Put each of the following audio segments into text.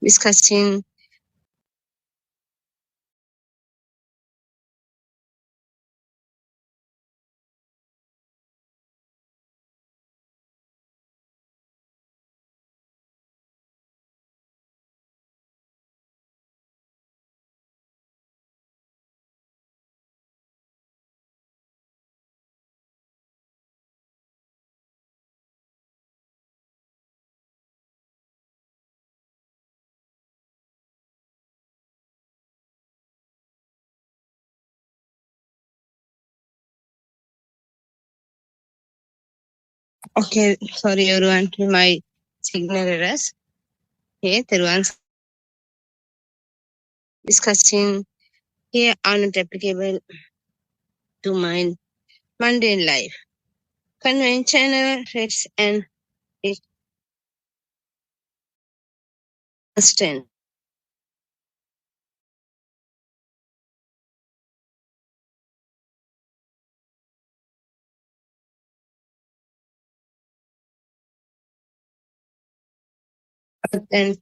Discussing okay, sorry everyone to my signal errors. Here, everyone's discussing here are not applicable to my mundane life. Conventional rates and strength. And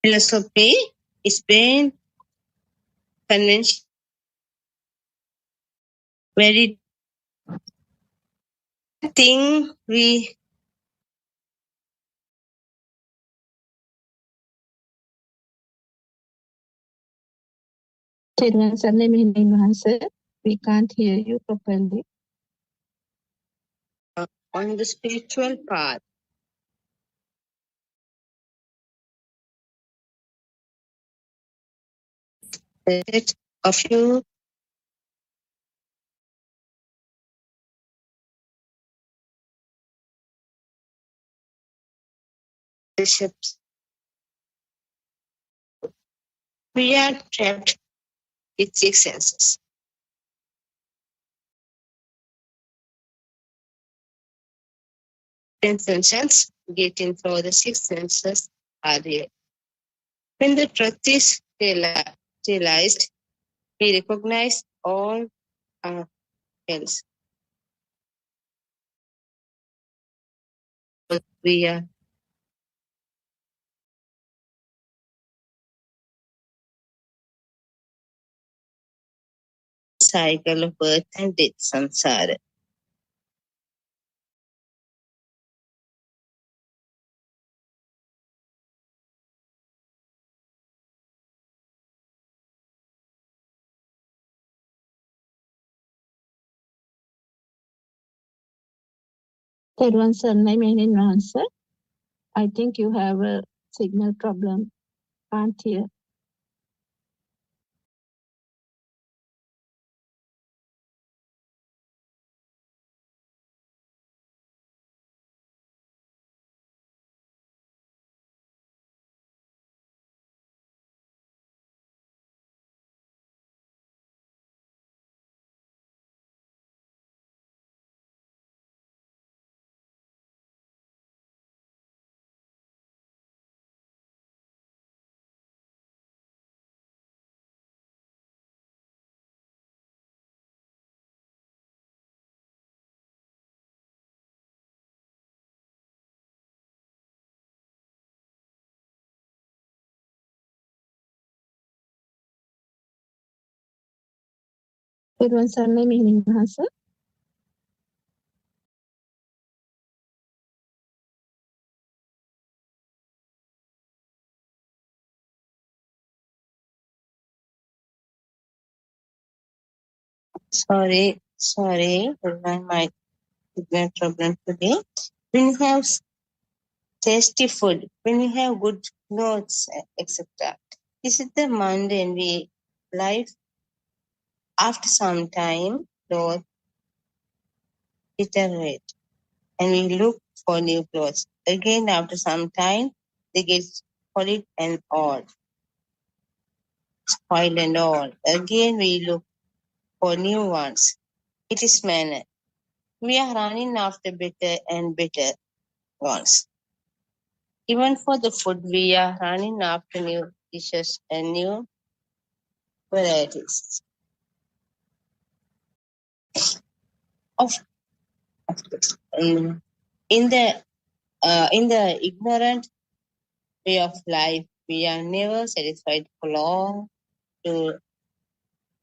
philosophy is being conventional, very thing we we can't hear you properly. On the spiritual path. A few bishops. We are trapped with six senses. Sensations getting through the six senses are real. When the truth is realized, we recognize all else. But we are cycle of birth and death, samsara. Everyone's name and answer. I think you have a signal problem. Can't hear. Everyone's name and answer. Sorry, my signal problem today. When you have tasty food, when you have good clothes, etc. This is the mundane way life. After some time, clothes deteriorate and we look for new clothes. Again, after some time, they get spoiled and all. Spoiled and all. Again, we look for new ones. It is manner. We are running after better and better ones. Even for the food, we are running after new fishes and new varieties. Of course, in the ignorant way of life, we are never satisfied for long to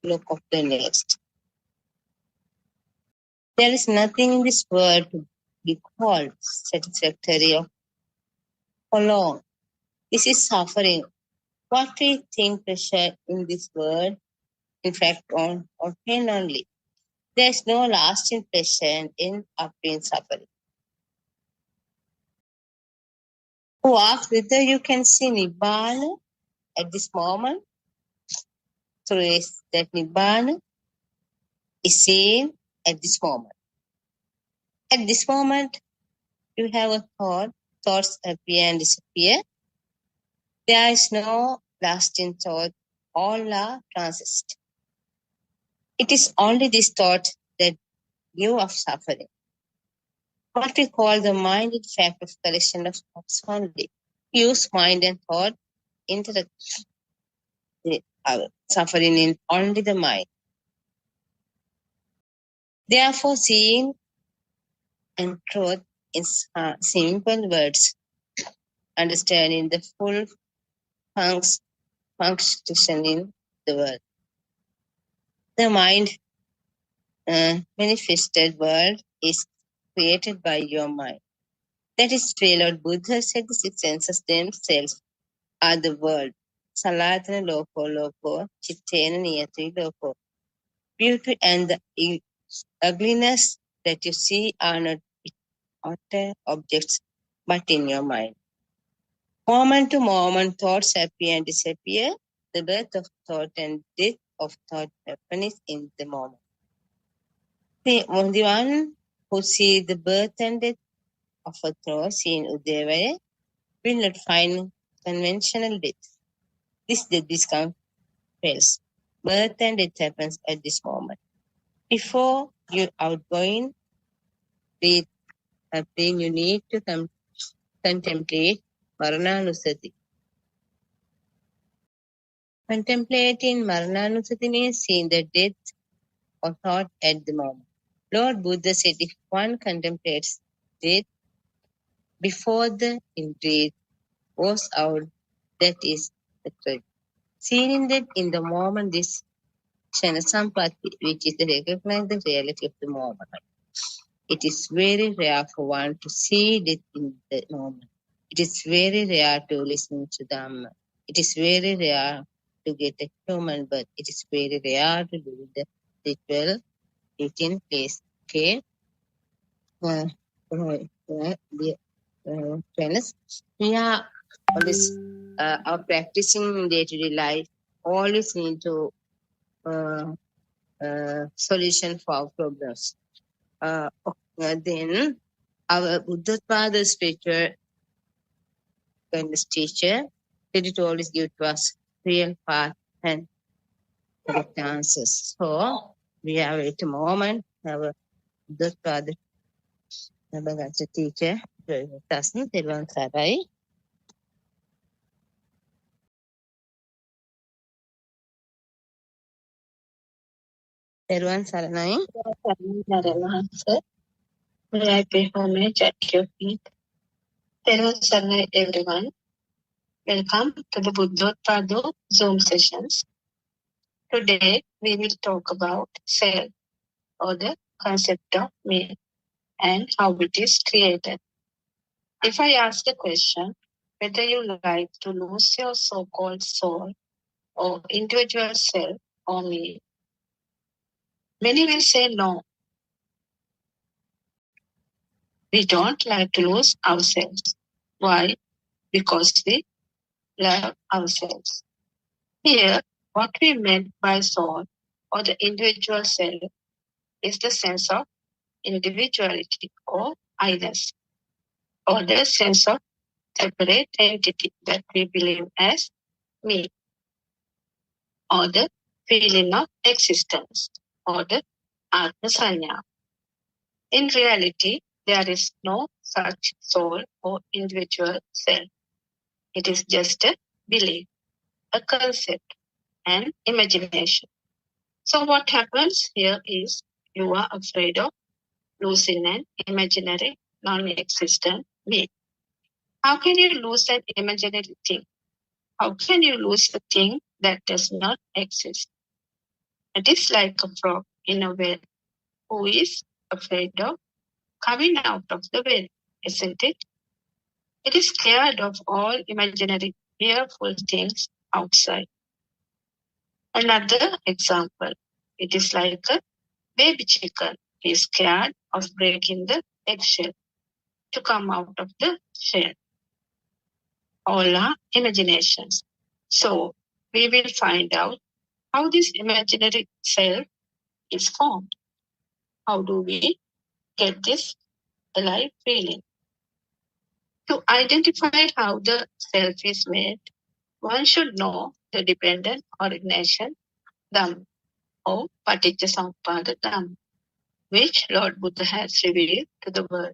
look of the next. There is nothing in this world to be called satisfactory for long. This is suffering. What we think pleasure in this world, in fact, on or pain only. There is no lasting pleasure in upbeat suffering. Who asks whether you can see Nibbana at this moment? So is that Nibbana is seen at this moment. At this moment, you have a thought, thoughts appear and disappear. There is no lasting thought, all are transist. It is only this thought that give of suffering. What we call the mind, in fact, of collection of thoughts only. Use mind and thought, interact suffering in only the mind. Therefore, seeing and truth in simple words, understanding the full function in the world. The mind manifested world is created by your mind. That is why Lord Buddha said the six senses themselves are the world. Salatana loko loko, chittena niyati loko. Beauty and the ugliness that you see are not outer objects, but in your mind. Moment to moment, thoughts appear and disappear. The birth of thought and death of thought happens in the moment. The one who sees the birth and death of a thought seen Udevaya will not find conventional death. This death becomes fails. Birth and death happens at this moment. Before you outgoing death happening, you need to contemplate Marananusati. Contemplating Marananusati means seeing the death or thought at the moment. Lord Buddha said if one contemplates death before the in-breath goes out, that is the truth. Seeing that in the moment, this Shanasampati, which is to recognize the reality of the moment. It is very rare for one to see it in the moment. It is very rare to listen to Dhamma. It is very rare to get a human birth. It is very rare to do the ritual taking place. Okay? Friends, we are on this our practicing day-to-day life always need to solution for our problems. Then our Buddothpada spiritual guidance teacher did it always give to us real path and correct answers. So we have at the moment our Buddothpada teacher doesn't everyone sarai. Everyone saranai. May I pay homage at your feet? Tervan Saranai, everyone. Welcome to the Buddothpada Zoom sessions. Today, we will talk about self, or the concept of me, and how it is created. If I ask a question, whether you like to lose your so-called soul, or individual self, or me, many will say no. We don't like to lose ourselves. Why? Because we love ourselves. Here, what we meant by soul or the individual self is the sense of individuality or I-ness, or the sense of separate entity that we believe as me, or the feeling of existence, or the Atma Sanya. In reality, there is no such soul or individual self. It is just a belief. a concept and imagination. So what happens here is you are afraid of losing an imaginary non-existent being. How can you lose an imaginary thing? How can you lose a thing that does not exist? It is like a frog in a well who is afraid of coming out of the well, isn't it? It is scared of all imaginary fearful things outside. Another example, it is like a baby chicken is scared of breaking the eggshell to come out of the shell. All are imaginations. So we will find out how this imaginary self is formed. How do we get this alive feeling? To identify how the self is made, one should know the dependent origination Dhamma or Paticcasamuppada Dhamma, which Lord Buddha has revealed to the world.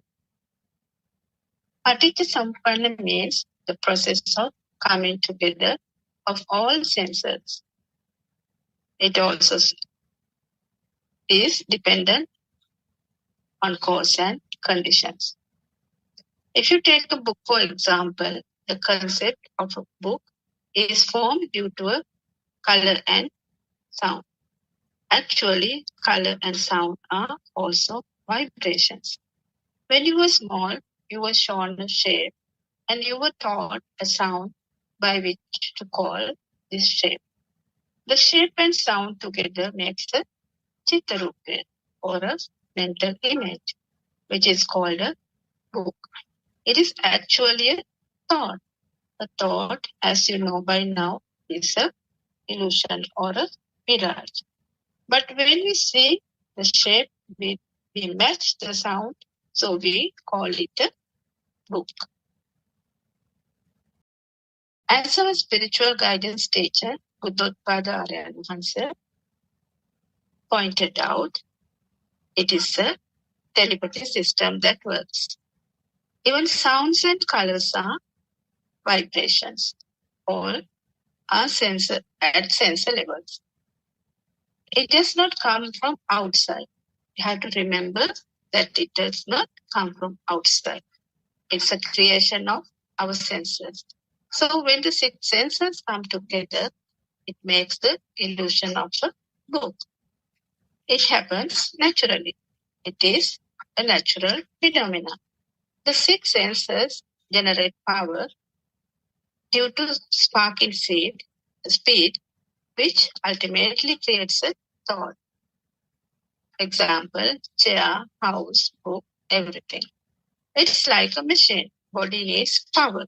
Paticcasamuppada means the process of coming together of all senses. It also is dependent on cause and conditions. If you take a book, for example, the concept of a book is formed due to a color and sound. Actually, color and sound are also vibrations. When you were small, you were shown a shape and you were taught a sound by which to call this shape. The shape and sound together makes a chittarupa or a mental image, which is called a book. It is actually a thought. A thought, as you know by now, is a illusion or a mirage. But when we see the shape, we match the sound, so we call it a book. As our spiritual guidance teacher, Buddothpada pointed out, it is a telepathy system that works. Even sounds and colors are vibrations. All are at sensor levels. It does not come from outside. You have to remember that it does not come from outside. It's a creation of our senses. So when the six senses come together, it makes the illusion of a book. It happens naturally. It is a natural phenomenon. The six senses generate power due to sparking speed, which ultimately creates a thought. Example, chair, house, book, everything. It's like a machine. Body is power.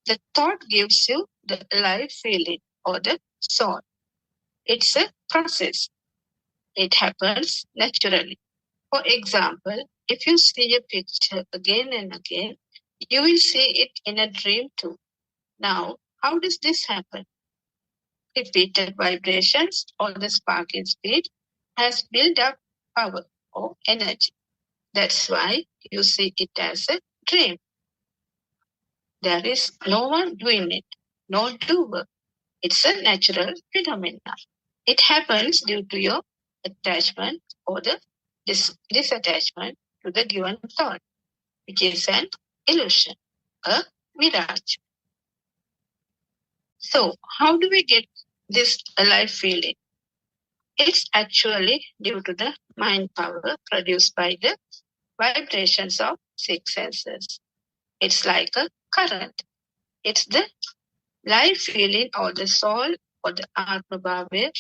The thought gives you the alive feeling or the soul. It's a process. It happens naturally. For example, if you see a picture again and again, you will see it in a dream too. Now, how does this happen? Repeated vibrations or the sparking speed has built up power or energy. That's why you see it as a dream. There is no one doing it, no doer. It's a natural phenomenon. It happens due to your attachment or the disattachment to the given thought, which is an illusion, a mirage. So, how do we get this alive feeling? It's actually due to the mind power produced by the vibrations of six senses. It's like a current. It's the life feeling or the soul or the Atma Bhava.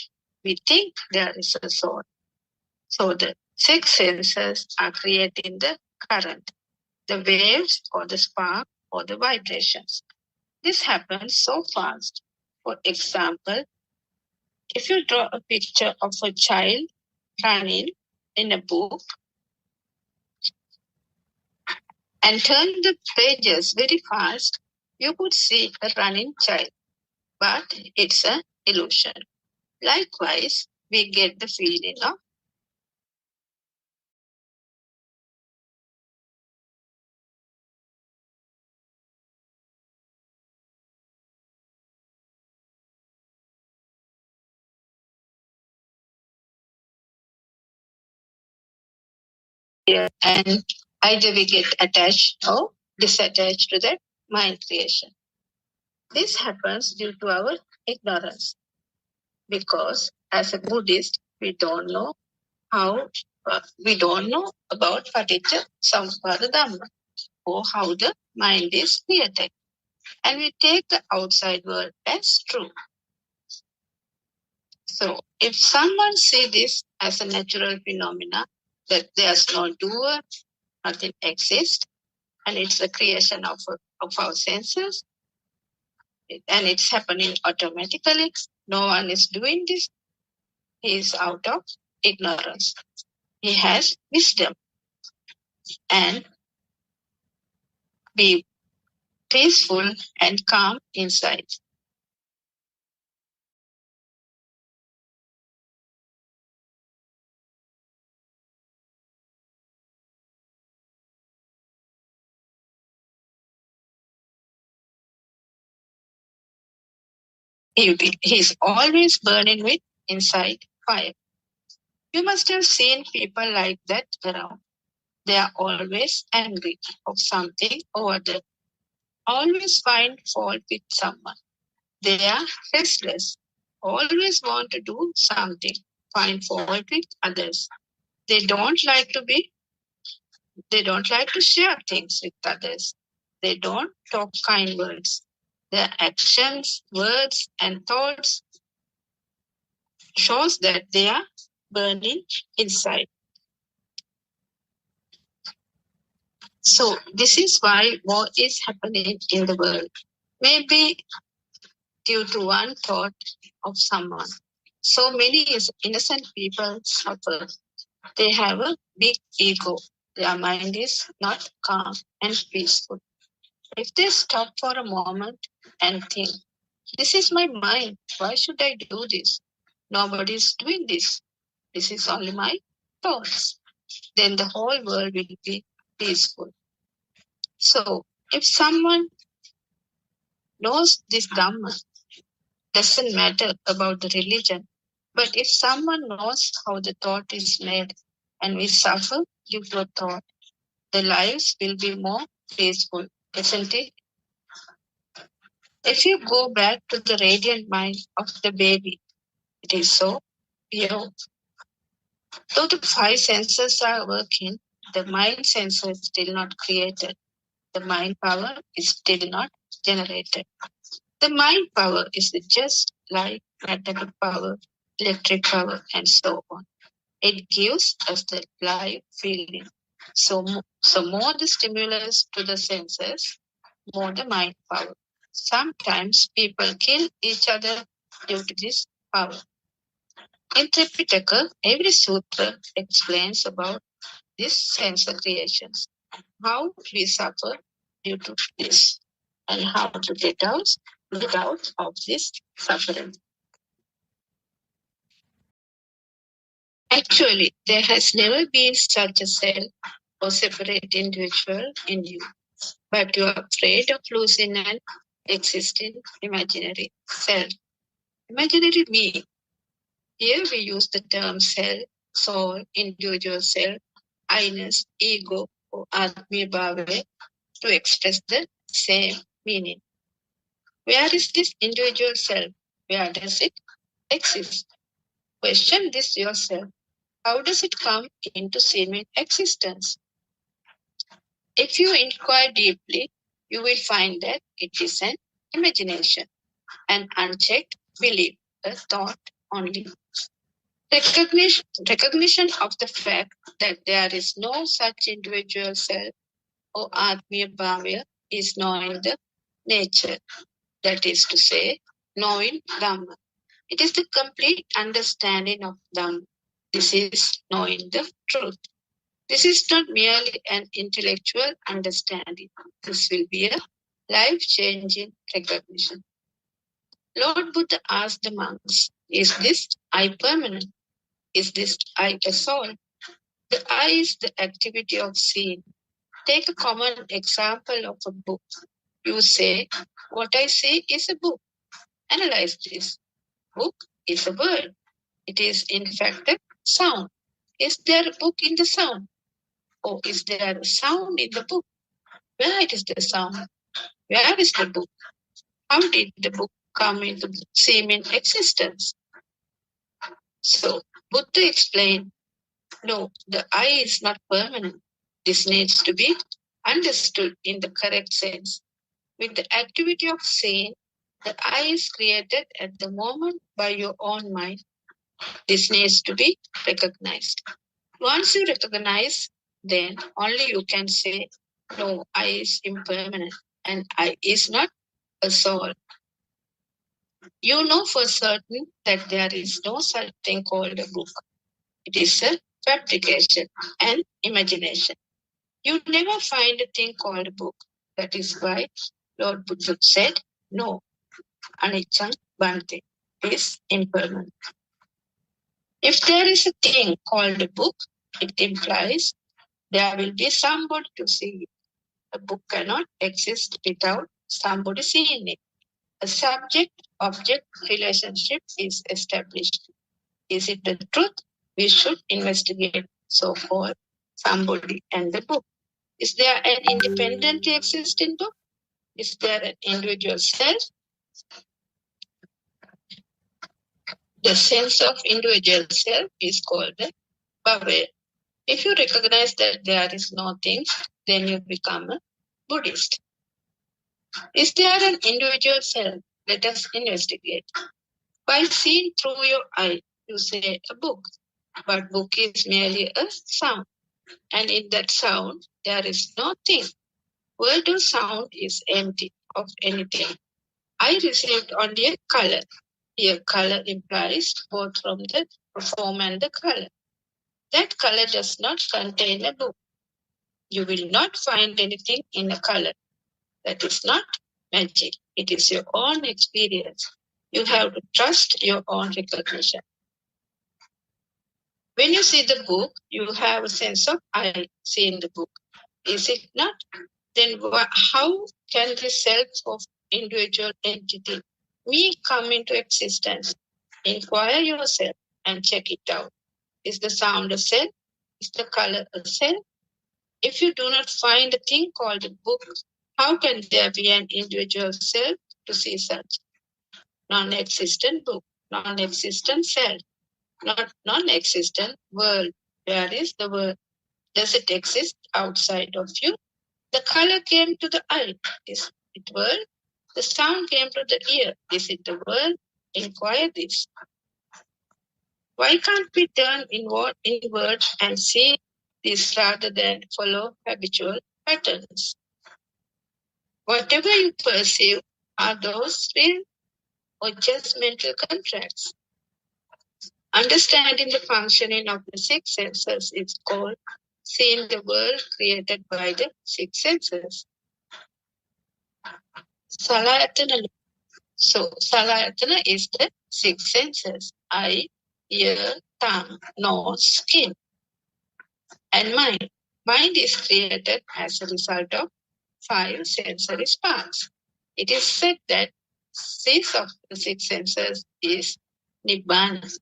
We think there is a soul. So the six senses are creating the current, the waves or the spark or the vibrations. This happens so fast. For example, if you draw a picture of a child running in a book and turn the pages very fast, you could see a running child, but it's an illusion. Likewise, we get the feeling of And either we get attached or disattached to that mind creation. This happens due to our ignorance, because as a Buddhist, we don't know about Paticca Samuppada Dhamma, or how the mind is created, and we take the outside world as true. So, if someone sees this as a natural phenomena, that there's no doer, nothing exists, and it's a creation of our senses, and it's happening automatically, no one is doing this, he is out of ignorance. He has wisdom, and be peaceful and calm inside. He's always burning with inside fire. You must have seen people like that around. They are always angry of something or other, always find fault with someone. They are restless, always want to do something, find fault with others. They don't like to share things with others. They don't talk kind words. Their actions, words, and thoughts shows that they are burning inside. So this is why war is happening in the world. Maybe due to one thought of someone. So many innocent people suffer. They have a big ego. Their mind is not calm and peaceful. If they stop for a moment and think, this is my mind, why should I do this? Nobody is doing this. This is only my thoughts. Then the whole world will be peaceful. So if someone knows this Dhamma, doesn't matter about the religion, but if someone knows how the thought is made and we suffer due to a thought, the lives will be more peaceful, isn't it? If you go back to the radiant mind of the baby, it is so pure. Though the five senses are working, the mind sensor is still not created. The mind power is still not generated. The mind power is just like magnetic power, electric power, and so on. It gives us the live feeling. So more the stimulus to the senses, more the mind power. Sometimes people kill each other due to this power. In Tripitaka, every sutra explains about these sense creations, how we suffer due to this, and how to get out of this suffering. Actually, there has never been such a self or separate individual in you, but you are afraid of losing an existing imaginary self. Imaginary me. Here we use the term self, soul, individual self, I-ness, ego, or Atmiya Bhava to express the same meaning. Where is this individual self? Where does it exist? Question this yourself. How does it come into seeming existence? If you inquire deeply, you will find that it is an imagination, an unchecked belief, a thought only. Recognition of the fact that there is no such individual self or Atmiya Bhava is knowing the nature, that is to say, knowing Dhamma. It is the complete understanding of Dhamma. This is knowing the truth. This is not merely an intellectual understanding. This will be a life-changing recognition. Lord Buddha asked the monks, is this I permanent? Is this I a soul? The I is the activity of seeing. Take a common example of a book. You say, what I see is a book. Analyze this. Book is a word. It is in fact a sound. Is there a book in the sound? Or is there a sound in the book? Where is the sound? Where is the book? How did the book come into seem in existence? So Buddha explained, no, the eye is not permanent. This needs to be understood in the correct sense. With the activity of seeing, the eye is created at the moment by your own mind. This needs to be recognized. Once you recognize, then only you can say, no, eye is impermanent and eye is not a soul. You know for certain that there is no such thing called a book. It is a fabrication and imagination. You never find a thing called a book. That is why Lord Buddha said, no, anicca bhante is impermanent. If there is a thing called a book, it implies there will be somebody to see it. A book cannot exist without somebody seeing it. A subject-object relationship is established. Is it the truth? We should investigate. So for somebody and the book. Is there an independently existing book? Is there an individual self? The sense of individual self is called the bhava. If you recognize that there is no thing, then you become a Buddhist. Is there an individual self? Let us investigate. By seeing through your eye, you say a book, but book is merely a sound, and in that sound there is no thing. Word or sound is empty of anything. I received only a color. Here, color implies both from the form and the color. That color does not contain a book. You will not find anything in a color. That is not magic. It is your own experience. You have to trust your own recognition. When you see the book, you have a sense of I seeing the book. Is it not? Then how can the self of individual entity, me, come into existence? Inquire yourself and check it out. Is the sound a self? Is the color a self? If you do not find a thing called a book, how can there be an individual self to see such? Non-existent book, non-existent self, not non-existent world. Where is the world? Does it exist outside of you? The color came to the eye. Is it world? The sound came to the ear. Is it the world? Inquire this. Why can't we turn inward and see this rather than follow habitual patterns? Whatever you perceive, are those real or just mental contracts? Understanding the functioning of the six senses is called seeing the world created by the six senses. Salayatana. So, Salayatana is the six senses: eye, ear, tongue, nose, skin, and mind. Mind is created as a result of five sensory sparks. It is said that cease of the six senses is Nibbana.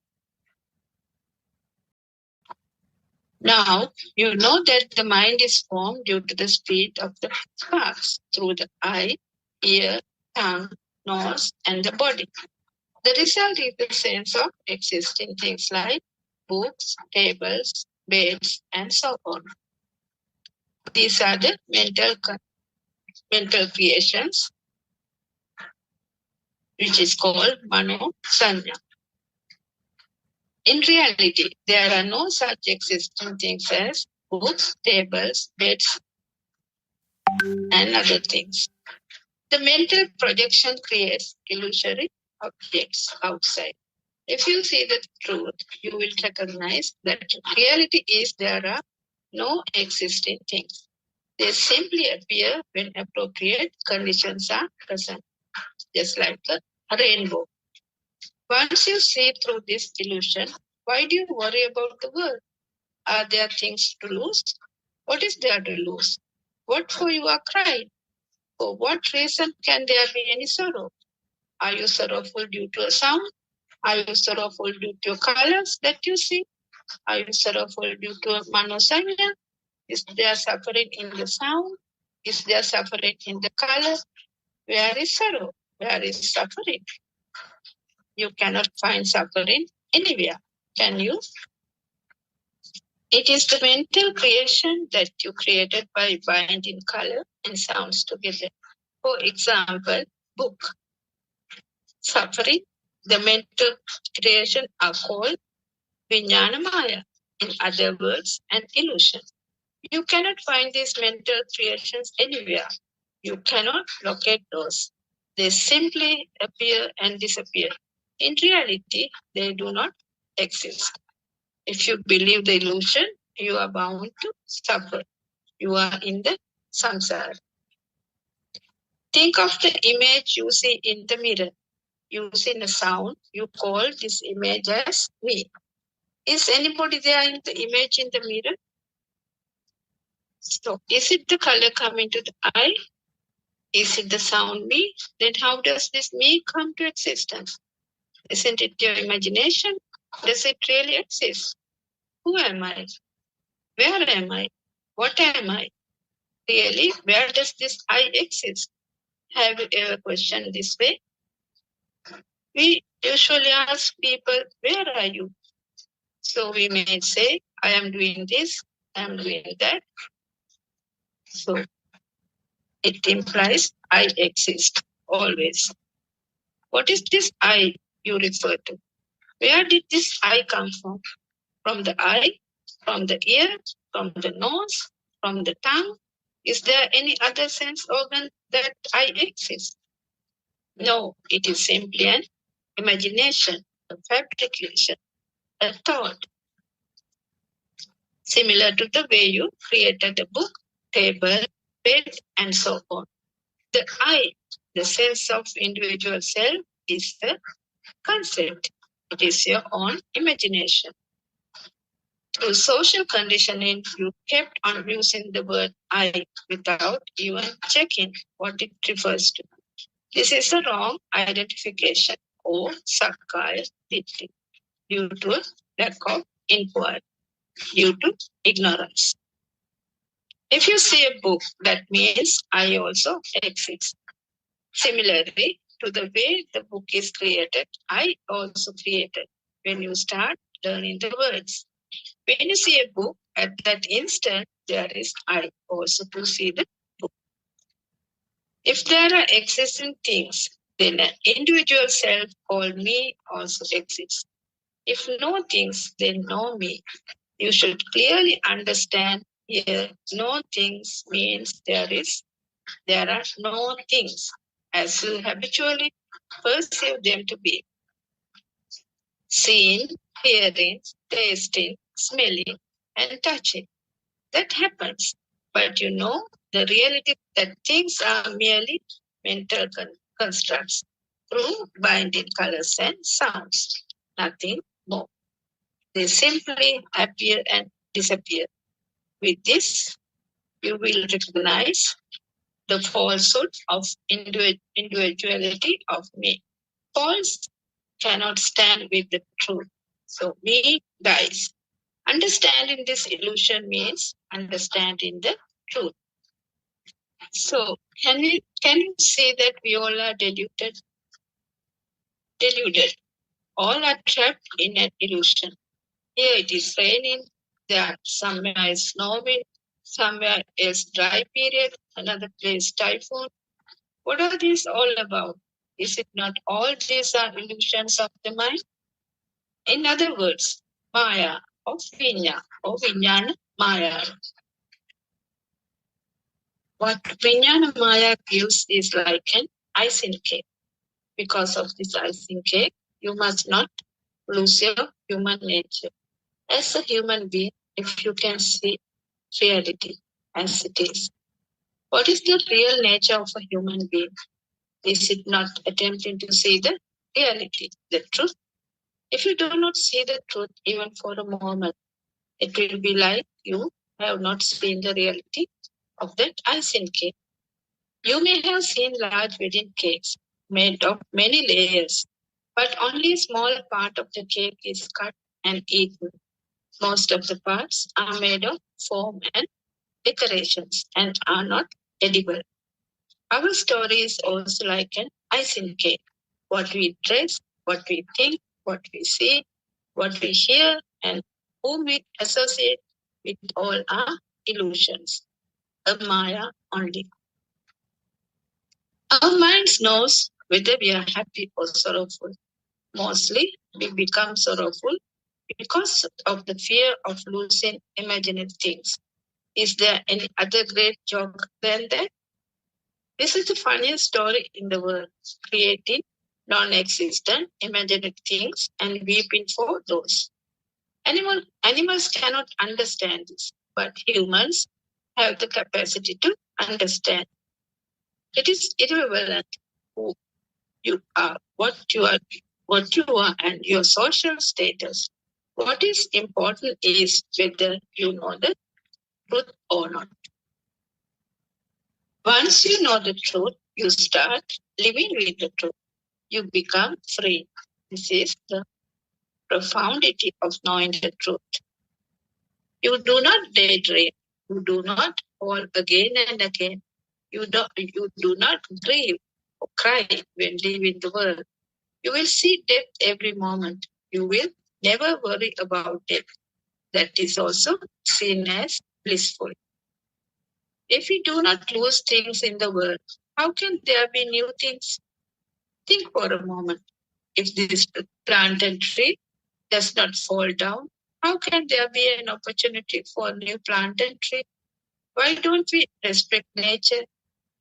Now, you know that the mind is formed due to the speed of the sparks through the eye, ear, tongue, nose, and the body. The result is the sense of existing things like books, tables, beds, and so on. These are the mental creations, which is called Mano Sanya. In reality, there are no such existing things as books, tables, beds, and other things. The mental projection creates illusory objects outside. If you see the truth, you will recognize that reality is there are no existing things. They simply appear when appropriate conditions are present, just like a rainbow. Once you see through this illusion, why do you worry about the world? Are there things to lose? What is there to lose? What for you are crying? For what reason can there be any sorrow? Are you sorrowful due to a sound? Are you sorrowful due to colors that you see? Are you sorrowful due to a manosanya? Is there suffering in the sound? Is there suffering in the color? Where is sorrow? Where is suffering? You cannot find suffering anywhere. Can you? It is the mental creation that you created by binding color and sounds together. For example, book. Suffering, the mental creation are called Vijnana Maya. In other words, an illusion. You cannot find these mental creations anywhere. You cannot locate those. They simply appear and disappear. In reality, they do not exist. If you believe the illusion, you are bound to suffer. You are in the samsara. Think of the image you see in the mirror. Using a sound, you call this image as me. Is anybody there in the image in the mirror? So, is it the color coming to the eye? Is it the sound me? Then how does this me come to existence? Isn't it your imagination? Does it really exist? Who am I? Where am I? What am I? Really, where does this I exist? Have you ever questioned this way? We usually ask people, where are you? So we may say, I am doing this, I am doing that. So it implies I exist always. What is this I you refer to? Where did this I come from? From the eye, from the ear, from the nose, from the tongue? Is there any other sense organ that I exist? No, it is simply an imagination, a fabrication, a thought. Similar to the way you created a book, table, bed, and so on. The I, the sense of individual self, is the concept. It is your own imagination. Through social conditioning, you kept on using the word I without even checking what it refers to. This is a wrong identification or sakkaya ditthi due to lack of inquiry, due to ignorance. If you see a book, that means I also exist. Similarly, to the way the book is created, I also created when you start learning the words. When you see a book, at that instant, there is I also to see the book. If there are existing things, then an individual self called me also exists. If no things, then no me. You should clearly understand here, no things means there are no things, as you habitually perceive them to be. Seeing, hearing, tasting, smelling, and touching. That happens. But you know the reality that things are merely mental constructs through binding colors and sounds. Nothing more. They simply appear and disappear. With this, you will recognize the falsehood of individuality of me. False cannot stand with the truth. So me dies. Understanding this illusion means understanding the truth. So can you say that we all are deluded? Deluded. All are trapped in an illusion. Here it is raining, there somewhere is snowing, somewhere is dry period, another place typhoon. What are these all about? Is it not all these are illusions of the mind? In other words, Maya or Vinya or Vijnana Maya. What Vijnana Maya gives is like an icing cake. Because of this icing cake, you must not lose your human nature. As a human being, if you can see reality as it is, what is the real nature of a human being? Is it not attempting to see the reality, the truth? If you do not see the truth even for a moment, it will be like you have not seen the reality of that icing cake. You may have seen large wedding cakes made of many layers, but only a small part of the cake is cut and eaten. Most of the parts are made of foam and decorations and are not edible. Our story is also like an icing cake. What we dress, what we think, what we see, what we hear, and whom we associate with all are illusions, a Maya only. Our minds knows whether we are happy or sorrowful. Mostly, we become sorrowful because of the fear of losing imaginary things. Is there any other great joke than that? This is the funniest story in the world, creating non-existent imaginary things and weeping for those. Animals cannot understand this, but humans have the capacity to understand. It is irrelevant who you are, what you are, and your social status. What is important is whether you know the truth or not. Once you know the truth, you start living with the truth. You become free. This is the profundity of knowing the truth. You do not daydream. You do not fall again and again. You do not grieve or cry when leaving the world. You will see death every moment. You will never worry about death. That is also seen as blissful. If we do not lose things in the world, how can there be new things? Think for a moment. If this planted tree does not fall down, how can there be an opportunity for a new planted tree? Why don't we respect nature?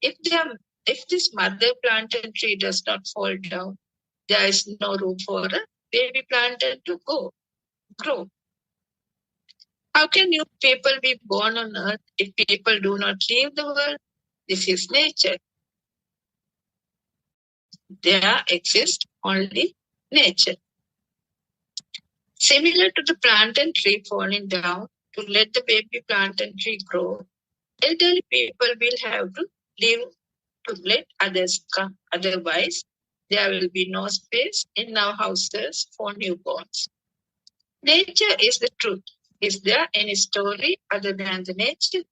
If this mother planted tree does not fall down, there is no room for a baby planted to grow. How can you people be born on earth if people do not leave the world? This is nature. There exists only nature. Similar to the plantain tree falling down to let the baby plantain tree grow, elderly people will have to live to let others come. Otherwise, there will be no space in our houses for newborns. Nature is the truth. Is there any story other than the nature?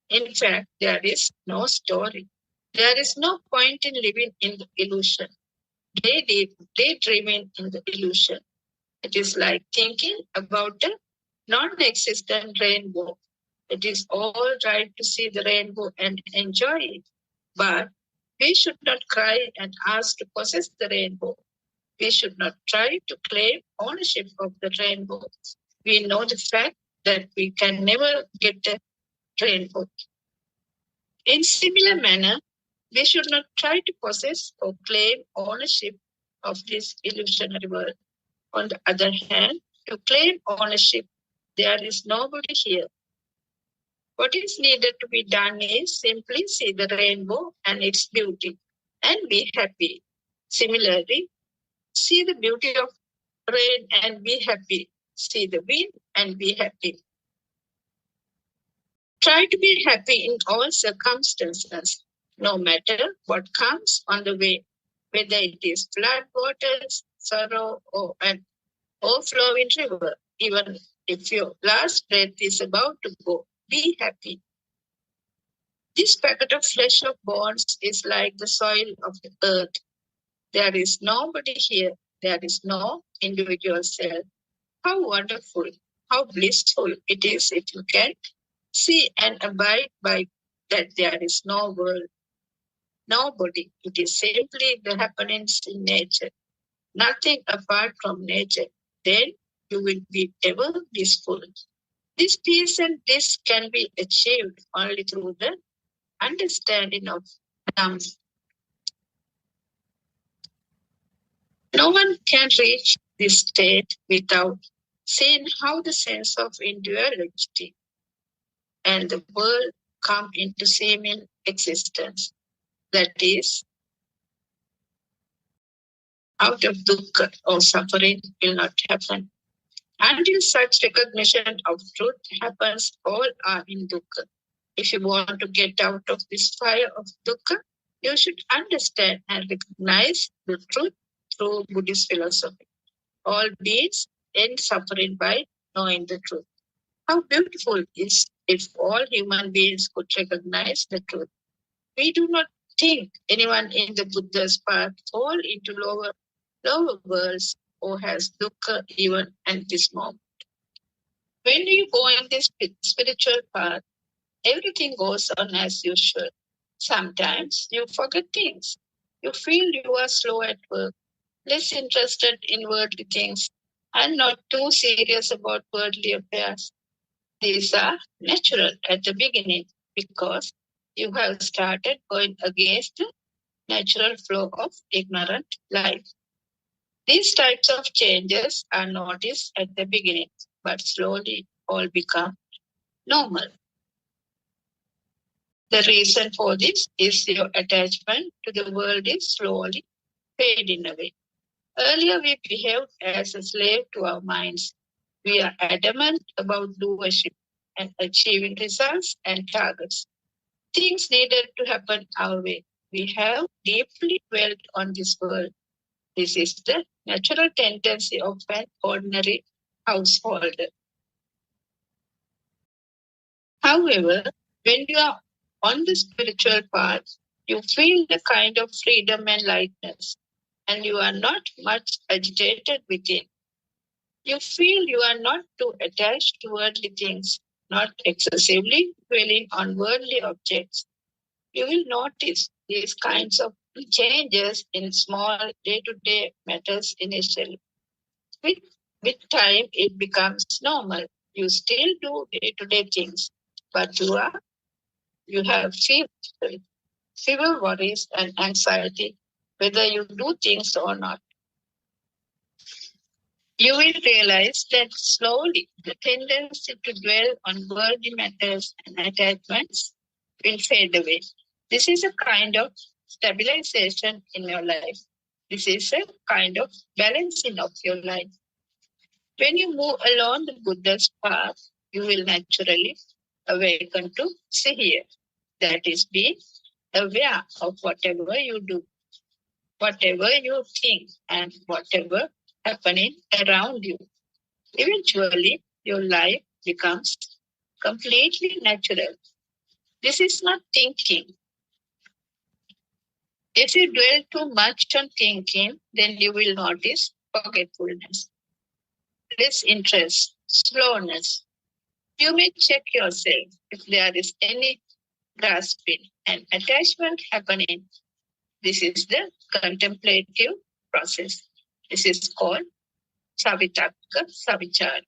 In fact, there is no story. There is no point in living in the illusion, daydreaming in the illusion. It is like thinking about a non-existent rainbow. It is all right to see the rainbow and enjoy it, but we should not cry and ask to possess the rainbow. We should not try to claim ownership of the rainbow. We know the fact that we can never get a rainbow. In similar manner, we should not try to possess or claim ownership of this illusionary world. On the other hand, to claim ownership, there is nobody here. What is needed to be done is simply see the rainbow and its beauty and be happy. Similarly, see the beauty of rain and be happy. See the wind and be happy. Try to be happy in all circumstances, no matter what comes on the way, whether it is flood waters, sorrow, or an overflowing river. Even if your last breath is about to go, be happy. This packet of flesh of bones is like the soil of the earth. There is nobody here. There is no individual self. How wonderful, how blissful it is if you can see and abide by that there is no world, nobody. It is simply the happenings in nature, nothing apart from nature. Then you will be ever blissful. This peace and bliss can be achieved only through the understanding of Nam. No one can reach this state without seeing how the sense of individuality and the world come into seeming existence. That is, out of dukkha or suffering will not happen. Until such recognition of truth happens, all are in dukkha. If you want to get out of this fire of dukkha, you should understand and recognize the truth through Buddhist philosophy. All beings end suffering by knowing the truth. How beautiful is if all human beings could recognize the truth. We do not think anyone in the Buddha's path fall into lower worlds or has dukkha even at this moment. When you go in this spiritual path, everything goes on as usual. Sometimes you forget things. You feel you are slow at work, less interested in worldly things, and not too serious about worldly affairs. These are natural at the beginning because you have started going against the natural flow of ignorant life. These types of changes are noticed at the beginning, but slowly all become normal. The reason for this is your attachment to the world is slowly fading away. Earlier, we behaved as a slave to our minds. We are adamant about doership and achieving results and targets. Things needed to happen our way. We have deeply dwelt on this world. This is the natural tendency of an ordinary householder. However, when you are on the spiritual path, you feel the kind of freedom and lightness, and you are not much agitated within. You feel you are not too attached to worldly things, not excessively dwelling on worldly objects. You will notice these kinds of changes in small day-to-day matters initially. With, with time, it becomes normal. You still do day-to-day things, but you have fewer worries and anxiety whether you do things or not. You will realize that slowly the tendency to dwell on worldly matters and attachments will fade away. This is a kind of stabilization in your life. This is a kind of balancing of your life. When you move along the Buddha's path, you will naturally awaken to Sihir, that is, be aware of whatever you do, whatever you think, and whatever happening around you. Eventually, your life becomes completely natural. This is not thinking. If you dwell too much on thinking, then you will notice forgetfulness, disinterest, slowness. You may check yourself if there is any grasping and attachment happening. This is the contemplative process. This is called Savitakka Savichara.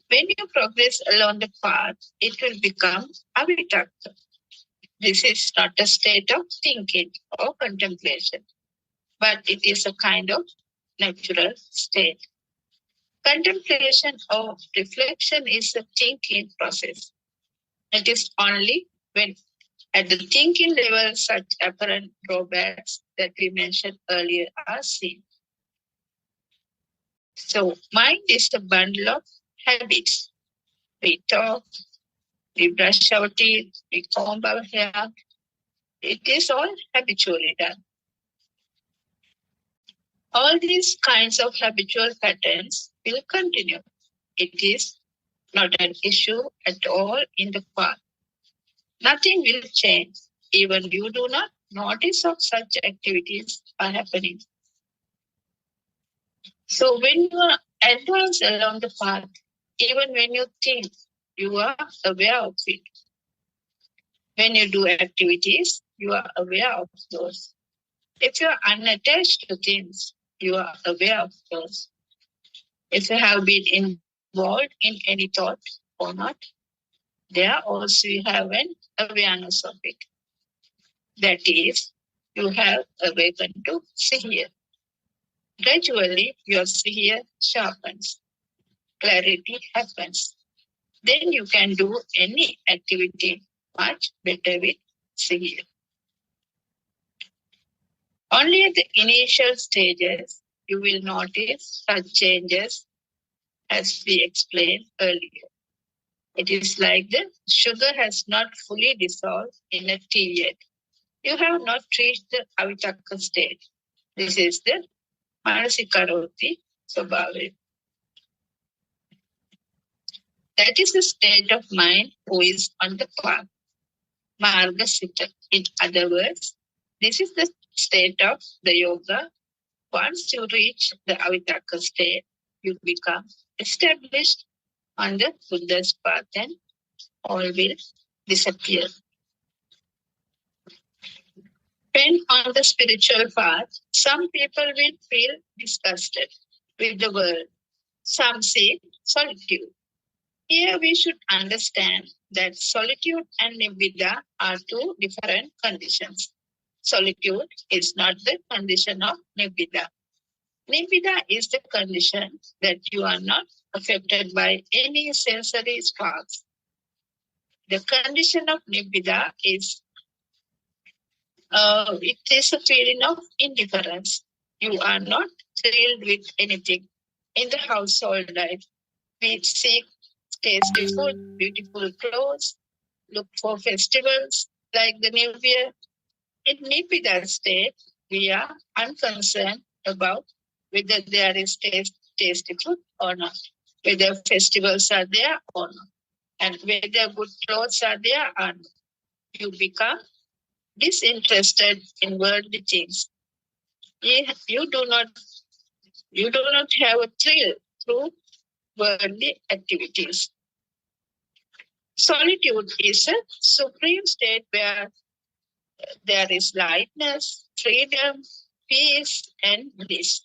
When you progress along the path, it will become Avitakka. This is not a state of thinking or contemplation, but it is a kind of natural state. Contemplation or reflection is a thinking process. It is only when at the thinking level such apparent drawbacks that we mentioned earlier are seen. So mind is a bundle of habits. We talk, we brush our teeth, we comb our hair. It is all habitually done. All these kinds of habitual patterns will continue. It is not an issue at all in the path. Nothing will change. Even you do not notice of such activities are happening. So when you advance along the path, even when you think, you are aware of it. When you do activities, you are aware of those. If you are unattached to things, you are aware of those. If you have been involved in any thought or not, there also you have an awareness of it. That is, you have awakened to Sihir. Gradually, your Sihir sharpens. Clarity happens. Then you can do any activity much better with Sihir. Only at the initial stages, you will notice such changes as we explained earlier. It is like the sugar has not fully dissolved in a tea yet. You have not reached the avitakka state. This is the manasikaroti swabhava. That is the state of mind who is on the path. Margasita. In other words, this is the state of the yoga. Once you reach the Avitaka state, you become established on the Buddha's path and all will disappear. When on the spiritual path, some people will feel disgusted with the world. Some seek solitude. Here we should understand that solitude and nibbida are two different conditions. Solitude is not the condition of nibbida. Nibbida is the condition that you are not affected by any sensory sparks. The condition of nibbida is it is a feeling of indifference. You are not thrilled with anything. In the household life, we seek tasty food, beautiful clothes, look for festivals like the New Year. In Nibbida state, we are unconcerned about whether there is tasty food or not, whether festivals are there or not, and whether good clothes are there or not. You become disinterested in worldly things. You do not have a thrill through worldly activities. Solitude is a supreme state where there is lightness, freedom, peace, and bliss.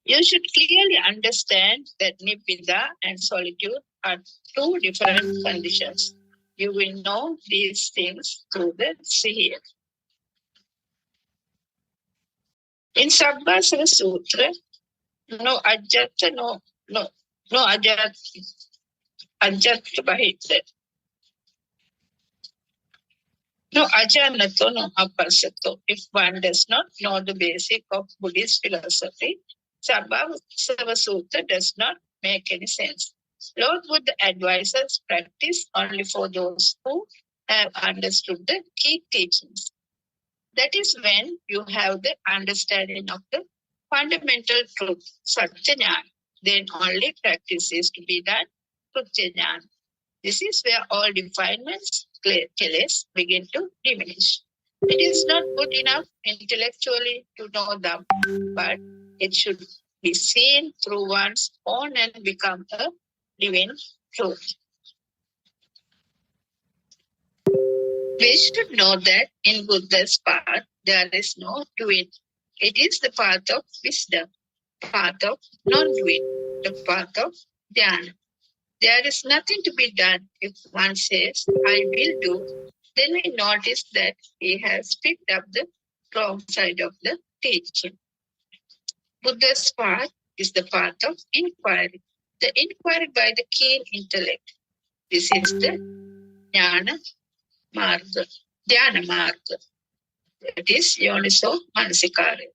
You should clearly understand that nibbida and solitude are two different conditions. You will know these things through the Sihir. In Sabbasara Sutra, no ajata, no ajat bahit. No ajanato, no apasato. If one does not know the basic of Buddhist philosophy, Sabbasara Sutra does not make any sense. Lord Buddha advises practice only for those who have understood the key teachings. That is when you have the understanding of the fundamental truth, Satya. Then only practice is to be done, Kritya. This is where all defilements, kills, begin to diminish. It is not good enough intellectually to know them, but it should be seen through one's own and become a living truth. We should know that in Buddha's path, there is no doing. It is the path of wisdom, path of non-doing, the path of dhyana. There is nothing to be done. If one says, I will do, then we notice that he has picked up the wrong side of the teaching. Buddha's path is the path of inquiry, the inquiry by the keen intellect. This is the jnana marga, dhyana marga. That is yoniso manasikara.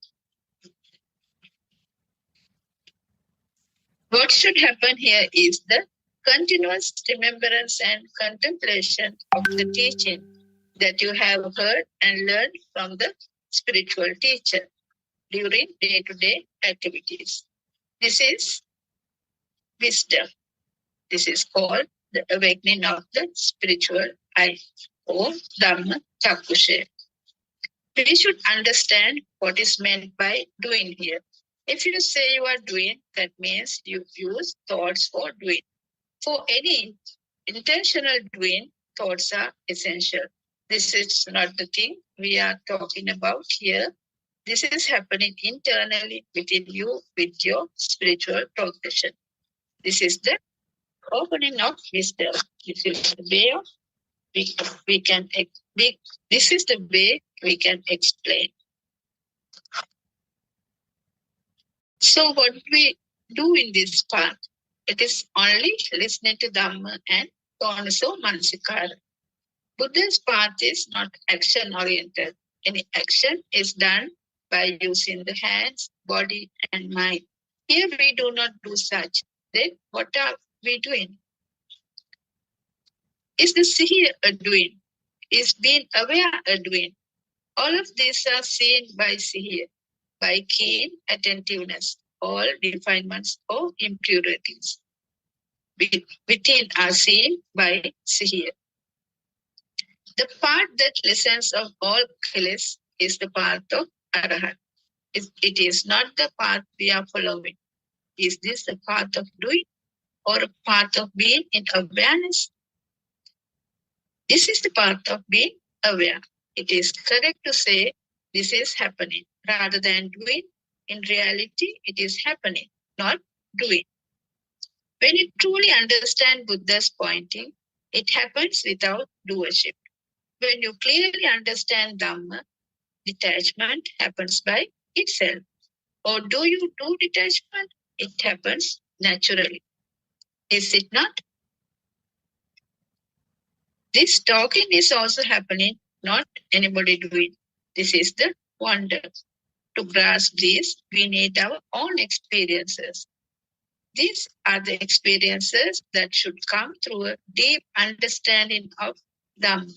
What should happen here is the continuous remembrance and contemplation of the teaching that you have heard and learned from the spiritual teacher during day-to-day activities. This is wisdom. This is called the awakening of the spiritual eye, or Dhamma Chakushe. We should understand what is meant by doing here. If you say you are doing, that means you use thoughts for doing. For any intentional doing, thoughts are essential. This is not the thing we are talking about here. This is happening internally within you with your spiritual progression. This is the opening of wisdom. This is the way of this is the way we can explain. So what we do in this path, it is only listening to Dhamma and Konaso Mansikara. Buddha's path is not action-oriented. Any action is done by using the hands, body, and mind. Here we do not do such. Then what are we doing? Is the Sihir a doing? Is being aware a doing? All of these are seen by Sihir, by keen attentiveness, all defilements or impurities. within are seen by Sihir. The path that listens of all kills is the path of Arahat. It is not the path we are following. Is this the path of doing or a path of being in awareness? This is the path of being aware. It is correct to say this is happening rather than doing. In reality, it is happening, not doing. When you truly understand Buddha's pointing, it happens without doership. When you clearly understand Dhamma, detachment happens by itself. Or do you do detachment? It happens naturally. Is it not? This talking is also happening, not anybody doing. This is the wonder. To grasp this, we need our own experiences. These are the experiences that should come through a deep understanding of Dhamma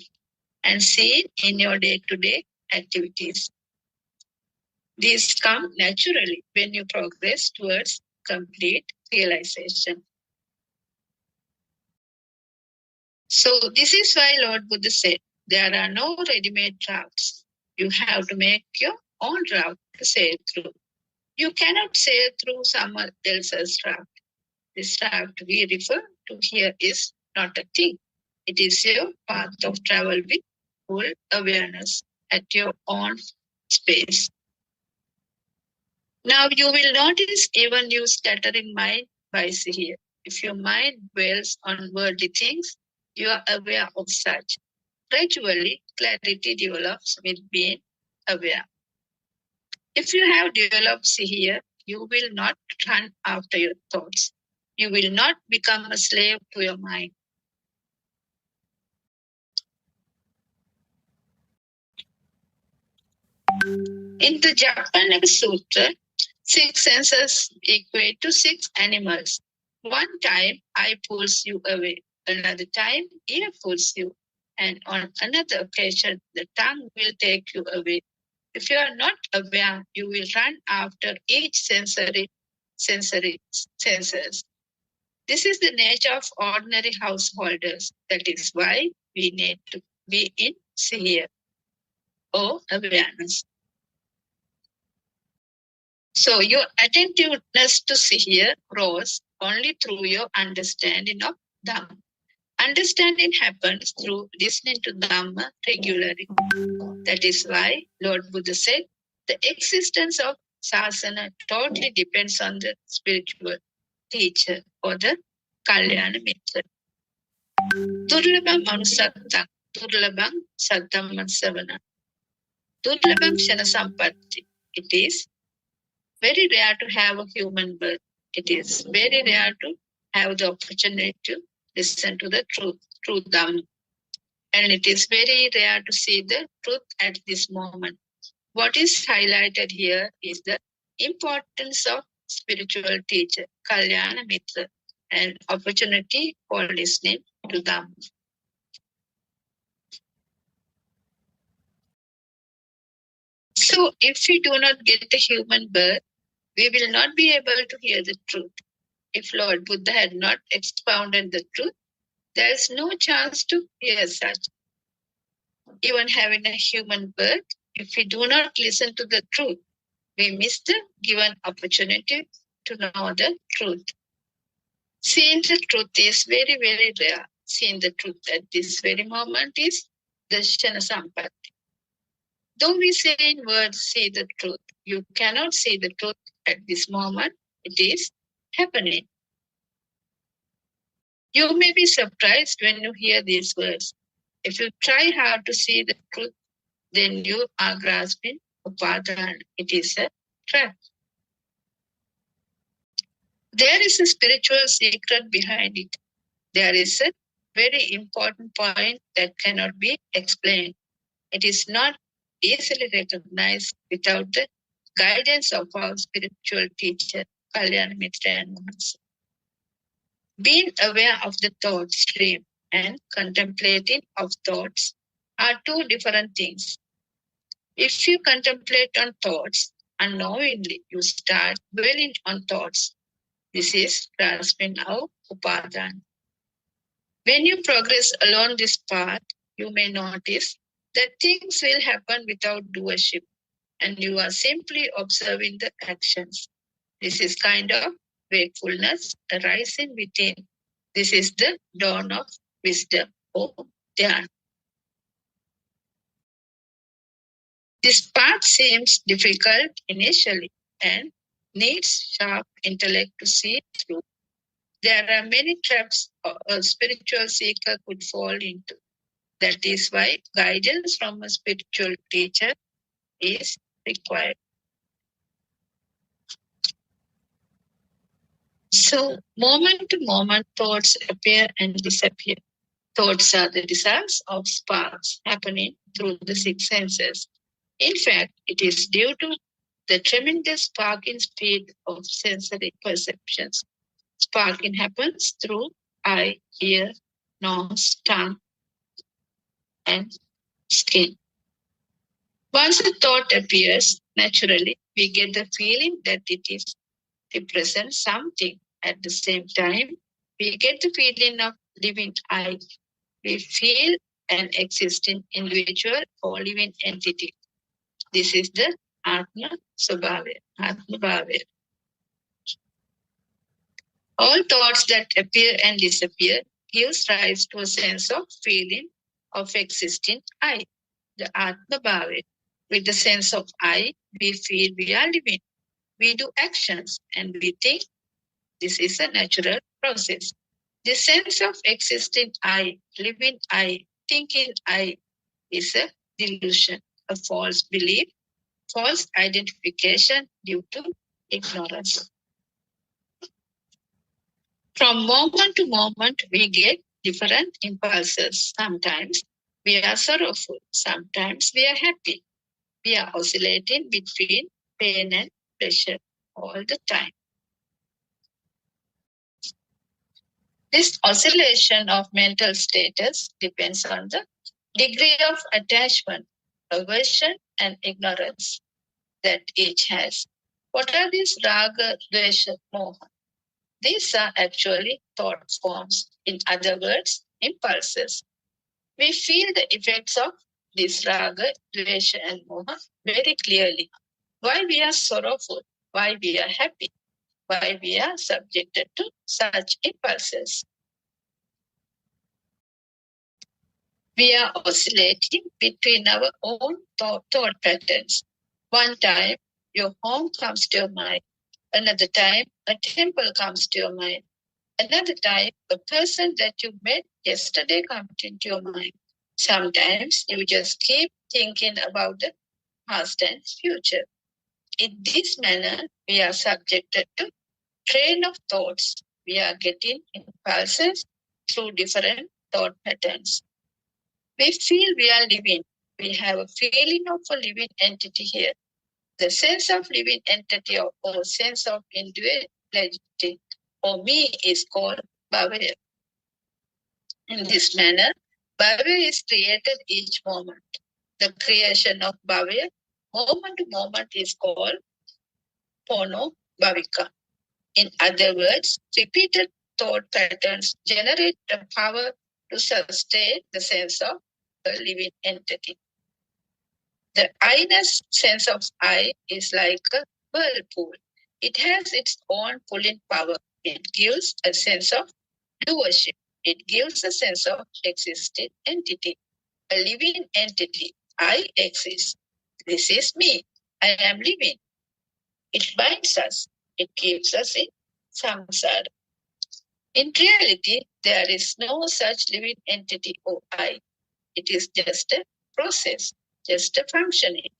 and seen in your day-to-day activities. These come naturally when you progress towards complete realization. So this is why Lord Buddha said, there are no ready-made routes. You have to make your own route to sail through. You cannot sail through someone else's route. This route we refer to here is not a thing. It is your path of travel with full awareness at your own space. Now you will notice even you scattering mind by here. If your mind dwells on worldly things, you are aware of such. Gradually, clarity develops with being aware. If you have developed here, you will not run after your thoughts. You will not become a slave to your mind. In the Japanese Sutra, 6 senses equate to 6 animals. One time, eye pulls you away. Another time, ear pulls you. And on another occasion, the tongue will take you away. If you are not aware, you will run after each sensory senses. This is the nature of ordinary householders. That is why we need to be in Sihir or awareness. So your attentiveness to Sihir grows only through your understanding of Dhamma. Understanding happens through listening to Dhamma regularly. That is why Lord Buddha said, the existence of Sasana totally depends on the spiritual teacher or the Kalyana Mitra. Durlabam Anusattam, Durlabam Sattam Savana, Durlabam Shana Sampatti. It is very rare to have a human birth. It is very rare to have the opportunity to listen to the truth Dhamma. And it is very rare to see the truth at this moment. What is highlighted here is the importance of spiritual teacher, Kalyana Mitra, and opportunity for listening to them. So if we do not get the human birth, we will not be able to hear the truth. If Lord Buddha had not expounded the truth, there is no chance to hear such. Even having a human birth, if we do not listen to the truth, we miss the given opportunity to know the truth. Seeing the truth is very, very rare. Seeing the truth at this very moment is Darshana Sampatti. Though we say in words, see the truth, you cannot see the truth at this moment. It is happening. You may be surprised when you hear these words. If you try hard to see the truth, then you are grasping upadana. It is a trap. There is a spiritual secret behind it. There is a very important point that cannot be explained. It is not easily recognized without the guidance of our spiritual teacher, Kalyana Mitra and Manas. Being aware of the thought stream and contemplating of thoughts are two different things. If you contemplate on thoughts, unknowingly you start dwelling on thoughts. This is grasping our upadana. When you progress along this path, you may notice that things will happen without doership, and you are simply observing the actions. This is kind of wakefulness arising within. This is the dawn of wisdom or dhyan. This path seems difficult initially and needs sharp intellect to see through. There are many traps a spiritual seeker could fall into. That is why guidance from a spiritual teacher is required. So, moment to moment, thoughts appear and disappear. Thoughts are the results of sparks happening through the six senses. In fact, it is due to the tremendous sparking speed of sensory perceptions. Sparking happens through eye, ear, nose, tongue, and skin. Once a thought appears, naturally, we get the feeling that it represents something. At the same time, we get the feeling of living I. We feel an existing individual or living entity. This is the Atma Swabhava, Atma Bhava. All thoughts that appear and disappear gives rise to a sense of feeling of existing I, the Atma Bhava. With the sense of I, we feel we are living. We do actions and we think. This is a natural process. The sense of existing I, living I, thinking I is a delusion, a false belief, false identification due to ignorance. From moment to moment, we get different impulses. Sometimes we are sorrowful, sometimes we are happy. We are oscillating between pain and pleasure all the time. This oscillation of mental status depends on the degree of attachment, aversion, and ignorance that each has. What are these raga, dvesha, moha? These are actually thought forms. In other words, impulses. We feel the effects of this raga, dvesha, and moha very clearly. Why we are sorrowful, why we are happy, why we are subjected to such impulses. We are oscillating between our own thought patterns. One time, your home comes to your mind. Another time, a temple comes to your mind. Another time, a person that you met yesterday comes into your mind. Sometimes you just keep thinking about the past and future. In this manner, we are subjected to train of thoughts. We are getting impulses through different thought patterns. We feel we are living. We have a feeling of a living entity here. The sense of living entity or sense of individuality or me is called bhava. In this manner, bhava is created each moment. The creation of bhava, moment to moment, is called pono bhavika. In other words, repeated thought patterns generate the power to sustain the sense of a living entity. The I-ness sense of I is like a whirlpool. It has its own pulling power. It gives a sense of doership. It gives a sense of existing entity, a living entity. I exist. This is me. I am living. It binds us. It keeps us in samsara. In reality, there is no such living entity or I. It is just a process, just a functioning,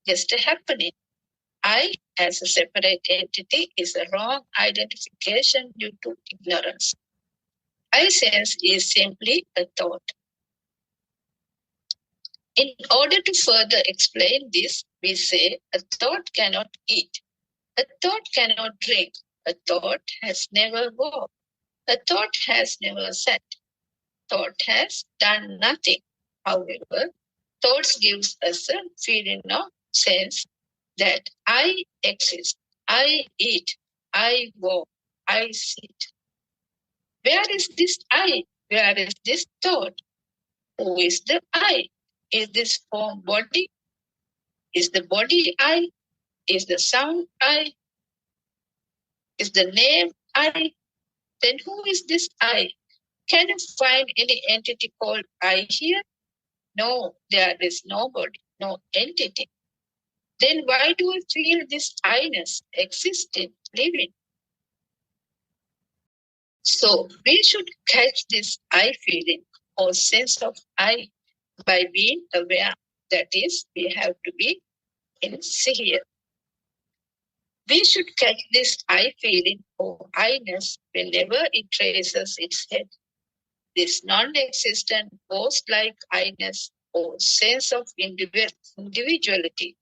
just a happening. I, as a separate entity, is a wrong identification due to ignorance. I sense is simply a thought. In order to further explain this, we say a thought cannot eat, a thought cannot drink, a thought has never walked, a thought has never sat, thought has done nothing. However, thoughts gives us a feeling of sense that I exist, I eat, I walk, I sit. Where is this I? Where is this thought? Who is the I? Is this form body? Is the body I? Is the sound I? Is the name I? Then who is this I? Can you find any entity called I here? No, there is nobody, no entity. Then why do we feel this I-ness existing, living? So we should catch this I feeling or sense of I by being aware. That is, we have to be in here. We should catch this I feeling or I-ness whenever it raises its head. This non-existent ghost-like I-ness or sense of individuality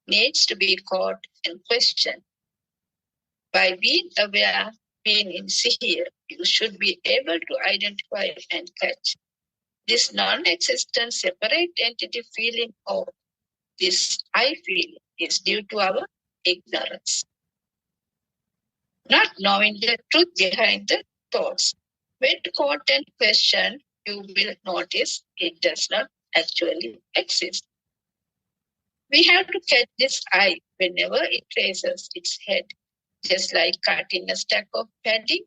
needs to be caught and questioned. By being aware, being in here, you should be able to identify and catch this non-existent separate entity feeling or this I feeling is due to our ignorance. Not knowing the truth behind the thoughts. When caught and questioned, you will notice it does not actually exist. We have to catch this I whenever it raises its head, just like cutting a stack of paddy,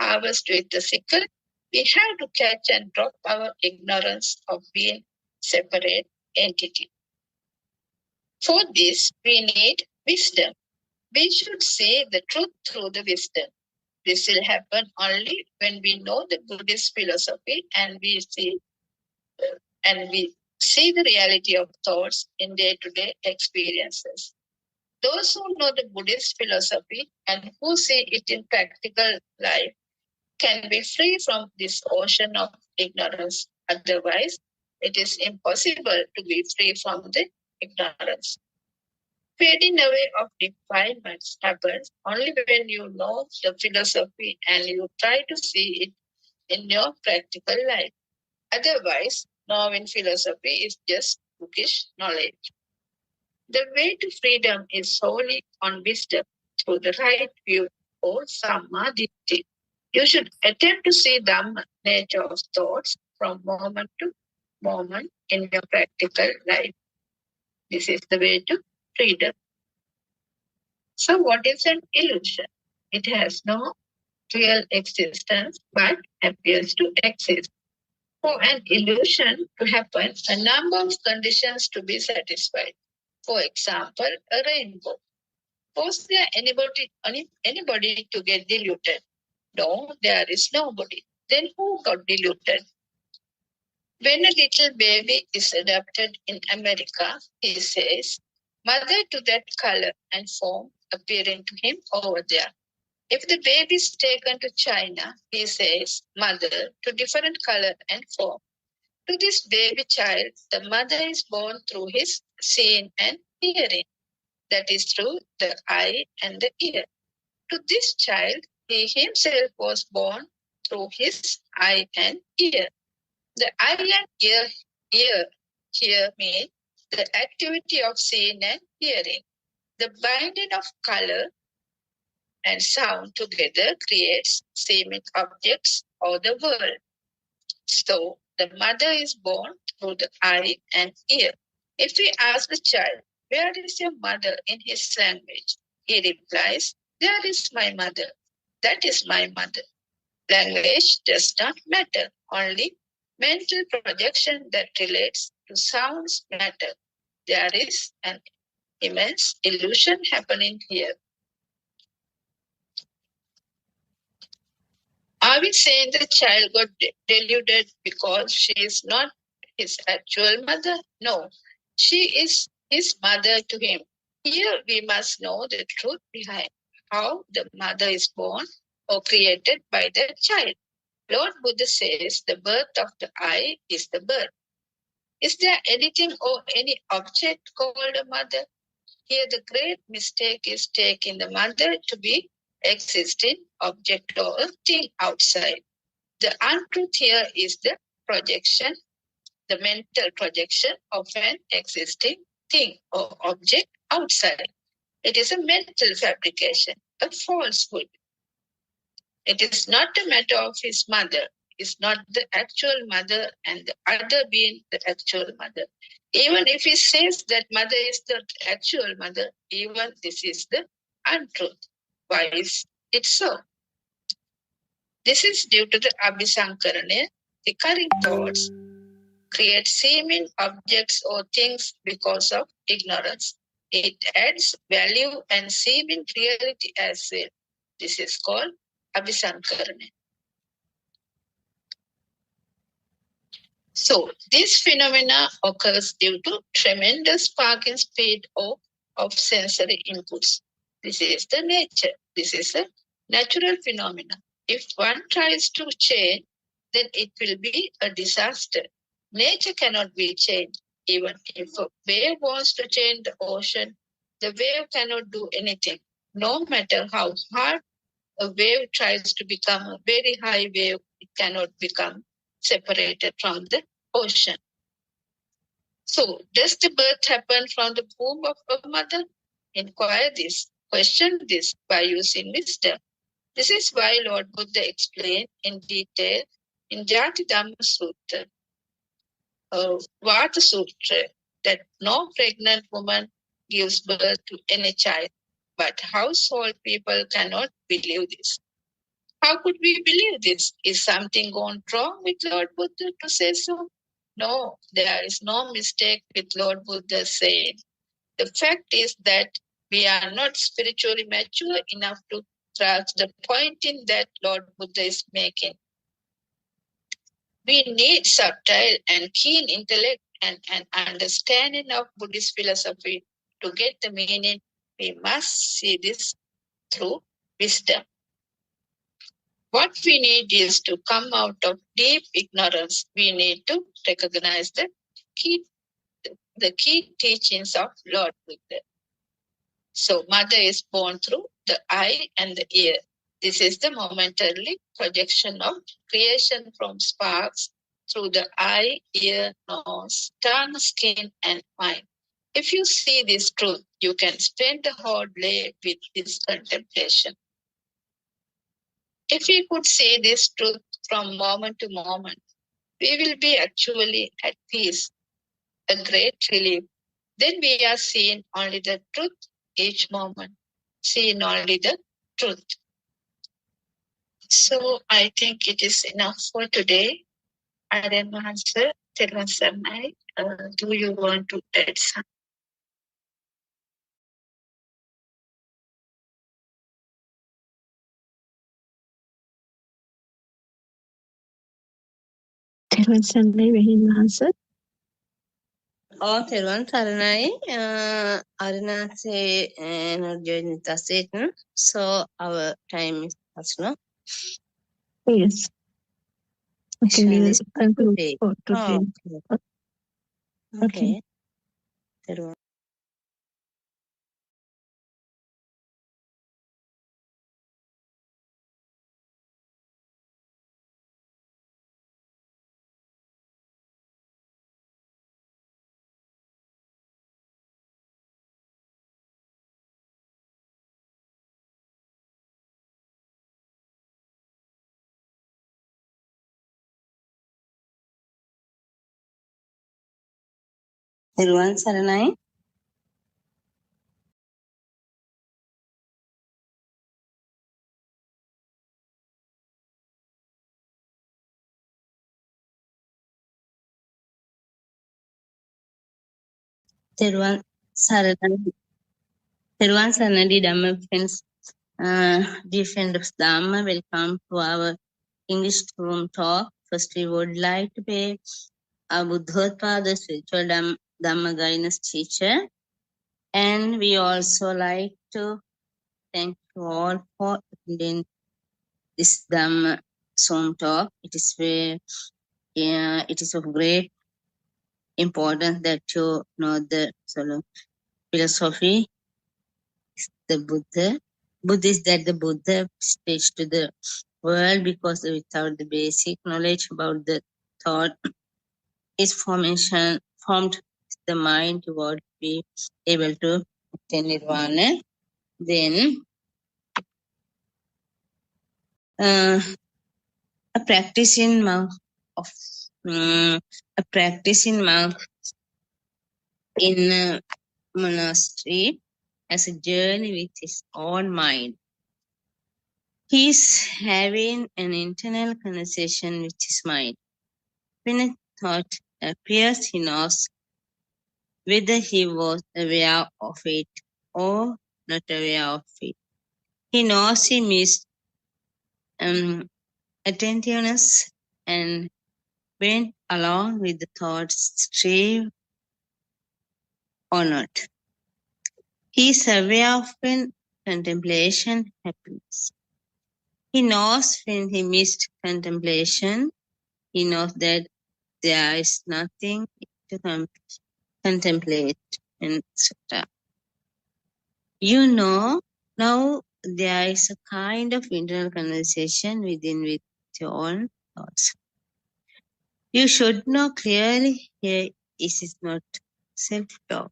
harvest with the sickle. We have to catch and drop our ignorance of being separate entity. For this, we need wisdom. We should say the truth through the wisdom. This will happen only when we know the Buddhist philosophy and we see the reality of thoughts in day-to-day experiences. Those who know the Buddhist philosophy and who see it in practical life can be free from this ocean of ignorance. Otherwise, it is impossible to be free from the ignorance. Fading away of defilements happens only when you know the philosophy and you try to see it in your practical life. Otherwise, knowing philosophy is just bookish knowledge. The way to freedom is solely on wisdom through the right view or samadhi. You should attempt to see the nature of thoughts from moment to moment in your practical life. This is the way to freedom. So what is an illusion? It has no real existence but appears to exist. For an illusion to happen, a number of conditions to be satisfied. For example, a rainbow. Was there anybody to get diluted? No, there is nobody. Then who got diluted? When a little baby is adopted in America, he says, mother to that color and form appearing to him over there. If the baby is taken to China, he says, mother to different color and form. To this baby child, the mother is born through his seeing and hearing. That is through the eye and the ear. To this child, he himself was born through his eye and ear. The eye and ear here mean the activity of seeing and hearing. The binding of color and sound together creates seeming objects or the world. So the mother is born through the eye and ear. If we ask the child, where is your mother in his language? He replies, there is my mother. That is my mother. Language does not matter. Only mental projection that relates to sounds matter. There is an immense illusion happening here. Are we saying the child got deluded because she is not his actual mother? No, she is his mother to him. Here we must know the truth behind how the mother is born or created by the child. Lord Buddha says the birth of the eye is the birth. Is there anything or any object called a mother? Here the great mistake is taking the mother to be existing object or a thing outside. The untruth here is the projection, the mental projection of an existing thing or object outside. It is a mental fabrication, a falsehood. It is not a matter of his mother. It's not the actual mother and the other being the actual mother. Even if he says that mother is the actual mother, even this is the untruth. Why is it so? This is due to the abhisankarana, recurring thoughts create seeming objects or things because of ignorance. It adds value and seeming reality as well. This is called abhisankarana. So this phenomena occurs due to tremendous sparking speed of sensory inputs. This is the nature. This is a natural phenomenon. If one tries to change, then it will be a disaster. Nature cannot be changed. Even if a wave wants to change the ocean, the wave cannot do anything. No matter how hard a wave tries to become a very high wave, it cannot become separated from the ocean. So, does the birth happen from the womb of a mother? Inquire this, question this by using wisdom. This is why Lord Buddha explained in detail in Jati Dhamma Sutra, Vata Sutra, that no pregnant woman gives birth to any child. But household people cannot believe this. How could we believe this? Is something gone wrong with Lord Buddha to say so? No, there is no mistake with Lord Buddha saying. The fact is that we are not spiritually mature enough to grasp the point in that Lord Buddha is making. We need subtle and keen intellect and an understanding of Buddhist philosophy to get the meaning. We must see this through wisdom. What we need is to come out of deep ignorance. We need to recognize the key teachings of Lord Buddha. So, mother is born through the eye and the ear. This is the momentary projection of creation from sparks through the eye, ear, nose, tongue, skin, and mind. If you see this truth, you can spend the whole day with this contemplation. If we could see this truth from moment to moment, we will be actually at peace, a great relief. Then we are seeing only the truth each moment, seeing only the truth. So I think it is enough for today. I don't answer. Do you want to add something? තෙරුවන් සරණයි අරිනාසේ not joining us yet. So our time is past now. Yes. Okay, we'll conclude for today. Okay. තෙරුවන් තෙරුවන් සරණයි තෙරුවන් සරණයි තෙරුවන් සරණයි Dhamma friends, dear friends of Dhamma, welcome to our English room talk. First, we would like to pay our Buddothpada spiritual Dhamma guidance teacher, and we also like to thank you all for attending this Dhamma Zoom talk. It is of great importance that you know the philosophy. The Buddha is that the Buddha speaks to the world, because without the basic knowledge about the thought, its formed the mind, you would be able to attain nirvana. Then Uh, a practicing monk of a practicing monk in a monastery has a journey with his own mind. He's having an internal conversation with his mind. When a thought appears, he knows whether he was aware of it or not aware of it. He knows he missed attentiveness and went along with the thoughts stream or not. He is aware of when contemplation happens. He knows when he missed contemplation. He knows that there is nothing to contemplate, etc. You know, now there is a kind of internal conversation within with your own thoughts. You should know clearly here is not self-talk.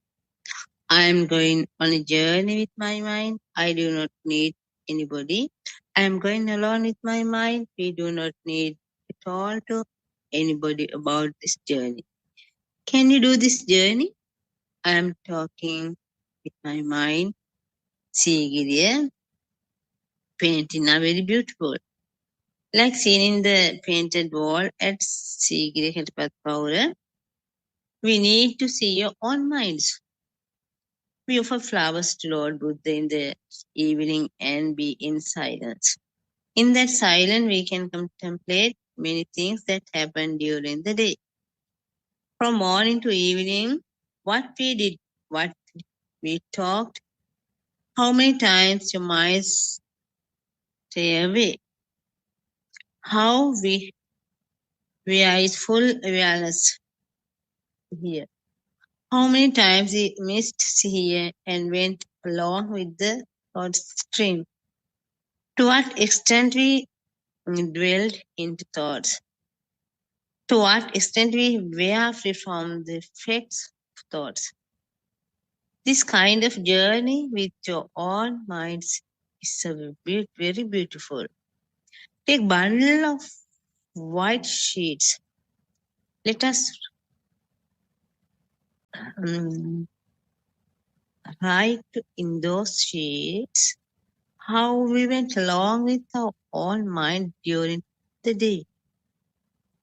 I am going on a journey with my mind. I do not need anybody. I am going alone with my mind. We do not need to talk to anybody about this journey. Can you do this journey? I am talking with my mind. Sigiriya painting are very beautiful. Like seen in the painted wall at Sigiriya Buddothpada, we need to see your own minds. We offer flowers to Lord Buddha in the evening and be in silence. In that silence, we can contemplate many things that happen during the day. From morning to evening, what we did, what we talked, how many times your mind stay away, how we are is full awareness here. How many times he missed here and went along with the thought stream. To what extent we dwelled into thoughts. To what extent we were free from the effects of thoughts. This kind of journey with your own minds is very beautiful. Take bundle of white sheets. Let us write in those sheets how we went along with our own mind during the day.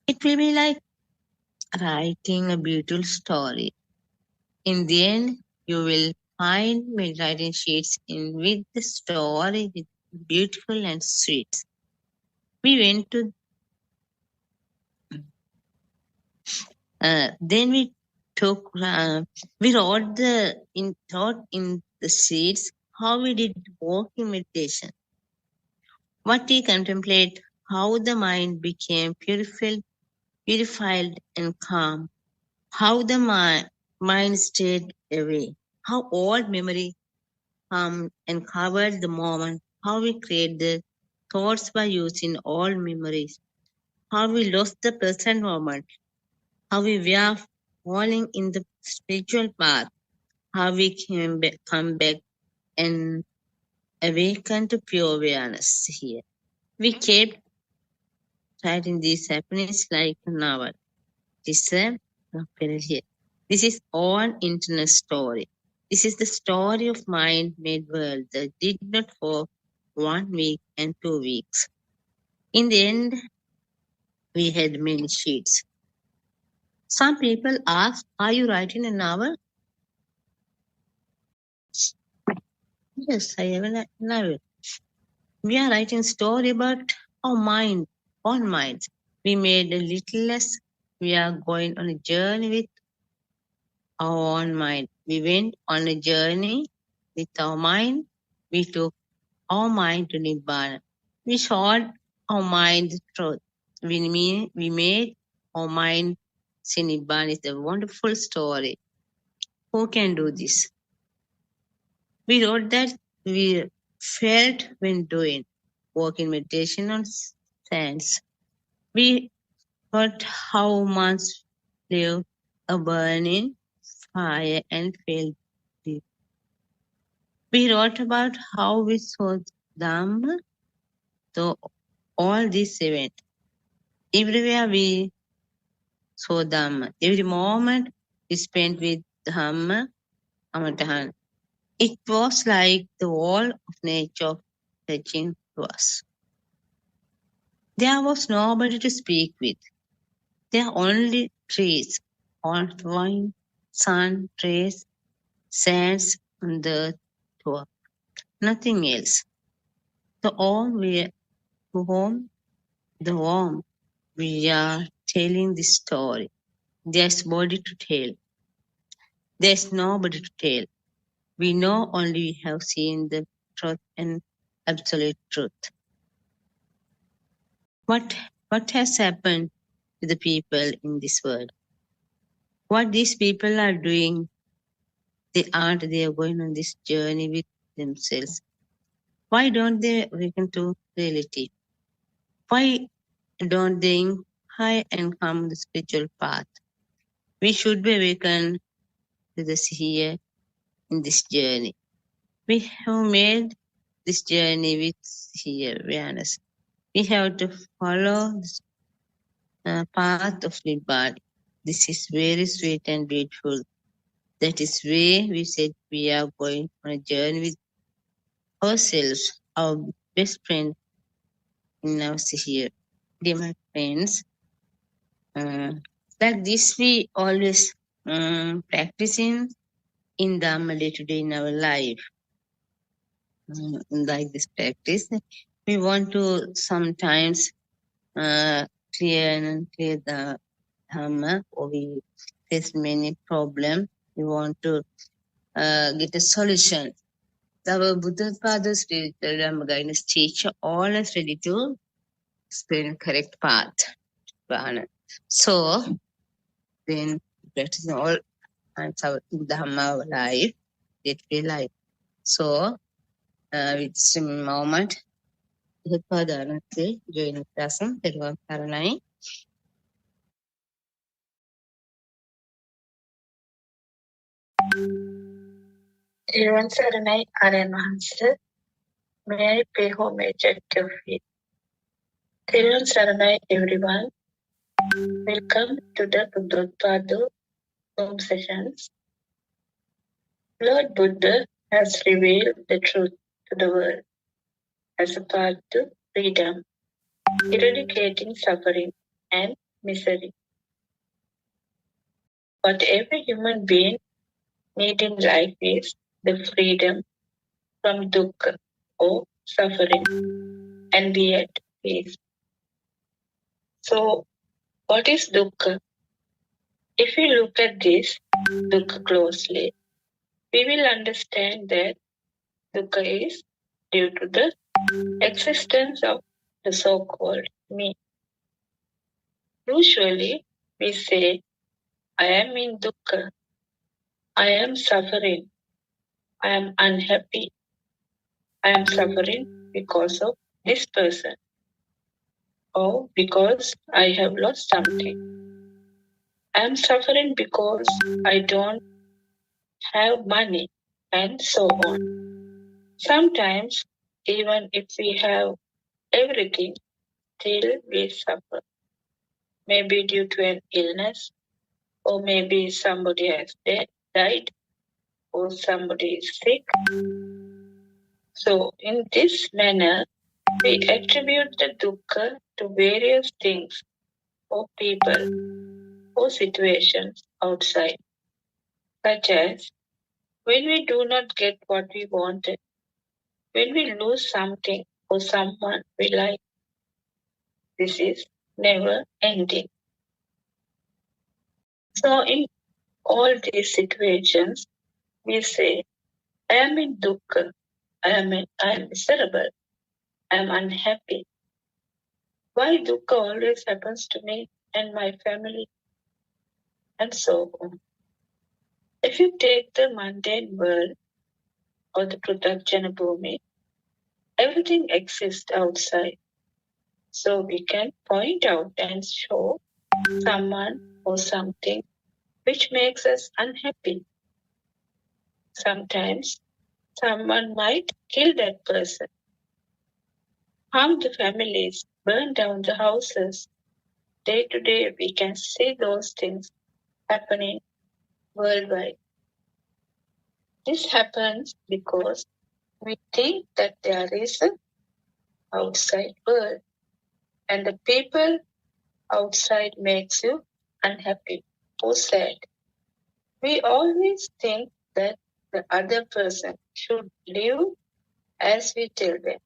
It will be like writing a beautiful story. In the end, you will find me writing sheets in with the story with beautiful and sweet. We went to then we took we wrote in the sheets how we did walking meditation. What we contemplate, how the mind became purified and calm, how the mind stayed away, how old memory and covered the moment, how we create the thoughts by using all memories, how we lost the present moment, how we were falling in the spiritual path, how we come back and awaken to pure awareness here. We kept writing these happenings like a novel. This is here. This is all internet story. This is the story of mind-made world that did not for 1 week and 2 weeks. In the end, we had many sheets. Some people ask, are you writing a novel? Yes, I have a novel. We are writing a story about our mind, own minds. We made a little less. We are going on a journey with our own mind. We went on a journey with our mind. We took our mind to Nibbana. We showed our mind the truth. We made our mind see Nibbana is a wonderful story. Who can do this? We wrote that we felt when doing walking meditation on sands. We thought how months live a burning fire and felt deep. We wrote about how we saw Dhamma, the all this event. Everywhere we saw Dhamma. Every moment we spent with Dhamma, Amatahan. It was like the wall of nature touching to us. There was nobody to speak with. There are only trees, all wine, sun, trees, sands on the tour. Nothing else. The home, the home, we are telling this story. There's body to tell. There's nobody to tell. We know only we have seen the truth and absolute truth. What has happened to the people in this world? What these people are doing, they are going on this journey with themselves. Why don't they awaken to reality? Why don't they high and come the spiritual path? We should be awakened to this here in this journey. We have made this journey with here awareness. We have to follow the path of Nibbana. This is very sweet and beautiful. That is why we said we are going on a journey with ourselves, our best friend in our here. Dear my friends, like this we always practicing in Dhamma day to day in our life. Like this practice, we want to sometimes clear the Dhamma, or we face many problems. We want to get a solution. Our Buddothpada spiritual Dhamma guidance teacher always ready to explain correct path. So then practice all and our Dhamma life, day-to-day life. So with this moment, Buddothpada join us present. Terima kasih. Devan Saranai Aryan Mahansa, may I pay homage at your feet. Devan Saranai everyone, welcome to the Buddothpada Home Sessions. Lord Buddha has revealed the truth to the world as a path to freedom, eradicating suffering and misery. What every human being needs in life is the freedom from dukkha or suffering and be at peace. So, what is dukkha? If we look at this dukkha closely, we will understand that dukkha is due to the existence of the so-called me. Usually, we say, I am in dukkha, I am suffering, I am unhappy, I am suffering because of this person, or because I have lost something. I am suffering because I don't have money, and so on. Sometimes, even if we have everything, still we suffer. Maybe due to an illness, or maybe somebody has died, or somebody is sick. So, in this manner, we attribute the dukkha to various things, or people, or situations outside, such as when we do not get what we wanted, when we lose something or someone we like. This is never ending. So, in all these situations, we say, I am in dukkha, I am miserable, I am unhappy. Why dukkha always happens to me and my family? And so on. If you take the mundane world or the Pruthajjana Bhumi, everything exists outside. So we can point out and show someone or something which makes us unhappy. Sometimes someone might kill that person. harm the families, burn down the houses. Day to day, we can see those things happening worldwide. This happens because we think that there is an outside world, and the people outside makes you unhappy or sad. We always think that the other person should live as we tell them.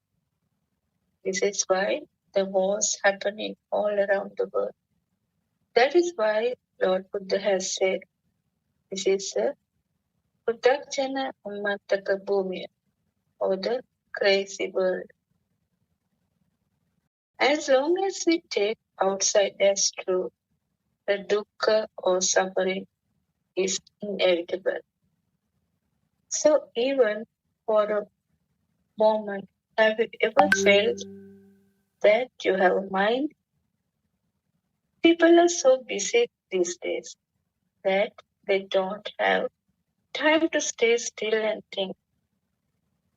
This is why the wars happening all around the world. That is why Lord Buddha has said, this is a Pruthakjana Ummataka Bhumi, or the crazy world. As long as we take outside as true, the dukkha or suffering is inevitable. So even for a moment, have you ever felt that you have a mind? People are so busy these days that they don't have time to stay still and think.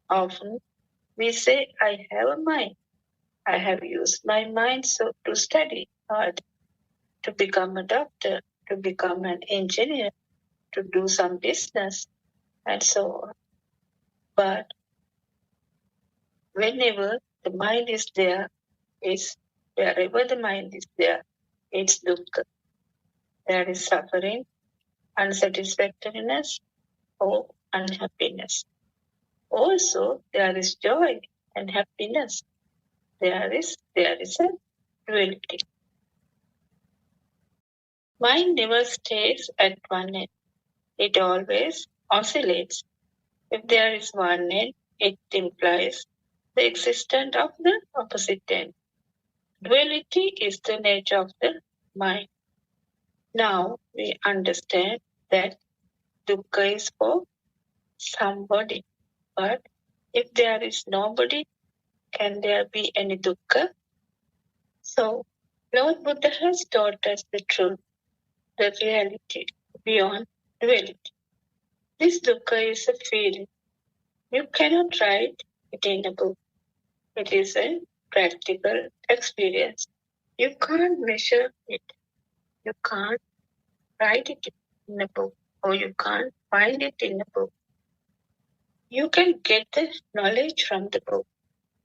Often we say, I have a mind. I have used my mind so to study hard, to become a doctor, to become an engineer, to do some business, and so on. But whenever the mind is there, it's wherever the mind is there, it's dukkha. There is suffering, unsatisfactoriness, or unhappiness. Also, there is joy and happiness. There is a duality. Mind never stays at one end. It always oscillates. If there is one end, it implies the existence of the opposite end. Duality is the nature of the mind. Now we understand that dukkha is for somebody. But if there is nobody, can there be any dukkha? So, Lord Buddha has taught us the truth, the reality beyond duality. This dukkha is a feeling. You cannot write it in a book. It is a practical experience. You can't measure it. You can't write it in a book, or you can't find it in a book. You can get the knowledge from the book.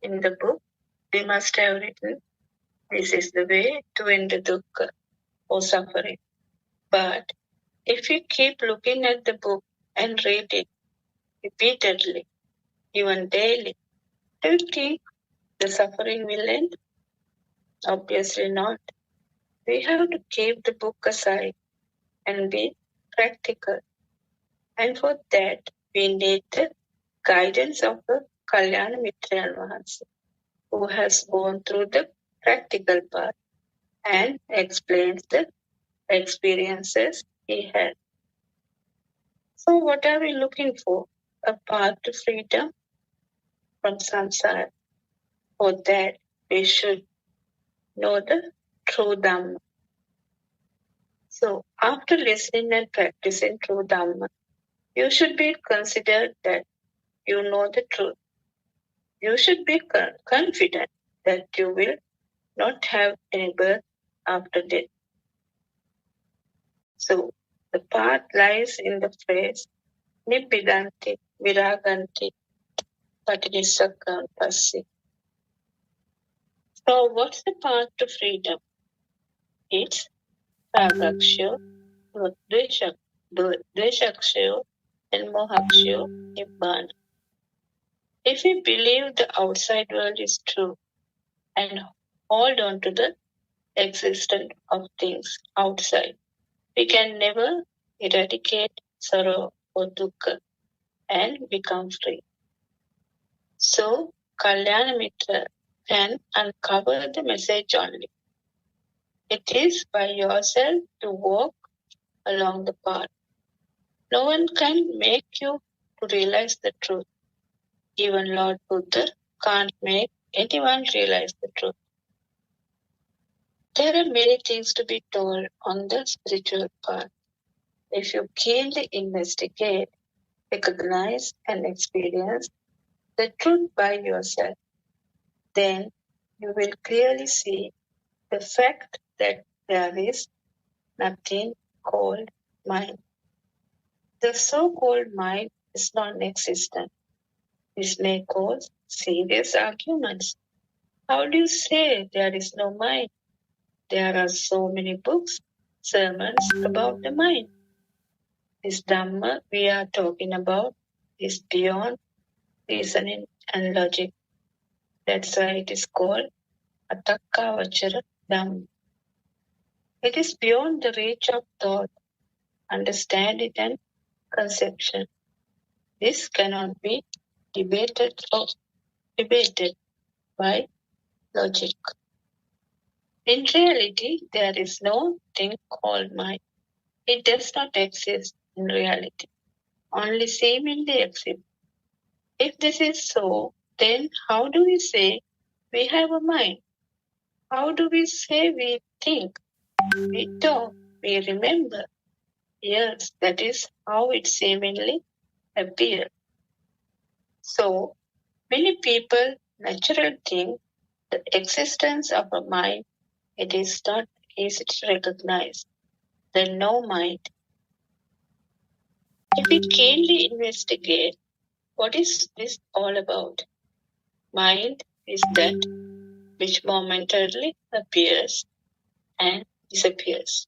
In the book, they must have written, this is the way to end the dukkha or suffering. But if you keep looking at the book and read it repeatedly, even daily, do you think the suffering will end? Obviously not. We have to keep the book aside and be practical. And for that, we need the guidance of the Kalyana Mitra Mahansa, who has gone through the practical part and explains the experiences he had. So what are we looking for? A path to freedom from samsara. For that, we should know the true Dhamma. So after listening and practicing true Dhamma, you should be considered that you know the truth. You should be confident that you will not have any birth after death. So the path lies in the phrase Nibbidanti Viraganti Patinisakam Pasi. So what's the path to freedom? It's Ragaksho, Dveshaksho, and Mohaksho Nibbana. If we believe the outside world is true and hold on to the existence of things outside, we can never eradicate sorrow or dukkha and become free. So, Kalyana Mitra can uncover the message only. It is by yourself to walk along the path. No one can make you to realize the truth. Even Lord Buddha can't make anyone realize the truth. There are many things to be told on the spiritual path. If you keenly investigate, recognize, and experience the truth by yourself, then you will clearly see the fact that there is nothing called mind. The so-called mind is non-existent. This may cause serious arguments. How do you say there is no mind? There are so many books, sermons about the mind. This Dhamma we are talking about is beyond reasoning and logic. That's why it is called Atakkavachara Dhamma. It is beyond the reach of thought, understanding and conception. This cannot be debated by logic. In reality, there is no thing called mind. It does not exist in reality, only seemingly exists. If this is so, then how do we say we have a mind? How do we say we think, we talk, we remember? Yes, that is how it seemingly appears. So, many people naturally think the existence of a mind, it is not easy to recognize. The no mind. If we keenly investigate, what is this all about? Mind is that which momentarily appears and disappears.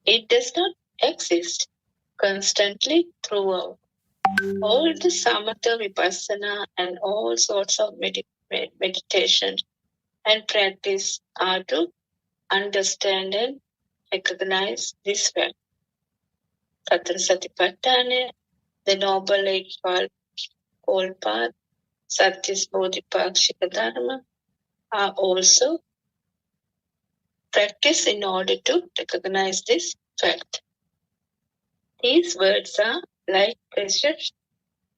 It does not exist constantly throughout. All the samatha, vipassana, and all sorts of meditation and practice are to understand and recognize this fact. Sattva Satipatthana, the Noble Eightfold Path, Satyas Bodhipakshika Dharma, are also practiced in order to recognize this fact. These words are like precious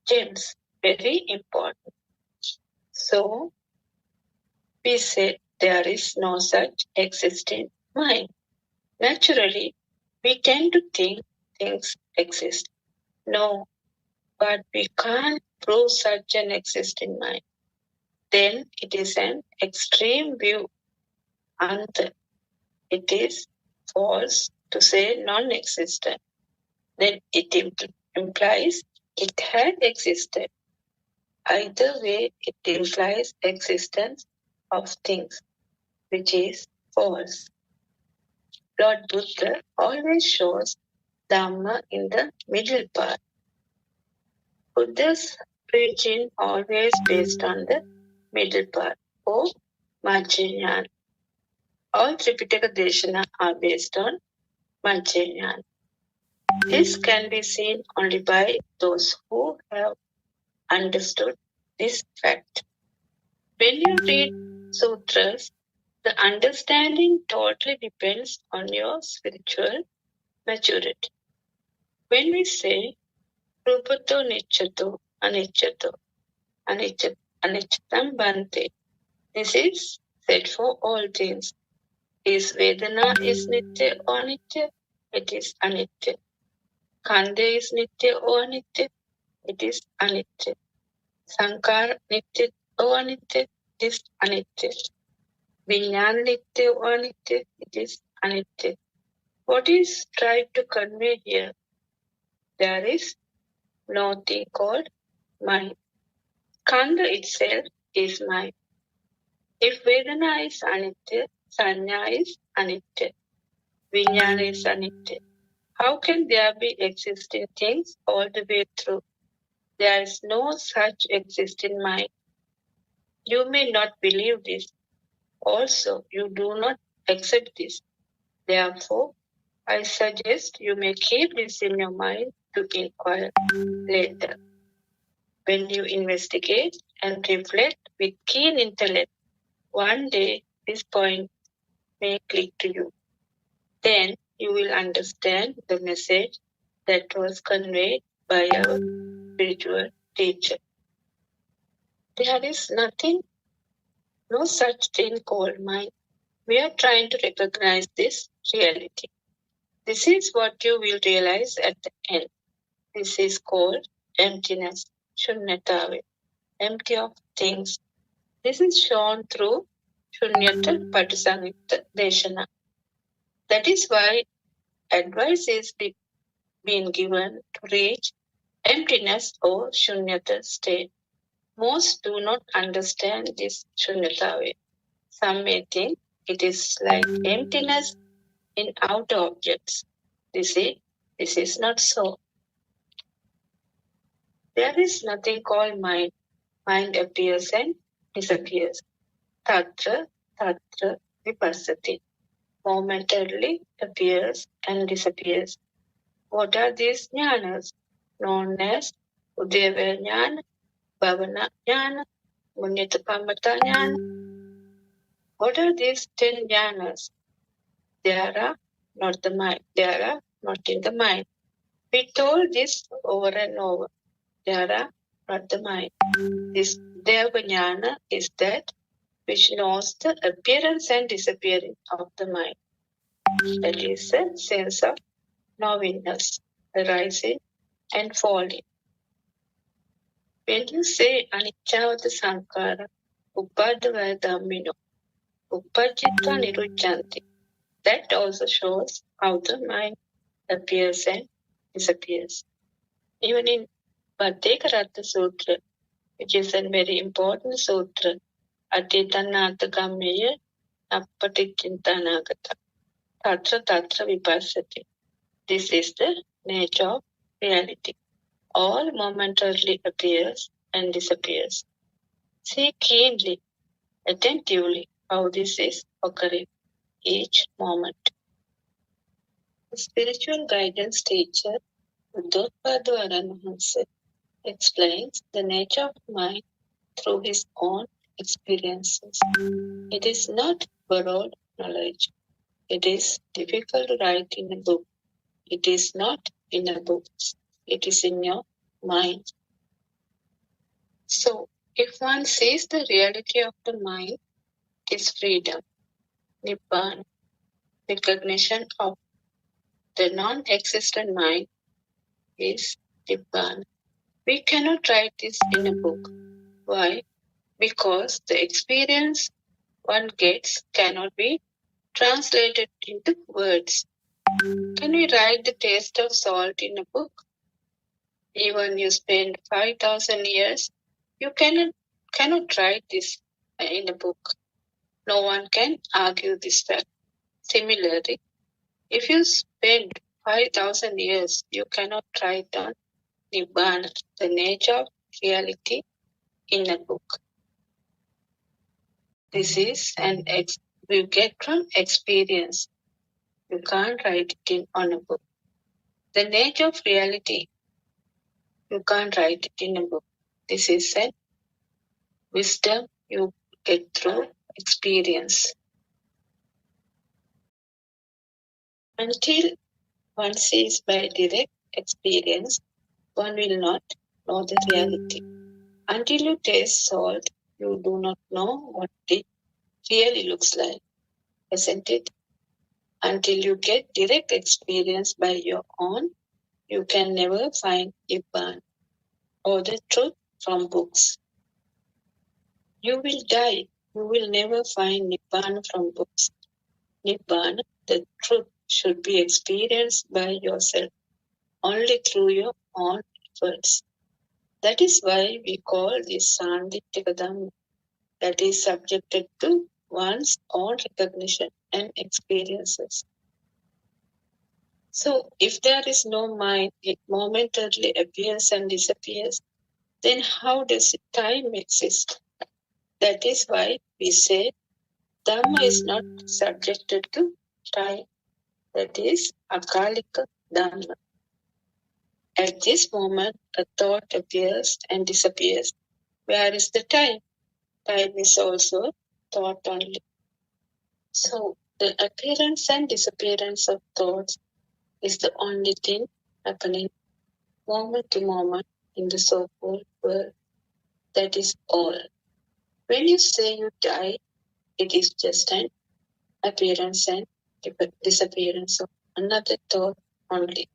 gems, very important. So, we said there is no such existing mind. Naturally, we tend to think things exist. No, but we can't prove such an existing mind. Then it is an extreme view, and it is false to say non-existent. Then it implies it had existed. Either way, it implies existence of things, which is false. Lord Buddha always shows Dhamma in the middle part. Buddha's preaching always based on the middle part, or Majjhima. All Tripitaka Deshana are based on Majjhima. This can be seen only by those who have understood this fact. When you read sutras, the understanding totally depends on your spiritual maturity. When we say Rupato Nichato Anichato Anichatam Bante, this is said for all things. Is Vedana is Nitya or Anitya? It is Anitya. Kande is Nitya or Anitya? It is Anitya. Sankar Nitya or Anitya? It is Anitya. Vijnana Nitya or Anitya? It is Anitya. What is tried to convey here? There is nothing called mind. Kanda itself is mind. If Vedana is Anitya, Sanya is Anitya. Vijnana is Anitya. How can there be existing things all the way through? There is no such existing mind. You may not believe this. Also, you do not accept this. Therefore, I suggest you may keep this in your mind to inquire later. When you investigate and reflect with keen intellect, one day this point may click to you. Then you will understand the message that was conveyed by our spiritual teacher. There is no such thing called mind. We are trying to recognize this reality. This is what you will realize at the end. This is called emptiness, shunyatave, empty of things. This is shown through Shunyata Patisangita Deshana. That is why advice is being given to reach emptiness or Shunyata state. Most do not understand this Shunyata way. Some may think it is like emptiness in outer objects. This is not so. There is nothing called mind. Mind appears and disappears. Tatra, tatra, vipassati. Momentarily appears and disappears. What are these jnanas? Known as Udeva jnana, Bhavana jnana, Munyatapamata jnana. What are these 10 jnanas? They are not the mind. They are not in the mind. We told this over and over. They are not the mind. This Deva jnana is that which knows the appearance and disappearance of the mind. That is a sense of knowingness, arising and falling. When you say anicca sankhara, upadavaya dhammino, upajjitva nirucchanti, that also shows how the mind appears and disappears. Even in Bhattekaratta Sutra, which is a very important sutra, Atitannata Gammeya Appaticintanagata, Tatra Tatra Vipassati. This is the nature of reality. All momentarily appears and disappears. See keenly, attentively how this is occurring each moment. The spiritual guidance teacher, Buddothpada explains the nature of mind through his own experiences. It is not borrowed knowledge. It is difficult to write in a book. It is not in a book. It is in your mind. So, if one sees the reality of the mind is freedom, nibbana, recognition of the non-existent mind is nibbana. We cannot write this in a book. Why? Because the experience one gets cannot be translated into words. Can we write the taste of salt in a book? Even you spend 5,000 years, you cannot write this in a book. No one can argue this fact. Similarly, if you spend 5,000 years, you cannot write down Nibbana, the nature of reality, in a book. This is you get from experience. You can't write it on a book. The nature of reality, you can't write it in a book. This is a wisdom you get through experience. Until one sees by direct experience, one will not know the reality. Until you taste salt, you do not know what it really looks like, isn't it? Until you get direct experience by your own, you can never find Nibbana or the truth from books. You will die. You will never find Nibbana from books. Nibbana, the truth, should be experienced by yourself, only through your own efforts. That is why we call this Sandittika Dhamma, that is subjected to one's own recognition and experiences. So, if there is no mind, it momentarily appears and disappears, then how does time exist? That is why we say Dhamma is not subjected to time. That is Akalika Dhamma. At this moment, a thought appears and disappears. Where is the time? Time is also thought only. So, the appearance and disappearance of thoughts is the only thing happening moment to moment in the so-called world. That is all. When you say you die, it is just an appearance and disappearance of another thought only.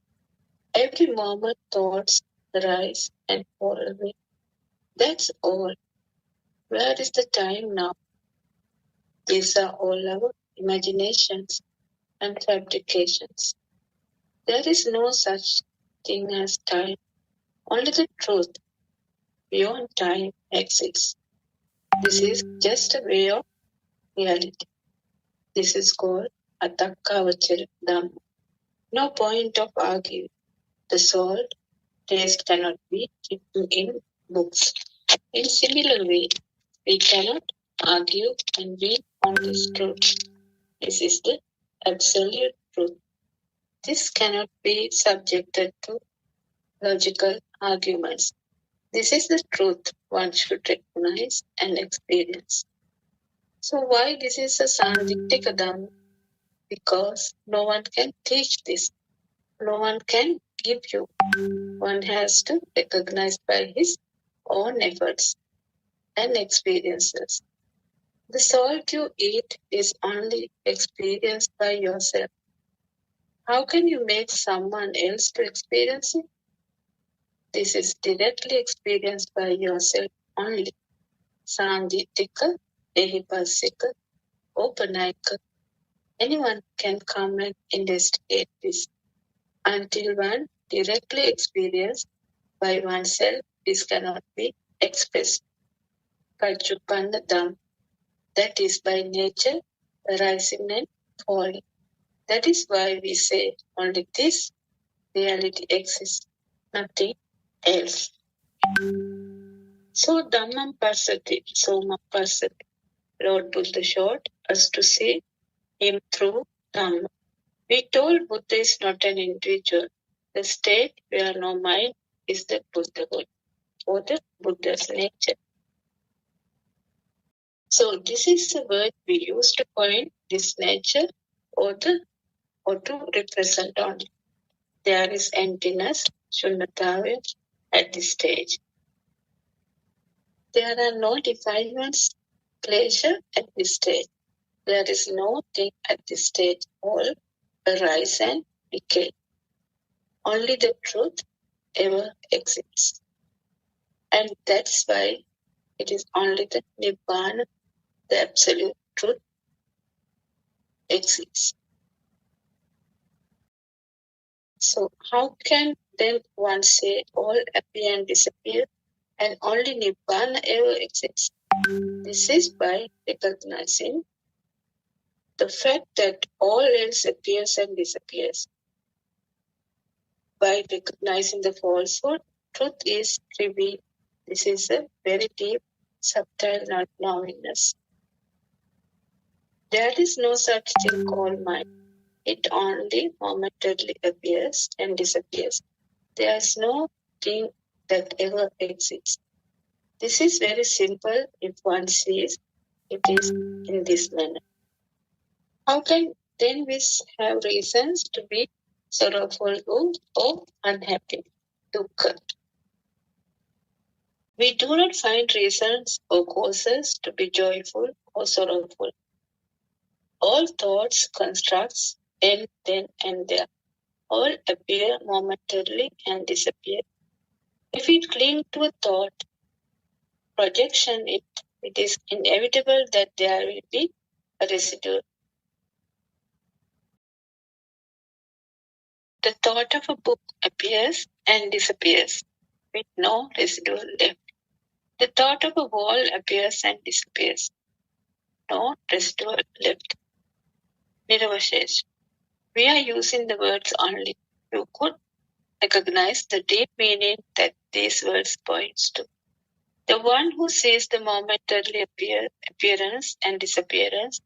Every moment thoughts rise and fall away. That's all. Where is the time now? These are all our imaginations and fabrications. There is no such thing as time. Only the truth beyond time exists. This is just a way of reality. This is called Atakkavachara Dhamma. No point of arguing. The salt taste cannot be written in books. In similar way, we cannot argue and be on this truth. This is the absolute truth. This cannot be subjected to logical arguments. This is the truth one should recognize and experience. So why this is a Sandiktika Dhamma? Because no one can teach this. No one can give you. One has to recognize by his own efforts and experiences. The salt you eat is only experienced by yourself. How can you make someone else to experience it? This is directly experienced by yourself only. Sandhitika, Ehipasika, Opanayika. Anyone can come and investigate this. Until one directly experienced by oneself, this cannot be expressed. Pachupanna Dham, that is by nature, arising and falling. That is why we say only this reality exists, nothing else. So Dhammam Pasati, Soma Pasati. Lord Buddha showed us to see him through Dhamma. We told Buddha is not an individual. The state where no mind is the Buddhahood, or the Buddha's nature. So this is the word we use to point this nature or to represent only. There is emptiness, shunyatava, at this stage. There are no defilements, pleasure at this stage. There is no thing at this stage. All arise and decay. Only the truth ever exists. And that's why it is only the Nibbana, the absolute truth, exists. So how can then one say all appear and disappear and only Nibbana ever exists? This is by recognizing the fact that all else appears and disappears. By recognizing the falsehood, truth is revealed. This is a very deep, subtle knowingness. There is no such thing called mind. It only momentarily appears and disappears. There is no thing that ever exists. This is very simple if one sees it is in this manner. How can then we have reasons to be sorrowful or unhappy? Dukkha. We do not find reasons or causes to be joyful or sorrowful. All thoughts, constructs, end then and there. All appear momentarily and disappear. If we cling to a thought, projection it is inevitable that there will be a residue. The thought of a book appears and disappears with no residue left. The thought of a wall appears and disappears. No residue left. Niravashesh. We are using the words only. You could recognize the deep meaning that these words points to. The one who sees the momentary appearance and disappearance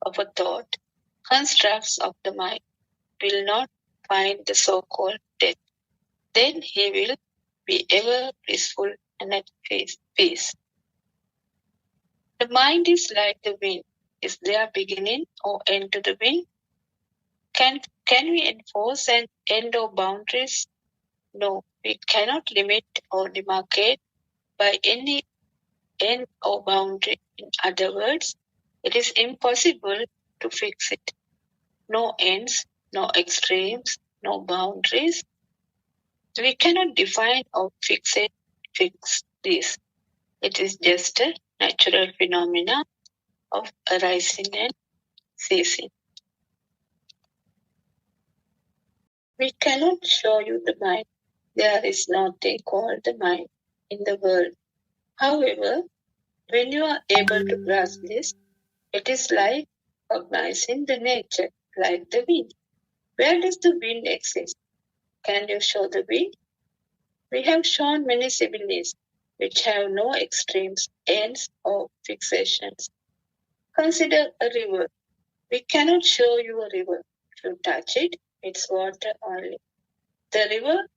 of a thought, constructs of the mind, will not find the so-called death. Then he will be ever peaceful and at peace. The mind is like the wind. Is there beginning or end to the wind? Can we enforce an end or boundaries? No, we cannot limit or demarcate by any end or boundary. In other words, it is impossible to fix it. No ends, no extremes, no boundaries. We cannot define or fix this. It is just a natural phenomena of arising and ceasing. We cannot show you the mind. There is nothing called the mind in the world. However, when you are able to grasp this, it is like recognizing the nature, like the wind. Where does the wind exist? Can you show the wind? We have shown many similes which have no extremes, ends, or fixations. Consider a river. We cannot show you a river. If you touch it, it's water only. The river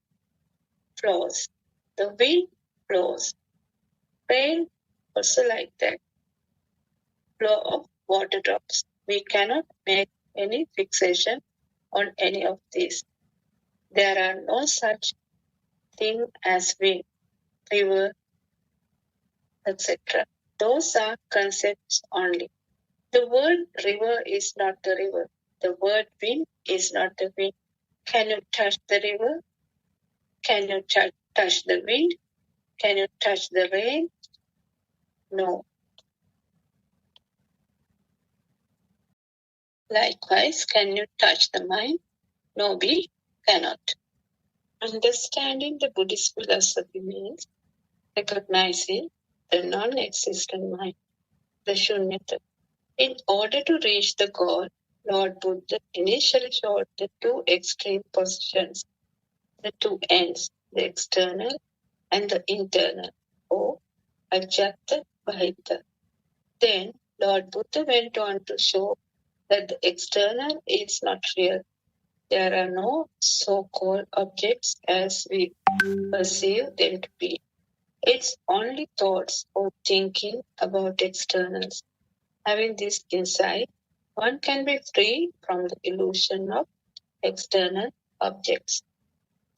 flows. The wind flows. Rain also like that. Flow of water drops. We cannot make any fixation on any of these. There are no such thing as wind, river, etc. Those are concepts only. The word river is not the river. The word wind is not the wind. Can you touch the river? Can you touch the wind? Can you touch the rain? No. Likewise, can you touch the mind? No, we cannot. Understanding the Buddhist philosophy means recognizing the non-existent mind, the shunyata. In order to reach the goal, Lord Buddha initially showed the two extreme positions, the two ends, the external and the internal, or Ajata Bahita. Then Lord Buddha went on to show that the external is not real. There are no so-called objects as we perceive them to be. It's only thoughts or thinking about externals. Having this insight, one can be free from the illusion of external objects.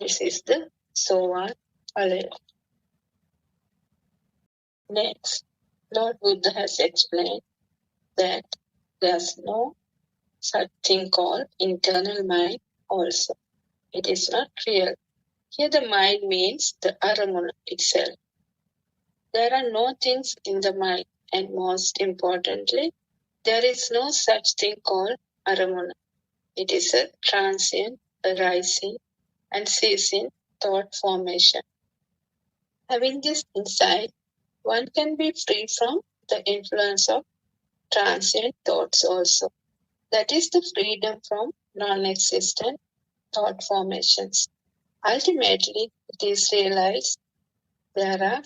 This is the Sovan Alaya. Next, Lord Buddha has explained that there's no such thing called internal mind also. It is not real. Here the mind means the aramuna itself. There are no things in the mind, and most importantly, there is no such thing called aramuna. It is a transient, arising, and ceasing thought formation. Having this insight, one can be free from the influence of transient thoughts also. That is the freedom from non-existent thought formations. Ultimately, it is realized there are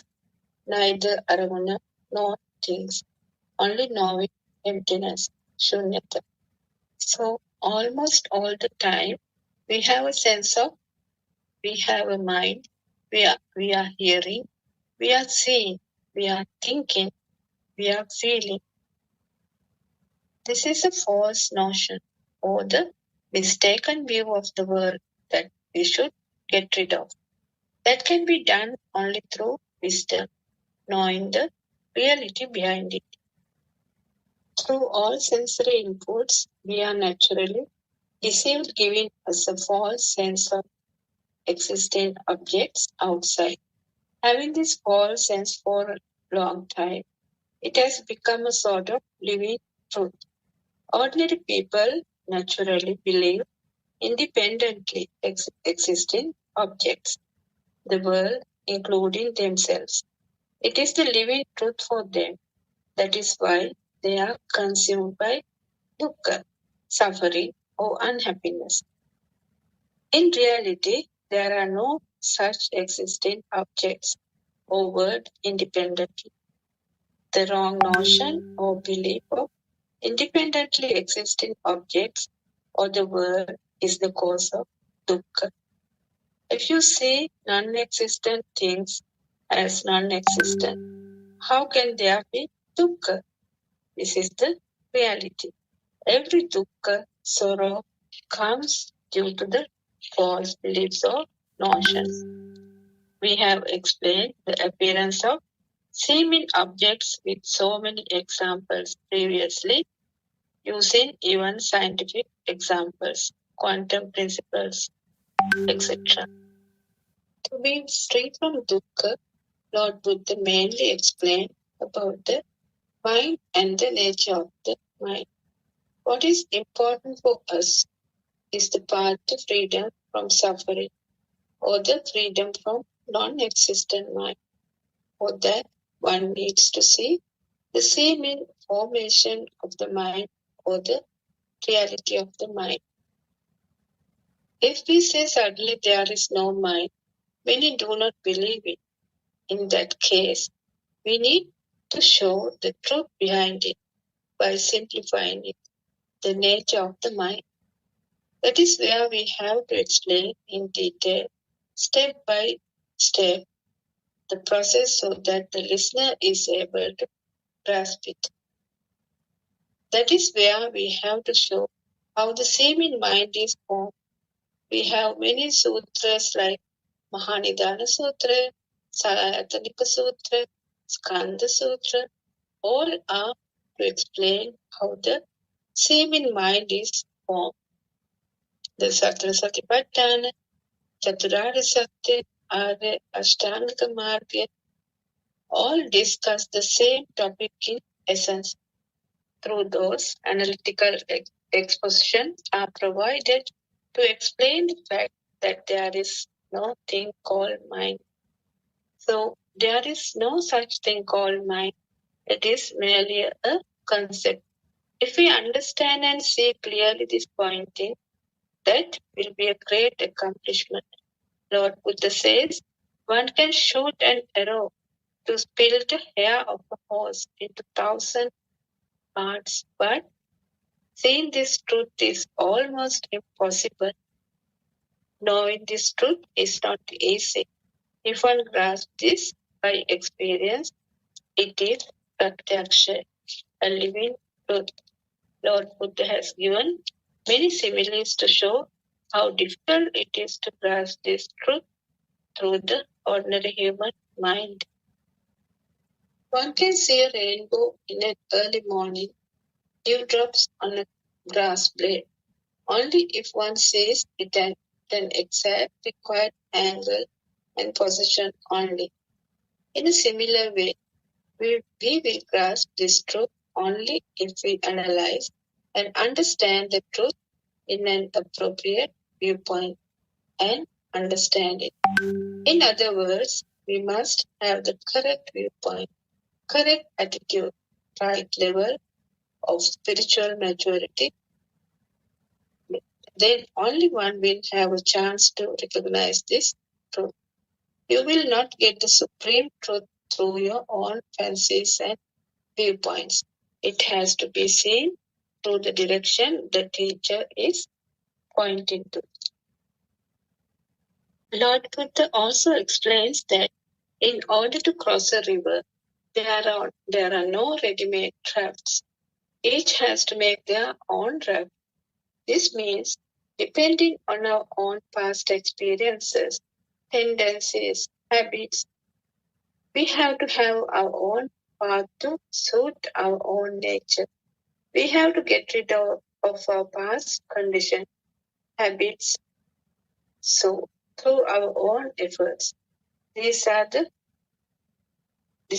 neither aramuna nor things, only knowing emptiness, shunyata. So almost all the time, we have a sense of, we have a mind, we are hearing, we are seeing, we are thinking, we are feeling. This is a false notion or the mistaken view of the world that we should get rid of. That can be done only through wisdom, knowing the reality behind it. Through all sensory inputs, we are naturally deceived, giving us a false sense of existing objects outside. Having this false sense for a long time, it has become a sort of living truth. Ordinary people naturally believe independently existing objects, the world, including themselves. It is the living truth for them. That is why they are consumed by dukkha, suffering, or unhappiness. In reality, there are no such existing objects or world independently. The wrong notion or belief of independently existing objects or the world is the cause of dukkha. If you see non-existent things as non-existent, how can there be dukkha? This is the reality. Every dukkha, sorrow, comes due to the false beliefs or notions. We have explained the appearance of seeming objects with so many examples previously, using even scientific examples, quantum principles, etc. To be free from dukkha, Lord Buddha mainly explained about the mind and the nature of the mind. What is important for us is the path to freedom from suffering, or the freedom from non-existent mind, or that one needs to see the same in formation of the mind or the reality of the mind. If we say suddenly there is no mind, many do not believe it. In that case, we need to show the truth behind it by simplifying it, the nature of the mind. That is where we have to explain in detail, step by step, the process so that the listener is able to grasp it. That is where we have to show how the same in mind is formed. We have many sutras like Mahanidana Sutra, Sayatanika Sutra, Skanda Sutra, all are to explain how the same in mind is formed. The Satra Satipatthana, Chaturarya Satya, Arya Ashtanga Marga, all discuss the same topic in essence. Through those analytical expositions are provided to explain the fact that there is no thing called mind. So there is no such thing called mind. It is merely a concept. If we understand and see clearly this pointing, that will be a great accomplishment. Lord Buddha says, one can shoot an arrow to split the hair of a horse into 1,000 parts, but seeing this truth is almost impossible. Knowing this truth is not easy. If one grasps this by experience, it is pratyaksha, a living truth. Lord Buddha has given many similes to show how difficult it is to grasp this truth through the ordinary human mind. One can see a rainbow in an early morning, dewdrops on a grass blade, only if one sees it at an exact required angle and position only. In a similar way, we will grasp this truth only if we analyze and understand the truth in an appropriate viewpoint and understand it. In other words, we must have the correct viewpoint, correct attitude, right level of spiritual maturity. Then only one will have a chance to recognize this truth. You will not get the supreme truth through your own fancies and viewpoints. It has to be seen through the direction the teacher is pointing to. Lord Buddha also explains that in order to cross a river, there are no ready-made rafts. Each has to make their own raft. This means, depending on our own past experiences, tendencies, habits, we have to have our own path to suit our own nature. We have to get rid of our past conditions, habits, so through our own efforts. This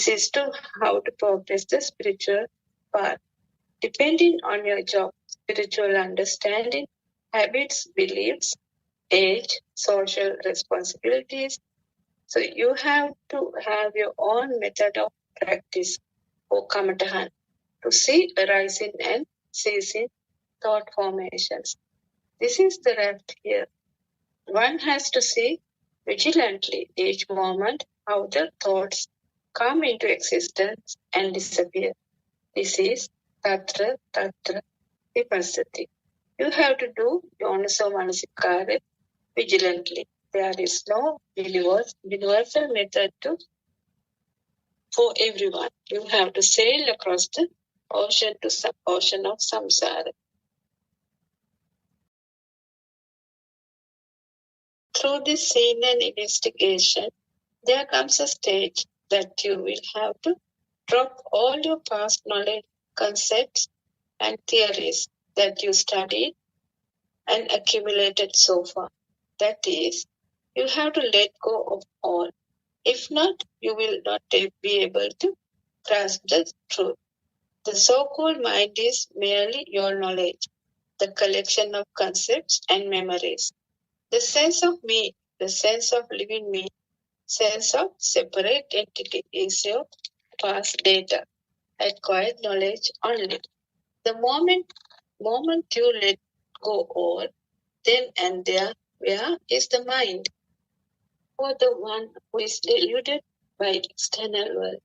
is to how to progress the spiritual path. Depending on your job, spiritual understanding, habits, beliefs, age, social responsibilities. So you have to have your own method of practice or kamatahan to see arising and ceasing thought formations. This is the raft here. One has to see vigilantly each moment how the thoughts come into existence and disappear. This is tatra vipassati. You have to do yonaso manasikara vigilantly. There is no universal method for everyone. You have to sail across the ocean of samsara. Through this scene and investigation, there comes a stage that you will have to drop all your past knowledge, concepts, and theories that you studied and accumulated so far. That is, you have to let go of all. If not, you will not be able to grasp the truth. The so-called mind is merely your knowledge, the collection of concepts and memories. The sense of me, the sense of living me, sense of separate entity is your past data, acquired knowledge only. The moment you let go all, then and there, where is the mind? For the one who is deluded by external world,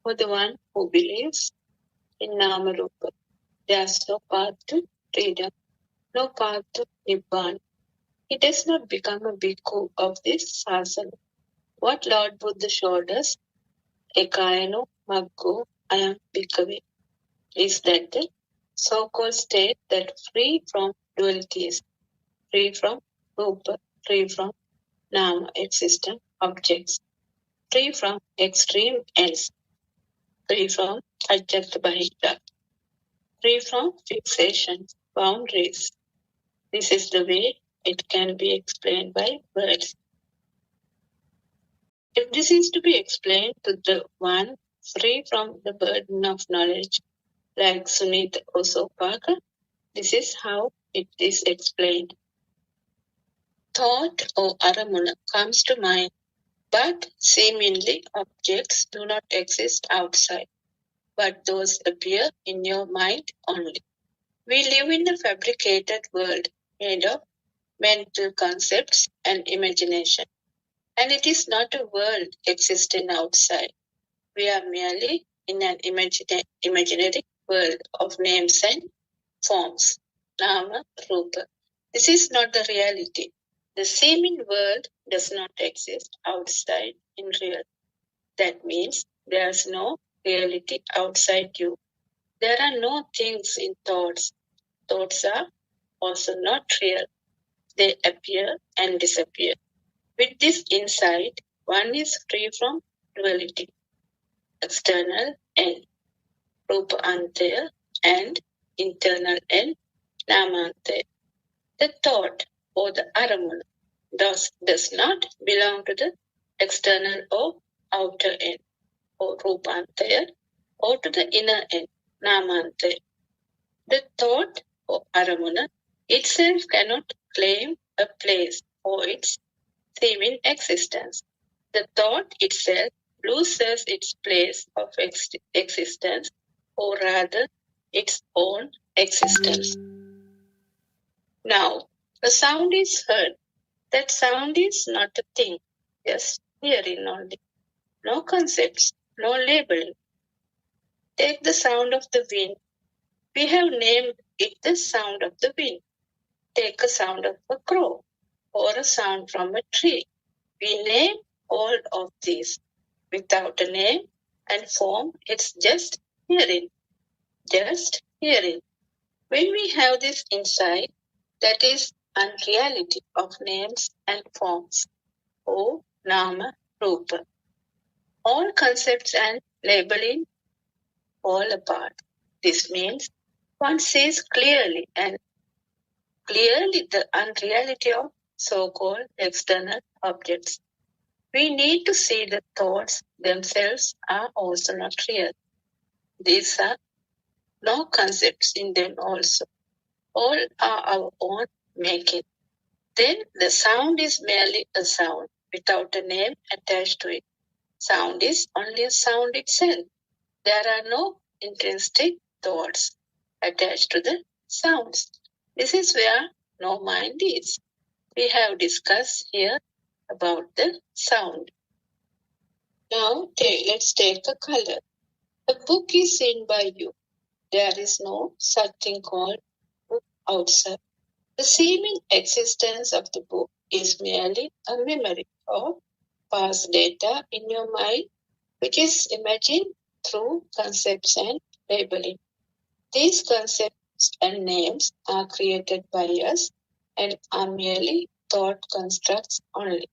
for the one who believes in Nama Rupa, there's no path to freedom, no path to Nibbana. He does not become a bhikkhu of this sasana. What Lord Buddha showed us, Ekayano Maggo Ayam Bhikkhave, is that the so-called state that free from dualities, free from rupa, free from nama existent objects, free from extreme ends, free from ajjata, free from fixation, boundaries. This is the way it can be explained by words. If this is to be explained to the one free from the burden of knowledge, like Sunita Osopaka, this is how it is explained. Thought or aramuna comes to mind, but seemingly objects do not exist outside, but those appear in your mind only. We live in a fabricated world made of mental concepts and imagination, and it is not a world existing outside. We are merely in an imaginary world of names and forms, nama, rupa. This is not the reality. The seeming world does not exist outside in real. That means there is no reality outside you. There are no things in thoughts. Thoughts are also not real. They appear and disappear. With this insight, one is free from duality, external and rupa antaya, and internal and nama antaya. The thought or the aramana does not belong to the external or outer end or rupantaya or to the inner end namantaya. The thought or aramana itself cannot claim a place for its seeming existence. The thought itself loses its place of existence, or rather its own existence. Now, a sound is heard. That sound is not a thing, just hearing only. No concepts, no labeling. Take the sound of the wind. We have named it the sound of the wind. Take a sound of a crow or a sound from a tree. We name all of these. Without a name and form, it's just hearing. Just hearing. When we have this insight, that is unreality of names and forms, or nama, rupa. All concepts and labeling fall apart. This means one sees clearly the unreality of so-called external objects. We need to see the thoughts themselves are also not real. These are no concepts in them also. All are our own making. Then the sound is merely a sound without a name attached to it. Sound is only a sound itself. There are no intrinsic thoughts attached to the sounds. This is where no mind is. We have discussed here about the sound. Now let's take a color. A book is seen by you. There is no such thing called book outside. The seeming existence of the book is merely a memory of past data in your mind, which is imagined through concepts and labeling. These concepts and names are created by us and are merely thought constructs only.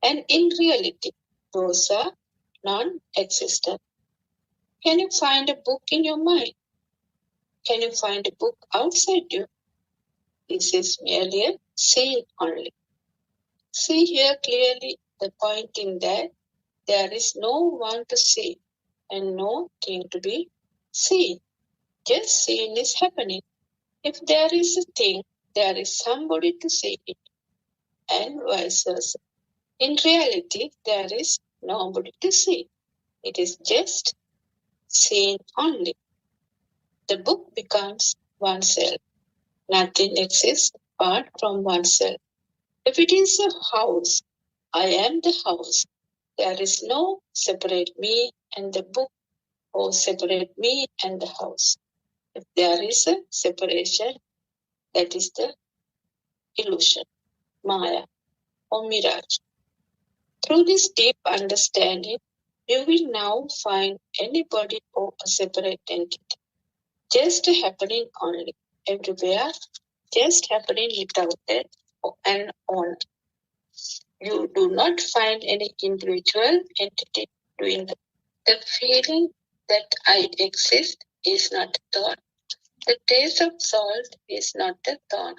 And in reality, those are non-existent. Can you find a book in your mind? Can you find a book outside you? This is merely a seeing only. See here clearly the point in that there is no one to see and no thing to be seen. just seeing is happening. If there is a thing, there is somebody to see it, and vice versa. In reality, there is nobody to see. It is just seen only. The book becomes oneself. Nothing exists apart from oneself. If it is a house, I am the house. There is no separate me and the book or separate me and the house. If there is a separation, that is the illusion, Maya or mirage. Through this deep understanding, you will now find anybody or a separate entity. Just happening only, everywhere, just happening without an owner. You do not find any individual entity doing that. The feeling that I exist is not a thought. The taste of salt is not a thought.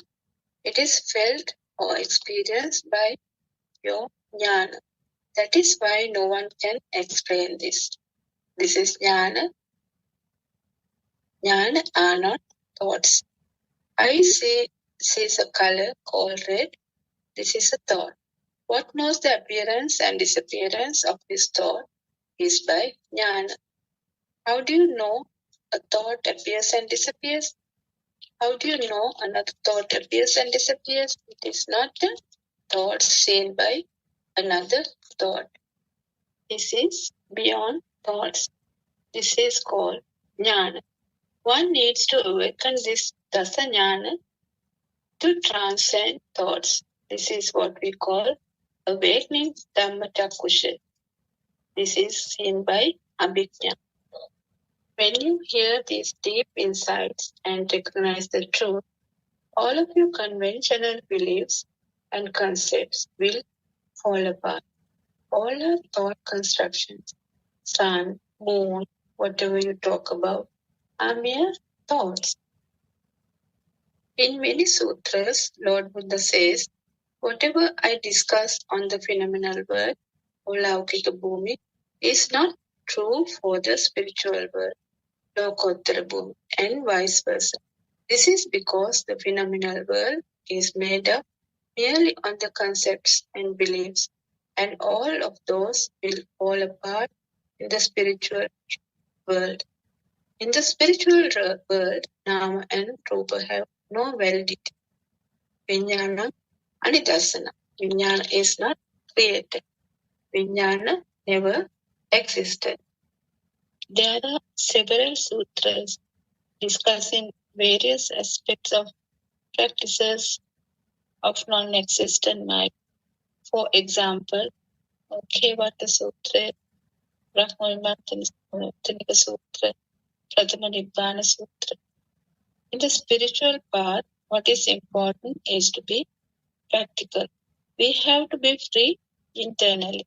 It is felt or experienced by your jnana. That is why no one can explain this. This is jnana. Jnana are not thoughts. I sees a color called red. This is a thought. What knows the appearance and disappearance of this thought is by jnana. How do you know a thought appears and disappears? How do you know another thought appears and disappears? It is not a thought seen by another thought. This is beyond thoughts. This is called jnana. One needs to awaken this dasa jnana to transcend thoughts. This is what we call awakening Dhammachaksha. This is seen by Abhijna. When you hear these deep insights and recognize the truth, all of your conventional beliefs and concepts will fall apart. All our thought constructions, sun, moon, whatever you talk about, are mere thoughts. In many sutras, Lord Buddha says, whatever I discuss on the phenomenal world, or Laukika Bhumi, is not true for the spiritual world, Lokottara Bhumi, and vice versa. This is because the phenomenal world is made up merely on the concepts and beliefs, and all of those will fall apart in the spiritual world. In the spiritual world, Nama and Rupa have no validity. Vijnana Anidasana. Vijnana is not created. Vijnana never existed. There are several sutras discussing various aspects of practices of non-existent mind. For example, Kevata Sutra, Brahmavimattanika Sutra, Prathama Nibbana Sutra. In the spiritual path, what is important is to be practical. We have to be free internally.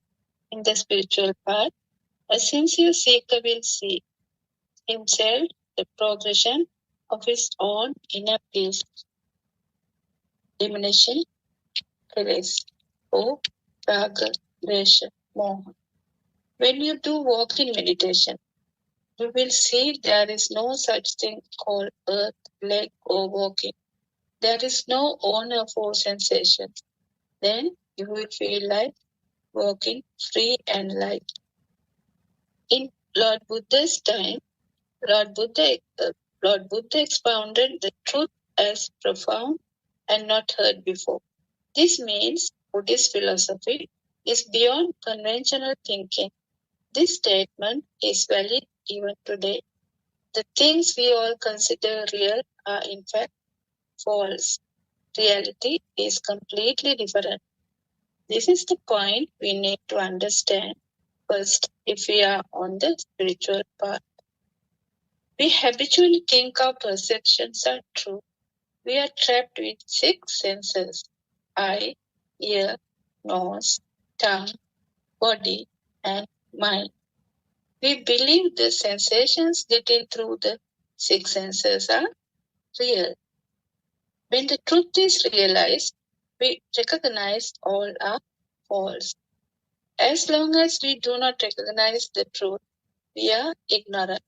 In the spiritual path, a sincere seeker will see himself the progression of his own inner peace, diminishing release, or raga, dvesha, moha. When you do walk in meditation, you will see there is no such thing called earth, leg, or walking. There is no owner for sensation. Then you will feel like walking free and light. In Lord Buddha's time, Lord Buddha expounded the truth as profound and not heard before. This means Buddhist philosophy is beyond conventional thinking. This statement is valid even today. The things we all consider real are in fact false. Reality is completely different. This is the point we need to understand first if we are on the spiritual path. We habitually think our perceptions are true. We are trapped with 6 senses: eye, ear, nose, tongue, body, and mind. We believe the sensations getting through the 6 senses are real. When the truth is realized, we recognize all are false. As long as we do not recognize the truth, we are ignorant.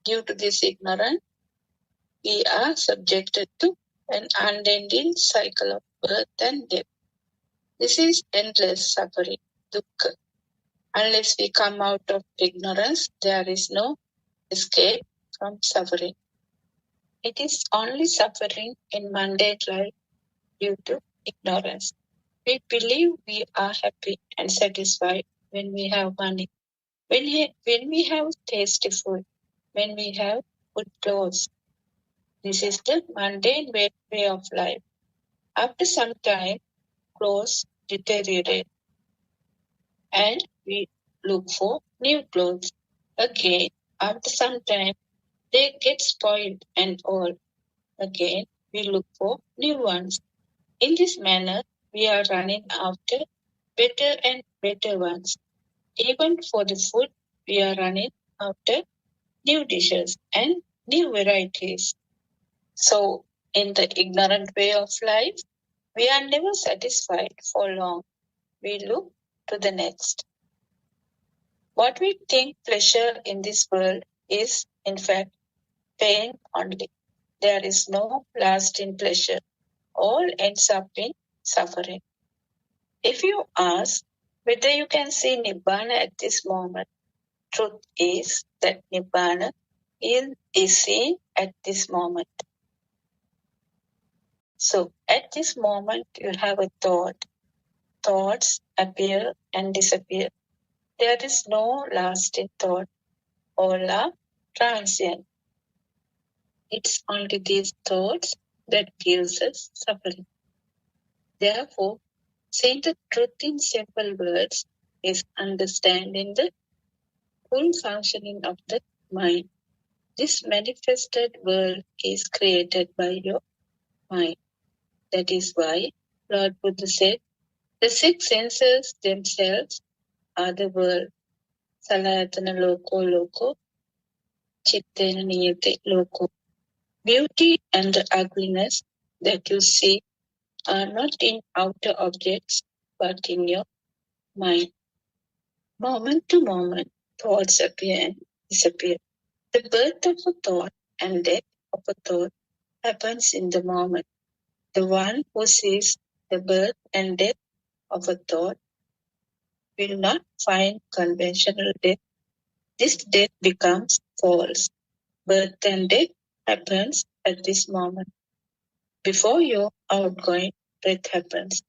Due to this ignorance, We are subjected to an unending cycle of birth and death. This is endless suffering, dukkha. Unless we come out of ignorance, there is no escape from suffering. It is only suffering in mundane life due to ignorance. We believe we are happy and satisfied when we have money, when we have tasty food, when we have good clothes. This is the mundane way of life. After some time, clothes deteriorate and we look for new clothes. Again, after some time, they get spoiled and old. Again, we look for new ones. In this manner, we are running after better and better ones. Even for the food, we are running after new dishes and new varieties. So, in the ignorant way of life, we are never satisfied for long. We look to the next. What we think pleasure in this world is, in fact, pain only. There is no lasting pleasure. All ends up in suffering. If you ask whether you can see Nibbana at this moment, truth is that Nibbana is seen at this moment. So at this moment, you have a thought. Thoughts appear and disappear. There is no lasting thought. All are transient. It's only these thoughts that gives us suffering. Therefore, saying the truth in simple words is understanding the full functioning of the mind. This manifested world is created by your mind. That is why Lord Buddha said, the six senses themselves are the world. Salayatana loko loko, chittena niyate loko. Beauty and the ugliness that you see are not in outer objects, but in your mind. Moment to moment, thoughts appear and disappear. The birth of a thought and death of a thought happens in the moment. The one who sees the birth and death of a thought will not find conventional death. This death becomes false. Birth and death happens at this moment. Before your outgoing breath happens,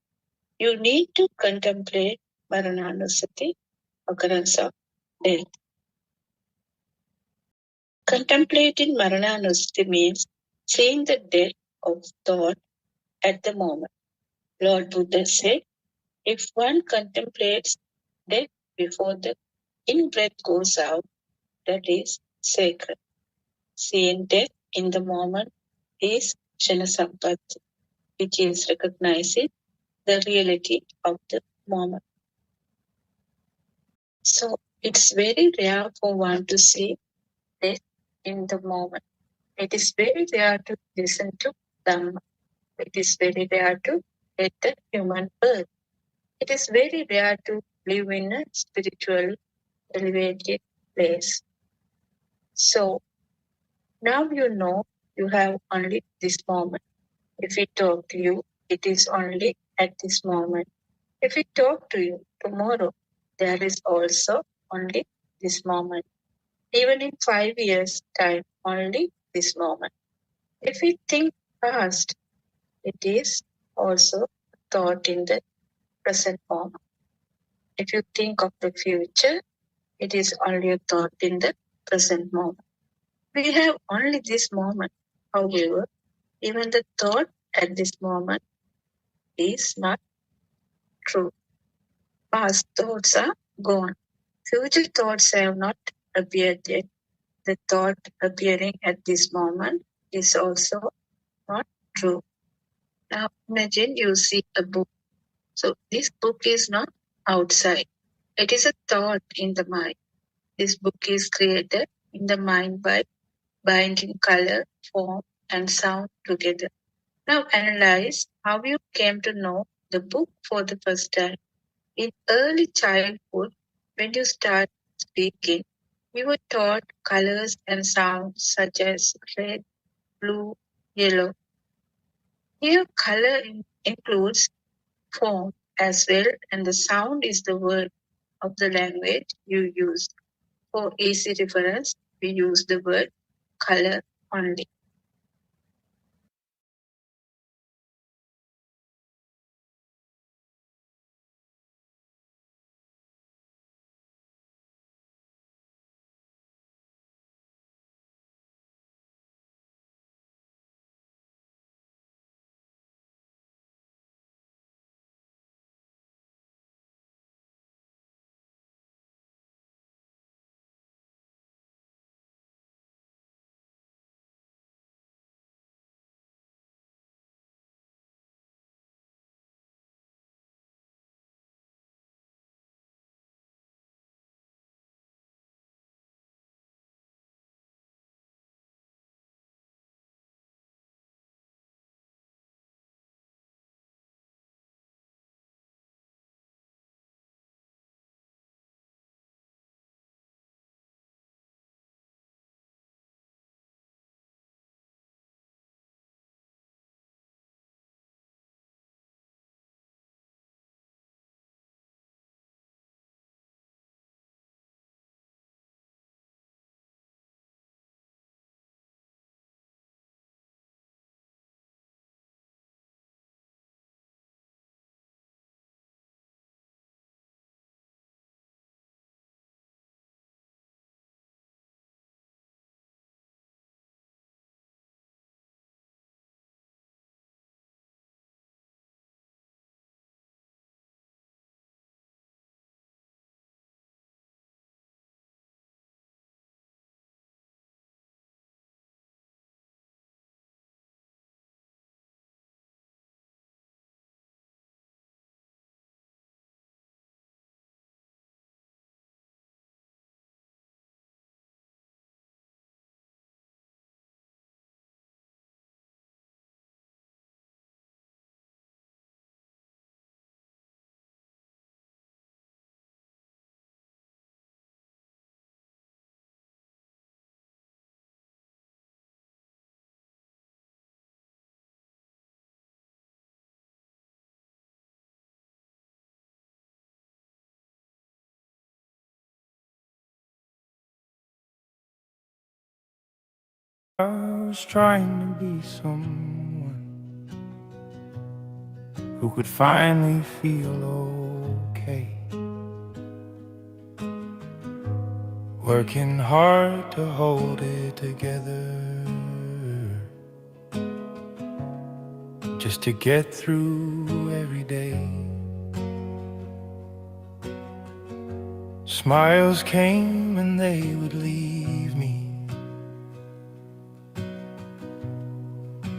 you need to contemplate Marananusati, occurrence of death. Contemplating Marananusati means seeing the death of thought at the moment. Lord Buddha said, if one contemplates death before the in-breath goes out, that is sacred. Seeing death in the moment is Shanasampatti, which is recognizing the reality of the moment. So it's very rare for one to see death in the moment. It is very rare to listen to Dhamma. It is very rare to get the human birth. It is very rare to live in a spiritual elevated place. So now you know you have only this moment. If we talk to you, it is only at this moment. If we talk to you tomorrow, there is also only this moment. Even in 5 years' time, only this moment. If we think past, it is also a thought in the present moment. If you think of the future, it is only a thought in the present moment. We have only this moment. However, even the thought at this moment is not true. Past thoughts are gone. Future thoughts have not appeared yet. The thought appearing at this moment is also not true. Now imagine you see a book. So this book is not outside. It is a thought in the mind. This book is created in the mind by binding color, form, and sound together. Now analyze how you came to know the book for the first time. In early childhood, when you start speaking, you were taught colors and sounds such as red, blue, yellow. Here, color includes form as well, and the sound is the word of the language you use. For easy reference, we use the word color only. I was trying to be someone who could finally feel okay, working hard to hold it together, just to get through every day. Smiles came and they would leave me,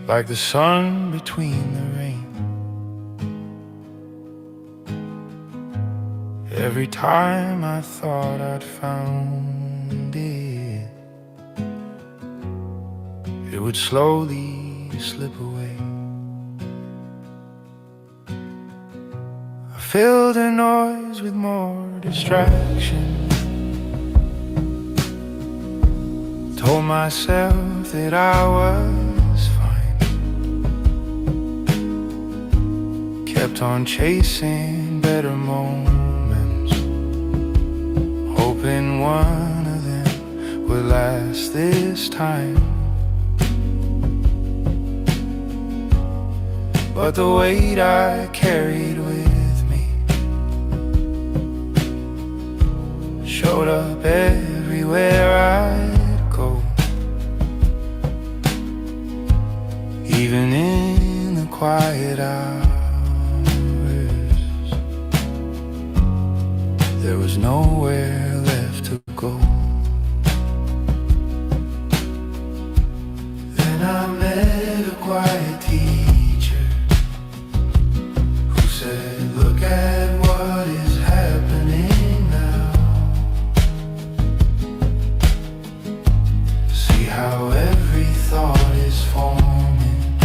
like the sun between the rain. Every time I thought I'd found it, it would slowly slip away. I filled the noise with more distraction, told myself that I was fine, kept on chasing better moments, hoping one of them would last this time. But the weight I carried with me showed up everywhere I'd go, even in the quiet hours. There was nowhere left to go. Then I met a quiet teacher who said, look at what is happening now. See how every thought is forming.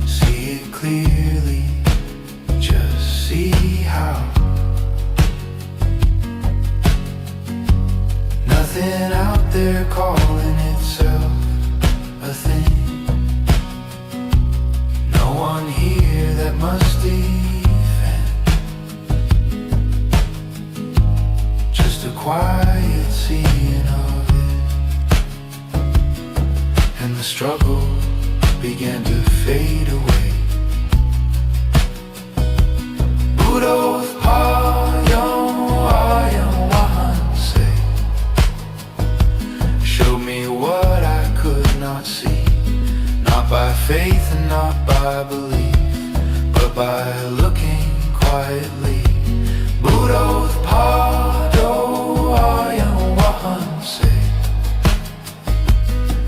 See it clearly, just see how one here that must defend. Just a quiet scene of it, and the struggle began to fade away. Buddothpada, say, showed me what I could not see, not by faith and not by belief, but by looking quietly. Buddothpada, say,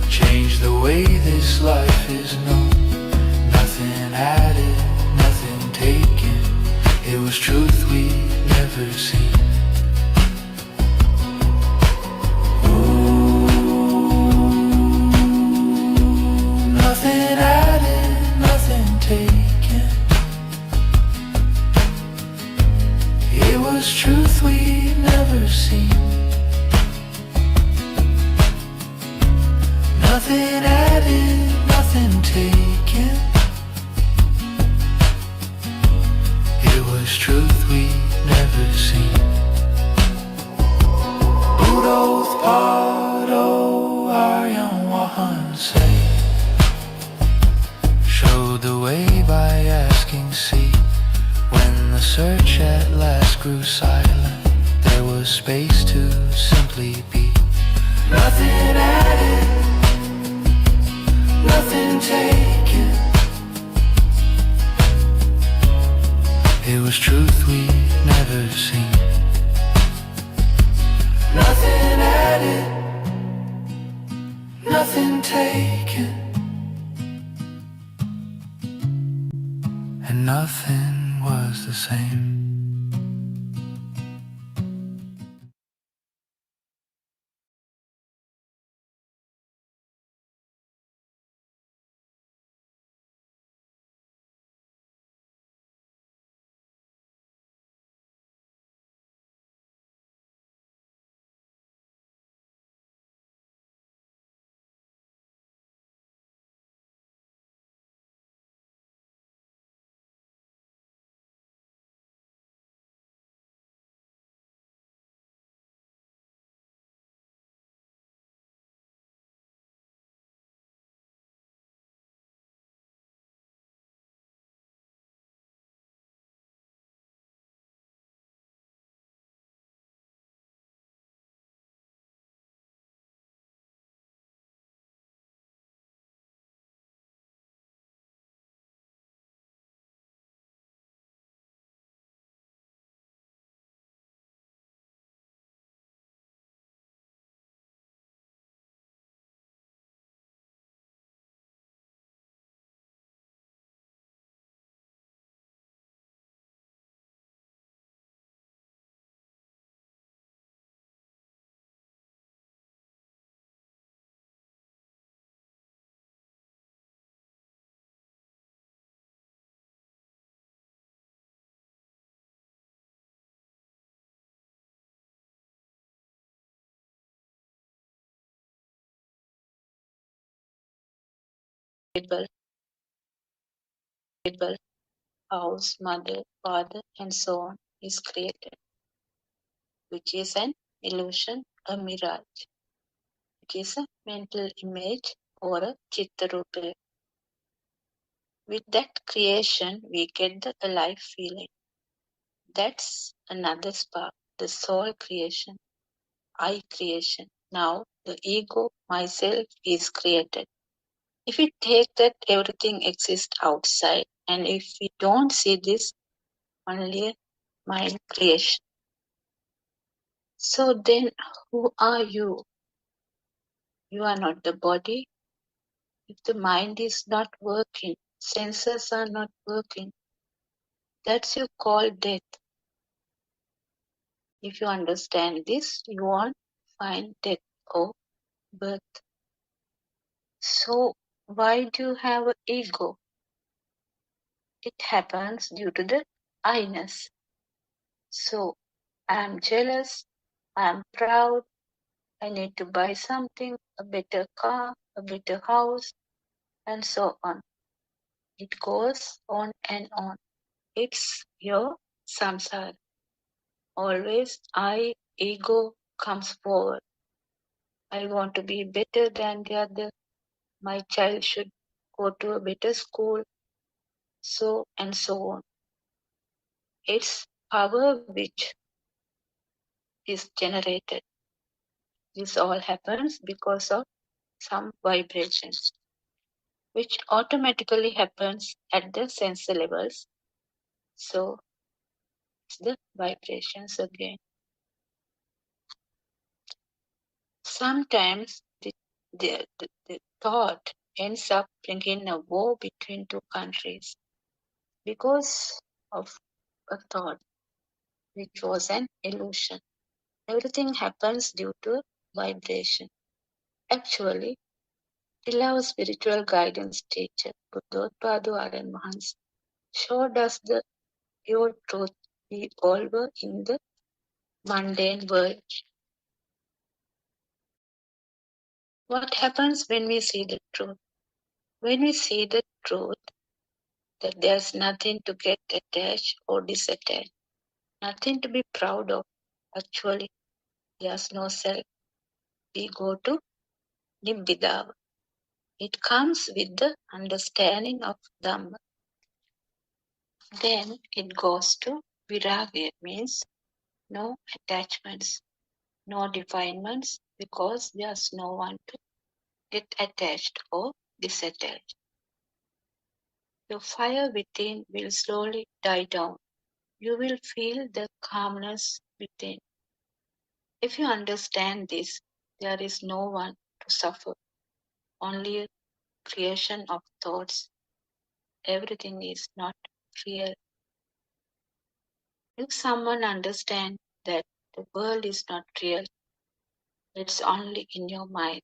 change the way this life is known. Nothing added, nothing taken. It was truth we'd never seen. Nothing added, nothing taken. It was truth we'd never seen. Nothing added, nothing taken. It was truth we'd never seen. Buddothpada, say, showed the way by asking, see. When the search at last grew silent, there was space to simply be. Nothing added, nothing taken. It was truth we'd never seen. Nothing added, nothing taken, and nothing was the same. Table, house, mother, father, and so on is created, which is an illusion, a mirage. It is a mental image or a chittarupa. With that creation, we get the alive feeling. That's another spark, the soul creation, I creation. Now the ego, myself, is created. If we take that everything exists outside, and if we don't see this only a mind creation, so then who are you? You are not the body. If the mind is not working, senses are not working, that's you call death. If you understand this, you won't find death or birth. So why do you have an ego? It happens due to the I-ness. So I am jealous, I am proud, I need to buy something, a better car, a better house, and so on. It goes on and on. It's your samsara. Always ego comes forward. I want to be better than the other. My child should go to a better school, so and so on. It's power which is generated. This all happens because of some vibrations, which automatically happens at the sensor levels. So it's the vibrations again. Sometimes the thought ends up bringing a war between two countries because of a thought which was an illusion. Everything happens due to vibration. Actually, till our spiritual guidance teacher, Buddothpada showed us the pure truth we all were in the mundane world. What happens when we see the truth? When we see the truth that there's nothing to get attached or disattached, nothing to be proud of. Actually, there's no self. We go to Nibbidava. It comes with the understanding of Dhamma. Then it goes to Viragya, means no attachments, no definements, because there's no one to get attached or disattached. The fire within will slowly die down. You will feel the calmness within. If you understand this, there is no one to suffer, only a creation of thoughts. Everything is not real. If someone understands that the world is not real, it's only in your mind,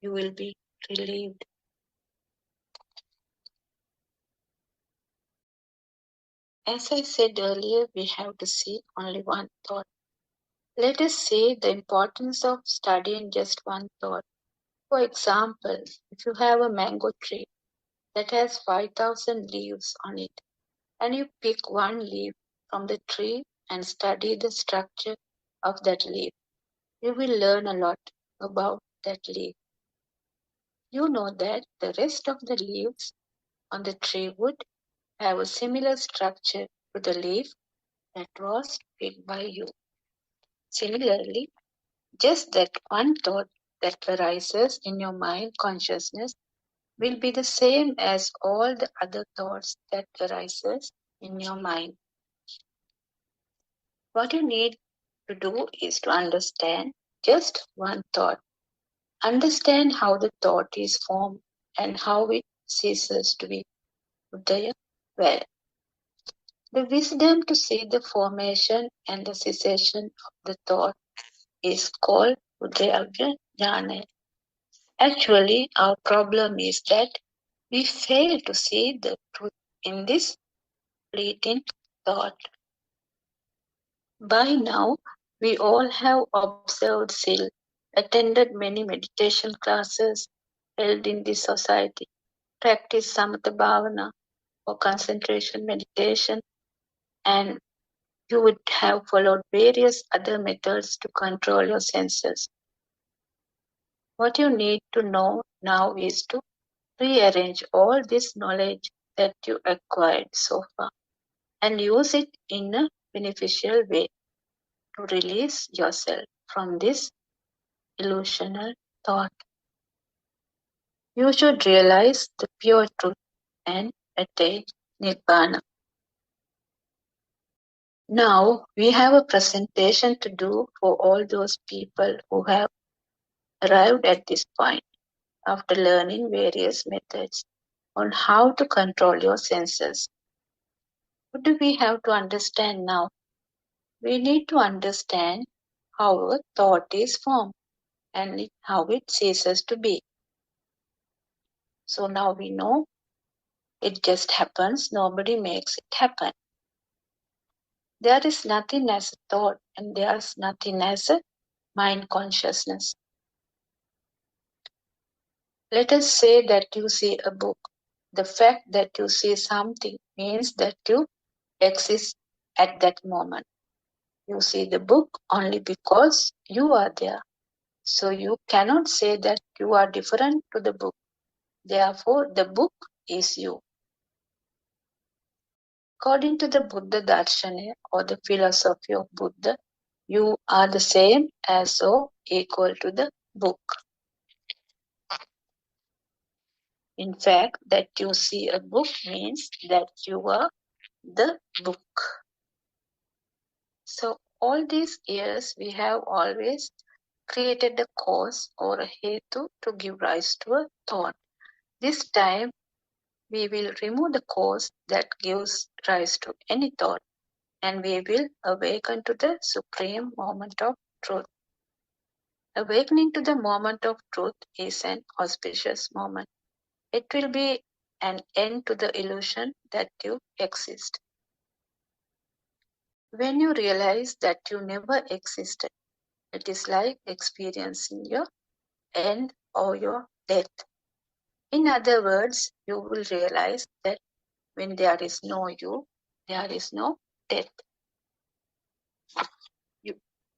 you will be relieved. As I said earlier, we have to see only one thought. Let us see the importance of studying just one thought. For example, if you have a mango tree that has 5,000 leaves on it, and you pick one leaf from the tree and study the structure of that leaf, you will learn a lot about that leaf. You know that the rest of the leaves on the tree would have a similar structure to the leaf that was picked by you. Similarly, just that one thought that arises in your mind consciousness will be the same as all the other thoughts that arises in your mind. What you need to do is to understand just one thought. Understand how the thought is formed and how it ceases to be Udaya well. The wisdom to see the formation and the cessation of the thought is called Udayagya Jnana. Actually, our problem is that we fail to see the truth in this fleeting thought. By now, we all have observed Sil, attended many meditation classes held in this society, practiced Samatha Bhavana or concentration meditation, and you would have followed various other methods to control your senses. What you need to know now is to rearrange all this knowledge that you acquired so far and use it in a beneficial way to release yourself from this illusional thought. You should realize the pure truth and attain Nibbana. Now we have a presentation to do for all those people who have arrived at this point after learning various methods on how to control your senses. What do we have to understand now? We need to understand how a thought is formed and how it ceases to be. So now we know it just happens, nobody makes it happen. There is nothing as a thought and there is nothing as a mind consciousness. Let us say that you see a book. The fact that you see something means that you exist at that moment. You see the book only because you are there. So you cannot say that you are different to the book. Therefore, the book is you. According to the Buddha Darshana or the philosophy of Buddha, you are the same as or equal to the book. In fact, that you see a book means that you are the book. So all these years we have always created a cause or a hetu to give rise to a thought. This time we will remove the cause that gives rise to any thought, and we will awaken to the supreme moment of truth. Awakening to the moment of truth is an auspicious moment. It will be an end to the illusion that you exist. When you realize that you never existed, it is like experiencing your end or your death. In other words, you will realize that when there is no you, there is no death.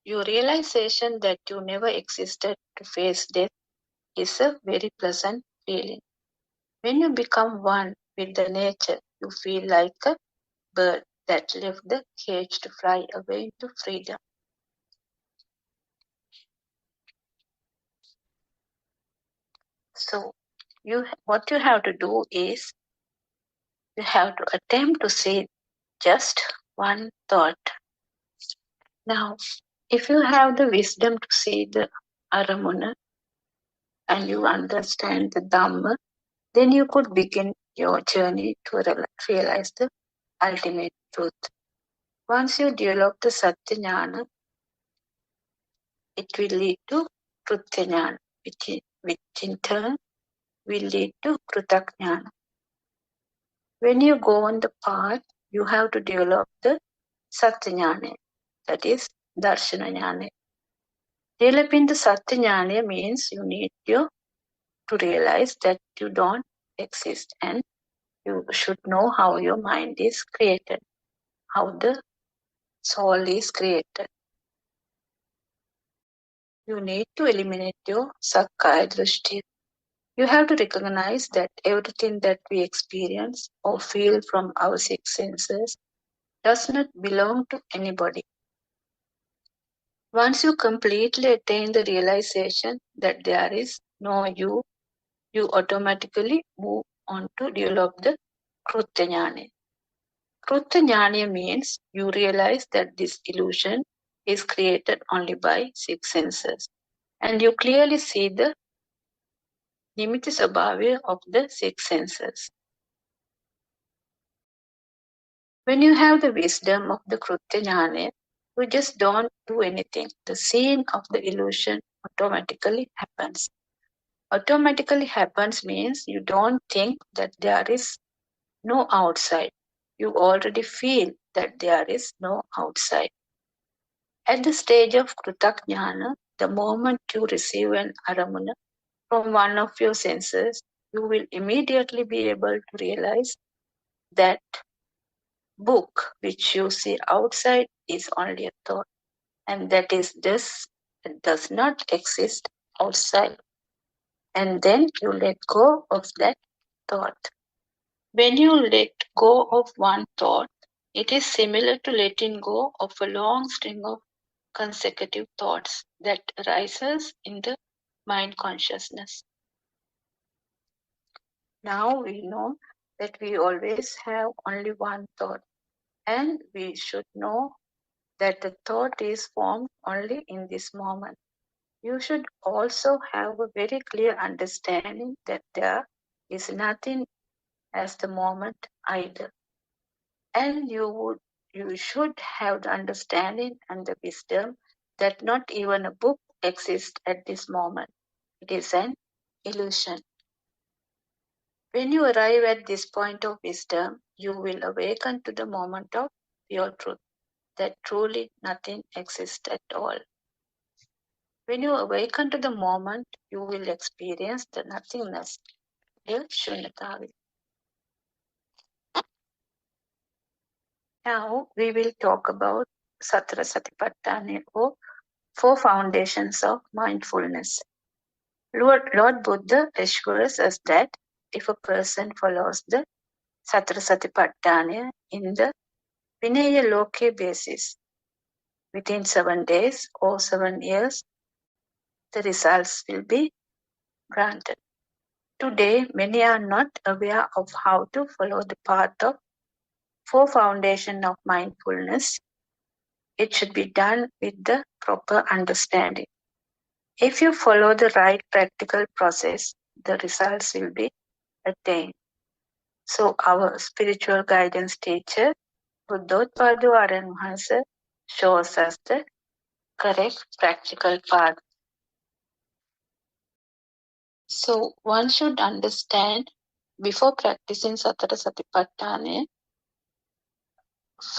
Your realization that you never existed to face death is a very pleasant feeling. When you become one with the nature, you feel like a bird that left the cage to fly away into freedom. So, what you have to do is you have to attempt to say just one thought. Now, if you have the wisdom to see the Aramuna and you understand the Dhamma, then you could begin your journey to realize the ultimate truth. Once you develop the Satya Jnana, it will lead to Krutya Jnana, which in turn will lead to Krutakjnana. When you go on the path, you have to develop the Satya Jnana, that is Darshana Jnana. Developing the Satya Jnana means you need to realize that you don't exist, and you should know how your mind is created, how the soul is created. You need to eliminate your Sakkaya Drishti. You have to recognize that everything that we experience or feel from our six senses does not belong to anybody. Once you completely attain the realization that there is no you, you automatically move on to develop the Krutya Jnana. Krutya Jnana means you realize that this illusion is created only by six senses, and you clearly see the nimitta sabhavya of the six senses. When you have the wisdom of the Krutya Jnana, you just don't do anything. The scene of the illusion automatically happens. Automatically happens means you don't think that there is no outside. You already feel that there is no outside. At the stage of Krutakjnana, the moment you receive an aramuna from one of your senses, you will immediately be able to realize that book which you see outside is only a thought, and that is this, it does not exist outside. And then you let go of that thought. When you let go of one thought, it is similar to letting go of a long string of consecutive thoughts that arises in the mind consciousness. Now we know that we always have only one thought, and we should know that the thought is formed only in this moment. You should also have a very clear understanding that there is nothing as the moment either. And you should have the understanding and the wisdom that not even a book exists at this moment. It is an illusion. When you arrive at this point of wisdom, you will awaken to the moment of pure truth, that truly nothing exists at all. When you awaken to the moment, you will experience the nothingness, the shunyatavi. Now we will talk about Satara Satipatthana or four foundations of mindfulness. Lord Buddha assures us that if a person follows the Satara Satipatthana in the Vinaya Loke basis within 7 days or 7 years, the results will be granted. Today, many are not aware of how to follow the path of four foundations of mindfulness. It should be done with the proper understanding. If you follow the right practical process, the results will be attained. So our spiritual guidance teacher, Buddothpada shows us the correct practical path. So one should understand before practicing Satara Satipatthana,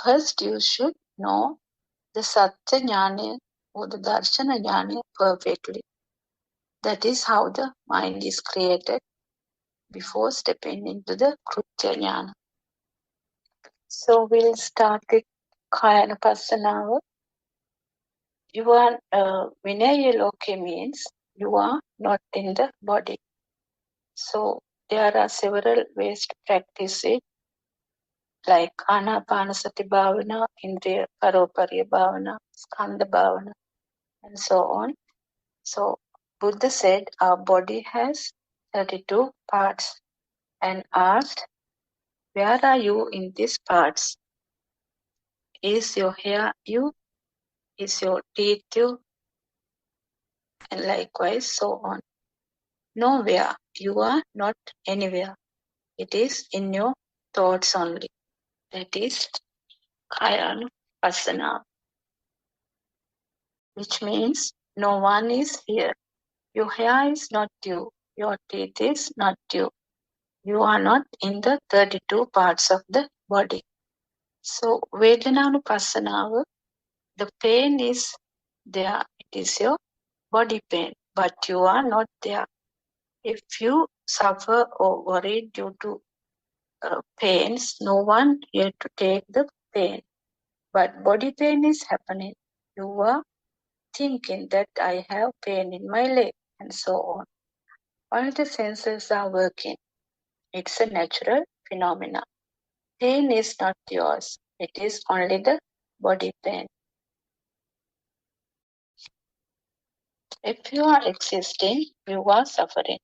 first you should know the Satya Jnana or the Darshana Jnana perfectly. That is how the mind is created before stepping into the Krutya Jnana. So we'll start with Kayanupassana. You are Vinaya Loke means you are not in the body. So there are several ways to practice it, like Anapanasati Bhavana, Indriya Paropariya Bhavana, Skandha Bhavana, and so on. So Buddha said our body has 32 parts and asked, where are you in these parts? Is your hair you? Is your teeth you? And likewise, so on. Nowhere. You are not anywhere. It is in your thoughts only. That is Kayanupassana, which means no one is here. Your hair is not you. Your teeth is not you. You are not in the 32 parts of the body. So, Vedananupassana, the pain is there. It is your body pain, but you are not there. If you suffer or worry due to pains, no one here to take the pain. But body pain is happening. You are thinking that I have pain in my leg and so on. All the senses are working. It's a natural phenomena. Pain is not yours. It is only the body pain. If you are existing, you are suffering.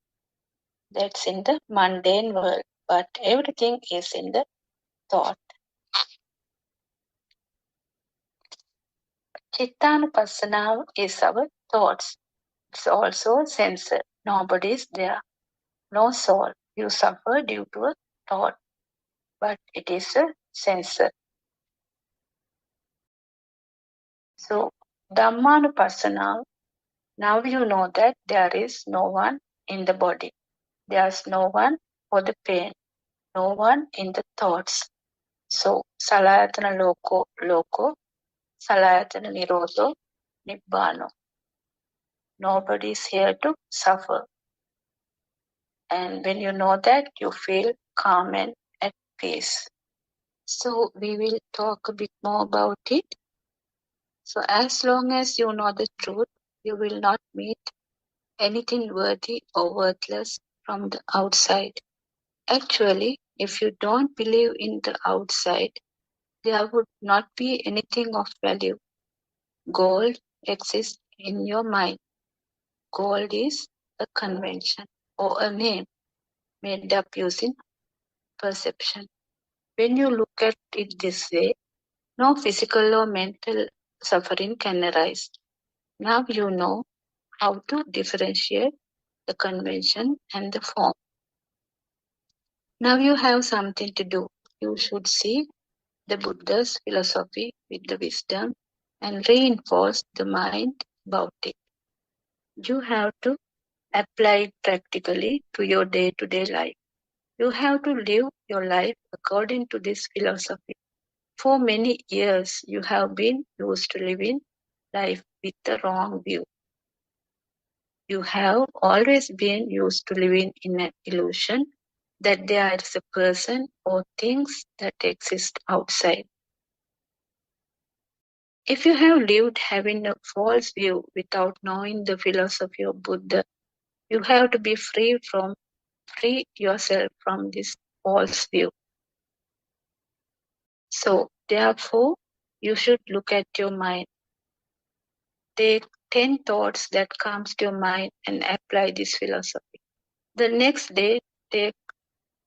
That's in the mundane world, but everything is in the thought. Chittanupassana is our thoughts. It's also sensor. Nobody is there. No soul. You suffer due to a thought, but it is a sensor. So, Dhammanupassana, now you know that there is no one in the body. There's no one for the pain, no one in the thoughts. So, Salayatana Loko, Salayatana Nirodho, Nibbano. Nobody is here to suffer. And when you know that, you feel calm and at peace. So, we will talk a bit more about it. So, as long as you know the truth, you will not meet anything worthy or worthless from the outside. Actually, if you don't believe in the outside, there would not be anything of value. Gold exists in your mind. Gold is a convention or a name made up using perception. When you look at it this way, no physical or mental suffering can arise. Now you know how to differentiate the convention and the form. Now you have something to do. You should see the Buddha's philosophy with the wisdom and reinforce the mind about it. You have to apply it practically to your day-to-day life. You have to live your life according to this philosophy. For many years, you have been used to living life with the wrong view. You have always been used to living in an illusion that there is a person or things that exist outside. If you have lived having a false view without knowing the philosophy of Buddha, you have to be free yourself from this false view. So, therefore, you should look at your mind. Take 10 thoughts that comes to your mind and apply this philosophy. The next day, take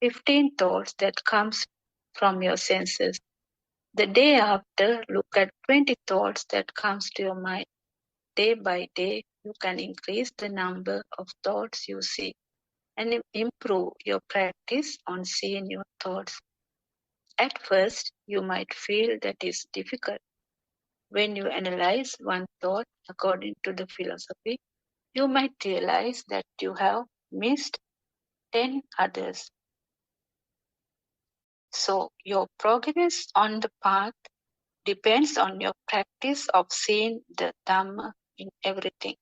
15 thoughts that comes from your senses. The day after, look at 20 thoughts that comes to your mind. Day by day, you can increase the number of thoughts you see and improve your practice on seeing your thoughts. At first, you might feel that is difficult. When you analyze one thought according to the philosophy, you might realize that you have missed 10 others. So, your progress on the path depends on your practice of seeing the Dhamma in everything.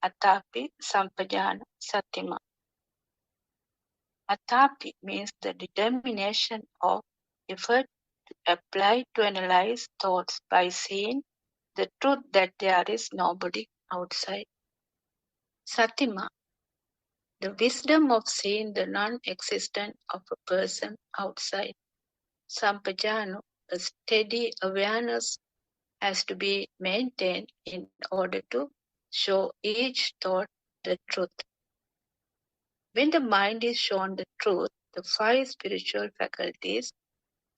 Atapi Sampajana Satima. Atapi means the determination of effort applied to analyze thoughts by seeing the truth that there is nobody outside. Satima, the wisdom of seeing the non-existence of a person outside. Sampajano, a steady awareness has to be maintained in order to show each thought the truth. When the mind is shown the truth, the 5 spiritual faculties,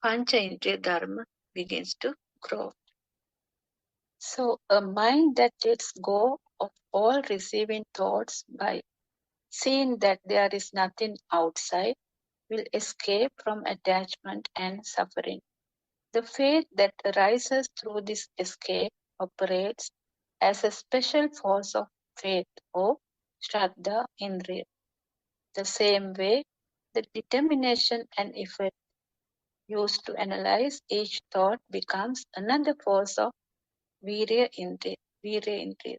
Pancha Indriya Dharma, begins to grow. So, a mind that lets go of all receiving thoughts by seeing that there is nothing outside will escape from attachment and suffering. The faith that arises through this escape operates as a special force of faith or Shraddha Indriya. The same way, the determination and effort used to analyze each thought becomes another force of Virya Indriya.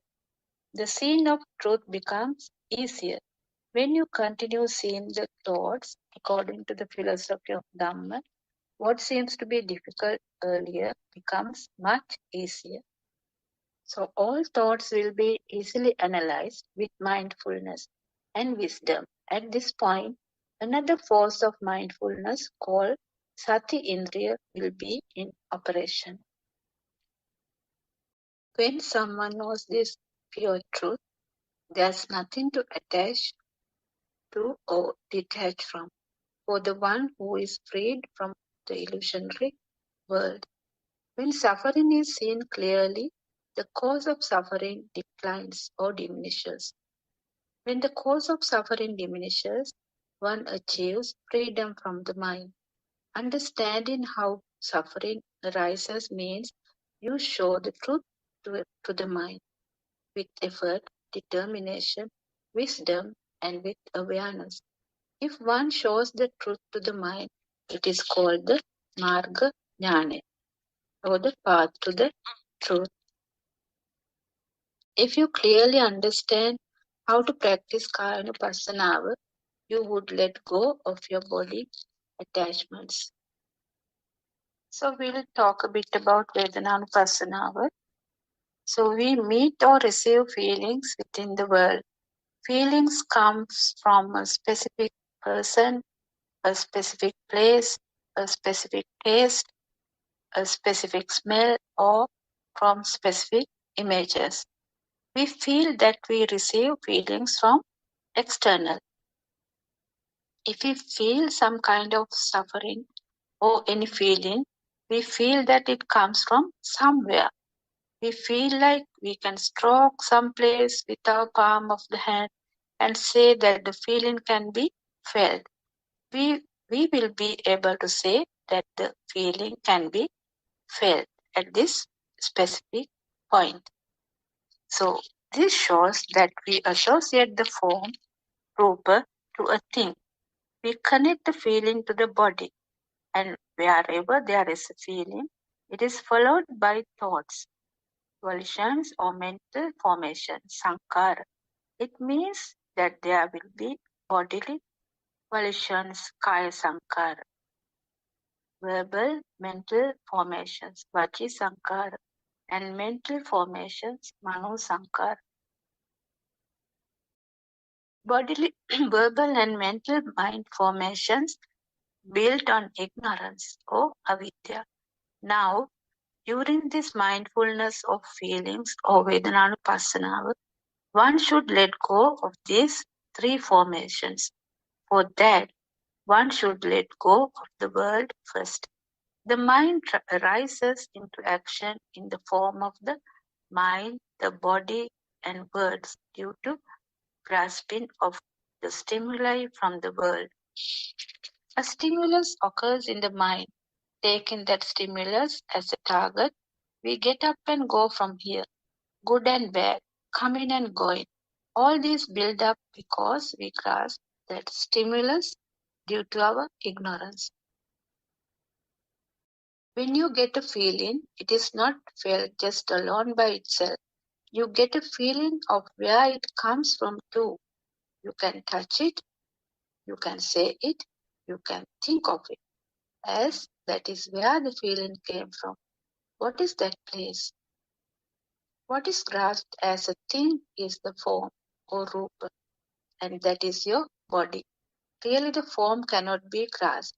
The seeing of truth becomes easier when you continue seeing the thoughts according to the philosophy of Dhamma. What seems to be difficult earlier becomes much easier. So all thoughts will be easily analyzed with mindfulness and wisdom. At this point, another force of mindfulness called Sati Indriya will be in operation. When someone knows this pure truth, there's nothing to attach to or detach from. For the one who is freed from the illusionary world, when suffering is seen clearly, the cause of suffering declines or diminishes. When the cause of suffering diminishes, one achieves freedom from the mind. Understanding how suffering arises means you show the truth to the mind with effort, determination, wisdom, and with awareness. If one shows the truth to the mind, it is called the Marga Jnana, or the path to the truth. If you clearly understand how to practice Kayanupassanawa, you would let go of your body attachments. So we'll talk a bit about Vedananupassanawa. So we meet or receive feelings within the world. Feelings comes from a specific person, a specific place, a specific taste, a specific smell, or from specific images. We feel that we receive feelings from external. If we feel some kind of suffering or any feeling, we feel that it comes from somewhere. We feel like we can stroke some place with our palm of the hand and say that the feeling can be felt. We will be able to say that the feeling can be felt at this specific point. So this shows that we associate the form, rupa, to a thing. We connect the feeling to the body, and wherever there is a feeling, it is followed by thoughts, volitions, or mental formations, sankhara. It means that there will be bodily volitions, kaya sankhara, verbal, mental formations, vachi sankhara, and mental formations, Mano Sankar. Bodily, verbal and mental mind formations built on ignorance or avidya. Now, during this mindfulness of feelings or Vedananupasana, one should let go of these three formations. For that, one should let go of the world first. The mind rises into action in the form of the mind, the body, and words due to grasping of the stimuli from the world. A stimulus occurs in the mind. Taking that stimulus as a target, we get up and go from here, good and bad, coming and going. All these build up because we grasp that stimulus due to our ignorance. When you get a feeling, it is not felt just alone by itself. You get a feeling of where it comes from too. You can touch it, you can say it, you can think of it, as that is where the feeling came from. What is that place? What is grasped as a thing is the form or rupa, and that is your body. Really, the form cannot be grasped.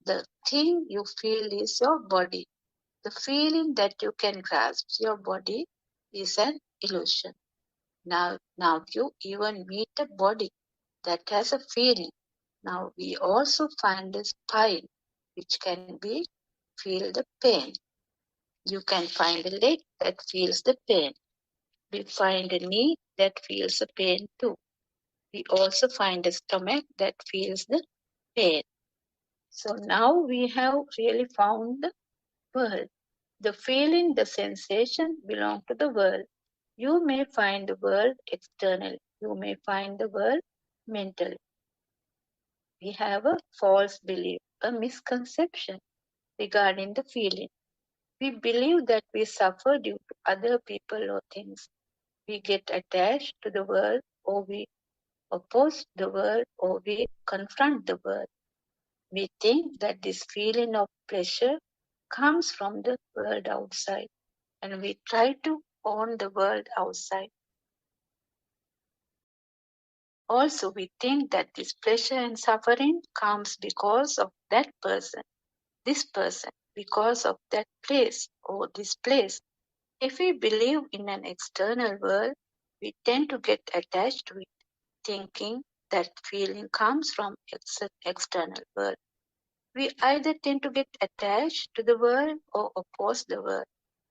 The thing you feel is your body. The feeling that you can grasp your body is an illusion. Now you even meet a body that has a feeling. Now we also find a spine which can be feel the pain. You can find a leg that feels the pain. We find a knee that feels the pain too. We also find a stomach that feels the pain. So now we have really found the world. The feeling, the sensation belong to the world. You may find the world externally. You may find the world mentally. We have a false belief, a misconception regarding the feeling. We believe that we suffer due to other people or things. We get attached to the world, or we oppose the world, or we confront the world. We think that this feeling of pleasure comes from the world outside, and we try to own the world outside. Also, we think that this pleasure and suffering comes because of that person, this person, because of that place or this place. If we believe in an external world, we tend to get attached to it, thinking that feeling comes from external world. We either tend to get attached to the world or oppose the world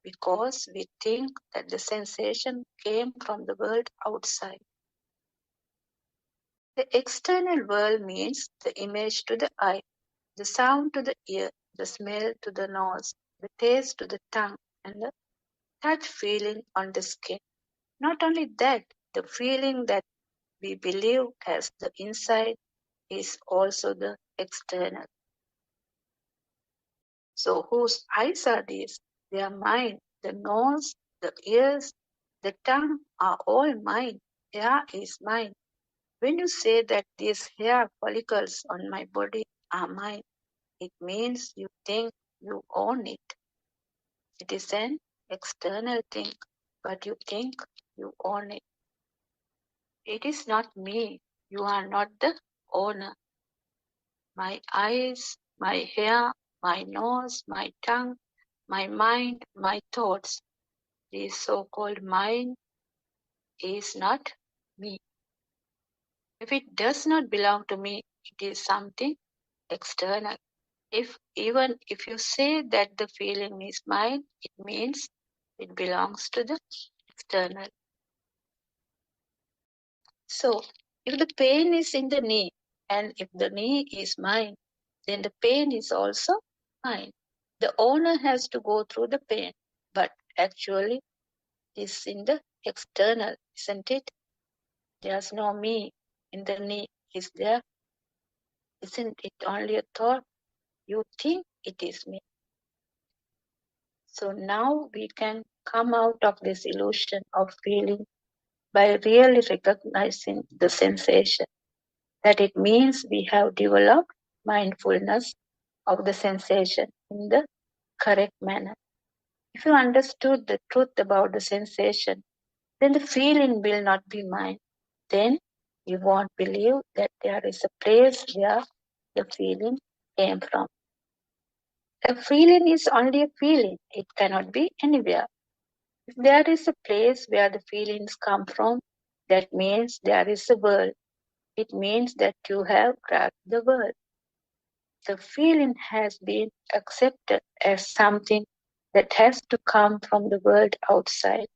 because we think that the sensation came from the world outside. The external world means the image to the eye, the sound to the ear, the smell to the nose, the taste to the tongue, and the touch feeling on the skin. Not only that, the feeling that we believe as the inside is also the external. So whose eyes are these? They are mine. The nose, the ears, the tongue are all mine. Hair is mine. When you say that these hair follicles on my body are mine, it means you think you own it. It is an external thing, but you think you own it. It is not me. You are not the owner. My eyes, my hair, my nose, my tongue, my mind, my thoughts. This so-called mind is not me. If it does not belong to me, it is something external. Even if you say that the feeling is mine, it means it belongs to the external. So, if the pain is in the knee, and if the knee is mine, then the pain is also mine. The owner has to go through the pain, but actually it's in the external, isn't it? There's no me in the knee. Is there? Isn't it only a thought? You think it is me. So now we can come out of this illusion of feeling by really recognizing the sensation, that it means we have developed mindfulness of the sensation in the correct manner. If you understood the truth about the sensation, then the feeling will not be mine. Then you won't believe that there is a place where the feeling came from. A feeling is only a feeling, it cannot be anywhere. If there is a place where the feelings come from, that means there is a world. It means that you have cracked the world. The feeling has been accepted as something that has to come from the world outside.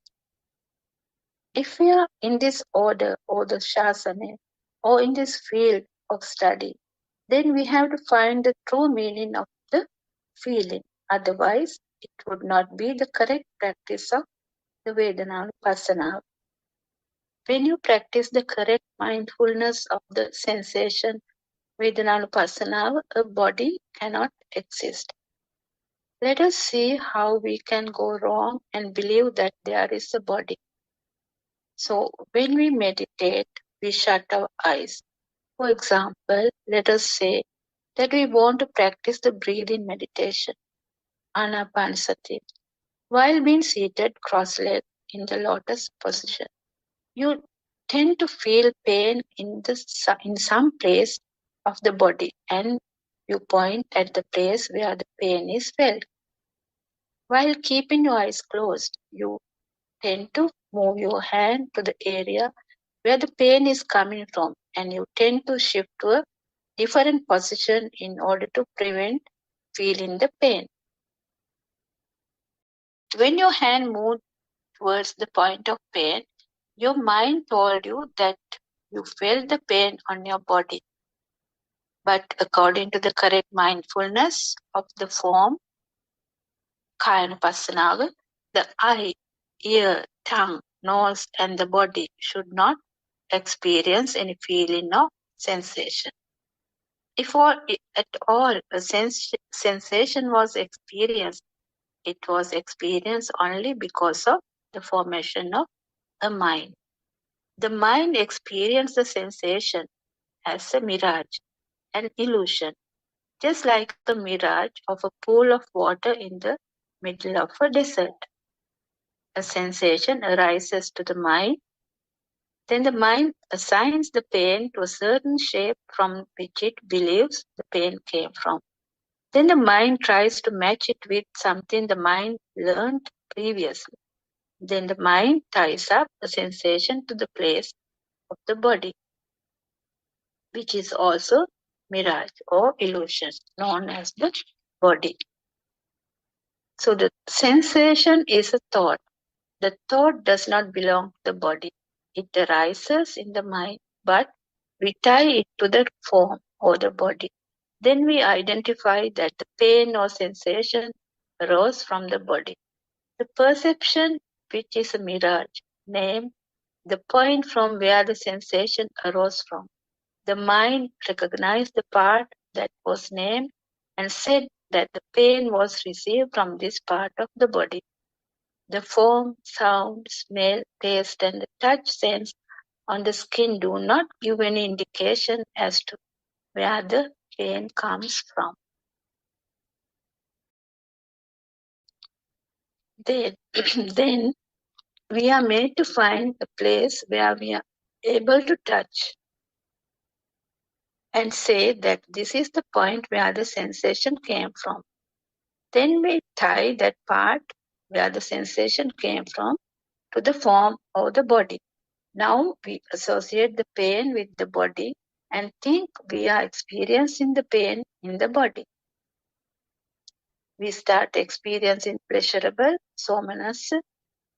If we are in this order or the Shasana or in this field of study, then we have to find the true meaning of the feeling. Otherwise, it would not be the correct practice of the Vedananupassana. When you practice the correct mindfulness of the sensation Vedananupassana, a body cannot exist. Let us see how we can go wrong and believe that there is a body. So, when we meditate, we shut our eyes. For example, let us say that we want to practice the breathing meditation, Anapanasati, while being seated cross-legged in the lotus position. You tend to feel pain in some place of the body, and you point at the place where the pain is felt. While keeping your eyes closed, you tend to move your hand to the area where the pain is coming from, and you tend to shift to a different position in order to prevent feeling the pain. When your hand moved towards the point of pain, your mind told you that you felt the pain on your body. But according to the correct mindfulness of the form, Kayanupassana, the eye, ear, tongue, nose, and the body should not experience any feeling or sensation. If at all a sensation was experienced, it was experienced only because of the formation of a mind. The mind experienced the sensation as a mirage, an illusion, just like the mirage of a pool of water in the middle of a desert. A sensation arises to the mind, then the mind assigns the pain to a certain shape from which it believes the pain came from. Then the mind tries to match it with something the mind learned previously. Then the mind ties up the sensation to the place of the body, which is also mirage or illusion, known as the body. So the sensation is a thought. The thought does not belong to the body. It arises in the mind, but we tie it to the form or the body. Then we identify that the pain or sensation arose from the body. The perception, which is a mirage, named the point from where the sensation arose from. The mind recognized the part that was named and said that the pain was received from this part of the body. The form, sound, smell, taste, and the touch sense on the skin do not give any indication as to where the pain comes from. Then, then we are made to find a place where we are able to touch and say that this is the point where the sensation came from. Then we tie that part where the sensation came from to the form of the body. Now we associate the pain with the body and think we are experiencing the pain in the body. We start experiencing pleasurable, somanous,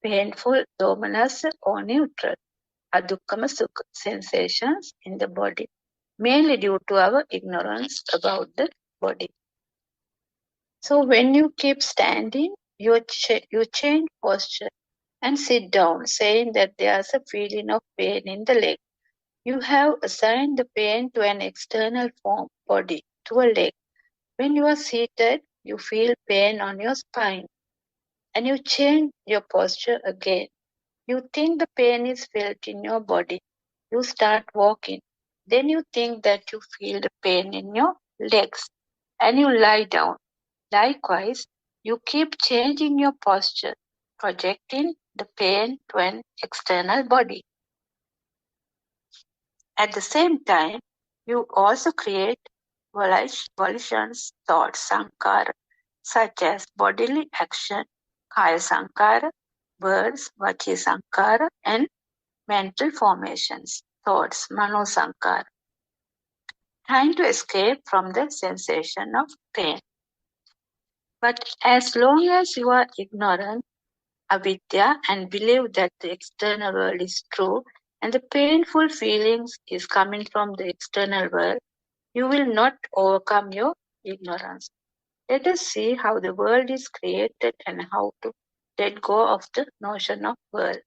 painful, dominous, or neutral, adukkama sukha sensations in the body, mainly due to our ignorance about the body. So when you keep standing, you change posture and sit down, saying that there's a feeling of pain in the leg. You have assigned the pain to an external form, body, to a leg. When you are seated, you feel pain on your spine and you change your posture again. You think the pain is felt in your body. You start walking. Then you think that you feel the pain in your legs and you lie down. Likewise, You keep changing your posture, projecting the pain to an external body. At the same time, you also create volitions, thoughts, sankhara, such as bodily action, kaya sankhara, words, vachi sankhara, and mental formations, thoughts, mano sankhara, trying to escape from the sensation of pain. But as long as you are ignorant, avidya, and believe that the external world is true and the painful feelings is coming from the external world, you will not overcome your ignorance. Let us see how the world is created and how to let go of the notion of world.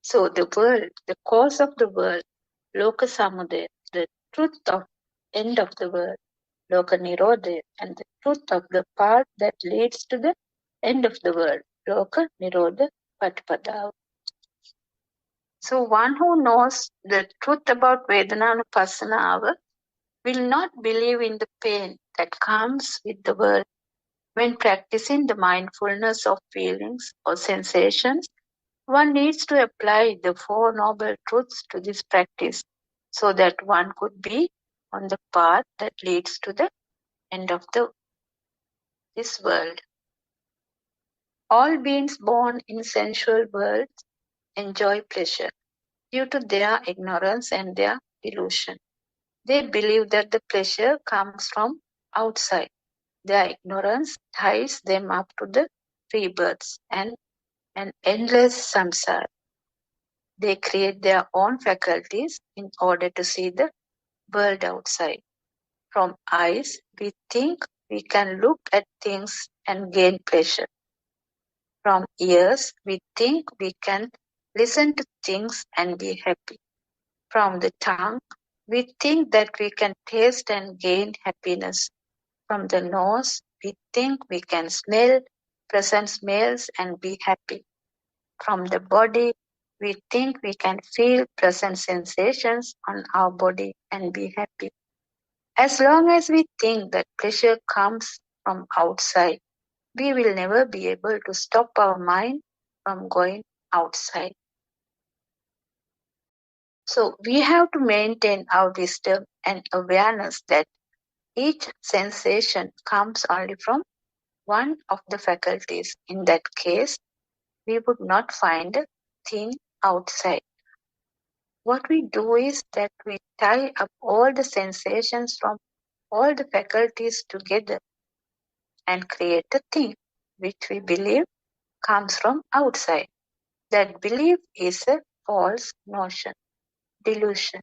So the world, the cause of the world, Loka Samudaya, the truth of end of the world, Loka Nirodha, and the truth of the path that leads to the end of the world, Loka Nirodha Buddothpada. So one who knows the truth about Vedananupassana will not believe in the pain that comes with the world when practicing the mindfulness of feelings or sensations. One needs to apply the Four Noble Truths to this practice so that one could be on the path that leads to the end of this world. All beings born in sensual worlds enjoy pleasure due to their ignorance and their delusion. They believe that the pleasure comes from outside. Their ignorance ties them up to the rebirths and an endless samsara. They create their own faculties in order to see the world outside. From eyes, we think we can look at things and gain pleasure. From ears, we think we can listen to things and be happy. From the tongue, we think that we can taste and gain happiness. From the nose, we think we can smell pleasant smells and be happy. From the body, we think we can feel pleasant sensations on our body and be happy. As long as we think that pleasure comes from outside, we will never be able to stop our mind from going outside. So we have to maintain our wisdom and awareness that each sensation comes only from one of the faculties. In that case, we would not find a thing outside. What we do is that we tie up all the sensations from all the faculties together and create a thing which we believe comes from outside. That belief is a false notion, delusion.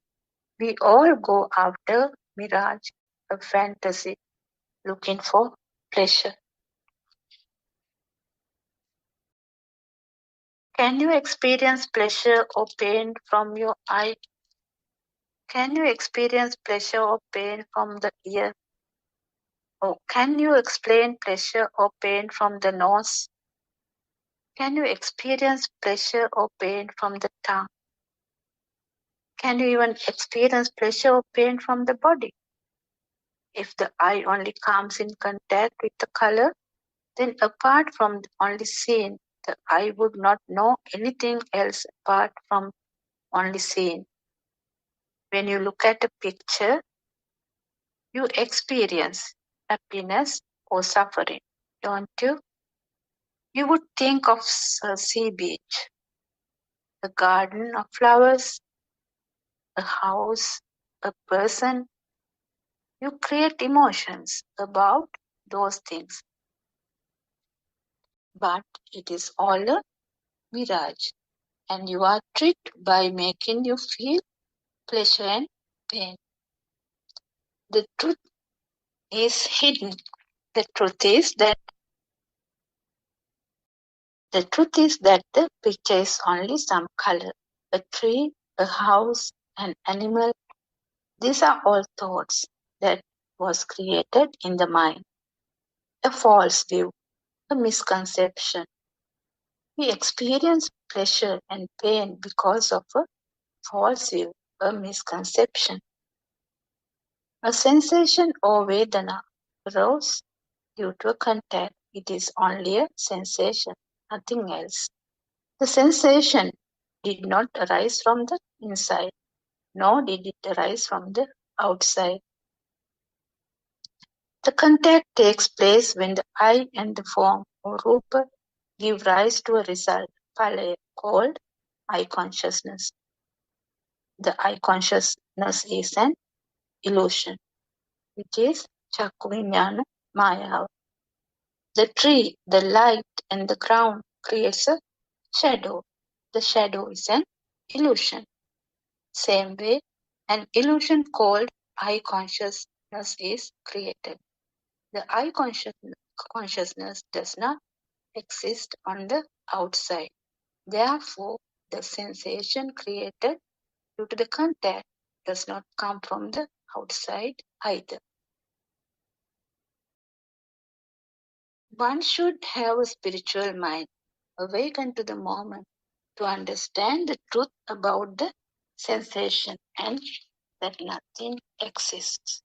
We all go after mirage, a fantasy, looking for pleasure. Can you experience pleasure or pain from your eye? Can you experience pleasure or pain from the ear? Or can you explain pleasure or pain from the nose? Can you experience pleasure or pain from the tongue? Can you even experience pleasure or pain from the body? If the eye only comes in contact with the color, then apart from only seeing, the eye would not know anything else apart from only seeing. When you look at a picture, you experience happiness or suffering, don't you? You would think of a sea beach, a garden of flowers, a house, a person. You create emotions about those things. But it is all a mirage, and you are tricked by making you feel pleasure and pain. The truth is hidden. The truth is that the picture is only some color. A tree, a house, an animal. These are all thoughts that was created in the mind. A false view, a misconception. We experience pleasure and pain because of a false view, a misconception. A sensation or Vedana arose due to a contact. It is only a sensation, nothing else. The sensation did not arise from the inside, nor did it arise from the outside. The contact takes place when the eye and the form or rupa give rise to a result, phalaya, called eye consciousness. The eye consciousness is an illusion, which is chakku vijnana maya. The tree, the light, and the ground creates a shadow. The shadow is an illusion. Same way, an illusion called eye consciousness is created. The eye consciousness does not exist on the outside. Therefore, the sensation created due to the contact does not come from the outside either. One should have a spiritual mind, awaken to the moment, to understand the truth about the sensation and that nothing exists.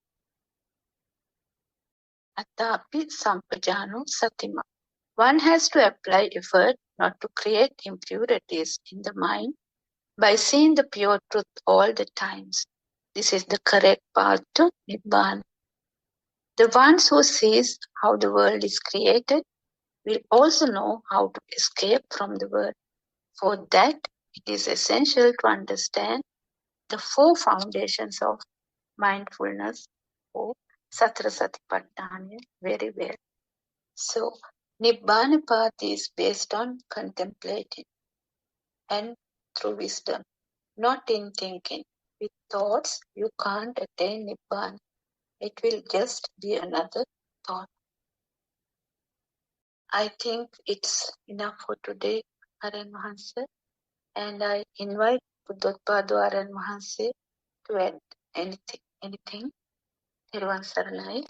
Atapi sampajano satima. One has to apply effort not to create impurities in the mind by seeing the pure truth all the times. This is the correct path to Nibbana. The ones who sees how the world is created will also know how to escape from the world. For that, it is essential to understand the four foundations of mindfulness or Satra Satipatthana very well. So, Nibbana path is based on contemplating and through wisdom, not in thinking. With thoughts, you can't attain Nibbana. It will just be another thought. I think it's enough for today, Aran Mahansa, and I invite Buddothpada Aran Mahansa to add anything. Thiruvan Saranai.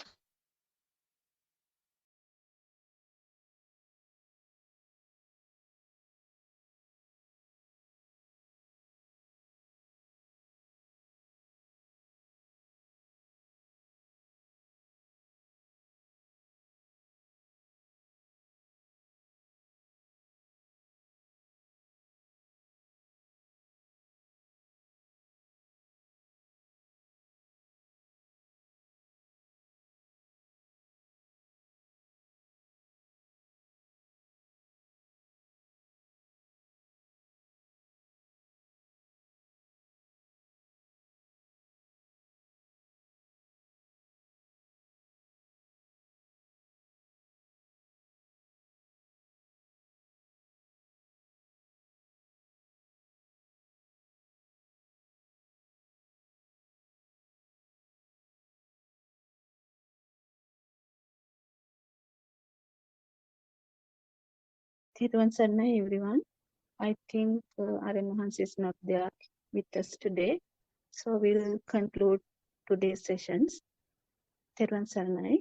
Thiruvan Saranai, everyone. I think Aran Mahans is not there with us today. So we'll conclude today's sessions. Thiruvan Saranai.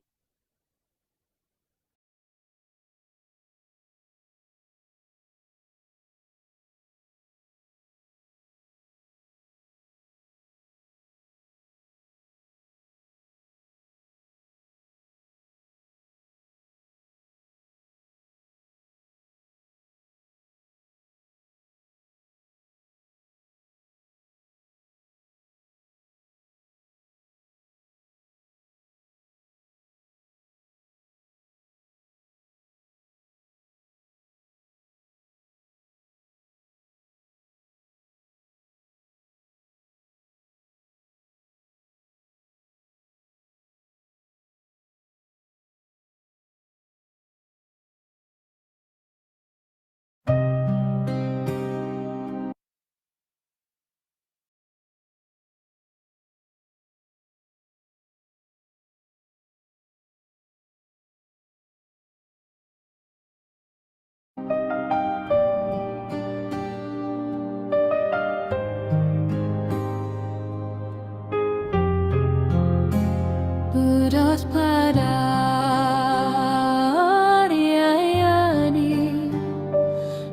Buddothpada,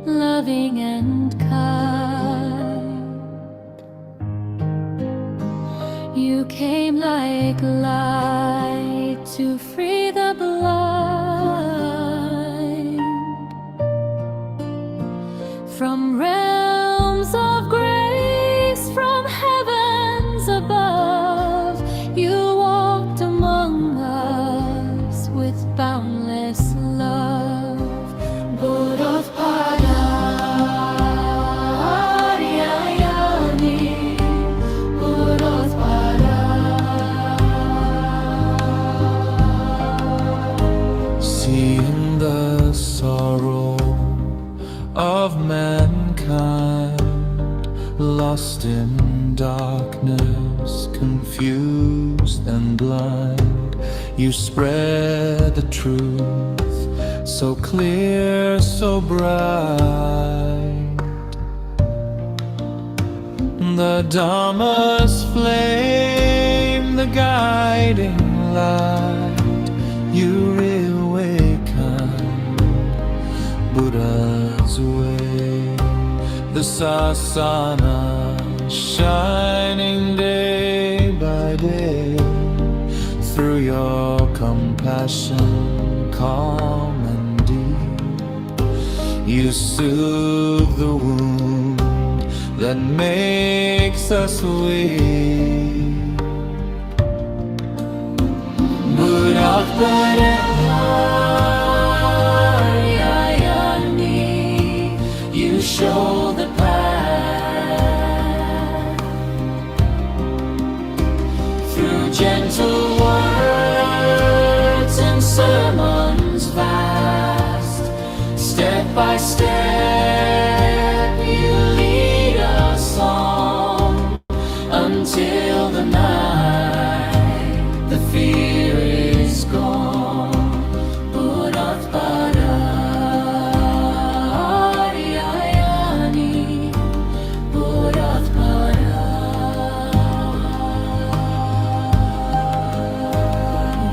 loving and kind. You came like light to free the blind from realms of grace, from heavens above. You walked among us with boundless love. Buddothpada, seeing the sorrow of mankind, lost in darkness, confused and blind, you spread the truth so clear, so bright. The Dharma's flame, the guiding light, you reawaken Buddha's way. The sasana shining day by day, through your compassion calm and deep, you soothe the wound that makes us weak. Buddothpada, you show the path through gentle words and sermons vast. Step by step you lead us on until the night the fear is gone. Buddothpada,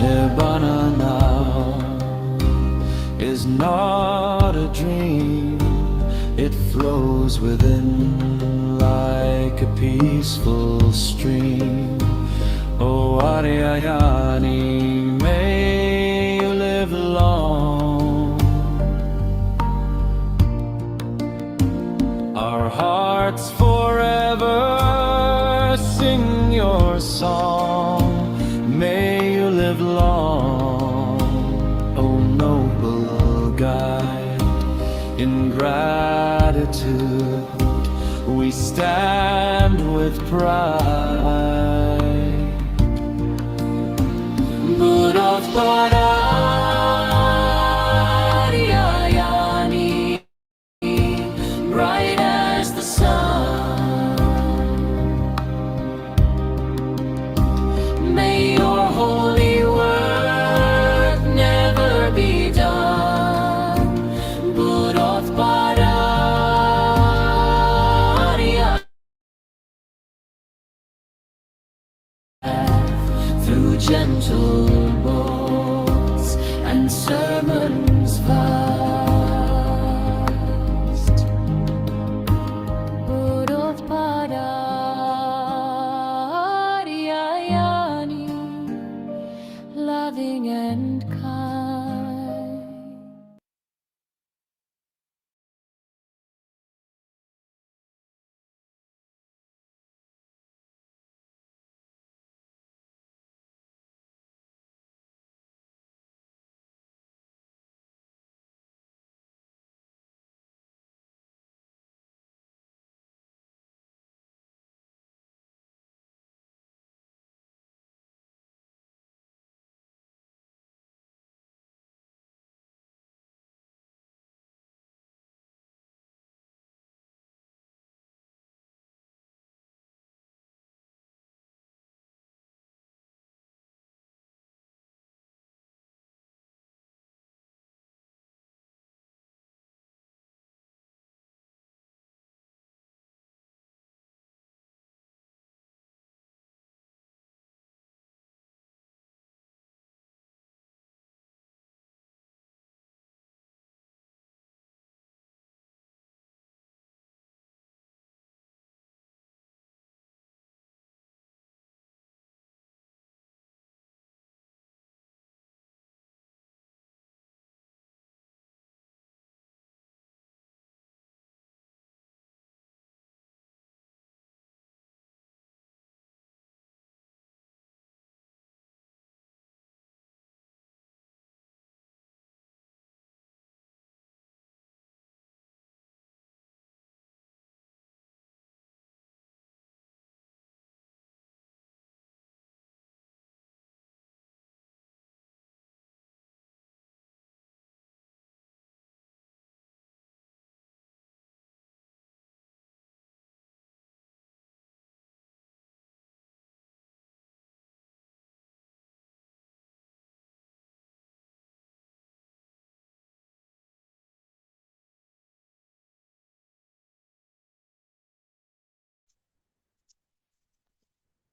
Nibbana now is not a dream. It flows within like a peaceful stream. Oh Aryayani, may you live long. Our hearts forever sing your song. May you live long, O noble guide. In gratitude we stand with pride. Buddothpada, bright as the sun, may your holy work never be done. Buddothpada, through gentle words and sermons vast. Buddothpada, loving and kind.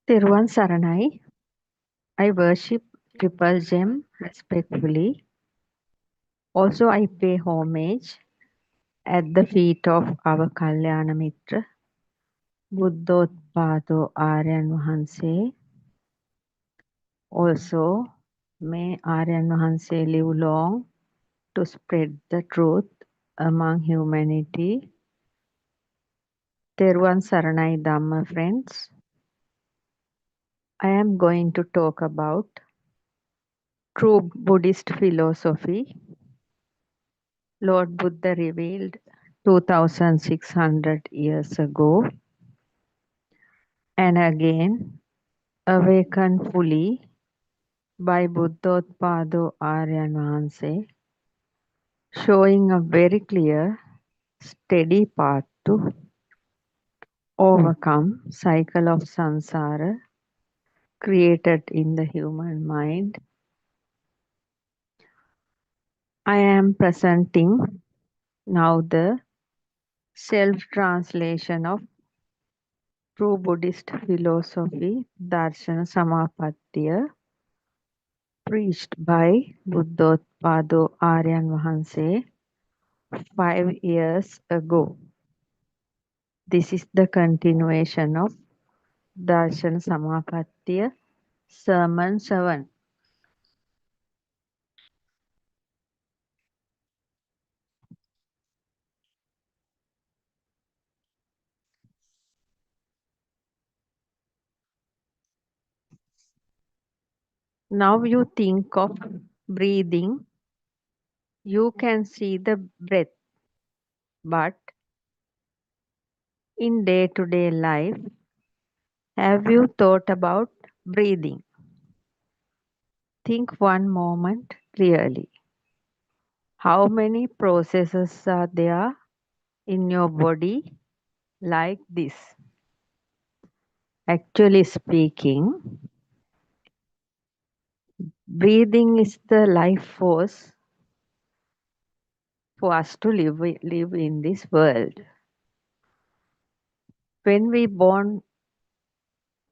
Thiruvan Saranai, I worship Triple Gem respectfully. Also, I pay homage at the feet of our Kalyana Mitra, Buddothpada Aryan Vahanse. Also, may Aryan Vahanse live long to spread the truth among humanity. Thiruvan Saranai Dhamma friends, I am going to talk about true Buddhist philosophy. Lord Buddha revealed 2600 years ago and again awakened fully by Buddothpada Aryan Vahanse, showing a very clear, steady path to overcome cycle of samsara created in the human mind. I am presenting now the self-translation of true Buddhist philosophy, Darshana Samapattiya, preached by Buddothpada Aryan Vahanse 5 years ago. This is the continuation of Darshana Samapattiya, Sermon 7. Now you think of breathing, you can see the breath, but in day-to-day life, have you thought about breathing? Think one moment clearly. How many processes are there in your body like this? Actually speaking, breathing is the life force for us to live in this world. When we born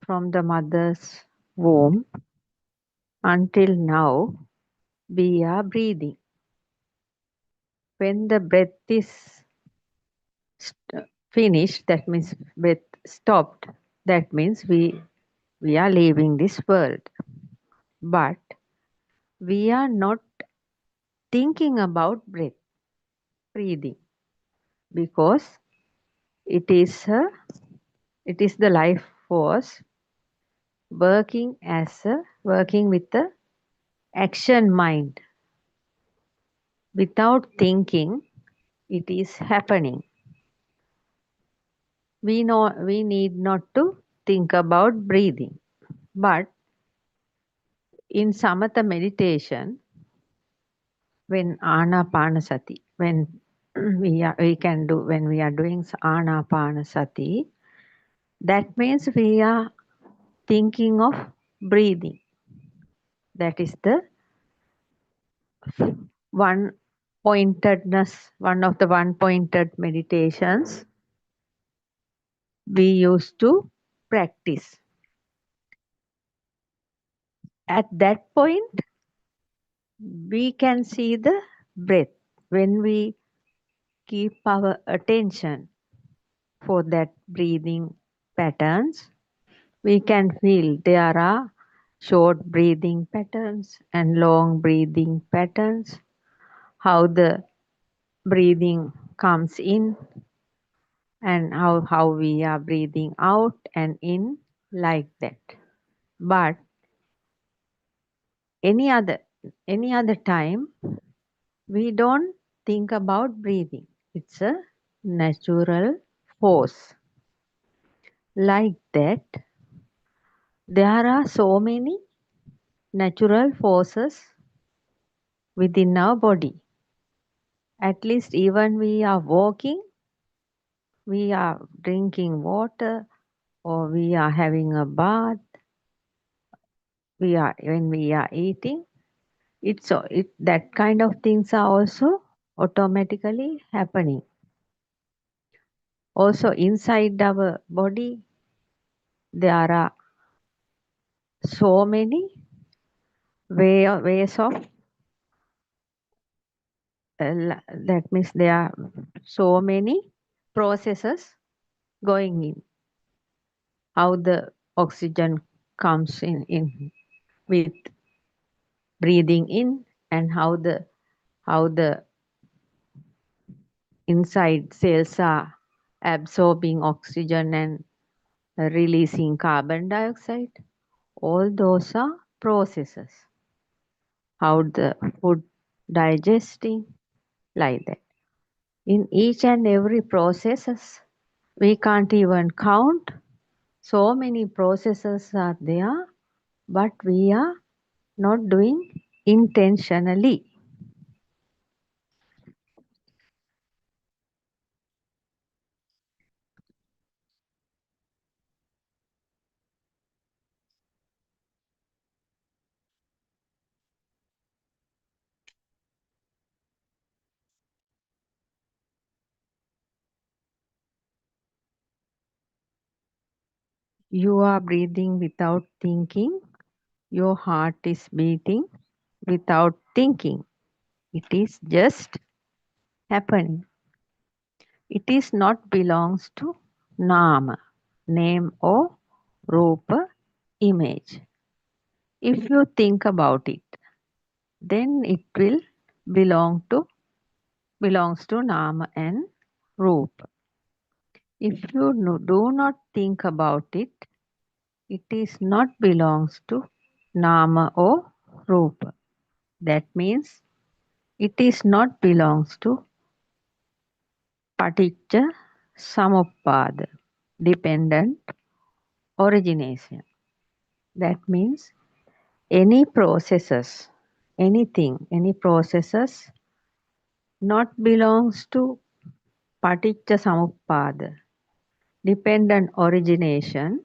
from the mother's womb until now, we are breathing. When the breath is finished, that means breath stopped, that means we are leaving this world. But we are not thinking about breathing, because it is the life force working with the action mind. Without thinking, it is happening. We need not to think about breathing. But in samatha meditation, when anapanasati, when we are doing anapanasati, that means we are thinking of breathing. That is the one of the one-pointed meditations we used to practice. At that point, we can see the breath. When we keep our attention for that breathing patterns, we can feel there are short breathing patterns and long breathing patterns, how the breathing comes in and how we are breathing out and in, like that. But any other time, we don't think about breathing. It's a natural force. Like that, there are so many natural forces within our body. At least even we are walking, we are drinking water, or we are having a bath, when we are eating, that kind of things are also automatically happening. Also inside our body, there are so many ways of that means there are so many processes going in. How the oxygen comes in with breathing in, and how the inside cells are absorbing oxygen and releasing carbon dioxide. All those are processes. How the food digesting, like that. In each and every processes, we can't even count. So many processes are there, but we are not doing intentionally. You are breathing without thinking. Your heart is beating without thinking. It is just happening. It is not belongs to nama, name or rupa, image. If you think about it, then it will belongs to nama and rupa. If you do not think about it, it is not belongs to nama or rupa. That means it is not belongs to paticca samuppada, dependent origination. That means any processes, any processes not belongs to paticca samuppada, dependent origination.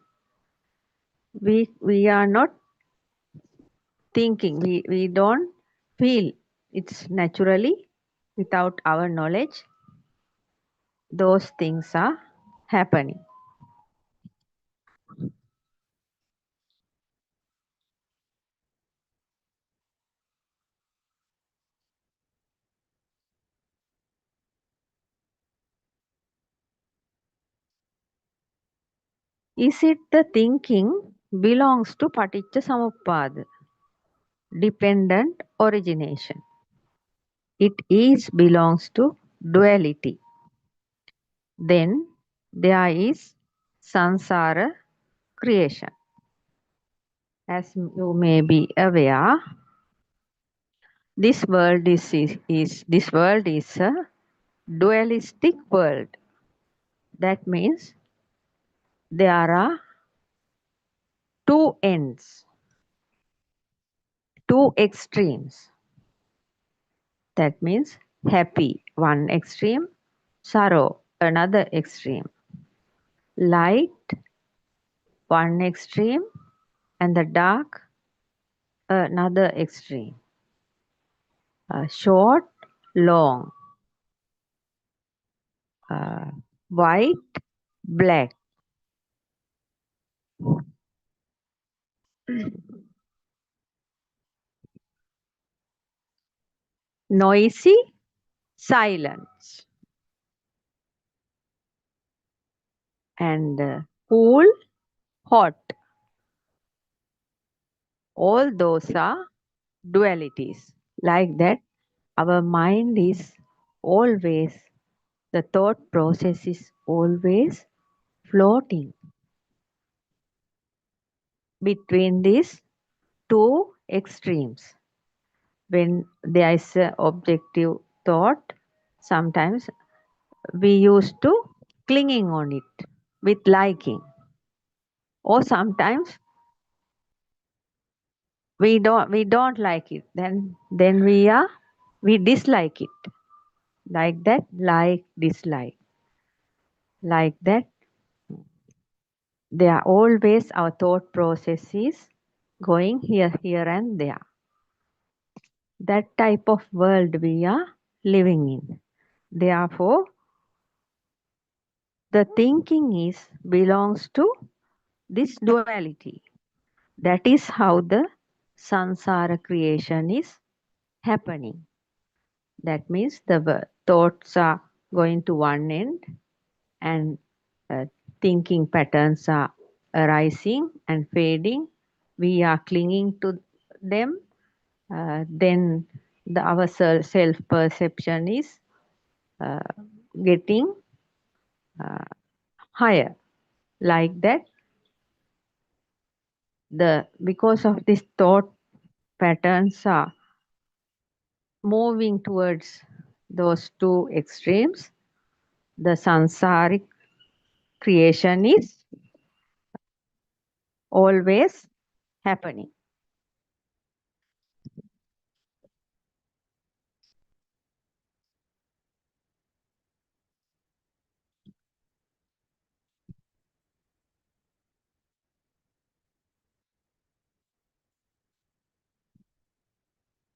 We are not thinking, we don't feel, it's naturally without our knowledge those things are happening. Is it the thinking belongs to paticca samuppada, dependent origination? It is belongs to duality. Then there is sansara creation. As you may be aware, this world is a dualistic world. That means there are two ends, two extremes. That means happy one extreme, sorrow another extreme, light one extreme, and the dark another extreme. Short, long, white, black. Noisy, silence. And cool, hot. All those are dualities. Like that, our mind is always, the thought process is always floating between these two extremes. When there is an objective thought, sometimes we used to clinging on it with liking, or sometimes we don't like it, then we dislike it. Like that, like dislike, like that, they are always our thought processes going here and there. That type of world we are living in. Therefore, the thinking is belongs to this duality. That is how the samsara creation is happening. That means the thoughts are going to one end and uh, thinking patterns are arising and fading. We are clinging to them. Then our self perception is uh, getting uh, higher. Like that, because of this thought patterns are moving towards those two extremes, the sansaric creation is always happening.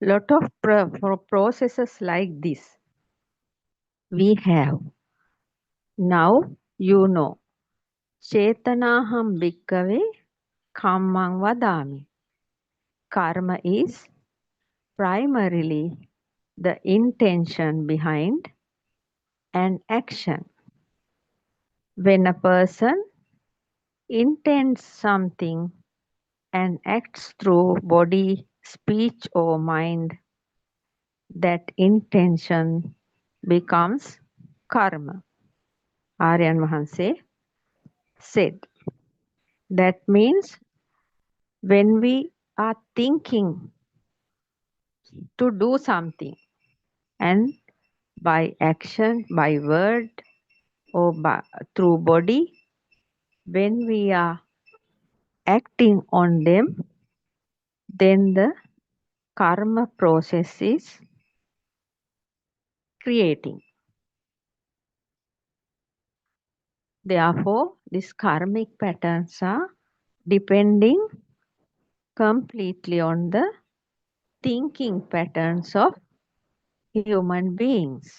Lot of processes like this we have. Now you know. Chetanaham bhikkave kammang vadami. Karma is primarily the intention behind an action. When a person intends something and acts through body, speech, or mind, that intention becomes karma. Aryan Mahanse said. That means when we are thinking to do something and by action, by word, or through body, when we are acting on them, then the karma process is creating. Therefore, these karmic patterns are depending completely on the thinking patterns of human beings.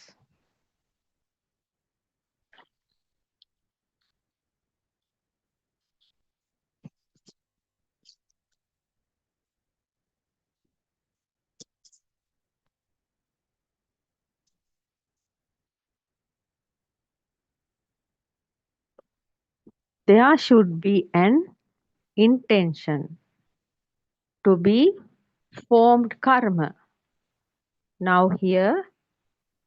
There should be an intention to be formed karma. Now here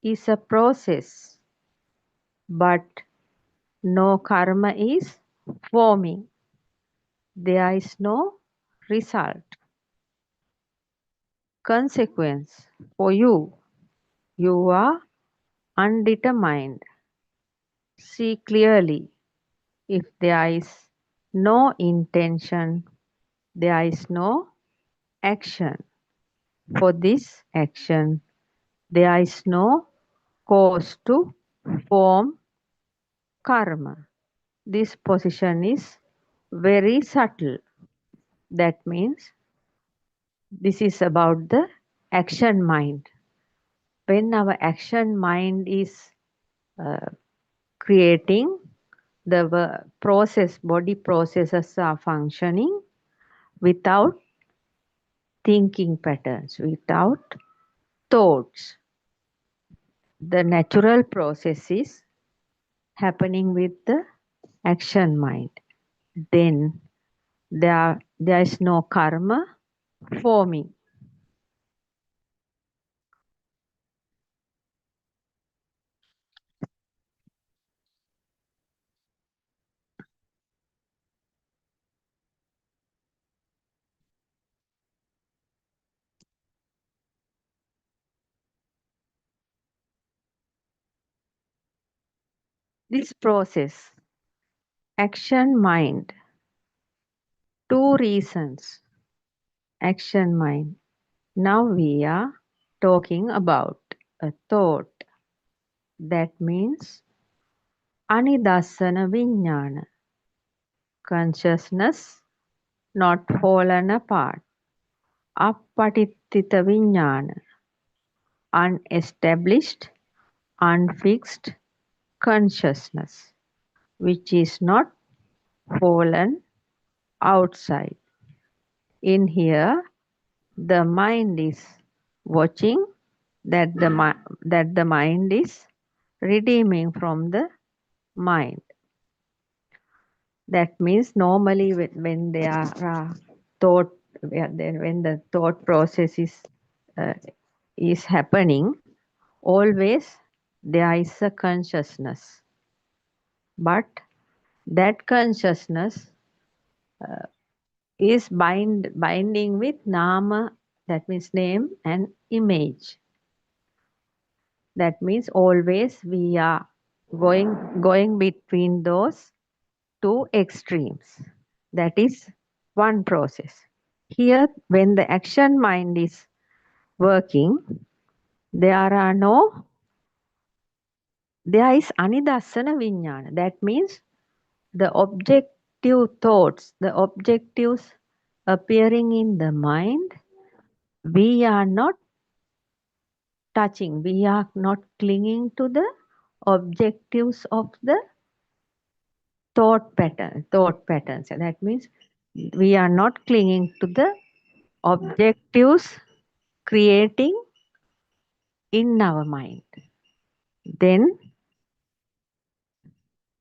is a process, but no karma is forming. There is no result. Consequence for you. You are undetermined. See clearly. If there is no intention, there is no action. For this action, there is no cause to form karma. This position is very subtle. That means this is about the action mind. When our action mind is uh, creating, the body processes are functioning without thinking patterns, without thoughts. The natural process is happening with the action mind. Then there is no karma forming. This process, action mind, two reasons, action mind. Now we are talking about a thought. That means anidassana vijnana, consciousness not fallen apart. Appatittita vijnana, unestablished, unfixed consciousness, which is not fallen outside. In here, the mind is watching that the mind is redeeming from the mind. That means normally when there are thought, when the thought process is happening, always there is a consciousness. But that consciousness is binding with nama, that means name and image. That means always we are going between those two extremes. That is one process. Here, when the action mind is working, there is anidassana vinyana. That means the objective thoughts, the objectives appearing in the mind, we are not touching, we are not clinging to the objectives of the thought patterns. That means we are not clinging to the objectives creating in our mind. Then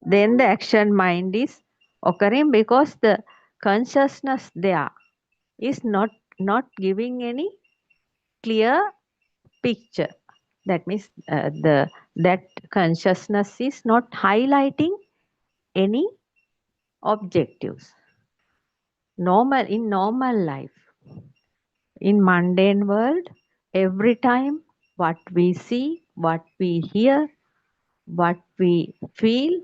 the action mind is occurring because the consciousness there is not giving any clear picture. That means that consciousness is not highlighting any objectives. In normal life, in mundane world, every time what we see, what we hear, what we feel,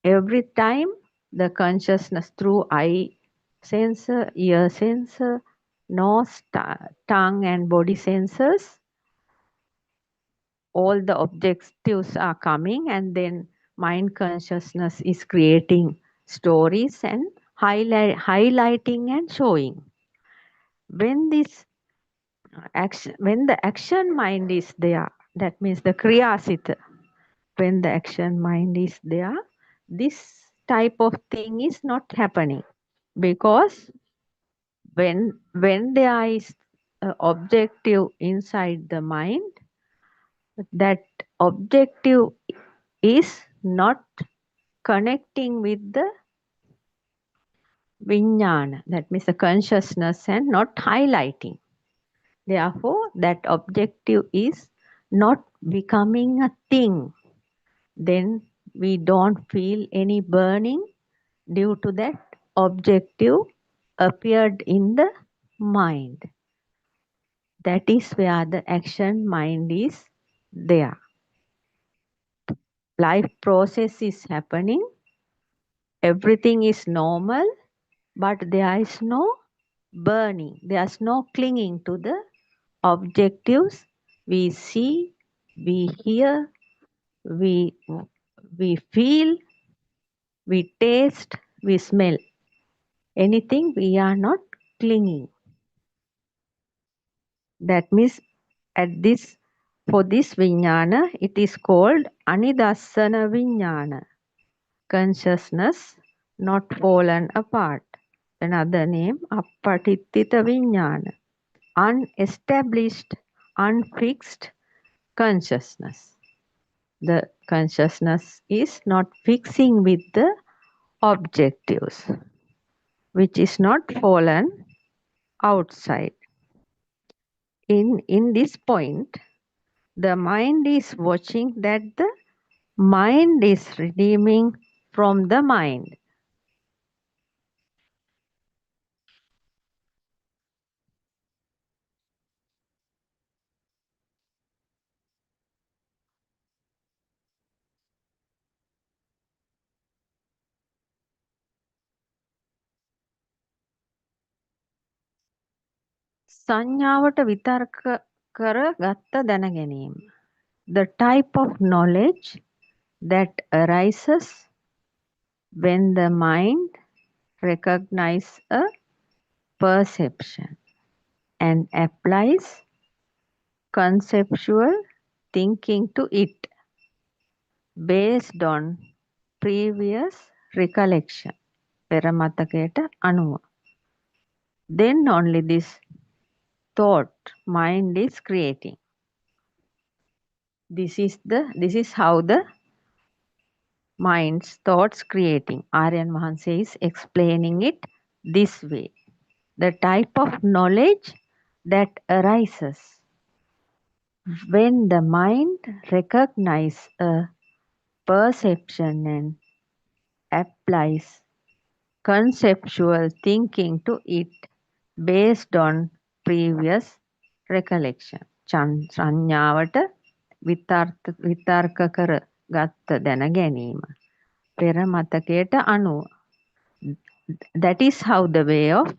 every time the consciousness through eye sensor, ear sensor, nose, tongue and body sensors, all the objectives are coming, and then mind consciousness is creating stories and highlighting and showing. When when the action mind is there, that means the kriyasita, when the action mind is there, this type of thing is not happening, because when there is an objective inside the mind, that objective is not connecting with the vijnana, that means the consciousness, and not highlighting. Therefore, that objective is not becoming a thing. Then we don't feel any burning due to that objective appeared in the mind. That is where the action mind is there. Life process is happening. Everything is normal, but there is no burning. There's no clinging to the objectives we see, we hear, we feel, we taste, we smell. Anything we are not clinging. That means for this vijnana, it is called anidassana vijnana. Consciousness not fallen apart. Another name, appatittita vijnana. Unestablished, unfixed consciousness. The consciousness is not fixing with the objectives, which is not fallen outside. In this point, the mind is watching that the mind is redeeming from the mind. සංඥාවට විතර්ක කර ගත්ත දැනගැනීම. The type of knowledge that arises when the mind recognizes a perception and applies conceptual thinking to it based on previous recollection. පෙර මතකයට අනුව. then only this thought mind is creating. This is how the mind's thoughts creating. Aryan Mahanse is explaining it this way. The type of knowledge that arises when the mind recognizes a perception and applies conceptual thinking to it based on previous recollection. සංඥාවට විතර්ක කර ගත්ත දැන ගැනීම. පෙර මතකයට අනුව. That is how the way of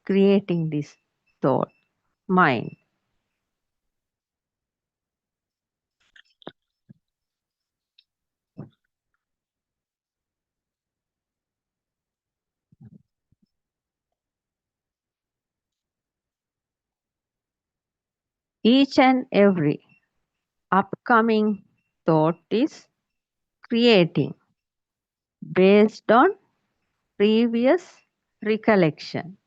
creating this thought, mind. Each and every upcoming thought is creating based on previous recollection.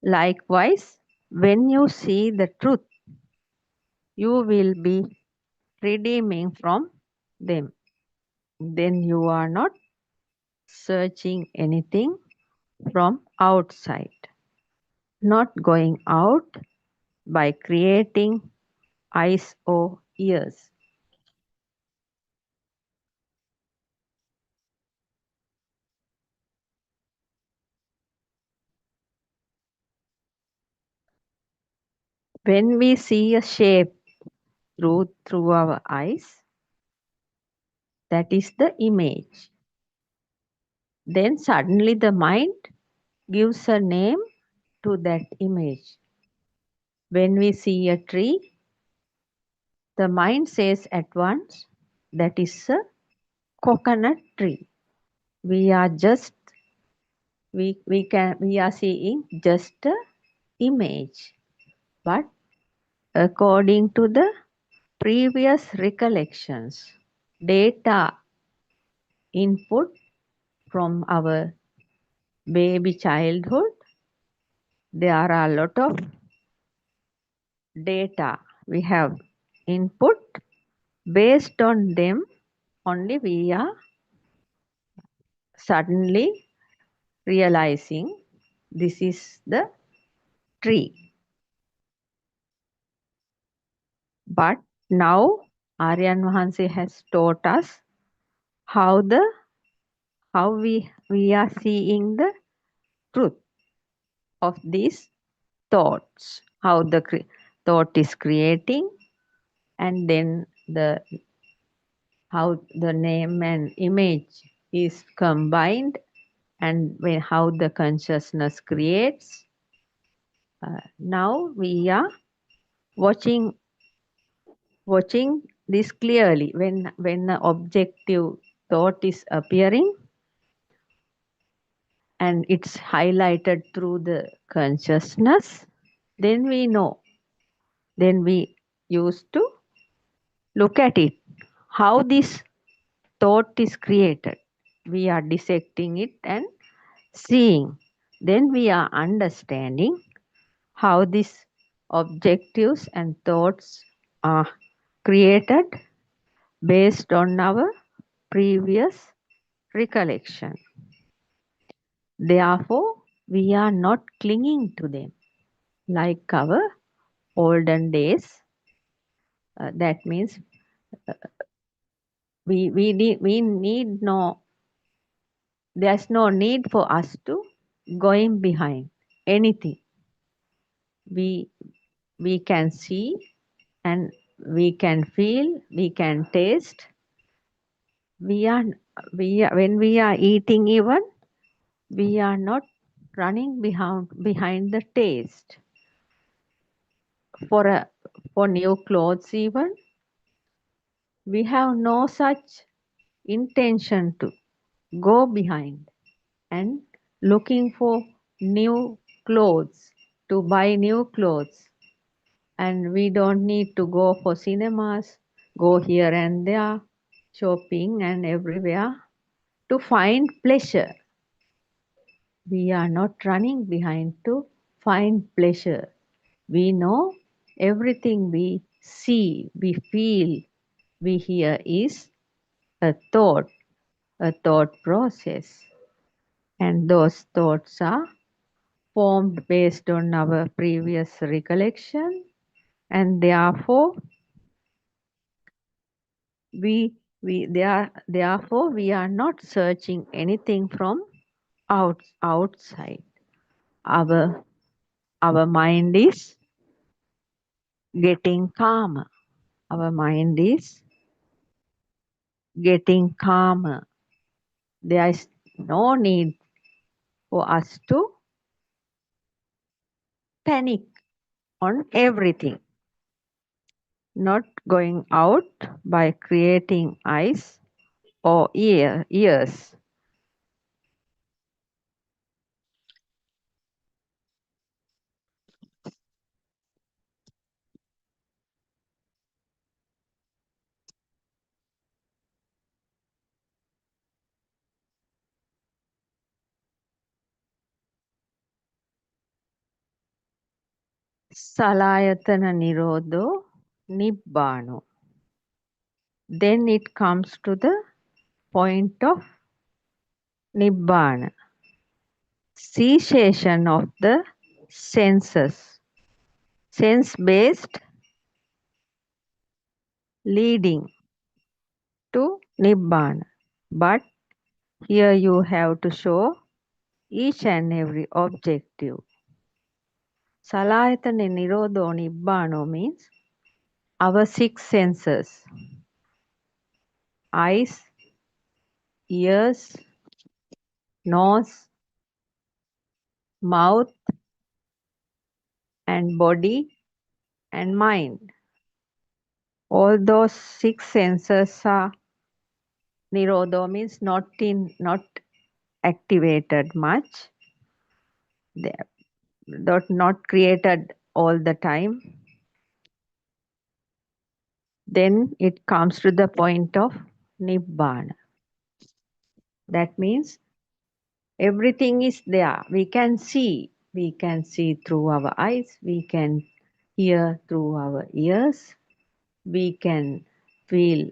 Likewise, when you see the truth, you will be redeeming from them. Then you are not searching anything from outside, not going out by creating eyes or ears. When we see a shape through our eyes, that is the image. Then suddenly the mind gives a name to that image. When we see a tree, the mind says at once, that is a coconut tree. We are seeing just a image. But according to the previous recollections, data input from our baby childhood, there are a lot of data we have input. Based on them only we are suddenly realizing this is the tree. But now Aryan Mahanse has taught us how we are seeing the truth of these thoughts, how the thought is creating, and then how the name and image is combined, and how the consciousness creates. Now we are watching this clearly. When the objective thought is appearing and it's highlighted through the consciousness, then we know. Then we used to look at it, how this thought is created. We are dissecting it and seeing. Then we are understanding how these objectives and thoughts are created based on our previous recollection. Therefore, we are not clinging to them like our olden days. That means we need no, there's no need for us to going behind anything. We can see and we can feel, we can taste. When we are eating even, we are not running behind the taste. For new clothes even, we have no such intention to go behind and looking for new clothes, to buy new clothes. And we don't need to go for cinemas, go here and there, shopping and everywhere. to find pleasure. We are not running behind to find pleasure. We know everything we see, we feel, we hear is a thought process. And those thoughts are formed based on our previous recollection, and therefore therefore we are not searching anything from outside. Our mind is getting calmer. Our mind is getting calmer. There is no need for us to panic on everything. Not going out by creating eyes or ears. Salayatana Nirodho Nibbano. Then it comes to the point of Nibbana, cessation of the senses, sense-based leading to Nibbana. But here you have to show each and every objective. Salayatana Nirodho Nibbano means our six senses, eyes, ears, nose, mouth, and body and mind. All those six senses are Nirodho means not activated much. They are not created all the time. Then it comes to the point of Nibbana. That means everything is there. We can see. We can see through our eyes. We can hear through our ears. We can feel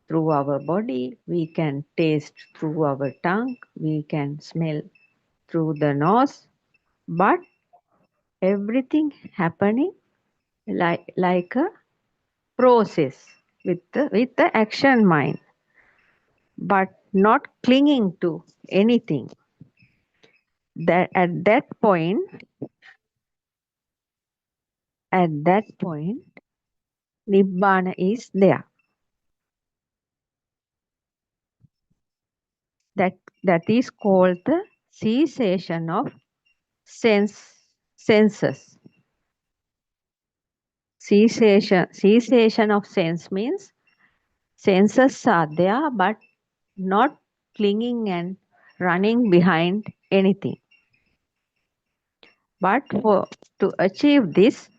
through our body. We can taste through our tongue. We can smell through the nose. But everything happening like a process with the action mind, but not clinging to anything. That at that point, Nibbana is there. That is called the cessation of senses. Cessation of sense means senses are there, but not clinging and running behind anything. But to achieve this,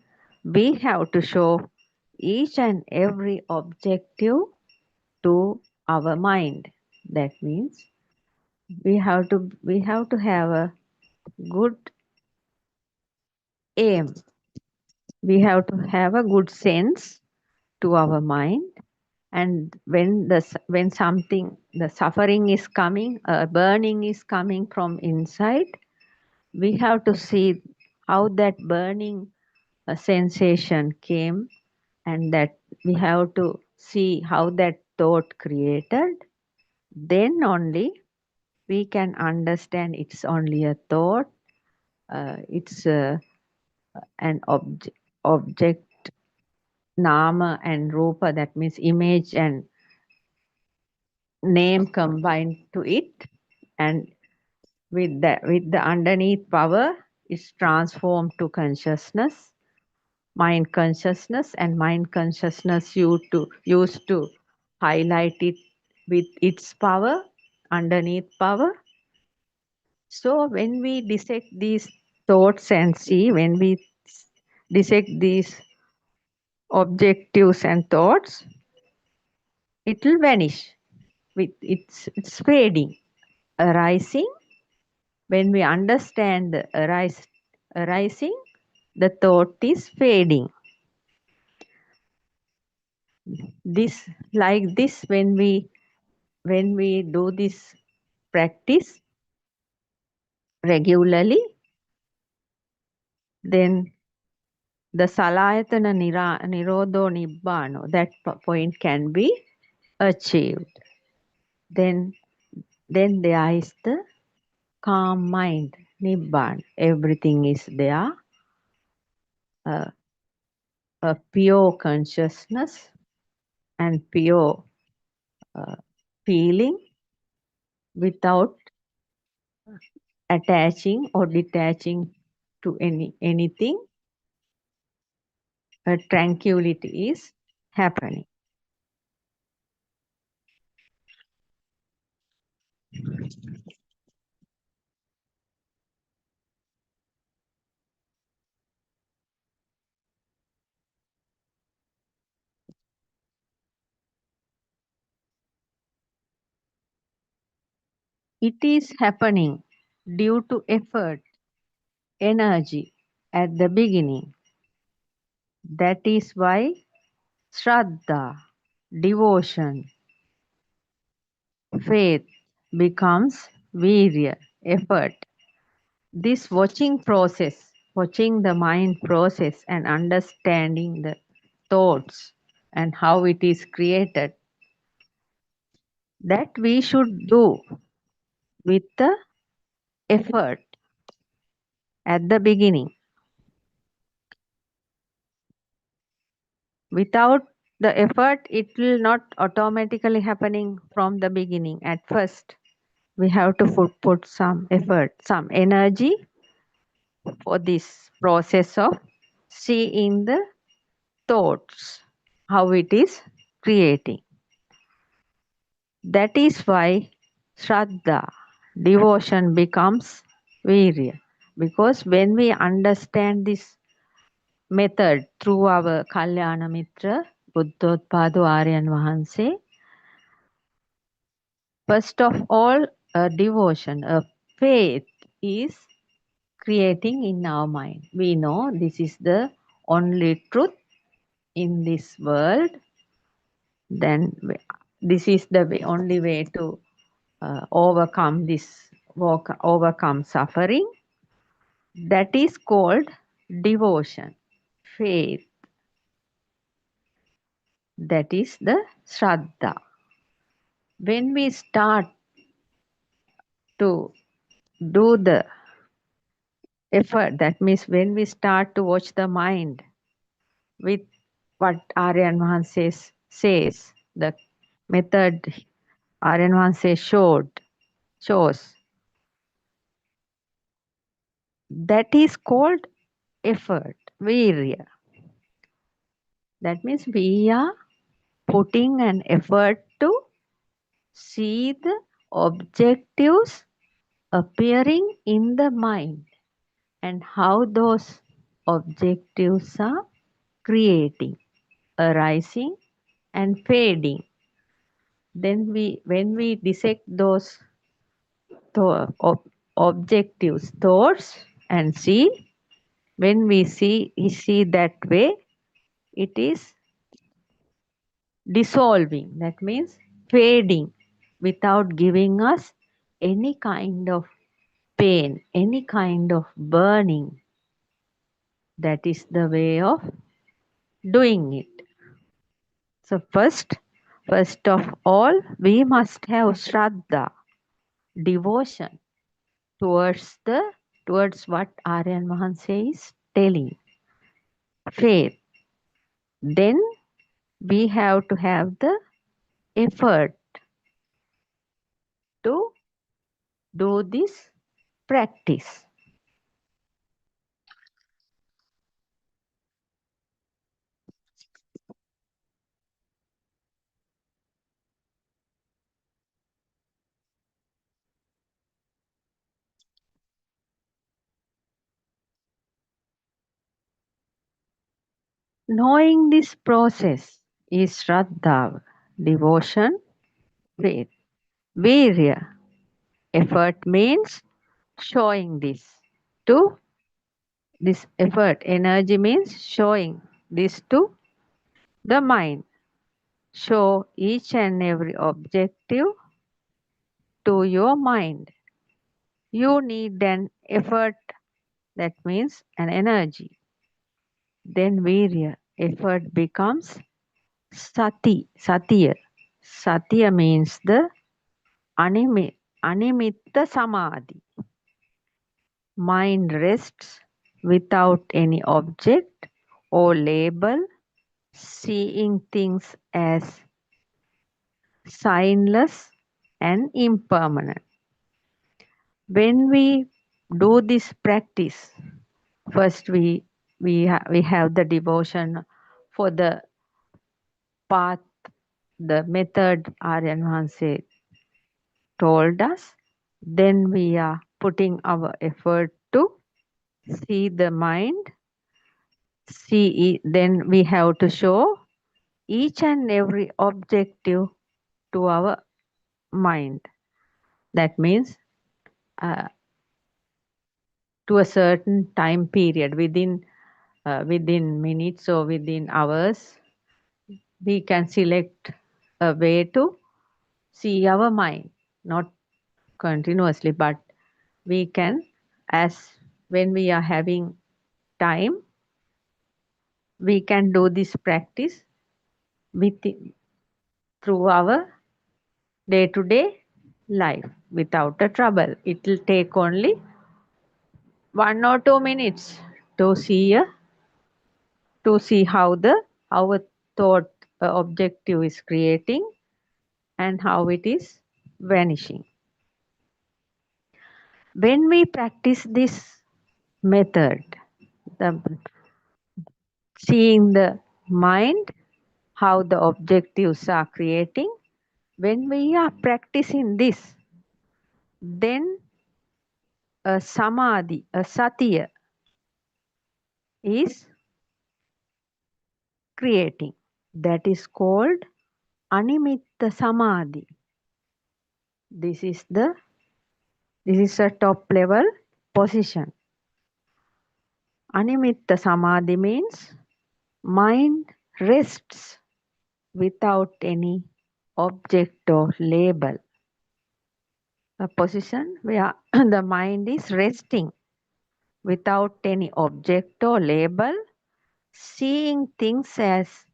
we have to show each and every objective to our mind. That means we have to have a good aim. We have to have a good sense to our mind. And when the suffering is coming, burning is coming from inside, we have to see how that burning sensation came, and that we have to see how that thought created. Then only we can understand it's only a thought. It's an object, nama and rupa, that means image and name combined to it, and with the underneath power is transformed to consciousness, mind consciousness, and mind consciousness used to highlight it with its power, underneath power. So when we dissect these thoughts and see, when we dissect these objectives and thoughts, it will vanish with it's fading. arising. When we understand the arising, the thought is fading. This, like this, when we do this practice regularly, then the salayatana nirodho nibbano, that point can be achieved. Then there is the calm mind, nibbana. Everything is there, a pure consciousness and pure feeling without attaching or detaching to anything. A tranquility is happening. It is happening due to effort, energy at the beginning. That is why Shraddha, devotion, faith becomes virya, effort. This watching process, watching the mind process and understanding the thoughts and how it is created, that we should do with the effort at the beginning. Without the effort, it will not automatically happening from the beginning. At first, we have to put some effort, some energy for this process of seeing the thoughts, how it is creating. That is why Shraddha, devotion becomes virya. Because when we understand this method through our Kalyana Mitra, Buddothpada Aryan Vahanse, first of all, a devotion, a faith is creating in our mind. We know this is the only truth in this world. Then this is the only way to overcome this, overcome suffering. That is called devotion, faith. That is the Shraddha. When we start to do the effort, that means when we start to watch the mind with what Aryan Mahanse says, the method Aryan Mahanse shows, that is called effort, virya. That means we are putting an effort to see the objectives appearing in the mind and how those objectives are creating, arising and fading. Then when we dissect those objectives, thoughts, and see, when we see that way, it is dissolving. That means fading without giving us any kind of pain, any kind of burning. That is the way of doing it. So first of all, we must have Shraddha, devotion towards what Aryan Mahanse is telling, faith. Then we have to have the effort to do this practice. Knowing this process is Shraddha, devotion, faith. Virya, Effort means showing this effort. Energy means showing this to the mind. Show each and every objective to your mind. You need an effort, that means an energy. Then virya, effort becomes satya. Satya means the animitta samadhi. Mind rests without any object or label, seeing things as signless and impermanent. When we do this practice, first we have the devotion for the path, the method Aryan Hanse told us. Then we are putting our effort to see the mind, then we have to show each and every objective to our mind. That means to a certain time period, within minutes or within hours, we can select a way to see our mind, not continuously, but we can, as when we are having time, we can do this practice with through our day-to-day life without a trouble. It will take only 1 or 2 minutes to see how our thought objective is creating and how it is vanishing. When we practice this method, the seeing the mind, how the objectives are creating, when we are practicing this, then a samadhi, a satya is creating. That is called animitta samadhi. This is a top level position. Animitta samadhi means mind rests without any object or label. A position where the mind is resting without any object or label, seeing things as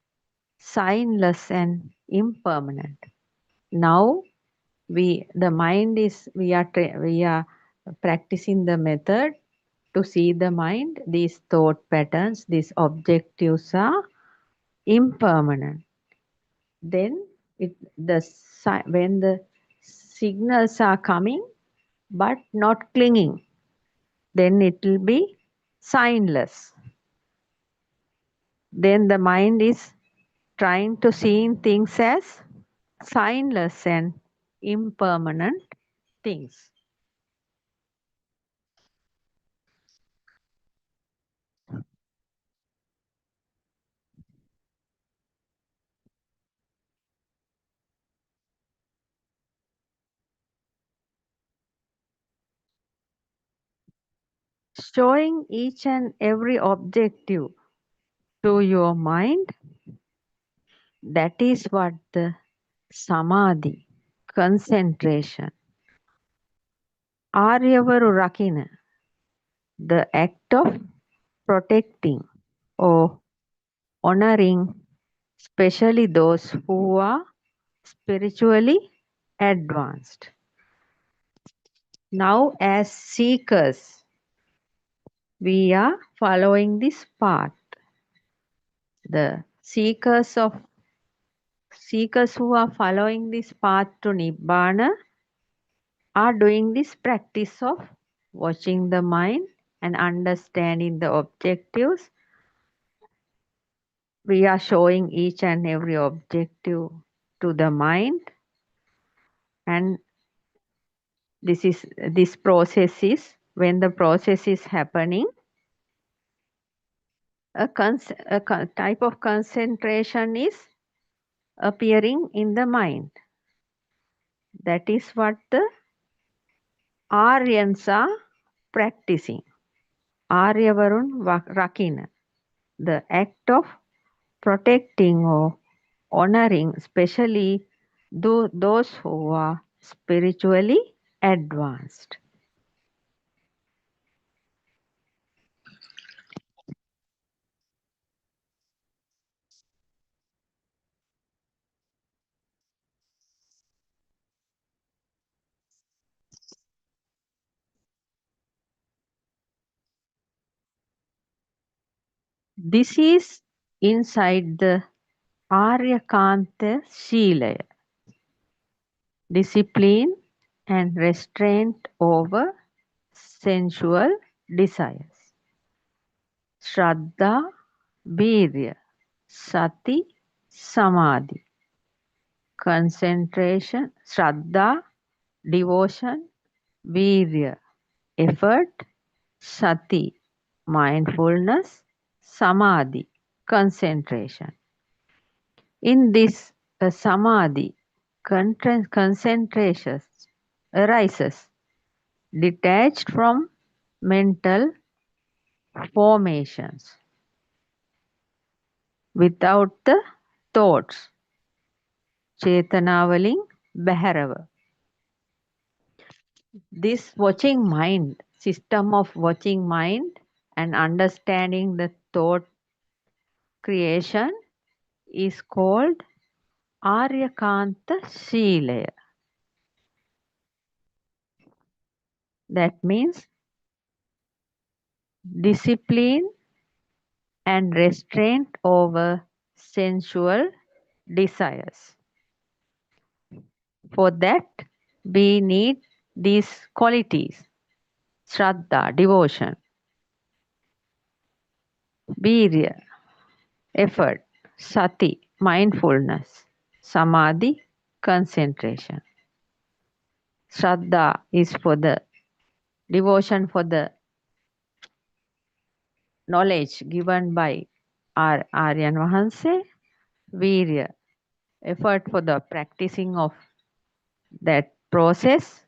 signless and impermanent. Now we are practicing the method to see the mind. These thought patterns, these objectives are impermanent. Then when the signals are coming but not clinging, then it will be signless. Then the mind is trying to see things as signless and impermanent things. Showing each and every objective to your mind, that is what the samadhi, concentration, Aryavaru Rakina, the act of protecting or honoring, especially those who are spiritually advanced. Now, as seekers, we are following this path. The seekers who are following this path to Nibbana are doing this practice of watching the mind and understanding the objectives. We are showing each and every objective to the mind, and this process is, when the process is happening, a type of concentration is appearing in the mind. That is what the Aryans are practicing. Aryavarun Rakina, the act of protecting or honoring, especially those who are spiritually advanced. This is inside the Aryakanta Shilaya, discipline and restraint over sensual desires. Shraddha, Virya, Sati, Samadhi. Concentration, Shraddha, devotion, Virya, effort, Sati, mindfulness, Samadhi, concentration. In this Samadhi, concentration arises detached from mental formations without the thoughts. Chetanavaling Bhairava. This watching mind, system of watching mind and understanding the thought creation is called Aryakanta Shilaya. That means discipline and restraint over sensual desires. For that, we need these qualities: Shraddha, devotion, Virya, effort, Sati, mindfulness, Samadhi, concentration. Shraddha is for the devotion for the knowledge given by our Aryan Vahanse, Virya, effort for the practicing of that process,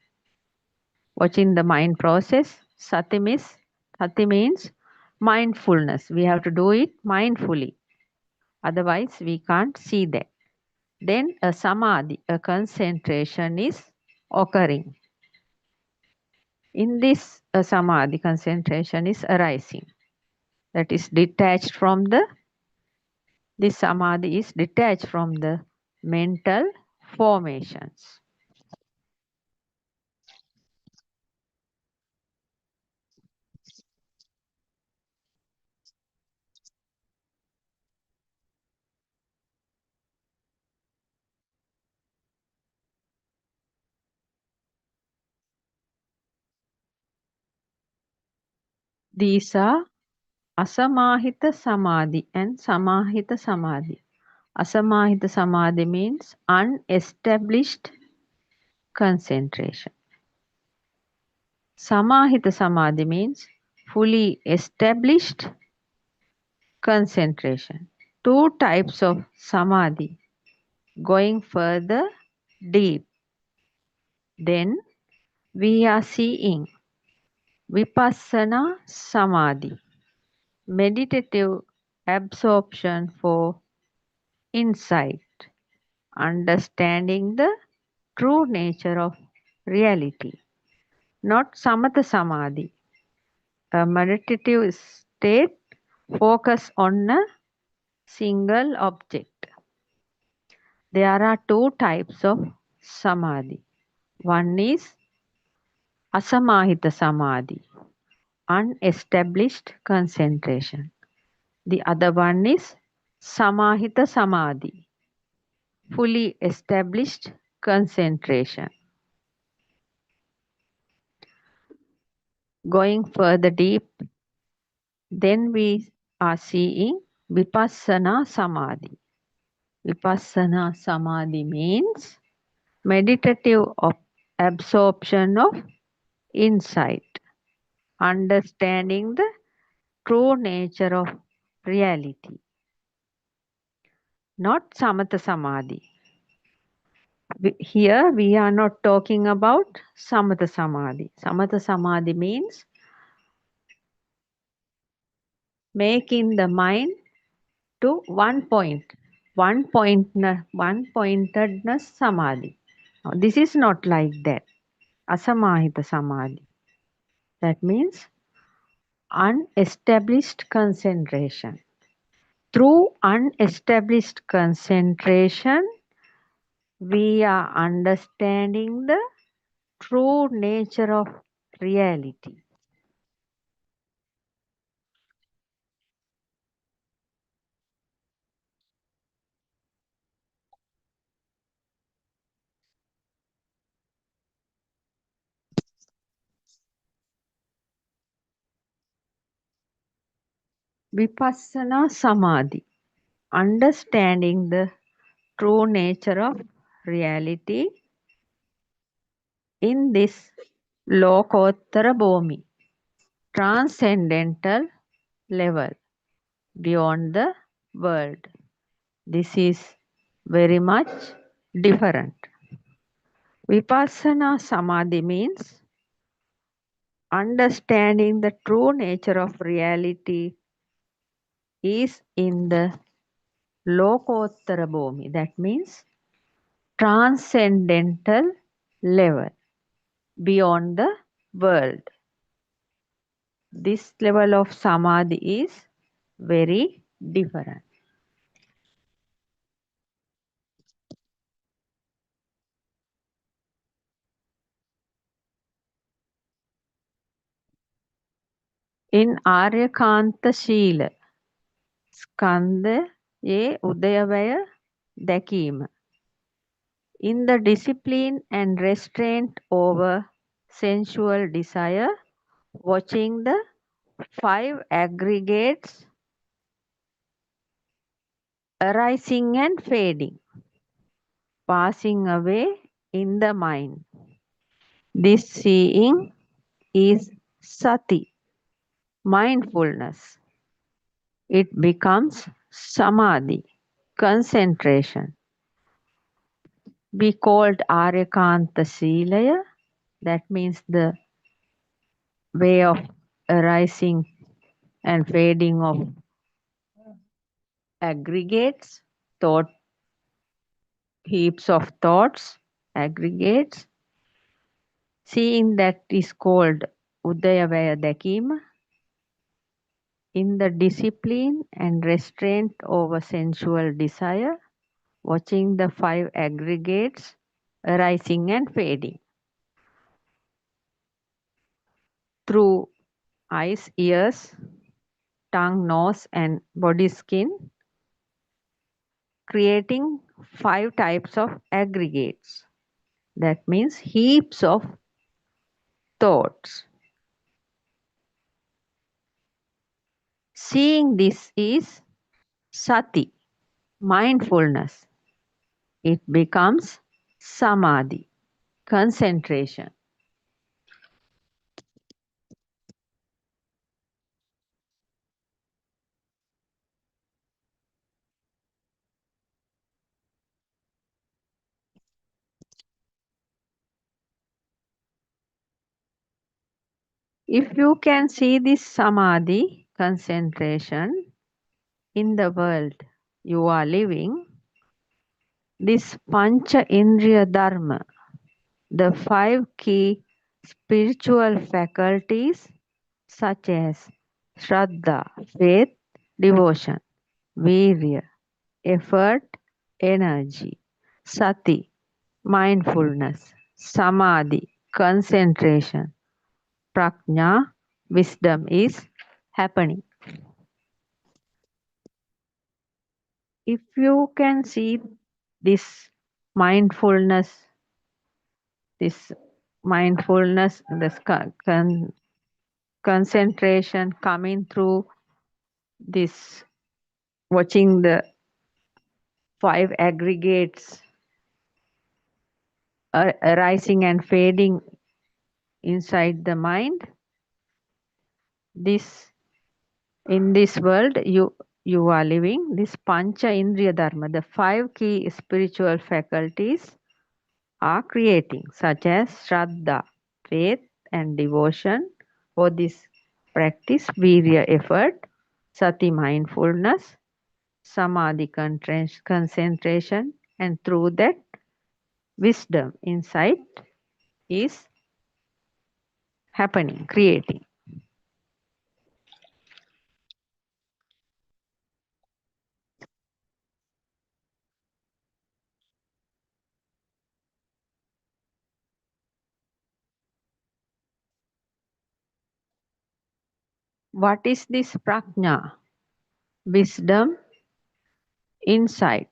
watching the mind process. Sati means mindfulness. We have to do it mindfully. Otherwise, we can't see that. Then a samadhi, a concentration is occurring. In this samadhi, concentration is arising. That is detached from this samadhi is detached from the mental formations. These are asamahita samadhi and samahita samadhi. Asamahita samadhi means unestablished concentration. Samahita samadhi means fully established concentration. Two types of samadhi. Going further deep, then we are seeing vipassana samadhi, meditative absorption for insight, understanding the true nature of reality. Not samatha samadhi, a meditative state focus on a single object. There are two types of samadhi. One is asamahita samadhi, unestablished concentration. The other one is samahita samadhi, fully established concentration. Going further deep, then we are seeing vipassana samadhi. Vipassana samadhi means meditative absorption of insight, understanding the true nature of reality. Not samatha samadhi, Here we are not talking about samatha samadhi. Samatha samadhi means making the mind to one pointedness samadhi. Now, this is not like that. Asamahita samadhi. That means unestablished concentration. Through unestablished concentration, we are understanding the true nature of reality. Vipassana Samadhi, understanding the true nature of reality in this Lokottara Bhumi, transcendental level beyond the world. This is very much different. Vipassana Samadhi means understanding the true nature of reality is in the Lokottara Bhumi. That means transcendental level beyond the world. This level of samadhi is very different. In Aryakanta Shila, Skandhaye Udayavaya Dakima. In the discipline and restraint over sensual desire, watching the five aggregates arising and fading, passing away in the mind. This seeing is sati, mindfulness. It becomes samadhi, concentration. We called Aryakanta Silaya, that means the way of arising and fading of aggregates, thought, heaps of thoughts, aggregates. Seeing that is called Udayavaya Dakima. In the discipline and restraint over sensual desire, watching the five aggregates arising and fading. Through eyes, ears, tongue, nose, and body skin, creating five types of aggregates. That means heaps of thoughts. Seeing this is sati, mindfulness. It becomes samadhi, concentration. If you can see this samadhi, concentration, in the world you are living, this pancha indriya dharma, the five key spiritual faculties such as shraddha, faith, devotion, virya, effort, energy, sati, mindfulness, samadhi, concentration, prajna, wisdom is happening. If you can see this mindfulness, this concentration coming through this, watching the five aggregates arising and fading inside the mind, this, in this world you are living, this pancha indriya dharma, the five key spiritual faculties are creating, such as Shraddha, faith and devotion. For this practice, virya, effort, sati, mindfulness, samadhi, concentration, and through that, wisdom, insight is happening, creating. What is this prajna? Wisdom, insight.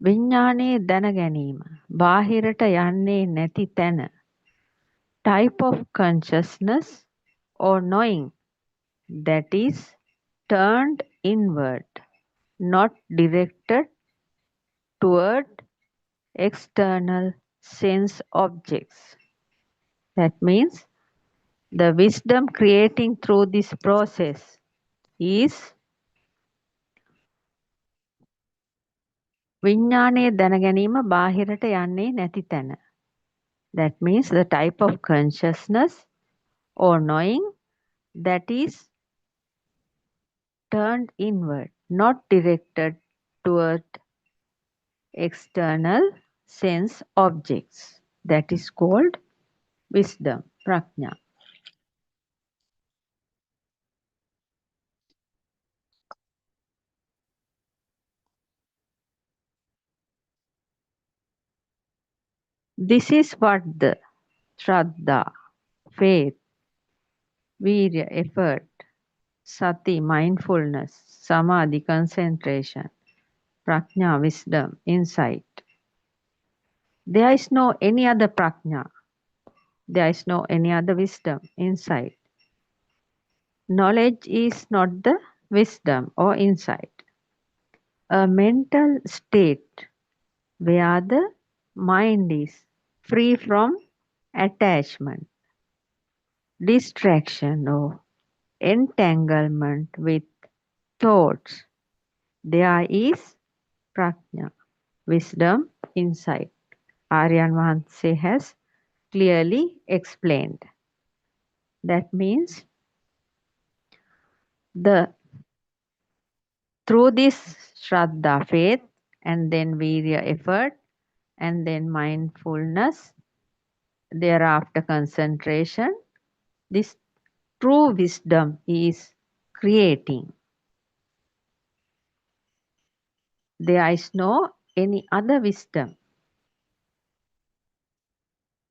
විඥානයේ දැන ගැනීම. බාහිරට යන්නේ නැති තැන. Type of consciousness or knowing that is turned inward, not directed toward external sense objects. That means the wisdom creating through this process is විඥානයේ දැනගැනීම බාහිරට යන්නේ නැති තැන. That means the type of consciousness or knowing that is turned inward, not directed toward external sense objects. That is called wisdom, prajna. This is what the Shraddha, faith, virya, effort, sati, mindfulness, samadhi, concentration, prajna, wisdom, insight. There is no any other prajna. There is no any other wisdom, insight. Knowledge is not the wisdom or insight. A mental state where the mind is free from attachment, distraction or entanglement with thoughts. There is prajna, wisdom, insight. Aryan Vahanse has clearly explained. That means through this Shraddha, faith, and then virya, effort, and then mindfulness, thereafter concentration, this true wisdom is creating. There is no any other wisdom.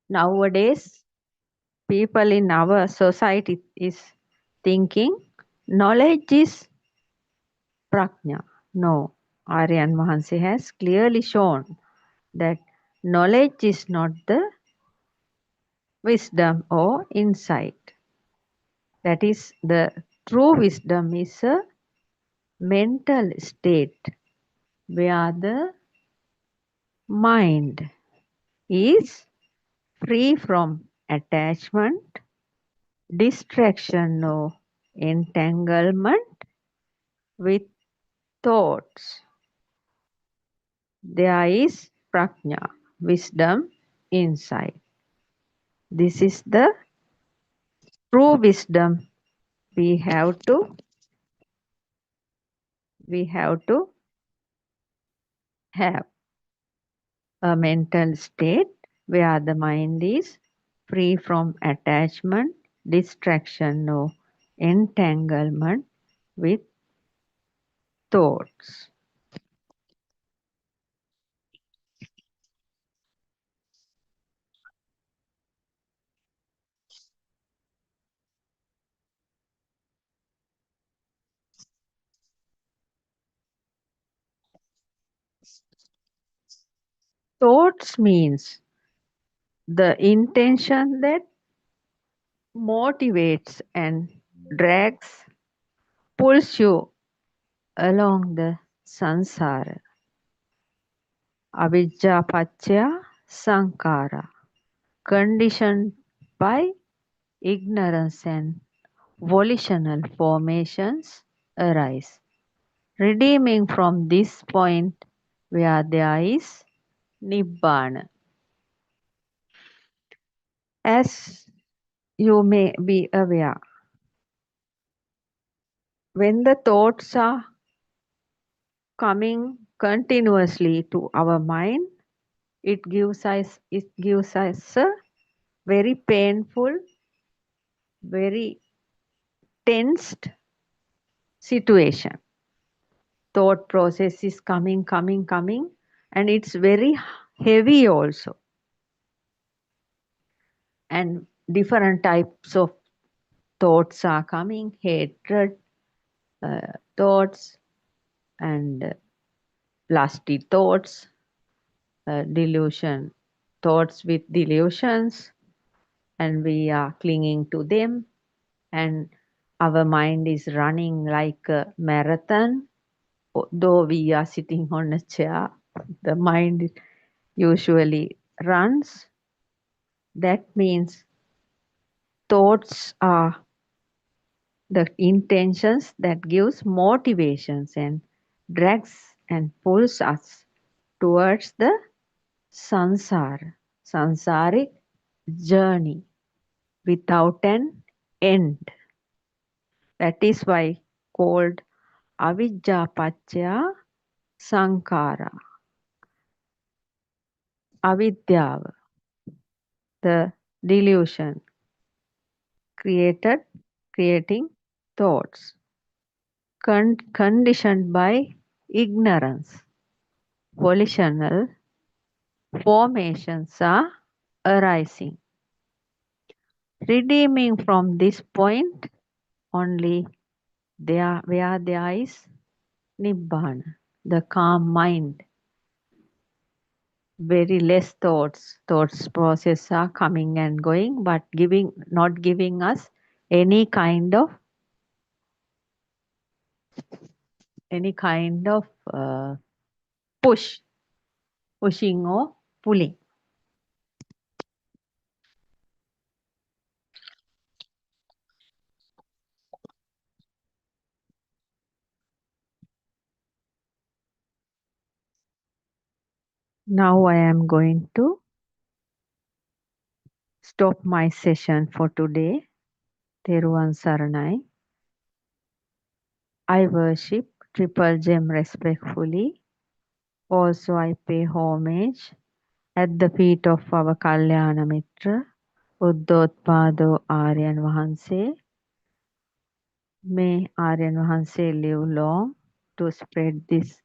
Nowadays, people in our society is thinking knowledge is prajna. No, Aryan Mahansi has clearly shown that knowledge is not the wisdom or insight. That is, the true wisdom is a mental state where the mind is free from attachment, distraction or entanglement with thoughts. There is prajna, wisdom, insight. This is the true wisdom we have to have a mental state where the mind is free from attachment, distraction or entanglement with thoughts. Thoughts means the intention that motivates and drags, pulls you along the sansara. Avijja paccaya sankara, conditioned by ignorance and volitional formations arise. Redeeming from this point where there is nibbana. As you may be aware, when the thoughts are coming continuously to our mind, it gives us a very painful, very tensed situation. Thought process is coming, and it's very heavy also. And different types of thoughts are coming, hatred thoughts, and lusty thoughts, delusion, thoughts with delusions, and we are clinging to them, and our mind is running like a marathon. Though we are sitting on a chair, the mind usually runs. That means thoughts are the intentions that gives motivations and drags and pulls us towards the samsaric journey without an end. That is why called avijja paccaya sankhara. Avidyava, the delusion, creating thoughts, conditioned by ignorance. Volitional formations are arising. Redeeming from this point only where there is Nibbana, the calm mind, very less thoughts. Thoughts process are coming and going, but not giving us any kind of uh, pushing or pulling. Now I am going to stop my session for today. Teruvan Saranai. I worship Triple Gem respectfully. Also, I pay homage at the feet of our Kalyana Mitra, Buddothpada Aryan Vahanse. May Aryan Vahanse live long to spread this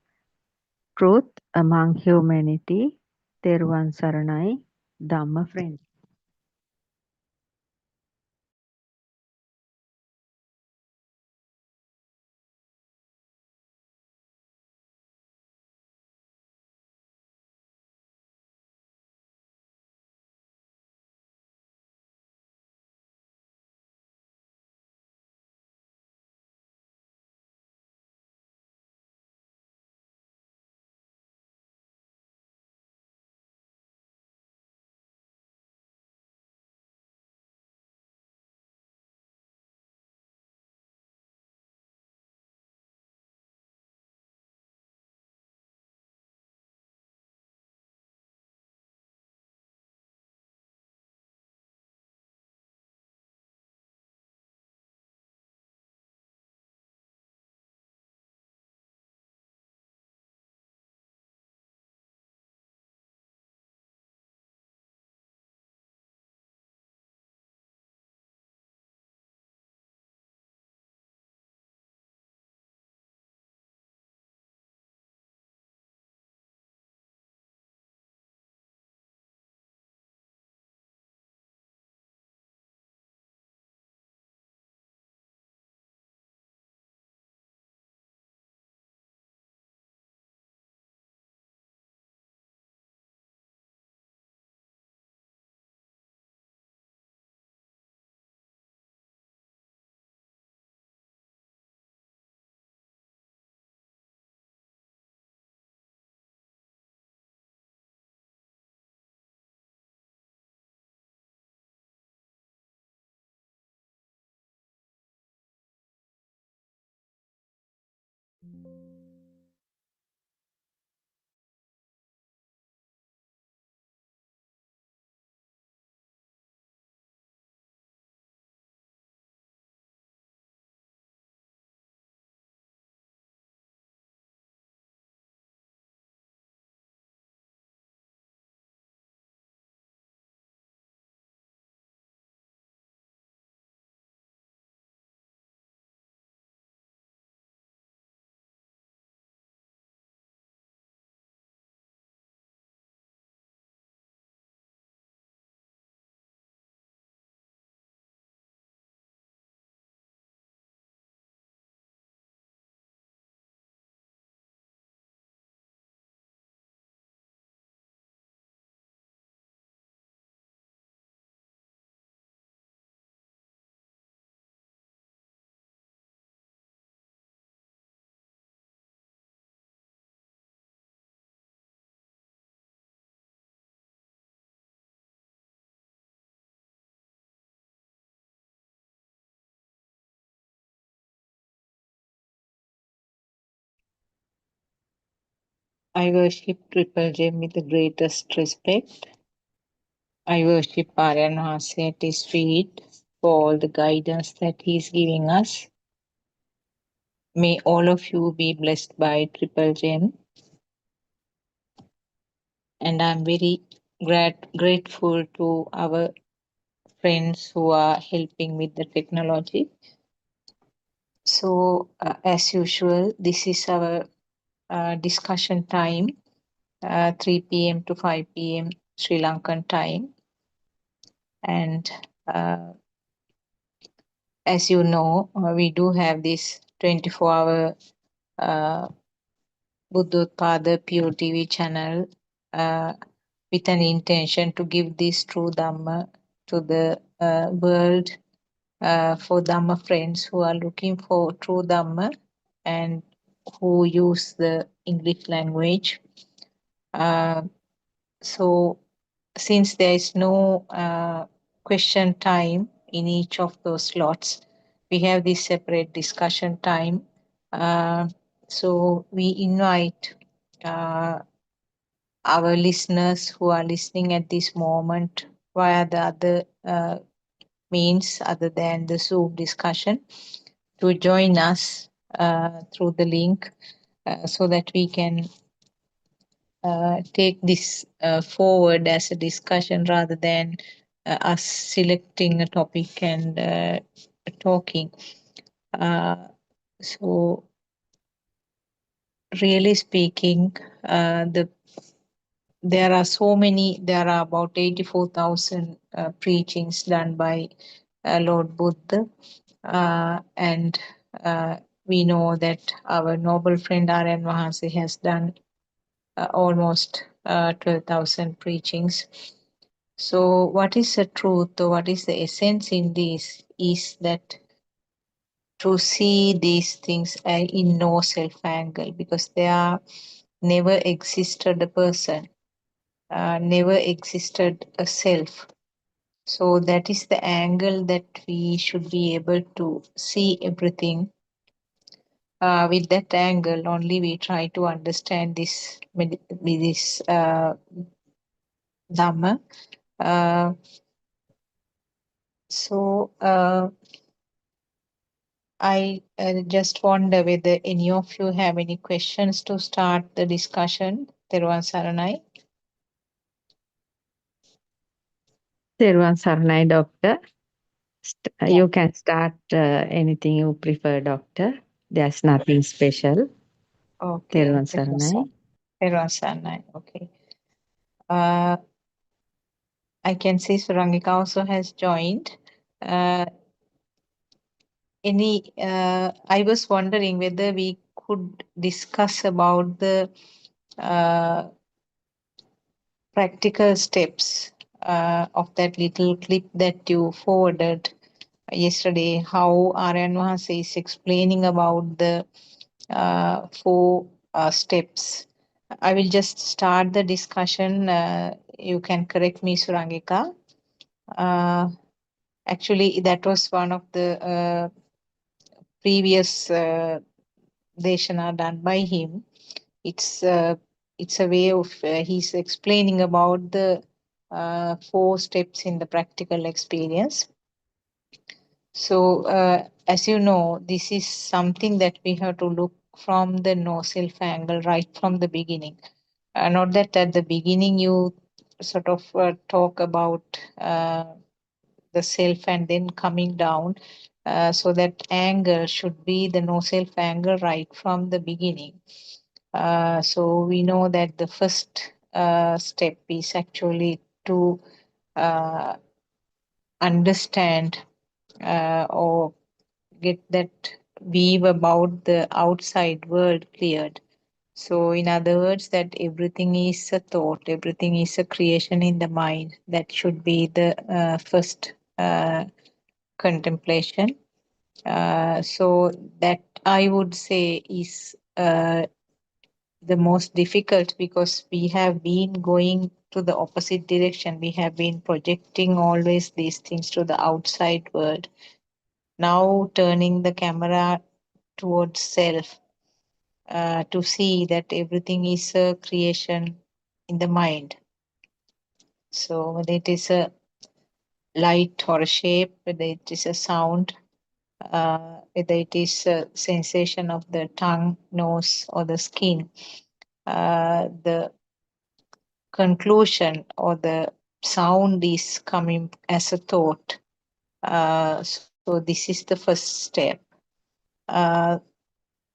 truth among humanity. Teruvan Saranai, Dhamma friend. I worship Triple Gem with the greatest respect. I worship Aryan Mahasi at his feet for all the guidance that he is giving us. May all of you be blessed by Triple Gem. And I'm very grateful to our friends who are helping with the technology. So, as usual, this is our discussion time, 3 p.m. to 5 p.m. Sri Lankan time. And as you know, we do have this 24-hour Buddothpada Pure TV channel with an intention to give this true Dhamma to the world for Dhamma friends who are looking for true Dhamma and who use the English language. So since there is no question time in each of those slots, we have this separate discussion time. So we invite our listeners who are listening at this moment via the other means other than the Zoom discussion to join us through the link so that we can take this forward as a discussion rather than us selecting a topic and talking. So, really speaking, there are about 84,000 preachings done by Lord Buddha. And we know that our noble friend Aryan Mahasi has done almost 12,000 preachings. So, what is the truth, or what is the essence in this is that to see these things in no self angle, because there never existed a person, never existed a self. So, that is the angle that we should be able to see everything. With that angle, only we try to understand this Dhamma. So I just wonder whether any of you have any questions to start the discussion. Teruvan Saranai. Teruvan Saranai, Doctor. Yeah. You can start anything you prefer, Doctor. There's nothing special. Okay. Teruvan Saranai. Teruvan Saranai. Okay. I can see Surangika also has joined. I was wondering whether we could discuss about the practical steps of that little clip that you forwarded yesterday, how Aryan Mahasi is explaining about the 4 steps. I will just start the discussion. You can correct me, Surangika. Actually, that was one of the previous deshana done by him. It's a way of he's explaining about the 4 steps in the practical experience. So, as you know, this is something that we have to look from the no self angle right from the beginning. Not that at the beginning you sort of talk about the self and then coming down. So that angle should be the no self angle right from the beginning. So we know that the first step is actually to understand or get that weave about the outside world cleared. So, in other words, that everything is a thought, everything is a creation in the mind. That should be the first contemplation. So, that I would say is the most difficult because we have been going to the opposite direction. We have been projecting always these things to the outside world. Now turning the camera towards self. to see that everything is a creation in the mind. So whether it is a light or a shape, whether it is a sound, whether it is a sensation of the tongue, nose, or the skin, the conclusion or the sound is coming as a thought. So this is the first step.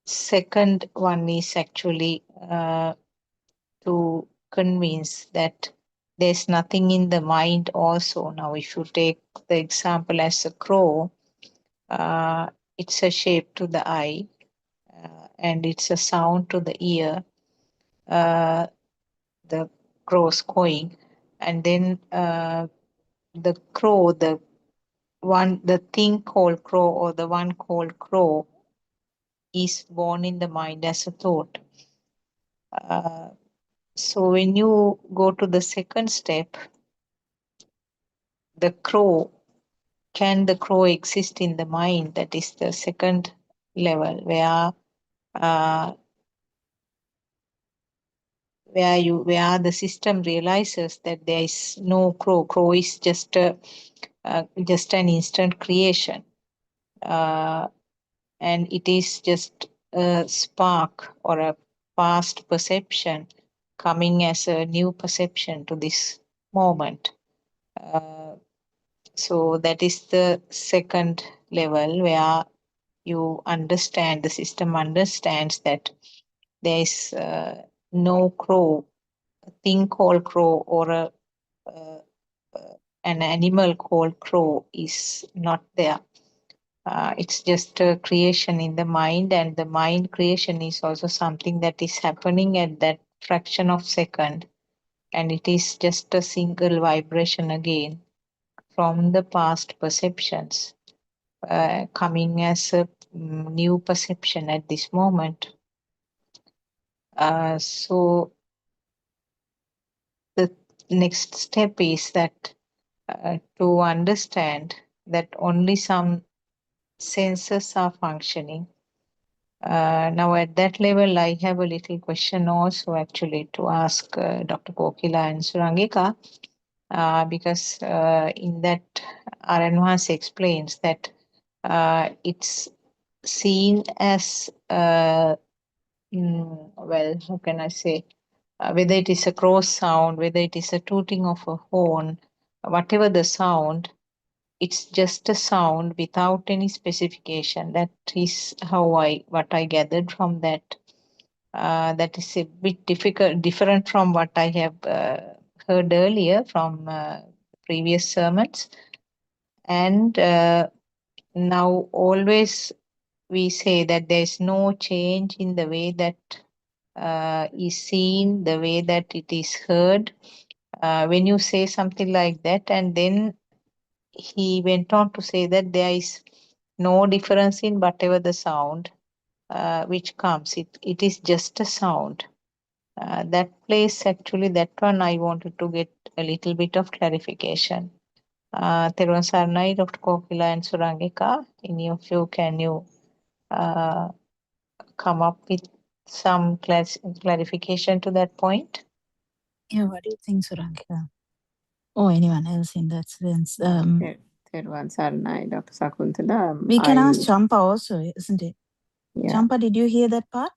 Second one is actually to convince that there's nothing in the mind also. Now, if you take the example as a crow, it's a shape to the eye and it's a sound to the ear, the crow's cawing. And then the crow, the thing called crow or the one called crow is born in the mind as a thought. So when you go to the second step, the crow, can the crow exist in the mind? That is the second level where the system realizes that there is no crow. Crow is just an instant creation, and it is just a spark or a past perception coming as a new perception to this moment. So that is the second level where you understand, the system understands that there is no crow, a thing called crow, or an animal called crow is not there. It's just a creation in the mind, and the mind creation is also something that is happening at that fraction of second, and it is just a single vibration again from the past perceptions coming as a new perception at this moment. So the next step is that to understand that only some senses are functioning. Now at that level, I have a little question also actually to ask Dr. Kokila and Surangika, because in that Aranvas explains that it's seen as, well, how can I say, whether it is a cross sound, whether it is a tooting of a horn, whatever the sound, it's just a sound without any specification. That is what I gathered from that. That is a bit different from what I have heard earlier from previous sermons. And now always we say that there is no change in the way that is seen, the way that it is heard. When you say something like that, and then he went on to say that there is no difference in whatever the sound which comes. It is just a sound. That place, actually, that one I wanted to get a little bit of clarification. Teruvan Saranai, Dr. Kokila and Surangika, any of you, can you come up with some clarification to that point? Yeah, what do you think, Surangika? Or anyone else in that sense? Teruvan Saranai, Dr. Sakuntala. We can ask Champa also, isn't it? Yeah. Champa, did you hear that part?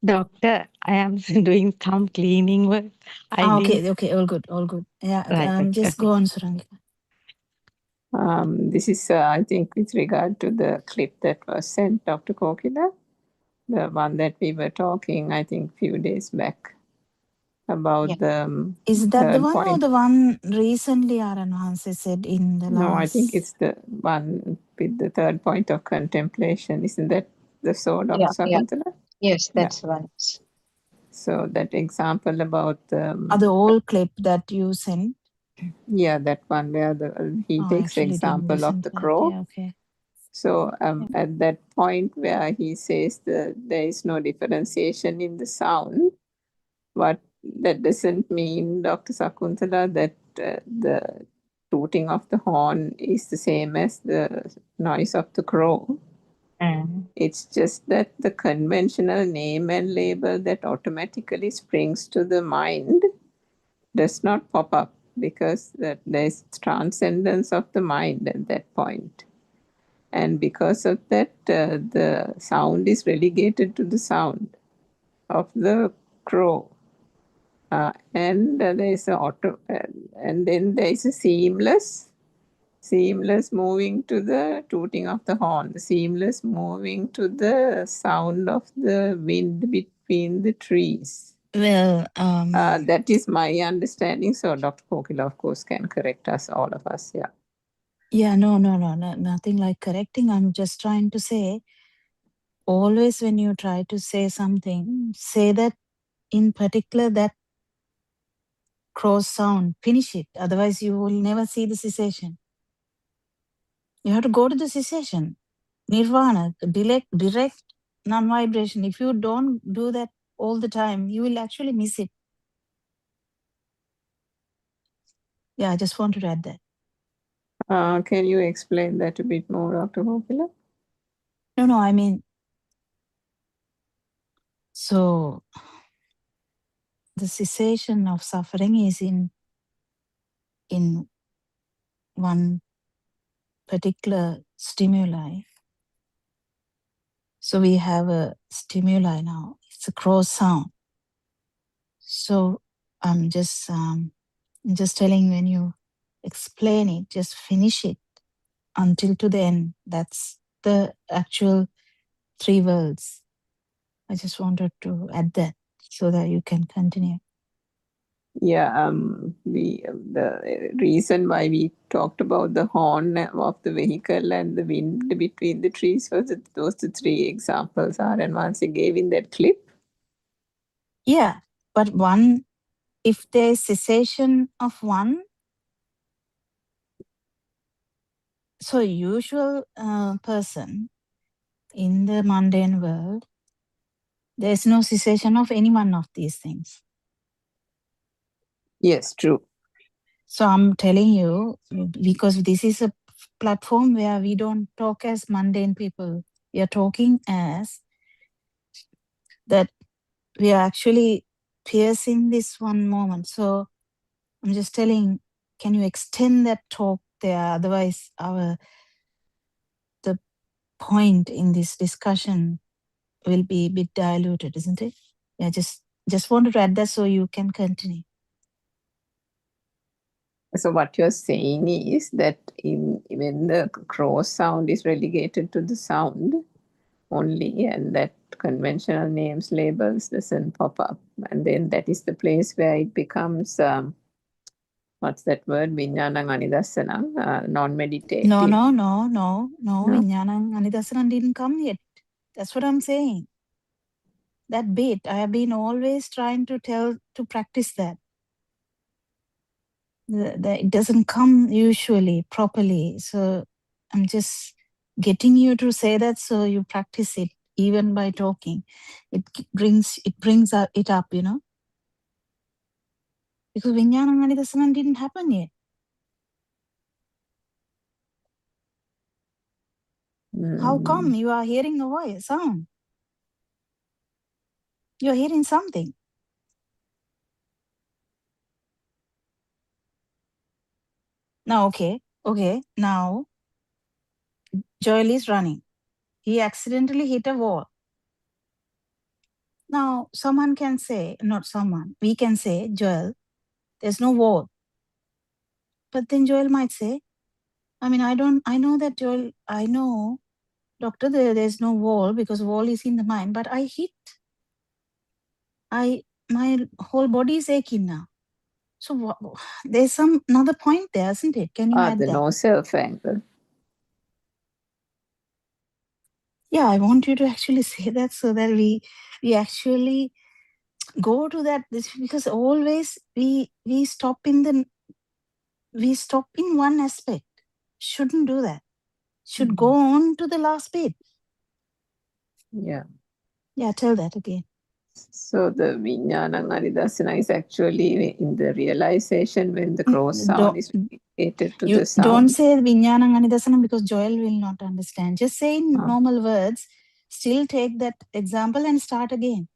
Doctor, I am doing some cleaning work. Okay, all good. Yeah, Right, just okay. go on, Surangika. This is, I think, with regard to the clip that was sent, Dr. Kokila, the one that we were talking, I think, few days back about the Is that the one point. or the one recently Aranvas said in the last? No, I think it's the one with the third point of contemplation. Isn't that the so, Dr. Sakuntala? Yes, that's one. So that example about the old clip that you sent? Yeah, that one where he takes the example of the crow. Yeah, okay. So at that point where he says that there is no differentiation in the sound, but that doesn't mean, Dr. Sakuntala, that the tooting of the horn is the same as the noise of the crow. It's just that the conventional name and label that automatically springs to the mind does not pop up because that there's transcendence of the mind at that point. And because of that, the sound is relegated to the sound of the crow. And there is a auto, and then there is a seamless moving to the tooting of the horn, the seamless moving to the sound of the wind between the trees. Well, That is my understanding. So Dr. Kokila, of course, can correct us, all of us. Yeah. yeah, no, nothing like correcting. I'm just trying to say, always when you try to say something, say that in particular that cross sound, finish it. Otherwise, you will never see the cessation. You have to go to the cessation, nirvana, direct non-vibration. If you don't do that all the time, you will actually miss it. Yeah, I just wanted to add that. Can you explain that a bit more, Dr. Kokila? No, I mean, so the cessation of suffering is in one particular stimuli. So we have a stimuli now. It's a cross sound. So I'm just telling, when you explain it, just finish it until to the end. That's the actual 3 words. I just wanted to add that so that you can continue. Yeah, the reason why we talked about the horn of the vehicle and the wind between the trees was that those the 3 examples are, and once you gave in that clip. Yeah, but one, if there's cessation of one, so usual person in the mundane world, there's no cessation of any one of these things. Yes, true. So I'm telling you, because this is a platform where we don't talk as mundane people. We are talking as that we are actually piercing this one moment. So I'm just telling, can you extend that talk there? Otherwise, the point in this discussion will be a bit diluted, isn't it? Yeah, just wanted to add that so you can continue. So what you're saying is that when the cross sound is relegated to the sound only, and that conventional names, labels doesn't pop up, and then that is the place where it becomes what's that word? Vijnanam anidassanam, non-meditative. No. No? Vijnanam Anidasana didn't come yet. That's what I'm saying. That bit, I have been always trying to practice that. It doesn't come usually properly. So I'm just getting you to say that so you practice it even by talking. It brings it up, you know. Because Vijnanam Anidasana didn't happen yet. How come you are hearing a voice, sound? You're hearing something. Now, okay. Now, Joel is running. He accidentally hit a wall. Now, someone can say, not someone, we can say, Joel, there's no wall. But then Joel might say, I know that Joel, I know, doctor, there's no wall because wall is in the mind, but I hit. My whole body is aching now. So there's another point there, isn't it? Can you add the that? no self angle. Yeah, I want you to actually say that so that we actually go to that, because always we stop in one aspect. Shouldn't do that. Should go on to the last bit. Yeah. Yeah, tell that again. So the Vijnanam Anidasana is actually in the realization when the cross sound is related to the sound. Don't say Vijnanam Anidasana because Joel will not understand. Just say in normal words, still take that example and start again.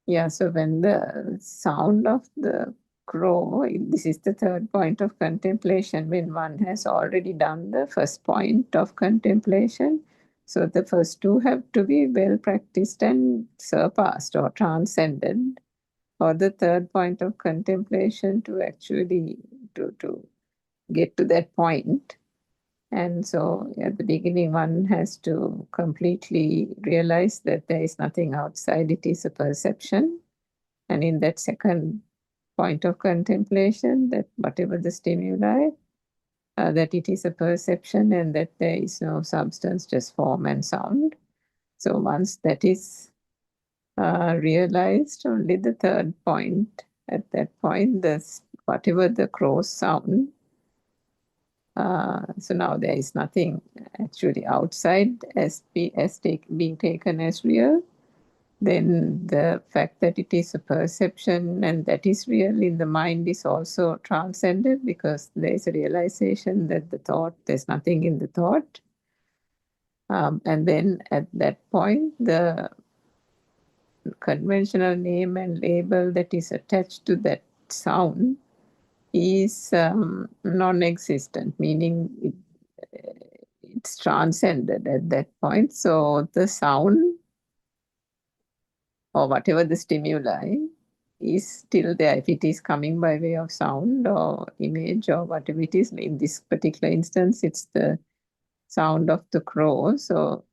Yeah, so when the sound of the crow, this is the third point of contemplation, when one has already done the first point of contemplation. So the first two have to be well practiced and surpassed or transcended for the third point of contemplation to actually to get to that point. And so at the beginning, one has to completely realize that there is nothing outside, it is a perception. And in that second point of contemplation, that whatever the stimuli, that it is a perception and that there is no substance, just form and sound. So once that is realized, only the third point, at that point, whatever the cross sound, so now there is nothing actually outside being taken as real. Then the fact that it is a perception and that is real in the mind is also transcended, because there is a realization that the thought, there's nothing in the thought. And then at that point, the conventional name and label that is attached to that sound is non-existent, meaning it's transcended at that point. So the sound or whatever the stimuli is still there. If it is coming by way of sound or image or whatever it is, in this particular instance, it's the sound of the crow. So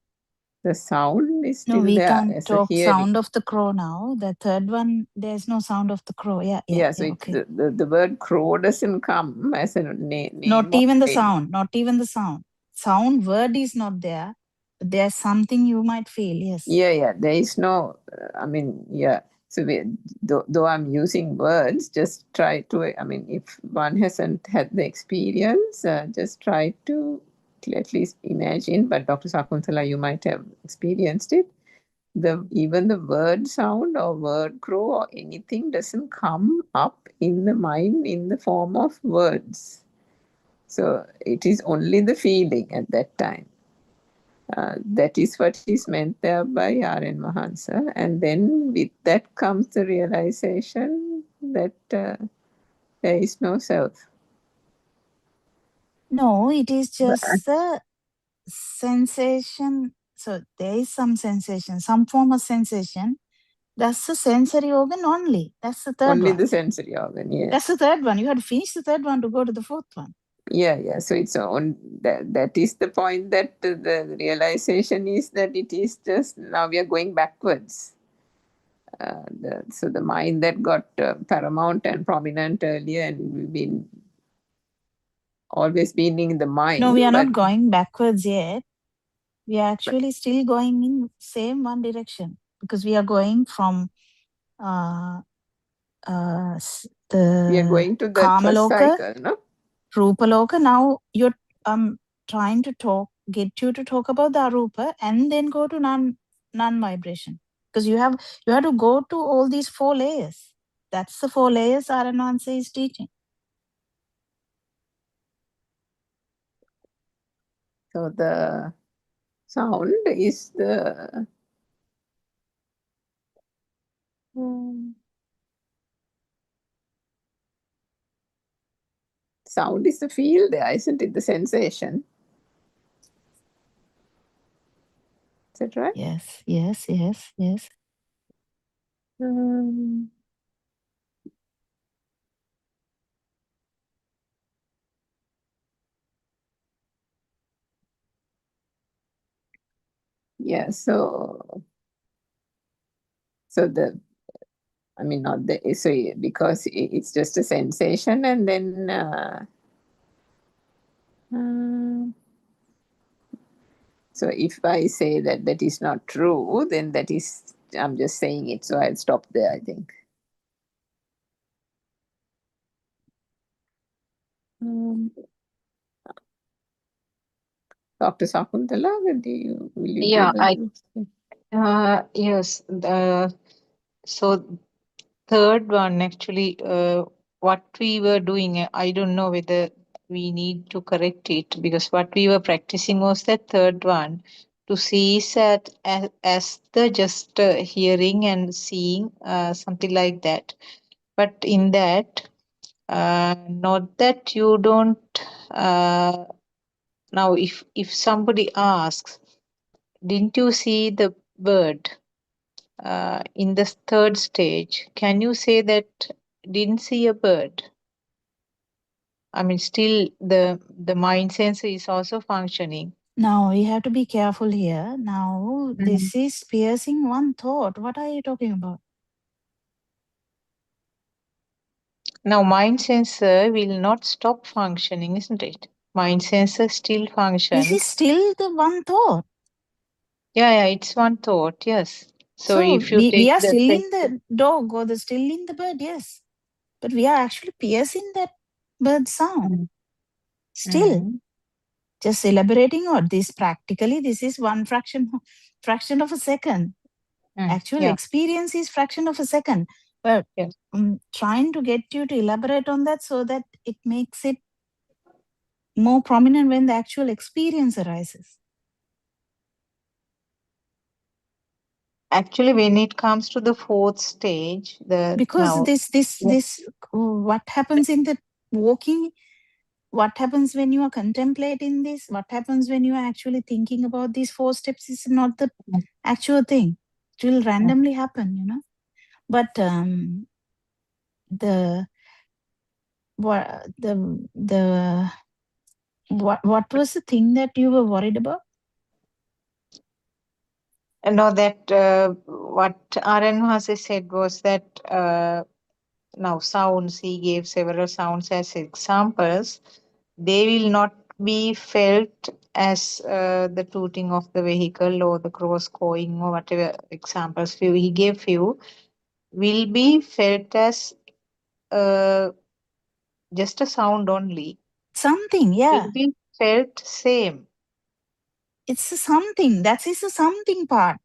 the sound is still we there can't as talk a hearing. sound of the crow now. The third one, there's no sound of the crow. So Okay. the word crow doesn't come as a name. Not even the sound. Not even the sound. Sound word is not there. But there's something you might feel. Yes. Yeah. There is no. So though I'm using words, just try to. If one hasn't had the experience, just try to at least imagine. But Dr. Sakuntala, you might have experienced it. Even the word sound or word crow or anything doesn't come up in the mind in the form of words. So it is only the feeling at that time. That is what is meant there by R.N. Mahansa. And then with that comes the realization that there is no self. No, it is just the sensation. So there is some sensation, some form of sensation. That's the sensory organ only. That's the third one. Only the sensory organ, yes. That's the third one. You had to finish the third one to go to the fourth one. Yeah. So it's that is the point, that the realization is that it is just, now we are going backwards. So the mind that got paramount and prominent earlier, and we've been always been in the mind. No, we are not going backwards yet. We are actually still going in same one direction, because we are going from we are going to the first cycle, no? Rupaloka. Now you're trying to get you to talk about the Arupa and then go to non-vibration, because you have to go to all these 4 layers. That's the 4 layers Aranwansa is teaching. So the sound is the sound is the feel there, isn't it? The sensation. Is that right? Yes. Yeah, so because it's just a sensation, and then so if I say that is not true, then that is, I'm just saying it, so I'll stop there, I think. Dr. Sakuntala, will you Yeah, Yes. So third one, actually, what we were doing, I don't know whether we need to correct it, because what we were practicing was that third one, to see that as the just hearing and seeing, something like that. But in that, not that you don't. Now, if somebody asks, didn't you see the bird? In the third stage, can you say that didn't see a bird? I mean, still the mind sensor is also functioning. Now we have to be careful here. Now Mhm. this is piercing one thought. What are you talking about? Now, mind sensor will not stop functioning, isn't it? Mind sensor still This is functions. still the one thought. Yeah, it's one thought, yes. So So if you we take are the still in second, the dog or the still in the bird, yes. But we are actually piercing that bird sound. Mhm. Still, Mhm. just elaborating on this practically, this is one fraction of a second. Actual Yeah, experience is fraction of a second. But yes. trying to get you to elaborate on that so that it makes it more prominent when the actual experience arises. Actually, when it comes to the fourth stage, Because this what happens in the walking, what happens when you are contemplating this, what happens when you are actually thinking about these 4 steps is not the actual thing. It will randomly happen, you know. But the what the what was the thing that you were worried about? No, that what Aranvasi said was that now sounds, he gave several sounds as examples. They will not be felt as the tooting of the vehicle or the cross going or whatever examples he gave few, will be felt as uh, just a sound only. Something, yeah. Will be felt same. It's a something. That is a something part.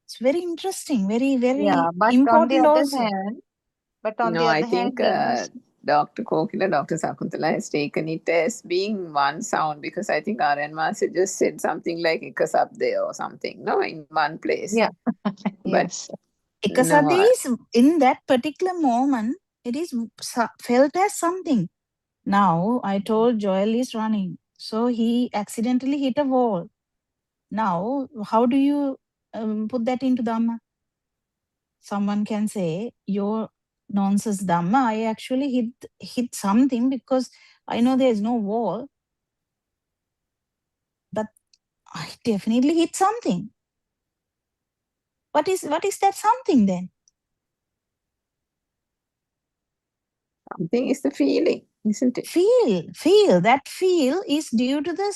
It's very interesting, very, Yeah, very but on the important other also. hand, No, I think when you Dr. Kokila, Dr. Sakuntala has taken it as being one sound, because I think RN Master just said something like Ikasabde or something, no, in one place. yeah, But yes. no, Ekasade is in that particular moment, it is felt as something. Now, I told Joel is running. So he accidentally hit a wall. Now, how do you put that into Dhamma? Someone can say, your nonsense Dhamma, I actually hit something because I know there is no wall, but I definitely hit something. What is that something then? something is the feeling, isn't it? Feel. That feel is due to the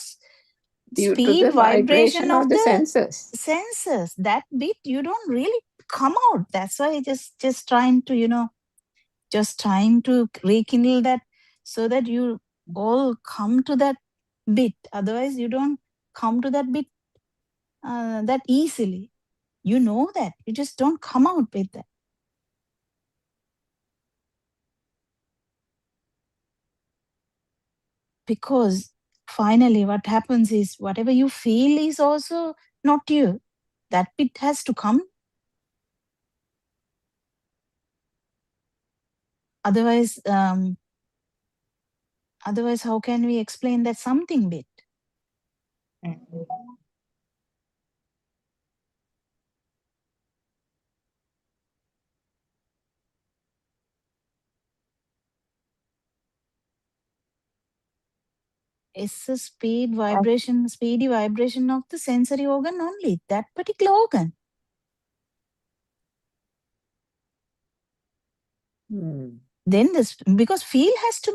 Due to speed the vibration vibration of of the the senses. senses. That bit you don't really come out. That's why just trying to, just trying to rekindle that so that you all come to that bit. Otherwise, you don't come to that bit that easily. You know that. You just don't come out with that. Because finally, what happens is whatever you feel is also not you. That bit has to come. Otherwise, how can we explain that something bit? It's a speedy vibration of the sensory organ only, that particular organ. Then this, because feel has to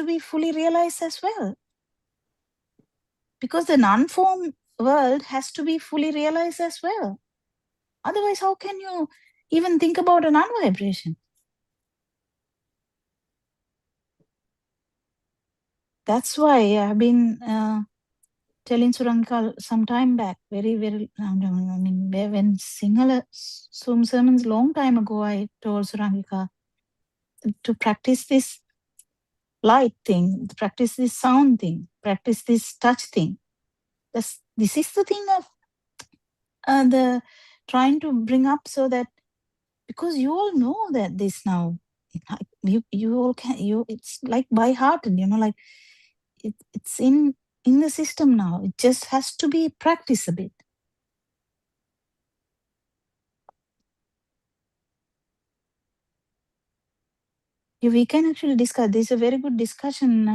be fully realized as well. Because the non-form world has to be fully realized as well. Otherwise, how can you even think about a non-vibration? That's why I've been telling Surangika some time back, very, very, I mean, when Sinhala sermons long time ago, I told Surangika to practice this light thing, practice this sound thing, practice this touch thing. This is the thing of the trying to bring up, so that, because you all know that this now, you all can, it's like by heart, like it's in the system now. It just has to be practiced a bit. We can actually discuss. This is a very good discussion.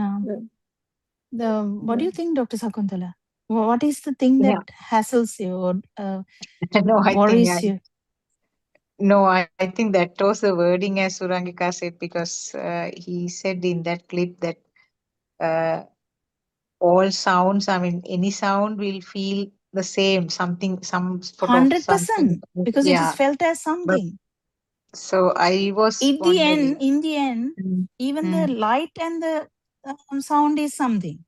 What do you think, Dr. Sakuntala? What is the thing that hassles you or worries you? No, I think that was the wording as Surangika said, because he said in that clip that all sounds, I mean, any sound will feel the same, something, some sort of 100%, something. because it is felt as something. So I was in wondering. the end, even the light and the sound is something.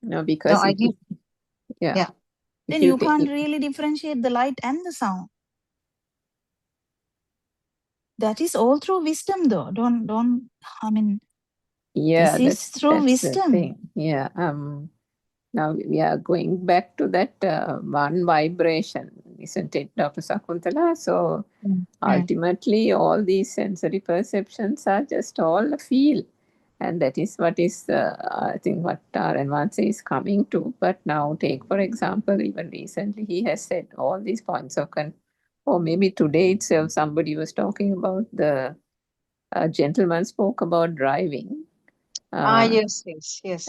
No, because No, I if did. yeah. Then you can't really differentiate the light and the sound. That is all through wisdom, though. Don't. I mean, yeah, this is through that's wisdom. the thing. Yeah. Now we are going back to that one vibration, isn't it, Dr. Sakuntala? So ultimately, all these sensory perceptions are just all a feel. And that is what is, I think, what our advance is coming to. But now, take for example, even recently, he has said all these points of or maybe today itself, somebody was talking about the gentleman spoke about driving. Yes.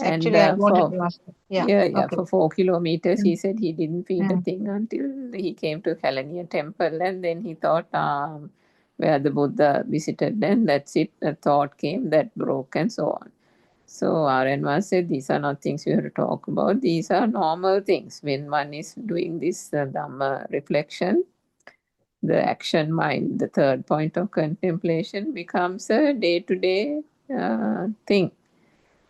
And Actually, I wanted to ask. for 4 kilometers, he said he didn't feel a thing until he came to Kalaniya temple, and then he thought, where the Buddha visited, and that's it. The thought came that broke, and so on. So Aranwa said, these are not things you have to talk about. These are normal things. When one is doing this Dhamma reflection, the action mind, the third point of contemplation, becomes a day-to-day thing.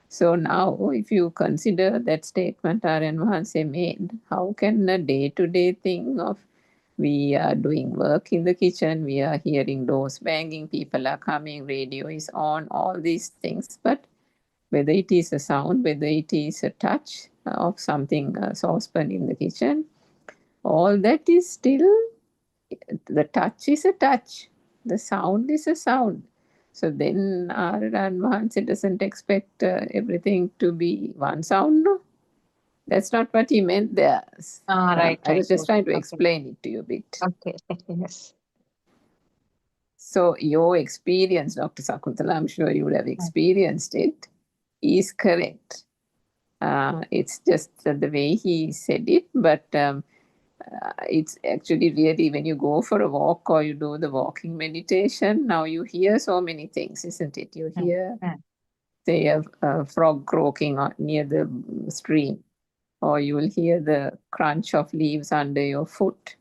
So now, if you consider that statement Aryan Mahanse made, how can a day-to-day thing of we are doing work in the kitchen, we are hearing doors banging, people are coming, radio is on, all these things, but whether it is a sound, whether it is a touch of something, saucepan in the kitchen, all that is still, the touch is a touch, the sound is a sound. So then Ranvahansa doesn't expect everything to be one sound, no? That's not what he meant there. Right. I was just trying to explain it to you a bit. Okay, yes. So your experience, Dr. Sakuntala, I'm sure you would have experienced it, is correct. It's just the way he said it, but it's actually really, when you go for a walk or you do the walking meditation, now you hear so many things, isn't it? You hear, say, a frog croaking near the stream, or you will hear the crunch of leaves under your foot,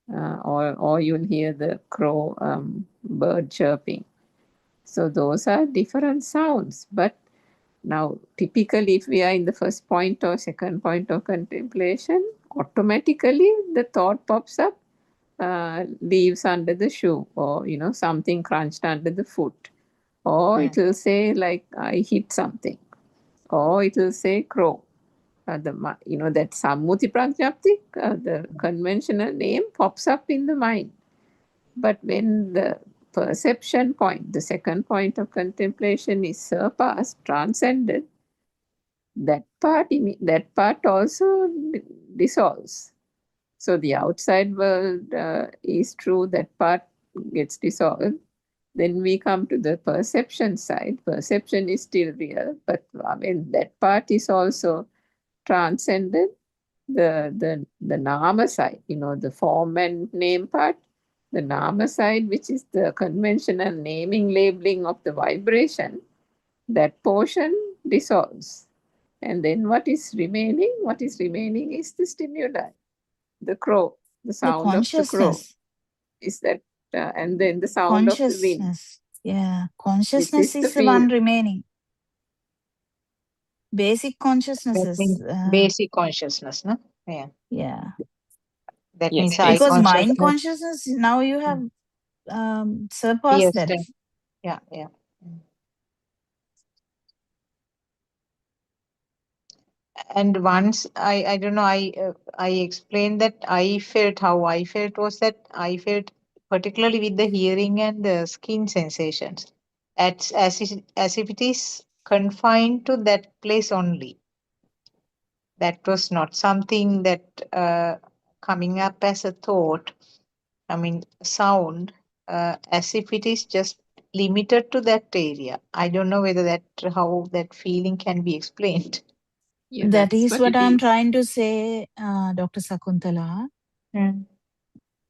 or you'll hear the crow bird chirping. So those are different sounds, but now, typically, if we are in the first point or second point of contemplation, automatically the thought pops up, leaves under the shoe, or, something crunched under the foot. Or it will say, like, I hit something. Or it will say crow. That Sammuti Prajnapti, the conventional name, pops up in the mind. But when the perception point, the second point of contemplation is surpassed, transcended, that part also dissolves. So the outside world is true, that part gets dissolved. Then we come to the perception side. Perception is still real, but when that part is also transcended, the nama side, the form and name part, the nama side, which is the conventional naming, labeling of the vibration, that portion dissolves. And then what is remaining? What is remaining is the stimuli, the crow, the sound of the crow. Is that, and then the sound of the wind. Yeah, consciousness is the one remaining. Basic consciousness That means is basic consciousness, no? Yeah. yeah. That Yes, means I Because mind consciousness. consciousness, now you have surpassed Yes, that. yeah, yeah. And once I don't know, I explained that I felt how I felt was that I felt particularly with the hearing and the skin sensations, as if it is confined to that place only. That was not something that coming up as a thought. I mean, sound, as if it is just limited to that area. I don't know whether that how that feeling can be explained. Yeah, That that's is what what it I'm is. trying to say, Dr. Sakuntala. Mm.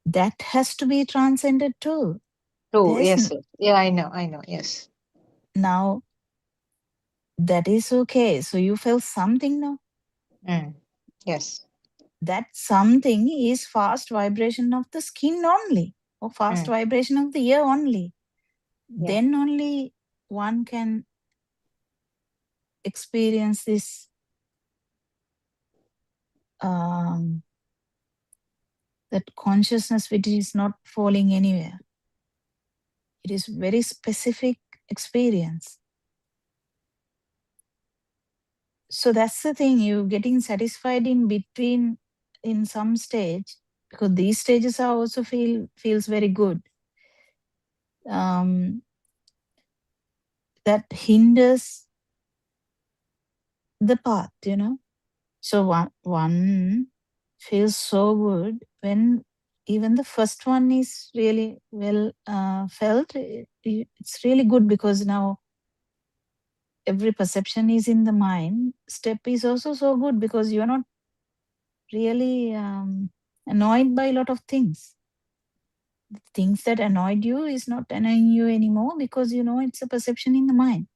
That has to be transcended too. True. There's Yes. Yes. Yeah, I know. Yes. now that is okay. So you felt something now. Mm. Yes. That something is fast vibration of the skin only, or fast Mm. vibration of the ear only. Yeah. Then only one can experience this that consciousness which is not falling anywhere. It is very specific experience. So that's the thing, you getting satisfied in between in some stage, because these stages are also feels very good. That hinders the path, you know. So one feels so good when even the first one is really well felt. It's really good because now every perception is in the mind. Step is also so good because you're not really annoyed by a lot of things. The things that annoyed you is not annoying you anymore because you know it's a perception in the mind.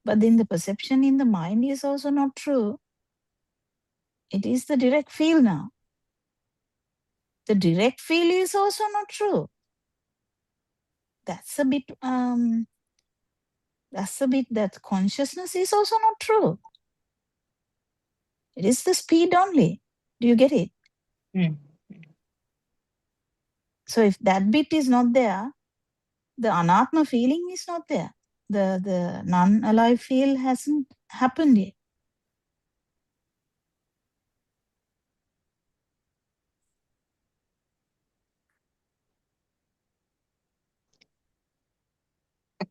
But then the perception in the mind is also not true. It is the direct feel now. The direct feel is also not true. That's a bit that consciousness is also not true. It is the speed only. Do you get it? Mm. So if that bit is not there, the anatma feeling is not there. The non-alive feel hasn't happened yet.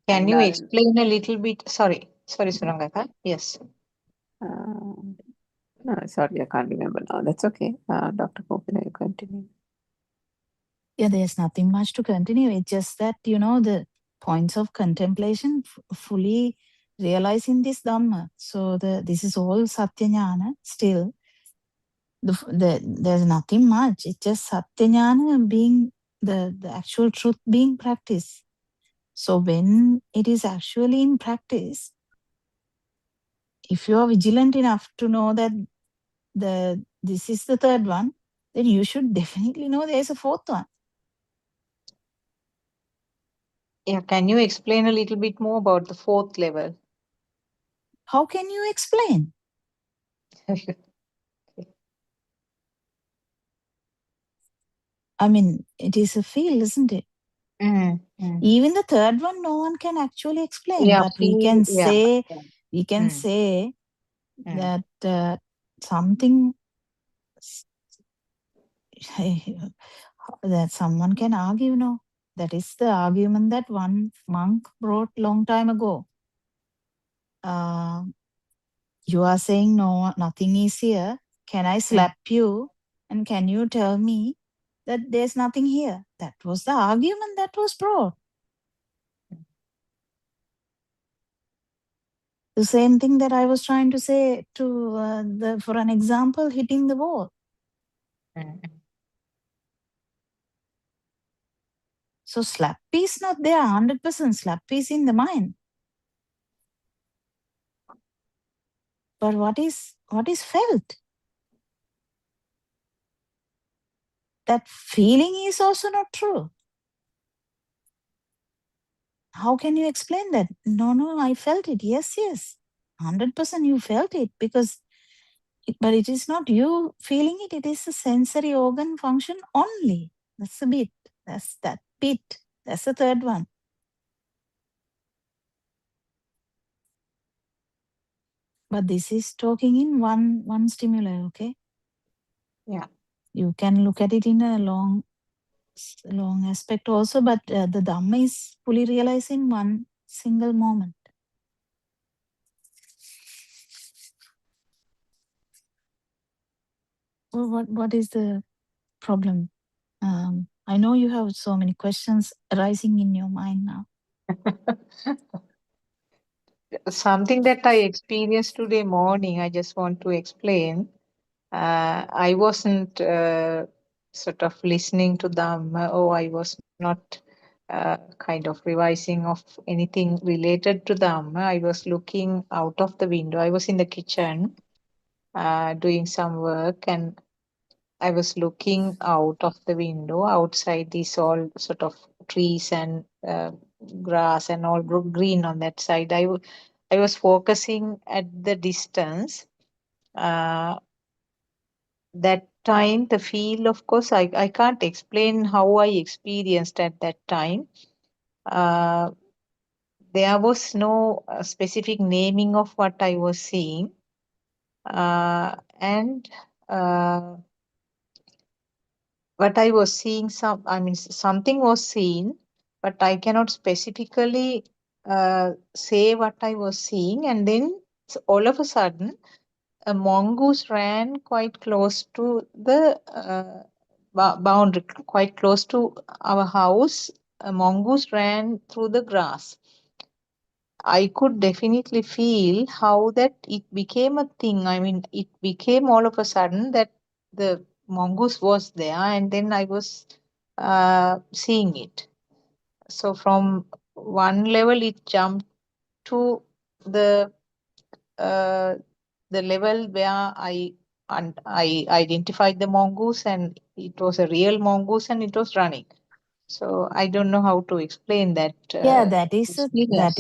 Can And you explain a little bit? Sorry, Surangaka. Yes. no, sorry, I can't remember now. That's okay. Dr. Kopila, you continue. Yeah, there's nothing much to continue. It's just that, you know, the points of contemplation fully realizing this Dhamma. So this is all Satya Jnana still. There's nothing much. It's just Satya Jnana being the actual truth being practiced. So when it is actually in practice, if you are vigilant enough to know that this is the third one, then you should definitely know there's a fourth one. Yeah. Can you explain a little bit more about the fourth level? How can you explain? I mean, it is a feel, isn't it? Mm. Even the third one, no one can actually explain, Yeah. but we can Yeah. say, Mm. that something that someone can argue, no? That is the argument that one monk brought long time ago. You are saying no, nothing is here. Can I slap you? And can you tell me that there's nothing here? That was the argument that was brought. The same thing that I was trying to say to for an example, hitting the wall. So slap is not there 100%. Slap is in the mind. But what is felt? That feeling is also not true. how can you explain that? No, I felt it. Yes, 100% you felt it, because but it is not you feeling it, it is a sensory organ function only. That's a bit. That's that bit. That's the third one. But this is talking in one stimuli, okay? Yeah. You can look at it in a long aspect also, but the Dhamma is fully realized in one single moment. Well, what is the problem? I know you have so many questions arising in your mind now. Something that I experienced today morning, I just want to explain. I wasn't sort of listening to them, or I was not kind of revising of anything related to them. I was looking out of the window. I was in the kitchen doing some work, and I was looking out of the window. Outside these all sort of trees and grass and all green on that side. I was focusing at the distance. That time, the feel, of course, I can't explain how I experienced at that time. Uh, there was no specific naming of what I was seeing. And what I was seeing, something was seen, but I cannot specifically say what I was seeing. And then all of a sudden, a mongoose ran quite close to the boundary, quite close to our house. A mongoose ran through the grass. I could definitely feel how that it became a thing. I mean, it became all of a sudden that the mongoose was there, and then I was seeing it. So from one level, it jumped to the uh, the level where I identified the mongoose, and it was a real mongoose, and it was running. So I don't know how to explain that Yeah, that experience.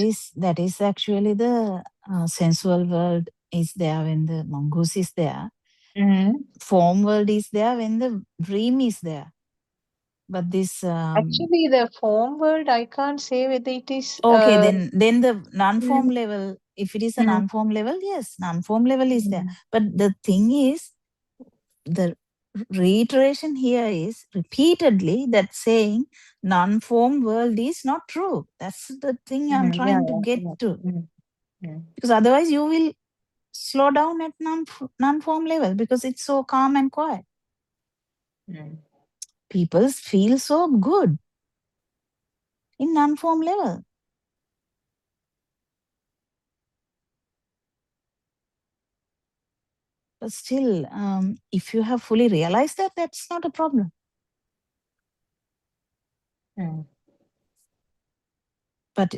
is actually the sensual world is there when the mongoose is there. Mm-hmm. Form world is there when the dream is there. But this Actually, the form world, I can't say whether it is. okay, then the non-form Mm, level, if it is a mm, non-form level, yes, non-form level is there. mm, But the thing is, the reiteration here is repeatedly that saying non-form world is not true. That's the thing I'm mm, yeah, trying to get yeah, to. mm, mm, Because otherwise you will slow down at non-form level because it's so calm and quiet. mm. People feel so good in non-form level. But still, if you have fully realized that, that's not a problem. Mm. But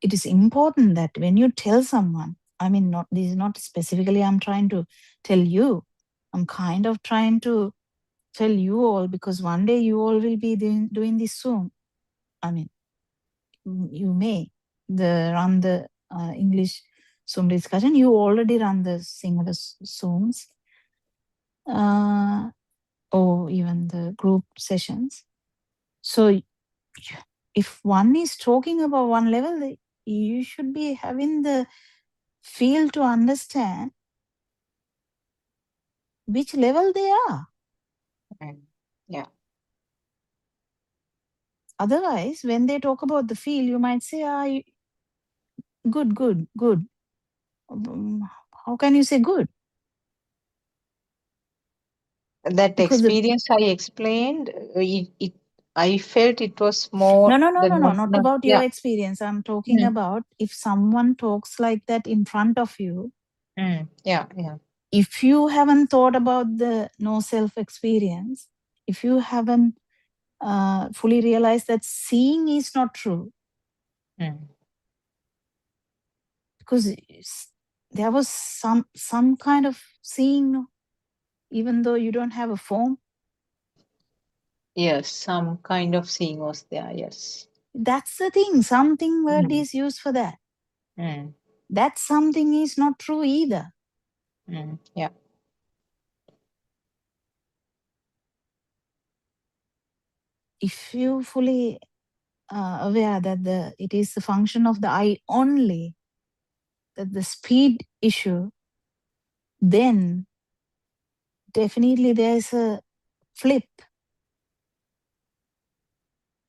it is important that when you tell someone, I mean, this is not specifically I'm trying to tell you. I'm kind of trying to tell you all because one day you all will be doing this soon. I mean, you may run the English Zoom discussion. You already run the Sinhala Zooms or even the group sessions. So if one is talking about one level, you should be having the feel to understand which level they are. Mm. Yeah. Otherwise, when they talk about the feel, you might say, good. How can you say good? That Because experience I explained, I felt it was more no, the not about your yeah. experience. I'm talking Mm, about if someone talks like that in front of you, yeah. if you haven't thought about the no self experience, if you haven't fully realized that seeing is not true, Mm. because there was some kind of seeing, even though you don't have a form. Yes, some kind of seeing was there. Yes. That's the thing. Something word is used for that. That something is not true either. Yeah. If you fully aware that it is the function of the eye only, that the speed issue, then definitely there is a flip.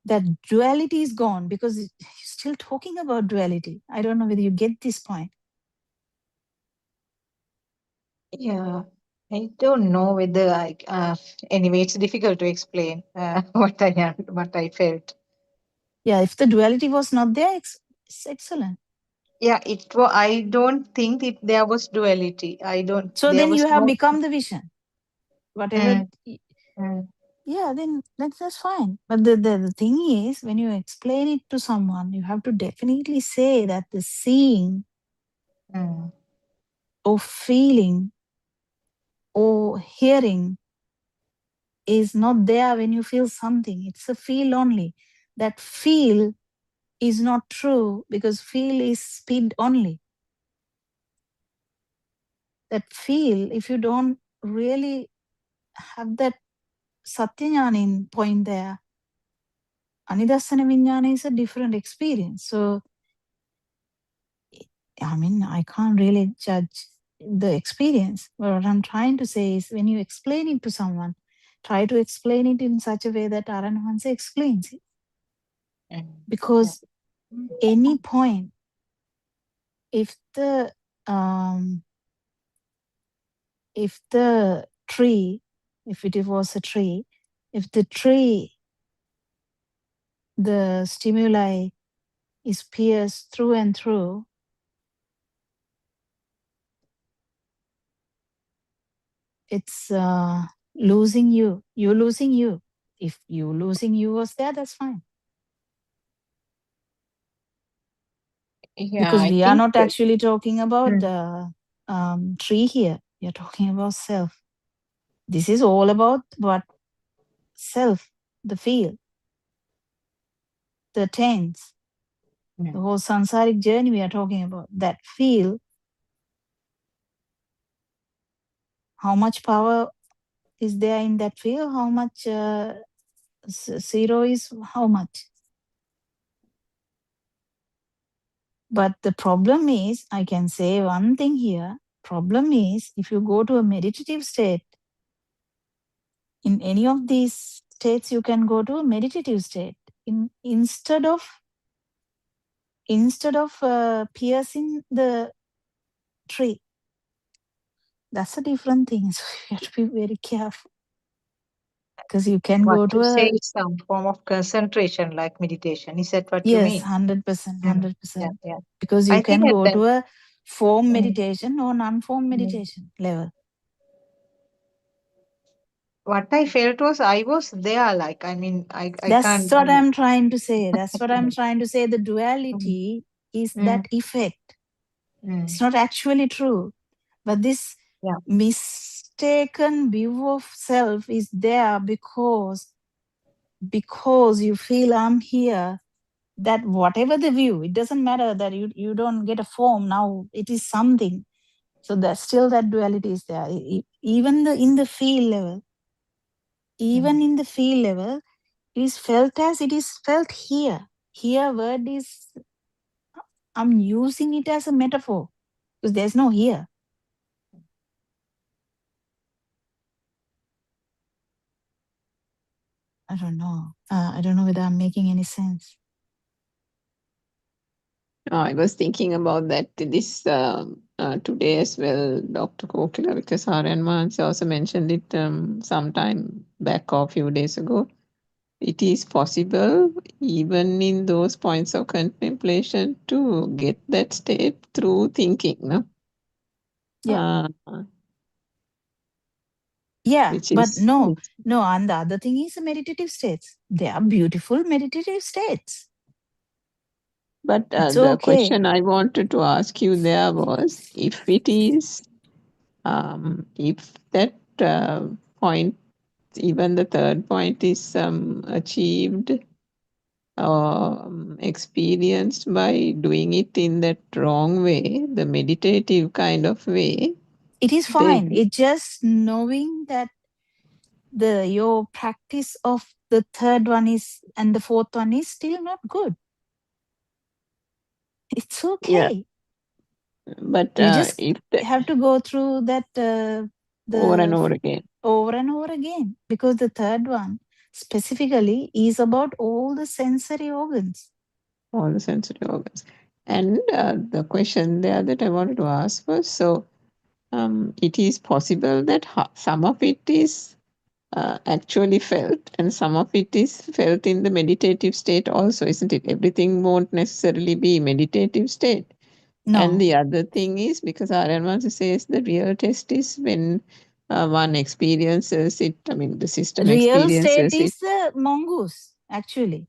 That duality is gone because you're still talking about duality. I don't know whether you get this point. Yeah. I don't know whether anyway, it's difficult to explain what I felt. Yeah, if the duality was not there, it's excellent. Yeah, I don't think there was duality. So There then you was have no. become the vision. Whatever. Mm. Yeah, then that's fine. But the thing is, when you explain it to someone, you have to definitely say that the seeing or feeling or hearing is not there when you feel something. It's a feel only. That feel is not true because feel is speed only. That feel, if you don't really have that satyajnana point there, anidassana vijnana is a different experience. So, I mean, I can't really judge the experience. But what I'm trying to say is when you explain it to someone, try to explain it in such a way that Aranahansa explains it. Because any point, if the tree, if it was a tree, if the tree, the stimuli is pierced through and through, it's losing you. You're losing you. If you losing you was there, that's fine. Yeah, because I we are think not that- actually talking about the tree here. We are talking about self. This is all about what self, the feel, the tense, the whole samsaric journey we are talking about. That feel, how much power is there in that feel? How much zero is how much? But the problem is, I can say one thing here. Problem is, if you go to a meditative state, in any of these states, you can go to a meditative state. Instead of piercing the tree, that's a different thing. So you have to be very careful because you can what go you to say a is some form of concentration, like meditation. Is that what you yes, mean? 100%, 100%. Yeah. Because you I think can at go that. to a form Mm. meditation or non-form meditation level. What I felt was I was there. Like I mean, I That's can't. what I'm trying to say. That's what I'm trying to say. The duality is that Mm. effect. It's not actually true. But this mistaken view of self is there because you feel I'm here. That whatever the view, it doesn't matter that you don't get a form now. It is something. So that still that duality is there. Even in the feel level, in the feel level, it is felt as it is felt here. Here word is, I'm using it as a metaphor because there's no here. I don't know. I don't know whether I'm making any sense. I was thinking about that today as well, Dr. Kokila, because Aryan Mans also mentioned it sometime back or a few days ago. It is possible, even in those points of contemplation, to get that state through thinking, no? Yeah. Uh, Yeah, which but is no. And the other thing is meditative states. They are beautiful meditative states. But It's the okay. question I wanted to ask you there was if it is, if that point, even the third point is achieved experienced by doing it in that wrong way, the meditative kind of way, It is then fine. It's just knowing that your practice of the third one is and the fourth one is still not good. It's yeah. okay. But You just if have to go through that over and over again, over and over again, because the third one specifically is about all the sensory organs. all the sensory organs. And the question there that I wanted to ask was, so it is possible that some of it is actually felt and some of it is felt in the meditative state also, isn't it? Everything won't necessarily be meditative state. No. And the other thing is, because Aryan says the real test is when one experiences it, I mean, the system Real state experiences it. is the mongoose, actually.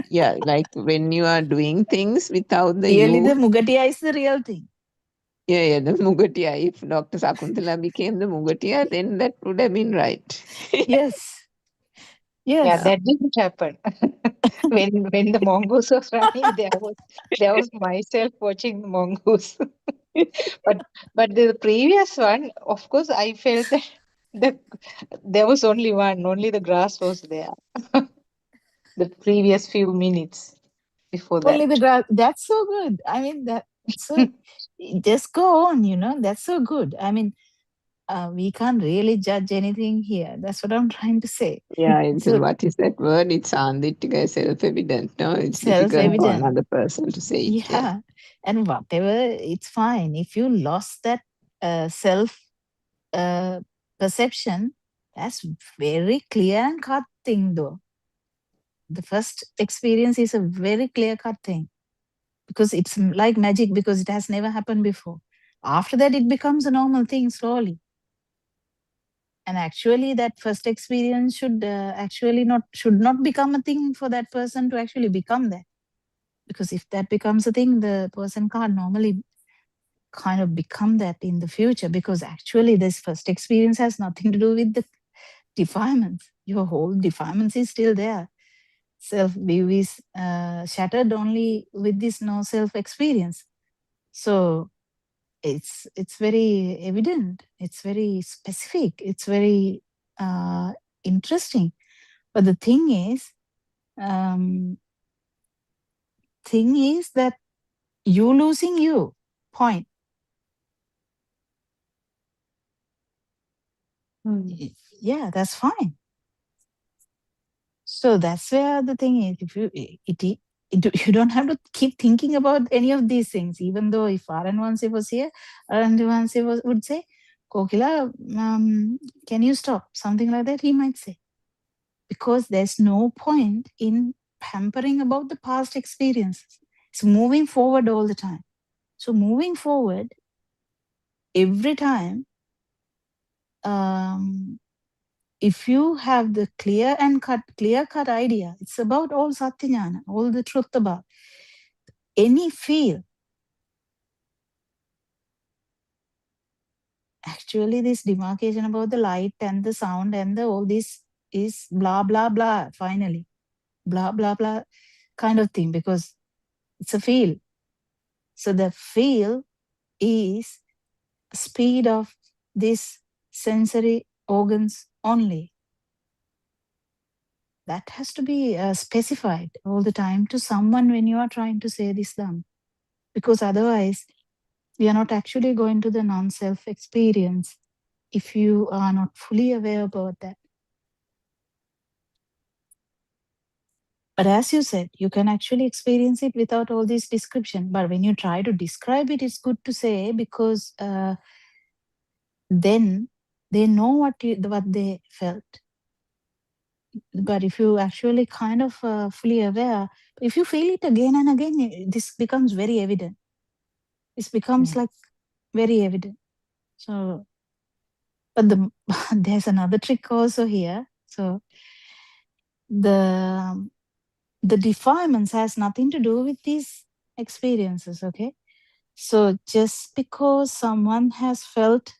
Yeah, like when you are doing things without the Really, the you. Mugatia is the real thing. Yeah, the Mugatia. If Dr. Sakuntala became the Mugatia, then that would have been right. Yes. Yes. Yeah, that didn't happen. when the mongoose was running, there was myself watching the mongoose. but the previous one, of course, I felt that the there was only one, only the grass was there. The previous few minutes before Only that. the grass. That's so good. I mean, that so just go on, that's so good. I mean, we can't really judge anything here. That's what I'm trying to say. Yeah, and So what is that word? It's andittika, self-evident. No, it's difficult for self-evident. another person to say it. Yeah. Yeah. And whatever, it's fine. If you lost that self perception, that's very clear and cut thing, though. The first experience is a very clear cut thing, because it's like magic, because it has never happened before. After that, it becomes a normal thing slowly. And actually, that first experience should not become a thing for that person to actually become that. Because if that becomes a thing, the person can't normally kind of become that in the future, because actually this first experience has nothing to do with the defilements. Your whole defilements is still there. Self-view is shattered only with this no self experience. So it's very evident, it's very specific, it's very interesting. But the thing is that you losing you, point. Yeah, that's fine. So that's where the thing is. If you don't have to keep thinking about any of these things. Even though if Aranwansi was here, Aranwansi would say, Kokila, can you stop? Something like that he might say. Because there's no point in pampering about the past experiences. It's moving forward all the time. So moving forward, every time, if you have the clear cut idea, it's about all Satyajnana, all the truth about any feel. Actually, this demarcation about the light and the sound and all this is blah, blah, blah, finally. Blah, blah, blah kind of thing, because it's a feel. So the feel is speed of these sensory organs only. That has to be specified all the time to someone when you are trying to say this Dham. Because otherwise, we are not actually going to the non-self experience if you are not fully aware about that. But as you said, you can actually experience it without all this description. But when you try to describe it, it's good to say, because then they know what they felt. But if you actually kind of fully aware, if you feel it again and again, this becomes very evident. This becomes like very evident. So, but there's another trick also here. So the defilements has nothing to do with these experiences, okay? So just because someone has felt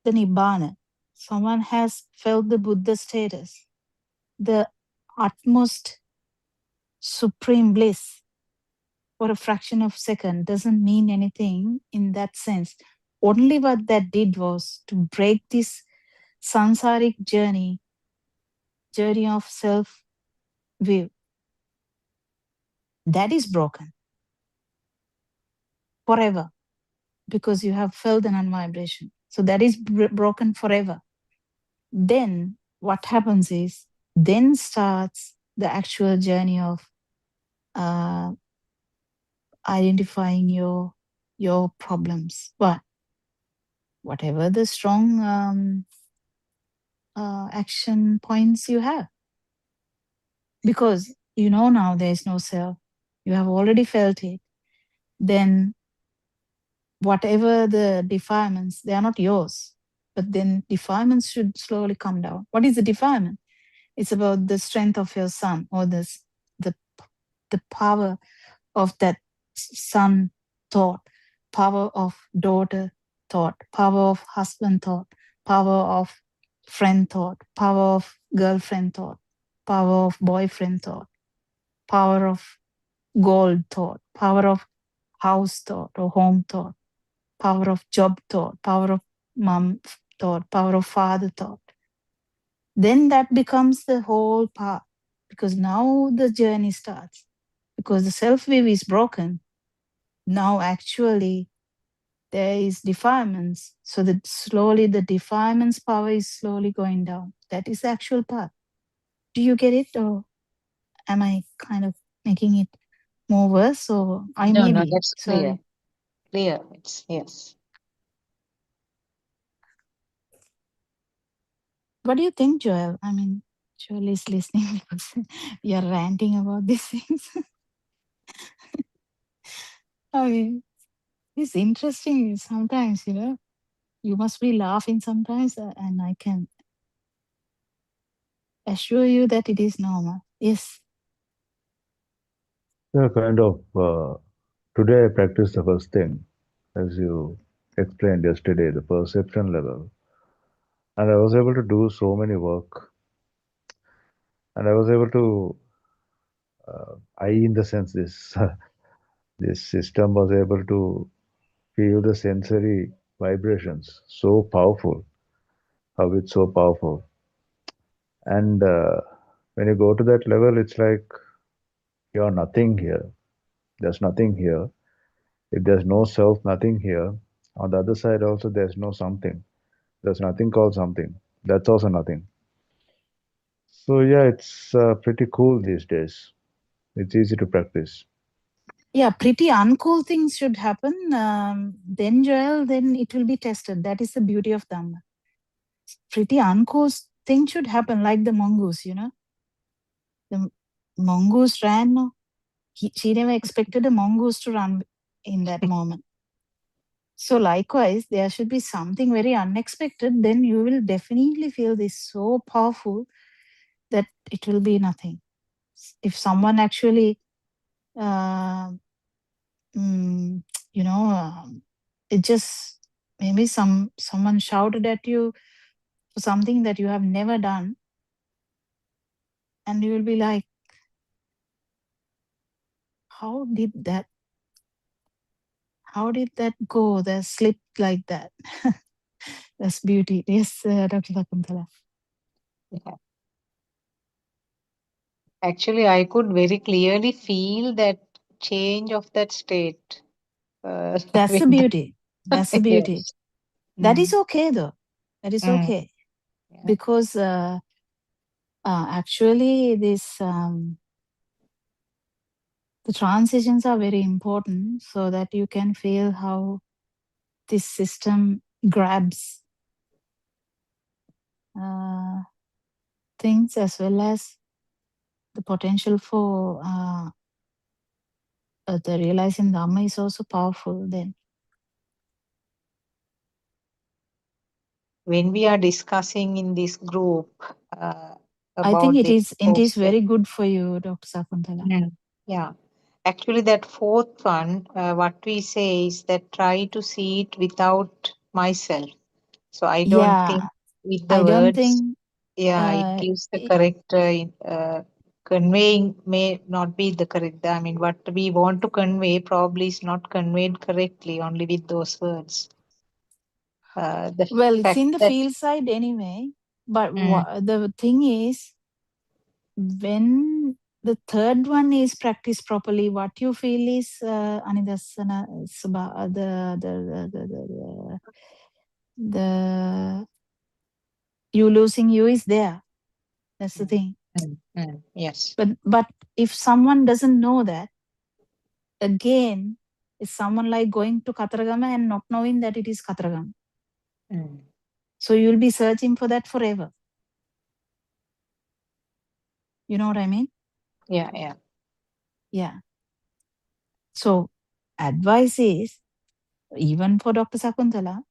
the Nibbana, someone has felt the Buddha status, the utmost supreme bliss for a fraction of a second doesn't mean anything in that sense. Only what that did was to break this sansaric journey of self view. That is broken forever because you have felt the non-vibration. So that is broken forever. Then what happens is, then starts the actual journey of identifying your problems. But whatever the strong action points you have, because you know now there is no self, you have already felt it, then whatever the defilements, they are not yours, but then defilements should slowly come down. What is the defilement? It's about the strength of your son, or the power of that son thought, power of daughter thought, power of husband thought, power of friend thought, power of girlfriend thought, power of boyfriend thought, power of gold thought, power of house thought or home thought, power of job thought, power of mom thought, power of father thought. Then that becomes the whole path, because now the journey starts. Because the self-view is broken, now actually there is defilements. So that slowly the defilements power is slowly going down. That is the actual path. Do you get it, or am I kind of making it more worse? Or I No, may no, be. that's clear. Sorry. Clear. It's yes. What do you think, Joel? I mean, Joel is listening because we are ranting about these things. I mean, it's interesting sometimes, you know. You must be laughing sometimes, and I can assure you that it is normal. Yes. Yeah, kind of. Today I practiced the first thing, as you explained yesterday, the perception level. And I was able to do so many work. And I was able to, in the sense, this system was able to feel the sensory vibrations so powerful, how it's so powerful. And when you go to that level, it's like you're nothing here. There's nothing here. If there's no self, nothing here. On the other side, also, there's no something. There's nothing called something. That's also nothing. So, yeah, it's pretty cool these days. It's easy to practice. Yeah, pretty uncool things should happen. Then, Joel, then it will be tested. That is the beauty of Dhamma. Pretty uncool things should happen, like the mongoose, you know. The mongoose ran. She never expected a mongoose to run in that moment. So likewise, there should be something very unexpected. Then you will definitely feel this so powerful that it will be nothing. If someone actually, you know, it just maybe someone shouted at you for something that you have never done, and you will be like, how did that go? That slipped like that. That's beauty. Yes, Dr. Vakunthala. Yeah. Actually, I could very clearly feel that change of that state. That's the With beauty. That's the beauty. yes. That is Mm, okay though. That is mm, okay, yeah. because actually this the transitions are very important, so that you can feel how this system grabs things, as well as the potential for the realizing Dhamma is also powerful then. When we are discussing in this group uh, I think about it the is fourth very good for you, Dr. Sakuntala. yeah. Actually, that fourth one, what we say is that try to see it without myself. So I don't Yeah, think with I the don't words, think yeah, it gives the it, correct conveying may not be the correct. I mean, what we want to convey probably is not conveyed correctly only with those words. The Well, it's fact in the that field side anyway. But Mm, the thing is, when the third one is practiced properly, what you feel is anidasana the you losing you is there. That's the thing. yes. But if someone doesn't know that, again, it's someone like going to Kataragama and not knowing that it is Kataragama. Mm, So you'll be searching for that forever. You know what I mean? yeah. Yeah. So advice is, even for Dr. Sakuntala,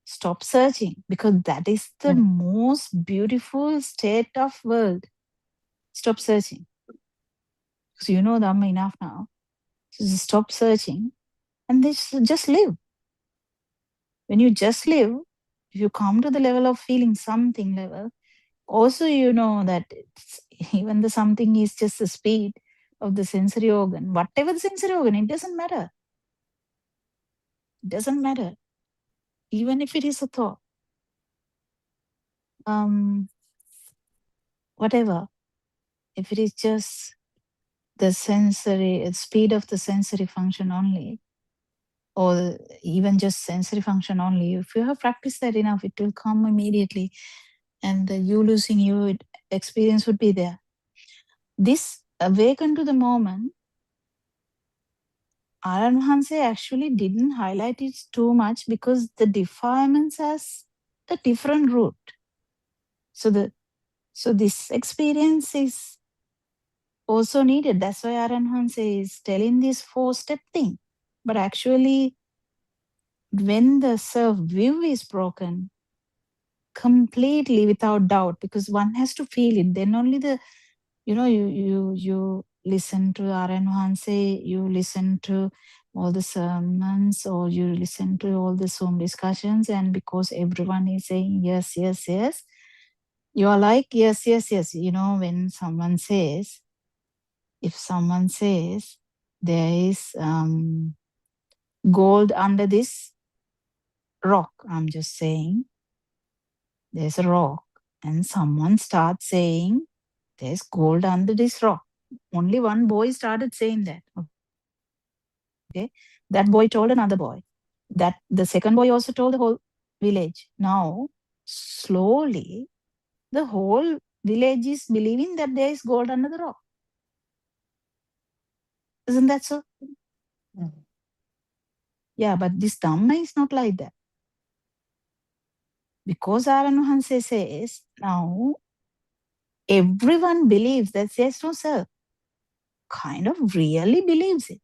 stop searching, because that is the Mm, most beautiful state of world. Stop searching. Because you know Dhamma enough now. So just stop searching and just live. When you just live, if you come to the level of feeling something level, also you know that even the something is just the speed of the sensory organ. Whatever the sensory organ, it doesn't matter. It doesn't matter. Even if it is a thought. Whatever. If it is just the sensory speed of the sensory function only, or even just sensory function only, if you have practiced that enough, it will come immediately, and the you losing you experience would be there. This awaken to the moment, Aran Hanse actually didn't highlight it too much because the defilements has a different route. So this experience is also needed. That's why Aran Hanse is telling this 4-step thing. But actually, when the self-view is broken completely without doubt, because one has to feel it, then only you listen to Aran Hanse, you listen to all the sermons, or you listen to all the Zoom discussions, and because everyone is saying yes, yes, yes, you are like, yes, yes, yes. When someone says, if someone says there is gold under this rock, I'm just saying, there's a rock, and someone starts saying there's gold under this rock. Only one boy started saying that. Okay, that boy told another boy. That the second boy also told the whole village. Now, slowly, the whole village is believing that there is gold under the rock. Isn't that so? Mm. Yeah, but this Dhamma is not like that. Because Aran Hanse says, now everyone believes that there's no self. Kind of really believes it.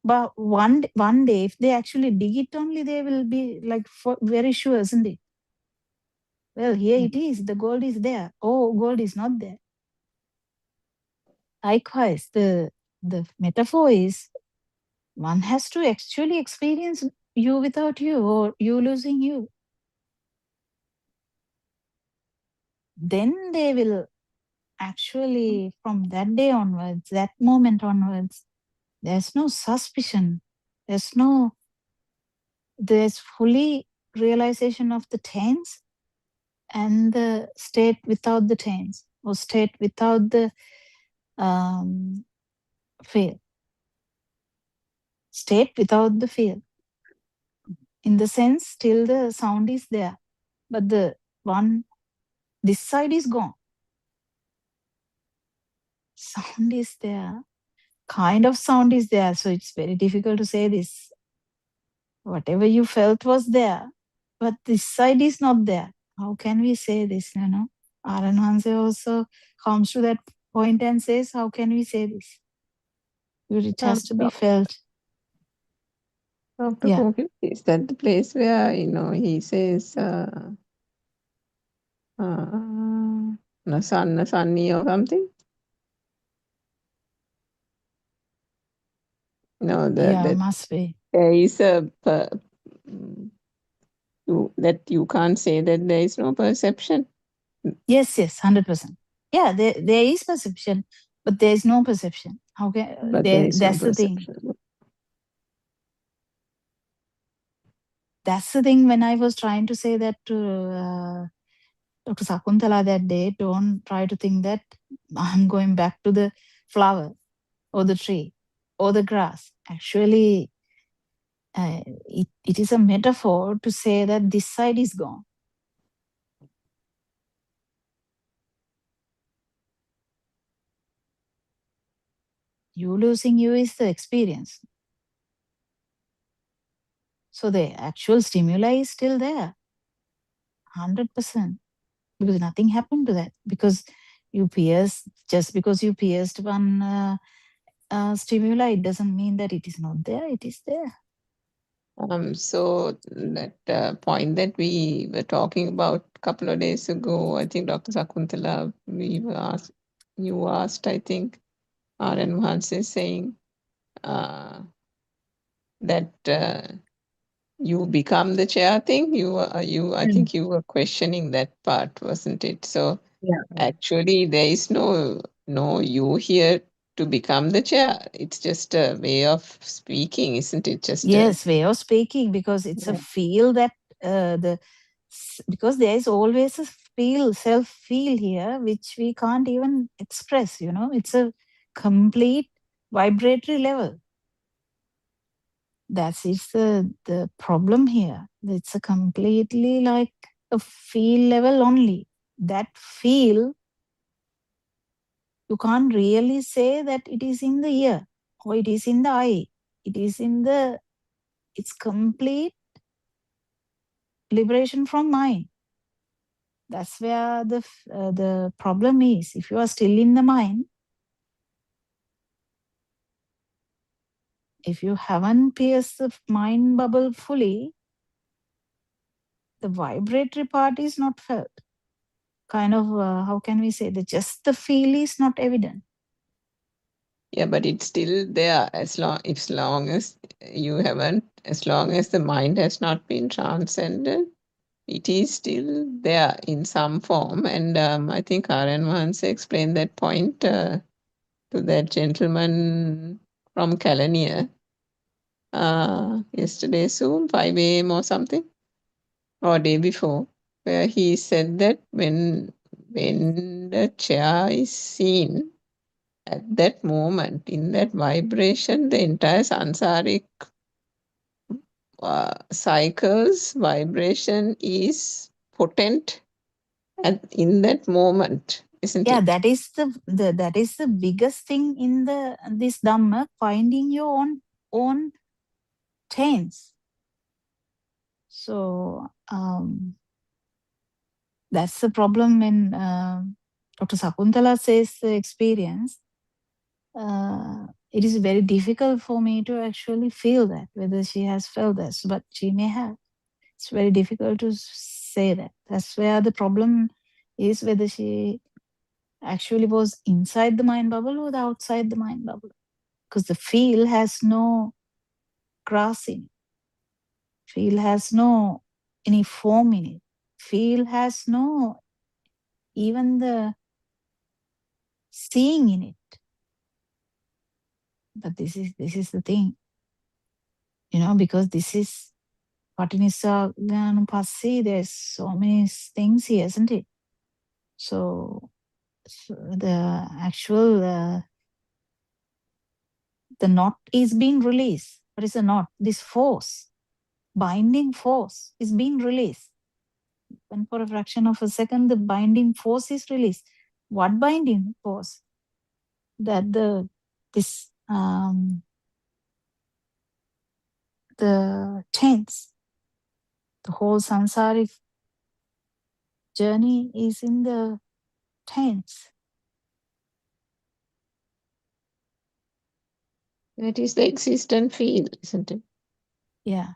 But one day, if they actually dig it only, they will be like very sure, isn't it? Well, here it is. The gold is there. Oh, gold is not there. Likewise, the metaphor is one has to actually experience you without you, or you losing you. Then they will actually, from that day onwards, that moment onwards, there's no suspicion. There's fully realization of the tense and the state without the tense, or state without the fear. State without the fear. In the sense, still the sound is there, but this side is gone. Sound is there. Kind of sound is there, so it's very difficult to say this. Whatever you felt was there, but this side is not there. How can we say this, Aran Hanse also comes to that point and says, how can we say this? It has to be felt. Dr. Yeah. Koki, is that the place where, he says, Sunny or something? No, Yeah, must be. there is that you can't say that there is no perception. Yes, 100%. Yeah, there is perception, but there is no perception. How can But there is no that's the thing. perception. That's the thing. When I was trying to say that to Dr. Sakuntala that day, don't try to think that I'm going back to the flower or the tree or the grass. Actually, it is a metaphor to say that this side is gone. You losing you is the experience. So the actual stimuli is still there, 100%, because nothing happened to that. Because you pierce, just because you pierced one stimuli, it doesn't mean that it is not there. It is there. So that point that we were talking about a couple of days ago, I think Dr. Sakuntala, you asked, I think, R.N. Mahanse saying that you become the chair thing. I think you were questioning that part, wasn't it? So Yeah. actually, there is no you here to become the chair. It's just a way of speaking, isn't it? Just Yes, way of speaking, because it's a feel that because there is always a self feel here, which we can't even express, it's a complete vibratory level. That is the problem here. It's a completely like a feel level only. That feel, you can't really say that it is in the ear or it is in the eye. It's complete liberation from mind. That's where the problem is. If you are still in the mind, if you haven't pierced the mind bubble fully, the vibratory part is not felt. Kind of, how can we say that? Just the feel is not evident. Yeah, but it's still there as long as you haven't, as long as the mind has not been transcended, it is still there in some form. And I think R.N. Mahanse explained that point to that gentleman from Kalania yesterday, Zoom, 5 a.m. or something, or day before, where he said that when the chair is seen, at that moment, in that vibration, the entire samsaric cycle's vibration is potent in that moment, isn't Yeah, it? that is that is the biggest thing in this Dhamma, finding your own taints. So that's the problem when Dr. Sakuntala says the experience. It is very difficult for me to actually feel that, whether she has felt this, but she may have. It's very difficult to say that. That's where the problem is, whether she actually was inside the mind bubble or the outside the mind bubble. Because the feel has no grass in it. Feel has no any form in it. Feel has no even the seeing in it. But this is the thing, because this is Patinissa there's so many things here, isn't it? So the actual the knot is being released. What is the knot? This force, binding force is being released. And for a fraction of a second, the binding force is released. What binding force? That the chains, the whole samsaric journey is in the chains. That is the existent feel, isn't it? Yeah.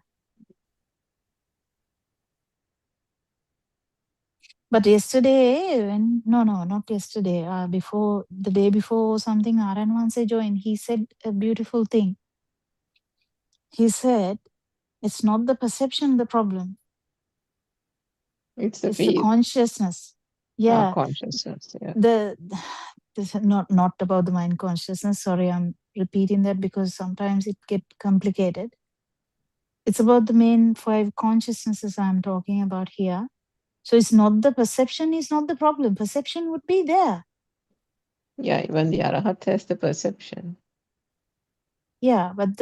But yesterday, not yesterday, before the day before or something, R.N. Mahanse joined. He said a beautiful thing. He said, it's not the perception the problem. It's the It's the feel. consciousness. Yeah. consciousness. Yeah. This is not about the mind consciousness. Sorry, I'm repeating that because sometimes it get complicated. It's about the main 5 consciousnesses I'm talking about here. So it's not the perception is not the problem. Perception would be there. Yeah, even the Arahat has the perception. Yeah, but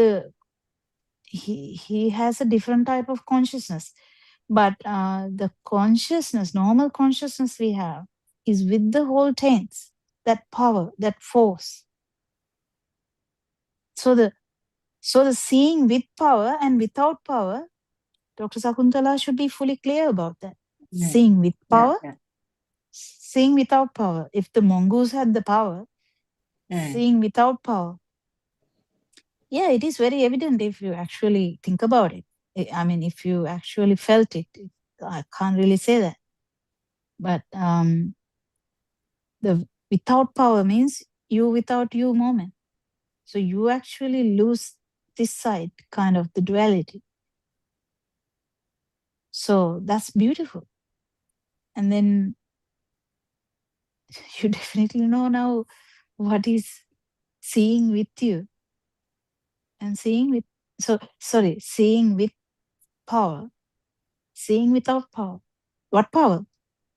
he has a different type of consciousness. But the consciousness, normal consciousness we have, is with the whole tense, that power, that force. So the seeing with power and without power, Dr. Sakuntala should be fully clear about that. Seeing with power, seeing without power. If the mongoose had the power, seeing without power. Yeah, it is very evident if you actually think about it. I mean, if you actually felt it, I can't really say that. But the without power means you without you moment. So you actually lose this side, kind of the duality. So that's beautiful. And then you definitely know now what is seeing with you and seeing with, seeing with power, seeing without power. What power?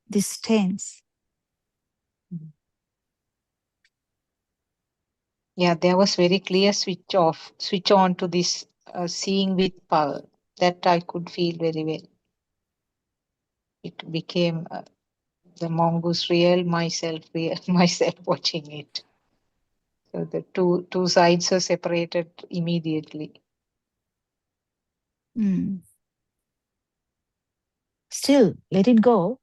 This tense. Yeah, there was very clear switch on to this seeing with power. That I could feel very well. It became the mongoose real, myself myself watching it. So the two sides are separated immediately. Still, let it go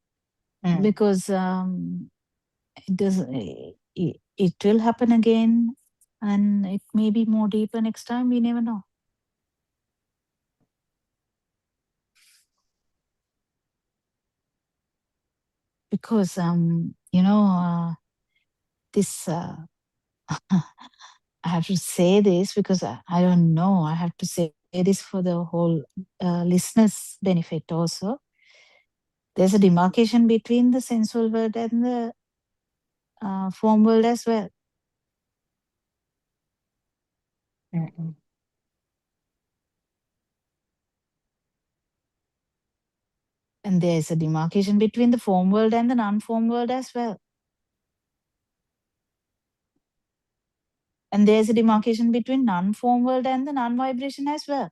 Mm. because it does. It will happen again, and it may be more deeper next time. We never know. Because this. I have to say this because I don't know. I have to say this for the whole listeners' benefit also. There's a demarcation between the sensual world and the form world as well. Mm-mm. And there's a demarcation between the form world and the non-form world as well. And there's a demarcation between non-form world and the non-vibration as well.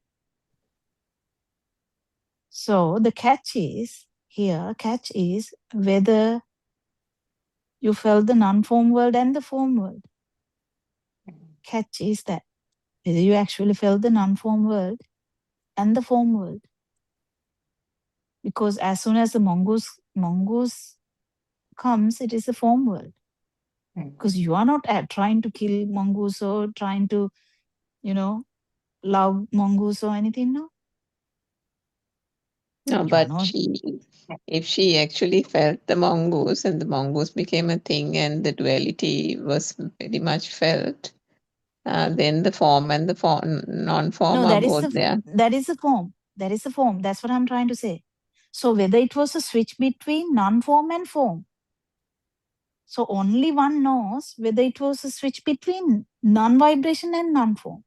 So the catch is whether you felt the non-form world and the form world. Catch is that whether you actually felt the non-form world and the form world. Because as soon as the mongoose comes, it is the form world. Because you are not trying to kill mongoose or trying to, love mongoose or anything, no? No, but if she actually felt the mongoose and the mongoose became a thing and the duality was very much felt, then the form and the non-form are both there. That is the form. That is the form. That's what I'm trying to say. So whether it was a switch between non-form and form. So only one knows whether it was a switch between non-vibration and non-form.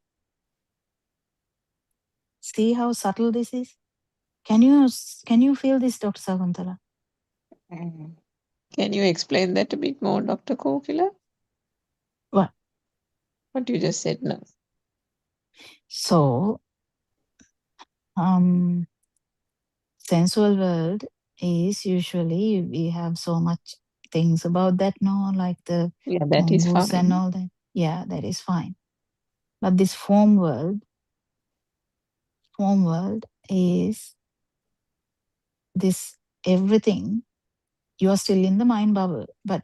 See how subtle this is? Can you feel this, Dr. Sakuntala? Can you explain that a bit more, Dr. Kokila? What? What you just said now. So, sensual world is usually we have so much things about that now, like the that is mongoose fine. and all that. Yeah, that is fine. But this form world is this everything. You are still in the mind bubble, but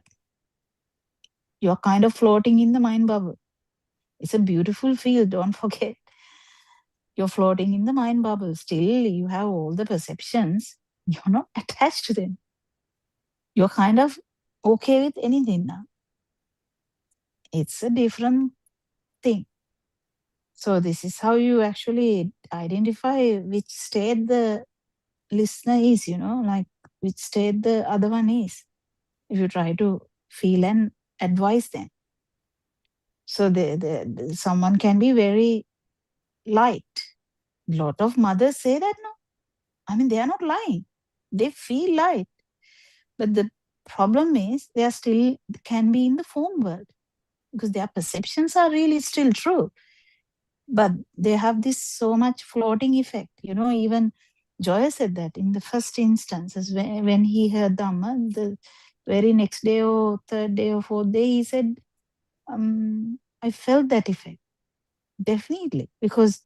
you are kind of floating in the mind bubble. It's a beautiful field, don't forget. You're floating in the mind bubble. Still, you have all the perceptions. You're not attached to them. You're kind of okay with anything now. It's a different thing. So this is how you actually identify which state the listener is, like which state the other one is. if you try to feel and advise them. So someone can be very light. A lot of mothers say that, no. I mean, they are not lying. They feel light. But the problem is they are still can be in the form world because their perceptions are really still true. But they have this so much floating effect. Even Joya said that in the first instances when he heard Dhamma, the very next day or third day or fourth day, he said, I felt that effect. Definitely. Because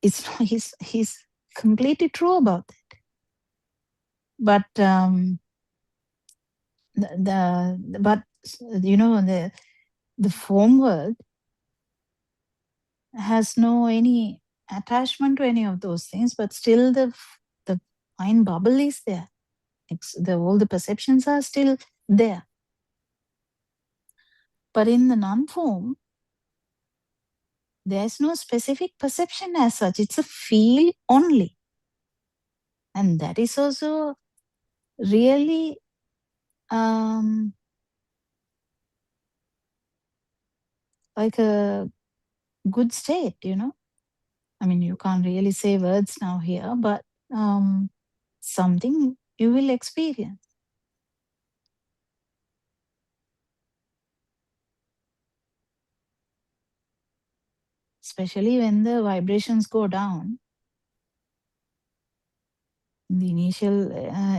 it's he's completely true about that. But the form world has no any attachment to any of those things, but still the mind bubble is there. All the perceptions are still there. But in the non-form, there's no specific perception as such. It's a feel only. And that is also really like a good state, I mean, you can't really say words now here, but something you will experience. Especially when the vibrations go down. The initial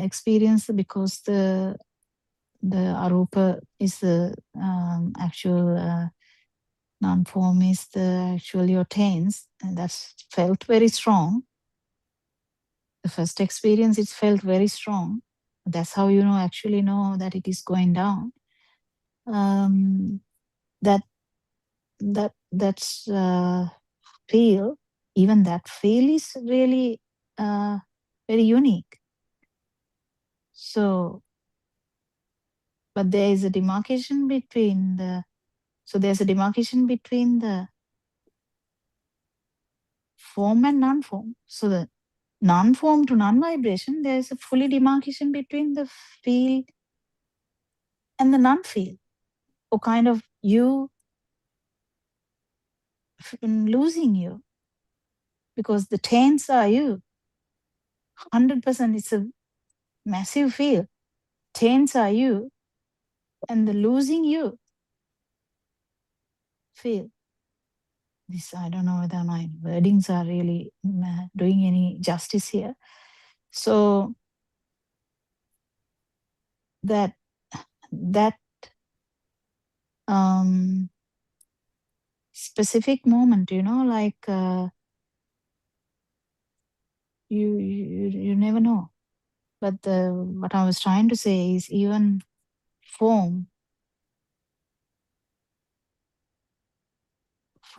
experience, because the arupa is the actual non-form is the actual your tains, and that's felt very strong. The first experience, it felt very strong. That's how actually know that it is going down. That's feel, even that feel is really very unique. So, but there is a demarcation between there's a demarcation between the form and non-form. So the non-form to non-vibration, there is a fully demarcation between the feel and the non-feel, or kind of you losing you, because the taints are you. 100%, it's a massive feel. Taints are you, and the losing you feel. This, I don't know whether my wordings are really doing any justice here. So that specific moment, like you never know. But what I was trying to say is, even form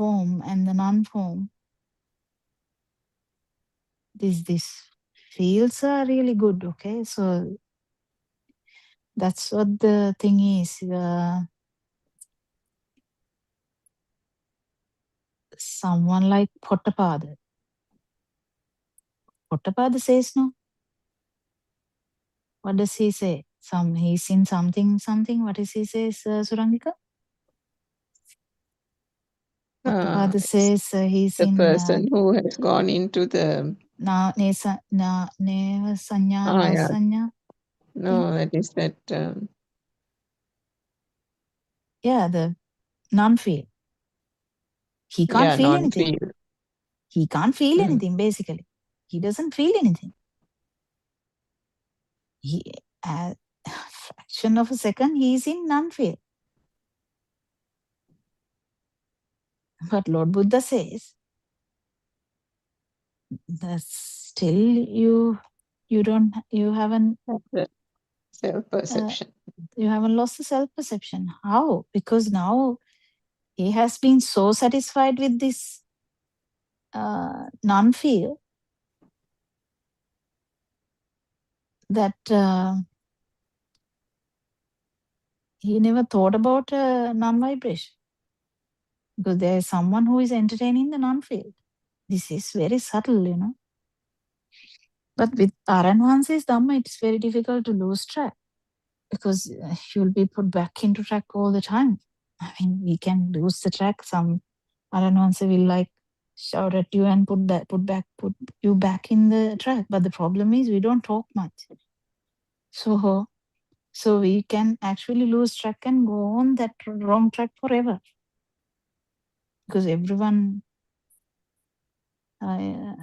and the non-form, this feels are really good. Okay, so that's what the thing is. Someone like Buddothpada says, no. What does he say? He's in something. What does he say, Surangika? Buddothpada says he's the in person who has gone into the neva sanya, no yeah. sanya. No, that is that. Yeah, the non-feel. He can't feel anything. He can't feel anything, basically. He doesn't feel anything. A fraction of a second, he's in non-feel. But Lord Buddha says that still you haven't self-perception. You haven't lost the self-perception. How? Because now he has been so satisfied with this non-feel that he never thought about non-vibration. Because there is someone who is entertaining the non-feel. This is very subtle, But with Aran Vansi's Dhamma, it's very difficult to lose track. because you'll be put back into track all the time. I mean, we can lose the track. Some Aranonse will like shout at you and put you back in the track. But the problem is we don't talk much. So we can actually lose track and go on that wrong track forever. Because everyone, they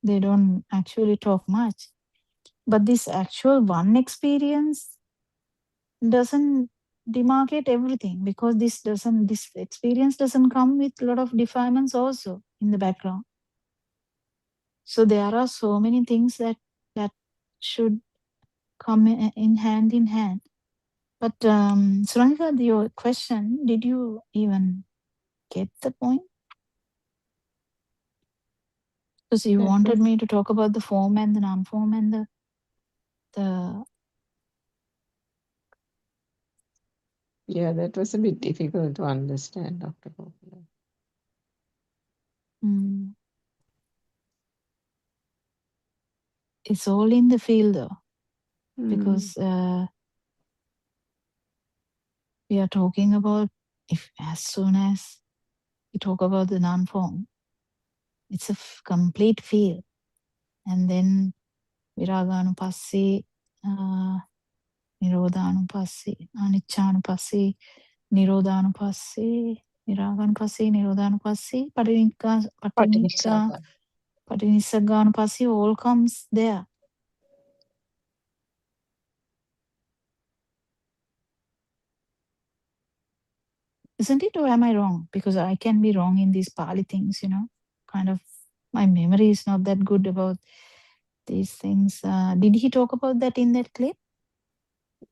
don't actually talk much. But this actual one experience doesn't demarcate everything, because this experience doesn't come with a lot of defilements also in the background. So there are so many things that should come in hand. But Suranika, your question, did you even get the point? Because you That wanted was, me to talk about the form and the non-form and the yeah, that was a bit difficult to understand, Dr. Gopala. It's all in the field though, Mm. because we are talking about, if as soon as we talk about the non-form, it's a complete field. And then Viraganupassī, Nirodhanupassī, Aniccanupassī, Nirodhanupassī, Viraganupassī, Nirodhanupassī, Patinissagganupassī, all comes there. Isn't it, or am I wrong? Because I can be wrong in these Pali things, kind of, my memory is not that good about these things. Did he talk about that in that clip?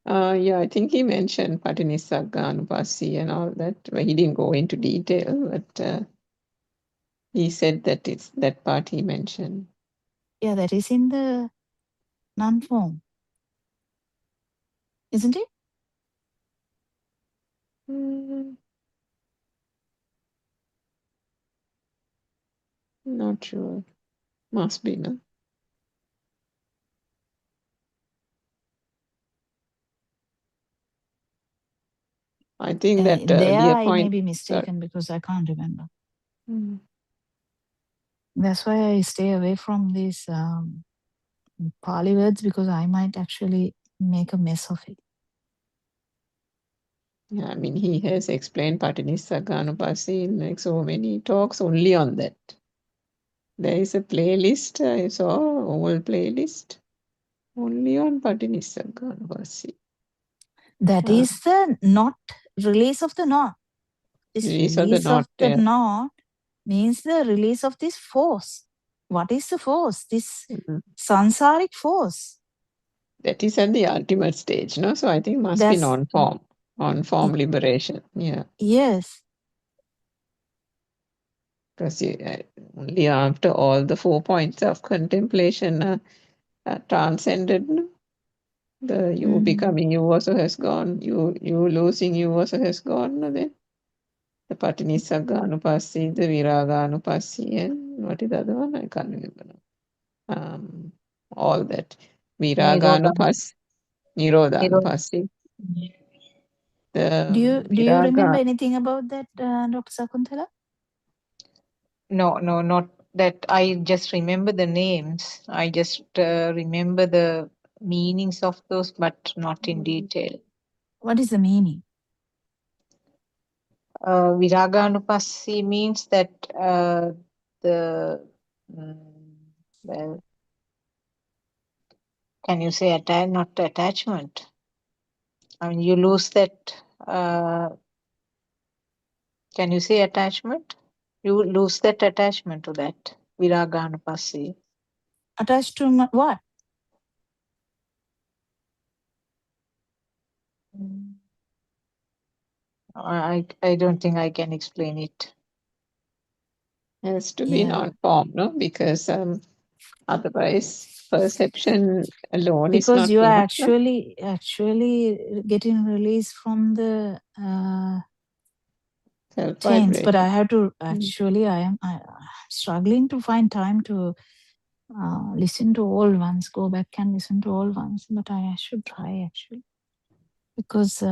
Yeah, I think he mentioned Patinissagganupassī and all that. Well, he didn't go into detail, but he said that it's that part he mentioned. Yeah, that is in the non-form. Isn't it? Not sure. Must be, no? I think that There earlier I may point. be mistaken because I can't remember. Mm. That's why I stay away from these Pali words, because I might actually make a mess of it. Yeah, I mean, he has explained Patinissagganupassī in like so many talks only on that. There is a playlist, I saw, whole playlist, only on Patinissagganupassī. That is the knot, release of the knot. This Release release of the knot, yeah. knot means the release of this force. What is the force? This sansaric force. That is at the ultimate stage, no? So I think must be non-form, on-form liberation. Yeah. Yes. Because only after all the 4 points of contemplation are transcended, no? The you becoming you also has gone, you losing you also has gone, no? Then the Patinissagganupassī, the Viraganupassī, and what is the other one? I can't remember now. All that. Viraganupassī, Nirodhanupassī. Do you remember anything about that, Dr. Sakunthala? No, not that. I just remember the names. I just remember the meanings of those, but not in detail. What is the meaning? Viraganupassī means that well, can you say not attachment? I mean, you lose that. Can you say attachment? You lose that attachment to that Viraganupassī. Attached to what? I don't think I can explain it. It has to be non-form, no? Because otherwise perception alone is not you are enough, no? actually getting release from the chains, but I have to actually, I'm struggling to find time to listen to all ones, go back and listen to all ones, but I should try actually. Because,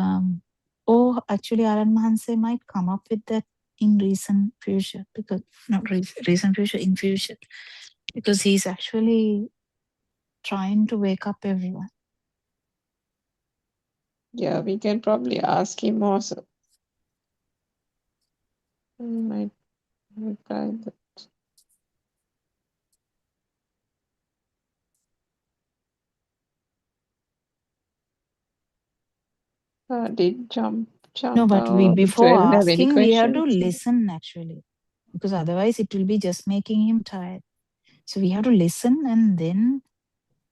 or actually, Aran Mahanse might come up with that in recent future, because not recent future, in future, because he's actually trying to wake up everyone. Yeah, we can probably ask him also. He might reply that. Did No, jump but we out? before Well, have any asking, we have to questions? listen actually, because otherwise it will be just making him tired. So we have to listen, and then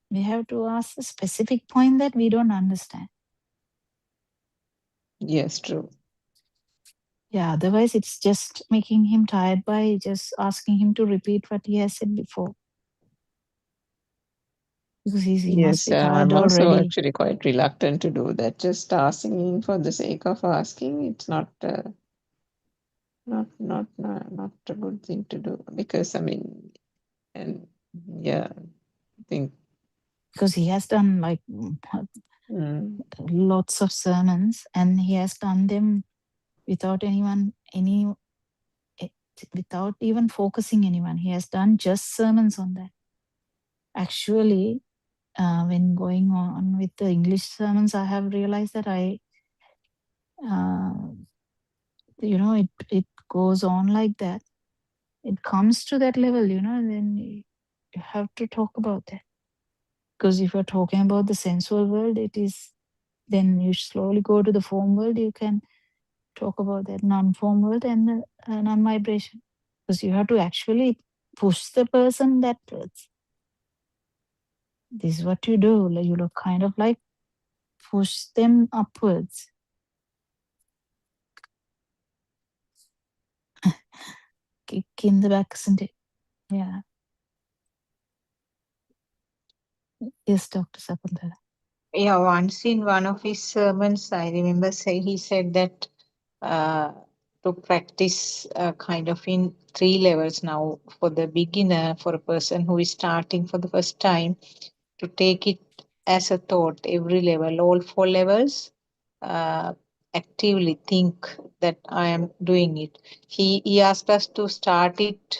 we have to ask a specific point that we don't understand. Yes, true. Yeah, otherwise it's just making him tired by just asking him to repeat what he has said before. Because he must Yes, be tired I'm also already. actually quite reluctant to do that. Just asking for the sake of asking, it's not not a good thing to do, because I mean, and yeah, I think Because he has done like mm, lots of sermons, and he has done them without without even focusing anyone. He has done just sermons on that. Actually, when going on with the English sermons, I have realized that it goes on like that. It comes to that level, and then you have to talk about that. Because if you're talking about the sensual world, then you slowly go to the form world. You can talk about that non-form world and the non-vibration. Because you have to actually push the person backwards. This is what you do. Like, you kind of like push them upwards. Kick in the back, isn't it? Yeah. Yes, Dr. Sakuntala. Yeah, once in one of his sermons, I remember he said that to practice kind of in 3 levels now, for the beginner, for a person who is starting for the first time, to take it as a thought, every level, all 4 levels, uh, actively think that I am doing it. He asked us to start it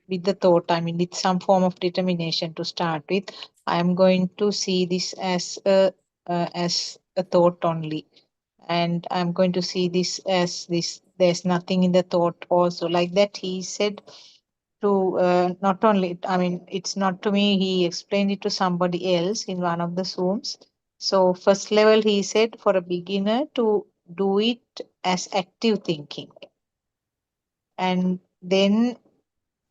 with the thought, I mean, with some form of determination to start with. I am going to see this as a thought only, and I'm going to see this as this. There's nothing in the thought also, like that. He said to not only, I mean, it's not to me. He explained it to somebody else in one of the Zooms. So first level, he said for a beginner to do it as active thinking, and then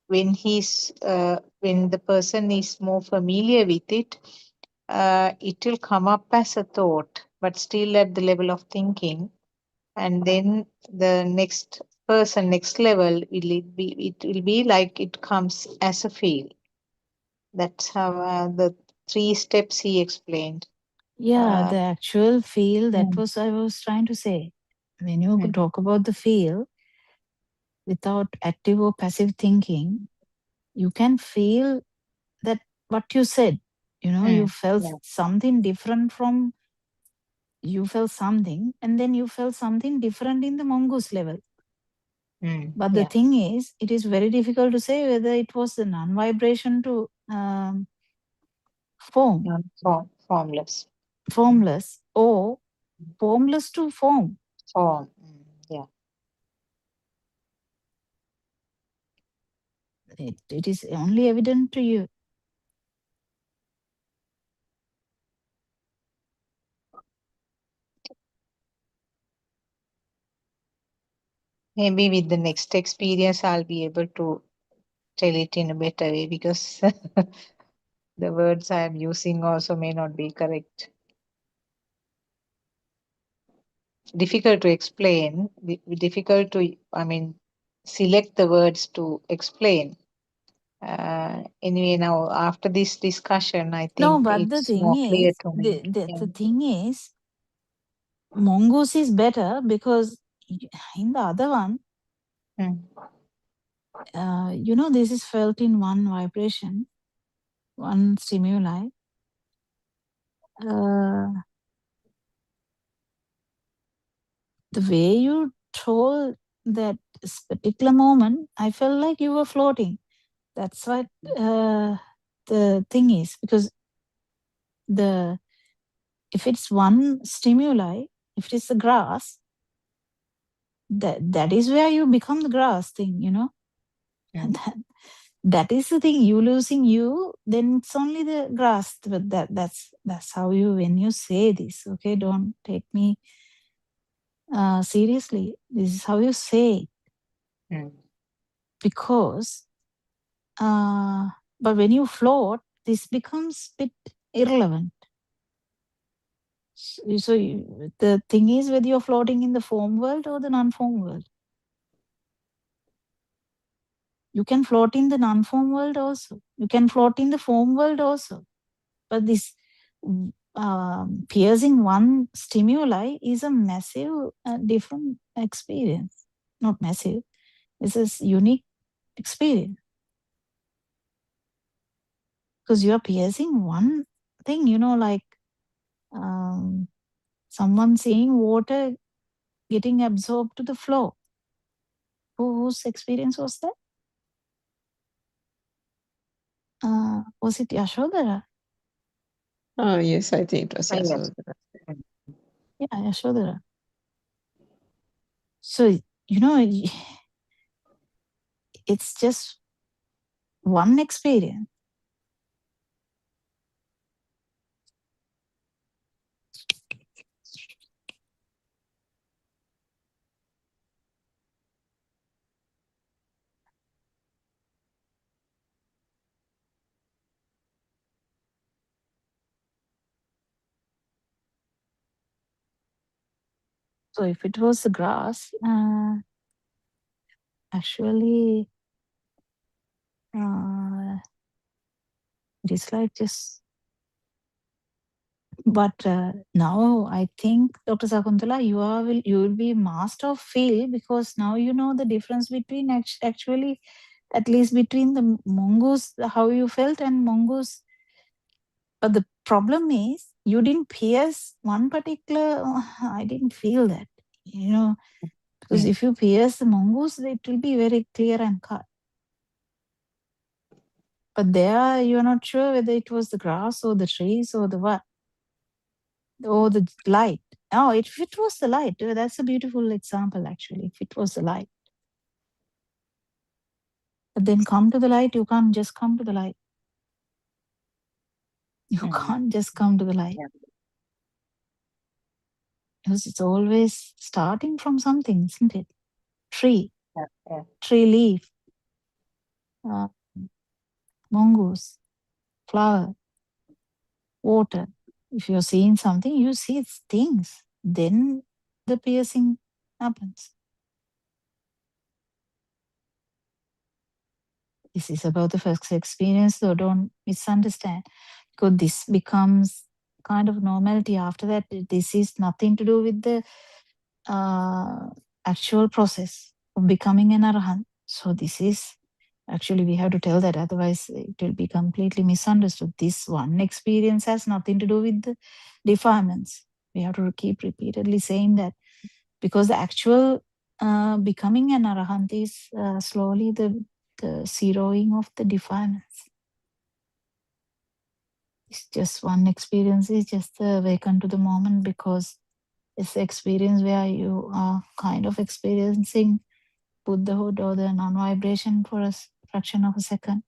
when the person is more familiar with it, it will come up as a thought, but still at the level of thinking. And then the next level, it will be like it comes as a feel. That's how the 3 steps he explained. Yeah, Uh, the actual feel, that mm, was I was trying to say. When you mm, talk about the feel without active or passive thinking, you can feel that what you said. You felt yeah. something different from, you felt something, and then you felt something different in the mongoose level. But the Yeah. thing is, it is very difficult to say whether it was the non-vibration to form, Formless. formless, or formless to form. Form. Yeah. It is only evident to you. Maybe with the next experience, I'll be able to tell it in a better way, because the words I am using also may not be correct. Difficult to explain, difficult to, I mean, select the words to explain. Anyway, now after this discussion, I No, think but the it's thing more clear is, to me. Yeah. the thing is, mongoose is better because in the other one, Mm. this is felt in one vibration, one stimuli. the way you told that particular moment, I felt like you were floating. That's what the thing is, because if it's one stimuli, if it is the grass, that is where you become the grass thing, and that is the thing. You losing you, then it's only the grass. But that's how you, when you say this, okay, don't take me seriously. This is how you say it. Because but when you float, this becomes a bit irrelevant. So the thing is whether you're floating in the form world or the non-form world. You can float in the non-form world also. You can float in the form world also. But this piercing one stimuli is a massive different experience. Not massive. It's a unique experience. Because you're piercing one thing, like someone seeing water getting absorbed to the floor. Whose experience was that? Was it Yashodhara? Yes, I think it was Yes. Yasodhara. Yeah, Yashodhara. So, it's just one experience. So if it was the grass, actually, it is like just. But now I think, Dr. Sakuntala, you will be master of feel, because now you know the difference between actually, at least between the mongoose, how you felt, and mongoose. But the problem is you didn't pierce one particular. I didn't feel that, because if you pierce the mongoose, it will be very clear and cut. But there, you're not sure whether it was the grass or the trees or the what, or the light. Oh, if it was the light, that's a beautiful example, actually. If it was the light. But then come to the light, you can't just come to the light. You can't just come to the light. Because it's always starting from something, isn't it? Tree, tree leaf, mongoose, flower, water. If you're seeing something, you see it's things. Then the piercing happens. This is about the first experience, so don't misunderstand. Because this becomes kind of normality after that. This is nothing to do with the actual process of becoming an arahant. So this is, actually we have to tell that, otherwise it will be completely misunderstood. This one experience has nothing to do with the defilements. We have to keep repeatedly saying that, because the actual becoming an arahant is slowly the zeroing of the defilements. It's just one experience, is just awaken to the moment, because it's the experience where you are kind of experiencing Buddhahood or the non-vibration for a fraction of a second.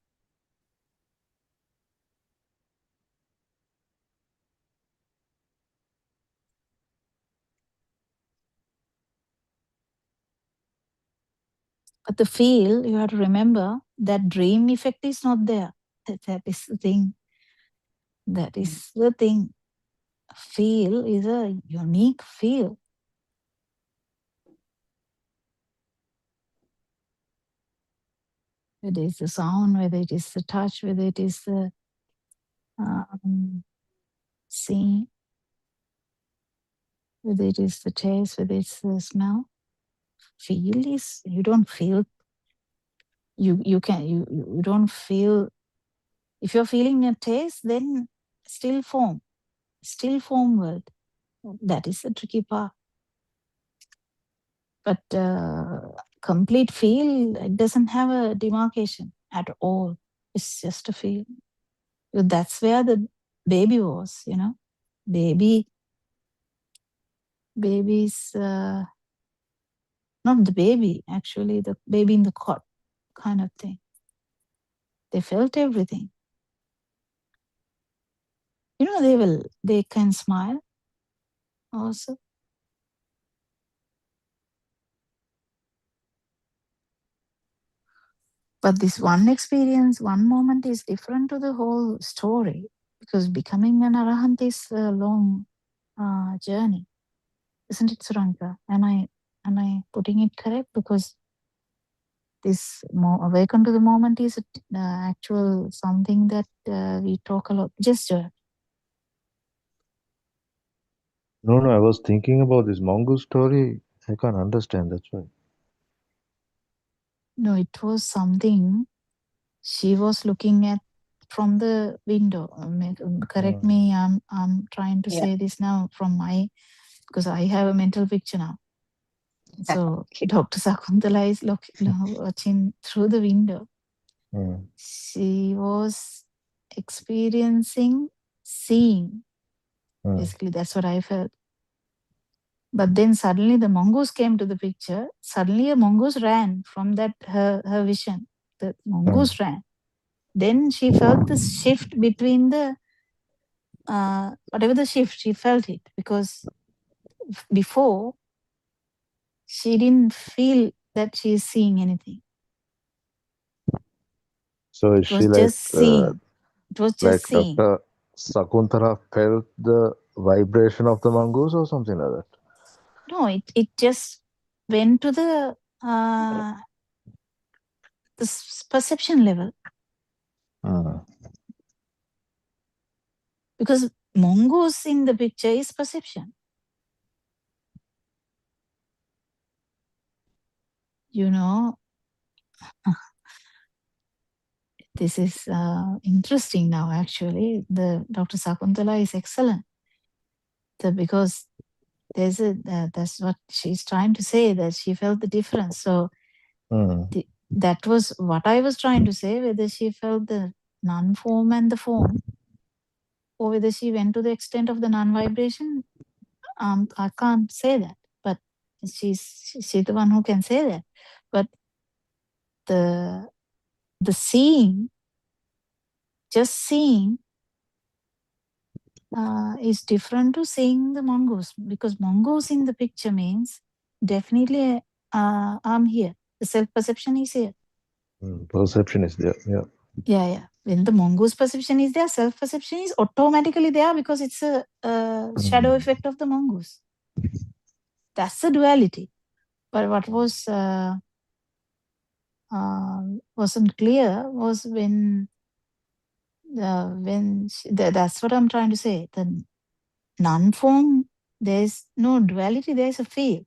But the feel, you have to remember that dream effect is not there. That is the thing. That is the thing. Feel is a unique feel. Whether it's the sound, whether it is the touch, whether it is the seeing, whether it is the taste, whether it's the smell. Feel is, you don't feel, you don't feel. If you're feeling a taste, then still form world. That is the tricky part. But complete feel, it doesn't have a demarcation at all. It's just a feel. That's where the baby was, baby's not the baby, actually the baby in the cot kind of thing. They felt everything. They can smile also. But this one experience, one moment is different to the whole story, because becoming an arahant is a long journey, isn't it, Suranka? Am I putting it correct? Because this awaken to the moment is actual something that we talk a lot. Just No, I was thinking about this mongoose story. I can't understand, that's why. no, it was something she was looking at from the window. Correct me, I'm trying to say this now from my, because I have a mental picture now. So Dr. Sakuntala is watching through the window. She was experiencing, seeing. Basically, that's what I felt. But then suddenly the mongoose came to the picture. Suddenly a mongoose ran from that her vision. The mongoose ran. Then she felt the shift between the whatever the shift, she felt it, because before she didn't feel that she is seeing anything. So is It was she like, just seeing. It was just seeing. Dr. Sakuntala felt the vibration of the mongoose or something like that? No, it just went to the perception level. Because mongoose in the picture is perception. This is interesting now, actually. The Dr. Sakuntala is excellent. Because there's that's what she's trying to say, that she felt the difference. So that was what I was trying to say, whether she felt the non-form and the form, or whether she went to the extent of the non-vibration. I can't say that, but she's the one who can say that. But the seeing, just seeing, is different to seeing the mongoose, because mongoose in the picture means definitely I'm here. The self-perception is here. Perception is there, yeah. Yeah. When the mongoose perception is there, self-perception is automatically there, because it's a shadow effect of the mongoose. That's the duality. But what was wasn't clear was when that's what I'm trying to say. The non-form, there's no duality, there's a feel.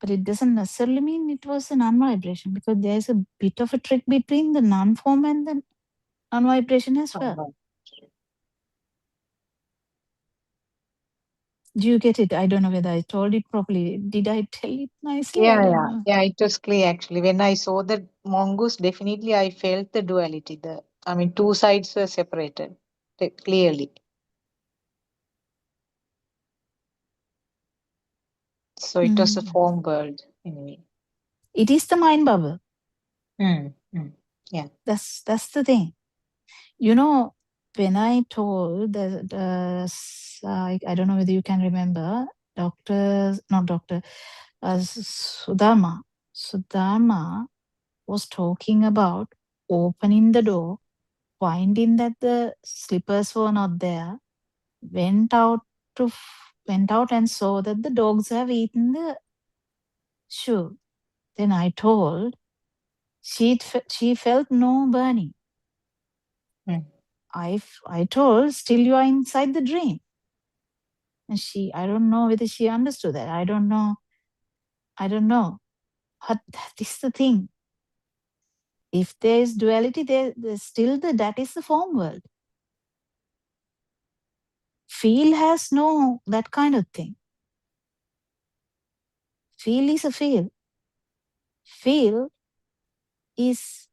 But it doesn't necessarily mean it was a non-vibration, because there's a bit of a trick between the non-form and the non-vibration as well. Do you get it? I don't know whether I told it properly. Did I tell it nicely? I don't know. Yeah, it was clear actually. When I saw the mongoose, definitely I felt the duality. Two sides were separated clearly. So it was a form world anyway. It is the mind bubble. Yeah. That's the thing. When I told I don't know whether you can remember, Sudama. Sudama was talking about opening the door, finding that the slippers were not there, went out and saw that the dogs have eaten the shoe. Then I told, she felt no burning. I told, still you are inside the dream. And I don't know whether she understood that. I don't know. But that is the thing. If there is duality, there's still that is the form world. Feel has no that kind of thing. Feel is a feel. Feel is,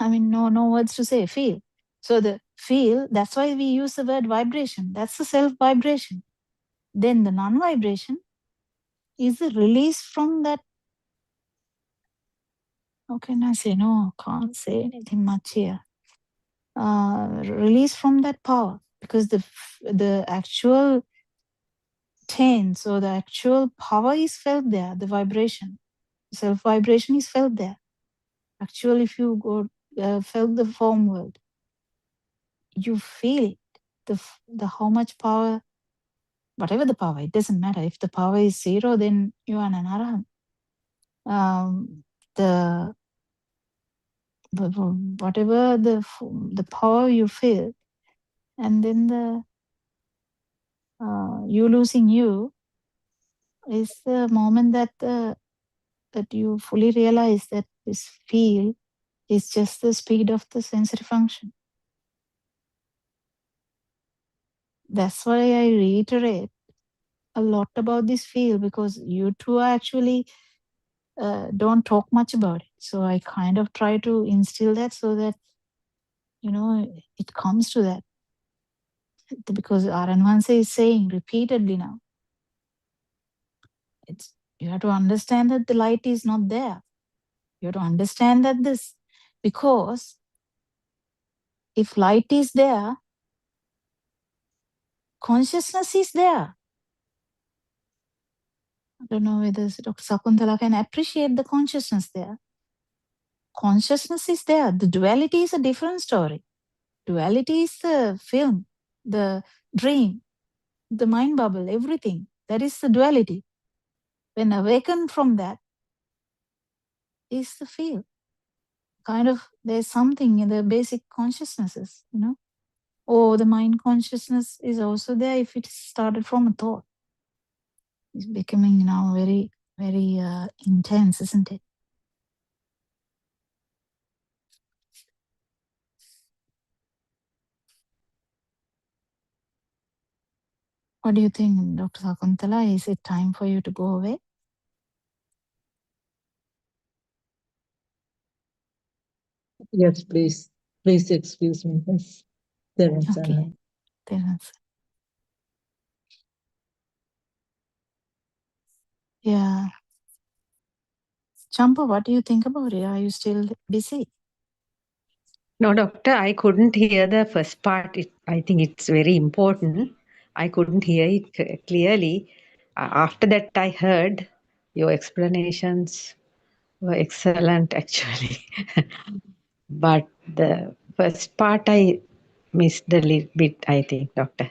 no words to say, feel. So the feel, that's why we use the word vibration. That's the self vibration. Then the non-vibration is the release from that. How can I say? No, can't say anything much here. Release from that power, because the actual tense or the actual power is felt there. The vibration, self vibration is felt there. Actually, if you go felt the form world, you feel it. The how much power, whatever the power, it doesn't matter. If the power is 0, then you are an arahant. The whatever the power you feel, and then the you losing you is the moment that that you fully realize that this feel is just the speed of the sensory function. That's why I reiterate a lot about this feel, because you two are actually don't talk much about it. So I kind of try to instill that so that, it comes to that. Because Aranvanse is saying repeatedly now, you have to understand that the light is not there. You have to understand that this, because if light is there, consciousness is there. I don't know whether Dr. Sakuntala can appreciate the consciousness there. Consciousness is there. The duality is a different story. Duality is the film, the dream, the mind bubble, everything. That is the duality. When awakened from that is the feel. Kind of, there's something in the basic consciousnesses, Or the mind consciousness is also there if it started from a thought. It's becoming now very, very intense, isn't it? What do you think, Dr. Sakuntala? Is it time for you to go away? Yes, please. Please excuse me. Yes. Okay. Yeah. Champa, what do you think about it? Are you still busy? No, doctor, I couldn't hear the first part. I think it's very important. I couldn't hear it clearly. After that, I heard your explanations were excellent, actually. But the first part, I missed a little bit, I think, doctor.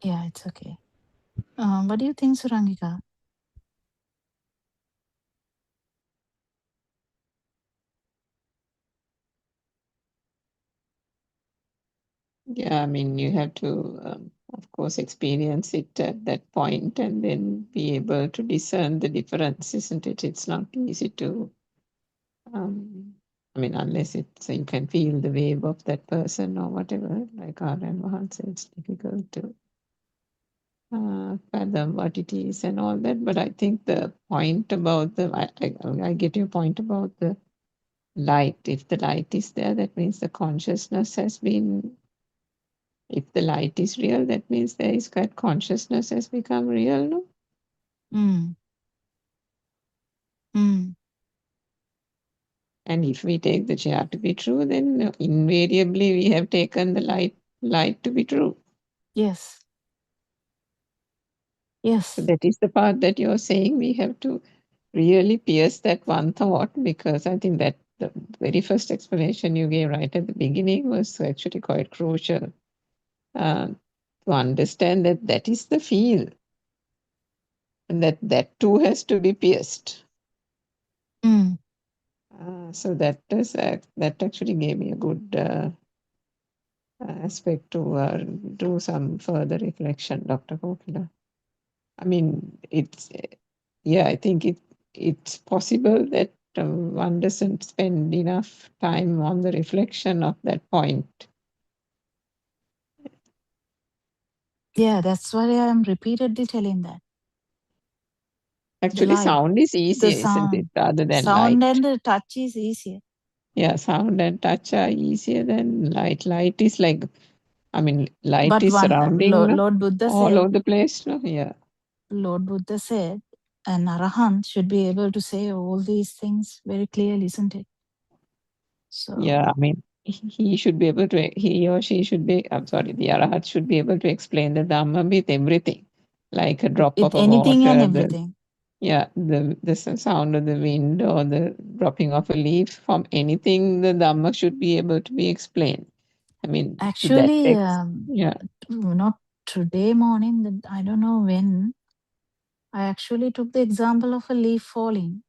Yeah, it's okay. What do you think, Surangika? Yeah, I mean, you have to, of course, experience it at that point and then be able to discern the difference, isn't it? It's not easy to, unless you can feel the wave of that person or whatever, like Aryan Mahan said, it's difficult to fathom what it is and all that. But I think the point about I get your point about the light. If the light is there, that means the consciousness has been. If the light is real, that means there is that consciousness has become real, no? And if we take the chair to be true, then invariably we have taken the light to be true. Yes. Yes. So that is the part that you're saying we have to really pierce that one thought, because I think that the very first explanation you gave right at the beginning was actually quite crucial to understand that that is the feel, and that too has to be pierced. So that actually gave me a good aspect to do some further reflection, Dr. Kokila. I mean, I think it's possible that one doesn't spend enough time on the reflection of that point. Yeah, that's why I'm repeatedly telling that. Actually, light. sound is The easier, isn't it, sound. rather than light? Sound and the touch is easier. Yeah, sound and touch are easier than light. Light is like, I mean, light But is one surrounding no? Lord Buddha all said, over the place. No? Yeah. Lord Buddha said, an arahant should be able to say all these things very clearly, isn't it? So Yeah, I mean, he should be able to, he or she should be, I'm sorry, the Arahat should be able to explain the Dhamma with everything, like a drop with of a anything and water, everything. the sound of the wind or the dropping of a leaf, from anything, the Dhamma should be able to be explained. I mean, to that Actually, text. Yeah. not today morning, I don't know when, I actually took the example of a leaf falling.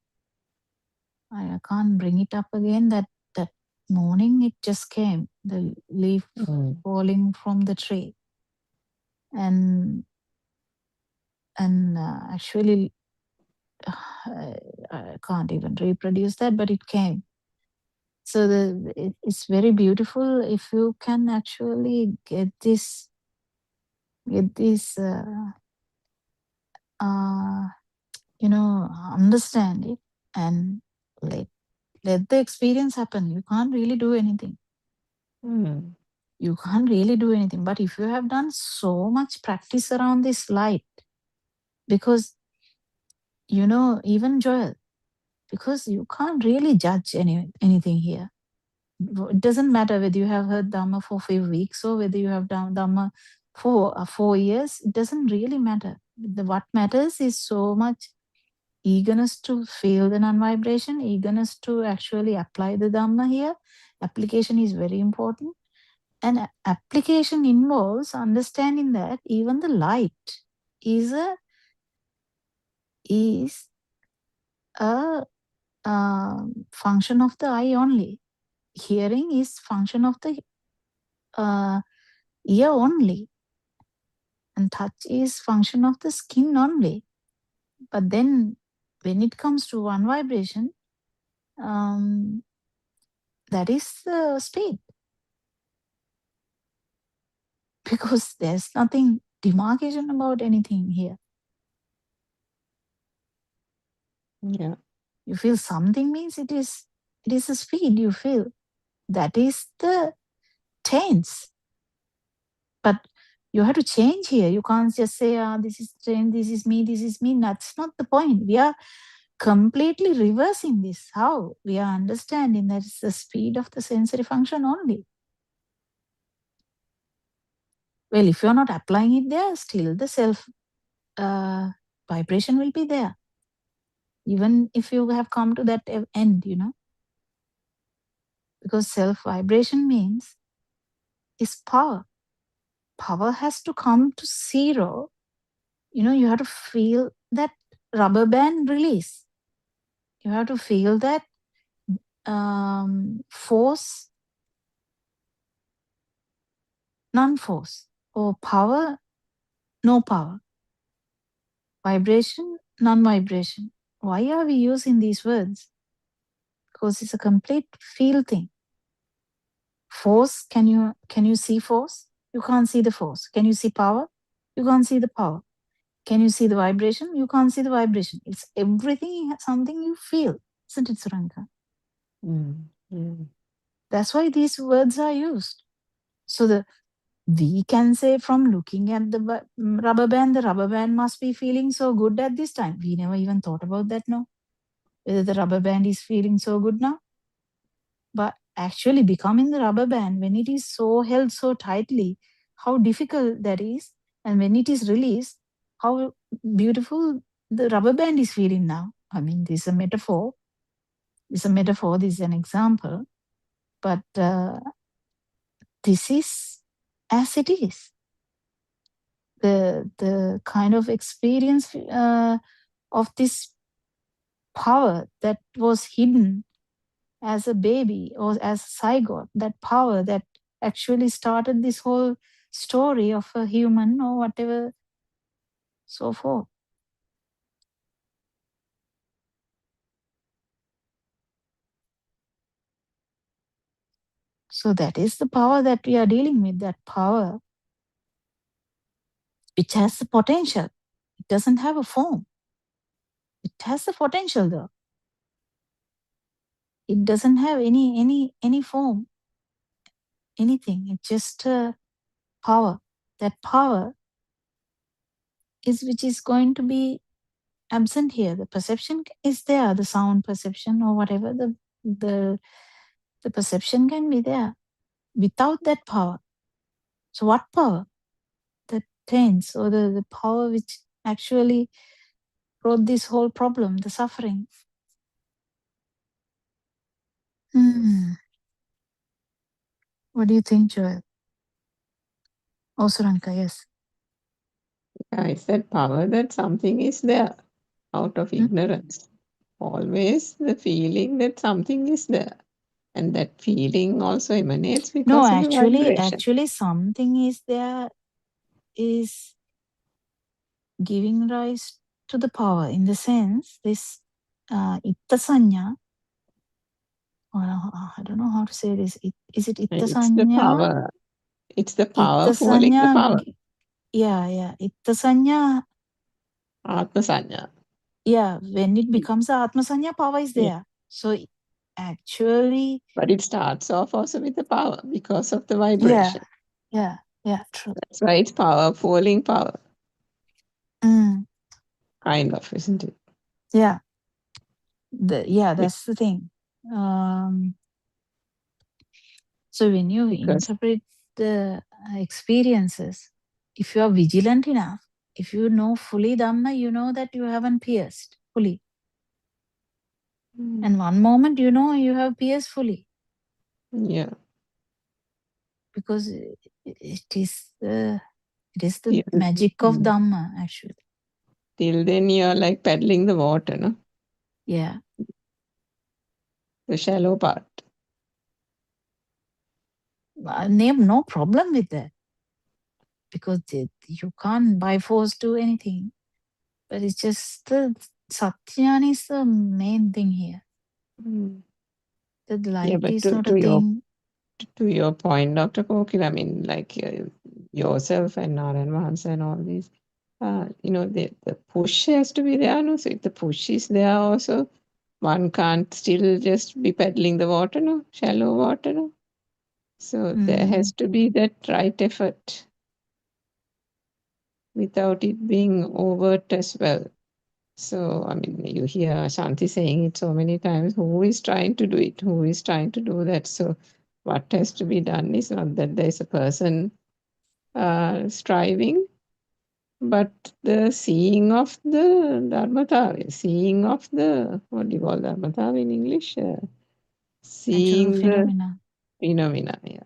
I can't bring it up again. That morning it just came, the leaf falling from the tree, and actually I can't even reproduce that, but it came. So it's very beautiful if you can actually get this understand it and let the experience happen. You can't really do anything. You can't really do anything. But if you have done so much practice around this light, because even Joel, because you can't really judge anything here. It doesn't matter whether you have heard Dhamma for 5 weeks or whether you have done Dhamma for 4 years. It doesn't really matter. What matters is so much eagerness to feel the non-vibration, eagerness to actually apply the Dhamma here. Application is very important. And application involves understanding that even the light is a function of the eye only. Hearing is function of the ear only. And touch is function of the skin only. But then when it comes to one vibration, that is the speed. Because there's nothing demarcation about anything here. Yeah. You feel something means it is a speed you feel. That is the tense. But you have to change here. You can't just say, this is change, this is me, this is me. That's not the point. We are completely reversing this. How? We are understanding that it's the speed of the sensory function only. Well, if you're not applying it there, still the self vibration will be there. Even if you have come to that end, because self vibration means is power. Power has to come to zero. You have to feel that rubber band release. You have to feel that force, non-force, or power, no power. Vibration, non-vibration. Why are we using these words? Because it's a complete feel thing. Force, can you see force? You can't see the force. Can you see power? You can't see the power. Can you see the vibration? You can't see the vibration. It's everything, something you feel, isn't it, Suranka? That's why these words are used. So we can say from looking at the rubber band must be feeling so good at this time. We never even thought about that, no? Whether the rubber band is feeling so good now. But actually becoming the rubber band, when it is so held so tightly, how difficult that is. And when it is released, how beautiful the rubber band is feeling now. I mean, this is a metaphor. This is an example. But this is as it is. The kind of experience of this power that was hidden as a baby or as a zygote, that power that actually started this whole story of a human or whatever, so forth. So that is the power that we are dealing with, that power which has the potential. It doesn't have a form. It has the potential though. It doesn't have any form, anything. It's just power. That power is which is going to be absent here. The perception is there, the sound perception or whatever. The perception can be there without that power. So what power? The tense or the power which actually brought this whole problem, the suffering. What do you think, Joel? Oh, Suranka, yes. Yeah, it's that power that something is there out of ignorance. Always the feeling that something is there. And that feeling also emanates No, because of the vibration. actually something is there is giving rise to the power, in the sense this itta sanya, I don't know how to say this. Is it itta It's the sanya? power. It's the power Itta pulling the power. sanya. Yeah. Itta sanya. Atma sanya. Yeah, when it becomes a atma sanya, power is there. Yeah. So actually. But it starts off also with the power because of the vibration. Yeah, true. That's why it's power pulling power. Kind of, isn't it? Yeah. That's the thing. So when you interpret the experiences, if you are vigilant enough, if you know fully Dhamma, you know that you haven't pierced fully. And one moment you know you have pierced fully. Yeah. Because it is the magic of Dhamma, actually. Till then you're like paddling the water, no? Yeah. The shallow part. I have no problem with that. Because you can't by force do anything. But it's just the Satyan is the main thing here. The light is not a thing. To your point, Dr. Kokil, I mean, like yourself and Narayan Mahansa and all these, the push has to be there. No? So if the push is there also, one can't still just be paddling the water, no? Shallow water, no? So there has to be that right effort without it being overt as well. So, I mean, you hear Shanti saying it so many times, who is trying to do it? Who is trying to do that? So what has to be done is not that there's a person striving, but the seeing of the Dharmatava, seeing of the, what do you call Dharmatava in English? Seeing natural the phenomena, yeah.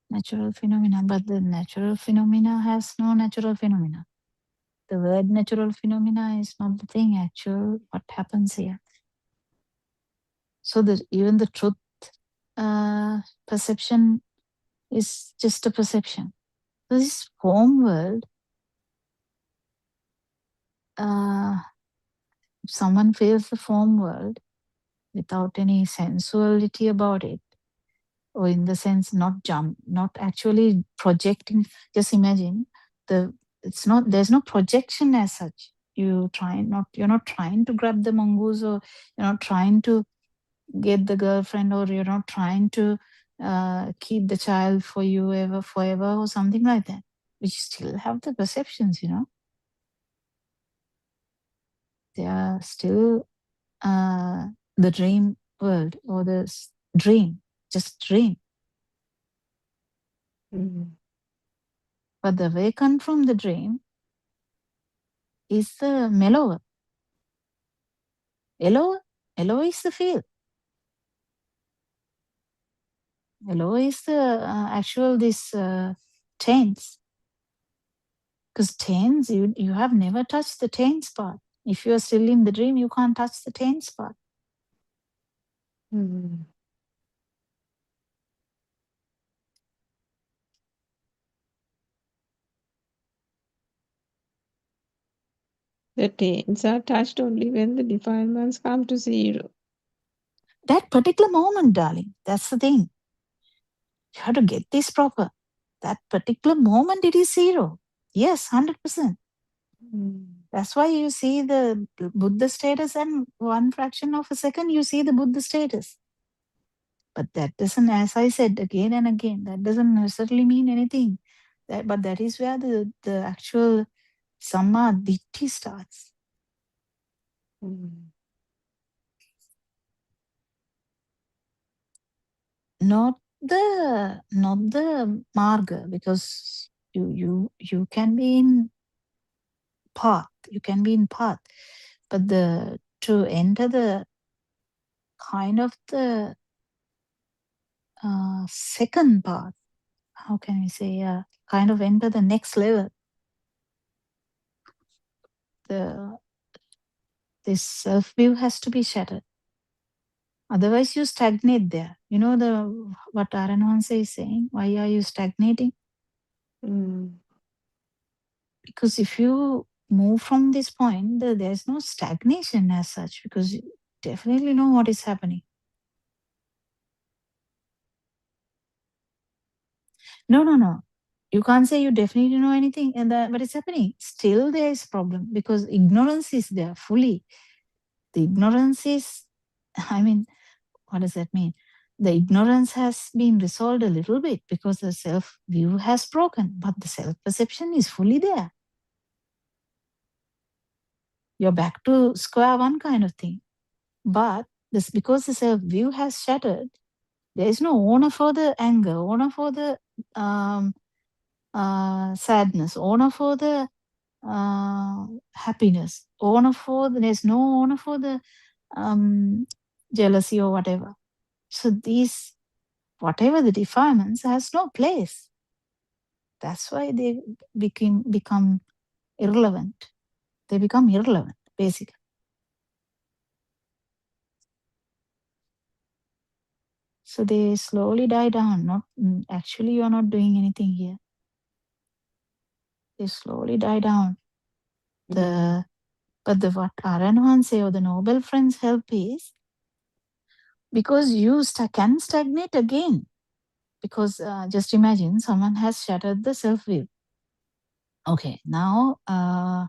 Natural phenomena, but the natural phenomena has no natural phenomena. The word natural phenomena is not the thing, actual what happens here. So even the truth perception is just a perception. So this form world, if someone feels the form world without any sensuality about it, or in the sense not actually projecting, just imagine there's no projection as such. You're not trying to grab the mongoose, or you're not trying to get the girlfriend, or you're not trying to keep the child for you ever forever or something like that. We still have the perceptions, they are still the dream world, or the dream, just dream. But the awaken from the dream is the mellower. Yellow is the feel. Yellow is the actual this tense. Because tense, you have never touched the tense part. If you are still in the dream, you can't touch the tense part. The taints are touched only when the defilements come to zero. That particular moment, darling, that's the thing. You have to get this proper. That particular moment, it is zero. Yes, 100%. That's why you see the Buddha status, and one fraction of a second you see the Buddha status. But that doesn't, as I said again and again, that doesn't necessarily mean anything. But that is where the actual Samma Ditti starts. Not the marga, because you can be in path, but to enter the kind of the second path, how can we say, kind of enter the next level, this self view has to be shattered. Otherwise you stagnate there. You know what Aranavansa is saying, why are you stagnating? Because if you move from this point, there's no stagnation as such, because you definitely know what is happening. No. You can't say you definitely know anything and what is happening. Still there is problem, because ignorance is there fully. The ignorance is, I mean, what does that mean? The ignorance has been resolved a little bit because the self-view has broken, but the self-perception is fully there. You're back to square one kind of thing. But this, because the self-view has shattered, there is no owner for the anger, owner for the sadness, owner for the happiness, there's no owner for the jealousy or whatever. So these, whatever the defilements, has no place. That's why they become irrelevant. They become irrelevant, basically. So they slowly die down. Not actually, you are not doing anything here. They slowly die down. But what Aranavansa or the Noble Friends help is, because you can stagnate again. Because just imagine someone has shattered the self-view. Okay, now the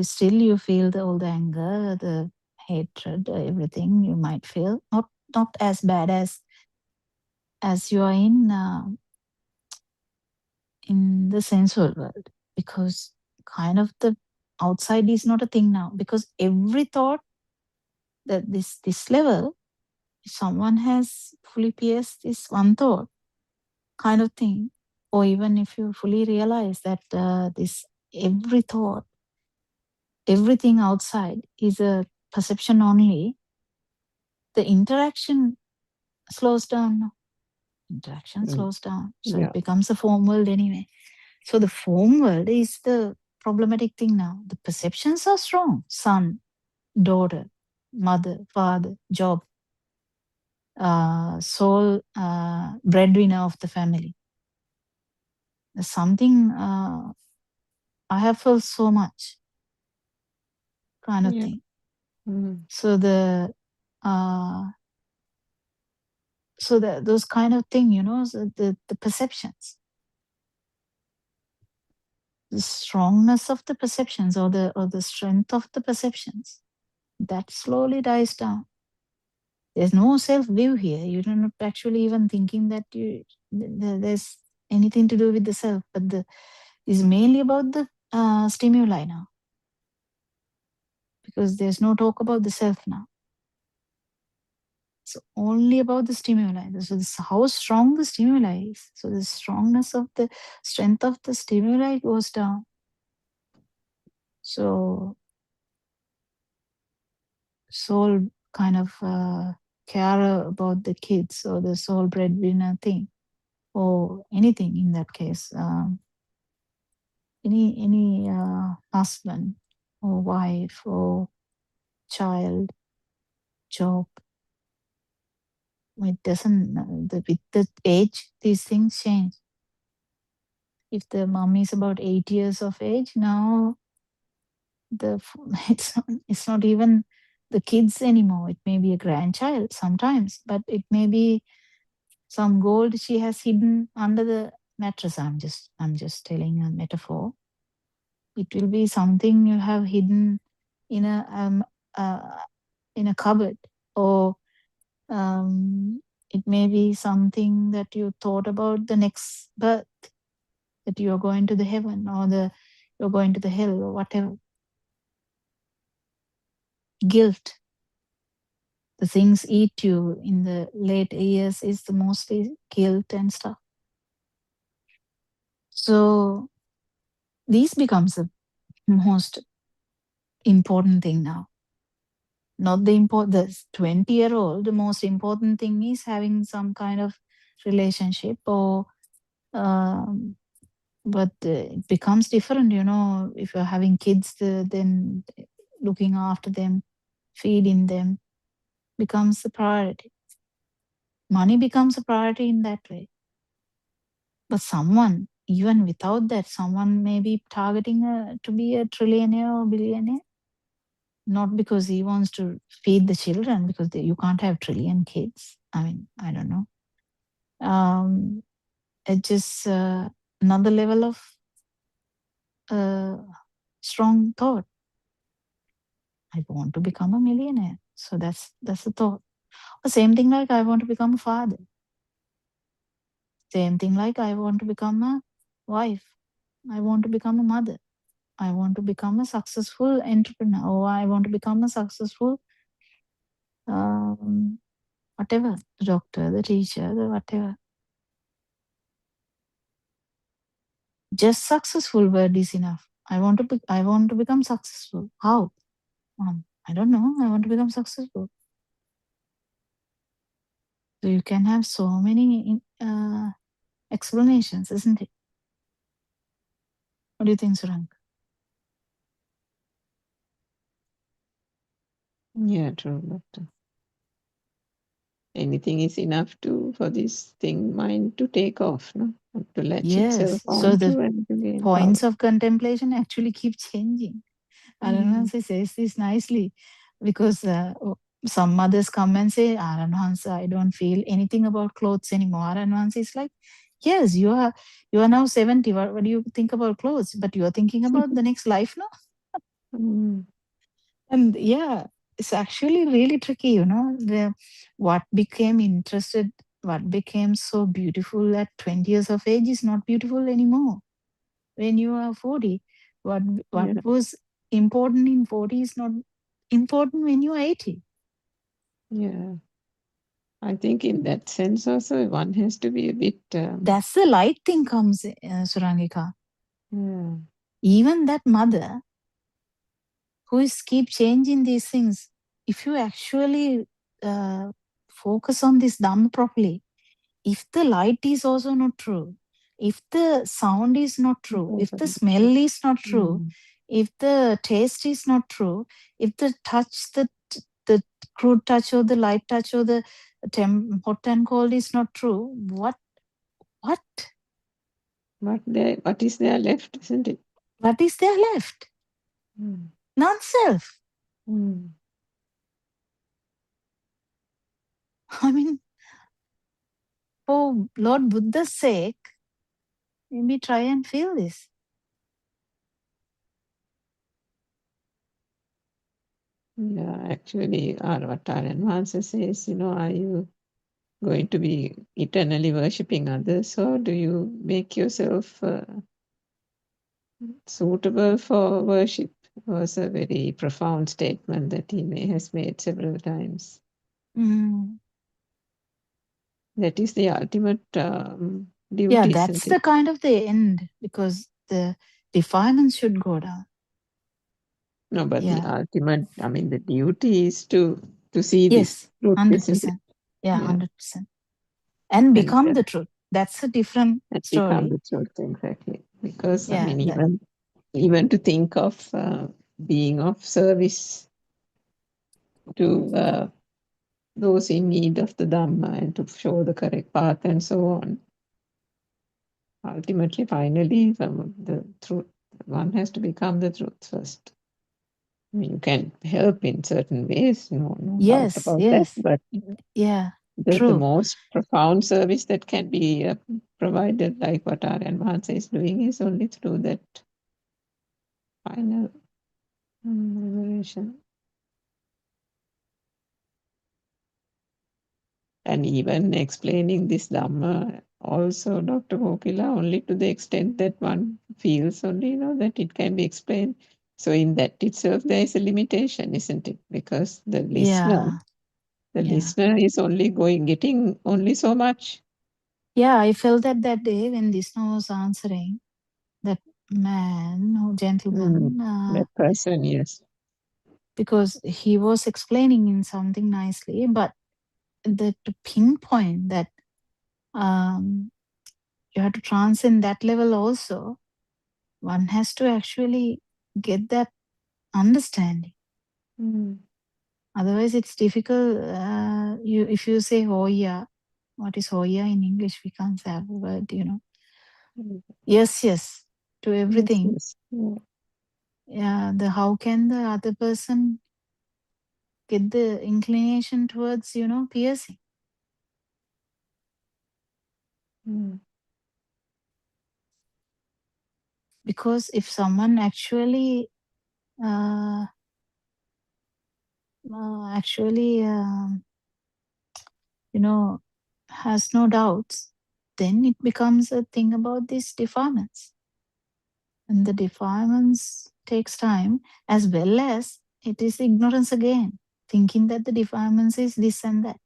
still you feel all the anger, the hatred, everything you might feel. Not as bad as you are in the sensual world, because kind of the outside is not a thing now, because every thought that this level, if someone has fully pierced this one thought kind of thing, or even if you fully realize that this every thought, everything outside is a perception only, the interaction slows down. Slows down. So it becomes a form world anyway. So the form world is the problematic thing now. The perceptions are strong. Son, daughter, mother, father, job, sole breadwinner of the family. There's something I have felt so much kind of thing. So those kind of thing, so the perceptions, the strongness of the perceptions, or the strength of the perceptions, that slowly dies down. There's no self-view here. You're not actually even thinking that there's anything to do with the self, but is mainly about the stimuli now, because there's no talk about the self now. It's only about the stimuli. So this, how strong the stimuli is. So the strongness of the strength of the stimuli goes down. So soul kind of care about the kids, or the sole breadwinner thing, or anything in that case. Any husband or wife or child, job. It doesn't, with the age, these things change. If the mom is about 8 years of age, now it's not even the kids anymore. It may be a grandchild sometimes, but it may be some gold she has hidden under the mattress. I'm just telling a metaphor. It will be something you have hidden in a cupboard, or it may be something that you thought about the next birth, that you are going to the heaven, or you're going to the hell, or whatever. Guilt, the things eat you in the late years, is the mostly guilt and stuff. So these becomes the most important thing now. Not the 20-year-old, the most important thing is having some kind of relationship, or but it becomes different, if you're having kids, then looking after them, feeding them becomes the priority. Money becomes a priority in that way. But someone, even without that, someone may be targeting to be a trillionaire or billionaire, not because he wants to feed the children, because you can't have trillion kids. I mean, I don't know. It's just another level of strong thought. I want to become a millionaire. So that's the thought. The same thing like I want to become a father. Same thing like I want to become a wife. I want to become a mother. I want to become a successful entrepreneur, or I want to become a successful whatever, the doctor, the teacher, the whatever. Just successful word is enough. I want to become successful. How? I don't know. I want to become successful. So you can have so many explanations, isn't it? What do you think, Surang? Yeah, true, doctor. Anything is enough for this mind to take off, no? To latch itself Yes. So onto the and to gain points power. of contemplation actually keep changing. Aranhansa says this nicely, because some mothers come and say, Aranhansa, I don't feel anything about clothes anymore. Aranhansa is like, yes, you are now 70. What do you think about clothes? But you are thinking about the next life now. And yeah, it's actually really tricky, what became so beautiful at 20 years of age is not beautiful anymore. When you are 40, what was important in 40 is not important when you are 80. Yeah. I think in that sense also one has to be a bit... That's the light thing comes, Surangika. Yeah. Even that mother who is keep changing these things, if you actually focus on this Dhamma properly, if the light is also not true, if the sound is not true, if the smell is not true, if the taste is not true, if the touch, the crude touch or the light touch or the hot and cold is not true, what is there left, isn't it? What is there left? Non-self. I mean, for Lord Buddha's sake, maybe try and feel this. Yeah, actually, what Aranhansa says, are you going to be eternally worshipping others, or do you make yourself suitable for worship? Was a very profound statement that he has made several times. That is the ultimate duty. Yeah, that's the kind of the end, because the defilements should go down. No, but the ultimate, the duty is to see yes, this truth, 100%. Yeah, 100%. And become the truth. That's a different story. Become the truth, exactly. Because, even to think of being of service to those in need of the Dhamma and to show the correct path and so on. Ultimately, finally, the truth, one has to become the truth first. You can help in certain ways, no doubt about that. But yeah, the most profound service that can be provided, like what Aryan Mahansa is doing, is only through that final liberation. And even explaining this Dhamma also, Dr. Kokila, only to the extent that one feels only, that it can be explained. So in that itself, there is a limitation, isn't it? Because the listener is only getting only so much. Yeah, I felt that day when Vishnu was answering, that man or gentleman, That person, yes. because he was explaining in something nicely, but to pinpoint that you have to transcend that level also, one has to actually get that understanding. Otherwise, it's difficult. If you say Hoya, what is Hoya in English? We can't say a word, Yes, to everything. Yes, yes. Yeah, how can the other person get the inclination towards, piercing? Because if someone actually has no doubts, then it becomes a thing about these defilements. And the defilements takes time, as well as it is ignorance again, thinking that the defilements is this and that.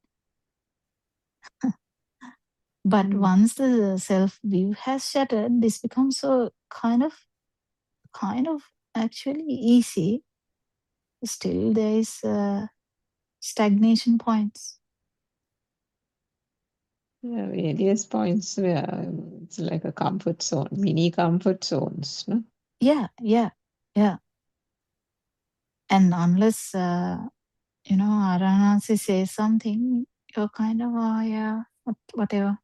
But once the self-view has shattered, this becomes so kind of actually easy. Still, there is stagnation points. Yeah, various points where it's like a comfort zone, mini comfort zones, no? Yeah. And unless, Aranasi says something, you're kind of, whatever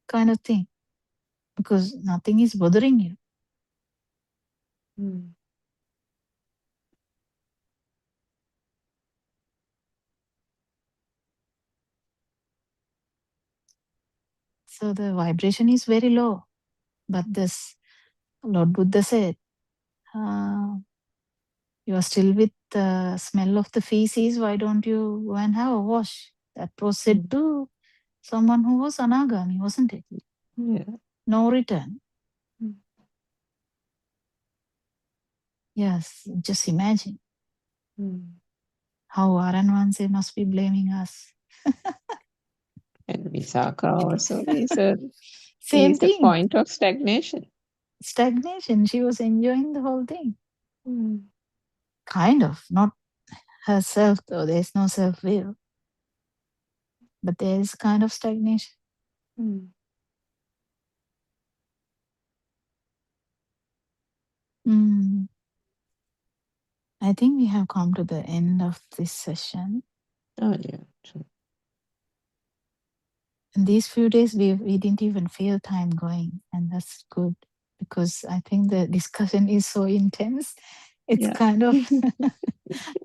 kind of thing. Because nothing is bothering you. So the vibration is very low. But this Lord Buddha said, you are still with the smell of the feces, why don't you go and have a wash? That was said to someone who was anagami, wasn't it? Yeah. No return. Yes, just imagine how Aranwanse must be blaming us. And Visakha also is a thing. point of stagnation. Stagnation. She was enjoying the whole thing. Kind of, not herself, though. There's no self-will. But there is kind of stagnation. I think we have come to the end of this session. Oh, yeah, true. In these few days, we didn't even feel time going, and that's good because I think the discussion is so intense. It's kind of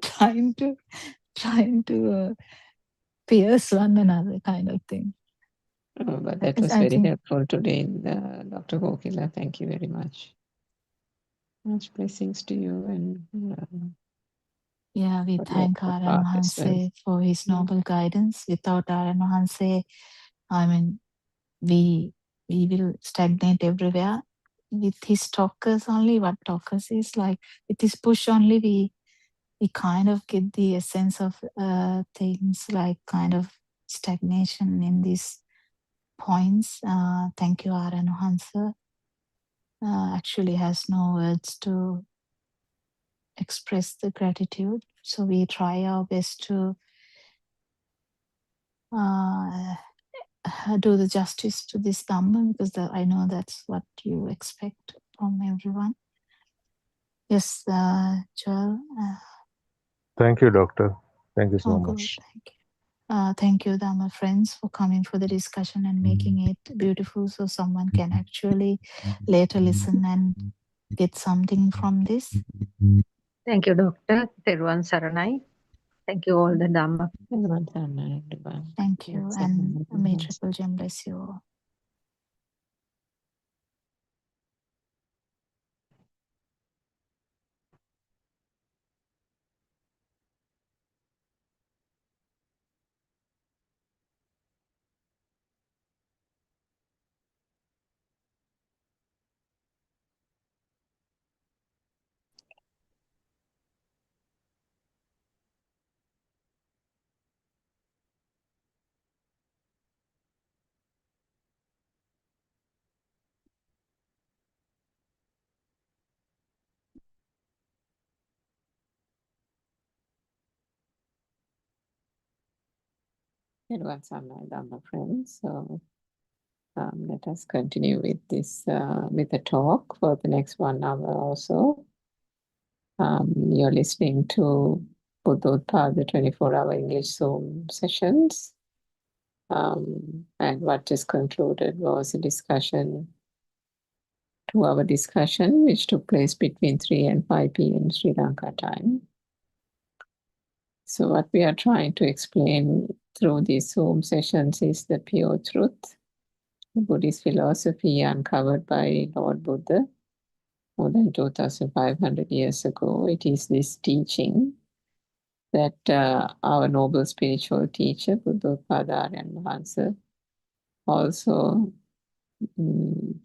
trying to pierce one another kind of thing. Oh, but that was very helpful today, Dr. Kokila. Thank you very much. Much blessings to you. And we thank Aryan Mahanse for his noble guidance. Without Aryan Mahanse, I mean, we will stagnate everywhere. With his talkers only, what talkers is like, with his push only, we kind of get the essence of things like kind of stagnation in these points. Thank you, Aryan Mahanse. Actually has no words to express the gratitude. So we try our best to do the justice to this Dhamma because I know that's what you expect from everyone. Yes, Joel. Thank you, Doctor. Thank you so good. much. Thank you. Thank you, Dhamma friends, for coming for the discussion and making it beautiful so someone can actually later listen and get something from this. Thank you, Doctor. Teruvan Saranai. Thank you all the Dhamma. Thank you, and may Triple Gem bless you all. Everyone, my Dhamma friends. So let us continue with this with the talk for the next 1 hour or so. You're listening to Buddothpada 24-hour English Zoom sessions. And what just concluded was a discussion, 2-hour discussion, which took place between 3 and 5 p.m. Sri Lanka time. So what we are trying to explain through these Zoom sessions is the pure truth, the Buddhist philosophy uncovered by Lord Buddha more than 2,500 years ago. It is this teaching that our noble spiritual teacher, Buddothpada Mahansa, also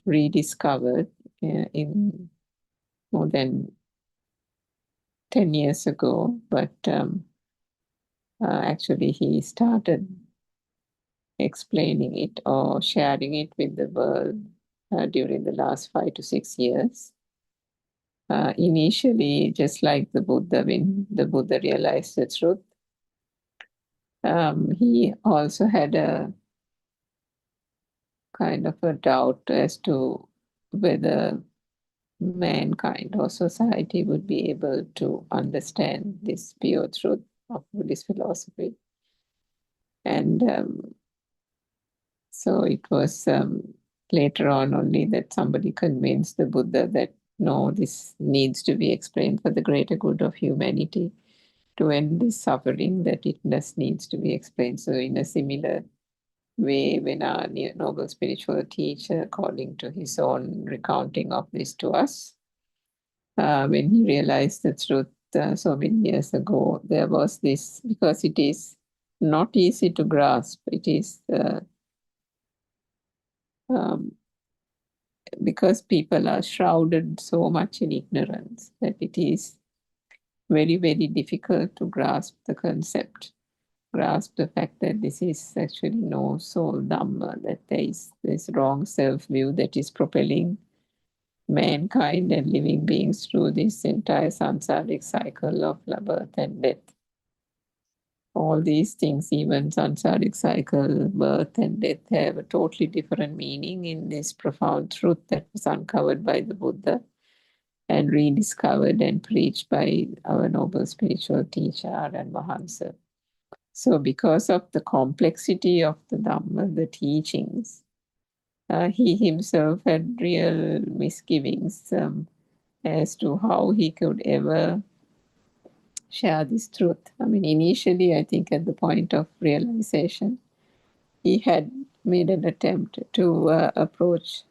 rediscovered in more than 10 years ago, but actually he started explaining it or sharing it with the world during the last 5 to 6 years. Initially, just like the Buddha, when the Buddha realized the truth, he also had a kind of a doubt as to whether mankind or society would be able to understand this pure truth of Buddhist philosophy. And so it was later on only that somebody convinced the Buddha that no, this needs to be explained for the greater good of humanity, to end this suffering, that it just needs to be explained. So in a similar way, when our noble spiritual teacher, according to his own recounting of this to us, when he realized the truth so many years ago, there was this, because it is not easy to grasp, it is because people are shrouded so much in ignorance that it is very, very difficult to grasp the concept, grasp the fact that this is actually no soul Dhamma, that there is this wrong self-view that is propelling mankind and living beings through this entire samsaric cycle of birth and death. All these things, even samsaric cycle, birth and death, have a totally different meaning in this profound truth that was uncovered by the Buddha and rediscovered and preached by our noble spiritual teacher, Aryan Mahansa. So because of the complexity of the Dhamma, the teachings, he himself had real misgivings as to how he could ever share this truth. I mean, initially, I think at the point of realization, he had made an attempt to approach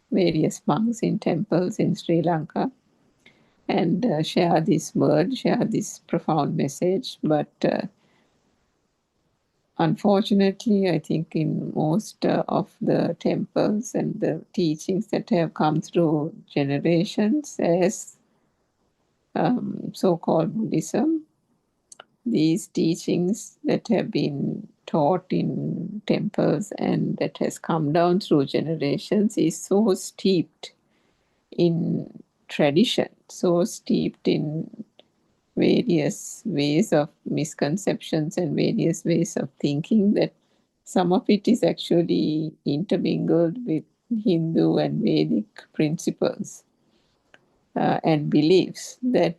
various monks in temples in Sri Lanka and share this word, share this profound message. But unfortunately, I think in most of the temples and the teachings that have come through generations as so-called Buddhism, these teachings that have been taught in temples and that has come down through generations is so steeped in tradition, so steeped in various ways of misconceptions and various ways of thinking that some of it is actually intermingled with Hindu and Vedic principles and beliefs that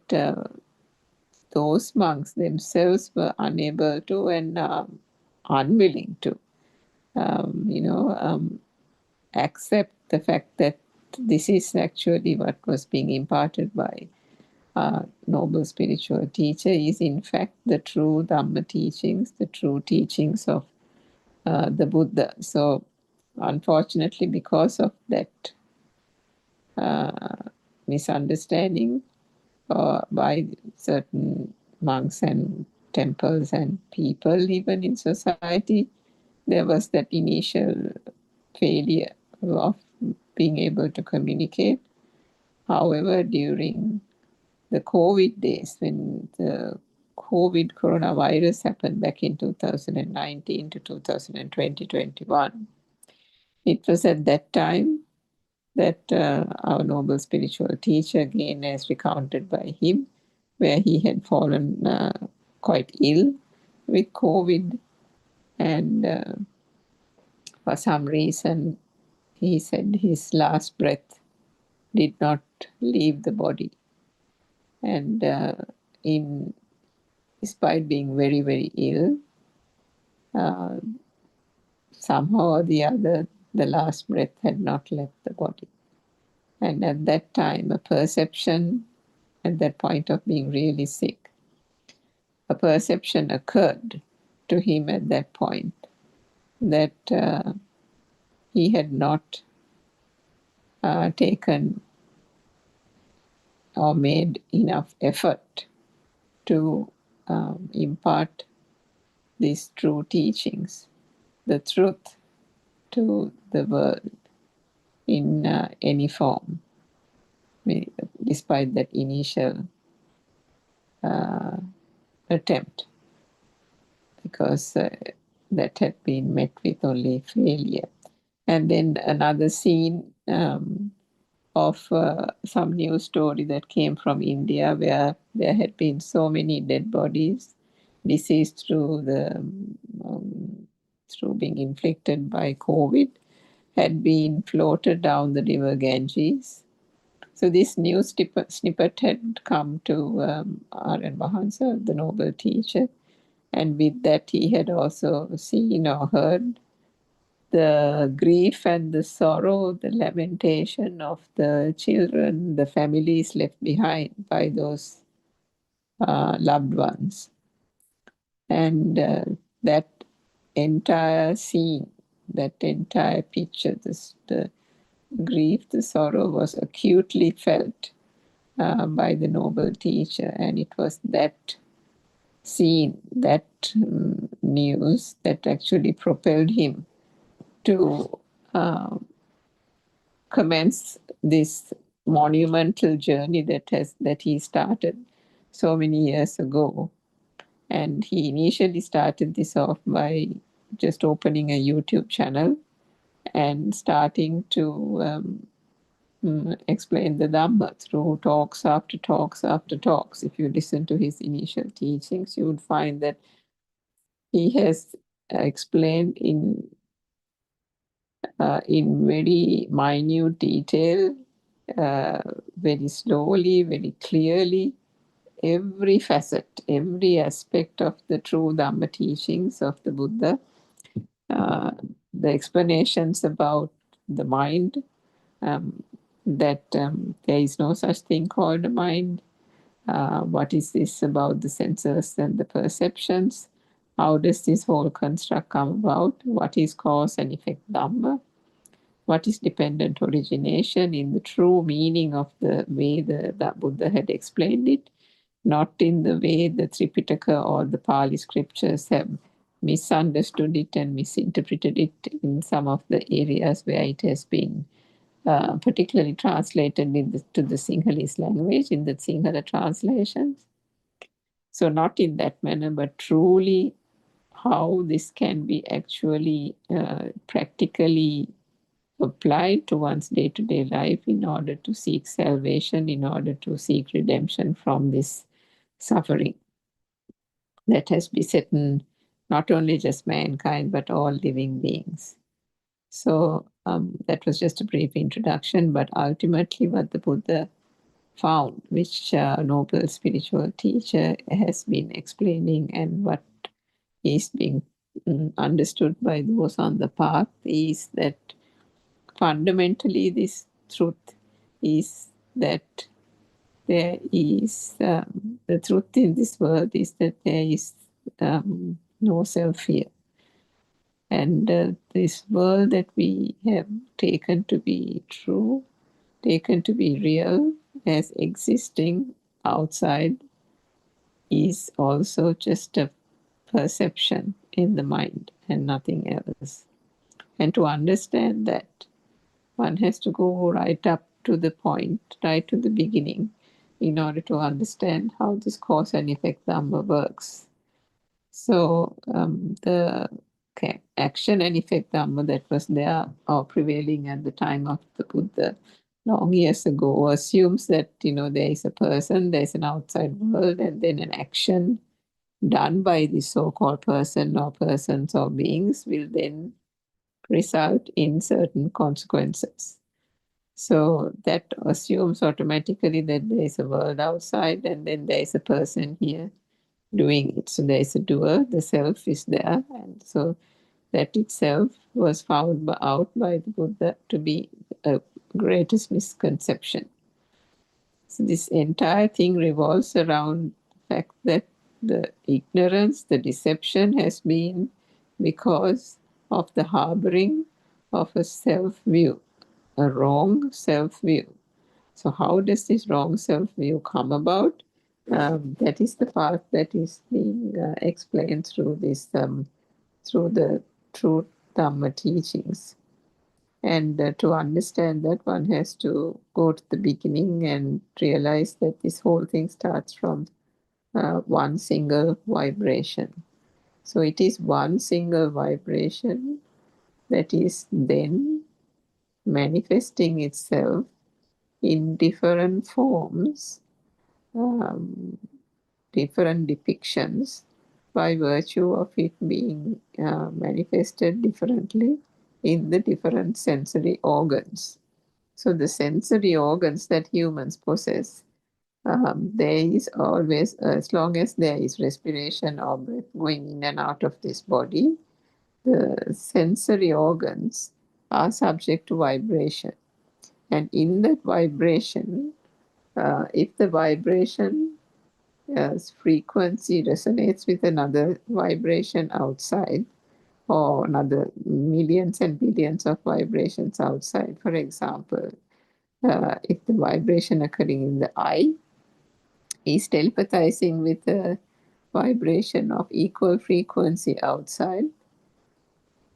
those monks themselves were unable to and unwilling to, accept the fact that this is actually what was being imparted by noble spiritual teacher is in fact the true Dhamma teachings, the true teachings of the Buddha. So unfortunately, because of that misunderstanding by certain monks and temples and people, even in society, there was that initial failure of being able to communicate. However, during the COVID days, when the COVID coronavirus happened back in 2019 to 2020-21, it was at that time that our noble spiritual teacher, again as recounted by him, where he had fallen quite ill with COVID, And for some reason, he said his last breath did not leave the body. And despite being very, very ill, somehow or the other, the last breath had not left the body. And at that time, a perception, at that point of being really sick, a perception occurred to him at that point that he had not taken or made enough effort to impart these true teachings, the truth, to the world in any form, despite that initial attempt, because that had been met with only failure. And then another scene of some news story that came from India, where there had been so many dead bodies, deceased through being inflicted by COVID, had been floated down the river Ganges. So this news snippet had come to R.N. Mahansa, the noble teacher, and with that he had also seen or heard the grief and the sorrow, the lamentation of the children, the families left behind by those loved ones. And that entire scene, that entire picture, the grief, the sorrow was acutely felt by the noble teacher. And it was that scene, that news that actually propelled him to commence this monumental journey that he started so many years ago. And he initially started this off by just opening a YouTube channel and starting to explain the Dhamma through talks after talks after talks. If you listen to his initial teachings, you would find that he has explained in very minute detail, very slowly, very clearly, every facet, every aspect of the true Dhamma teachings of the Buddha. The explanations about the mind, that there is no such thing called a mind. What is this about the senses and the perceptions? How does this whole construct come about? What is cause and effect Dhamma? What is dependent origination in the true meaning of the way the Buddha had explained it, not in the way the Tripitaka or the Pali scriptures have misunderstood it and misinterpreted it in some of the areas where it has been particularly translated to the Sinhalese language, in the Sinhala translations. So not in that manner, but truly how this can be actually practically applied to one's day-to-day life in order to seek salvation, in order to seek redemption from this suffering that has besetting not only just mankind, but all living beings. So that was just a brief introduction, but ultimately what the Buddha found, which noble spiritual teacher has been explaining, and what is being understood by those on the path, is that fundamentally this truth is that there is, the truth in this world is that there is no self-fear. And this world that we have taken to be true, taken to be real as existing outside, is also just a perception in the mind and nothing else. And to understand that, one has to go right up to the point, right to the beginning, in order to understand how this cause and effect Dhamma works. So the action and effect Dhamma that was there or prevailing at the time of the Buddha long years ago assumes that, there is a person, there's an outside world, and then an action done by the so-called person or persons or beings will then result in certain consequences. So that assumes automatically that there is a world outside and then there is a person here doing it. So there is a doer, the self is there, and so that itself was found out by the Buddha to be a greatest misconception. So this entire thing revolves around the fact that the ignorance, the deception has been because of the harboring of a self-view, a wrong self-view. So how does this wrong self-view come about? That is the part that is being explained through this, through the Truth Dhamma teachings. And to understand that, one has to go to the beginning and realize that this whole thing starts from one single vibration. So it is one single vibration that is then manifesting itself in different forms, different depictions, by virtue of it being manifested differently in the different sensory organs. So the sensory organs that humans possess, there is always, as long as there is respiration or breath going in and out of this body, the sensory organs are subject to vibration. And in that vibration, if the vibration frequency resonates with another vibration outside, or another millions and billions of vibrations outside, for example, if the vibration occurring in the eye is telepathizing with a vibration of equal frequency outside,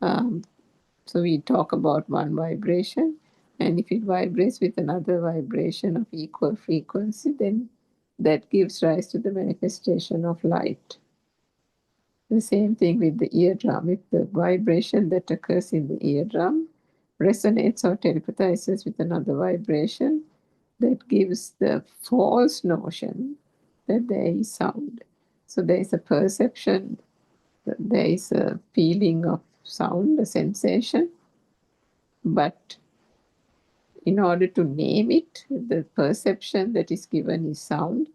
so we talk about one vibration, and if it vibrates with another vibration of equal frequency, then that gives rise to the manifestation of light. The same thing with the eardrum. If the vibration that occurs in the eardrum resonates or telepathizes with another vibration, that gives the false notion that there is sound. So there is a perception, there is a feeling of sound, a sensation, but in order to name it, the perception that is given is sound.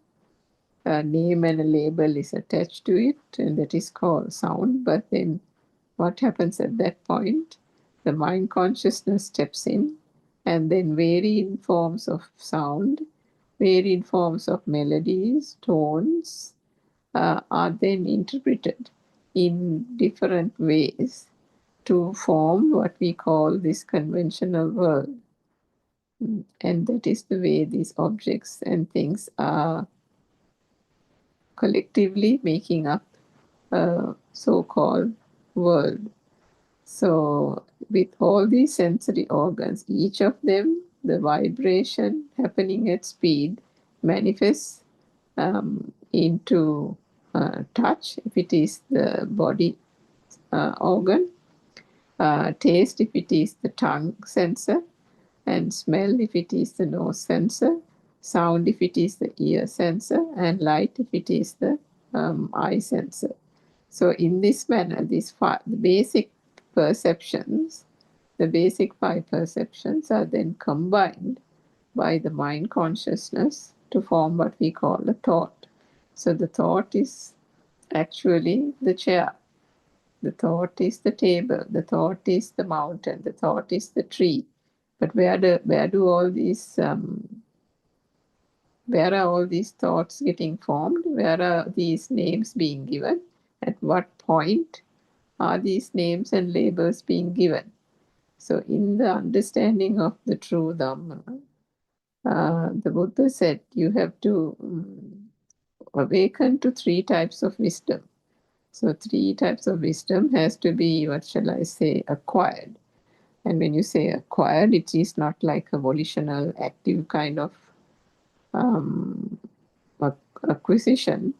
A name and a label is attached to it, and that is called sound. But then what happens at that point? The mind consciousness steps in, and then varying forms of sound, varying forms of melodies, tones, are then interpreted in different ways to form what we call this conventional world. And that is the way these objects and things are collectively making up a so-called world. So with all these sensory organs, each of them, the vibration happening at speed manifests into touch, if it is the body organ, taste if it is the tongue sensor, and smell if it is the nose sensor, sound if it is the ear sensor, and light if it is the eye sensor. So in this manner, the basic perceptions, the basic five perceptions are then combined by the mind consciousness to form what we call a thought. So the thought is actually the chair. The thought is the table. The thought is the mountain. The thought is the tree. But where are all these thoughts getting formed? Where are these names being given? At what point are these names and labels being given? So in the understanding of the true Dhamma, the Buddha said you have to awaken to three types of wisdom. So three types of wisdom has to be, what shall I say, acquired. And when you say acquired, it is not like a volitional, active kind of acquisition,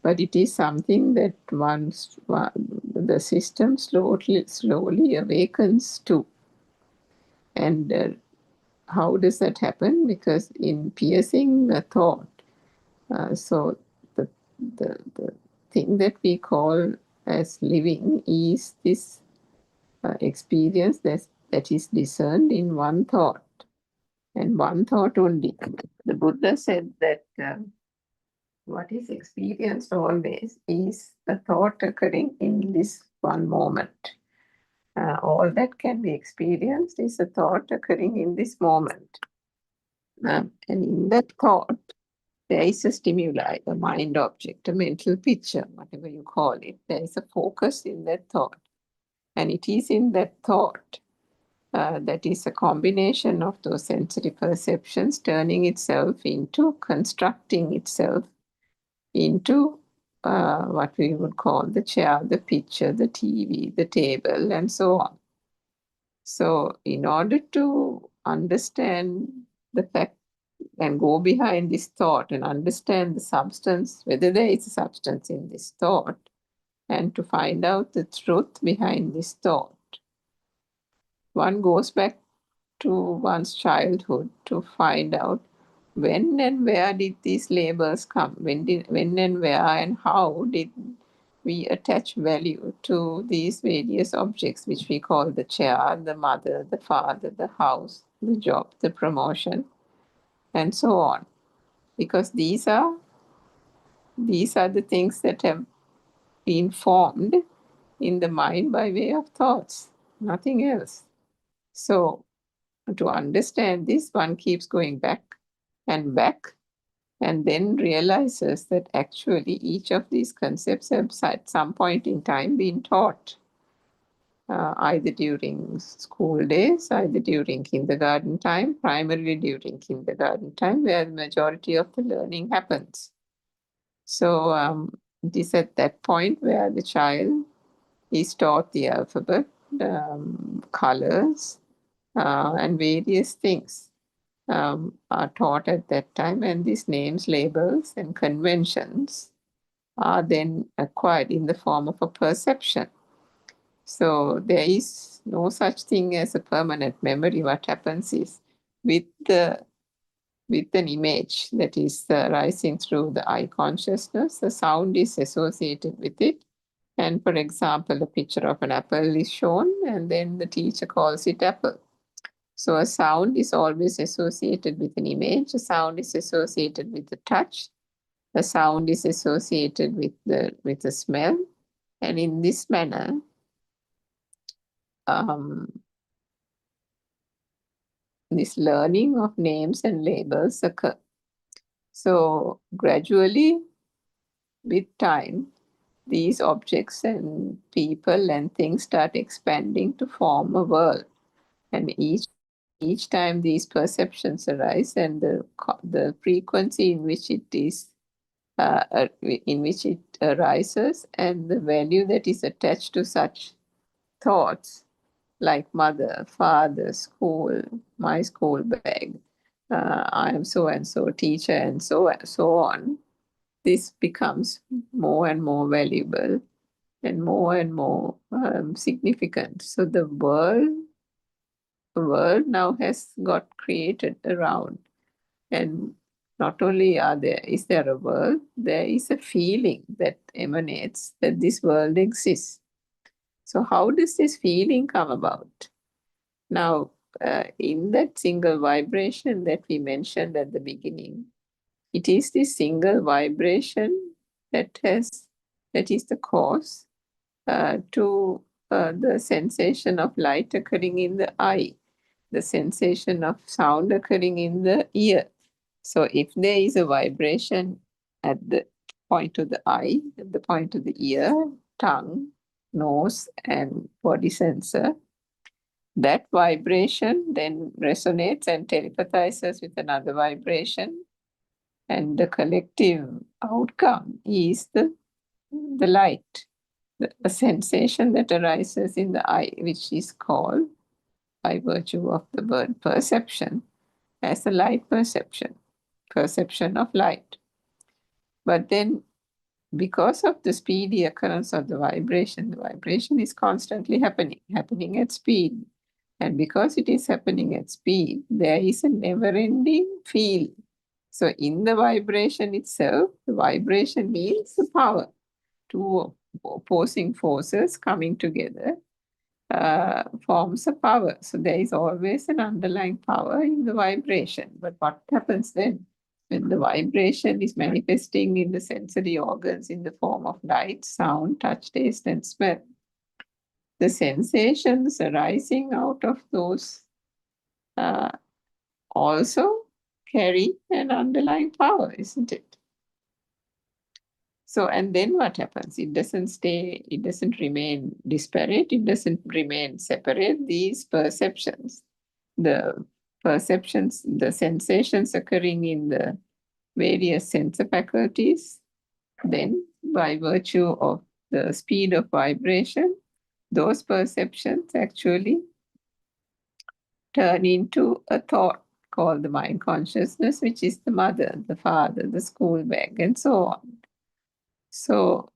but it is something that the system slowly awakens to. And how does that happen? Because in piercing a thought, so the thing that we call as living is this experience that is discerned in one thought, and one thought only. The Buddha said that what is experienced always is a thought occurring in this one moment. All that can be experienced is a thought occurring in this moment. And in that thought, there is a stimuli, a mind object, a mental picture, whatever you call it. There is a focus in that thought. And it is in that thought that is a combination of those sensory perceptions turning itself into, constructing itself into what we would call the chair, the picture, the TV, the table, and so on. So in order to understand the fact and go behind this thought and understand the substance, whether there is a substance in this thought, and to find out the truth behind this thought, one goes back to one's childhood to find out when and where did these labels come, when and where and how did we attach value to these various objects which we call the chair, the mother, the father, the house, the job, the promotion, and so on. Because these are the things that have been formed in the mind by way of thoughts, nothing else. So to understand this, one keeps going back, and then realizes that actually each of these concepts have at some point in time been taught, either during school days, either during kindergarten time, primarily during kindergarten time, where the majority of the learning happens. So it is at that point where the child is taught the alphabet, colors, and various things are taught at that time, and these names, labels, and conventions are then acquired in the form of a perception. So there is no such thing as a permanent memory. What happens is with an image that is rising through the eye consciousness, the sound is associated with it. And for example, a picture of an apple is shown, and then the teacher calls it apple. So a sound is always associated with an image, a sound is associated with the touch, a sound is associated with the smell. And in this manner, this learning of names and labels occur. So gradually, with time, these objects and people and things start expanding to form a world. And each time these perceptions arise, and the frequency in which it is, in which it arises, and the value that is attached to such thoughts, like mother, father, school, my school bag, I am so and so teacher, and so on. This becomes more and more valuable and more significant. So the world now has got created around, and not only is there a world, there is a feeling that emanates that this world exists. So how does this feeling come about? Now, in that single vibration that we mentioned at the beginning, it is this single vibration that is the cause to the sensation of light occurring in the eye, the sensation of sound occurring in the ear. So if there is a vibration at the point of the eye, at the point of the ear, tongue, nose, and body sensor, that vibration then resonates and telepathizes with another vibration, and the collective outcome is the light, the sensation that arises in the eye, which is called, by virtue of the word perception, as a light perception of light. But then, because of the speedy occurrence of the vibration is constantly happening at speed. And because it is happening at speed, there is a never-ending field. So in the vibration itself, the vibration means the power. two opposing forces coming together forms a power. So there is always an underlying power in the vibration. But what happens then when the vibration is manifesting in the sensory organs in the form of light, sound, touch, taste, and smell? The sensations arising out of those also carry an underlying power, isn't it? So, and then what happens? It doesn't remain disparate, it doesn't remain separate. These perceptions, the sensations occurring in the various sensor faculties, then by virtue of the speed of vibration, those perceptions actually turn into a thought called the mind consciousness, which is the mother, the father, the school bag, and so on. So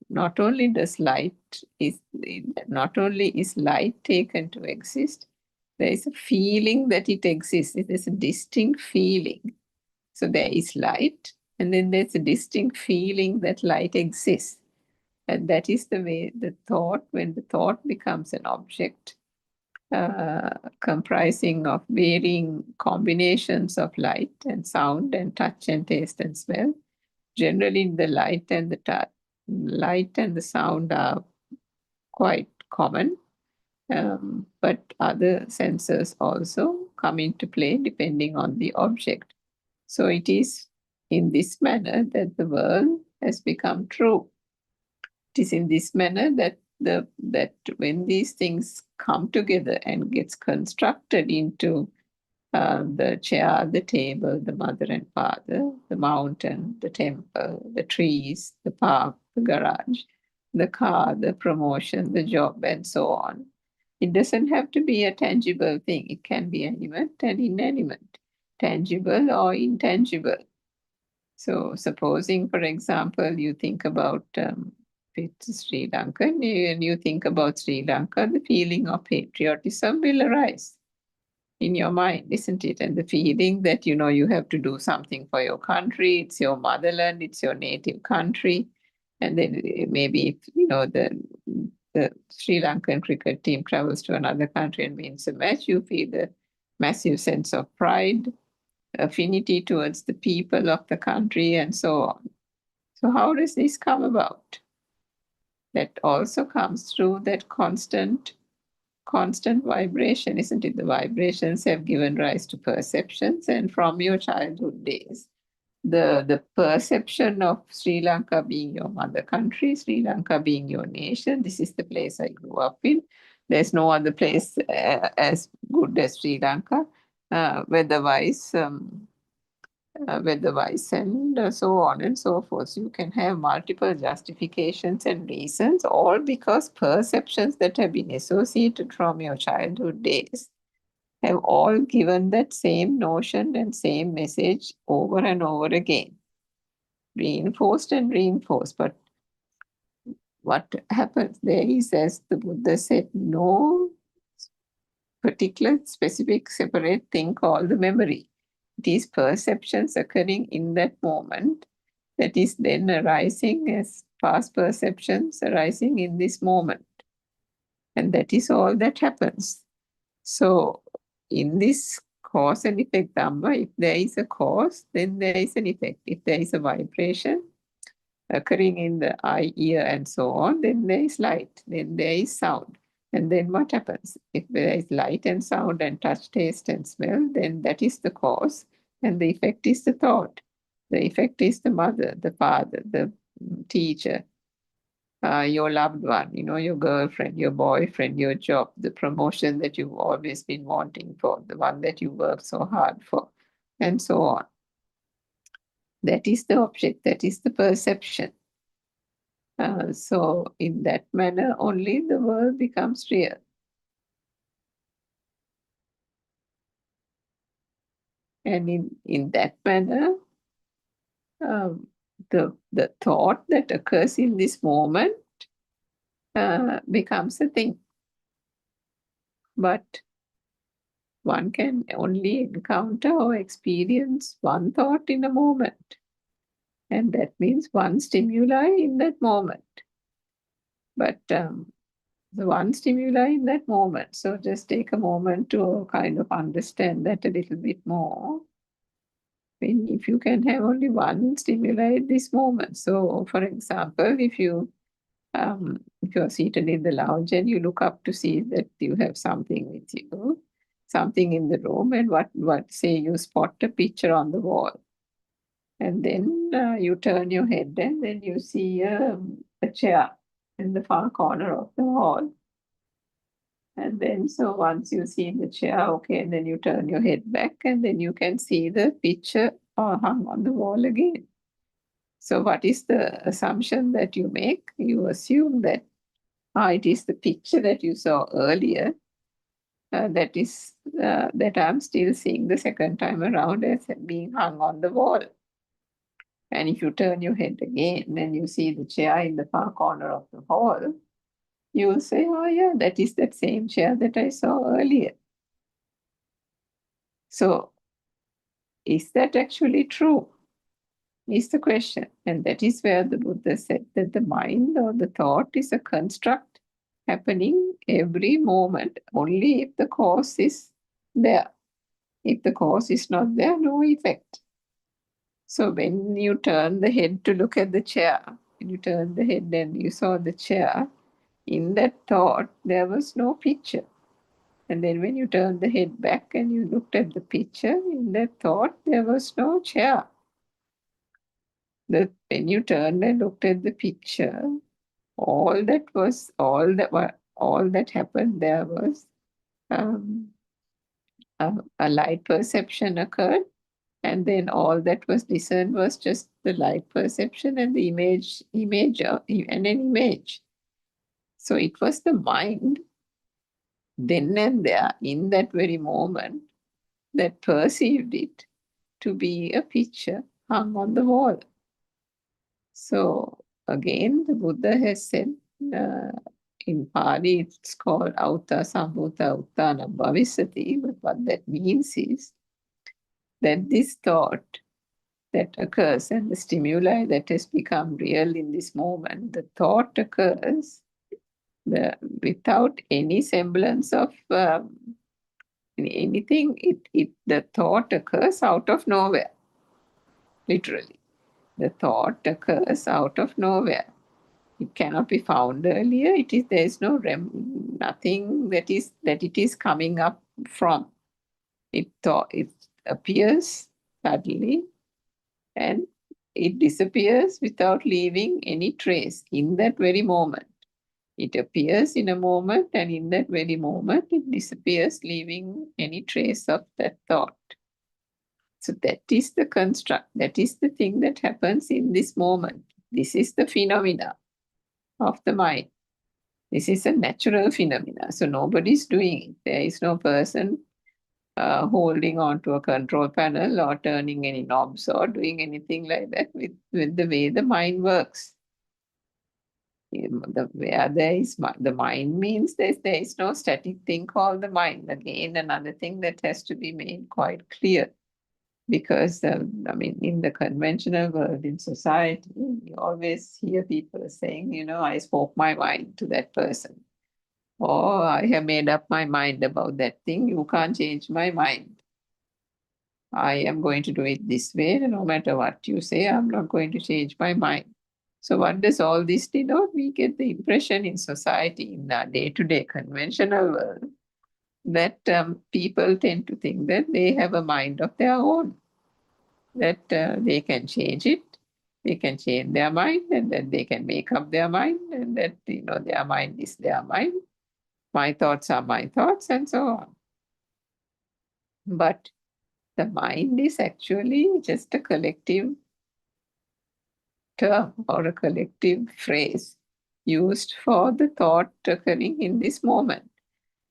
not only is light taken to exist, there is a feeling that it exists. It is a distinct feeling. So there is light, and then there's a distinct feeling that light exists. And that is the way when the thought becomes an object comprising of varying combinations of light and sound and touch and taste and smell. Generally, the light and the sound are quite common, but other senses also come into play depending on the object. So it is in this manner that the world has become true. It is in this manner that when these things come together and gets constructed into the chair, the table, the mother and father, the mountain, the temple, the trees, the park, the garage, the car, the promotion, the job, and so on. It doesn't have to be a tangible thing. It can be animate and inanimate, tangible or intangible. So supposing, for example, you think about Sri Lanka, and you think about Sri Lanka, the feeling of patriotism will arise in your mind, isn't it? And the feeling that, you have to do something for your country, it's your motherland, it's your native country. And then maybe, the Sri Lankan cricket team travels to another country and wins a match, you feel a massive sense of pride, affinity towards the people of the country, and so on. So how does this come about? That also comes through that constant vibration, isn't it? The vibrations have given rise to perceptions, and from your childhood days, the perception of Sri Lanka being your mother country, Sri Lanka being your nation, this is the place I grew up in. There's no other place as good as Sri Lanka, weather-wise, and so on and so forth. So you can have multiple justifications and reasons, all because perceptions that have been associated from your childhood days have all given that same notion and same message over and over again, reinforced and reinforced. But what happens there is, as the Buddha said, no particular, specific, separate thing called the memory. It is perceptions occurring in that moment that is then arising as past perceptions arising in this moment. And that is all that happens. So in this cause and effect Dhamma, if there is a cause, then there is an effect. If there is a vibration occurring in the eye, ear, and so on, then there is light, then there is sound. And then what happens? If there is light and sound and touch, taste, and smell, then that is the cause, and the effect is the thought. The effect is the mother, the father, the teacher, your loved one, your girlfriend, your boyfriend, your job, the promotion that you've always been wanting for, the one that you work so hard for, and so on. That is the object, that is the perception. So in that manner, only the world becomes real. And in that manner, the thought that occurs in this moment becomes a thing. But one can only encounter or experience one thought in a moment. And that means one stimuli in that moment. But the one stimuli in that moment. So just take a moment to kind of understand that a little bit more. If you can have only one stimuli at this moment. So for example, if you're seated in the lounge and you look up to see that you have something with you, something in the room, and what say you spot a picture on the wall. And then you turn your head and then you see a chair in the far corner of the hall. And then, so once you see the chair, okay, and then you turn your head back and then you can see the picture hung on the wall again. So what is the assumption that you make? You assume that it is the picture that you saw earlier that I'm still seeing the second time around as being hung on the wall. And if you turn your head again and you see the chair in the far corner of the hall, you will say, oh yeah, that is that same chair that I saw earlier. So is that actually true? Is the question. And that is where the Buddha said that the mind or the thought is a construct happening every moment, only if the cause is there. If the cause is not there, no effect. So when you turn the head to look at the chair, when you turn the head and you saw the chair, in that thought, there was no picture. And then when you turned the head back and you looked at the picture, in that thought, there was no chair. When you turned and looked at the picture, all that happened there was a light perception occurred, and then all that was discerned was just the light perception and the image and an image. So it was the mind then and there in that very moment that perceived it to be a picture hung on the wall. So again, the Buddha has said in Pali, it's called Auta Sambhuta Uttana Bhavisati, but what that means is that this thought that occurs and the stimuli that has become real in this moment, the thought occurs without any semblance of anything. The thought occurs out of nowhere, literally. The thought occurs out of nowhere. It cannot be found earlier. There is nothing that it is coming up from. It appears suddenly and it disappears without leaving any trace in that very moment. It appears in a moment, and in that very moment it disappears, leaving any trace of that thought. So that is the construct. That is the thing that happens in this moment. This is the phenomena of the mind. This is a natural phenomena. So nobody's doing it. There is no person holding on to a control panel or turning any knobs or doing anything like that with the way the mind works. Where there is the mind means there is no static thing called the mind. Again, another thing that has to be made quite clear. Because, in the conventional world, in society, you always hear people saying, I spoke my mind to that person. Or I have made up my mind about that thing. You can't change my mind. I am going to do it this way. No matter what you say, I'm not going to change my mind. So what does all this denote? We get the impression in society, in our day-to-day conventional world, that people tend to think that they have a mind of their own, that they can change it, they can change their mind, and that they can make up their mind, and that their mind is their mind, my thoughts are my thoughts, and so on. But the mind is actually just a collective term or a collective phrase used for the thought occurring in this moment.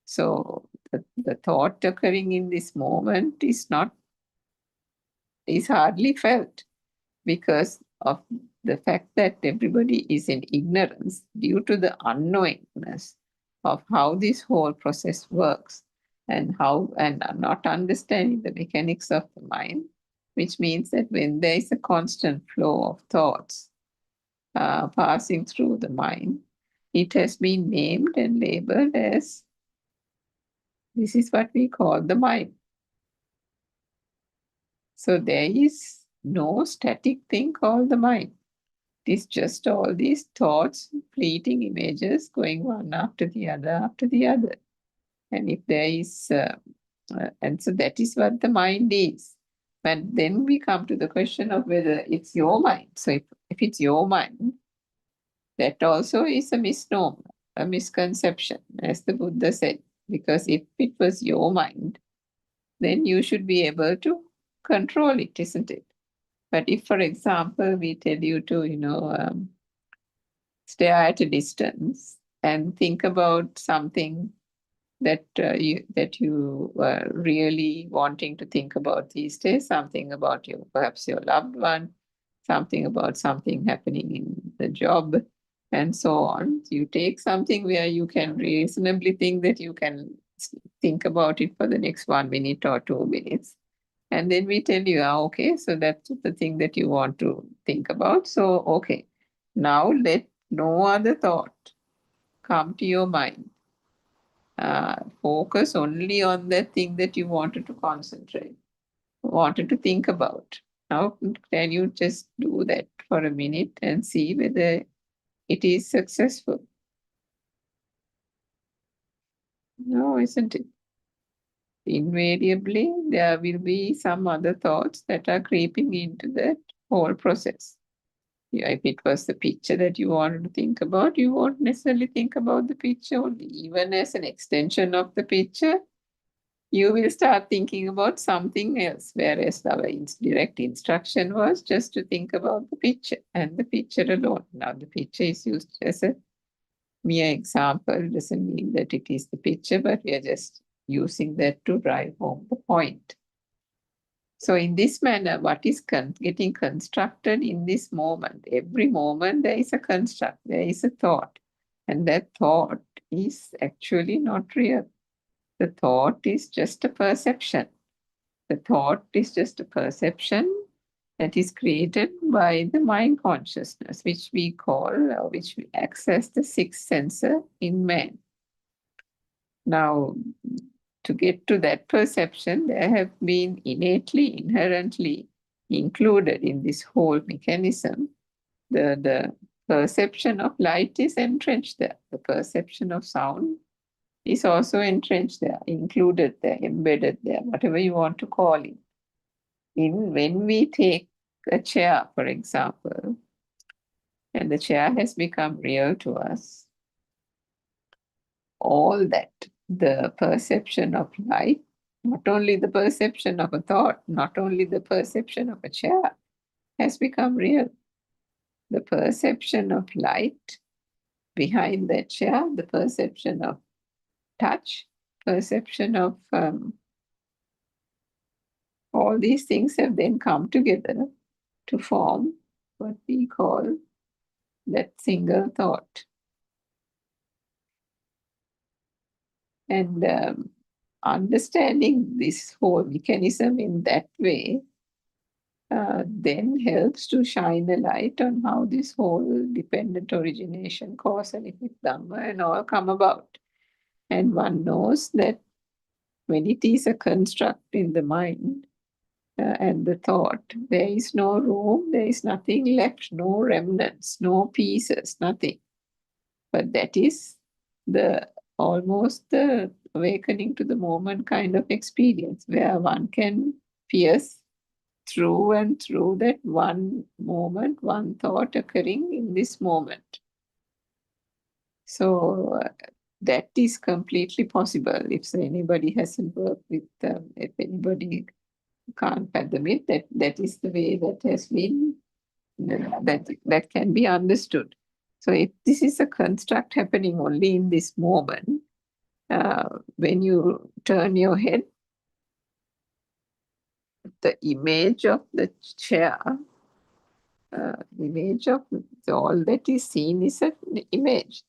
So the thought occurring in this moment is hardly felt because of the fact that everybody is in ignorance due to the unknowingness of how this whole process works and not understanding the mechanics of the mind. which means that when there is a constant flow of thoughts passing through the mind, it has been named and labeled as, this is what we call the mind. So there is no static thing called the mind. It is just all these thoughts, fleeting images going one after the other. And if there is, and so that is what the mind is. But then we come to the question of whether it's your mind. So if it's your mind, that also is a misnomer, a misconception, as the Buddha said. Because if it was your mind, then you should be able to control it, isn't it? But if, for example, we tell you to, stare at a distance and think about something that you were really wanting to think about these days, something about perhaps your loved one, something about something happening in the job, and so on. You take something where you can reasonably think that you can think about it for the next 1 minute or 2 minutes. And then we tell you, okay, so that's the thing that you want to think about. So, okay, now let no other thought come to your mind. Focus only on the thing that you wanted to concentrate, wanted to think about. Now, can you just do that for a minute and see whether it is successful? No, isn't it? Invariably, there will be some other thoughts that are creeping into that whole process. If it was the picture that you wanted to think about, you won't necessarily think about the picture only. Even as an extension of the picture, you will start thinking about something else, whereas our direct instruction was just to think about the picture and the picture alone. Now, the picture is used as a mere example. It doesn't mean that it is the picture, but we are just using that to drive home the point. So in this manner, what is getting constructed in this moment? Every moment there is a construct, there is a thought. And that thought is actually not real. The thought is just a perception. The thought is just a perception that is created by the mind consciousness, which we call, or which we access the sixth sensor in man. Now, to get to that perception, there have been innately, inherently included in this whole mechanism, the perception of light is entrenched there. The perception of sound is also entrenched there, included there, embedded there, whatever you want to call it. When we take a chair, for example, and the chair has become real to us, all that, the perception of light, not only the perception of a thought, not only the perception of a chair, has become real. The perception of light behind that chair, the perception of touch, perception of all these things have then come together to form what we call that single thought. And understanding this whole mechanism in that way then helps to shine a light on how this whole dependent origination, cause and effect Dhamma and all come about. And one knows that when it is a construct in the mind and the thought, there is no room, there is nothing left, no remnants, no pieces, nothing. But that is almost the awakening to the moment kind of experience, where one can pierce through and through that one moment, one thought occurring in this moment. So that is completely possible. If anybody hasn't worked with, if anybody can't fathom it, that is the way that has been, that can be understood. So if this is a construct happening only in this moment, when you turn your head, the image of the chair, image of all that is seen is an image,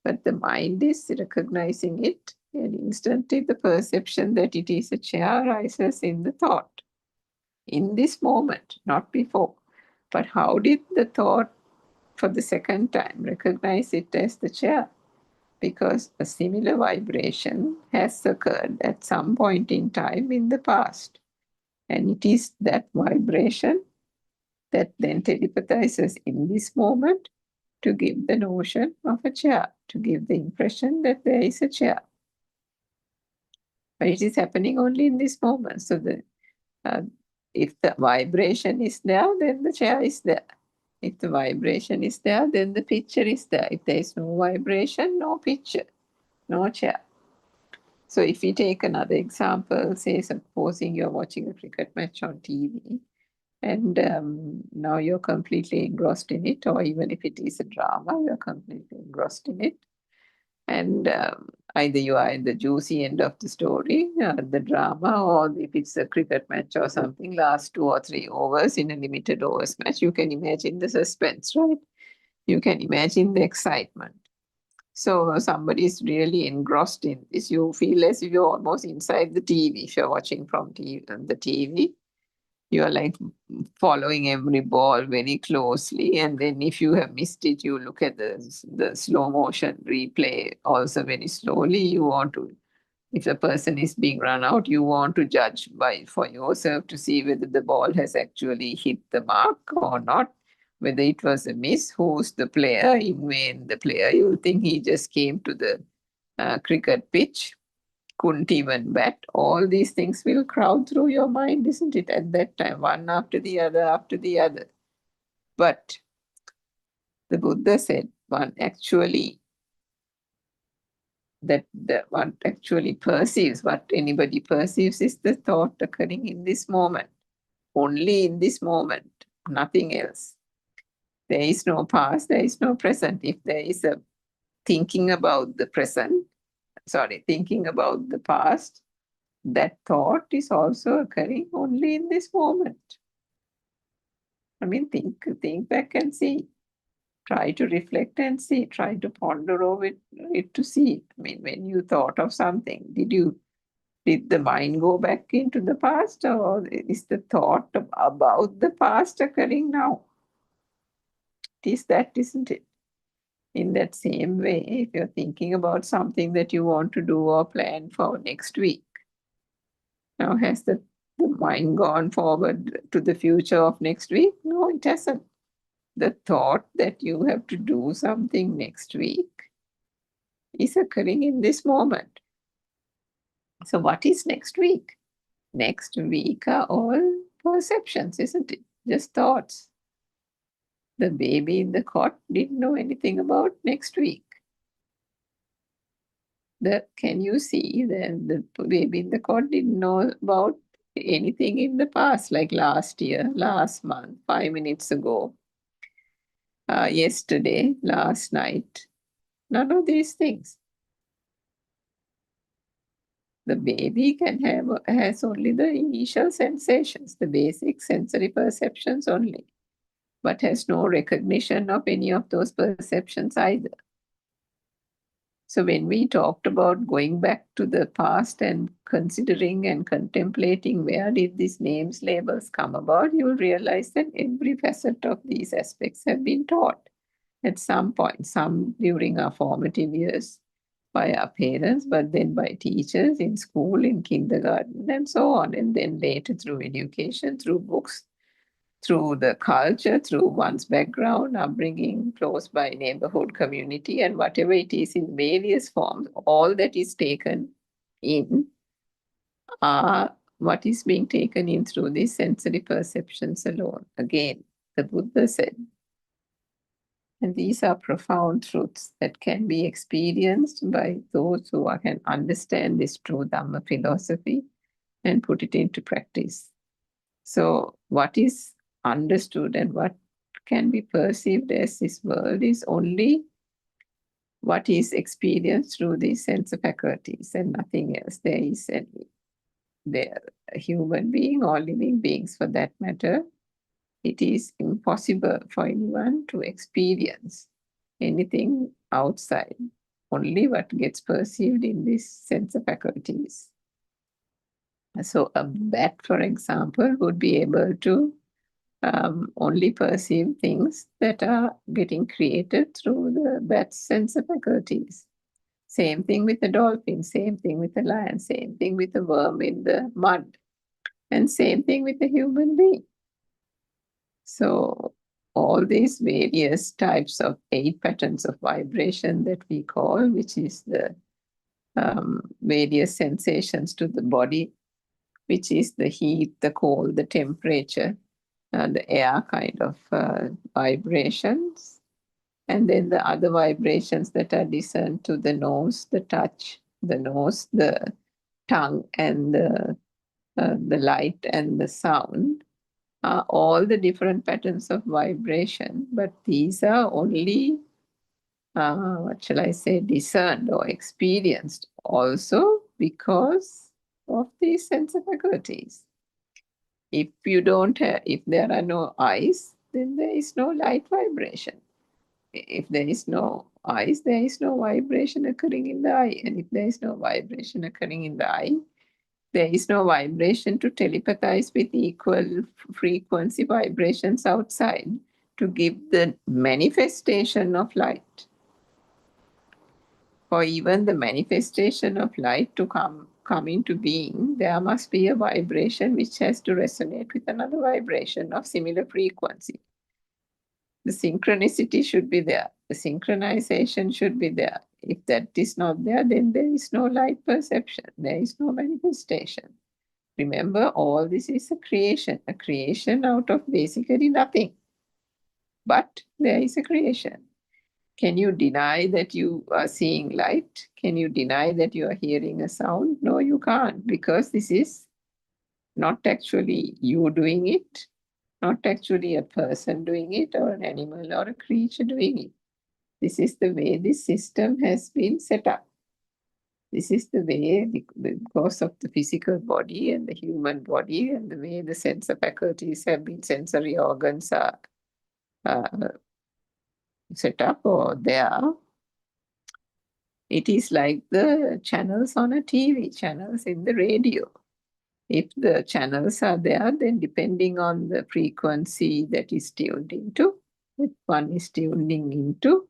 but the mind is recognizing it, and instantly the perception that it is a chair arises in the thought. in this moment, not before. But how did the thought for the second time recognize it as the chair? Because a similar vibration has occurred at some point in time in the past. And it is that vibration that then telepathizes in this moment to give the notion of a chair, to give the impression that there is a chair. But it is happening only in this moment. So if the vibration is there, then the chair is there. If the vibration is there, then the picture is there. If there is no vibration, no picture, no chair. So if we take another example, say supposing you're watching a cricket match on TV, and now you're completely engrossed in it, or even if it is a drama, you're completely engrossed in it. And either you are in the juicy end of the story, the drama, or if it's a cricket match or something, last 2 or 3 overs in a limited overs match, you can imagine the suspense, right? You can imagine the excitement. So somebody is really engrossed in this. You feel as if you're almost inside the TV. If you're watching from the TV, you are like following every ball very closely. And then if you have missed it, you look at the slow motion replay also very slowly. You want to, if a person is being run out, you want to judge for yourself to see whether the ball has actually hit the mark or not, whether it was a miss, who's the player. Even the player, you think he just came to the cricket pitch, couldn't even bat. All these things will crowd through your mind, isn't it, at that time, one after the other after the other. But the Buddha said one actually perceives, what anybody perceives is the thought occurring in this moment, only in this moment, nothing else. There is no past, there is no present. If there is a thinking about the thinking about the past, that thought is also occurring only in this moment. I mean, think back and see. Try to reflect and see. Try to ponder over it to see. I mean, when you thought of something, did the mind go back into the past, or is the thought about the past occurring now? It is that, isn't it? In that same way, if you're thinking about something that you want to do or plan for next week, now has the mind gone forward to the future of next week? No, it hasn't. The thought that you have to do something next week is occurring in this moment. So what is next week? Next week are all perceptions, isn't it? Just thoughts. The baby in the cot didn't know anything about next week. Can you see that the baby in the cot didn't know about anything in the past, like last year, last month, 5 minutes ago, yesterday, last night? None of these things. The baby has only the initial sensations, the basic sensory perceptions only, but has no recognition of any of those perceptions either. So when we talked about going back to the past and considering and contemplating where did these names, labels come about, you will realize that every facet of these aspects have been taught at some point, some during our formative years by our parents, but then by teachers in school, in kindergarten, and so on. And then later through education, through books, through the culture, through one's background, upbringing, close by neighborhood community, and whatever it is in various forms, all that is taken in are what is being taken in through these sensory perceptions alone. Again, the Buddha said, and these are profound truths that can be experienced by those who can understand this true Dhamma philosophy and put it into practice. So what is understood and what can be perceived as this world is only what is experienced through these sense faculties and nothing else. There a human being or living beings for that matter, it is impossible for anyone to experience anything outside, only what gets perceived in these sense faculties. So a bat, for example, would be able to only perceive things that are getting created through the bat's sense faculties. Same thing with the dolphin, same thing with the lion, same thing with the worm in the mud, and same thing with the human being. So all these various types of 8 patterns of vibration that we call, which is the various sensations to the body, which is the heat, the cold, the temperature, the air kind of vibrations. And then the other vibrations that are discerned to the nose, the touch, the nose, the tongue, and the light and the sound are all the different patterns of vibration. But these are only, what shall I say, discerned or experienced also because of these sense faculties. If you don't have, if there are no eyes, then there is no light vibration. If there is no eyes, there is no vibration occurring in the eye. And if there is no vibration occurring in the eye, there is no vibration to telepathize with equal frequency vibrations outside to give the manifestation of light. For even the manifestation of light to come into being, there must be a vibration which has to resonate with another vibration of similar frequency. The synchronicity should be there. The synchronization should be there. If that is not there, then there is no light perception. There is no manifestation. Remember, all this is a creation out of basically nothing. But there is a creation. Can you deny that you are seeing light? Can you deny that you are hearing a sound? No, you can't, because this is not actually you doing it, not actually a person doing it, or an animal or a creature doing it. This is the way this system has been set up. This is the way, because of the physical body and the human body and the way the sense faculties have been, sensory organs are set up or there. It is like the channels on a TV, channels in the radio. If the channels are there, then depending on the frequency that is tuned into, that one is tuning into,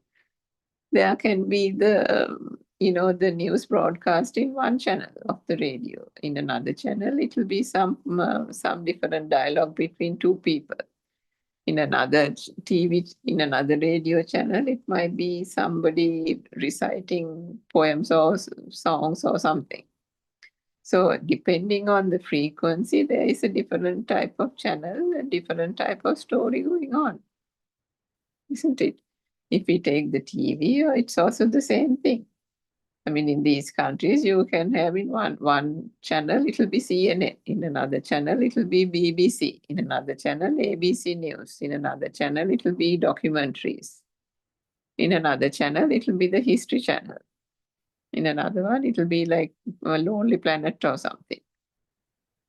there can be the, the news broadcast in one channel of the radio. In another channel, it will be some different dialogue between two people. In another TV, in another radio channel, it might be somebody reciting poems or songs or something. So depending on the frequency, there is a different type of channel, a different type of story going on, isn't it? If we take the TV, it's also the same thing. I mean, in these countries, you can have in one channel, it will be CNN. In another channel, it will be BBC. In another channel, ABC News. In another channel, it will be documentaries. In another channel, it will be the History Channel. In another one, it will be like a Lonely Planet or something.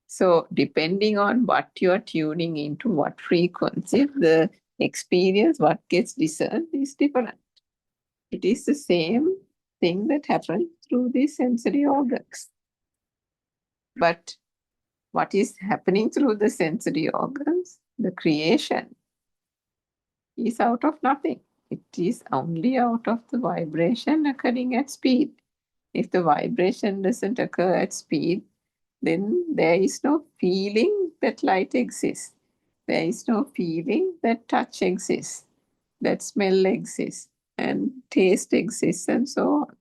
So depending on what you are tuning into, what frequency, the experience, what gets discerned is different. It is the same thing that happens through the sensory organs. But what is happening through the sensory organs, the creation, is out of nothing. It is only out of the vibration occurring at speed. If the vibration doesn't occur at speed, then there is no feeling that light exists. There is no feeling that touch exists, that smell exists, and taste exists, and so on.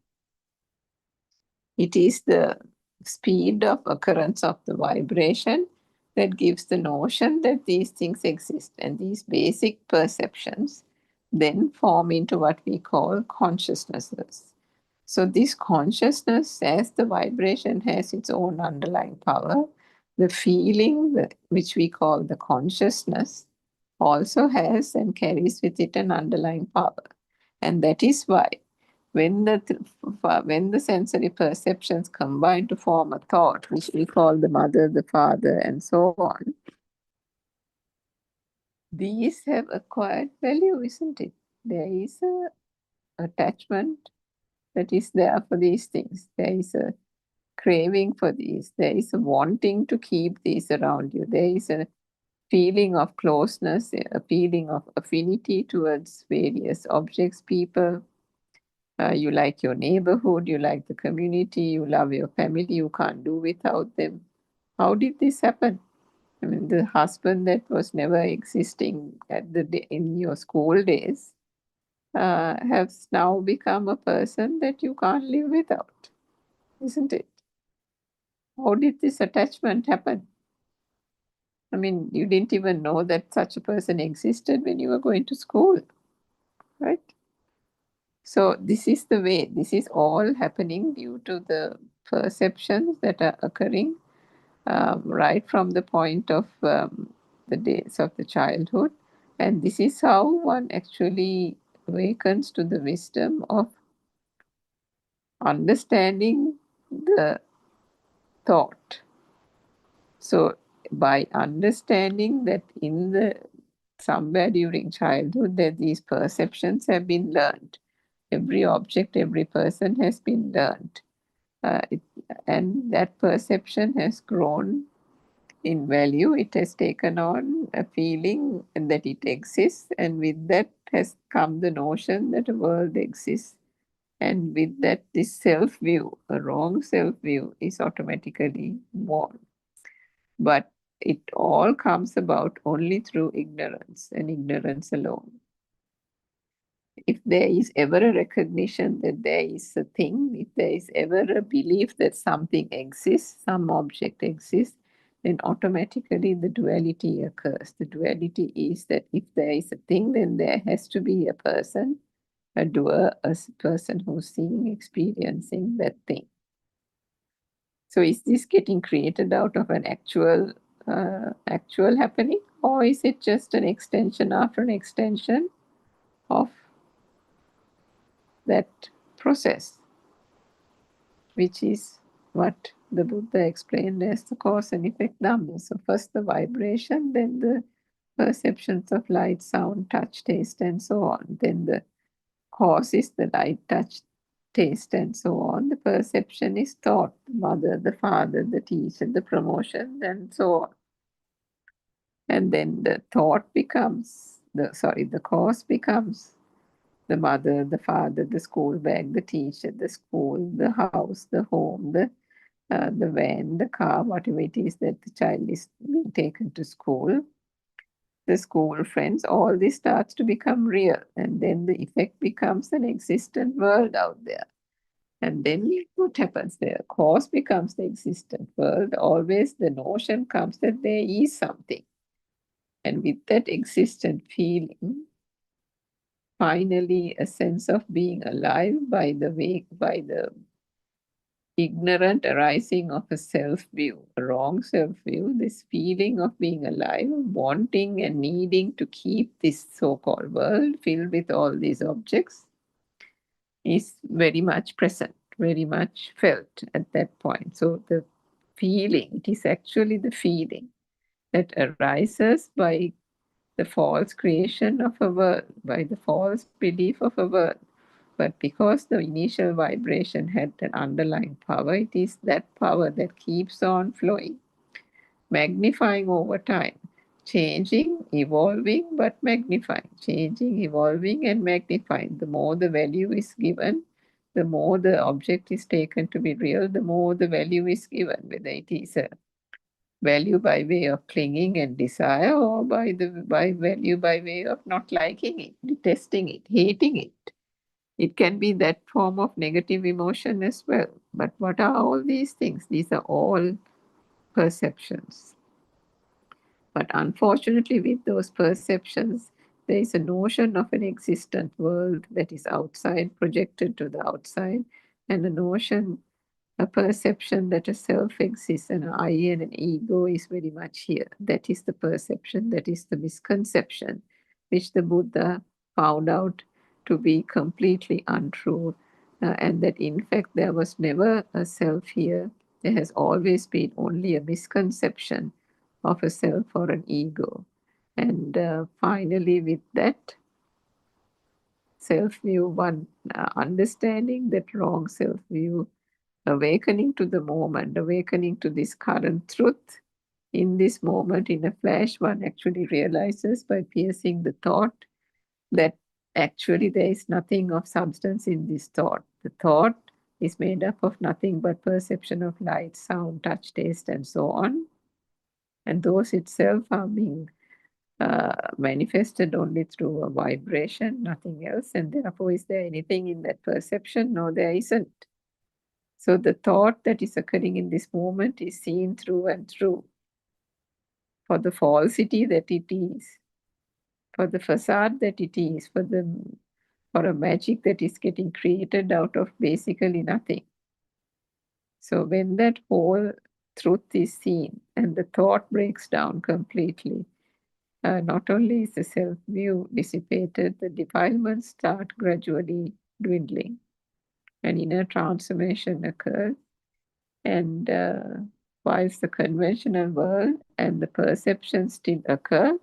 It is the speed of occurrence of the vibration that gives the notion that these things exist. And these basic perceptions then form into what we call consciousnesses. So this consciousness, as the vibration has its own underlying power, the feeling, which we call the consciousness, also has and carries with it an underlying power. And that is why when the sensory perceptions combine to form a thought, which we call the mother, the father, and so on, these have acquired value, isn't it? There is a attachment that is there for these things. There is a craving for these. There is a wanting to keep these around you. There is a feeling of closeness, a feeling of affinity towards various objects, people. You like your neighborhood, you like the community, you love your family, you can't do without them. How did this happen? I mean, the husband that was never existing in your school days has now become a person that you can't live without, isn't it? How did this attachment happen? I mean, you didn't even know that such a person existed when you were going to school, right? So this is the way, this is all happening due to the perceptions that are occurring right from the point of the days of the childhood. And this is how one actually awakens to the wisdom of understanding the thought. So by understanding that in the somewhere during childhood that these perceptions have been learned, every object, every person has been learned, and that perception has grown in value. It has taken on a feeling that it exists, and with that has come the notion that a world exists. And with that, this self-view, a wrong self-view, is automatically born. But it all comes about only through ignorance and ignorance alone. If there is ever a recognition that there is a thing, if there is ever a belief that something exists, some object exists, then automatically the duality occurs. The duality is that if there is a thing, then there has to be a person, a doer, a person who's seeing, experiencing that thing. So is this getting created out of an actual happening, or is it just an extension after an extension of that process, which is what the Buddha explained as the cause and effect Dhamma. So first the vibration, then the perceptions of light, sound, touch, taste, and so on. Then the cause is the light, touch, taste, and so on. The perception is thought, the mother, the father, the teacher, the promotion, and so on. And then the thought becomes, the cause becomes the mother, the father, the school bag, the teacher, the school, the house, the home, the van, the car, whatever it is that the child is being taken to school, the school friends, all this starts to become real. And then the effect becomes an existent world out there. And then what happens there? Cause becomes the existent world. Always the notion comes that there is something. And with that existent feeling, finally a sense of being alive by the ignorant arising of a self-view, a wrong self-view, this feeling of being alive, wanting and needing to keep this so-called world filled with all these objects, is very much present, very much felt at that point. So the feeling, it is actually the feeling that arises by the false creation of a world, by the false belief of a world. But because the initial vibration had an underlying power, it is that power that keeps on flowing, magnifying over time, changing, evolving, but magnifying, changing, evolving, and magnifying. The more the value is given, the more the object is taken to be real, the more the value is given, whether it is a value by way of clinging and desire, or by value by way of not liking it, detesting it, hating it. It can be that form of negative emotion as well. But what are all these things? These are all perceptions. But unfortunately, with those perceptions, there is a notion of an existent world that is outside, projected to the outside, and a notion, a perception that a self exists, and an I and an ego is very much here. That is the perception, that is the misconception, which the Buddha found out to be completely untrue, and that in fact there was never a self here. There has always been only a misconception of a self or an ego. And finally, with that self-view, one understanding that wrong self-view, awakening to the moment, awakening to this current truth. In this moment, in a flash, one actually realizes by piercing the thought that actually there is nothing of substance in this thought. The thought is made up of nothing but perception of light, sound, touch, taste, and so on. And those itself are being manifested only through a vibration, nothing else. And therefore, is there anything in that perception? No, there isn't. So the thought that is occurring in this moment is seen through and through for the falsity that it is, for the facade that it is, for a magic that is getting created out of basically nothing. So when that whole truth is seen and the thought breaks down completely, not only is the self-view dissipated, the defilements start gradually dwindling. An inner transformation occurs, and whilst the conventional world and the perception still occur,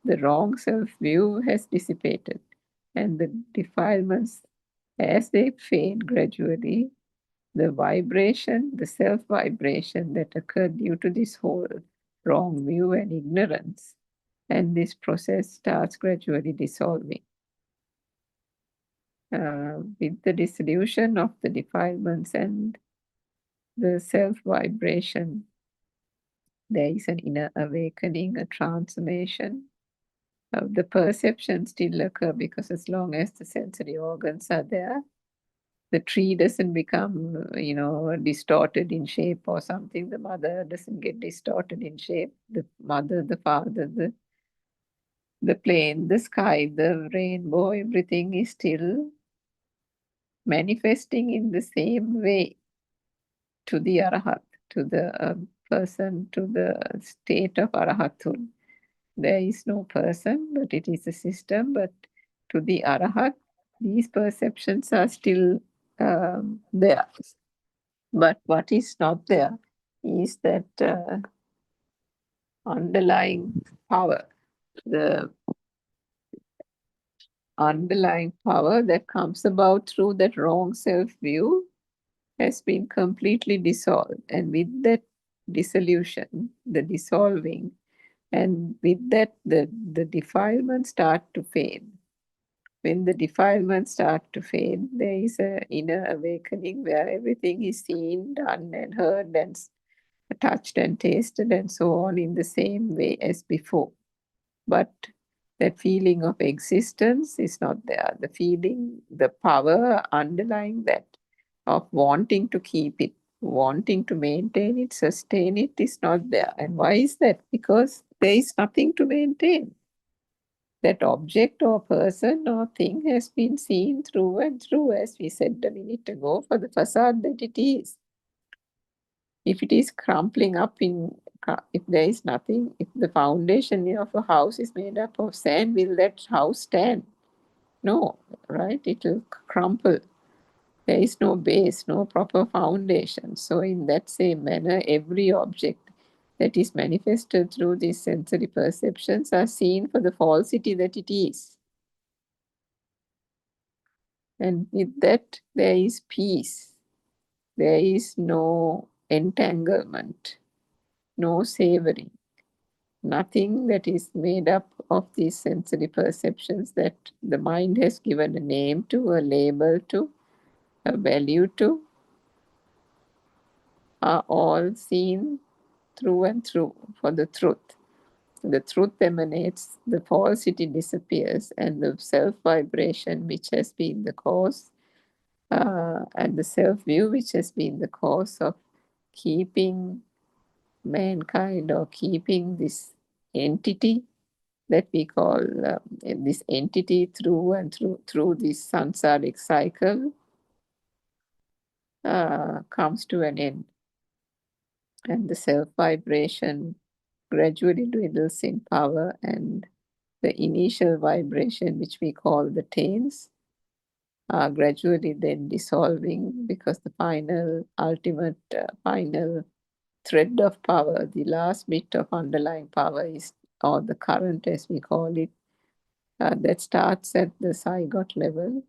the wrong self-view has dissipated, and the defilements, as they fade gradually, the vibration, the self-vibration that occurred due to this whole wrong view and ignorance, and this process starts gradually dissolving. With the dissolution of the defilements and the self-vibration, there is an inner awakening, a transformation. The perception still occur because as long as the sensory organs are there, the tree doesn't become, distorted in shape or something. The mother doesn't get distorted in shape. The mother, the father, the plane, the sky, the rainbow, everything is still manifesting in the same way to the Arahat, to the person, to the state of Arahathood. There is no person, but it is a system. But to the Arahat, these perceptions are still there. But what is not there is that underlying power, the underlying power that comes about through that wrong self-view has been completely dissolved. And with that dissolution, the dissolving, and with that, the defilements start to fade. When the defilements start to fade, there is an inner awakening where everything is seen, done, and heard, and touched, and tasted, and so on in the same way as before. But that feeling of existence is not there. The feeling, the power underlying that of wanting to keep it, wanting to maintain it, sustain it, is not there. And why is that? Because there is nothing to maintain. That object or person or thing has been seen through and through, as we said a minute ago, for the facade that it is. If it is crumpling up if there is nothing, if the foundation of a house is made up of sand, will that house stand? No, right? It will crumple. There is no base, no proper foundation. So in that same manner, every object that is manifested through these sensory perceptions are seen for the falsity that it is. And with that, there is peace. There is no entanglement, no savoring, nothing that is made up of these sensory perceptions that the mind has given a name to, a label to, a value to, are all seen through and through for the truth. The truth emanates, the falsity disappears, and the self-vibration, which has been the cause, and the self-view, which has been the cause of keeping mankind or keeping this entity that we call this entity through and through this samsaric cycle, comes to an end. And the self-vibration gradually dwindles in power, and the initial vibration, which we call the taints, are gradually then dissolving, because the final, ultimate, final thread of power, the last bit of underlying power is, or the current as we call it, that starts at the zygote level,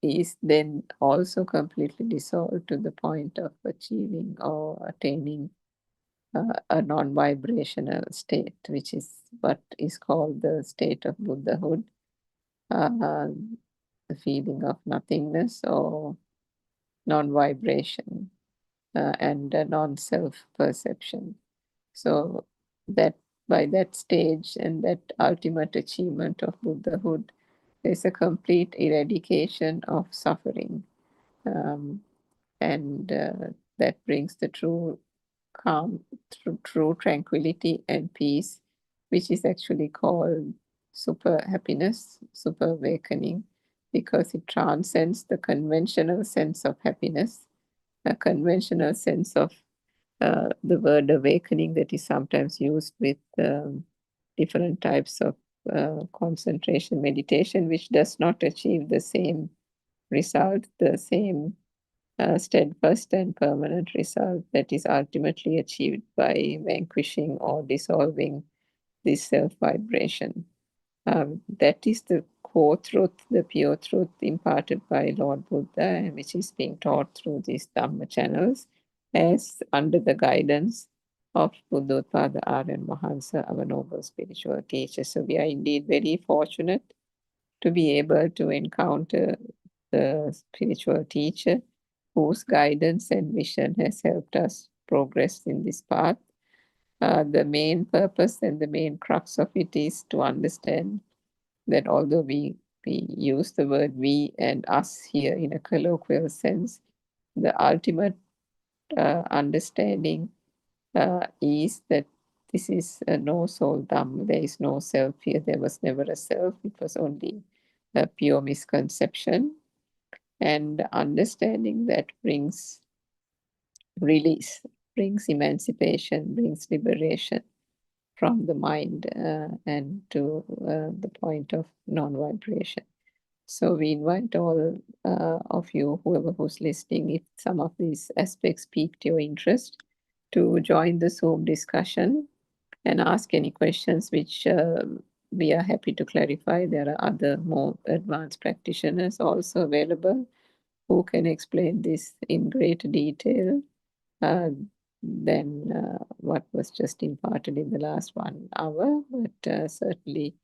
is then also completely dissolved to the point of achieving or attaining a non-vibrational state, which is what is called the state of Buddhahood, the feeling of nothingness or non-vibration and non-self perception. So that by that stage and that ultimate achievement of Buddhahood, there's a complete eradication of suffering. And that brings the true calm, true tranquility and peace, which is actually called super happiness, super awakening, because it transcends the conventional sense of happiness, a conventional sense of the word awakening that is sometimes used with different types of concentration meditation, which does not achieve the same result, the same steadfast and permanent result that is ultimately achieved by vanquishing or dissolving this self vibration. That is the core truth, the pure truth imparted by Lord Buddha, which is being taught through these Dhamma channels as under the guidance of Buddothpada Aryan Mahansa, our noble spiritual teacher. So we are indeed very fortunate to be able to encounter the spiritual teacher whose guidance and vision has helped us progress in this path. The main purpose and the main crux of it is to understand that although we use the word we and us here in a colloquial sense, the ultimate understanding is that this is no soul Dhamma. There is no self here. There was never a self. It was only a pure misconception. And understanding that brings release, brings emancipation, brings liberation from the mind and to the point of non-vibration. So we invite all of you, whoever who's listening, if some of these aspects piqued your interest, to join the Zoom discussion and ask any questions which we are happy to clarify. There are other more advanced practitioners also available who can explain this in greater detail than what was just imparted in the last 1 hour. But certainly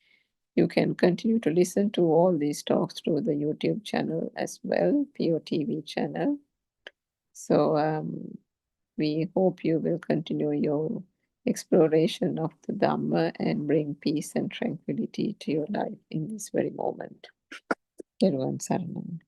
you can continue to listen to all these talks through the YouTube channel as well, POTV channel. So we hope you will continue your exploration of the Dhamma and bring peace and tranquility to your life in this very moment. Everyone Saranam.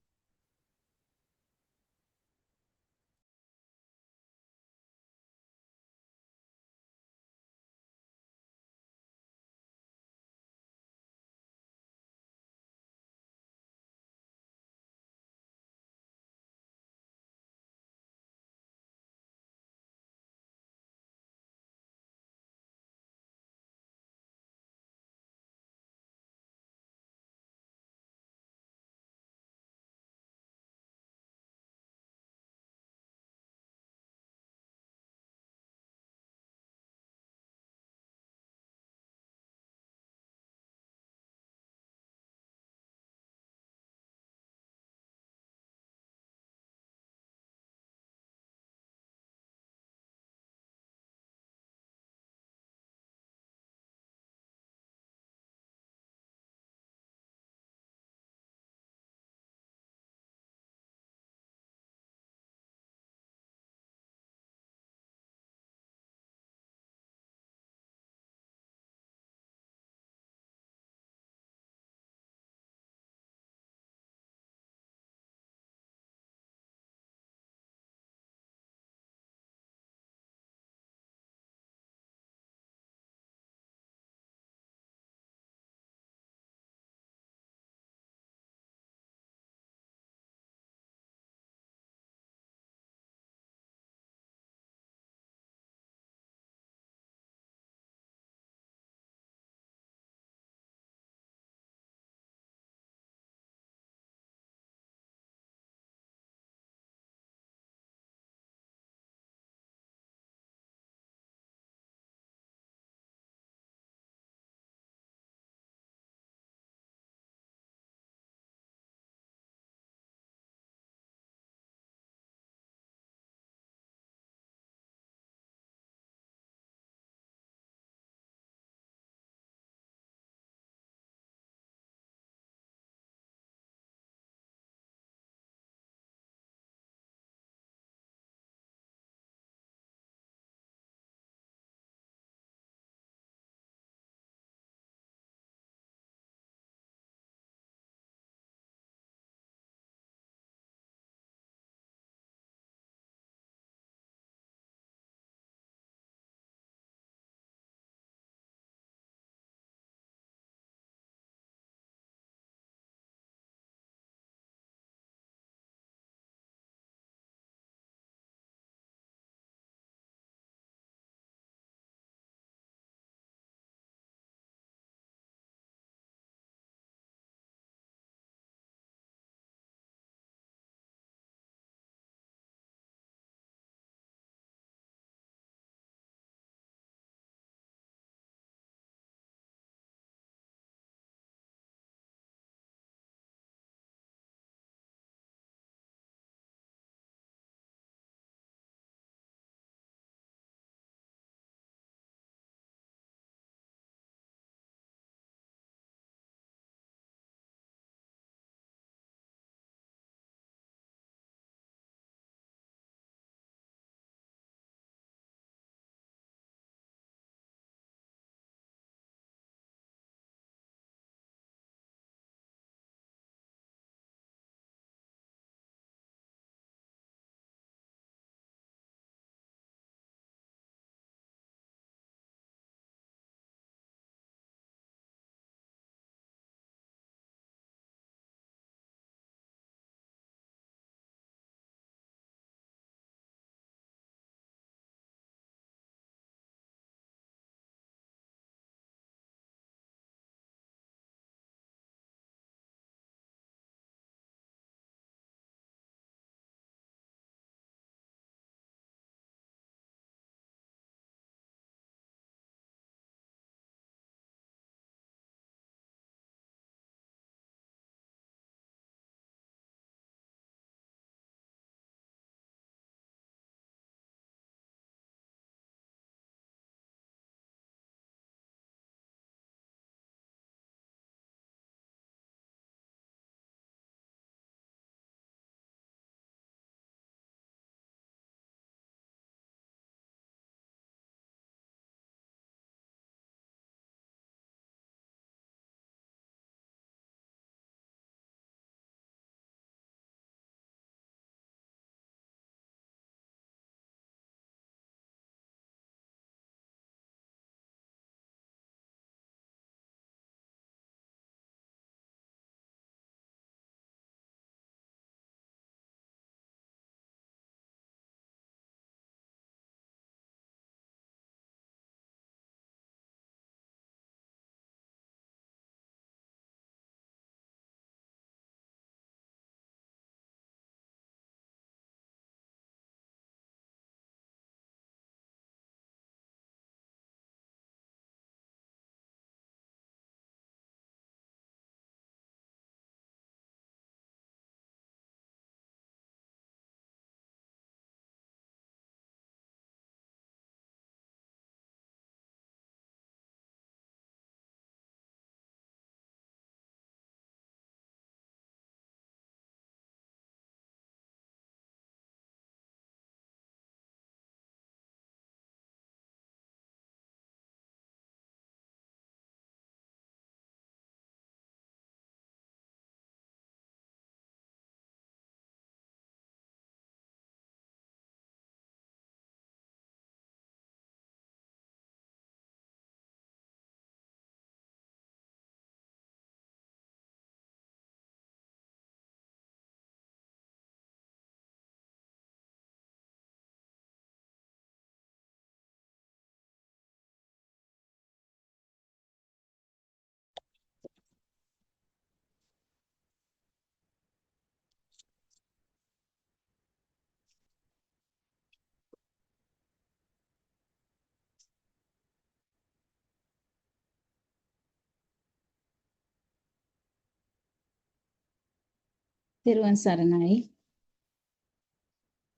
Thiruvan Saranai.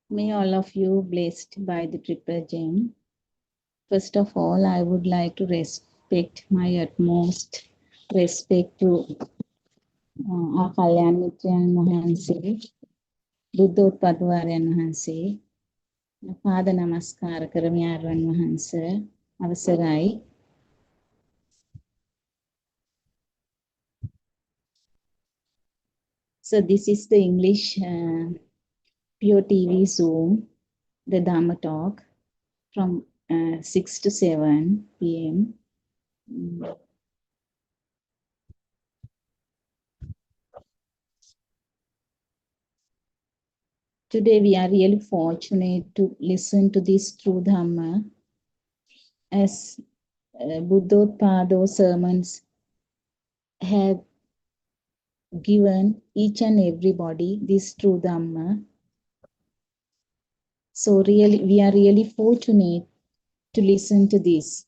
May all of you blessed by the triple gem. First of all, I would like to respect my utmost respect to our Kalyan Mitrayan Mahanse, Buddothpada Mahanse, Pada Namaskara Karami Arwan Mahanse, Avasarai. So this is the English Pure TV Zoom, the Dharma talk from 6 to 7 p.m. Today we are really fortunate to listen to this true Dhamma as Buddothpada sermons have given each and everybody this true Dhamma. So really, we are really fortunate to listen to this.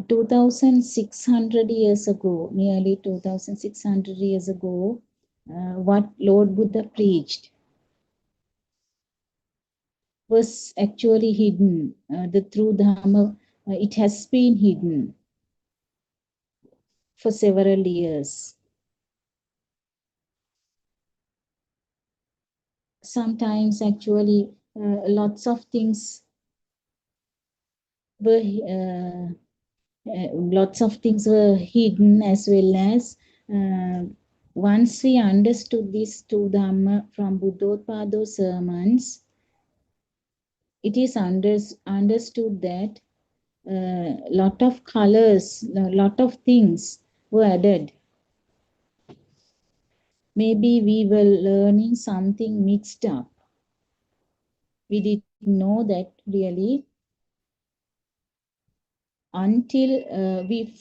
2,600 years ago, nearly 2,600 years ago, what Lord Buddha preached was actually hidden. The true Dhamma, it has been hidden for several years. Sometimes actually lots of things were hidden, as well as once we understood this true Dhamma from Buddothpada sermons, it is understood that lot of colors, lot of things were added. Maybe we were learning something mixed up. We didn't know that really until we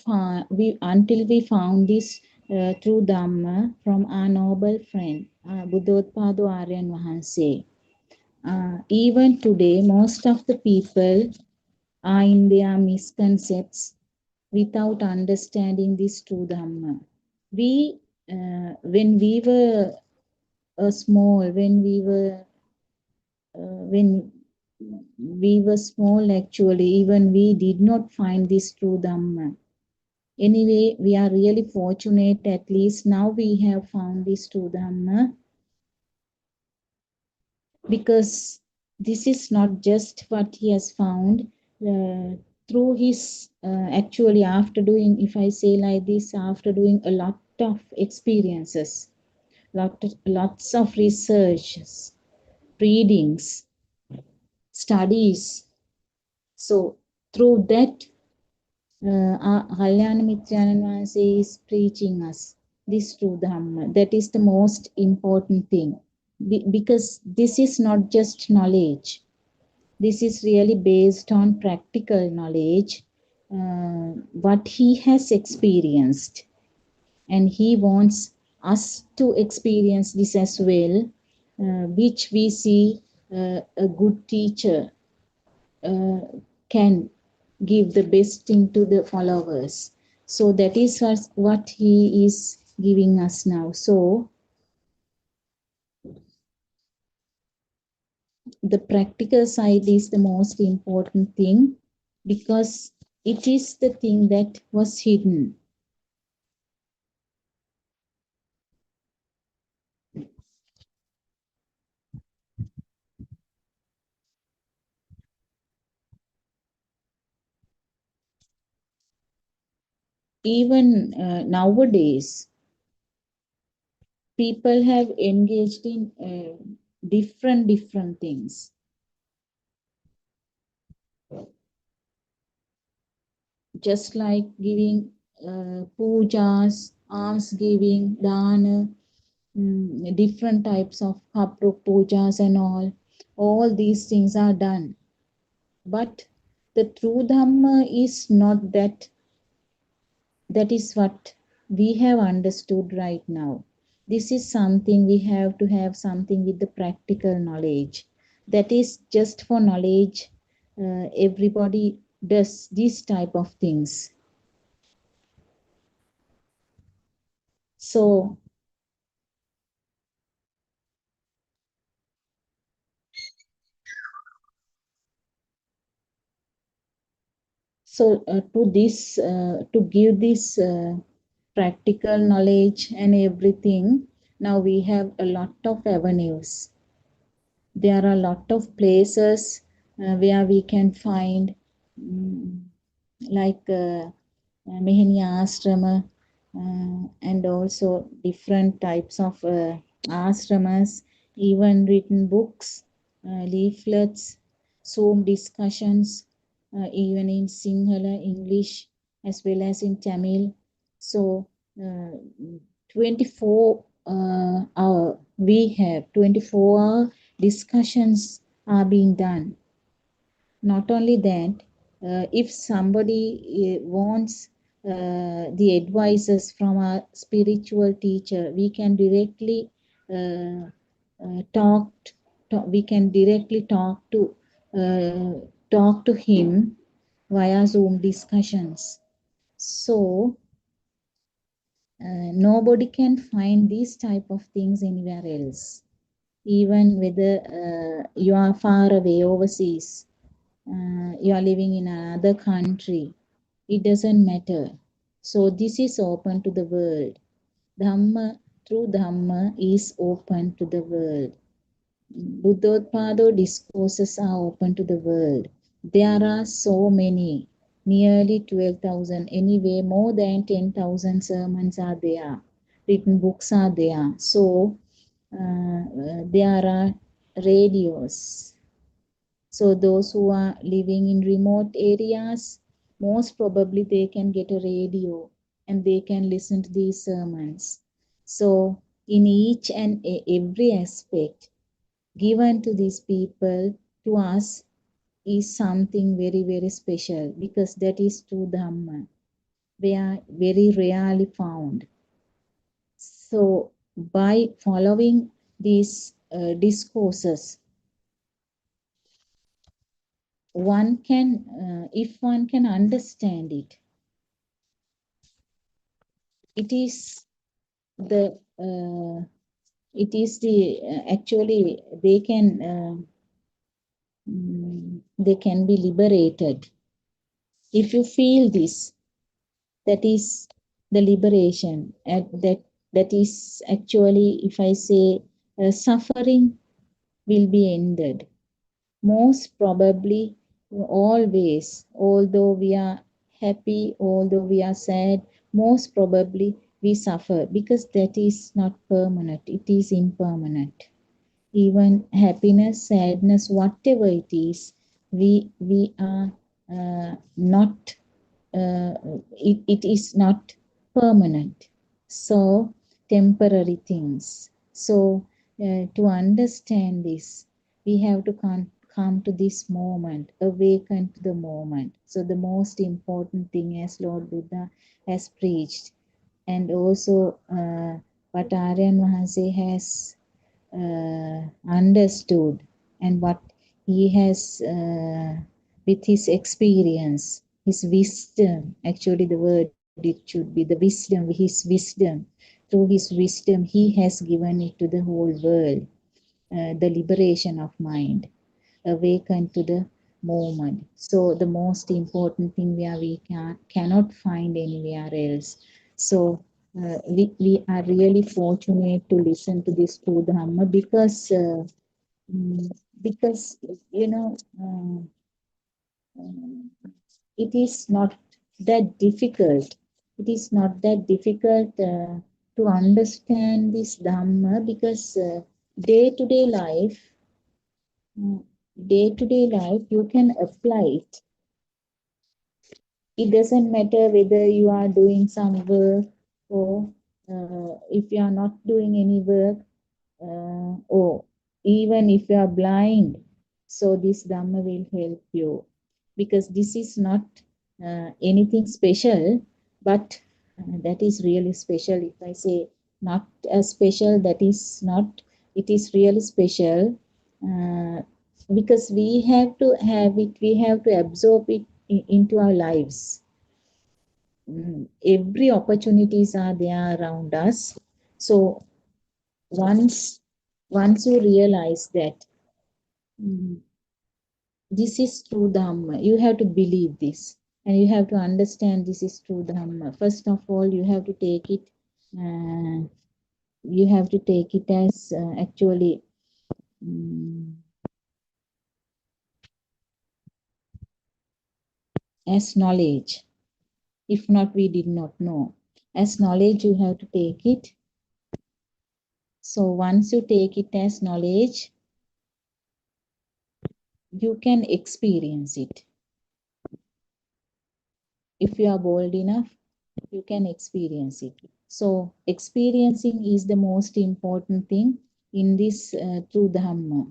found this true Dhamma from our noble friend Buddothpada Aryan Mahanse. Even today, most of the people are in their misconceptions without understanding this true Dhamma. We, when we were small, when we were small, actually, even we did not find this true Dhamma. Anyway, we are really fortunate, at least now we have found this true Dhamma, because this is not just what he has found through his, actually after doing, if I say like this, after doing a lot of experiences, lots of researches, readings, studies. So through that, Kalyana Mitrayan is preaching us this true Dhamma. That is the most important thing, because this is not just knowledge. This is really based on practical knowledge, what he has experienced. And he wants us to experience this as well, which we see a good teacher can give the best thing to the followers. So that is what he is giving us now. So the practical side is the most important thing, because it is the thing that was hidden. Even nowadays, people have engaged in different things. Just like giving pujas, alms giving, dana, different types of kapro pujas and all these things are done. But the true Dhamma is not that. That is what we have understood right now. This is something we have to have something with the practical knowledge. That is just for knowledge. Everybody does this type of things. So to give this practical knowledge and everything, now we have a lot of avenues. There are a lot of places where we can find like Mehini Ashrama and also different types of ashramas, even written books, leaflets, Zoom discussions, even in Sinhala, English, as well as in Tamil. So 24 hour, we have 24-hour discussions are being done. Not only that, if somebody wants the advices from a spiritual teacher, we can directly we can directly talk to him via Zoom discussions. So nobody can find these type of things anywhere else. Even whether you are far away overseas, you are living in another country, it doesn't matter. So this is open to the world. Dhamma, through Dhamma is open to the world. Buddothpada discourses are open to the world. There are so many, nearly 12,000, anyway, more than 10,000 sermons are there, written books are there. So there are radios. So those who are living in remote areas, most probably they can get a radio and they can listen to these sermons. So in each and every aspect given to these people, to us, is something very, very special, because that is true Dhamma. They are very rarely found. So by following these discourses, one can, if one can understand it, it is the actually they can be liberated. If you feel this, that is the liberation, and that is actually, if I say, suffering will be ended. Most probably, always, although we are happy, although we are sad, most probably we suffer, because that is not permanent, it is impermanent. Even happiness, sadness, whatever it is, we are not, it is not permanent. So temporary things. So to understand this, we have to come to this moment, awaken to the moment. So the most important thing, as Lord Buddha has preached, and also what Aryan Mahanse has understood, and what he has with his experience, his wisdom. Actually, the word, it should be the wisdom, his wisdom. Through his wisdom, he has given it to the whole world, the liberation of mind, awaken to the moment. So the most important thing where we cannot find anywhere else. So we are really fortunate to listen to this true Dhamma, because you know it is not that difficult. It is not that difficult to understand this Dhamma, because day-to-day life, you can apply it. It doesn't matter whether you are doing some work, or if you are not doing any work, or even if you are blind. So this Dhamma will help you, because this is not anything special, but that is really special. If I say not as special, that is not, it is really special, because we have to have it, we have to absorb it into our lives. every opportunities are there around us. So once you realize that this is true Dhamma, you have to believe this, and you have to understand this is true Dhamma. First of all, you have to take it. You have to take it as actually as knowledge. If not, we did not know. As knowledge, you have to take it. So once you take it as knowledge, you can experience it. If you are bold enough, you can experience it. So experiencing is the most important thing in this true Dhamma.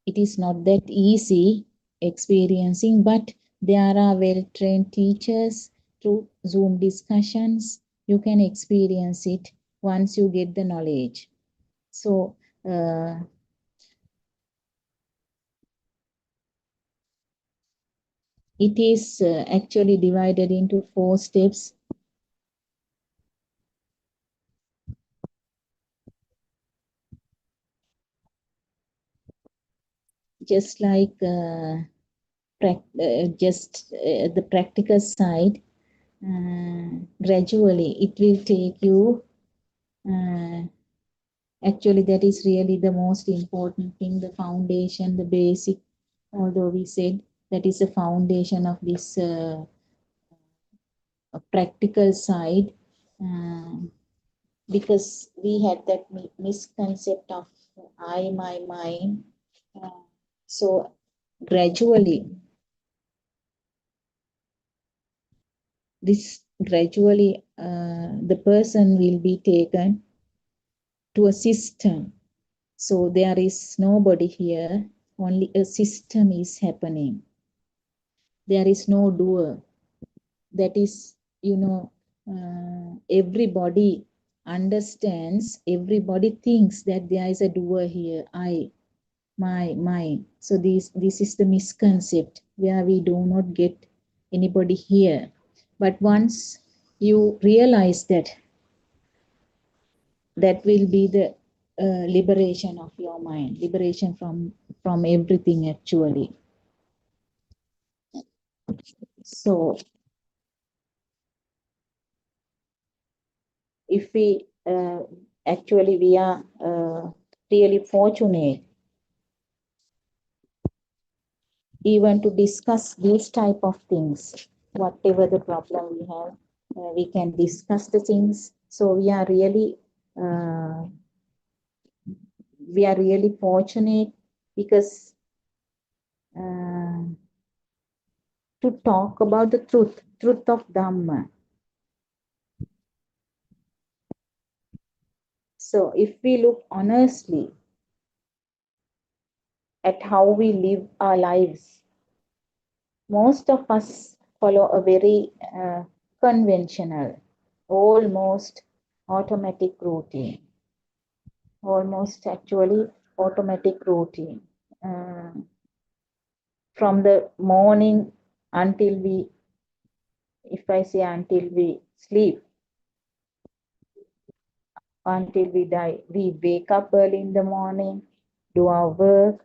It is not that easy experiencing, but there are well-trained teachers through Zoom discussions. You can experience it once you get the knowledge. So it is actually divided into 4 steps. Just like the practical side, gradually it will take you. Actually, that is really the most important thing, the foundation, the basic. Although we said that is the foundation of this practical side, because we had that misconcept of I, my, mine. So gradually, the person will be taken to a system. So there is nobody here, only a system is happening. There is no doer. That is, everybody understands, everybody thinks that there is a doer here, I, my, mine. So this is the misconcept where we do not get anybody here. But once you realize that, that will be the liberation of your mind, liberation from everything actually. So if we actually we are really fortunate even to discuss these type of things, whatever the problem we have, we can discuss the things. So we are really fortunate, because to talk about the truth of Dhamma. So if we look honestly at how we live our lives, most of us follow a very conventional, almost automatic routine. Almost actually automatic routine. From the morning until we, if I say until we sleep, until we die, we wake up early in the morning, do our work,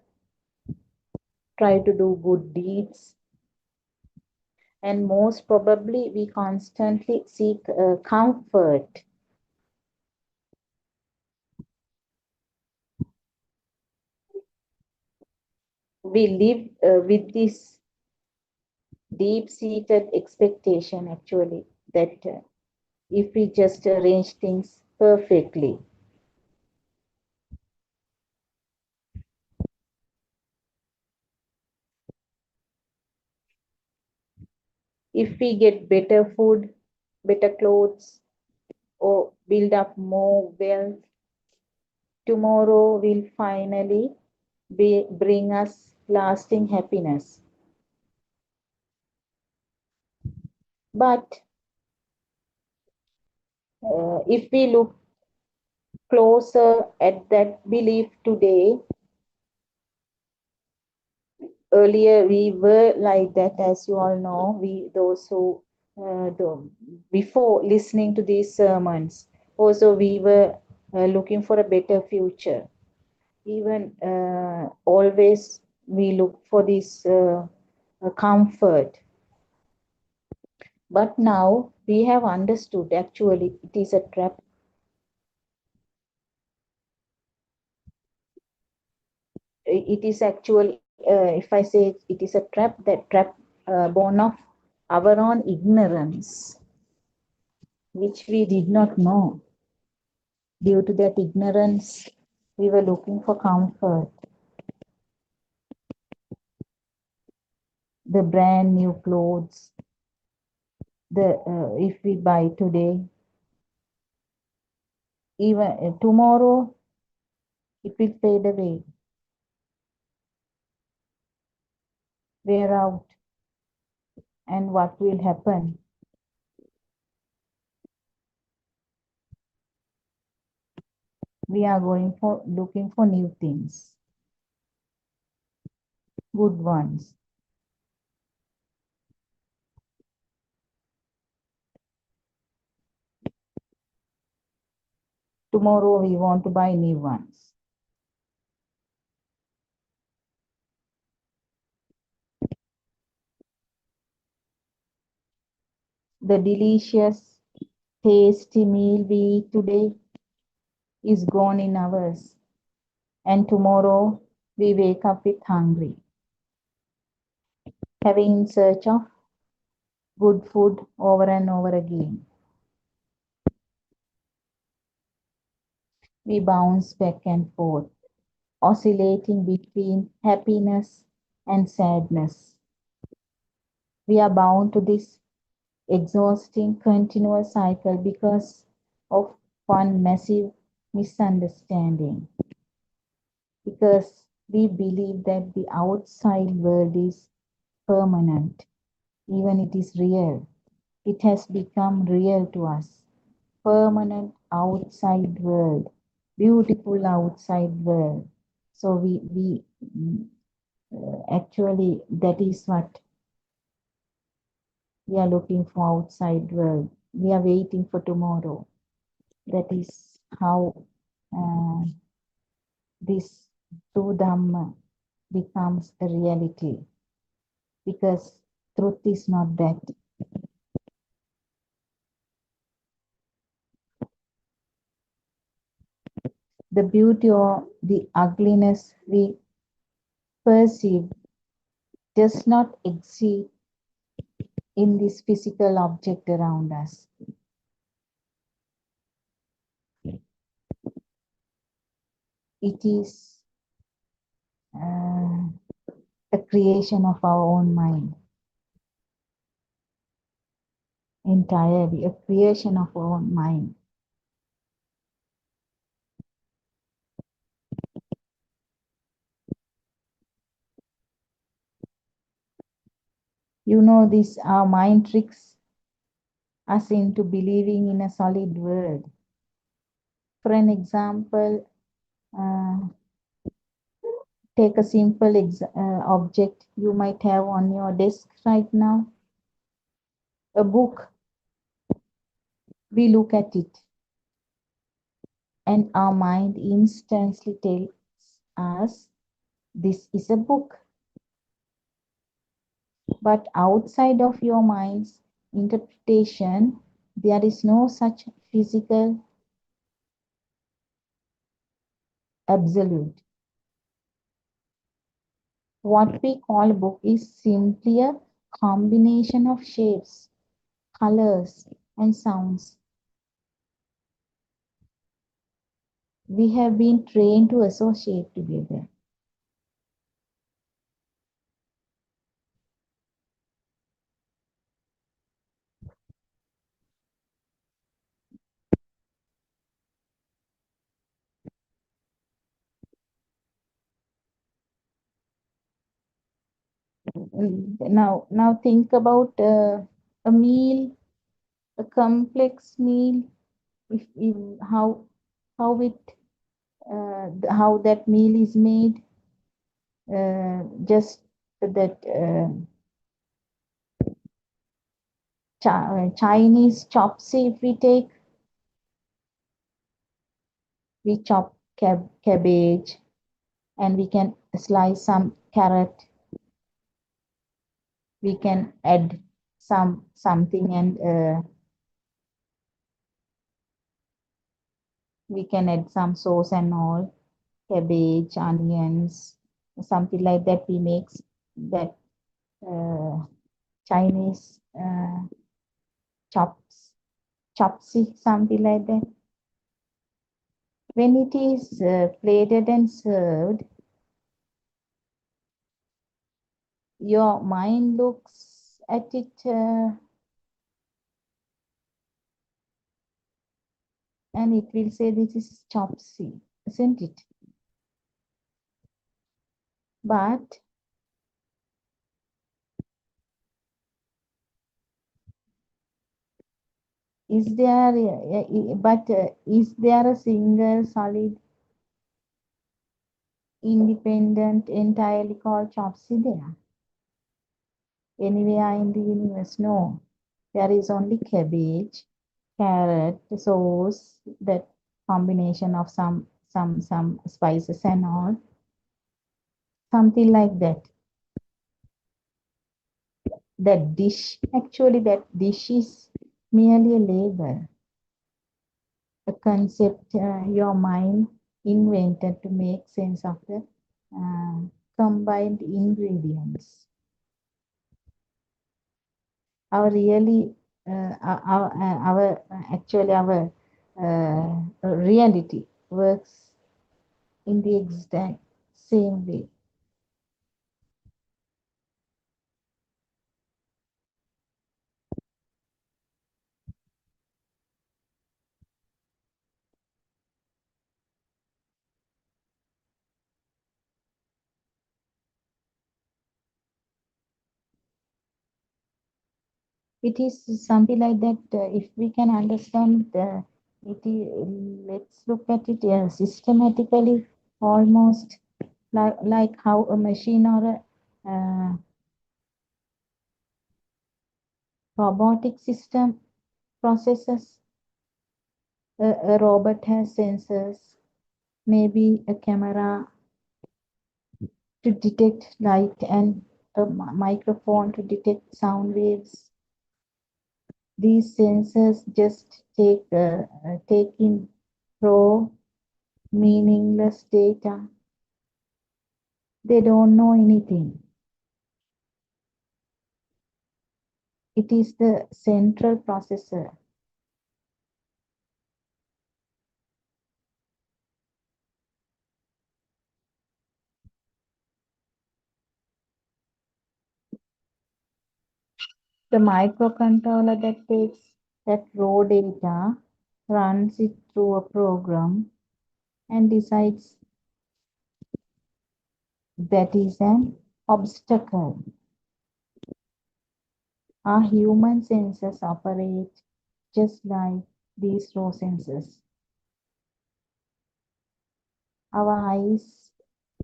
try to do good deeds, and most probably we constantly seek comfort. We live with this deep-seated expectation actually that if we just arrange things perfectly, if we get better food, better clothes, or build up more wealth, tomorrow will finally bring us lasting happiness. But if we look closer at that belief today, earlier we were like that, as you all know, those who before listening to these sermons, also we were looking for a better future. Even always we look for this comfort. But now we have understood actually it is a trap. It is actually, if I say it is a trap, that trap born of our own ignorance, which we did not know. Due to that ignorance, we were looking for comfort. The brand new clothes, if we buy today, even tomorrow, it will fade away, wear out, and what will happen? We are looking for new things, good ones. Tomorrow we want to buy new ones. The delicious, tasty meal we eat today is gone in hours, and tomorrow we wake up with hungry, having in search of good food over and over again. We bounce back and forth, oscillating between happiness and sadness. We are bound to this exhausting continuous cycle because of one massive misunderstanding. Because we believe that the outside world is permanent, even it is real. It has become real to us. Permanent outside world, beautiful outside world. So we actually that is what we are looking for outside world. We are waiting for tomorrow. That is how this true Dhamma becomes a reality. Because truth is not that. The beauty or the ugliness we perceive does not exist in this physical object around us. It is a creation of our own mind. Entirely a creation of our own mind. You know, this our mind tricks us into believing in a solid world. For an example, take a simple object you might have on your desk right now. A book. We look at it and our mind instantly tells us this is a book. But outside of your mind's interpretation, there is no such physical absolute. What we call book is simply a combination of shapes, colors, and sounds. We have been trained to associate together. Now think about a meal, a complex meal. If how it how that meal is made, just that Chinese chopsy, if we take, we chop cabbage and we can slice some carrot. We can add something and we can add some sauce and all, cabbage, onions, something like that. We make that Chinese chopsy, something like that. When it is plated and served, your mind looks at it and it will say this is chopsy, isn't it? But is there is there a single solid independent entirely called chopsy there anywhere in the universe? No, there is only cabbage, carrot, sauce, that combination of some spices and all, something like that. That dish, actually that dish is merely a label, a concept your mind invented to make sense of the uh, combined ingredients. Our really, our actually our reality works in the exact same way. It is something like that. If we can understand let's look at it systematically, almost like how a machine or a robotic system processes. A robot has sensors, maybe a camera to detect light and a microphone to detect sound waves. These sensors just take in raw, meaningless data. They don't know anything. It is the central processor. The microcontroller that takes that raw data, runs it through a program, and decides that is an obstacle. Our human senses operate just like these raw sensors. Our eyes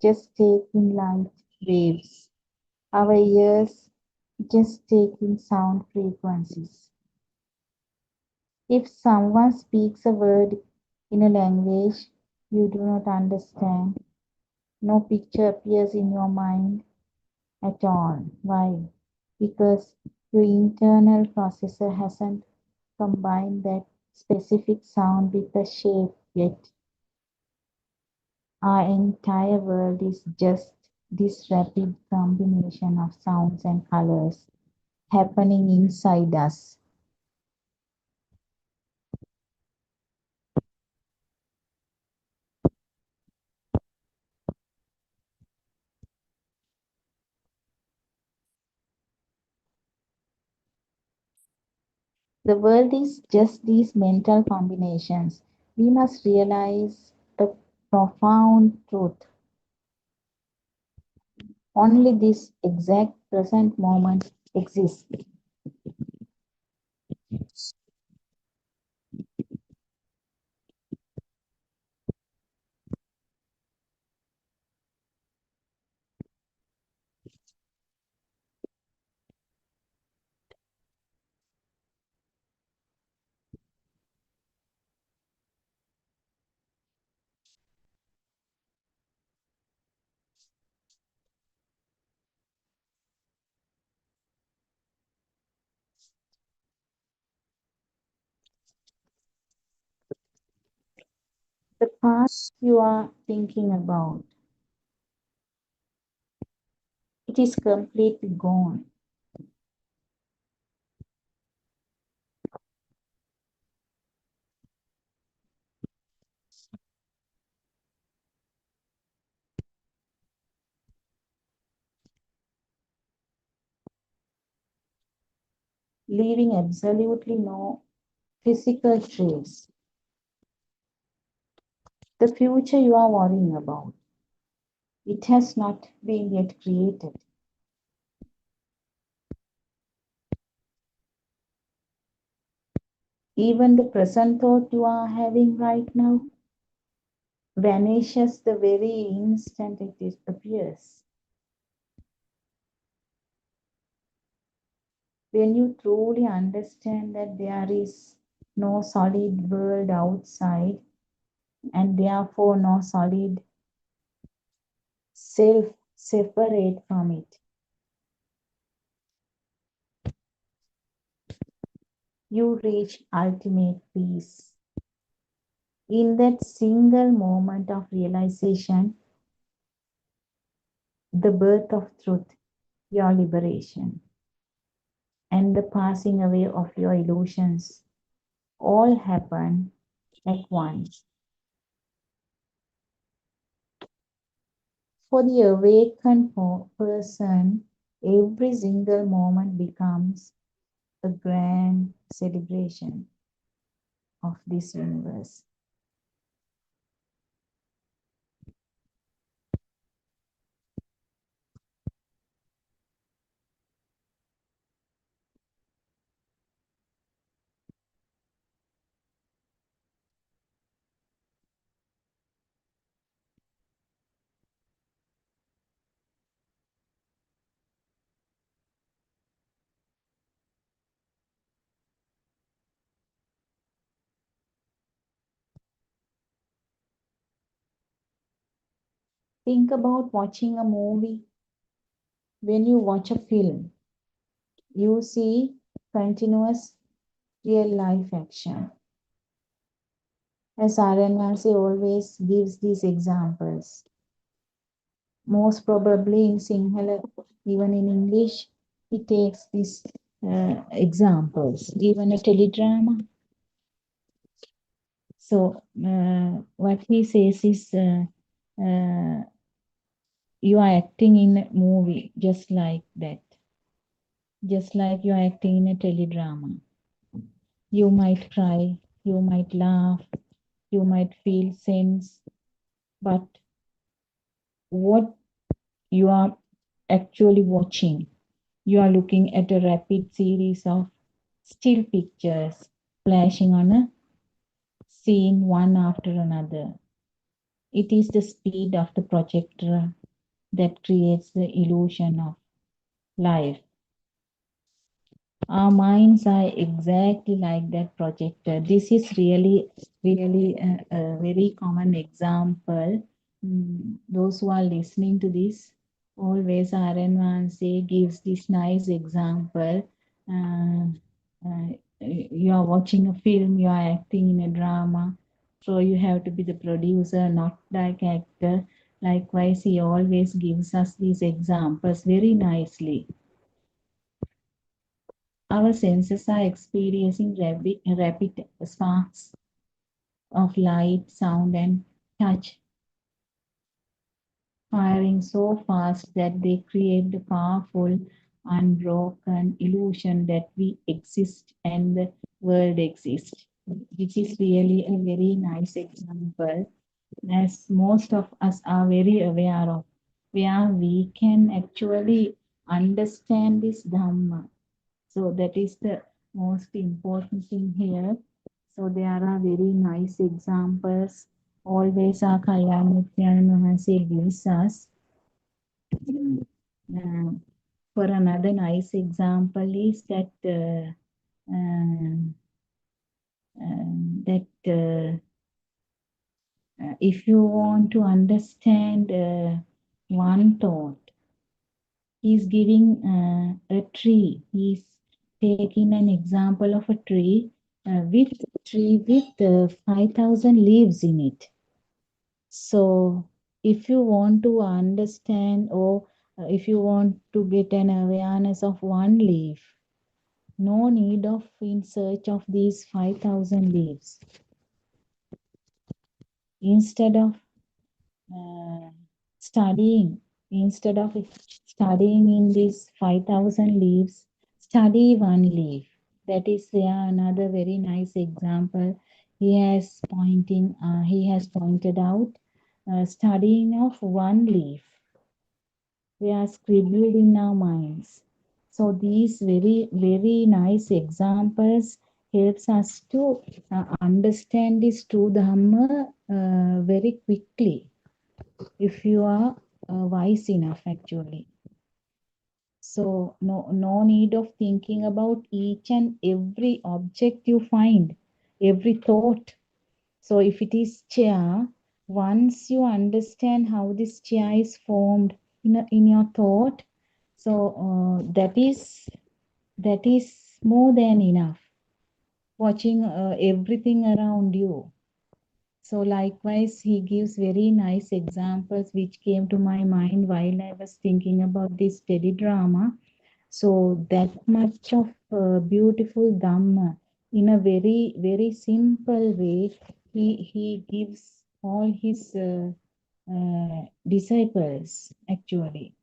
just take in light waves. Our ears just take in sound frequencies. If someone speaks a word in a language you do not understand, no picture appears in your mind at all. Why? Because your internal processor hasn't combined that specific sound with the shape yet. Our entire world is just this rapid combination of sounds and colors happening inside us. The world is just these mental combinations. We must realize a profound truth. Only this exact present moment exists. past you are thinking about, it is completely gone. Leaving absolutely no physical trace. The future you are worrying about, it has not been yet created. Even the present thought you are having right now vanishes the very instant it appears. When you truly understand that there is no solid world outside and therefore no solid self separate from it, you reach ultimate peace. In that single moment of realization, the birth of truth, your liberation, and the passing away of your illusions all happen at once. For the awakened person, every single moment becomes a grand celebration of this universe. Think about watching a movie. When you watch a film, you see continuous real life action. As RNRC always gives these examples, most probably in Sinhala, even in English, he takes these examples, even a teledrama. So, what he says is, you are acting in a movie just like that, just like you are acting in a teledrama. You might cry, you might laugh, you might feel sense, but what you are actually watching, you are looking at a rapid series of still pictures flashing on a scene one after another. It is the speed of the projector that creates the illusion of life. Our minds are exactly like that projector. This is really a very common example. Those who are listening to this, always RN1C gives this nice example. Uh, you are watching a film, you are acting in a drama, so you have to be the producer, not like actor. Likewise, he always gives us these examples very nicely. Our senses are experiencing rapid sparks of light, sound, and touch, firing so fast that they create the powerful, unbroken illusion that we exist and the world exists. This is really a very nice example, as most of us are very aware of, where we can actually understand this Dhamma. So that is the most important thing here. So there are very nice examples. Always our Kalyanityan Mahansi gives us. Uh, for another nice example is that if you want to understand one thought, he's giving a tree. He's taking an example of a tree with 5,000 leaves in it. So if you want to understand, or if you want to get an awareness of one leaf, no need of in search of these 5,000 leaves. Instead of uh, studying, instead of studying in these 5,000 leaves, study one leaf. That is there another very nice example. He has pointed out studying of one leaf. They are scribbled in our minds. So these very, very nice examples helps us to understand this true Dhamma very quickly if you are wise enough actually. So no need of thinking about each and every object you find, every thought. So if it is chair, once you understand how this chair is formed in your thought, so that is more than enough. Watching everything around you. So likewise, he gives very nice examples which came to my mind while I was thinking about this teledrama. So that much of beautiful Dhamma in a very, very simple way, he gives all his disciples actually.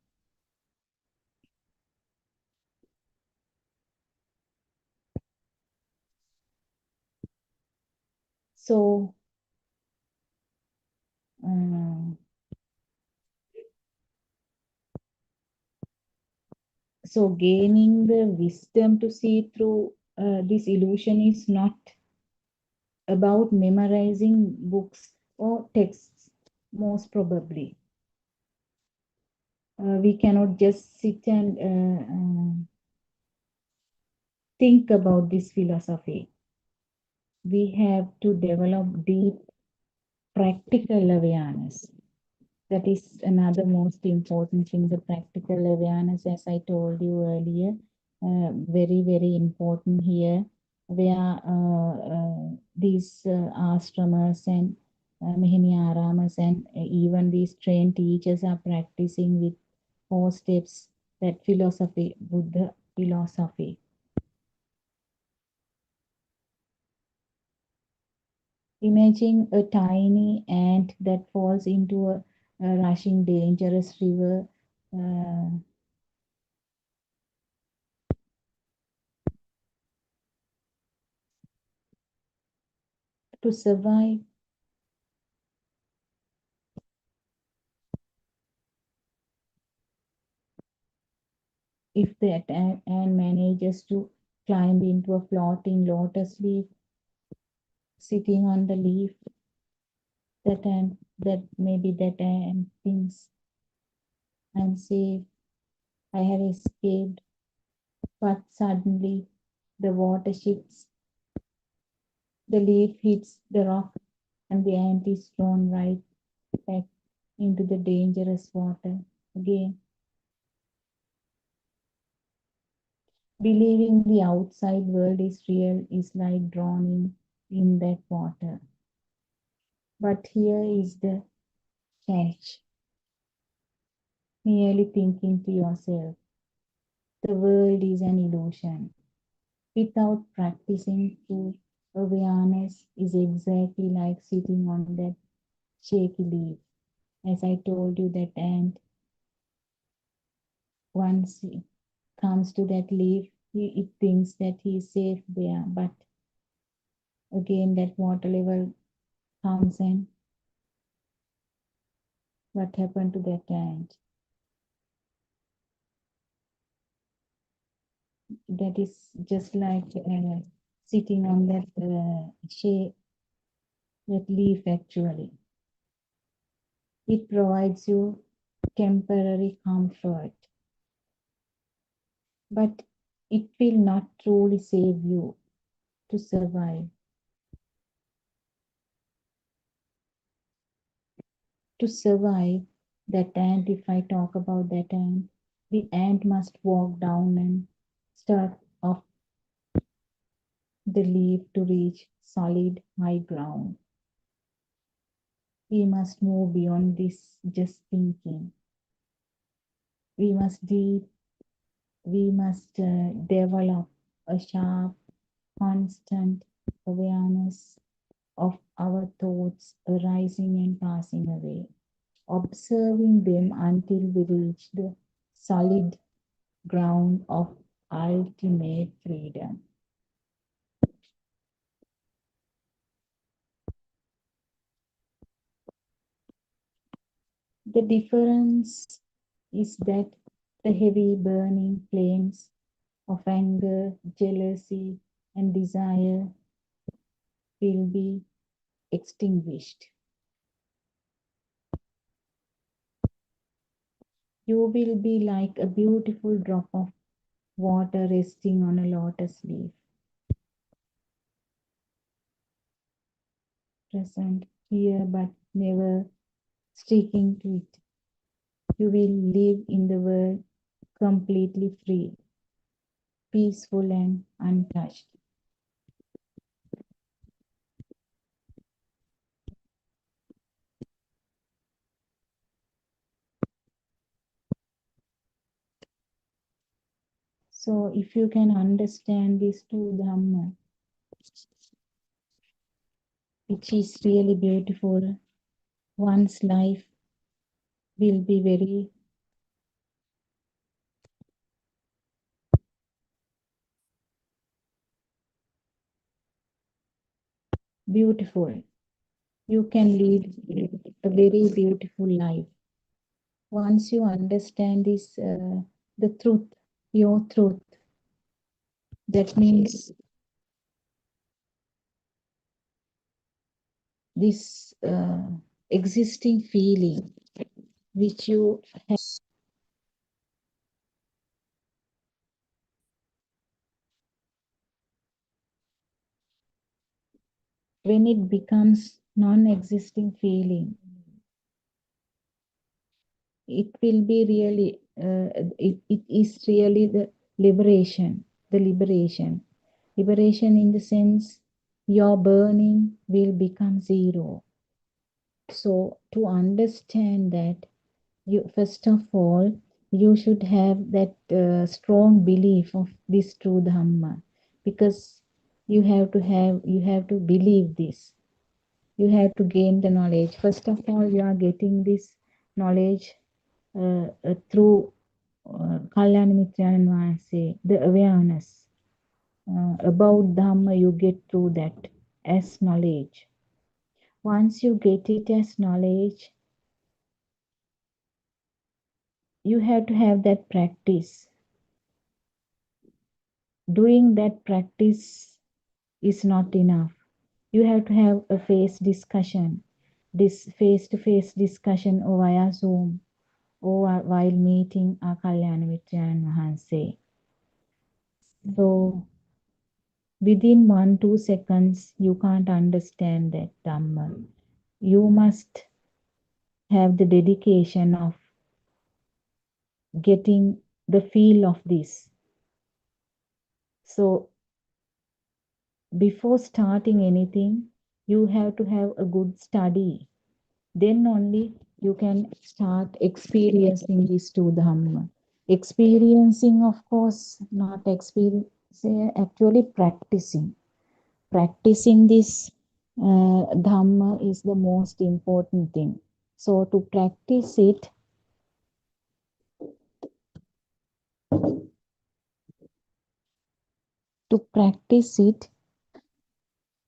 So so gaining the wisdom to see through this illusion is not about memorizing books or texts, most probably. We cannot just sit and think about this philosophy. We have to develop deep practical awareness. That is another most important thing, the practical awareness, as I told you earlier, very, very important here, where these ashramas and Mihini and even these trained teachers are practicing with 4 steps, that philosophy, Buddha philosophy. Imagine a tiny ant that falls into a rushing, dangerous river. To survive, if that ant manages to climb into a floating lotus leaf, sitting on the leaf, that maybe that ant thinks, I'm safe, I have escaped, but suddenly the water shifts, the leaf hits the rock, and the ant is thrown right back into the dangerous water again. Believing the outside world is real is like drowning in that water. But here is the catch. Merely thinking to yourself, the world is an illusion. Without practicing true awareness is exactly like sitting on that shaky leaf. As I told you, that ant, once he comes to that leaf, it thinks that he is safe there. But again, that water level comes in. What happened to that ant? That is just like sitting on that that leaf actually. It provides you temporary comfort, but it will not truly save you to survive. To survive, that ant, if I talk about that ant, the ant must walk down and start off the leaf to reach solid high ground. We must move beyond this just thinking. We must develop a sharp, constant awareness of our thoughts arising and passing away, observing them until we reach the solid ground of ultimate freedom. The difference is that the heavy burning flames of anger, jealousy, and desire will be extinguished. You will be like a beautiful drop of water resting on a lotus leaf, present here but never sticking to it. You will live in the world completely free, peaceful, and untouched. So, if you can understand these two Dhamma, which is really beautiful, one's life will be very beautiful. You can lead a very beautiful life. Once you understand this, the truth, your truth, that means this existing feeling which you have when it becomes non-existing feeling, it will be really it is really the liberation in the sense your burning will become zero. So to understand that, you first of all you should have that strong belief of this true Dhamma, because you have to believe this. You have to gain the knowledge. First of all, you are getting this knowledge through Kalyana Mitrayan Vaanse, the awareness about Dhamma you get through that as knowledge. Once you get it as knowledge, you have to have that practice. Doing that practice is not enough. You have to have a discussion, this face-to-face discussion or via Zoom or while meeting our Kalyana Mitrayan Vaanse. So within 1-2 seconds, you can't understand that Dhamma. You must have the dedication of getting the feel of this. So before starting anything, you have to have a good study. Then only you can start experiencing this two Dhamma. Experiencing, of course, not experiencing, actually practicing. Practicing this Dhamma is the most important thing. So to practice it,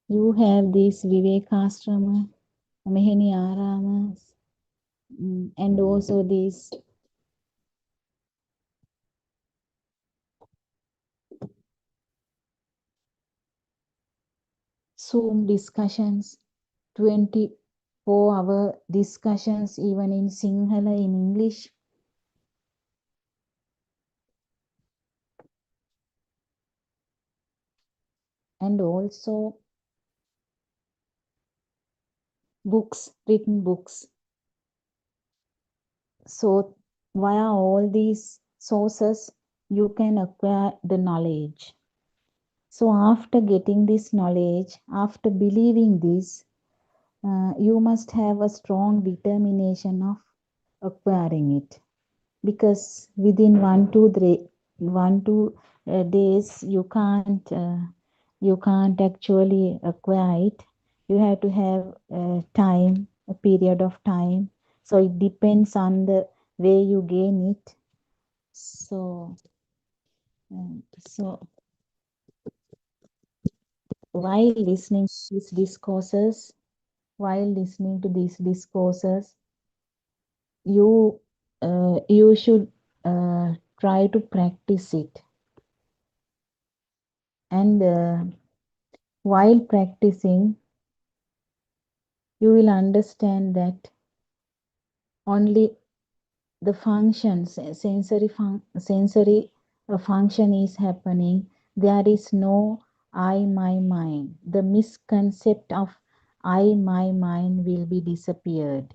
you have these Vivekashrama, Meheni Aramas, and also these Zoom discussions, 24-hour discussions, even in Sinhala, in English. And also written books. So via all these sources, you can acquire the knowledge. So after getting this knowledge, after believing this, you must have a strong determination of acquiring it, because within 1 to 2 days you can't actually acquire it. You have to have a period of time. So it depends on the way you gain it. So so while listening to these discourses, you should try to practice it. And while practicing, you will understand that only the functions, sensory function is happening. There is no I, my, mine. The misconcept of I, my, mine will be disappeared.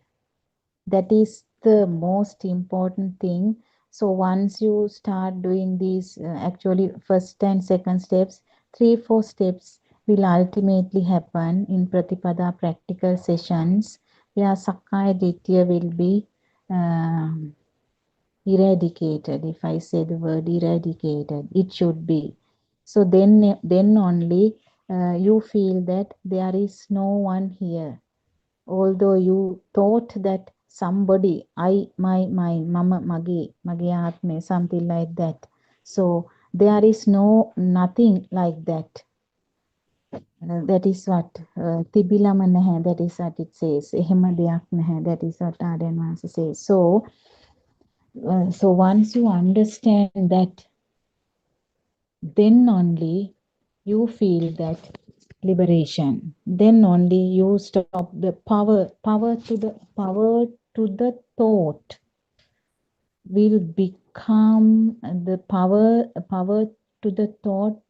That is the most important thing. So once you start doing these, actually first and second steps, 3-4 steps will ultimately happen in Pratipada practical sessions, where Sakkaya Ditya will be eradicated. If I say the word eradicated, it should be. So then only you feel that there is no one here. Although you thought that somebody, I, my, mama, mage atme, something like that. So there is nothing like that. That is what තිබිලම නැහැ. That is what it says. එහෙම දෙයක් නැහැ. That is what Aryan Master says. So once you understand that, then only you feel that liberation. Then only you stop the power to the thought will become the power to the thought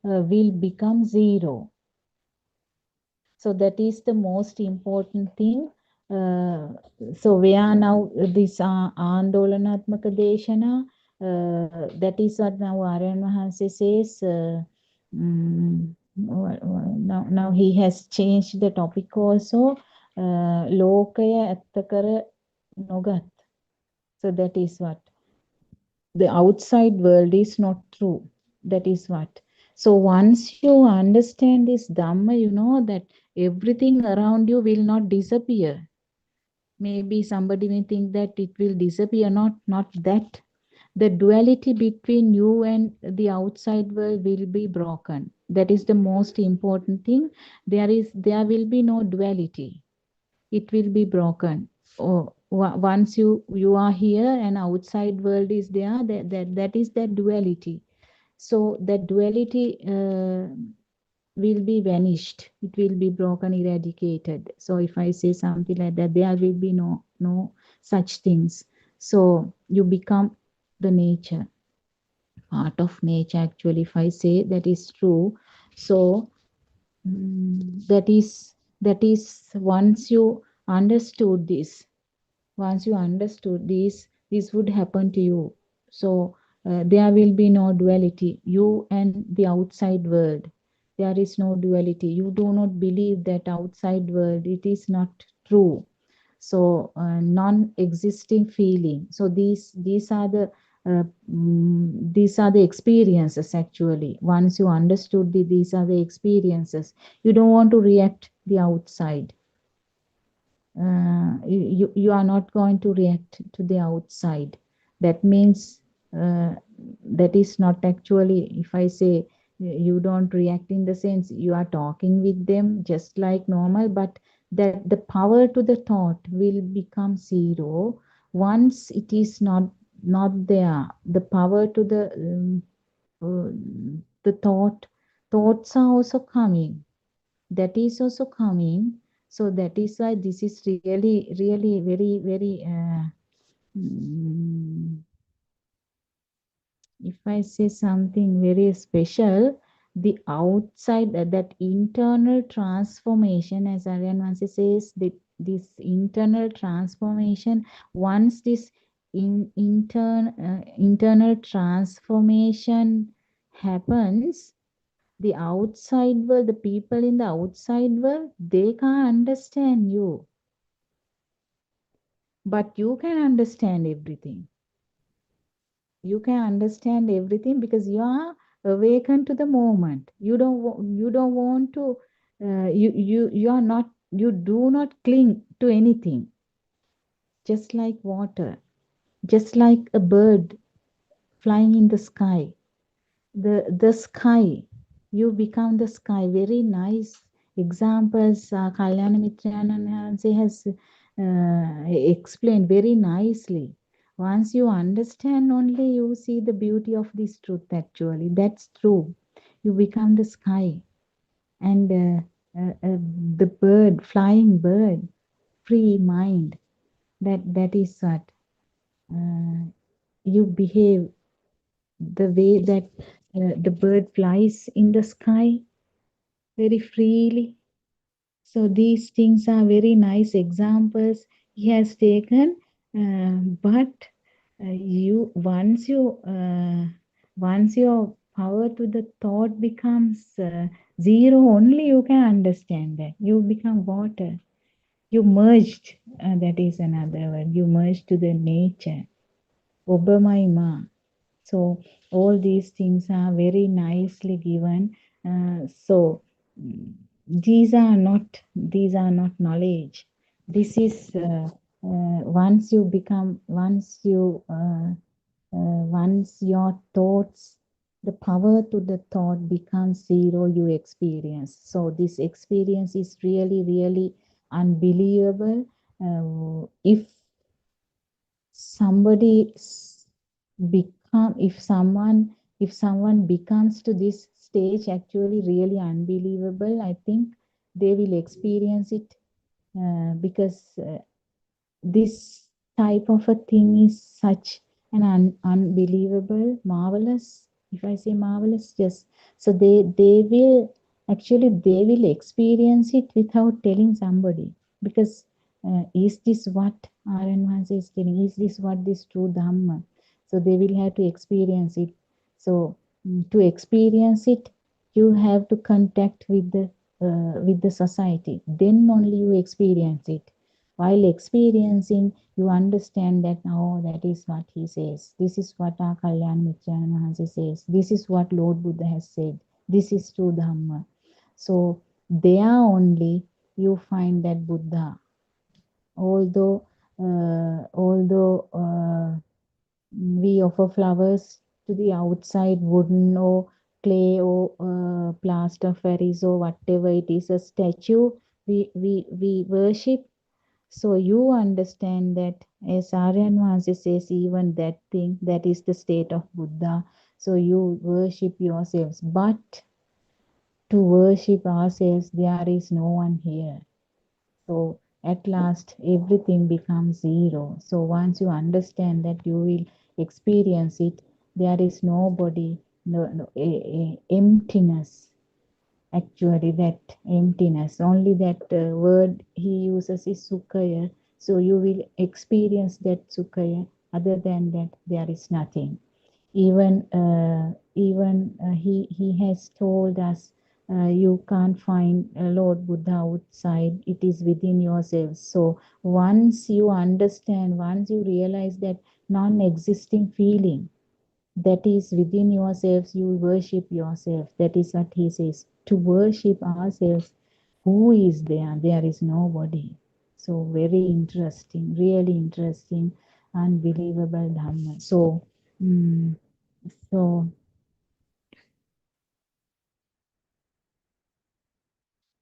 will become zero. So that is the most important thing. So we are now this Andolanatmaka Deshana, that is what now Aryan Mahansi says. Now he has changed the topic also. Lokaya Attakara Nogat. So that is what. The outside world is not true. That is what. So once you understand this Dhamma, you know that everything around you will not disappear. Maybe somebody may think that it will disappear. Not that. The duality between you and the outside world will be broken. That is the most important thing. There will be no duality. It will be broken. Once you are here and outside world is there, that is that duality. So that duality will be vanished. It will be broken, eradicated. So if I say something like that, there will be no such things. So you become the nature, part of nature. Actually, if I say that is true, so that is once you understood this, this would happen to you. So there will be no duality, you and the outside world. There is no duality. You do not believe that outside world, it is not true. So non-existing feeling. So these are the experiences. Actually, once you understood these are the experiences, you don't want to react the outside. You are not going to react to the outside. That means that is not actually, if I say you don't react in the sense you are talking with them just like normal, but that the power to the thought will become zero once it is not there. The power to the thoughts are also coming. That is also coming. So that is why this is really very if I say something very special, the outside, that internal transformation, as Aryan Vansi says, this internal transformation, once this internal transformation happens, The outside world, the people in the outside world, they can't understand you. But you can understand everything. You can understand everything because you are awakened to the moment. You don't want to you are not, you do not cling to anything. Just like water, just like a bird flying in the sky. The sky, you become the sky. Very nice examples Kalyana Mitrananse has explained very nicely. Once you understand, only you see the beauty of this truth. Actually, that's true. You become the sky, and the bird, flying bird, free mind. That is what you behave, the way that the bird flies in the sky very freely. So these things are very nice examples he has taken. But you once your power to the thought becomes zero, only you can understand that you become water. You merged. That is another word. You merged to the nature. Obamaima. So all these things are very nicely given. So these are not knowledge. This is once you become, once your thoughts, the power to the thought becomes zero, you experience. So this experience is really, really unbelievable. If somebody become, if someone becomes to this stage, actually really unbelievable, I think they will experience it because this type of a thing is such an unbelievable, marvelous. If I say marvelous, just so they will actually, they will experience it without telling somebody. Because is this what Aryan is telling? Is this what this true Dhamma? So they will have to experience it. So to experience it, you have to contact with the society. Then only you experience it. While experiencing, you understand that, oh, that is what he says. This is what our Kalyan Mitrana Mahansi says. This is what Lord Buddha has said. This is true Dhamma. So there only you find that Buddha. Although we offer flowers to the outside, wooden or clay or plaster Paris or whatever it is, a statue, we worship. So you understand that, as Aryan Mahansi says, even that thing, that is the state of Buddha. So you worship yourselves. But to worship ourselves, there is no one here. So at last, everything becomes zero. So once you understand that, you will experience it. There is nobody, emptiness. Actually, that emptiness, only that word he uses is sukhaya. So you will experience that sukhaya. Other than that, there is nothing. Even he has told us, you can't find Lord Buddha outside, it is within yourselves. So once you understand, once you realize that non-existing feeling that is within yourselves, you worship yourself. That is what he says. To worship ourselves, who is there? There is nobody. So very interesting, really interesting, unbelievable Dhamma. So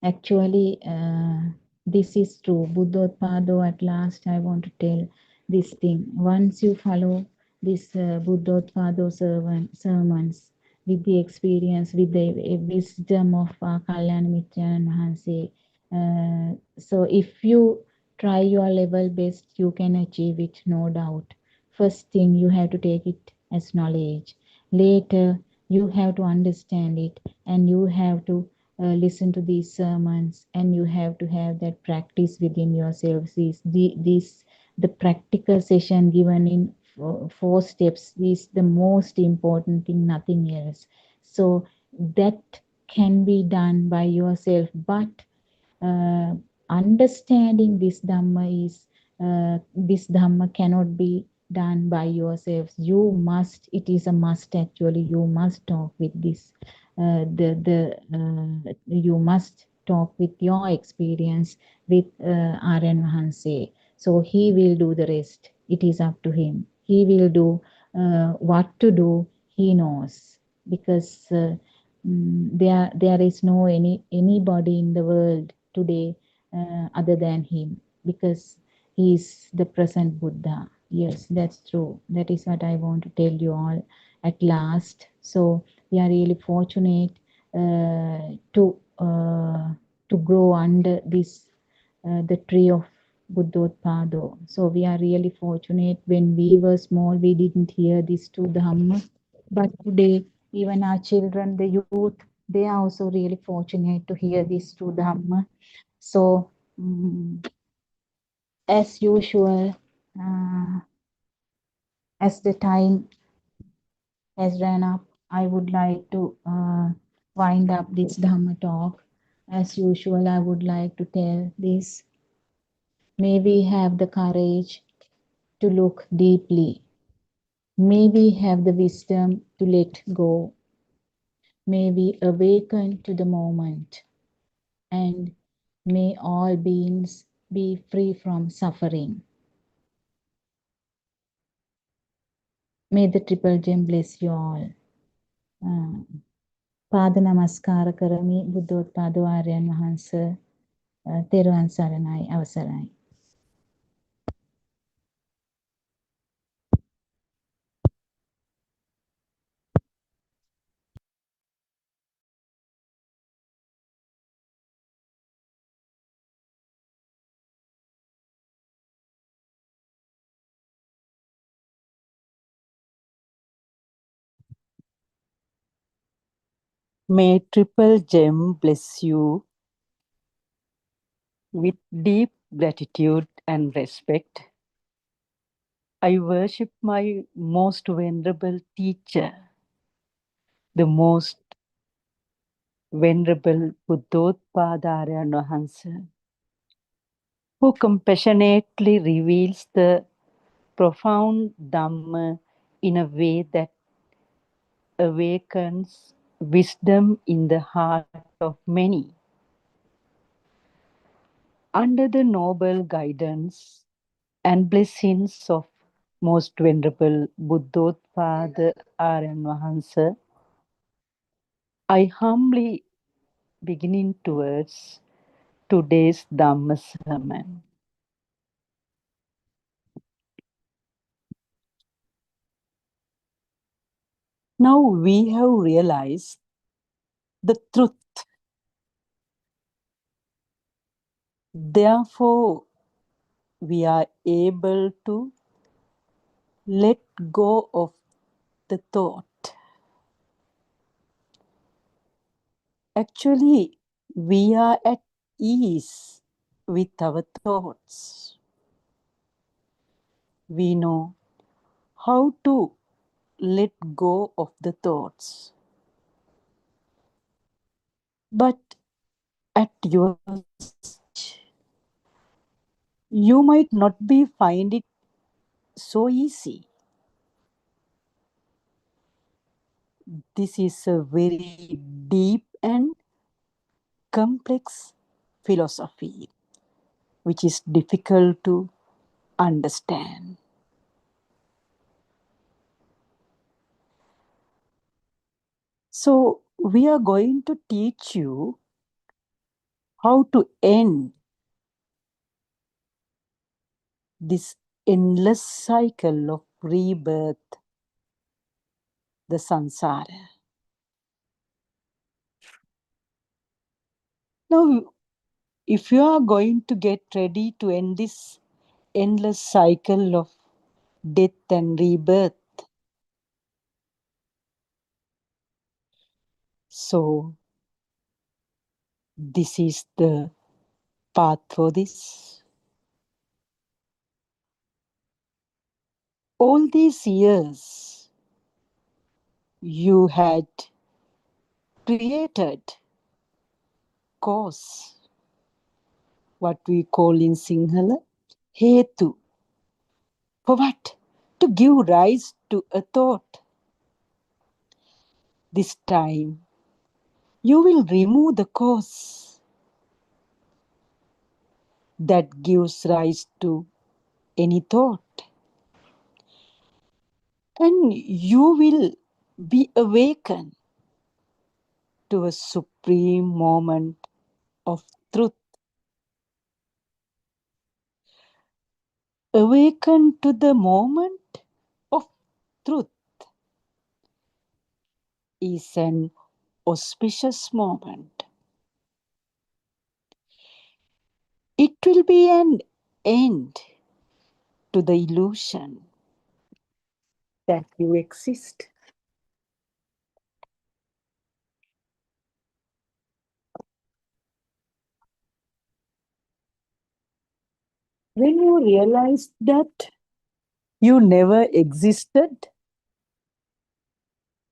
actually, this is true. Buddothpada, at last, I want to tell this thing. Once you follow this Buddothpada sermons with the experience, with the wisdom of Kalyana Mitrana Mahansi, so if you try your level best, you can achieve it, no doubt. First thing, you have to take it as knowledge. Later, you have to understand it, and you have to listen to these sermons, and you have to have that practice within yourselves. The practical session given in four steps is the most important thing, nothing else. So that can be done by yourself, but understanding this Dhamma cannot be done by yourselves. You must, it is a must actually, you must talk with this, you must talk with your experience with Aryan Mahanse. So he will do the rest. It is up to him. He will do what to do. He knows, because there is no anybody in the world today other than him, because he is the present Buddha. Yes, that's true. That is what I want to tell you all at last. So we are really fortunate to grow under this the tree of Buddothpada. So we are really fortunate. When we were small, we didn't hear this two Dhamma, but today even our children, the youth, they are also really fortunate to hear these two Dhamma. So as usual, as the time has ran up, I would like to wind up this Dhamma talk. As usual, I would like to tell this. May we have the courage to look deeply. May we have the wisdom to let go. May we awaken to the moment. And may all beings be free from suffering. May the Triple Gem bless you all. පාද නමස්කාර කරමි බුද්ධෝත්පාද ආර්යයන් වහන්ස තෙරුවන් සරණයි අවසරයි. May Triple Gem bless you with deep gratitude and respect. I worship my most venerable teacher, the most venerable Buddothpada Aryan Wahansa, who compassionately reveals the profound Dhamma in a way that awakens wisdom in the heart of many. Under the noble guidance and blessings of Most Venerable Buddothpada Aryan Wahansa, I humbly beginning towards today's Dhamma sermon. Now we have realized the truth. Therefore, we are able to let go of the thought. Actually, we are at ease with our thoughts. We know how to let go of the thoughts. But at your age, you might not be find it so easy. This is a very deep and complex philosophy, which is difficult to understand. So we are going to teach you how to end this endless cycle of rebirth, the samsara. Now, if you are going to get ready to end this endless cycle of death and rebirth, so this is the path for this. All these years, you had created cause, what we call in Sinhala, hetu. For what? To give rise to a thought. This time, you will remove the cause that gives rise to any thought. And you will be awakened to a supreme moment of truth. Awaken to the moment of truth is an auspicious moment. It will be an end to the illusion that you exist. When you realize that you never existed,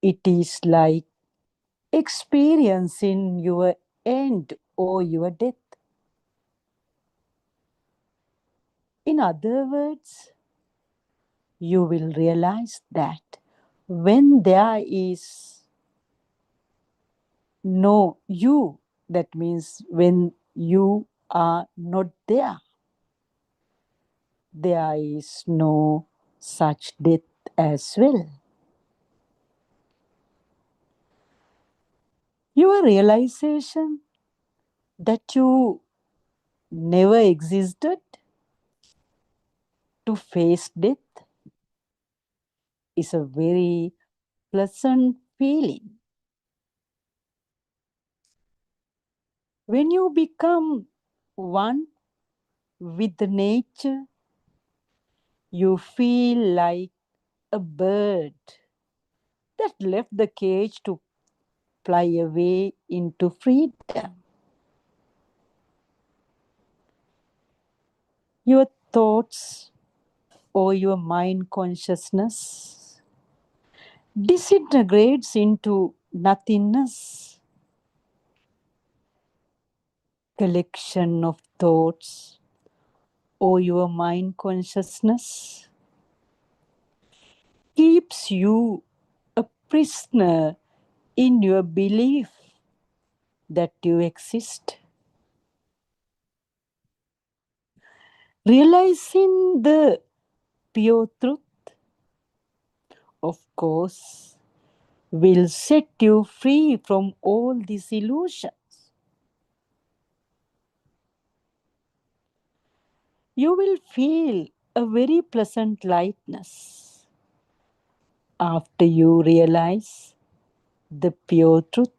it is like experiencing your end or your death. In other words, you will realize that when there is no you, that means when you are not there, there is no such death as well. Your realization that you never existed to face death is a very pleasant feeling. When you become one with the nature, you feel like a bird that left the cage to fly away into freedom. Your thoughts or your mind consciousness disintegrates into nothingness. Collection of thoughts or your mind consciousness keeps you a prisoner in your belief that you exist. Realizing the pure truth, of course, will set you free from all these illusions. You will feel a very pleasant lightness after you realize the pure truth.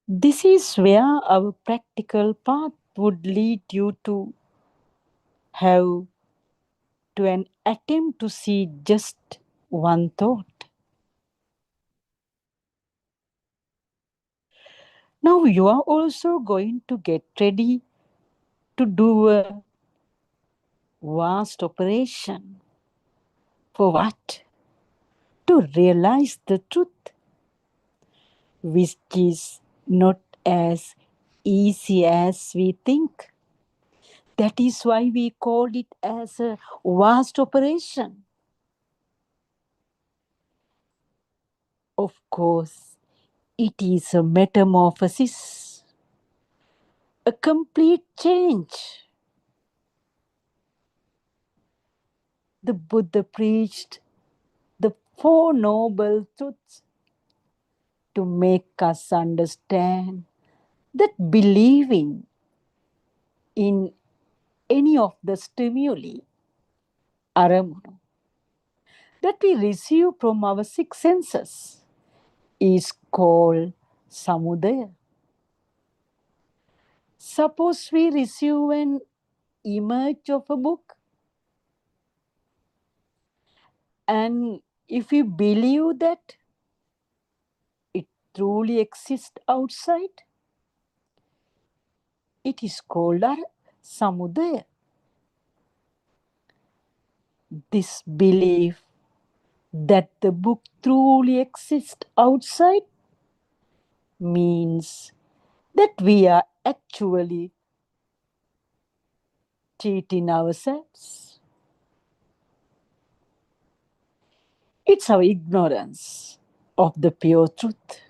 This is where our practical path would lead you to have to an attempt to see just one thought. Now you are also going to get ready to do a vast operation. For what? To realize the truth, which is not as easy as we think. That is why we call it as a vast operation. Of course, it is a metamorphosis, a complete change. The Buddha preached the Four Noble Truths to make us understand that believing in any of the stimuli, aramunu, that we receive from our six senses is called samudaya. Suppose we receive an image of a book, and if we believe that it truly exists outside, it is called our samudaya. This belief that the book truly exists outside means that we are actually cheating ourselves. It's our ignorance of the pure truth,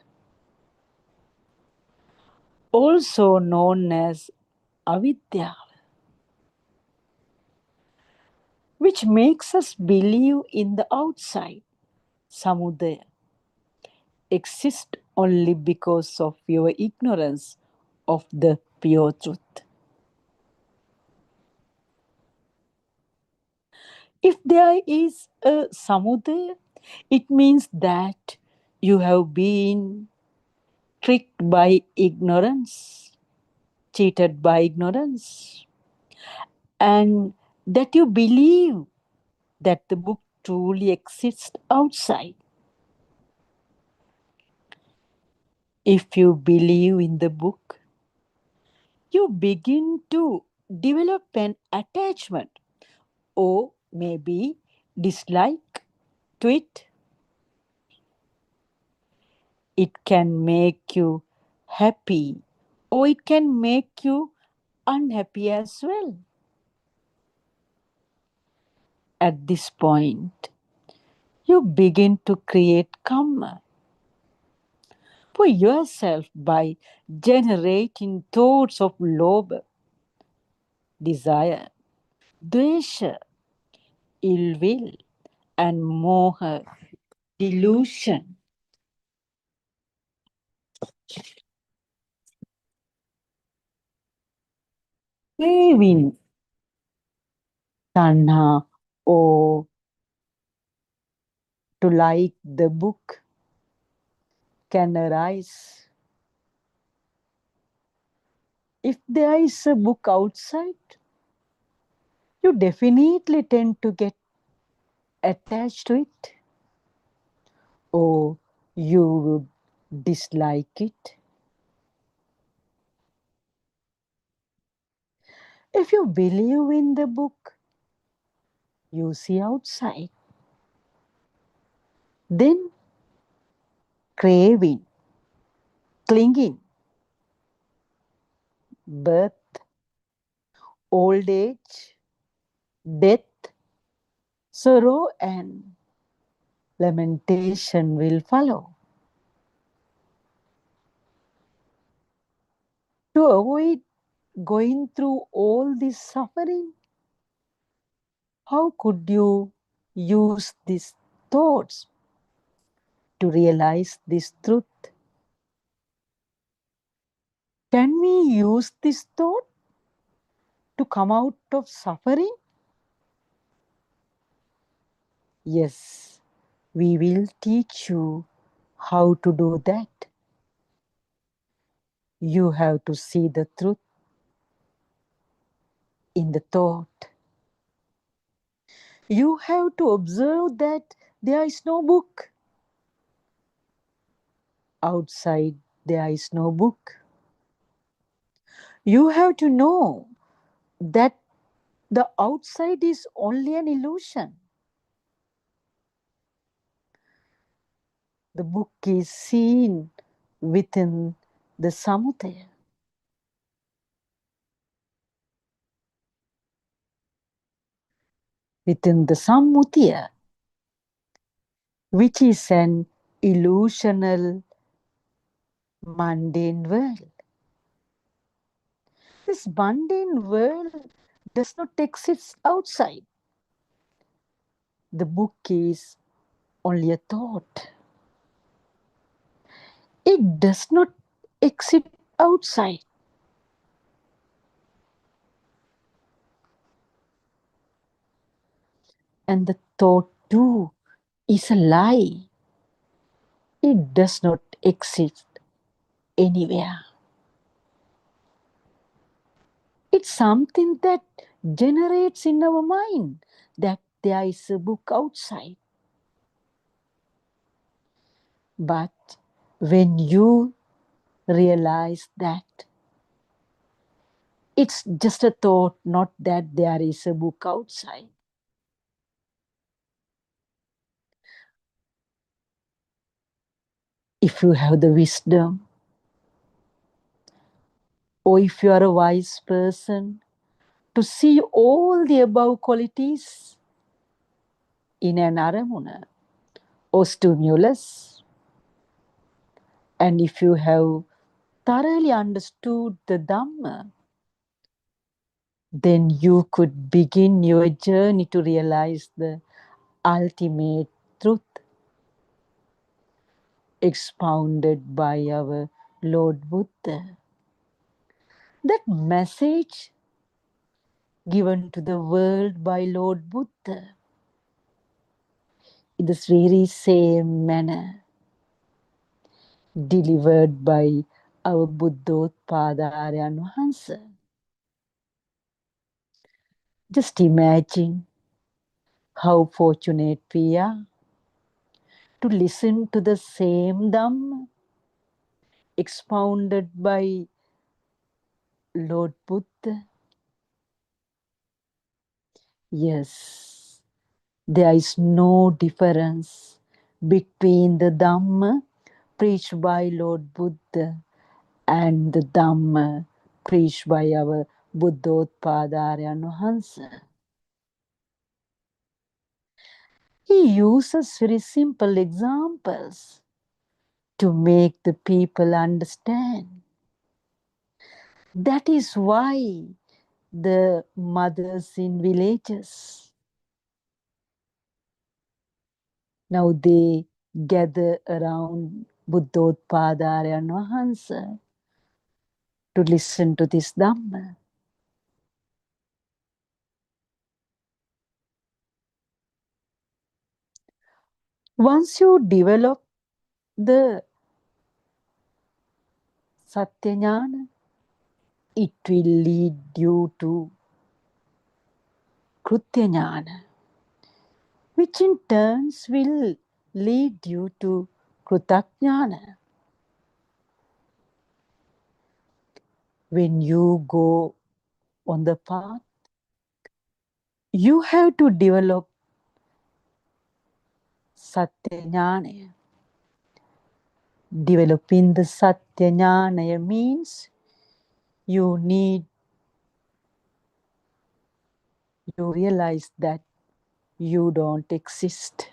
also known as avidya, which makes us believe in the outside, samudaya, exist only because of your ignorance of the pure truth. If there is a samudaya, it means that you have been tricked by ignorance, cheated by ignorance, and that you believe that the book truly exists outside. If you believe in the book, you begin to develop an attachment or maybe dislike to it. It can make you happy or it can make you unhappy as well. At this point, you begin to create karma for yourself by generating thoughts of lobha, desire, dvesha, ill will, and moha, delusion. Craving, tanha, or to like the book can arise. If there is a book outside, you definitely tend to get attached to it, or you would dislike it. If you believe in the book you see outside, then craving, clinging, birth, old age, death, sorrow, and lamentation will follow. To avoid going through all this suffering, how could you use these thoughts to realize this truth? Can we use this thought to come out of suffering? Yes, we will teach you how to do that. You have to see the truth in the thought. You have to observe that there is no book. Outside, there is no book. You have to know that the outside is only an illusion. The book is seen within the samudaya. Within the samudaya, which is an illusional, mundane world. This mundane world does not exist outside. The book is only a thought. It does not exist outside. And the thought too is a lie. It does not exist anywhere. It's something that generates in our mind that there is a book outside. But when you realize that it's just a thought, not that there is a book outside, if you have the wisdom, or if you are a wise person, to see all the above qualities in an aramuna or stimulus, and if you have thoroughly understood the Dhamma, then you could begin your journey to realize the ultimate truth expounded by our Lord Buddha. That message given to the world by Lord Buddha in this very same manner delivered by our Buddothpada Aryan Wahansa. Just imagine how fortunate we are to listen to the same Dhamma expounded by Lord Buddha. Yes, there is no difference between the Dhamma preached by Lord Buddha and the Dhamma preached by our Buddothpada Aryan Wahansa. He uses very simple examples to make the people understand. That is why the mothers in villages, now they gather around Buddothpada Aryan Wahansa to listen to this Dhamma. Once you develop the Satyajnana, it will lead you to Krutyajnana, which in turns will lead you to Krutajnana. When you go on the path, you have to develop Satyajnana. Developing the Satyajnana means you realize that you don't exist.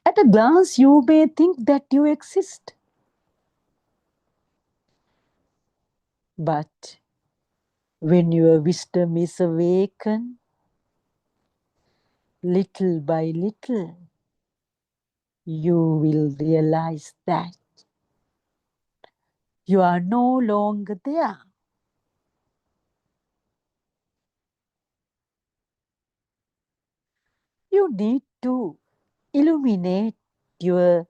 At a glance, you may think that you exist. But when your wisdom is awakened, little by little, you will realize that you are no longer there. You need to illuminate your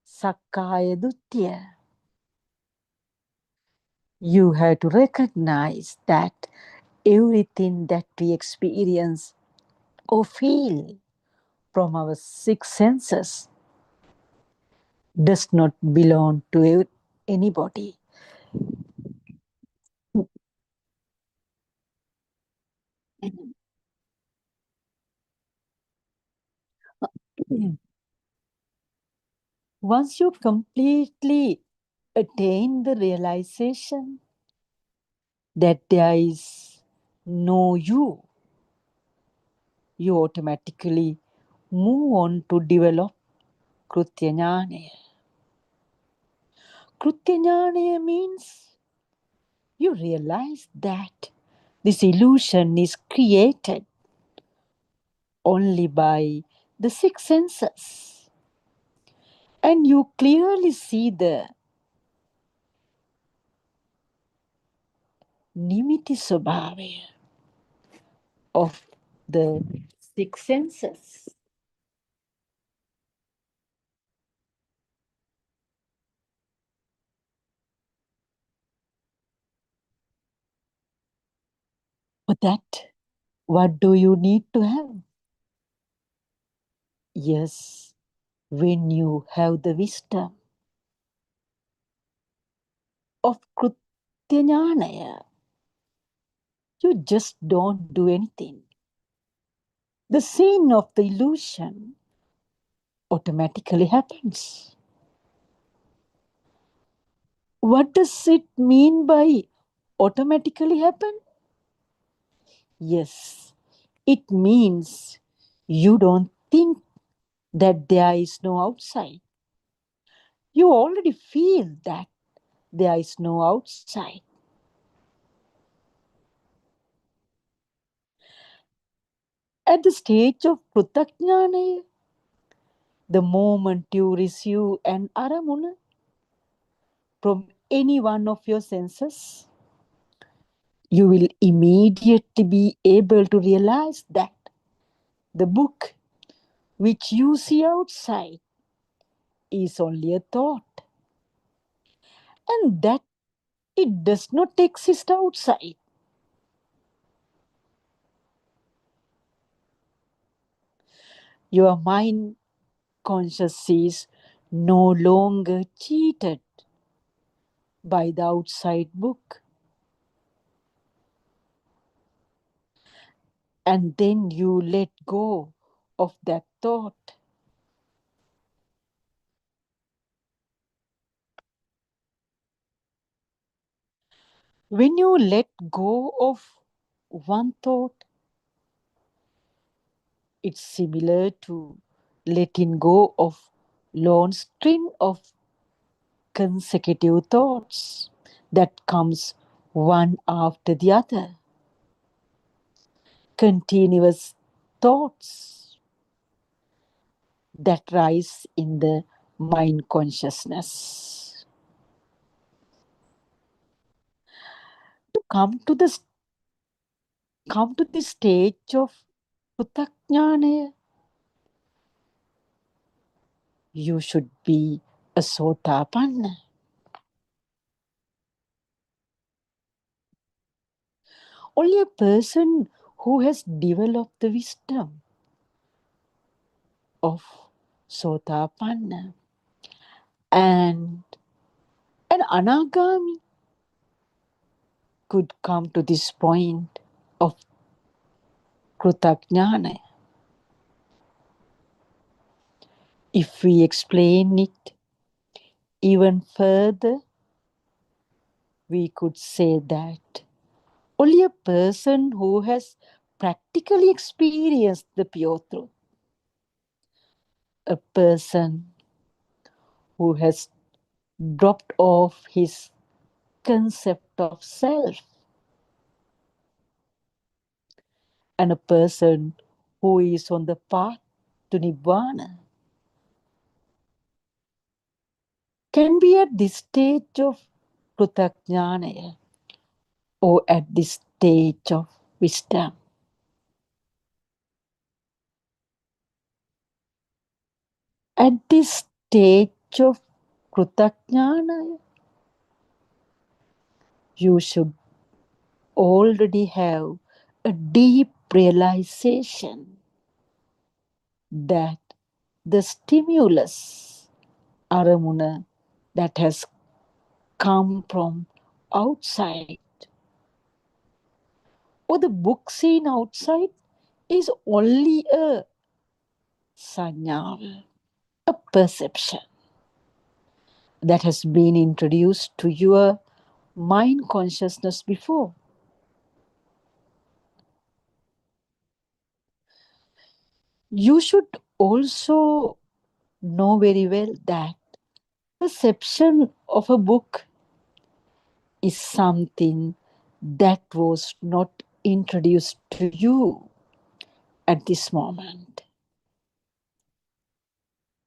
Sakkaya Duttya. You have to recognize that everything that we experience or feel from our six senses does not belong to anybody. Once you completely attain the realization that there is no you, you automatically move on to develop Krutyajnana. Krutyajnana means you realize that this illusion is created only by the six senses. And you clearly see the nimitti svabhava of the six senses. For that, what do you need to have? Yes, when you have the wisdom of Krutyajnana, you just don't do anything. the scene of the illusion automatically happens. What does it mean by automatically happen? Yes, it means you don't think that there is no outside. You already feel that there is no outside. At the stage of Prutakjnana, the moment you receive an aramuna from any one of your senses, you will immediately be able to realize that the book which you see outside is only a thought, and that it does not exist outside. Your mind conscious is no longer cheated by the outside book. And then you let go of that thought. When you let go of one thought, it's similar to letting go of long string of consecutive thoughts that comes one after the other. Continuous thoughts that rise in the mind consciousness. To come to the stage of Putakjnana, you should be a Sotapanna. Only a person who has developed the wisdom of Sotapanna and an Anagami could come to this point of Krutajnana. If we explain it even further, we could say that only a person who has practically experienced the pure truth, a person who has dropped off his concept of self, and a person who is on the path to Nibbana, can be at this stage of Prutajnana or at this stage of wisdom. At this stage of Prutajnana, you should already have a deep realization that the stimulus, aramuna, that has come from outside, or the book seen outside, is only a sanya, a perception that has been introduced to your mind consciousness before. You should also know very well that perception of a book is something that was not introduced to you at this moment.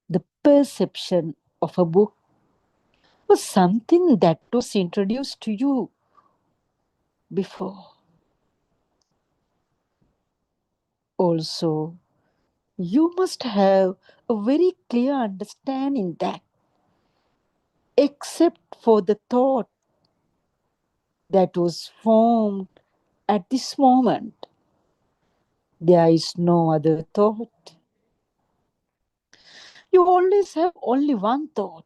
The perception of a book was something that was introduced to you before. Also, you must have a very clear understanding that except for the thought that was formed at this moment, there is no other thought. You always have only one thought.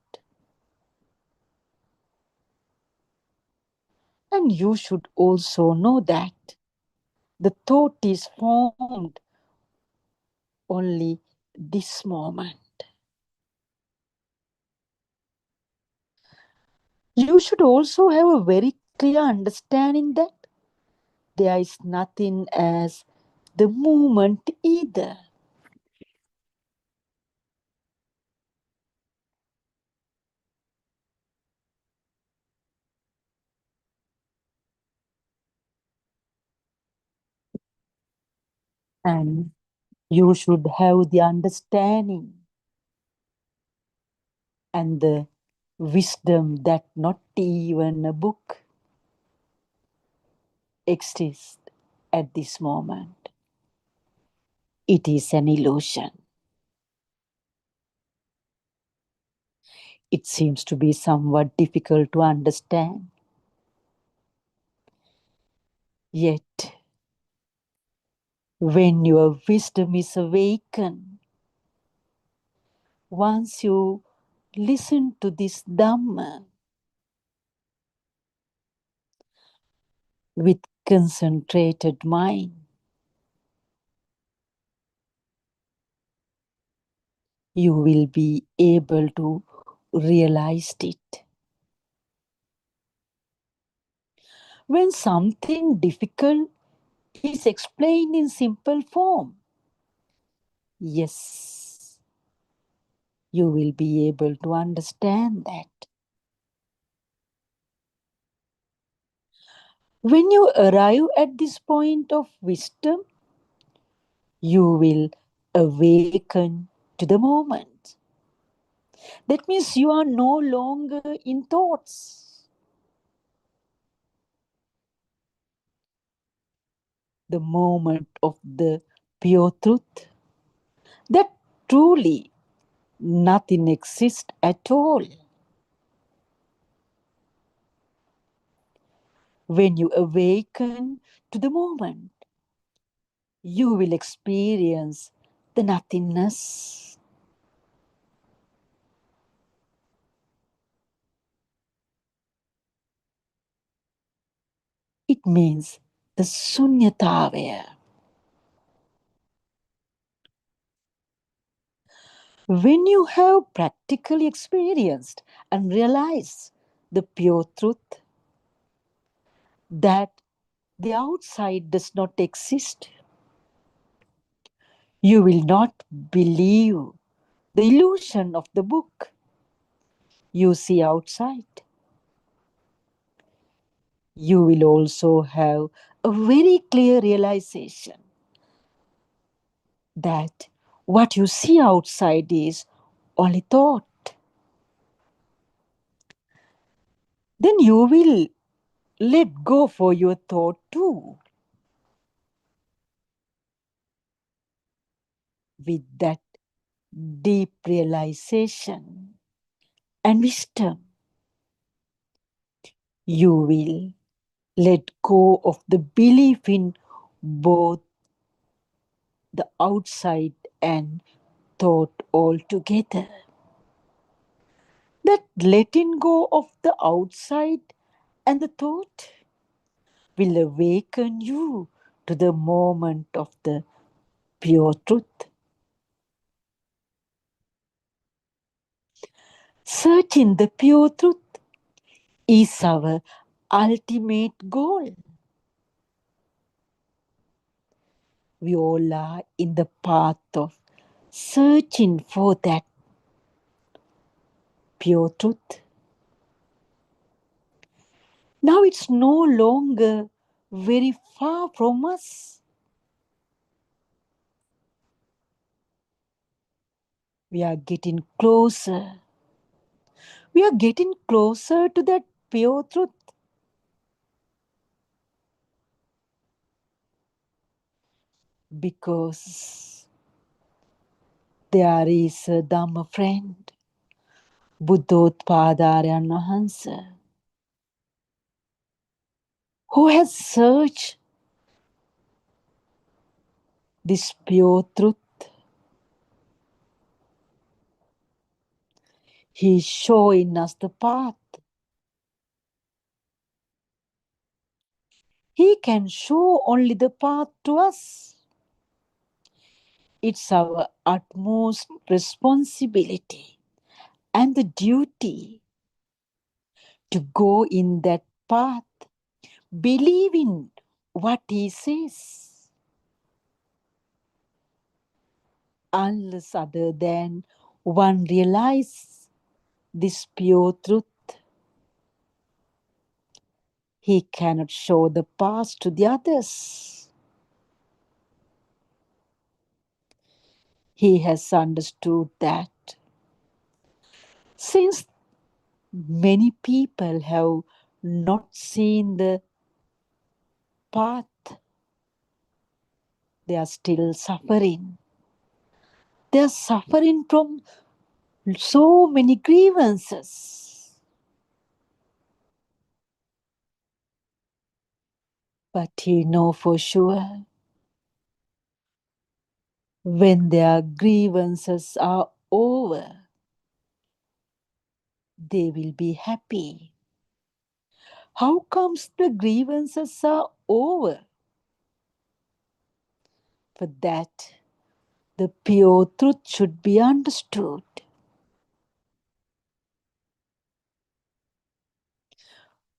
And you should also know that the thought is formed only this moment. You should also have a very clear understanding that there is nothing as the moment either. And you should have the understanding and the wisdom that not even a book exists at this moment. It is an illusion. It seems to be somewhat difficult to understand. Yet, when your wisdom is awakened, once you listen to this Dhamma with concentrated mind, you will be able to realize it. When something difficult is explained in simple form, yes, you will be able to understand that. When you arrive at this point of wisdom, you will awaken to the moment. That means you are no longer in thoughts. The moment of the pure truth, that truly nothing exists at all. When you awaken to the moment, you will experience the nothingness. It means the sunyatavaya. When you have practically experienced and realized the pure truth that the outside does not exist, you will not believe the illusion of the book you see outside. You will also have a very clear realization that what you see outside is only thought. Then you will let go for your thought too. With that deep realization and wisdom, you will let go of the belief in both the outside and thought altogether. That letting go of the outside and the thought will awaken you to the moment of the pure truth. Searching the pure truth is our ultimate goal. We all are in the path of searching for that pure truth. Now it's no longer very far from us. We are getting closer. We are getting closer to that pure truth. Because there is a Dhamma friend, Buddothpada who has searched this pure truth. He is showing us the path. He can show only the path to us. It's our utmost responsibility and the duty to go in that path, believe in what he says, unless other than one realize this pure truth, he cannot show the path to the others. He has understood that since many people have not seen the path, they are still suffering. They are suffering from so many grievances. But he knows for sure when their grievances are over, they will be happy. How comes the grievances are over? For that, the pure truth should be understood.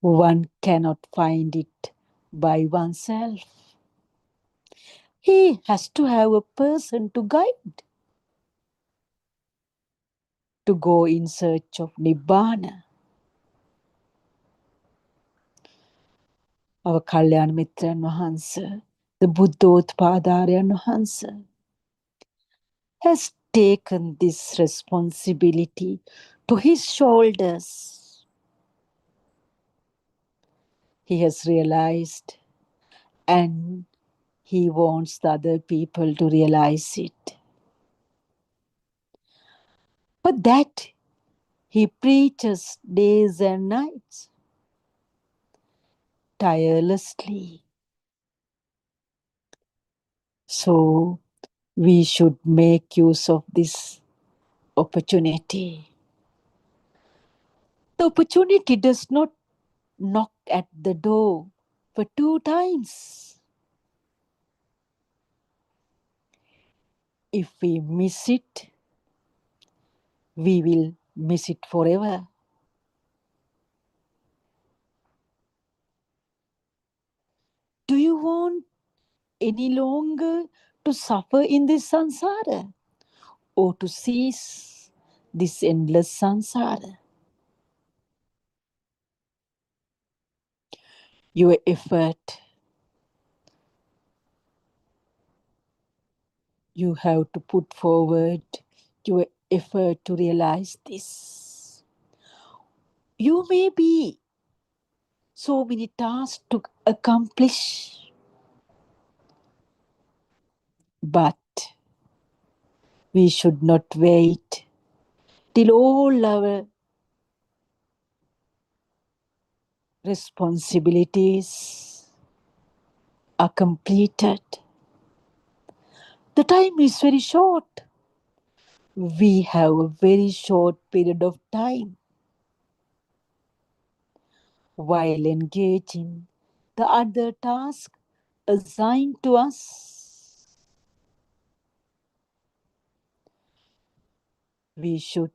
One cannot find it by oneself. He has to have a person to guide, to go in search of Nibbana. Our Kalyan Mitran Mahansa, the Buddothpada Mahansa, has taken this responsibility to his shoulders. He has realized, and he wants the other people to realize it. But that he preaches days and nights, tirelessly. So we should make use of this opportunity. The opportunity does not knock at the door for 2 times. If we miss it, we will miss it forever. Do you want any longer to suffer in this samsara, or to cease this endless samsara? Your effort, you have to put forward your effort to realize this. You may be so many tasks to accomplish, but we should not wait till all our responsibilities are completed. The time is very short. We have a very short period of time while engaging the other task assigned to us. We should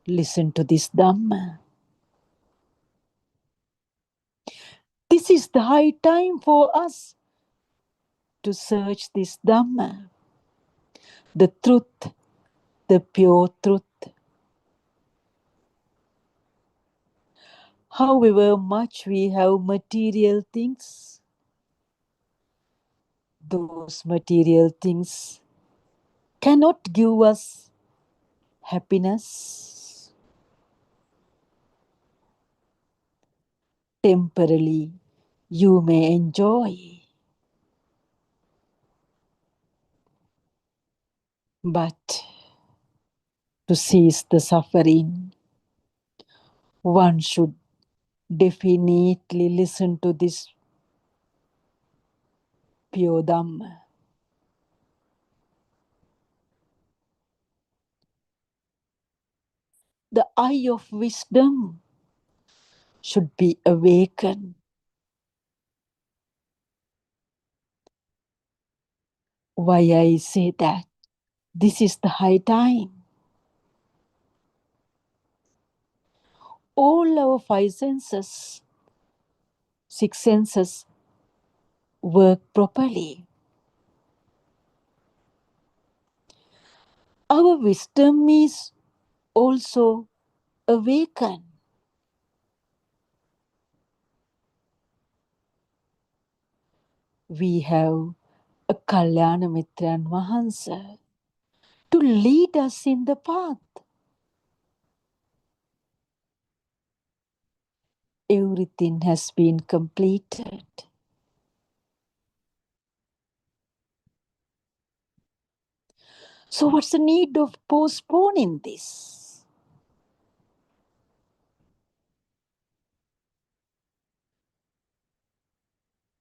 listen to this Dhamma. This is the high time for us to search this Dhamma, the truth, the pure truth. However much we have material things, those material things cannot give us happiness. Temporarily, you may enjoy, but to cease the suffering, one should definitely listen to this pure Dhamma. The eye of wisdom should be awakened. Why I say that this is the high time. All our six senses work properly. Our wisdom is also awakened. We have a Kalyana Mitran Mahansa to lead us in the path. Everything has been completed. So, what's the need of postponing this?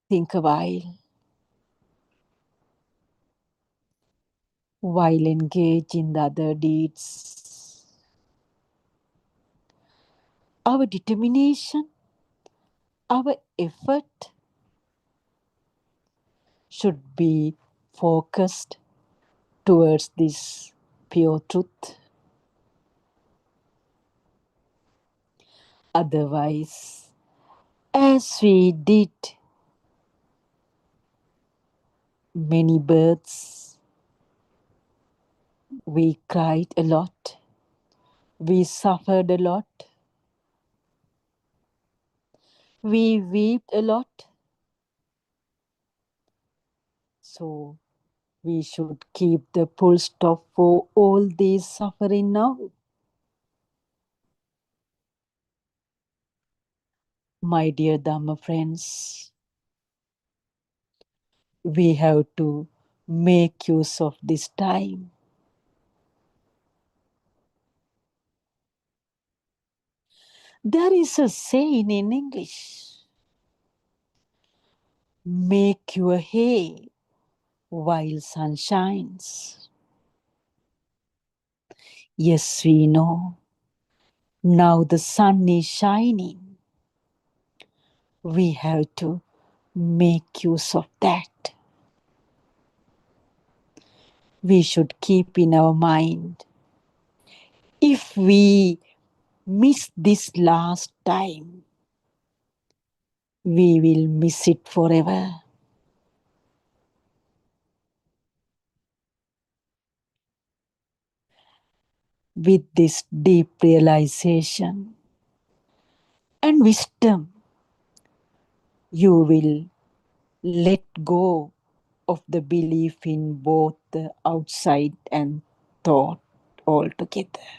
Think a while engage in the other deeds. Our determination, our effort should be focused towards this pure truth. Otherwise, as we did many births, we cried a lot, we suffered a lot, we wept a lot. So we should keep the full stop for all this suffering now. My dear Dhamma friends, we have to make use of this time. There is a saying in English, make your hay while sun shines. Yes, we know. Now the sun is shining. We have to make use of that. We should keep in our mind, if we miss this last time, we will miss it forever. With this deep realization and wisdom, you will let go of the belief in both the outside and thought altogether.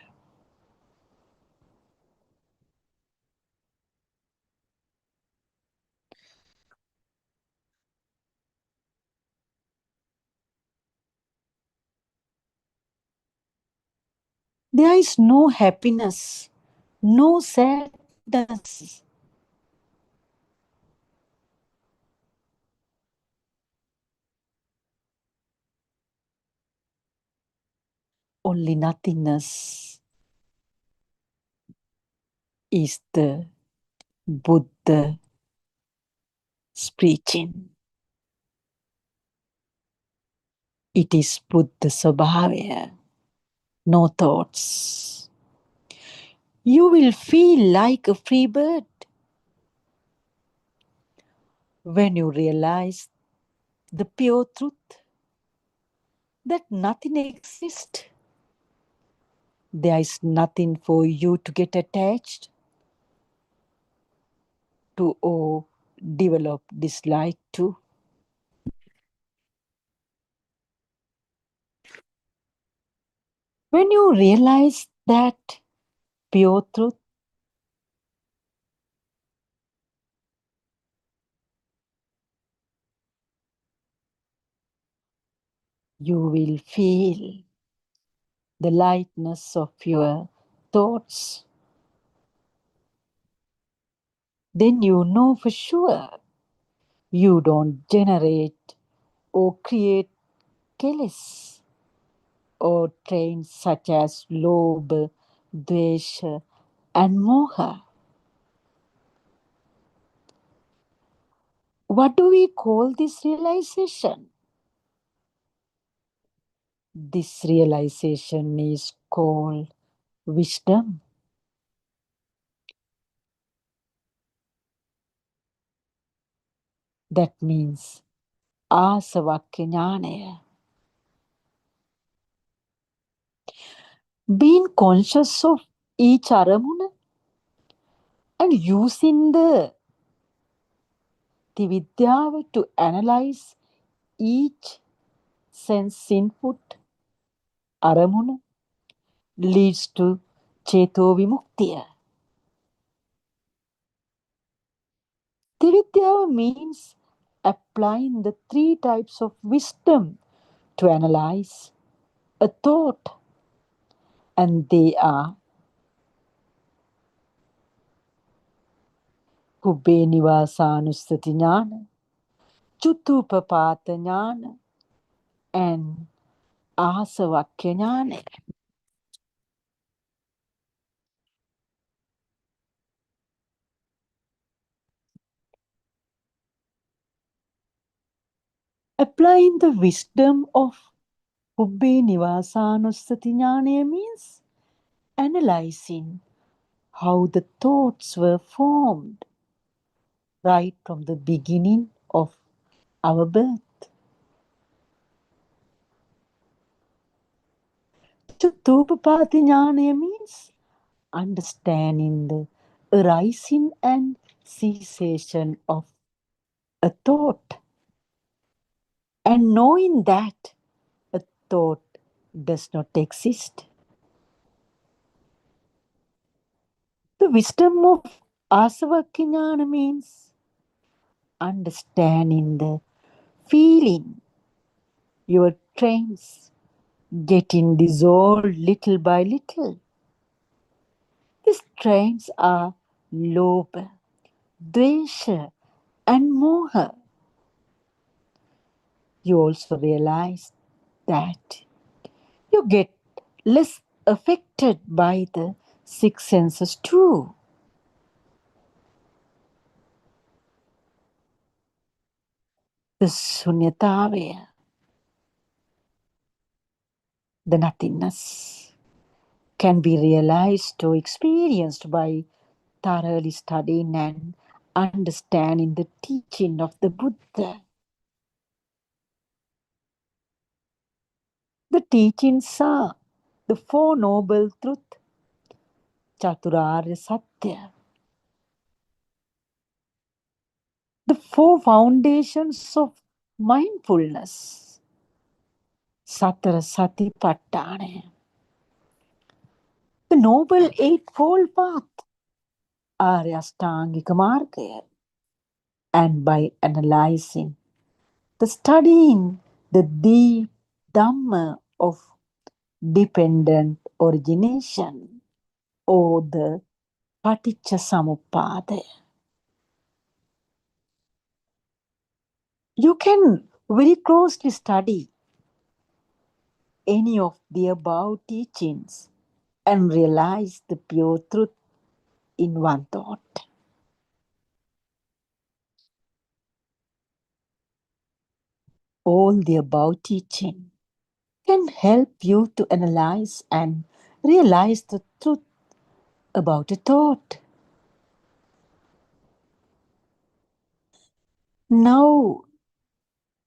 There is no happiness, no sadness. Only nothingness is the Buddha's preaching. It is Buddha Svabhava, no thoughts. You will feel like a free bird when you realize the pure truth that nothing exists. There is nothing for you to get attached to or develop dislike to. When you realize that pure truth, you will feel the lightness of your thoughts. Then you know for sure you don't generate or create kills or trains such as lobha, dvesha, and moha. What do we call this realization? This realization is called wisdom. That means asavakya jnanaya. Being conscious of each aramuna and using the vidyava to analyze each sense input aramuna leads to cheto vimuktiya. Tividyava means applying the three types of wisdom to analyze a thought, and they are Kubbe Nivasanusati Jnana, Chutupapata Jnana, and Asavakya Jnana. Applying the wisdom of Kubbe Nivasanusati Jnana means analyzing how the thoughts were formed right from the beginning of our birth. Chutupapata Jnana means understanding the arising and cessation of a thought and knowing that a thought does not exist. The wisdom of Asavakya means understanding the feeling your trains getting dissolved little by little. These trains are Lobha, Dvesha, and Moha. You also realize that you get less affected by the six senses too. The sunyatavaya, the nothingness, can be realized or experienced by thoroughly studying and understanding the teaching of the Buddha. The teachings are the Four Noble Truths, Chaturarya Satya, the four foundations of mindfulness, Satara Satipatthana, the Noble Eightfold Path, Arya Ashtangika Marga, and by analyzing the studying the deep Dhamma of dependent origination or the Paticca Samuppada. You can very closely study any of the above teachings and realize the pure truth in one thought. All the above teaching can help you to analyze and realize the truth about a thought. Now,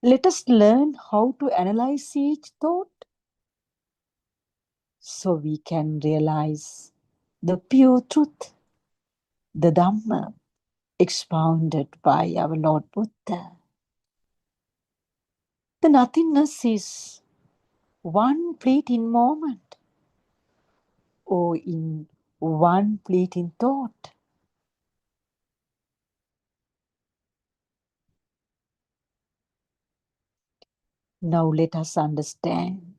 let us learn how to analyze each thought so we can realize the pure truth, the Dhamma, expounded by our Lord Buddha. The nothingness is one fleeting moment or in one fleeting thought. Now let us understand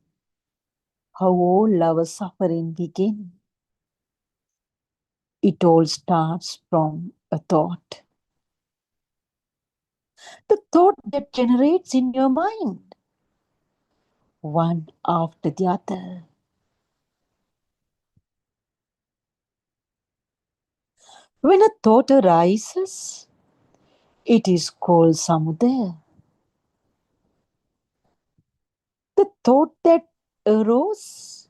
how all our suffering begins. It all starts from a thought. The thought that generates in your mind, one after the other. When a thought arises, it is called samudaya. The thought that A rose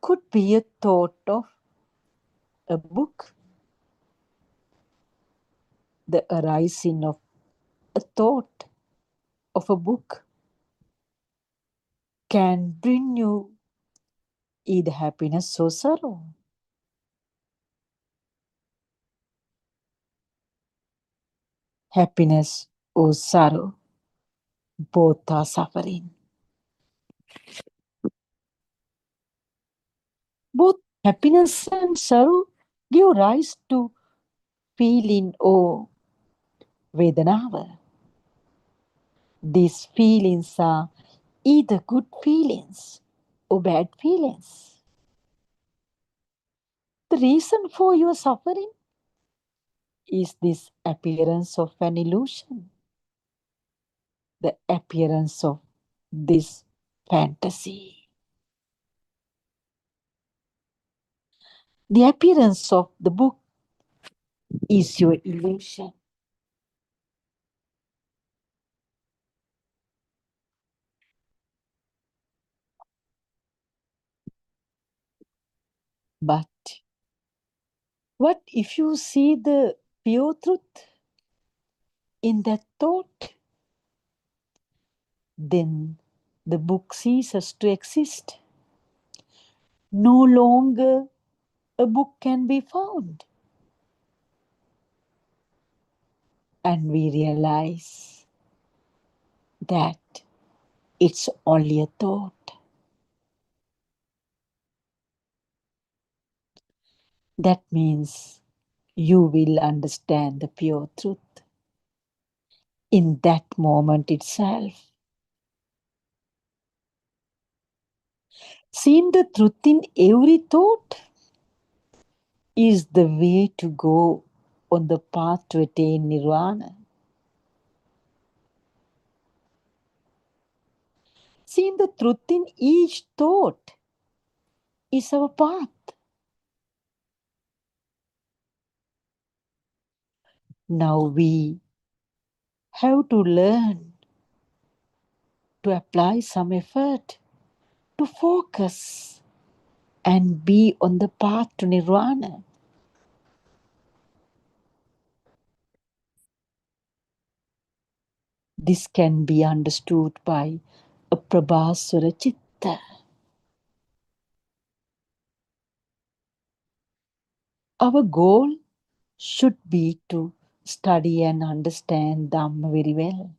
could be a thought of a book, the arising of a thought of a book can bring you either happiness or sorrow. Happiness or sorrow, both are suffering. Both happiness and sorrow give rise to feeling or Vedanava. These feelings are either good feelings or bad feelings. The reason for your suffering is this appearance of an illusion, the appearance of this fantasy. The appearance of the book is your illusion. But what if you see the pure truth in that thought? Then the book ceases to exist. No longer a book can be found. And we realize that it's only a thought. That means you will understand the pure truth in that moment itself. Seeing the truth in every thought is the way to go on the path to attain nirvana. Seeing the truth in each thought is our path. Now we have to learn to apply some effort, to focus and be on the path to nirvana. This can be understood by a Prabhasura Chitta. Our goal should be to study and understand Dhamma very well.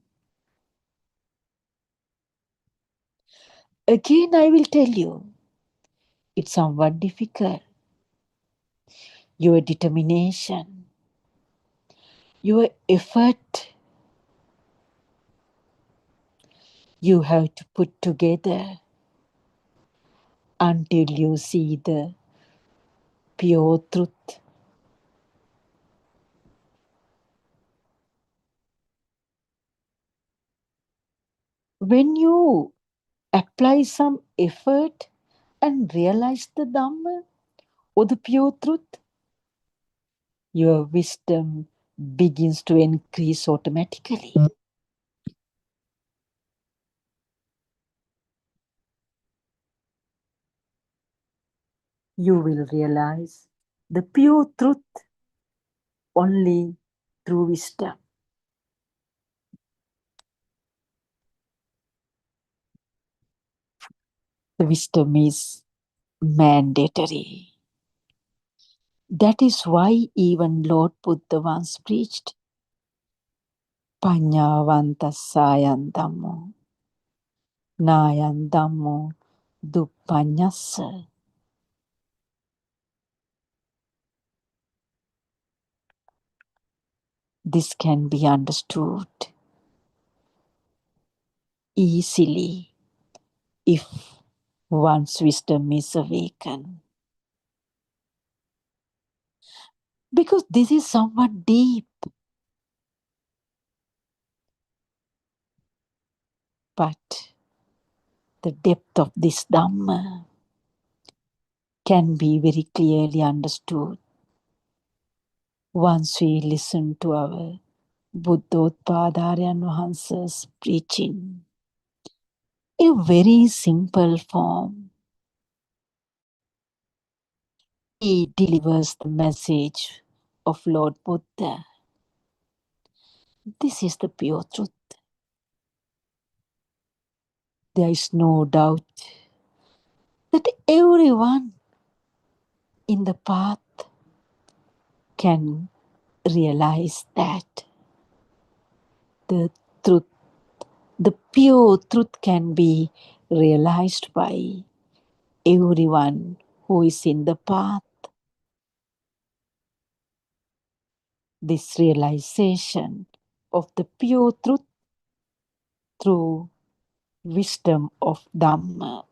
Again, I will tell you, it's somewhat difficult. Your determination, your effort, you have to put together until you see the pure truth. When you apply some effort and realize the Dhamma or the pure truth, your wisdom begins to increase automatically. You will realize the pure truth only through wisdom. The wisdom is mandatory. That is why even Lord Buddha once preached Panyavantasayan Dhammo Nayan Dhammo Duppanyassa. This can be understood easily if one's wisdom is awakened. Because this is somewhat deep. But the depth of this Dhamma can be very clearly understood once we listen to our Buddothpada Vahansa's preaching. a very simple form. He delivers the message of Lord Buddha. This is the pure truth. There is no doubt that everyone in the path can realize that the truth, the pure truth can be realized by everyone who is in the path. This realization of the pure truth through wisdom of Dhamma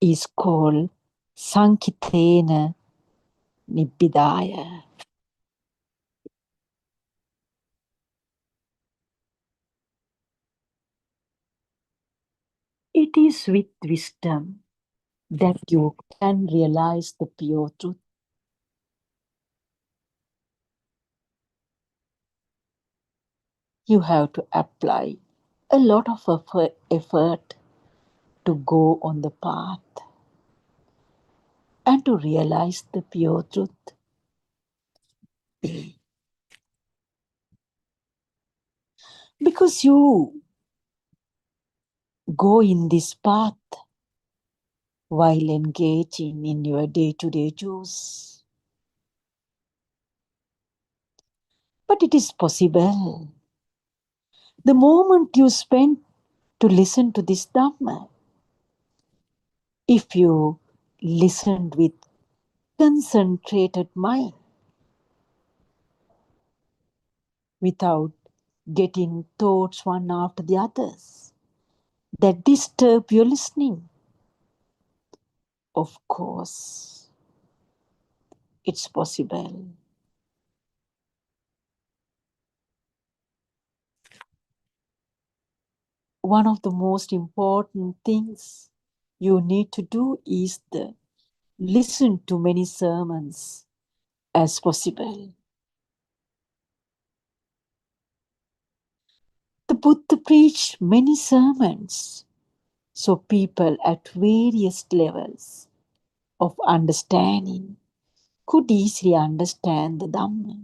is called Sankitena Nibbidaya. It is with wisdom that you can realize the pure truth. You have to apply a lot of effort to go on the path and to realize the pure truth. Because you go in this path while engaging in your day-to-day chores. But it is possible. The moment you spend to listen to this Dhamma, if you listened with concentrated mind, without getting thoughts one after the others that disturb your listening, of course, it's possible. One of the most important things you need to do is to listen to many sermons as possible. The Buddha preached many sermons, so people at various levels of understanding could easily understand the Dhamma.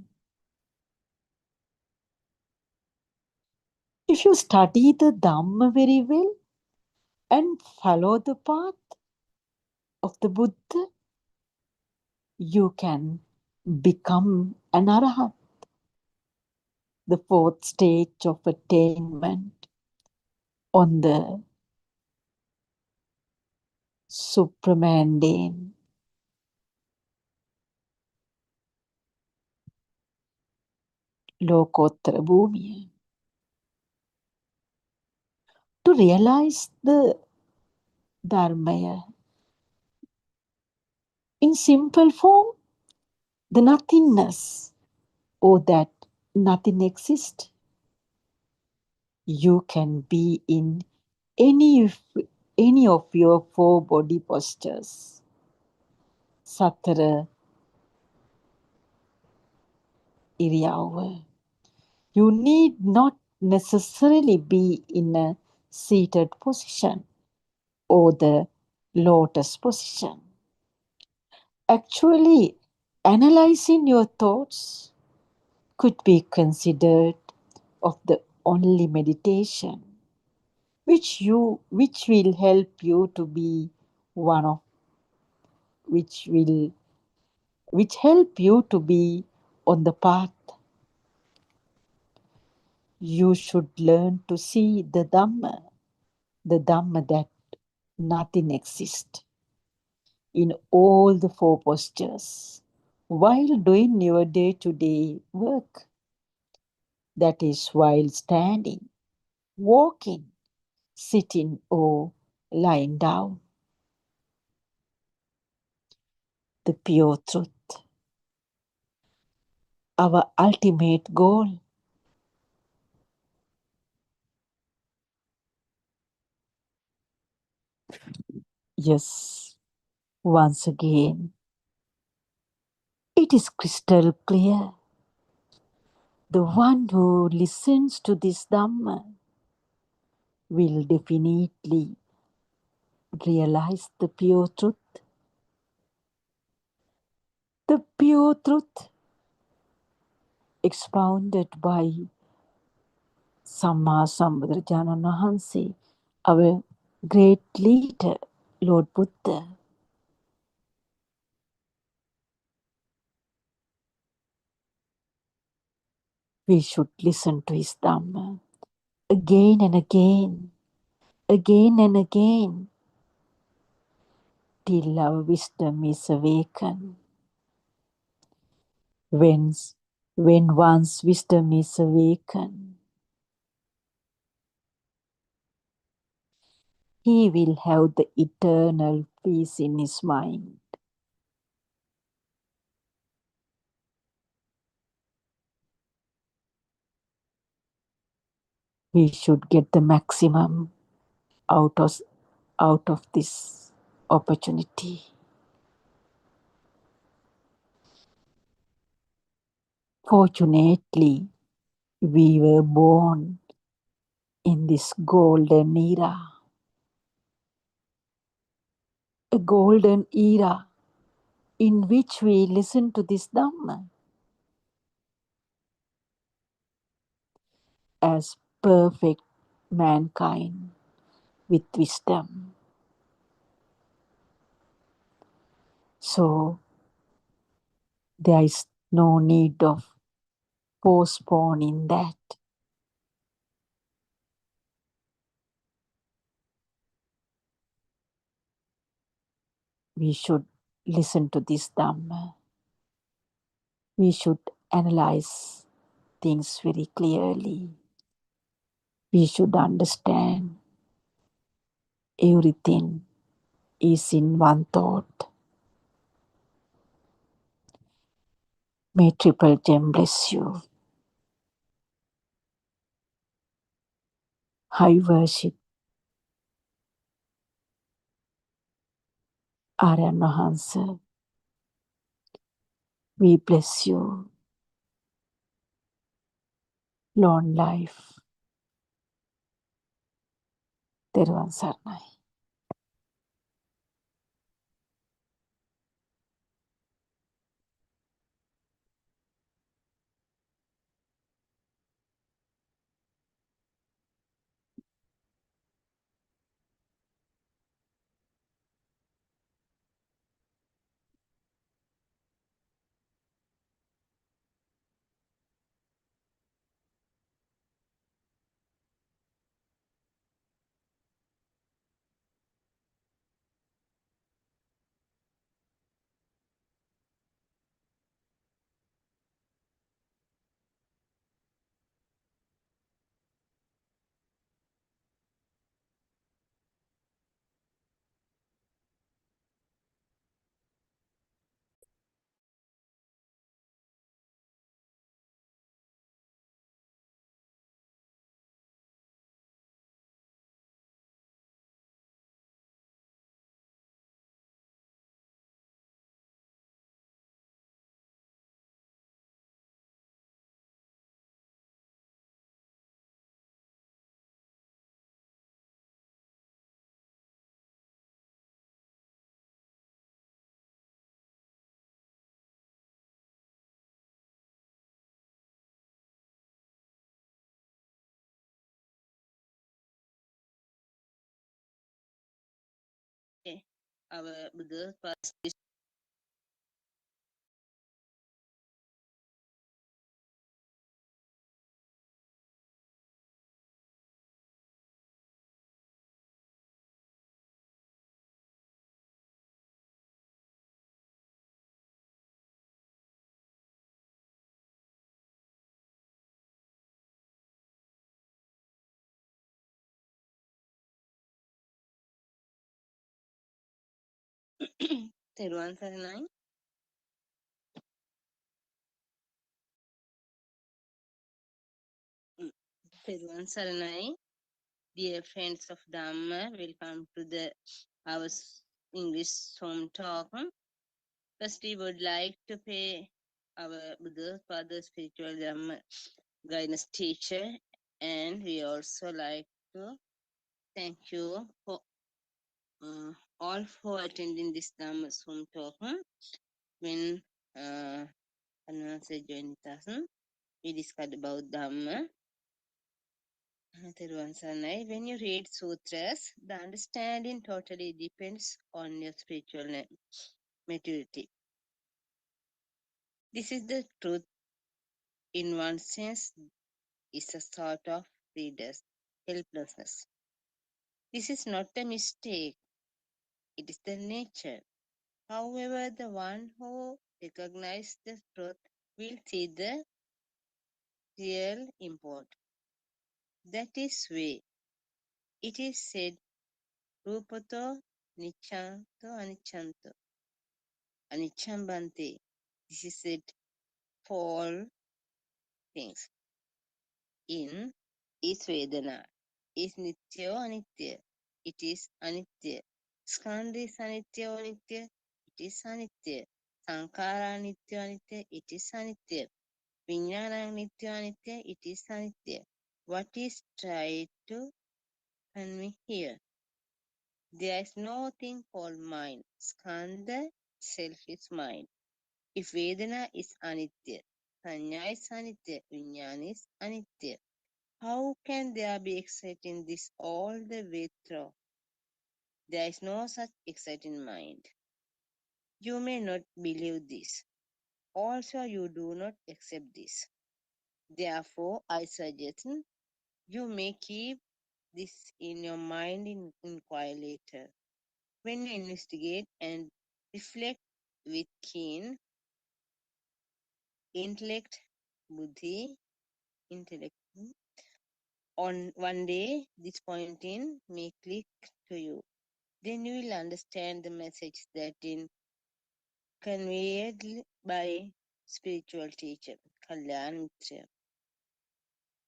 If you study the Dhamma very well and follow the path of the Buddha, you can become an Arahant, the fourth stage of attainment on the supramundane. Lokottara Bhumiya. To realize the Dharmaya in simple form, the nothingness, or that nothing exists, you can be in any of your four body postures. Satara Iriyava. You need not necessarily be in a seated position or the lotus position. Actually, analyzing your thoughts could be considered of the only meditation which will help you to be one of which help you to be on the path. You should learn to see the Dhamma that nothing exists in all the four postures while doing your day-to-day work. That is while standing, walking, sitting, or lying down. The pure truth, our ultimate goal. Yes, once again, it is crystal clear. The one who listens to this Dhamma will definitely realize the pure truth. The pure truth expounded by Samma Sambuddhajanan Wahanse, our great leader, Lord Buddha. We should listen to his Dhamma again and again, again and again, till our wisdom is awakened. When one's wisdom is awakened, he will have the eternal peace in his mind. We should get the maximum out of this opportunity. Fortunately, we were born in this golden era. A golden era in which we listen to this Dhamma as perfect mankind with wisdom. So there is no need of postponing that. We should listen to this Dhamma. We should analyze things very clearly. We should understand everything is in one thought. May Triple Gem bless you. I worship Aryan Wahanse. We bless you. Long life. Teruvan Sarnai. Okay. Our Buddothpada Teruvan Saranai. Teruvan Saranai. Dear friends of Dhamma, welcome to our English home talk. First, we would like to pay our Buddothpada spiritual Dhamma guidance teacher, and we also like to Thank you for all for attending this Dhamma Zoom talk. When Anansa joined us, we discussed about Dhamma. Thiruvan Saranai. When you read sutras, the understanding totally depends on your spiritual maturity. This is the truth. In one sense, is a sort of reader's helplessness. This is not a mistake, it is the nature. However, the one who recognizes the truth will see the real import. That is way. It is said, Rupato Nichanto Anichanto Anichambante. This is said for all things. In is Vedana. Is Nitya or Anitya? It is Anitya. Skandha is Anitya or Nitya? It is Anitya. Sankara Nitya or Anitya? It is Anitya. Vijnana Nitya or Anitya? It is Anitya. What is tried to convey here? There is no thing called mind. Skandha itself is mind. If Vedana is Anitya, Sanya is Anitya, Vijnana is Anitya. How can there be exciting this all the way through? There is no such exciting mind. You may not believe this. Also, you do not accept this. Therefore, I suggest you may keep this in your mind in inquire later. When you investigate and reflect with keen intellect, buddhi, intellect, on one day, this pointing may click to you. Then you will understand the message that is conveyed by spiritual teacher, Kalyan Mitra.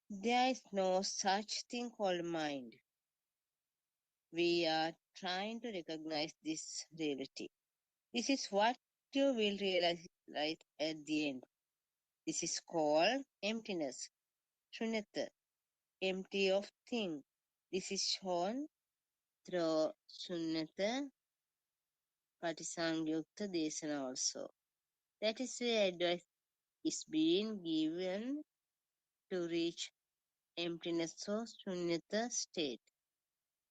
There is no such thing called mind. We are trying to recognize this reality. This is what you will realize right at the end. This is called emptiness, shunyata, empty of thing. This is shown through shunyata Patisangyukta Desana also. That is where advice is being given to reach emptiness or shunyata state.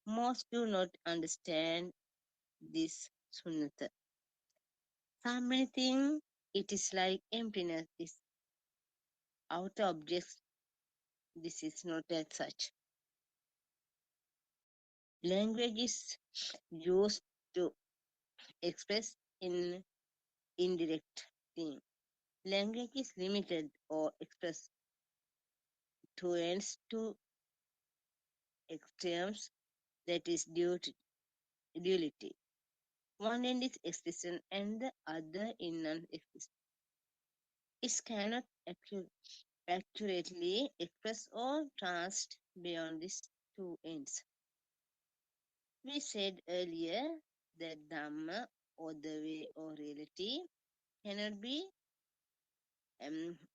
Most do not understand this shunyata. Some may think it is like emptiness is outer objects. This is not as such. Language is used to express in indirect thing. Language is limited or expressed to ends to extremes, that is duality. One end is existence and the other in non-existence. It cannot accurately express or translate beyond these two ends. We said earlier that Dhamma or the way or reality cannot be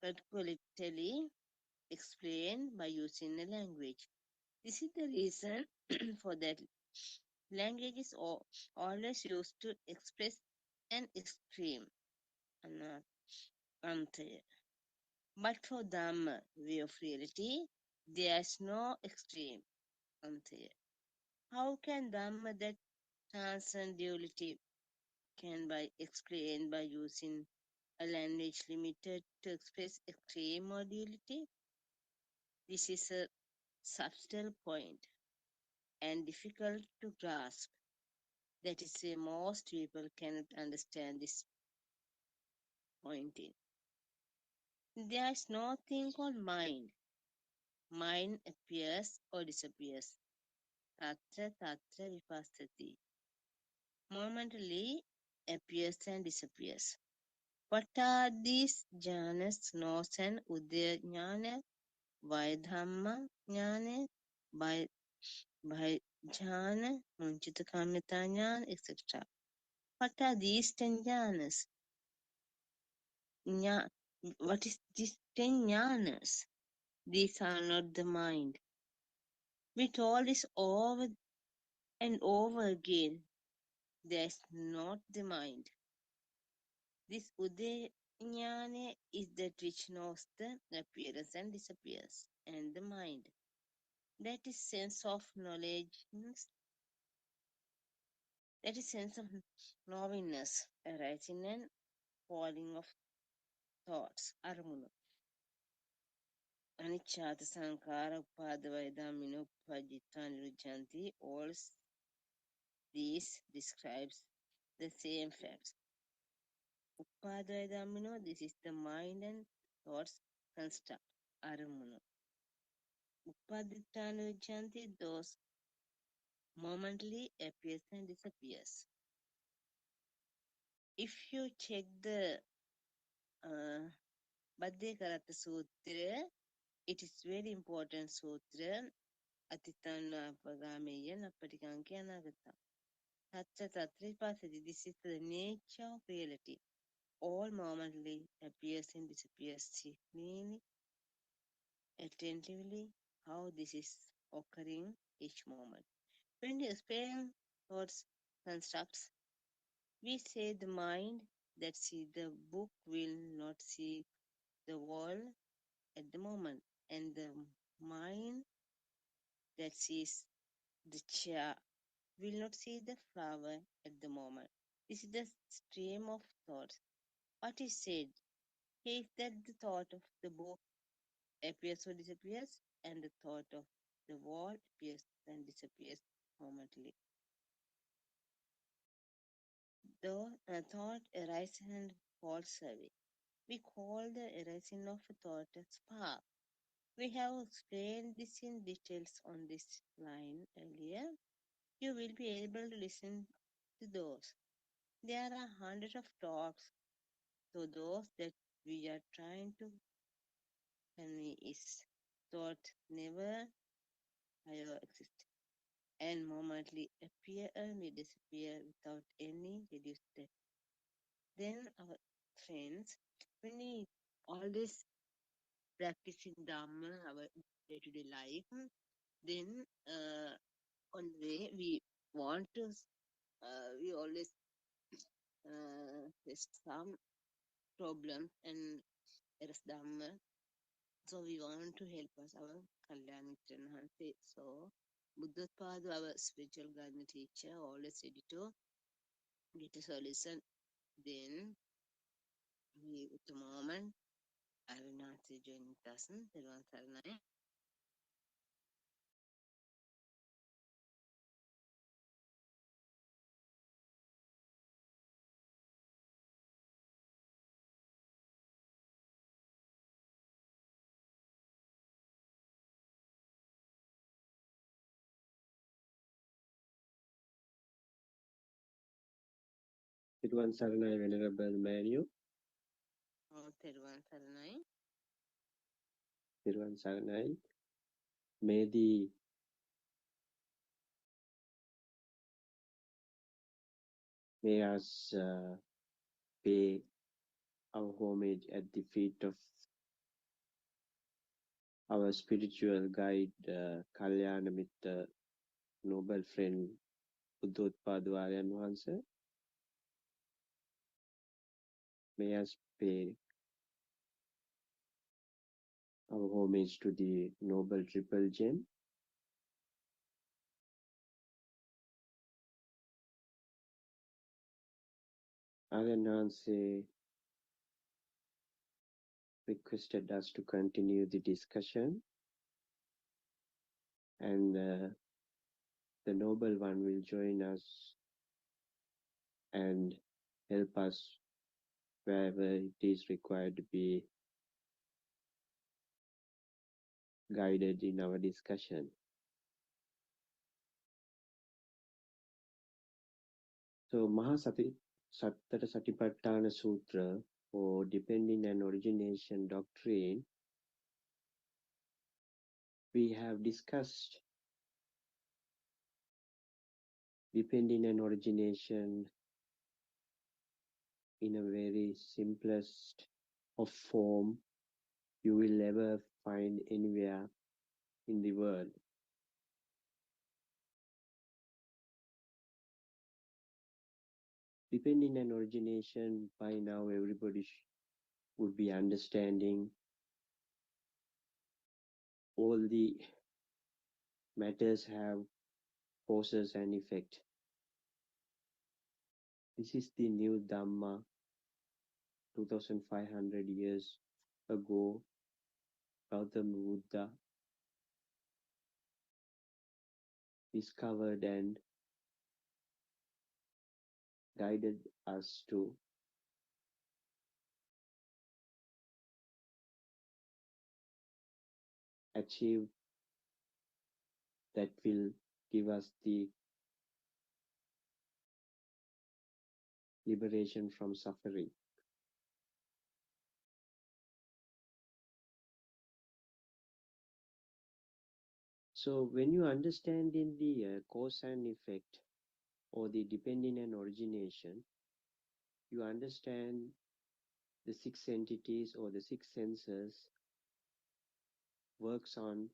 particularly explained by using a language. This is the reason for that language is always used to express an extreme. Antaya. But for Dhamma, way of reality, there is no extreme. Antaya. How can Dhamma that transcends duality can be explained by using a language limited to express extreme or duality? This is a subtle point and difficult to grasp. That is why most people cannot understand this point. There is nothing called mind. Mind appears or disappears. Tatra tatra vipassati. Momentarily appears and disappears. What are these jhanas, knows and udaya jnana, vaidhamma jnana, bhajana, munchita kamyata jnana, etc. What are these 10 jhanas? What is these 10 jhanas? These are not the mind. We told this over and over again. That's not the mind. This Udayanyana is that which knows the appearance and disappears, and the mind. That is sense of knowledge, that is sense of knowingness, arising and falling of thoughts, armunu. Anicchata sankara upadavaya pajita niruddhanti. All these describes the same facts. Upadavaya, this is the mind and thoughts construct, armunu. Upadita niruddhanti, those momently appears and disappears. If you check the Buddothpada Sutra, it is very important sutra. Atitana Pagameya Napatikanke Anagata. Tacha Tatripasati. This is the nature of reality. All momently appears and disappears. See clearly, attentively how this is occurring each moment. When you explain thoughts constructs, we say the mind that see the book will not see the wall at the moment, and the mind that sees the chair will not see the flower at the moment. This is the stream of thoughts. What is said here is that the thought of the book appears or disappears, and the thought of the wall appears and disappears momently. Though a thought arises and falls away, we call the arising of a thought a spark. We have explained this in details on this line earlier. You will be able to listen to those. There are hundreds of talks, so those that we are trying to convey is thought never ever exist and momently appear and disappear without any reduced depth. Then our friends, when we always practicing Dhamma, our day-to-day life, then on the way we want to, we always face some problems and there is Dhamma. So we want to help us, our Kalyanitran. So Buddothpada, our spiritual guidance teacher, always ready to get a solution. Then we, at the moment, I will not join us. Thiruvan Saranai, Venerable Manu. Thiruvan Saranai. Thiruvan Saranai. May us pay our homage at the feet of our spiritual guide, Kalyana Mitta, noble friend, Buddothpada Aryan Wahanse. May us pay our homage to the noble triple gem. Aryan Wahanse requested us to continue the discussion, and the noble one will join us and help us wherever it is required to be guided in our discussion. So Mahasati Sattara Satipatthana Sutra, or depending and origination doctrine, we have discussed depending and origination in a very simplest of form you will ever find anywhere in the world. depending on origination, by now everybody would be understanding all the matters have causes and effect. This is the new Dhamma 2500 years ago. Gautama Buddha discovered and guided us to achieve that will give us the liberation from suffering. So when you understand in the cause and effect or the depending and origination, you understand the six entities or the six senses works on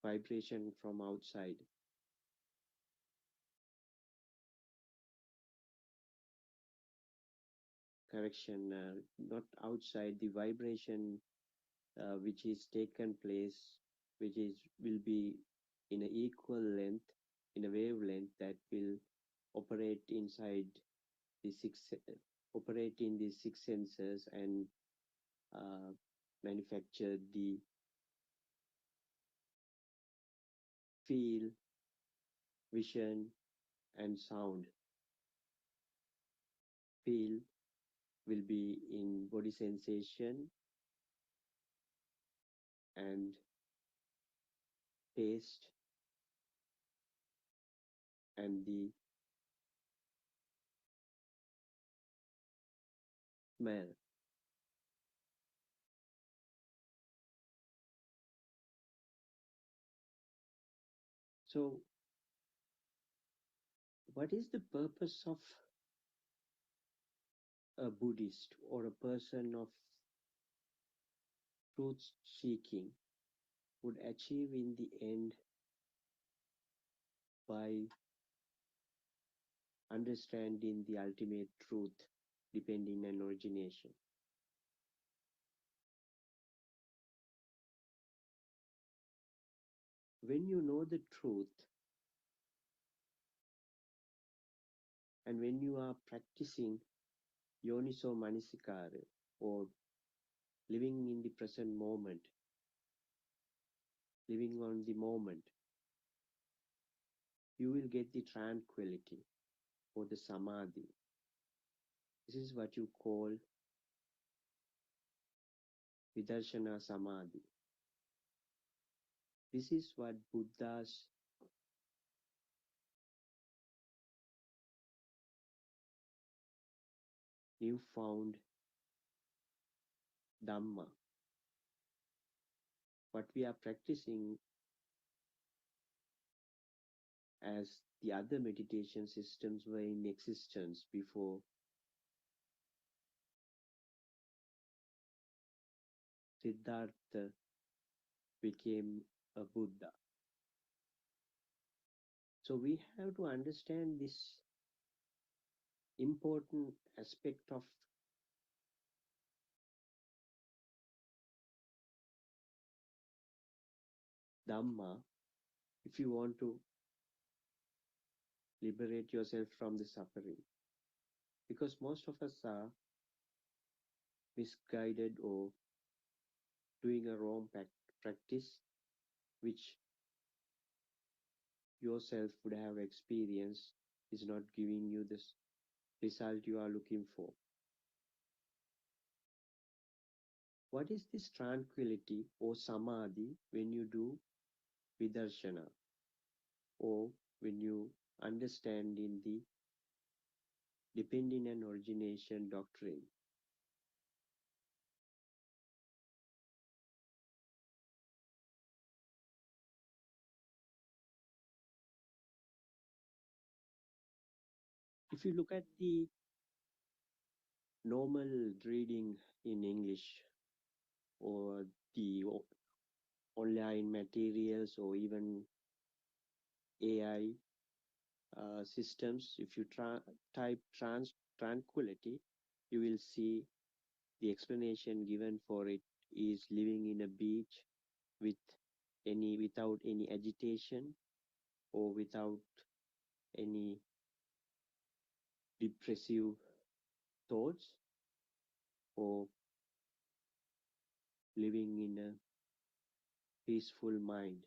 vibration from outside. Correction, not outside, the vibration which is taken place, which is will be in an equal length, in a wavelength that will operate inside the operate in the six senses and manufacture the feel, vision, and sound. Feel will be in body sensation and taste and the smell. So, what is the purpose of a Buddhist or a person of truth seeking would achieve in the end by understanding the ultimate truth depending on origination? When you know the truth and when you are practicing yoniso manasikara or living in the present moment, living on the moment, you will get the tranquility or the samadhi. This is what you call vidarshana samadhi. This is what Buddha's newfound Dhamma, what we are practicing as the other meditation systems were in existence before Siddhartha became a Buddha. So we have to understand this important aspect of Dhamma if you want to liberate yourself from the suffering. Because most of us are misguided or doing a wrong practice, which yourself would have experienced is not giving you the result you are looking for. What is this tranquility or samadhi when you do vidarshana or when you understand in the depending and origination doctrine? If you look at the normal reading in English or the online materials or even AI systems. If you type tranquility, you will see the explanation given for it is living in a beach without any agitation or without any depressive thoughts, or living in a peaceful mind.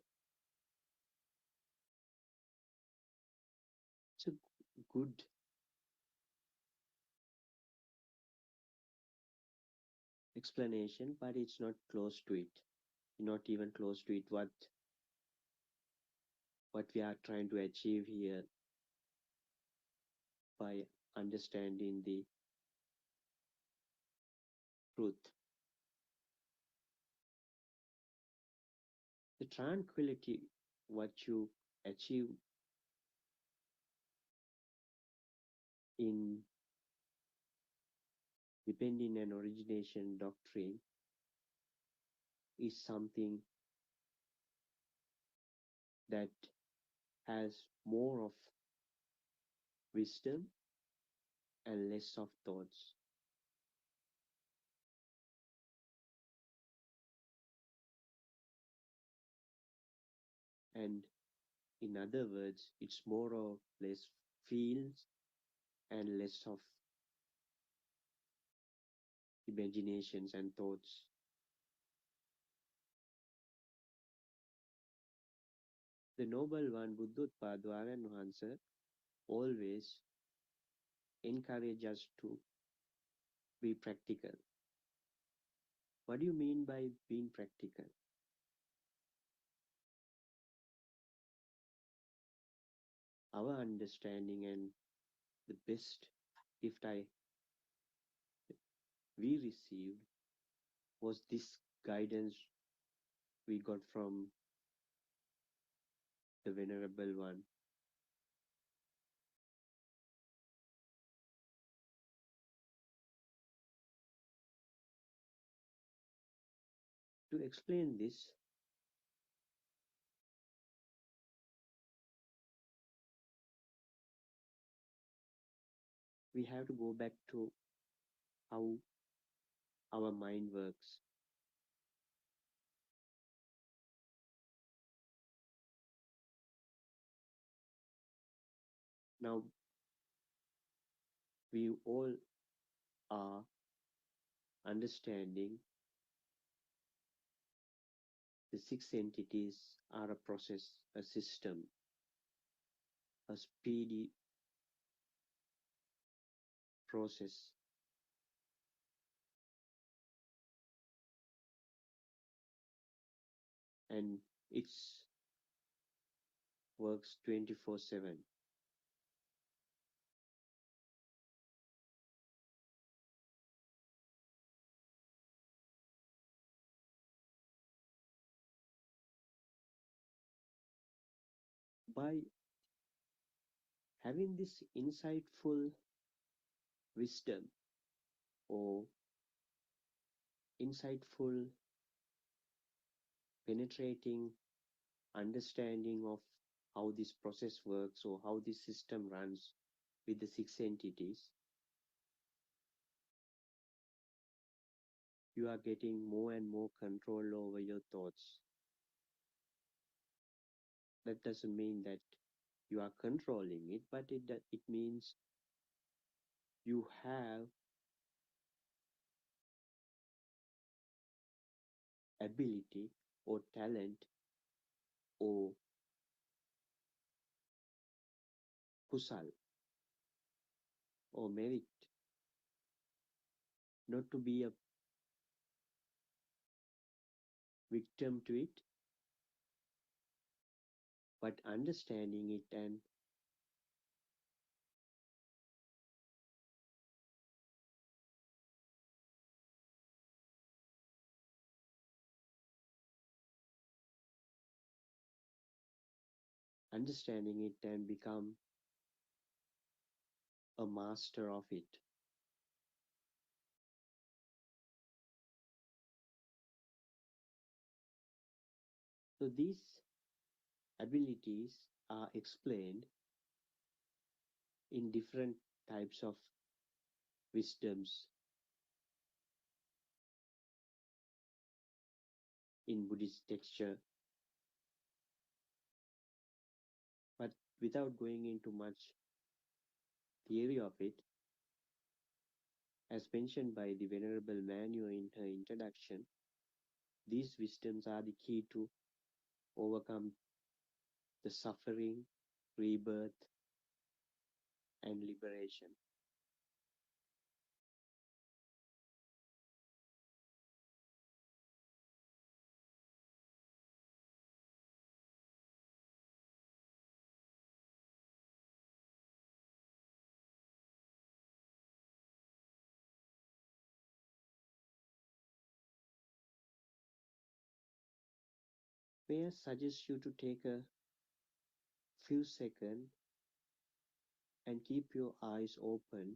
It's a good explanation, but it's not close to it. Not even close to it. What we are trying to achieve here by understanding the truth. The tranquility, what you achieve in depending and origination doctrine, is something that has more of wisdom and less of thoughts. And in other words, it's more or less feels and less of imaginations and thoughts. The Noble One, Buddothpada and Hansa, always encourage us to be practical. What do you mean by being practical? Our understanding and the best gift we received was this guidance we got from the Venerable One. To explain this, we have to go back to how our mind works. Now, we all are understanding the six entities are a process, a system, a speedy process. And it works 24/7. By having this insightful wisdom or insightful penetrating understanding of how this process works or how this system runs with the six entities, you are getting more and more control over your thoughts. That doesn't mean that you are controlling it, but it means you have ability or talent or kusal or merit not to be a victim to it, but understanding it and become a master of it. So these abilities are explained in different types of wisdoms in Buddhist texture, but without going into much theory of it, as mentioned by the Venerable Manu in her introduction, these wisdoms are the key to overcome the suffering, rebirth, and liberation. May I suggest you to take a few seconds and keep your eyes open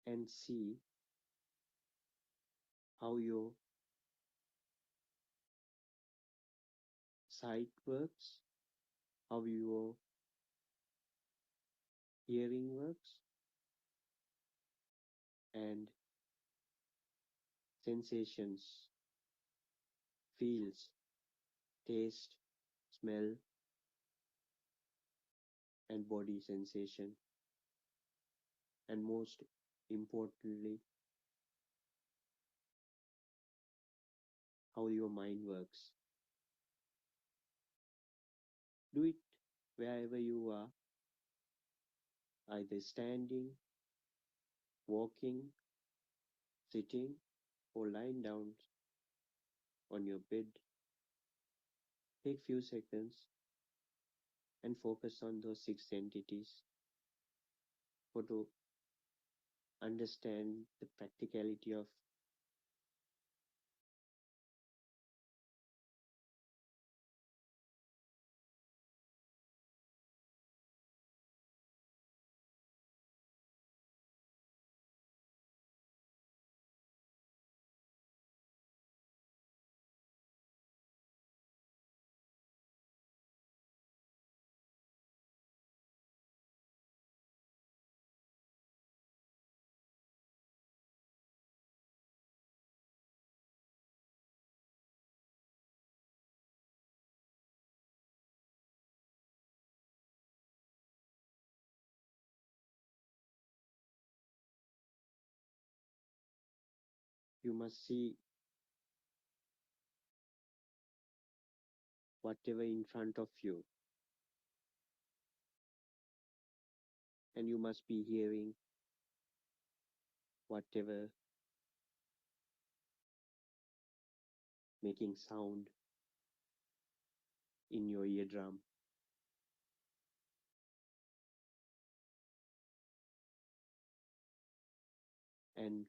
and see how your sight works, how your hearing works, and sensations, feels, taste, smell, and body sensation, and most importantly, how your mind works. Do it wherever you are, either standing, walking, sitting, or lying down on your bed. Take few seconds and focus on those six entities for to understand the practicality of you must see whatever in front of you, and you must be hearing whatever making sound in your eardrum, and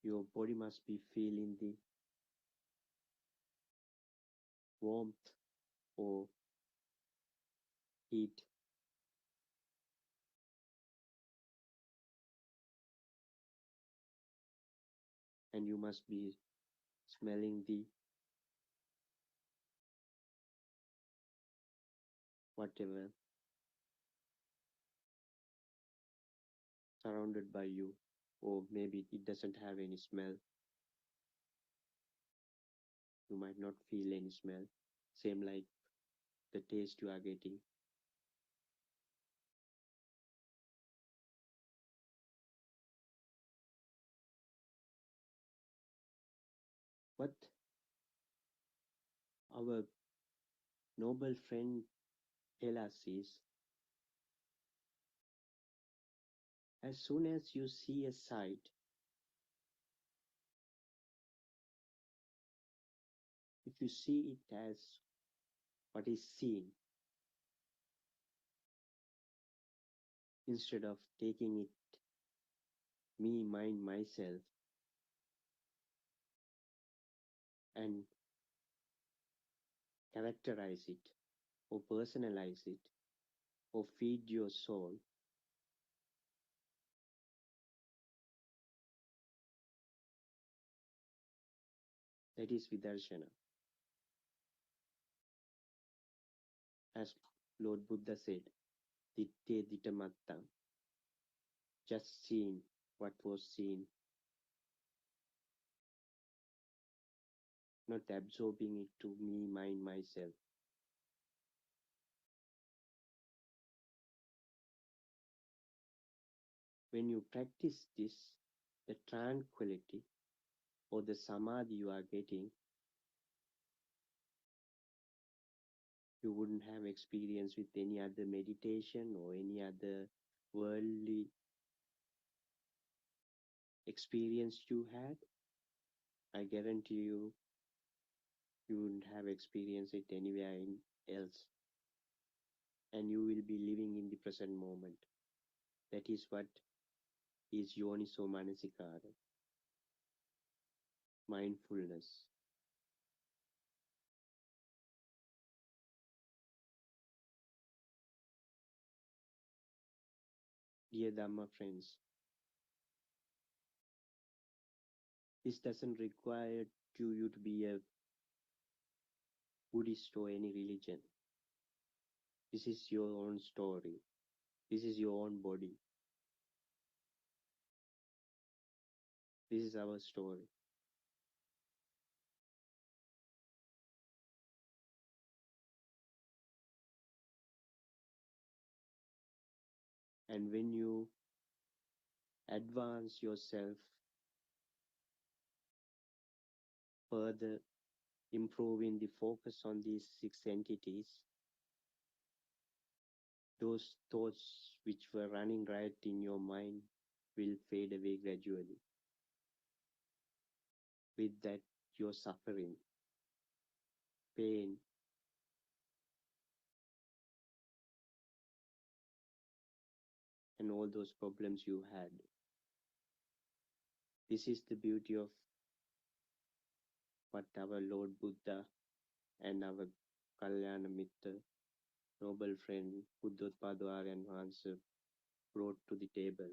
your body must be feeling the warmth or heat, and you must be smelling the whatever surrounded by you, or maybe it doesn't have any smell. You might not feel any smell, same like the taste you are getting. What our noble friend tell us is, as soon as you see a sight, if you see it as what is seen, instead of taking it me, mine, myself, and characterize it, or personalize it, or feed your soul, That is Vidarshana. As Lord Buddha said, Ditte Dittamatta, just seeing what was seen, not absorbing it to me, mine, myself. When you practice this, the tranquility or the samadhi you are getting, you wouldn't have experience with any other meditation or any other worldly experience you had. I guarantee you, you wouldn't have experienced it anywhere else. And you will be living in the present moment. That is what is Yoniso Manasikara, mindfulness. Dear Dhamma friends, this doesn't require you to be a Buddhist or any religion. This is your own story. This is your own body. This is our story. And when you advance yourself further, improving the focus on these six entities, those thoughts which were running riot in your mind will fade away gradually. With that, your suffering, pain, and all those problems you had. This is the beauty of what our Lord Buddha and our Kalyana Mitra, noble friend Buddothpada and Hansa brought to the table.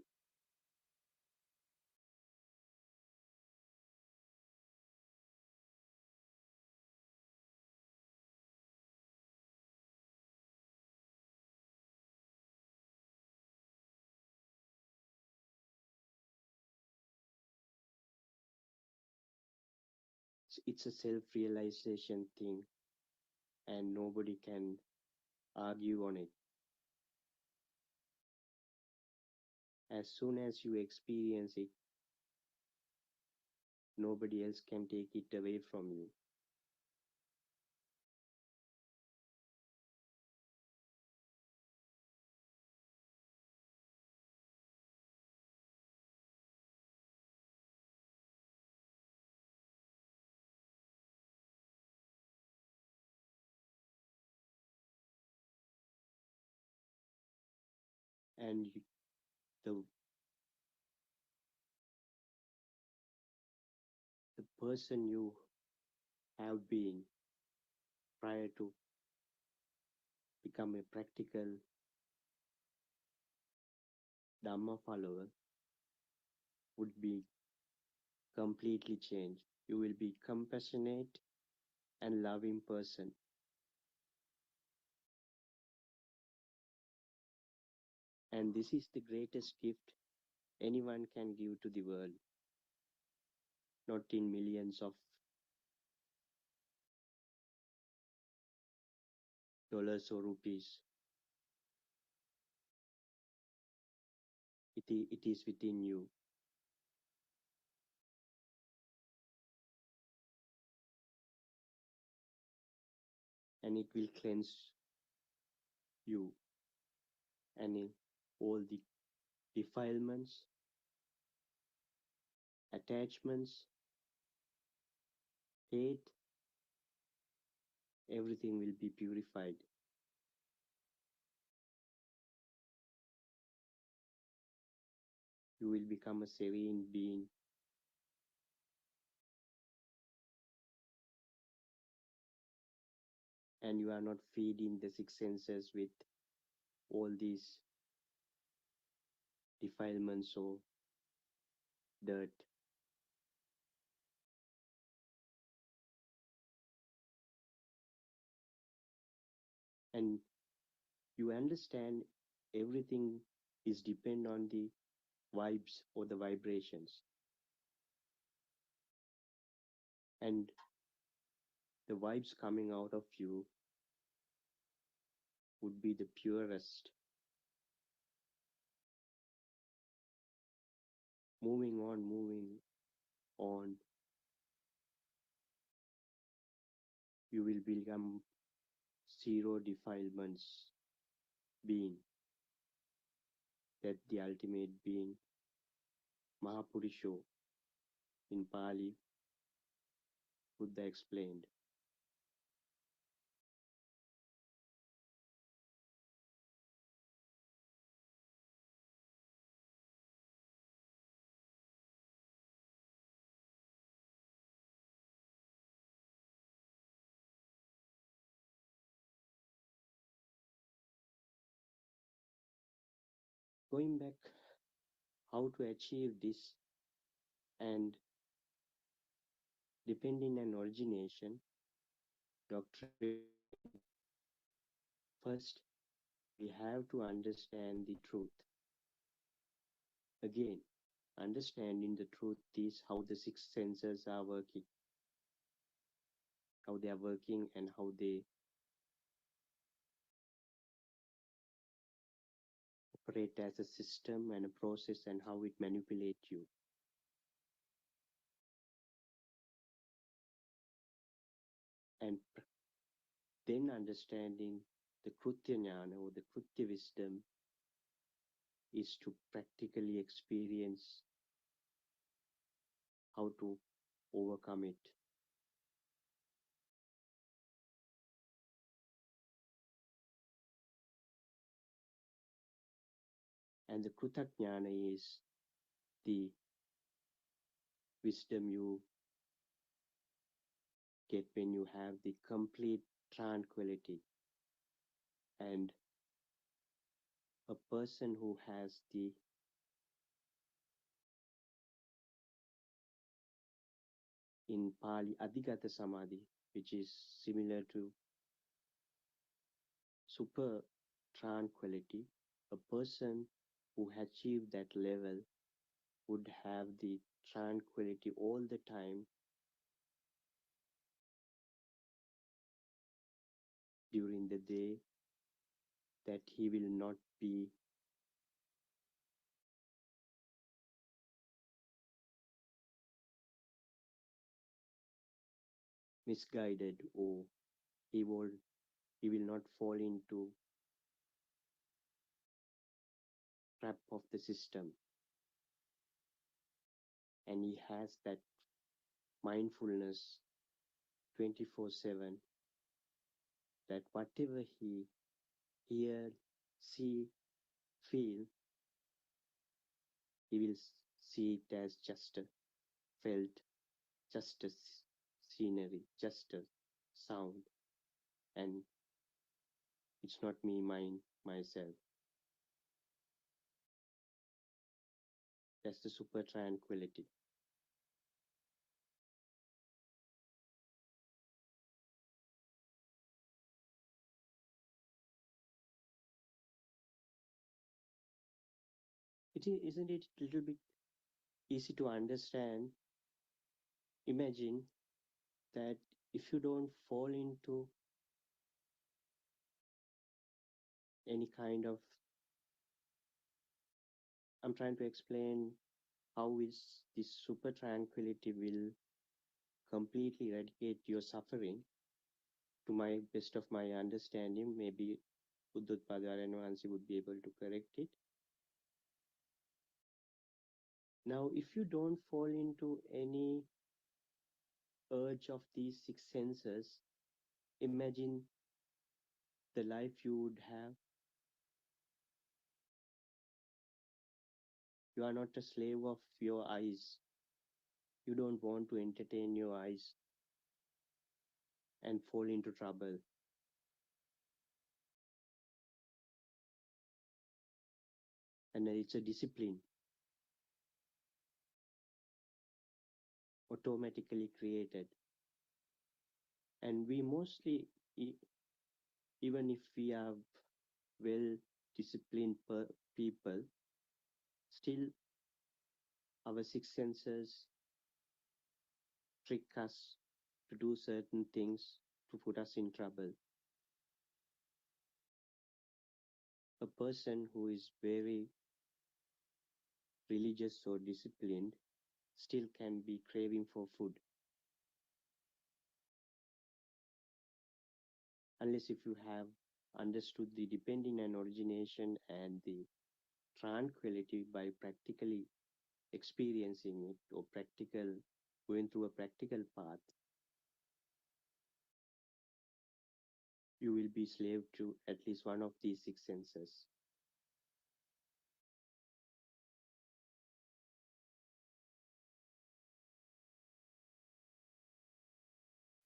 It's a self-realization thing and nobody can argue on it. As soon as you experience it, nobody else can take it away from you. And the, the person you have been prior to become a practical Dhamma follower would be completely changed. You will be compassionate and loving person. And this is the greatest gift anyone can give to the world, not in millions of dollars or rupees. It is within you. And it will cleanse you and all the defilements, attachments, hate, everything will be purified. You will become a serene being. And you are not feeding the six senses with all these defilements or dirt. and you understand everything is depend on the vibes or the vibrations, and the vibes coming out of you would be the purest. Moving on, you will become zero defilements being, that the ultimate being, Mahapurisho, in Pali, Buddha explained. Going back, how to achieve this, and depending on origination, doctrine, first we have to understand the truth. Again, understanding the truth is how the six senses are working, how they are working, and how they operate as a system and a process, and how it manipulates you. And then understanding the Krutya Jnana or the Krutya wisdom is to practically experience how to overcome it. And the Krutajnana is the wisdom you get when you have the complete tranquility. And a person who has the in Pali Adhigata Samadhi, which is similar to super tranquility, a person who achieved that level would have the tranquility all the time during the day, that he will not be misguided, or he will he will not fall into trap of the system, and he has that mindfulness 24/7, that whatever he hear, see, feel, he will see it as just a felt, just a scenery, just a sound, and it's not me, mine, myself. That's the super tranquility. Isn't it a little bit easy to understand? Imagine that if you don't fall into any kind of, I'm trying to explain how is this super tranquility will completely eradicate your suffering. To my best of my understanding, maybe Buddothpada and Hansi would be able to correct it. Now, if you don't fall into any urge of these six senses, imagine the life you would have. You are not a slave of your eyes. You don't want to entertain your eyes and fall into trouble. And it's a discipline automatically created. And we mostly even if we are well disciplined people, still our six senses trick us to do certain things to put us in trouble. A person who is very religious or disciplined still can be craving for food. Unless if you have understood the dependent and origination and the tranquility by practically experiencing it or going through a practical path, you will be slave to at least one of these six senses.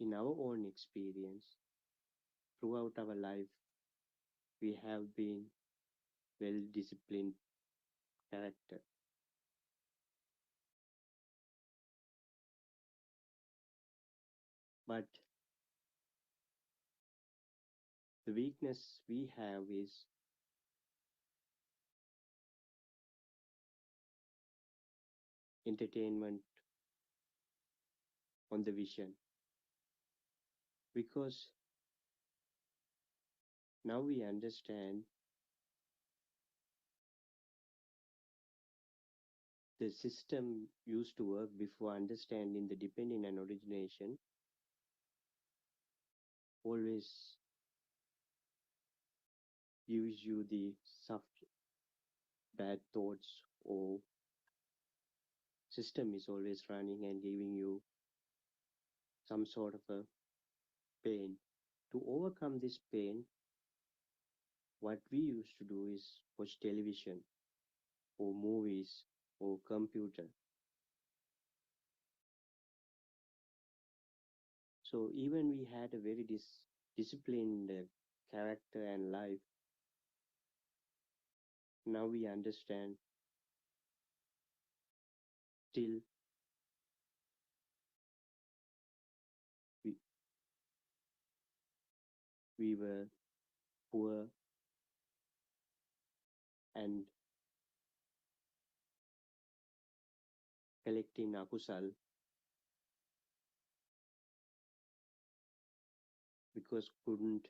In our own experience, throughout our life, we have been well-disciplined character. But the weakness we have is entertainment on the vision. Because now we understand the system used to work before understanding the dependent and origination always gives you the soft bad thoughts, or system is always running and giving you some sort of a pain. To overcome this pain, what we used to do is watch television or movies or computer. So even we had a very disciplined character and life, now we understand still we, we were poor and collecting akusal because couldn't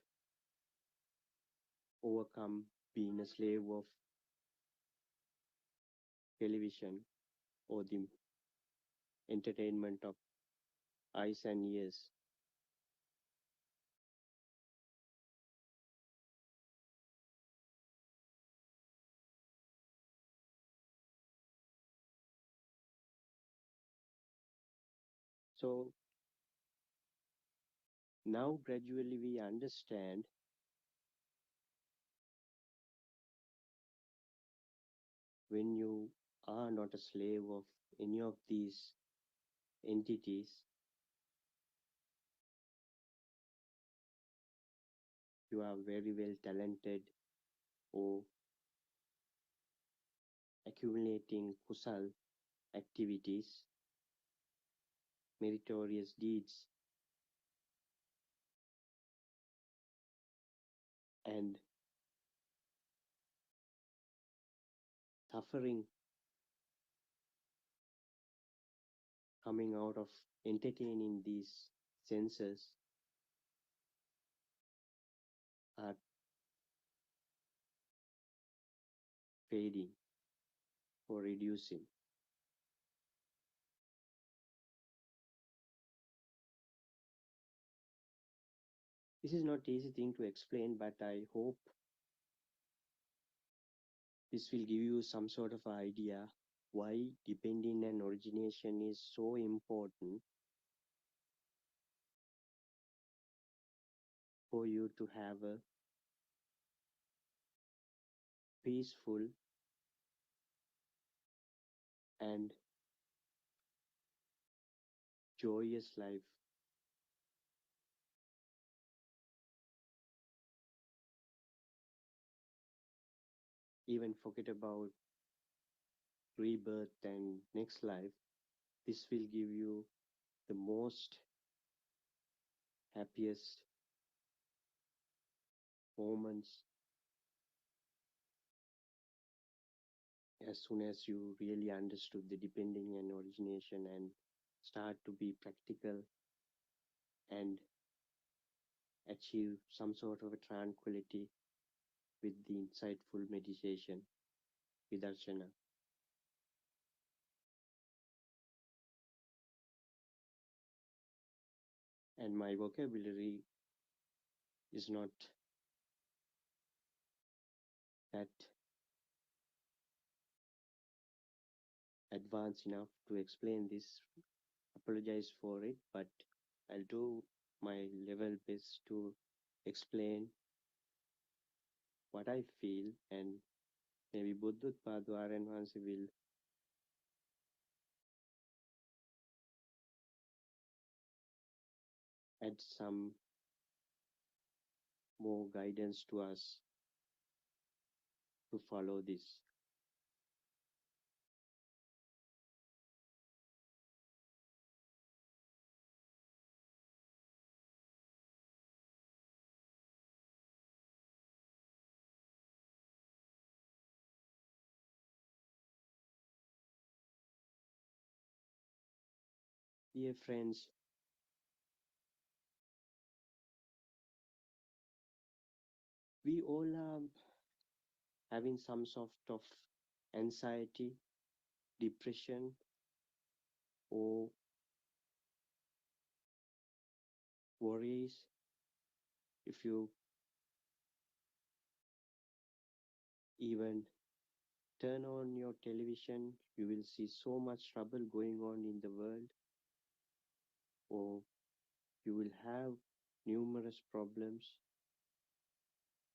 overcome being a slave of television or the entertainment of eyes and ears. So now gradually we understand when you are not a slave of any of these entities, you are very well talented or accumulating kusal activities, meritorious deeds, and suffering coming out of entertaining these senses are fading or reducing. This is not easy thing to explain, but I hope this will give you some sort of idea why depending and origination is so important for you to have a peaceful and joyous life. Even forget about rebirth and next life. This will give you the most happiest moments as soon as you really understood the depending and origination and start to be practical and achieve some sort of a tranquility with the insightful meditation vidarsana. And my vocabulary is not that advanced enough to explain this. Apologize for it, but I'll do my level best to explain what I feel, and maybe Buddothpada and Hansi will add some more guidance to us to follow this. Dear friends, we all are having some sort of anxiety, depression, or worries. If you even turn on your television, you will see so much trouble going on in the world, or you will have numerous problems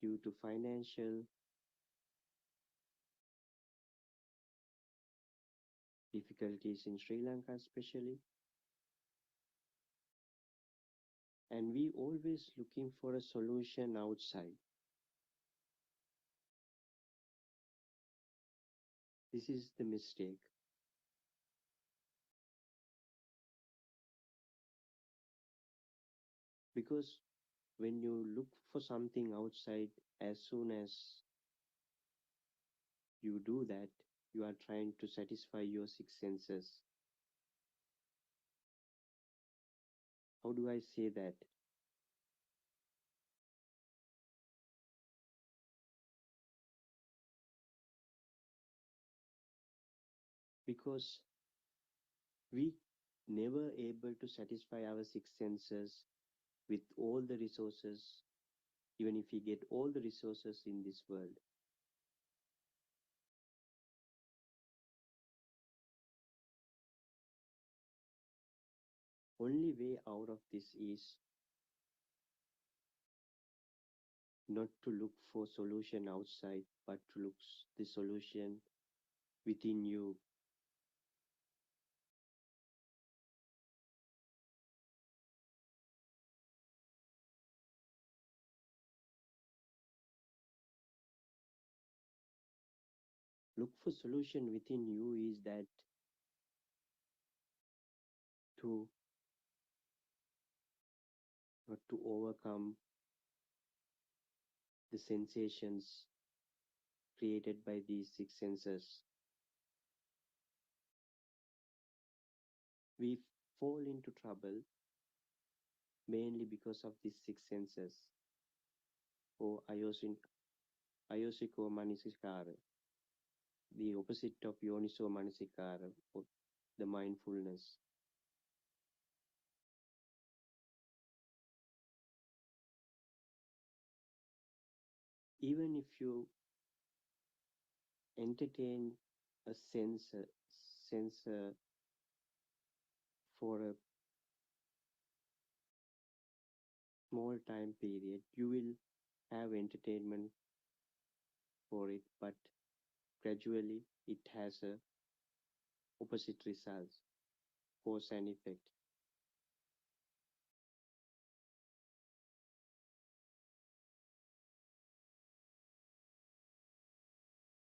due to financial difficulties in Sri Lanka, especially. And we always looking for a solution outside. This is the mistake. Because when you look for something outside, as soon as you do that, you are trying to satisfy your six senses. How do I say that? Because we never able to satisfy our six senses with all the resources, even if we get all the resources in this world. Only way out of this is not to look for solution outside, but to look the solution within you. Look for solution within you is that to not to overcome the sensations created by these six senses. We fall into trouble mainly because of these six senses, or ayosiko manasikara, the opposite of yoniso manasikara, or the mindfulness. Even if you entertain a sensor for a small time period, you will have entertainment for it, but gradually it has a opposite results, cause and effect.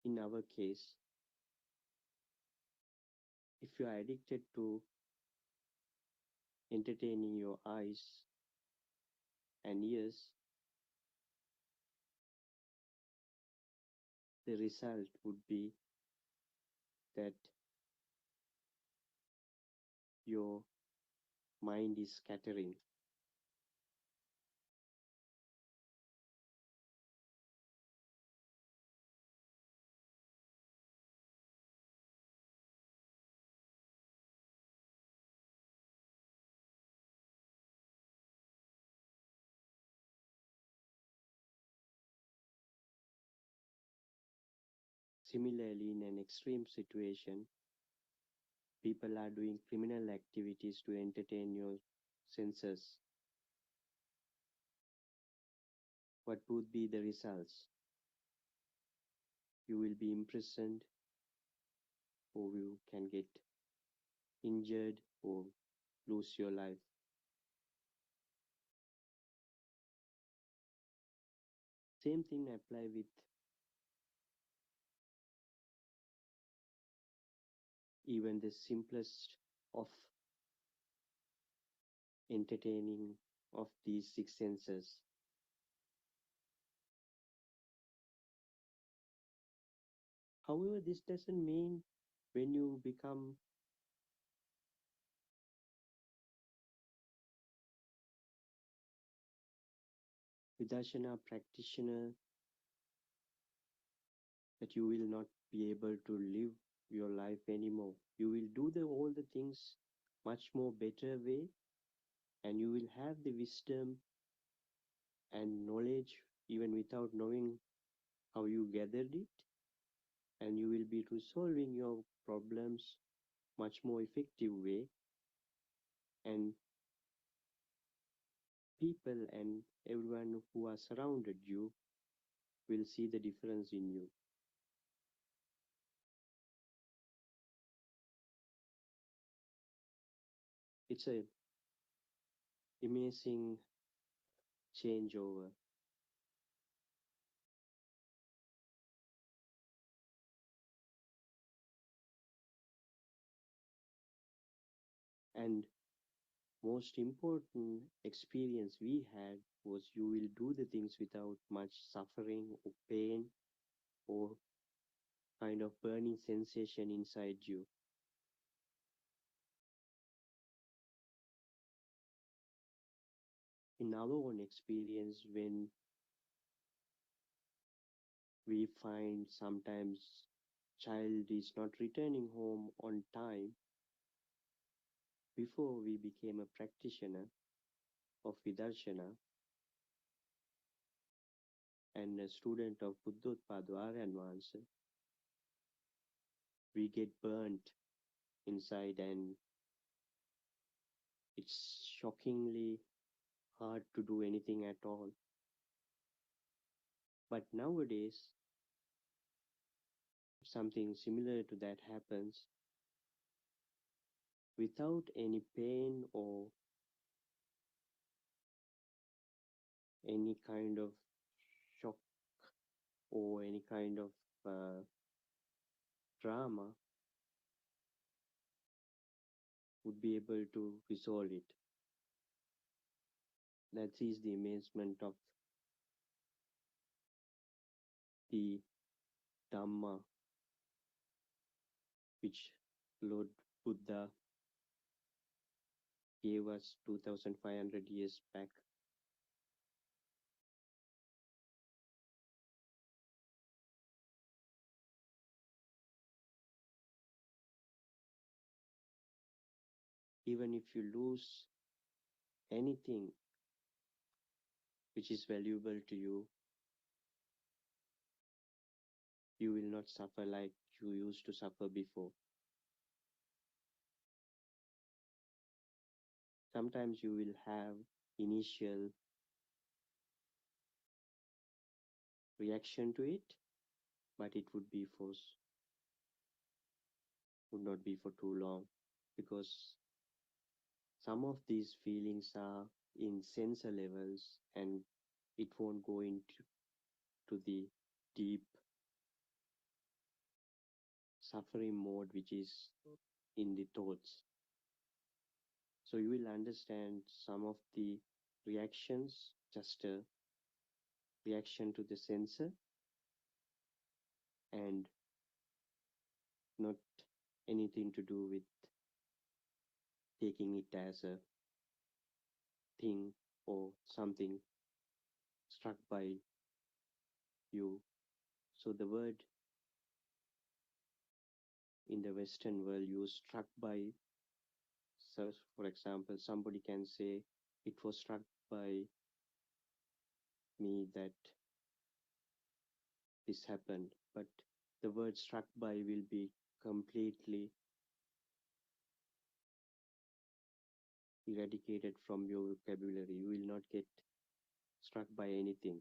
In our case, if you are addicted to entertaining your eyes and ears, the result would be that your mind is scattering. Similarly, in an extreme situation, people are doing criminal activities to entertain your senses. What would be the results? You will be imprisoned, or you can get injured or lose your life. Same thing apply with even the simplest of entertaining of these six senses. However, this doesn't mean when you become Vidarsana practitioner that you will not be able to live your life anymore. You will do all the things much more better way, and you will have the wisdom and knowledge even without knowing how you gathered it, and you will be resolving your problems much more effective way, and people and everyone who are surrounded you will see the difference in you. It's a amazing changeover. And most important experience we had was you will do the things without much suffering or pain or kind of burning sensation inside you. In our own experience, when we find sometimes child is not returning home on time, before we became a practitioner of Vidarsana and a student of Buddothpada or advanced, we get burnt inside, and it's shockingly hard to do anything at all. But nowadays, something similar to that happens without any pain or any kind of shock or any kind of drama would be able to resolve it. That is the amazement of the Dhamma which Lord Buddha gave us 2500 years back. Even if you lose anything which is valuable to you, you will not suffer like you used to suffer before. Sometimes you will have initial reaction to it, but it would not be for too long, because some of these feelings are in sensor levels and it won't go into the deep suffering mode which is in the thoughts. So you will understand some of the reactions, just a reaction to the sensor, and not anything to do with taking it as a thing or something struck by you. So the word in the Western world used struck by, so for example, somebody can say it was struck by me that this happened, but the word struck by will be completely eradicated from your vocabulary. You will not get struck by anything.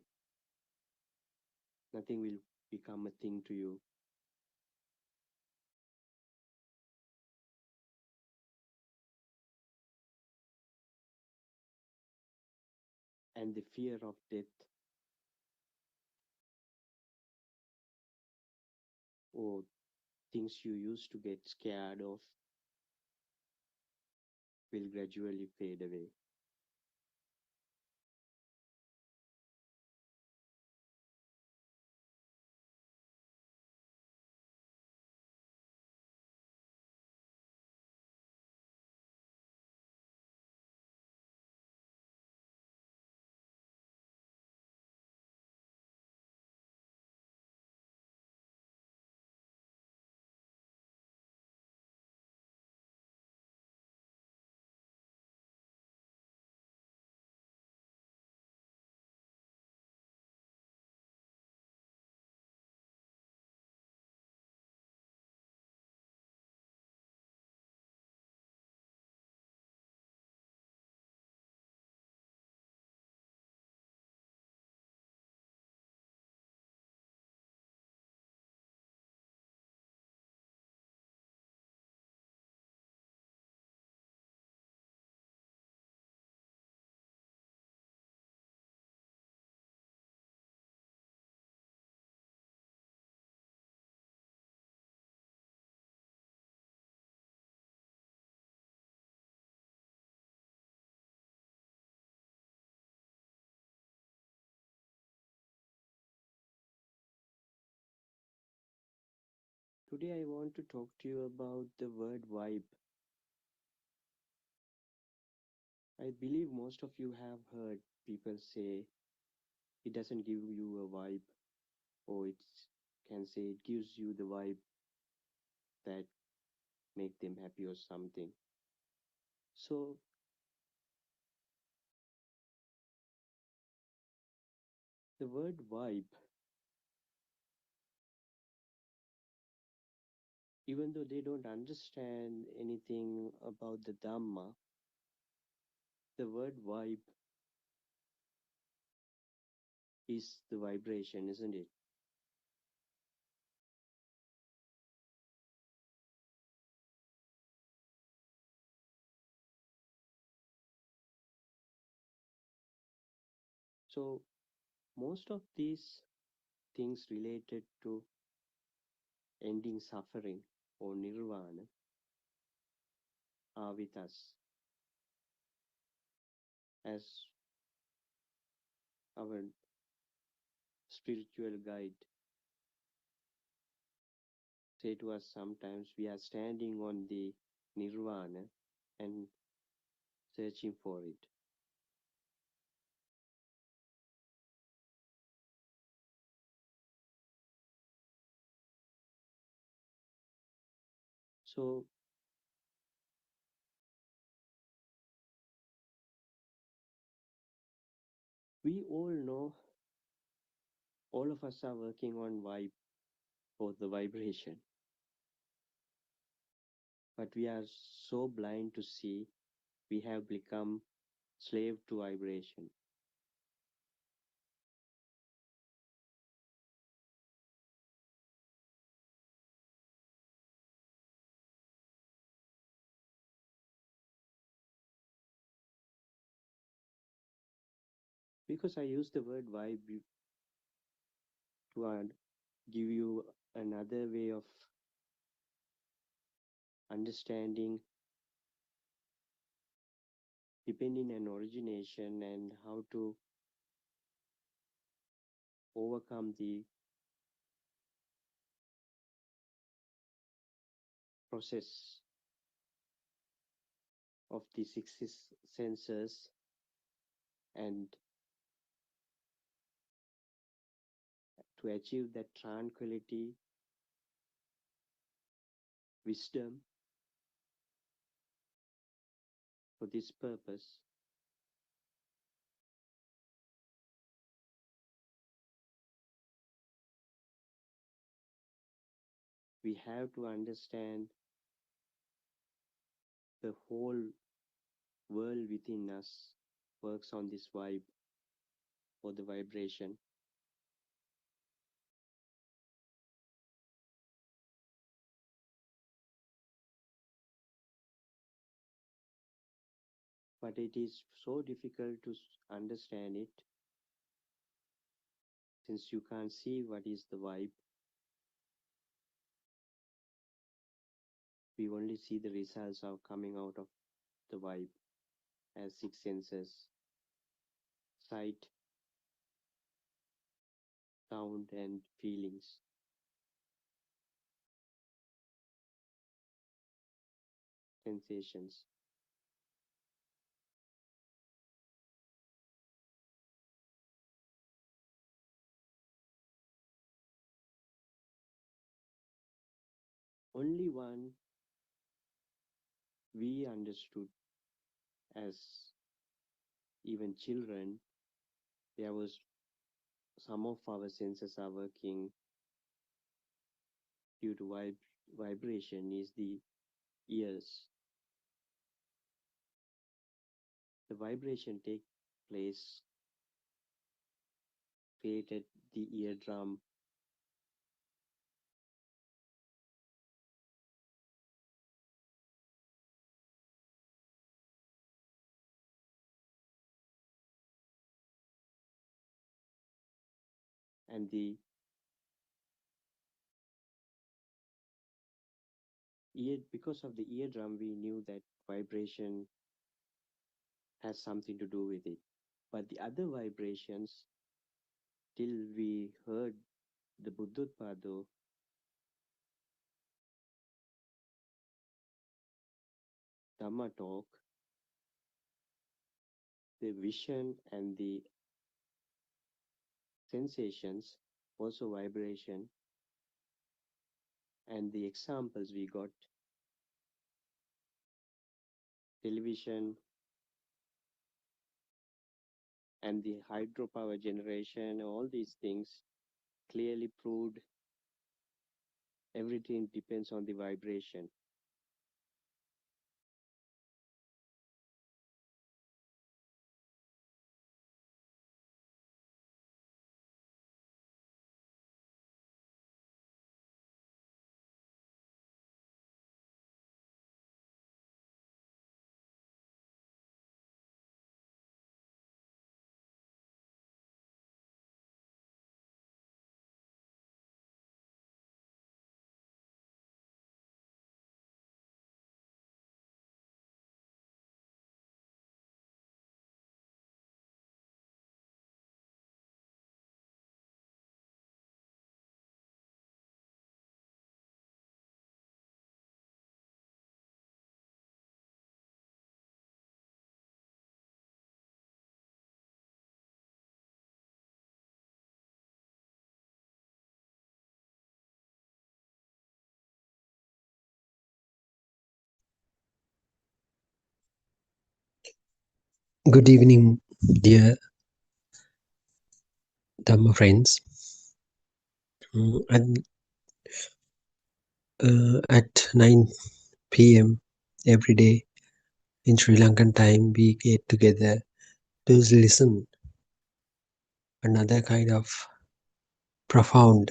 Nothing will become a thing to you. And the fear of death or things you used to get scared of will gradually fade away. Today I want to talk to you about the word vibe. I believe most of you have heard people say it doesn't give you a vibe, or it can say it gives you the vibe that make them happy or something. So the word vibe, even though they don't understand anything about the Dhamma, the word vibe is the vibration, isn't it? So most of these things related to ending suffering or nirvana are with us. As our spiritual guide say to us sometimes, we are standing on the nirvana and searching for it. So we all know, all of us are working on vibe or the vibration, but we are so blind to see we have become slave to vibration. Because I use the word vibe to give you another way of understanding depending on origination and how to overcome the process of the six senses and to achieve that tranquility, wisdom. For this purpose, we have to understand the whole world within us works on this vibe or the vibration. But it is so difficult to understand it since you can't see what is the vibe. We only see the results of coming out of the vibe as six senses: sight, sound, and feelings, sensations. Only one we understood as even children, there was some of our senses are working due to vibration is the ears. The vibration take place created the eardrum, and the ear, because of the eardrum we knew that vibration has something to do with it. But the other vibrations, till we heard the Buddothpada Dhamma talk, the vision and the sensations, also vibration, and the examples we got, television and the hydropower generation, all these things clearly proved everything depends on the vibration. Good evening, dear Dhamma friends. At 9 p.m. every day in Sri Lankan time, we get together to listen another kind of profound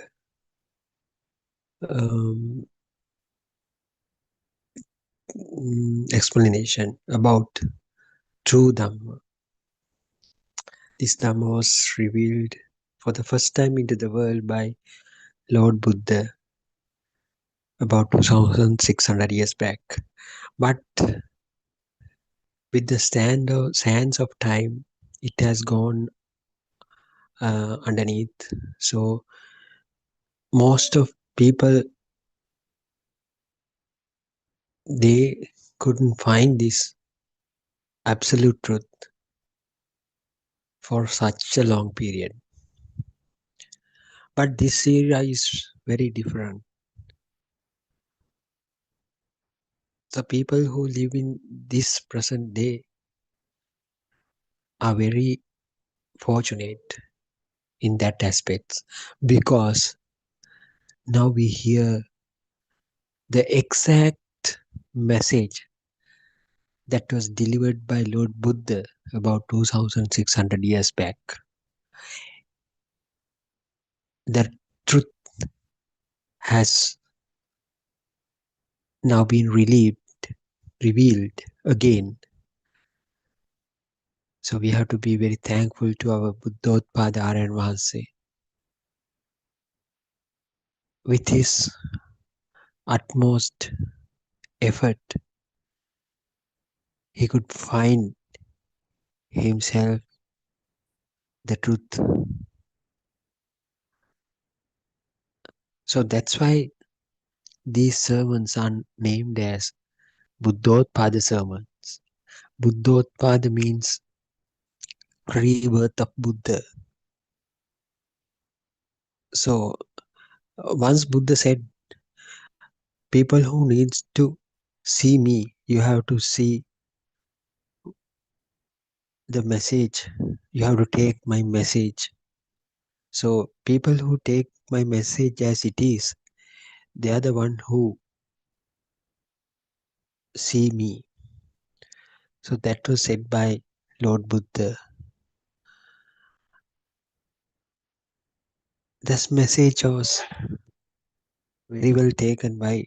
explanation about true Dhamma. This Dhamma was revealed for the first time into the world by Lord Buddha about 2600 years back. But with the sands of time, it has gone underneath. So most of people they couldn't find this absolute truth for such a long period. But this era is very different. The people who live in this present day are very fortunate in that aspect, because now we hear the exact message that was delivered by Lord Buddha about 2600 years back. The truth has now been revealed again. So we have to be very thankful to our Buddothpada Aryan Vahanse. With his utmost effort, he could find himself the truth. So that's why these sermons are named as Buddothpada sermons. Buddothpada means rebirth of Buddha. So once Buddha said, people who needs to see me, you have to see the message. You have to take my message. So people who take my message as it is, they are the one who see me. So that was said by Lord Buddha. This message was very well taken by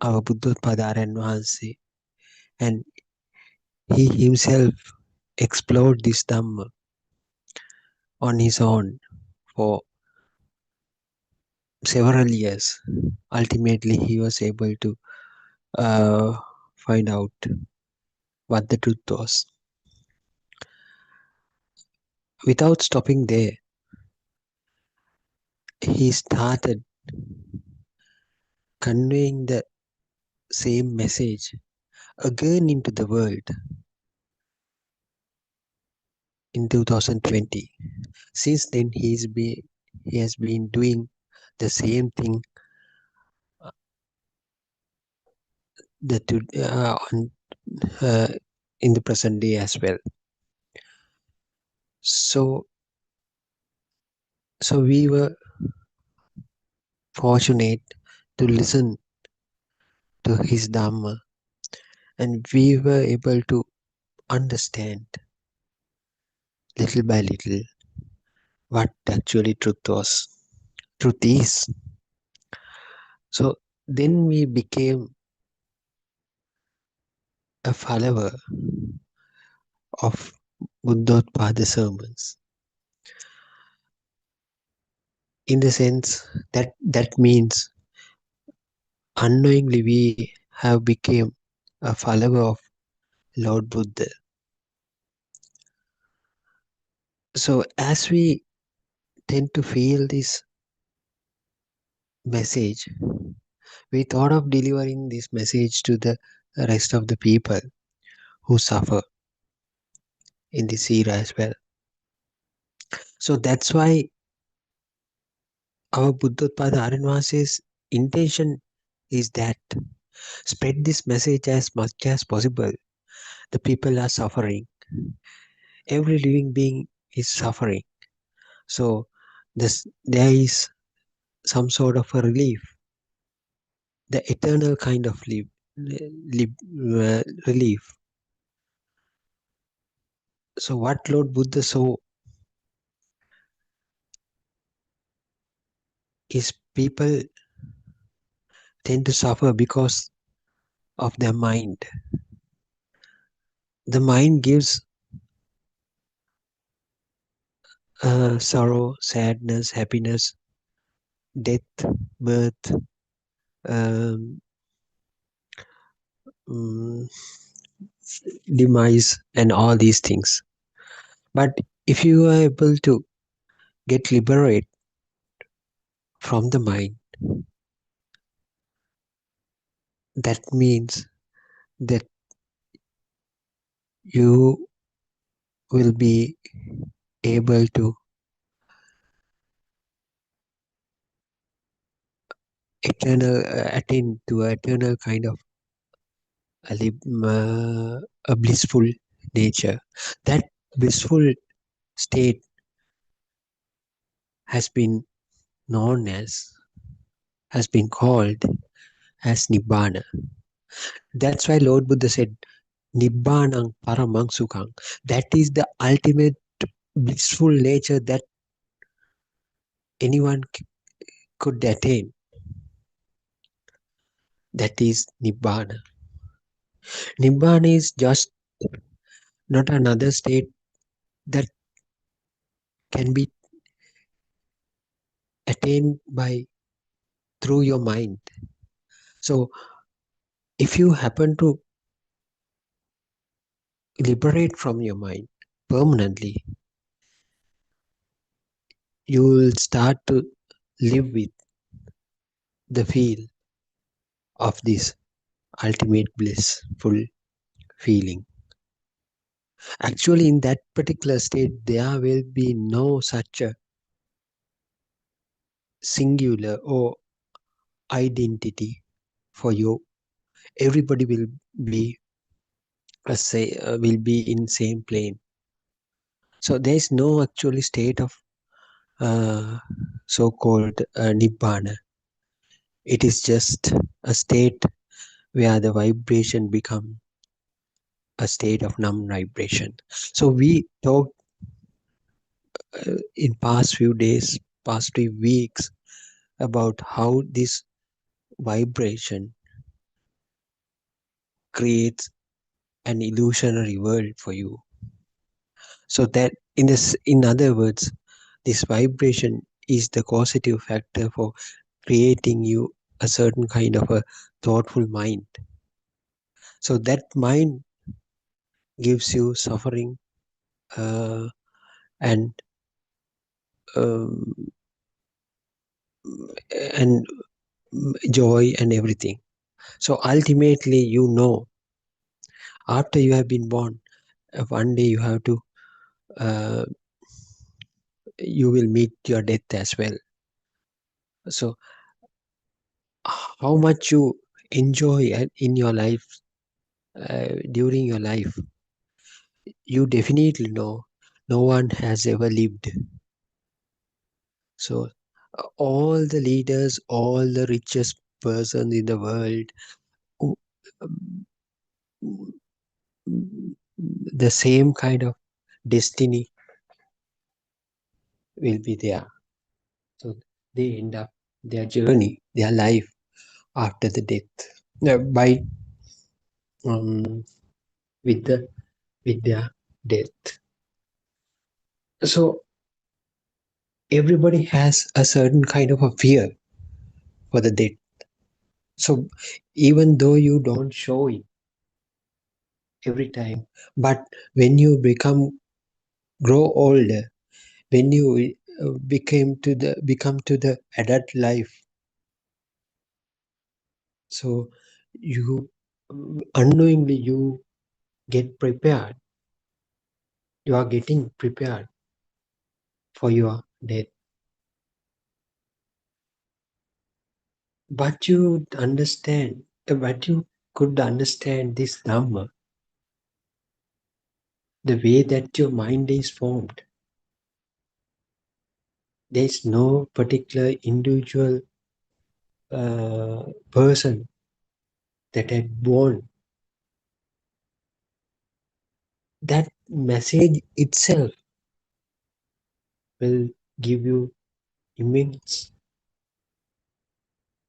our Buddothpada Aryan Vahanse, and he himself explored this Dhamma on his own for several years. Ultimately, he was able to find out what the truth was. Without stopping there, he started conveying the same message again into the world in 2020. Since then, he has been doing the same thing in the present day as well. So we were fortunate to listen to his Dhamma, and we were able to understand little by little what actually truth is. So then we became a follower of Buddothpada sermons, in the sense that means unknowingly we have become a follower of Lord Buddha. So as we tend to feel this message, we thought of delivering this message to the rest of the people who suffer in this era as well. So that's why our Buddothpada Aryan Vahanse's intention is that spread this message as much as possible. The people are suffering. Every living being is suffering. So there is some sort of a relief, the eternal kind of relief. So what Lord Buddha saw is people tend to suffer because of their mind. The mind gives sorrow, sadness, happiness, death, birth, demise, and all these things. But if you are able to get liberated from the mind, that means that you will be able to attain to eternal kind of a blissful nature. That blissful state has been known as, has been called as Nibbana. That's why Lord Buddha said, Nibbanang paramang sukhang. That is the ultimate blissful nature that anyone could attain. That is Nibbana. Nibbana is just not another state that can be attained by through your mind. So if you happen to liberate from your mind permanently, you will start to live with the feel of this ultimate blissful feeling. Actually, in that particular state, there will be no such a singular or identity for you. Everybody will be will be in same plane. So there is no actually state of so-called nibbana. It is just a state where the vibration become a state of non-vibration. So we talked in past few days, past 3 weeks, about how this vibration creates an illusionary world for you. So that in other words, this vibration is the causative factor for creating you a certain kind of a thoughtful mind. So that mind gives you suffering and um, and joy and everything. So ultimately, you know, after you have been born, one day you have to you will meet your death as well. So how much you enjoy in your life during your life, you definitely know no one has ever lived. So all the leaders, all the richest persons in the world, the same kind of destiny will be there. So they end up their journey, their life after the death by with their death. So everybody has a certain kind of a fear for the death. So even though you don't show it every time, but when you grow older, when you become to the adult life, so you unknowingly you get prepared. You are getting prepared for your death. But you understand, but you could understand this Dhamma, the way that your mind is formed. There is no particular individual person that had born. That message itself will give you immense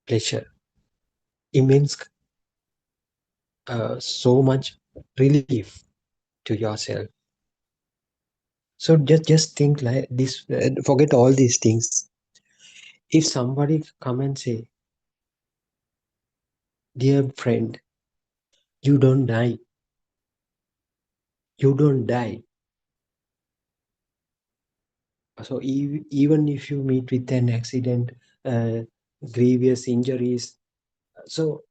pleasure, immense so much relief to yourself. So just think like this. Forget all these things. If somebody come and say, "Dear friend, you don't die. You don't die." So even if you meet with an accident, grievous injuries, so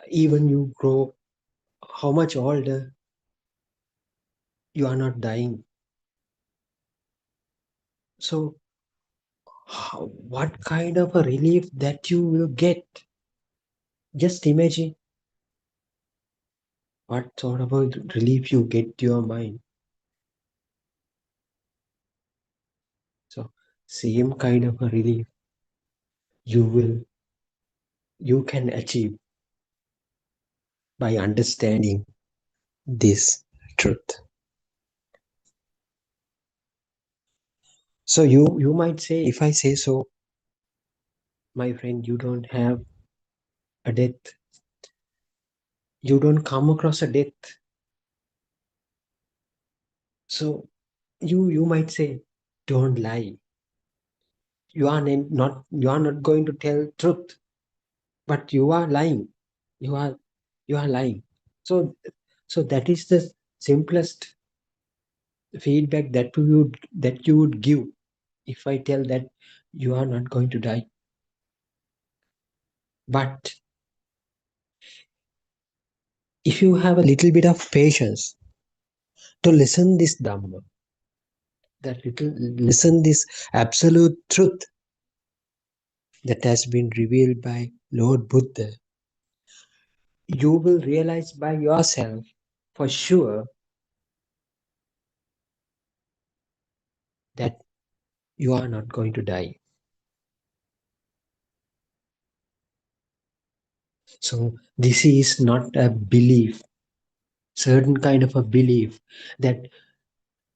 even you grow how much older you are not dying. So what kind of a relief that you will get? Just imagine what sort of a relief you get to your mind. So same kind of a relief you can achieve by understanding this truth. So you might say, if I say so, my friend, you don't have a death. You don't come across a death. So you might say, don't lie. You are not going to tell truth, but you are lying. You are lying. So that is the simplest feedback that you would give if I tell that you are not going to die. But if you have a little bit of patience to listen this Dhamma, listen this absolute truth that has been revealed by Lord Buddha, you will realize by yourself for sure that you are not going to die. So this is not a belief, certain kind of a belief that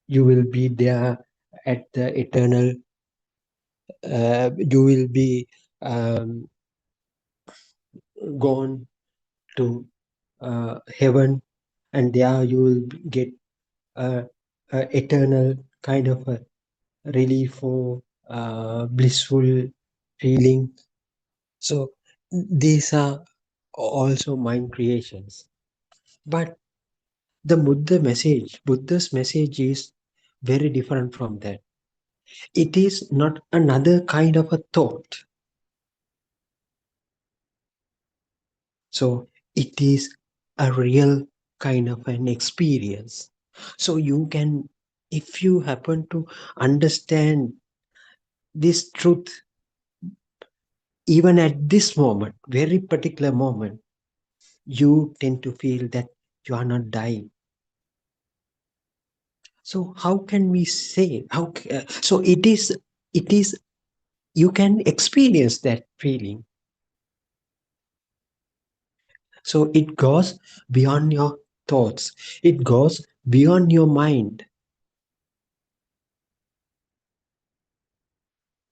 you will be there at the eternal, you will be gone to heaven, and there you will get a eternal kind of a relief or blissful feeling. So these are also mind creations. But the Buddha's message is very different from that. It is not another kind of a thought. So it is a real kind of an experience. So you can, if you happen to understand this truth, even at this moment, very particular moment, you tend to feel that you are not dying. So how can we say, so it is, you can experience that feeling. So it goes beyond your thoughts. It goes beyond your mind.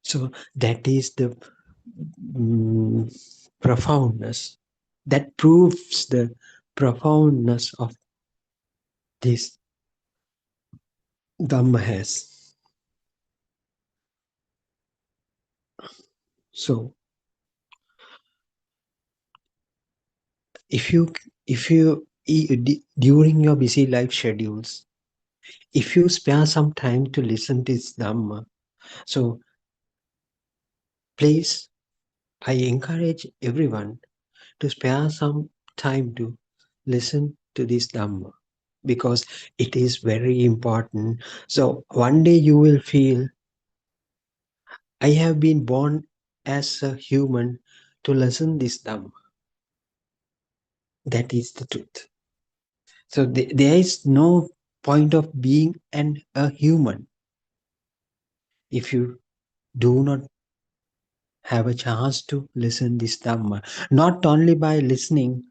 So that is the profoundness. That proves the profoundness of this Dhamma has. So if you during your busy life schedules, if you spare some time to listen to this Dhamma, so please, I encourage everyone to spare some time to listen to this Dhamma, because it is very important. So one day you will feel, I have been born as a human to listen this Dhamma. That is the truth. So there is no point of being a human if you do not have a chance to listen this Dhamma. Not only by listening,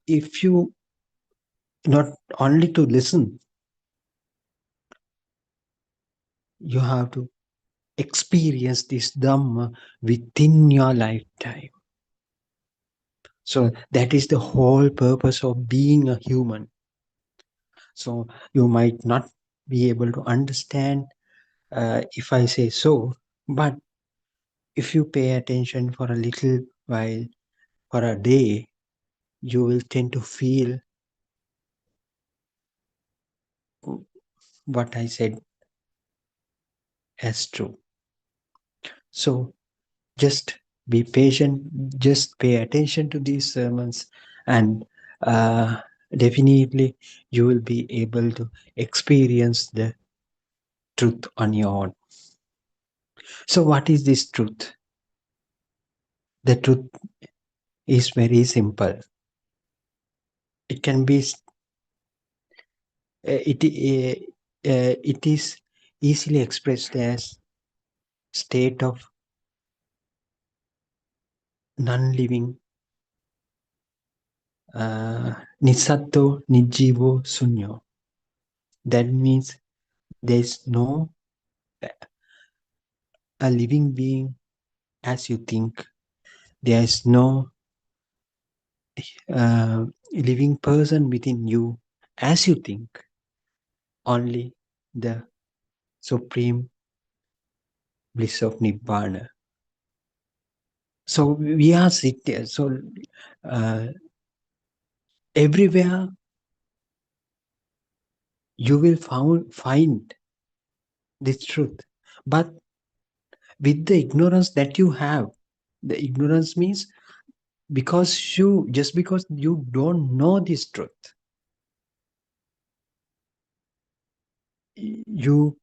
if you not only to listen, you have to experience this Dhamma within your lifetime. So that is the whole purpose of being a human. So you might not be able to understand if I say so, but if you pay attention for a little while, for a day, you will tend to feel what I said as true. So just be patient, just pay attention to these sermons, and definitely you will be able to experience the truth on your own. So, what is this truth? The truth is very simple. It can be it is easily expressed as state of non-living, nisato nijivo sunyo. That means there is no a living being as you think. There is no living person within you as you think. Only the supreme bliss of Nibbana. So we are sitting. So everywhere you will find this truth, but with the ignorance that you have, the ignorance means because you don't know this truth, you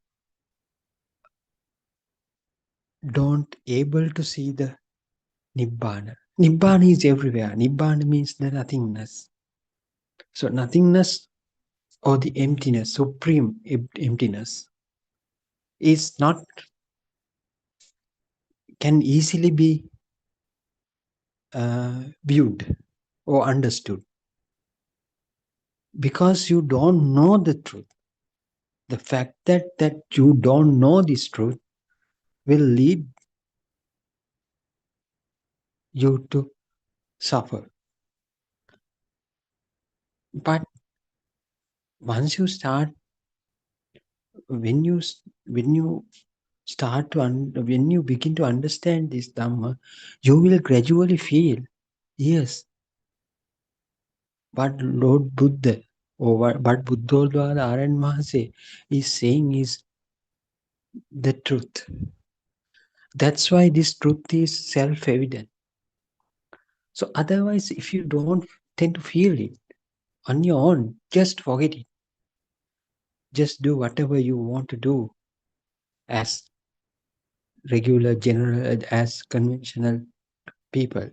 don't able to see the Nibbana. Nibbana is everywhere. Nibbana means the nothingness. So nothingness or the emptiness, supreme emptiness, is not can easily be viewed or understood because you don't know the truth. The fact that you don't know this truth will lead you to suffer. But once you start, when you when you begin to understand this Dhamma, you will gradually feel, yes, what Lord Buddha or what Buddothpada Aryan Mahase is saying is the truth. That's why this truth is self-evident. So otherwise, if you don't tend to feel it on your own, just forget it. Just do whatever you want to do as regular, general, as conventional people,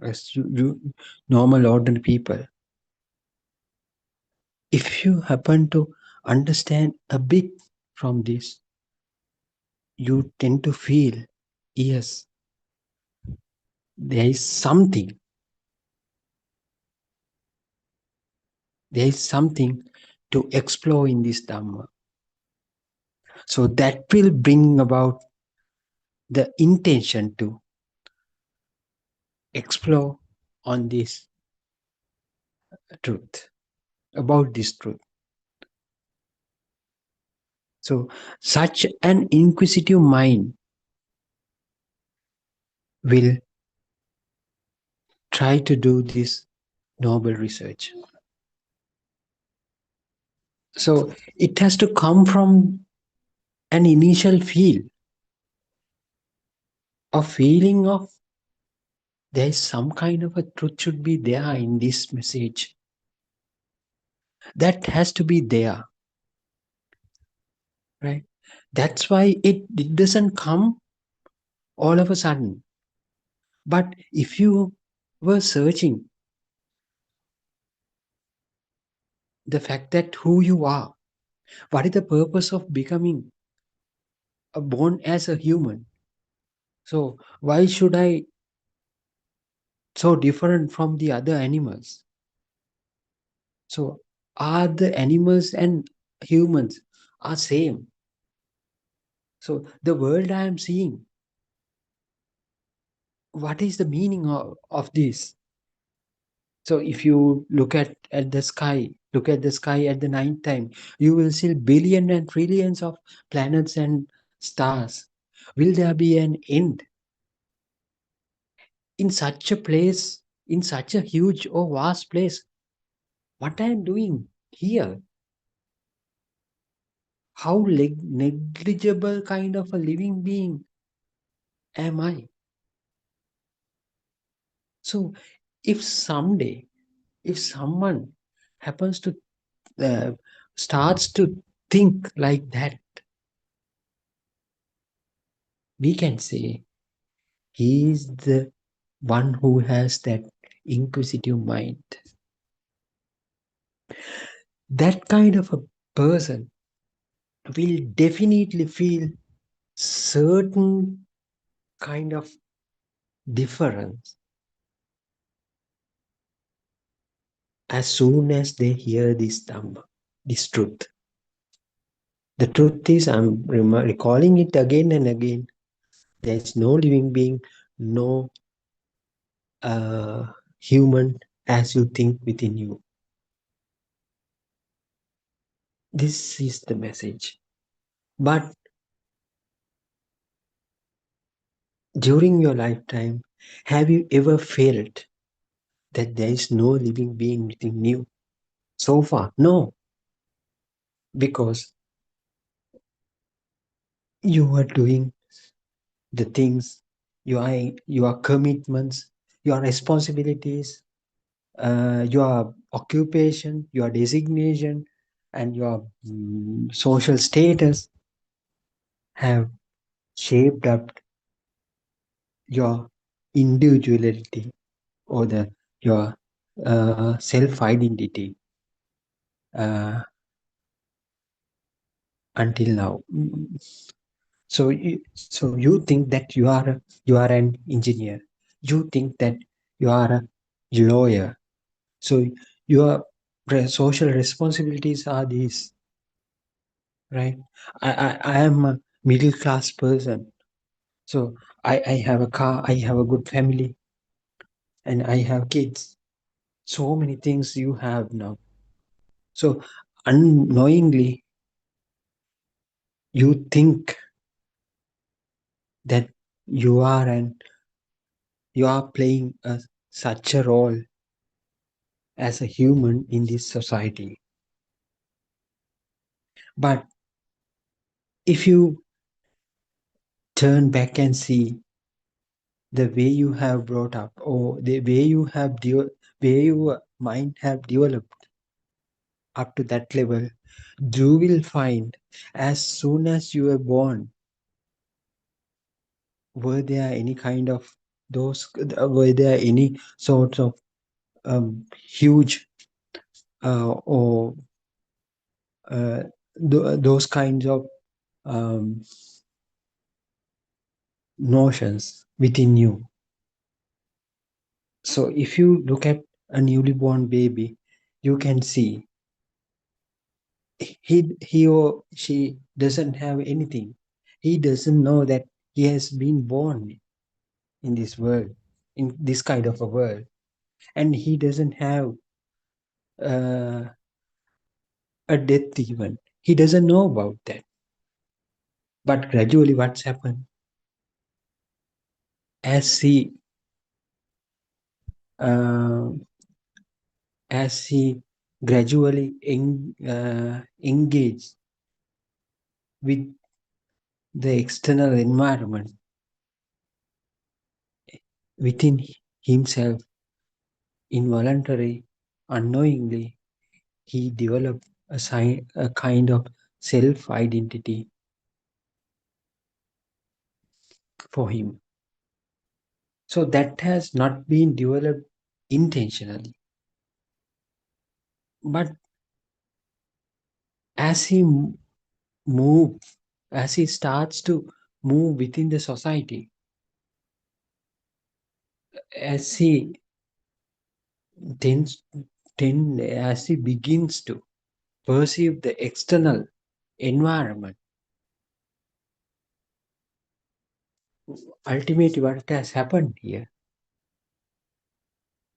as you normal, ordinary people. If you happen to understand a bit from this, you tend to feel, yes, there is something to explore in this Dhamma. So that will bring about the intention to explore on this truth, about this truth. So such an inquisitive mind will try to do this noble research. So it has to come from an initial feeling of there is some kind of a truth should be there in this message. That has to be there, right? That's why it doesn't come all of a sudden. But if you were searching the fact that who you are, what is the purpose of becoming born as a human? So why should I so different from the other animals? So are the animals and humans are same? So the world I am seeing, what is the meaning of this? So if you look at the sky, look at the sky at the night time, you will see billion and trillions of planets and stars. Will there be an end? In such a place, in such a huge or vast place, what I am doing here? How negligible kind of a living being am I? So if someday, if someone happens to starts to think like that, we can say he is the one who has that inquisitive mind. That kind of a person will definitely feel certain kind of difference as soon as they hear this Dhamma, this truth. The truth is, I'm recalling it again and again. There is no living being, no human as you think within you. This is the message. But during your lifetime, have you ever felt that there is no living being within you? So far, no. Because you are doing the things, your commitments, your responsibilities, your occupation, your designation, and your social status have shaped up your individuality or your self identity until now. So you think that you are an engineer. You think that you are a lawyer. So your social responsibilities are these, right? I am a middle class person. So I have a car, I have a good family, and I have kids. So many things you have now. So unknowingly, you think that you are playing such a role as a human in this society. But if you turn back and see the way you have brought up, or the way you have way your mind have developed up to that level, you will find as soon as you were born, were there any kind of were there any sorts of huge or those kinds of um, notions within you? So if you look at a newly born baby, you can see he or she doesn't have anything. He doesn't know that he has been born in this world, in this kind of a world, and he doesn't have uh, a death even. He doesn't know about that. But gradually, what's happened as uh, he gradually engage with the external environment within himself, involuntary, unknowingly, he developed a kind of self identity for him. So that has not been developed intentionally. But as he moves, as he starts to move within the society, as he as he begins to perceive the external environment, ultimately what has happened here,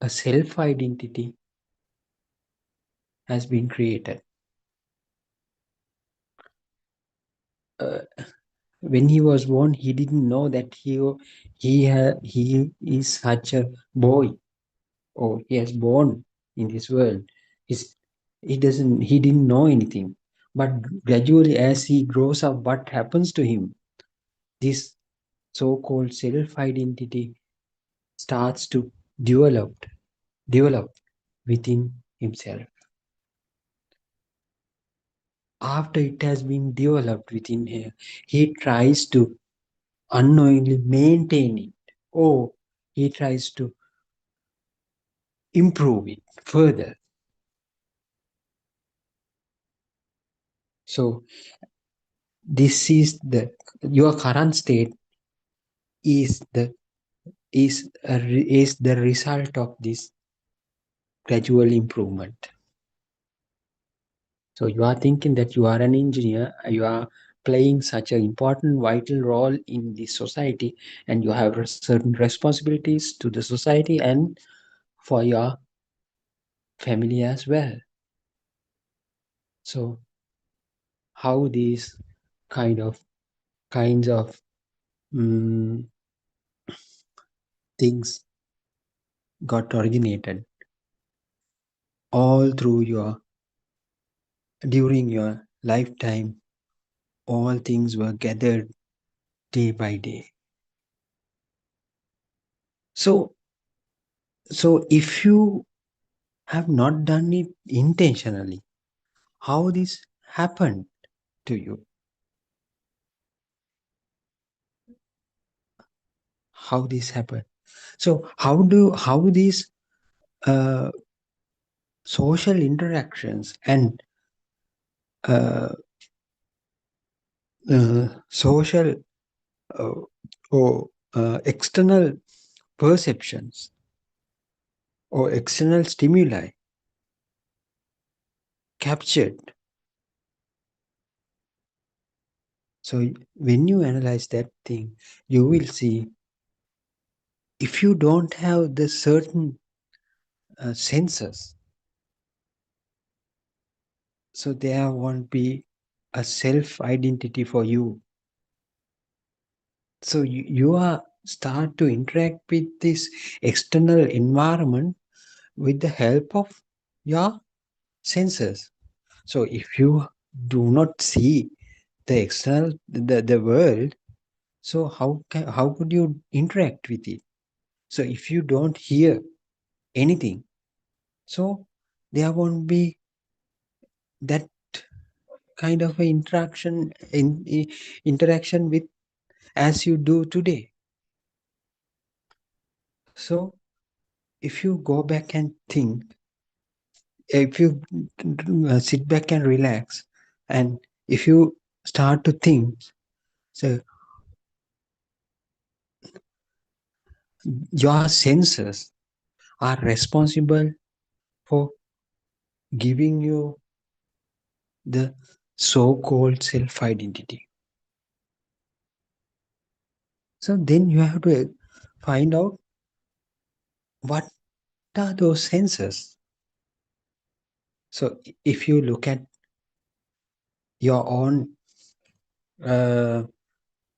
a self identity has been created. When he was born, he didn't know that he is such a boy, or he has born in this world. He didn't know anything. But gradually, as he grows up, what happens to him? This so-called self-identity starts to develop within himself. after it has been developed within him, he tries to unknowingly maintain it, or he tries to improve it further. So this is the your current state is the result of this gradual improvement. So you are thinking that you are an engineer, you are playing such an important vital role in this society, and you have certain responsibilities to the society and for your family as well. So how these kinds of things got originated all through during your lifetime, all things were gathered day by day. So if you have not done it intentionally, how this happened to you? How this happened? So how these uh, social interactions and social or external perceptions or external stimuli captured. So when you analyze that thing, you will see if you don't have the certain senses, so there won't be a self identity for you. So you are start to interact with this external environment with the help of your senses. So if you do not see the external the world, so how could you interact with it? So if you don't hear anything, so there won't be that kind of a interaction with as you do today. So if you go back and think, if you sit back and relax, and if you start to think, so your senses are responsible for giving you the so-called self-identity. So then you have to find out what are those senses. So if you look at your own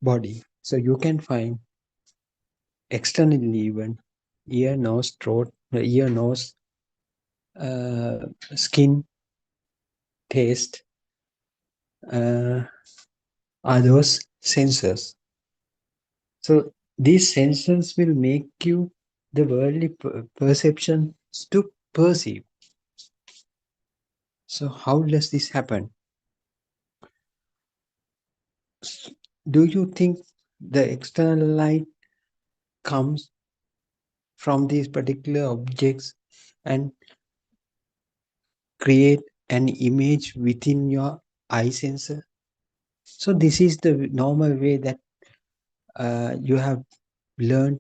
body, so you can find externally even ear, nose, throat, ear, nose, skin, taste, are those sensors. So these sensors will make you the worldly perceptions to perceive. So how does this happen? Do you think the external light comes from these particular objects and create an image within your eye sensor? So this is the normal way that you have learned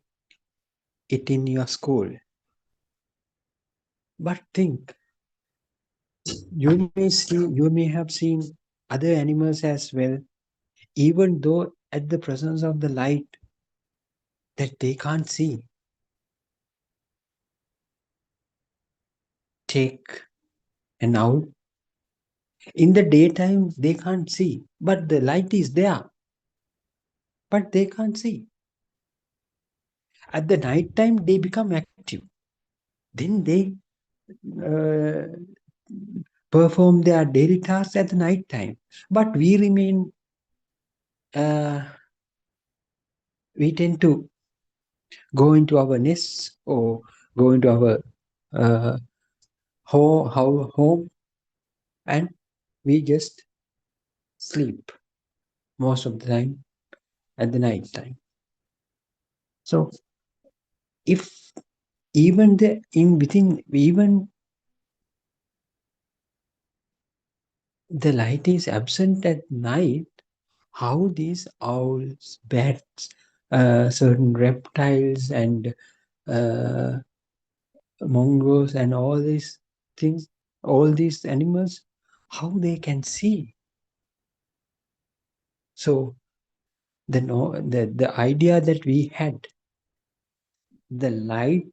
it in your school. But think, you may have seen other animals as well, even though at the presence of the light that they can't see. Take an owl. In the daytime, they can't see, but the light is there, but they can't see. At the night time, they become active. Then they uh, perform their daily tasks at the night time. But we remain, we tend to go into our nests or go into our home, and we just sleep most of the time at the night time. So if even the in within even the light is absent at night, how these owls, bats, certain reptiles and mongoose and all these things, all these animals, how they can see. So the idea that we had, the light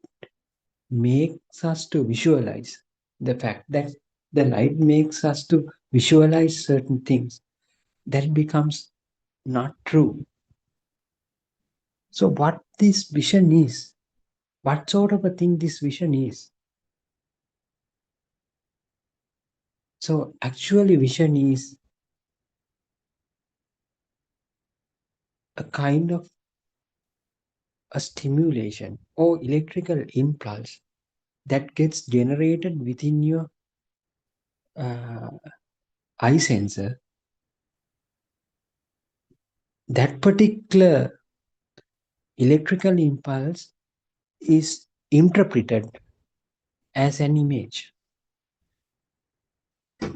makes us to visualize, the fact that the light makes us to visualize certain things, that becomes not true. So what this vision is, what sort of a thing this vision is? So actually vision is a kind of a stimulation or electrical impulse that gets generated within your uh, eye sensor. That particular electrical impulse is interpreted as an image.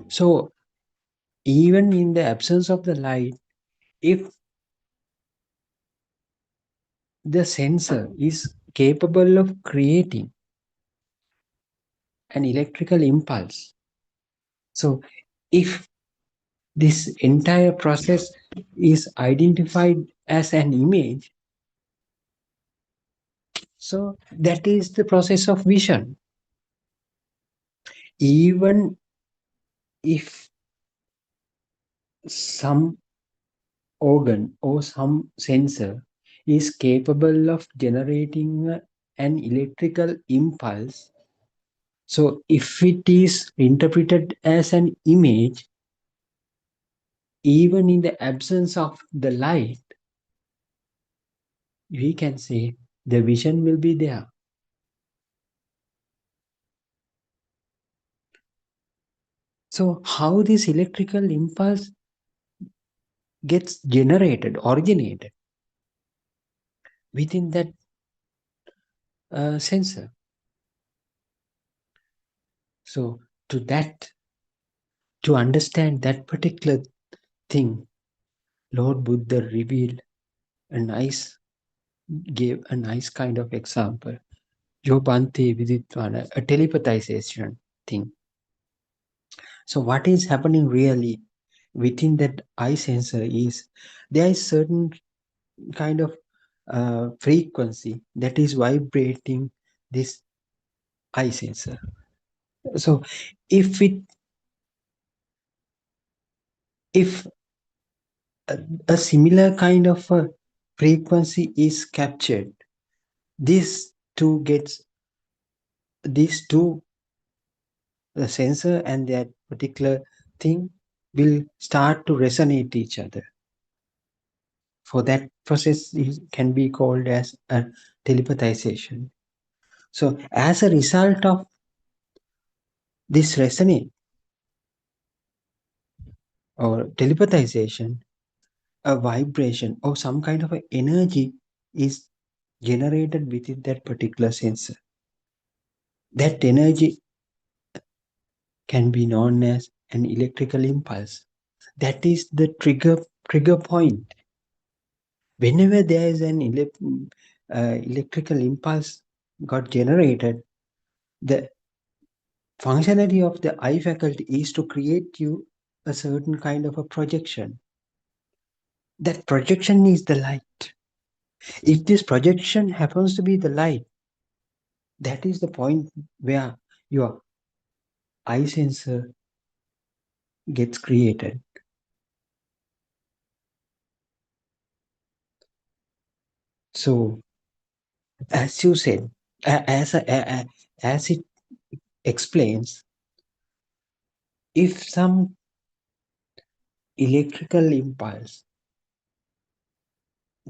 So even in the absence of the light, if the sensor is capable of creating an electrical impulse, so if this entire process is identified as an image, so that is the process of vision. Even if some organ or some sensor is capable of generating an electrical impulse, so if it is interpreted as an image, even in the absence of the light, we can say the vision will be there. So how this electrical impulse gets generated, originated within that sensor? So to understand that particular thing, Lord Buddha gave a nice kind of example. Yobante Viditwana, a telepathization thing. So what is happening really within that eye sensor is there is certain kind of frequency that is vibrating this eye sensor. So if a similar kind of a frequency is captured, these two, the sensor and that particular thing will start to resonate each other. For that process can be called as a telepathization. So as a result of this resonate or telepathization, a vibration or some kind of energy is generated within that particular sensor. That energy can be known as an electrical impulse. That is the trigger point. Whenever there is an electrical impulse got generated, the functionality of the eye faculty is to create you a certain kind of a projection. That projection is the light. If this projection happens to be the light, that is the point where your eye sensor gets created. So, as you said, as it explains, if some electrical impulse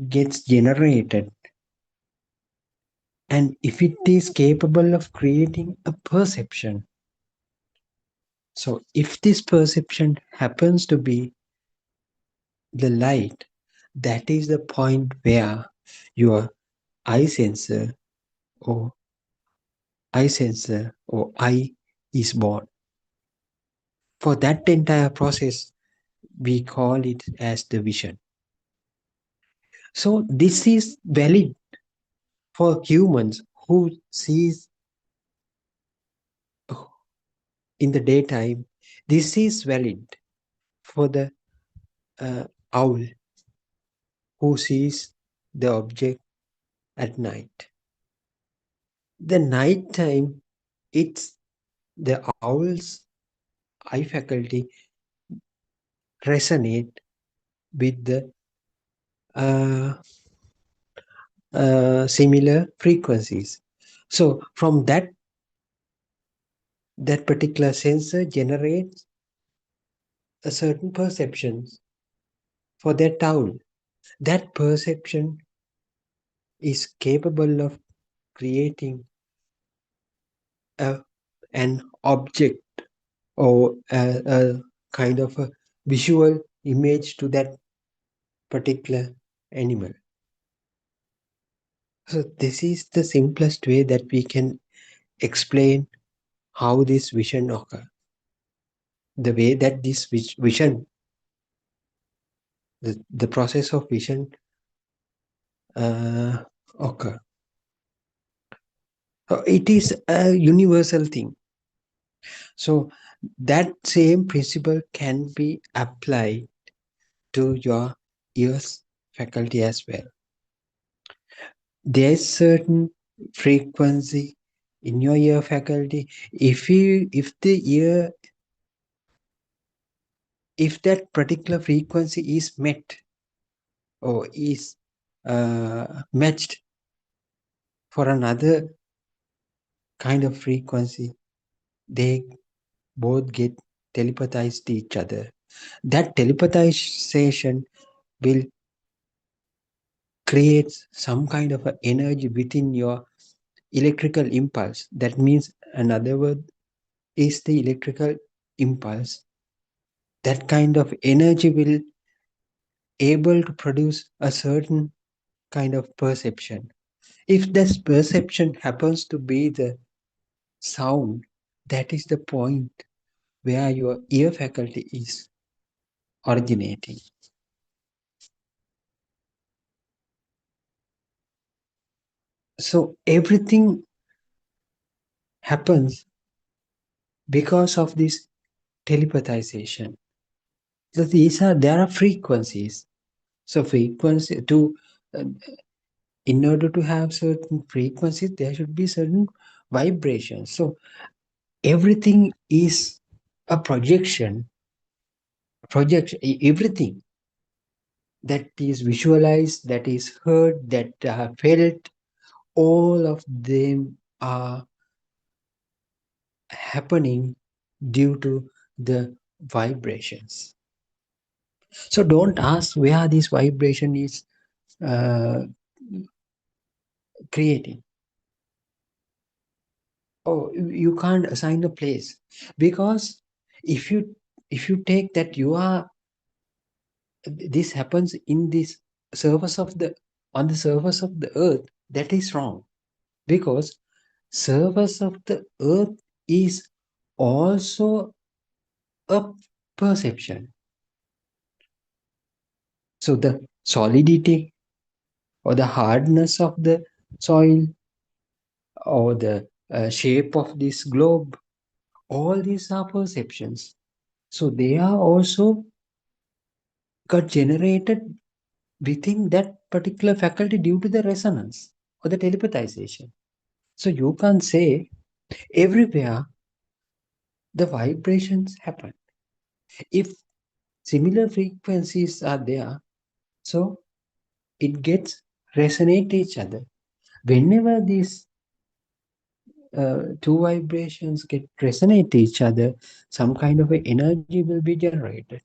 gets generated and if it is capable of creating a perception, so if this perception happens to be the light, that is the point where your eye sensor or eye is born. For that entire process, we call it as the vision. So this is valid for humans who sees in the daytime. This is valid for the owl who sees the object at night. The night time, it's the owl's eye faculty resonate with the uh, similar frequencies. So from that particular sensor generates a certain perception for that owl. That perception is capable of creating an object or a kind of a visual image to that particular animal. So this is the simplest way that we can explain how this vision occurs. The way that this vision, the process of vision occur. It is a universal thing. So that same principle can be applied to your ears faculty as well. There's certain frequency in your ear faculty. If that particular frequency is met or is matched for another kind of frequency, they both get telepathized to each other. That telepathization will create some kind of an energy within your electrical impulse. That means another word is the electrical impulse. That kind of energy will able to produce a certain kind of perception. If this perception happens to be the sound, that is the point where your ear faculty is originating. So everything happens because of this telepathization. So there are frequencies. So frequency in order to have certain frequencies, there should be certain vibrations. So everything is a projection. Everything that is visualized, that is heard, that felt, all of them are happening due to the vibrations. So don't ask where this vibration is creating. Oh, you can't assign a place, because if you take that this happens in this on the surface of the earth, that is wrong, because surface of the earth is also a perception. So the solidity or the hardness of the soil or the shape of this globe, all these are perceptions. So they are also got generated within that particular faculty due to the resonance or the telepathization. So you can't say everywhere the vibrations happen. If similar frequencies are there, so it gets resonate each other. Whenever these two vibrations get resonate each other, some kind of a energy will be generated.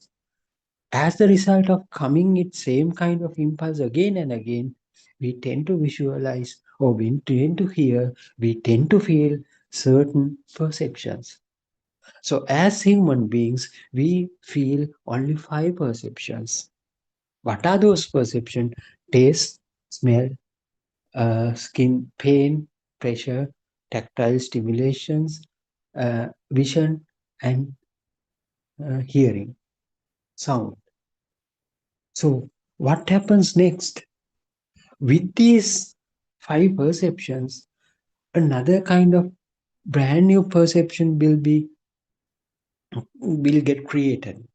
As the result of coming its same kind of impulse again and again, we tend to visualize, or we tend to hear, we tend to feel certain perceptions. So as human beings, we feel only 5 perceptions. What are those perceptions? Taste, smell, skin pain, pressure, tactile stimulations, vision, and hearing, sound. So, what happens next? With these five perceptions, another kind of brand new perception will get created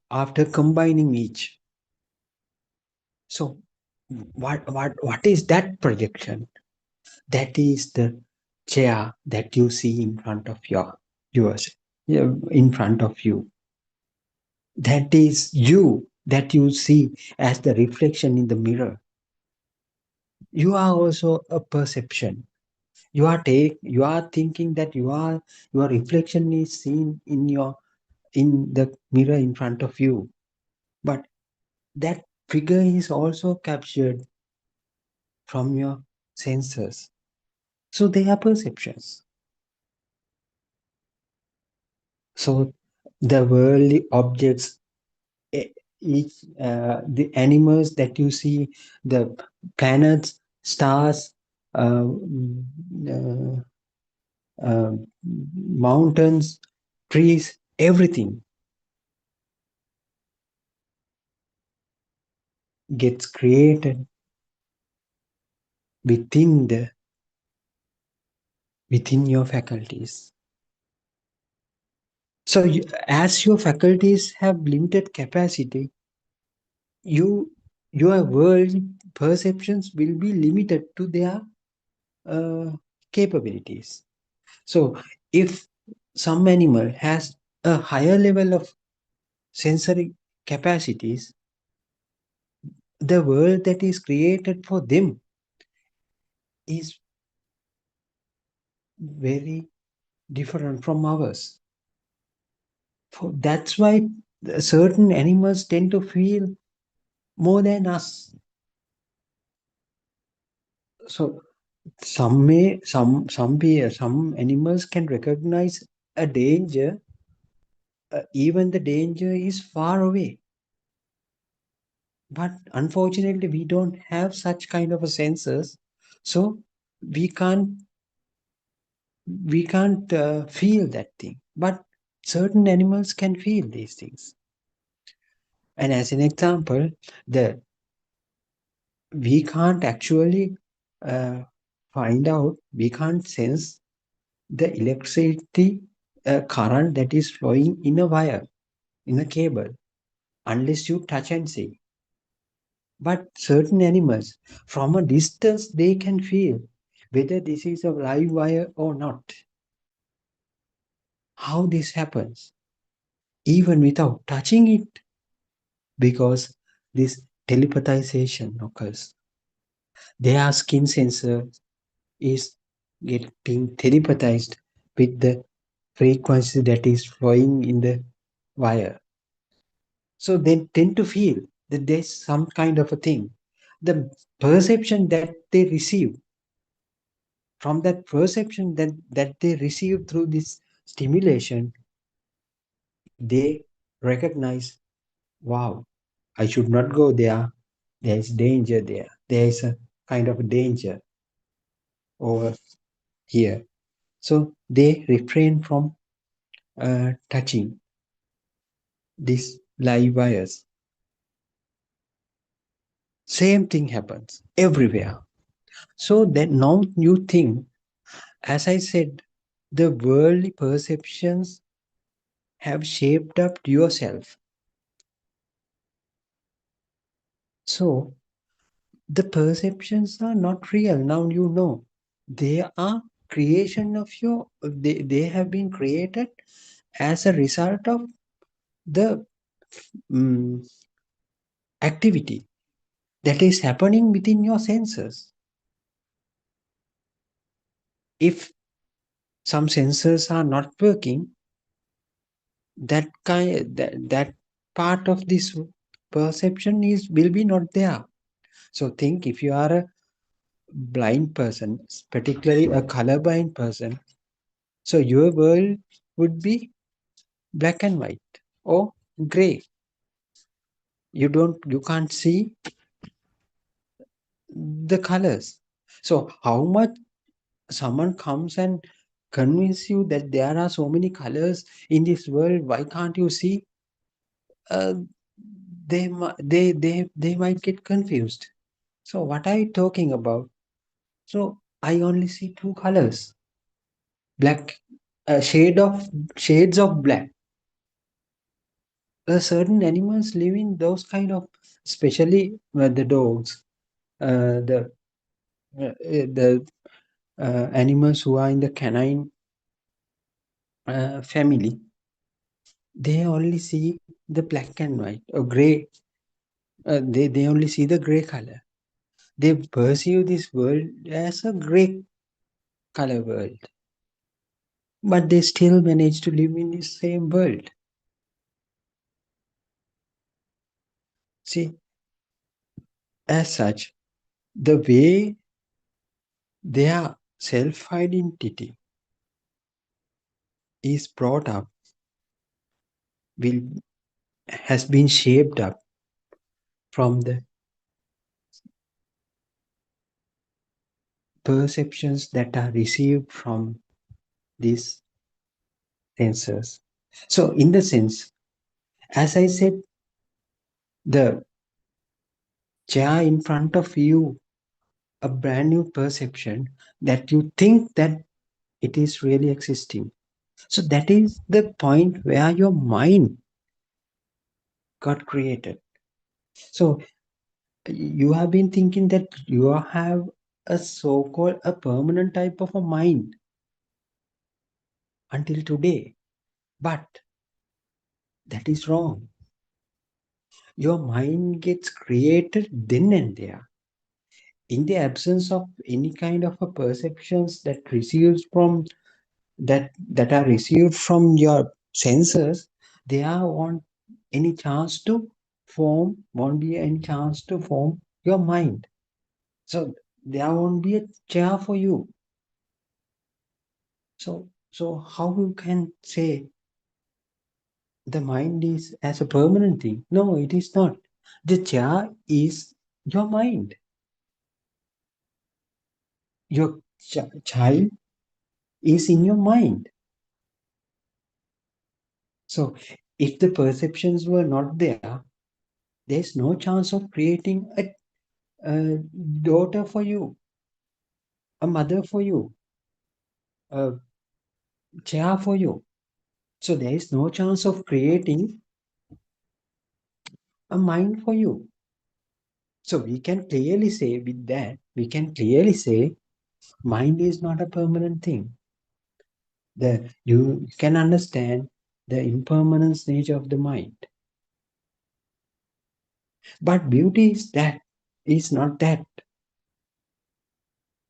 after combining each. So, what is that projection? That is the chair that you see in front of yours, in front of you. That is you that you see as the reflection in the mirror. You are also a perception. You are thinking that your reflection is seen in the mirror in front of you. But that figure is also captured from your senses. So they are perceptions. So the worldly objects, the animals that you see, the planets, stars, uh, uh, uh, mountains, trees, everything gets created within your faculties. So as your faculties have limited capacity, your world perceptions will be limited to their capabilities. So if some animal has a higher level of sensory capacities, the world that is created for them is very different from ours. That's why certain animals tend to feel more than us. So some animals can recognize a danger, even the danger is far away. But unfortunately, we don't have such kind of a senses, so we can't feel that thing. But certain animals can feel these things. And as an example, we can't actually we can't sense the electricity current that is flowing in a wire, in a cable, unless you touch and see. But certain animals, from a distance, they can feel whether this is a live wire or not. How this happens, even without touching it, because this telepathization occurs. Their skin sensor is getting telepathized with the frequency that is flowing in the wire. So they tend to feel that there's some kind of a thing. The perception that they receive, from that perception that they receive through this stimulation, they recognize, wow, I should not go there. There is danger there. There is a kind of danger over here. So they refrain from touching these live wires. Same thing happens everywhere. So then now you think, as I said, the worldly perceptions have shaped up yourself. So the perceptions are not real. Now you know they are creation of they have been created as a result of the activity that is happening within your senses. If some sensors are not working, that part of this perception will be not there. So think, if you are a blind person, particularly a colorblind person, so your world would be black and white or gray. you can't see the colors. So how much someone comes and convince you that there are so many colors in this world, why can't you see? uh, they might get confused. So what are you talking about? So I only see two colors, black, shades of black. Certain animals live in those kind of, especially the dogs, the animals who are in the canine family. They only see the black and white or gray. They only see the gray color. They perceive this world as a gray color world, but they still manage to live in the same world. See, as such, the way their self identity is brought up will has been shaped up from the perceptions that are received from these senses. So, in the sense, as I said, the chair in front of you, a brand new perception that you think that it is really existing. So that is the point where your mind got created. So you have been thinking that you have a so-called a permanent type of a mind until today, but that is wrong. Your mind gets created then and there in the absence of any kind of a perceptions that receives from that are received from your senses. There won't any chance to won't be any chance to form your mind. So there won't be a chair for you. So how you can say the mind is as a permanent thing? No, it is not. The chair is your mind. Your child is in your mind. So if the perceptions were not there, there's no chance of creating a daughter for you, a mother for you, a chair for you. So there is no chance of creating a mind for you. So we can clearly say with that, we can clearly say mind is not a permanent thing. You can understand the impermanence nature of the mind. But beauty is not that.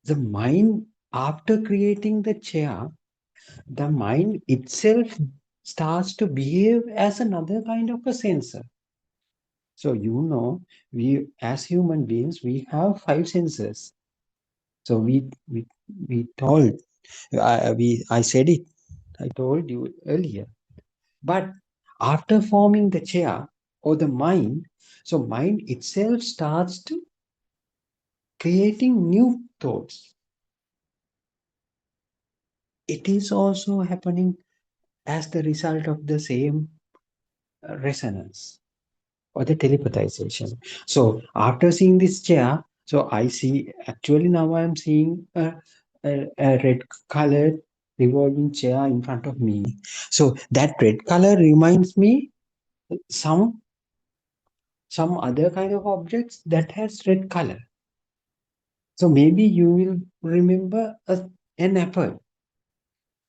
The mind, after creating the chair, the mind itself starts to behave as another kind of a sensor. So we as human beings we have five senses. So we told I said it. I told you earlier. But after forming the chair or the mind, so mind itself starts to creating new thoughts. It is also happening as the result of the same resonance or the telepathization. So after seeing this chair, so I see actually now I am seeing a red colored revolving chair in front of me. So that red color reminds me some other kind of objects that has red color. So maybe you will remember an apple.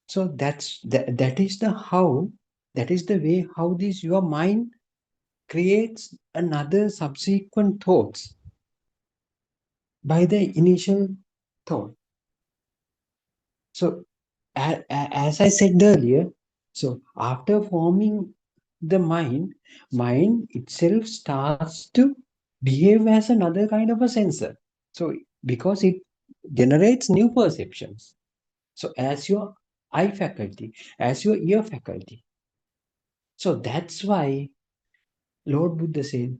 So that is the way how this your mind creates another subsequent thoughts by the initial thought. So as I said earlier, so after forming the mind itself starts to behave as another kind of a sensor. So because it generates new perceptions. So as your eye faculty, as your ear faculty. So that's why Lord Buddha said,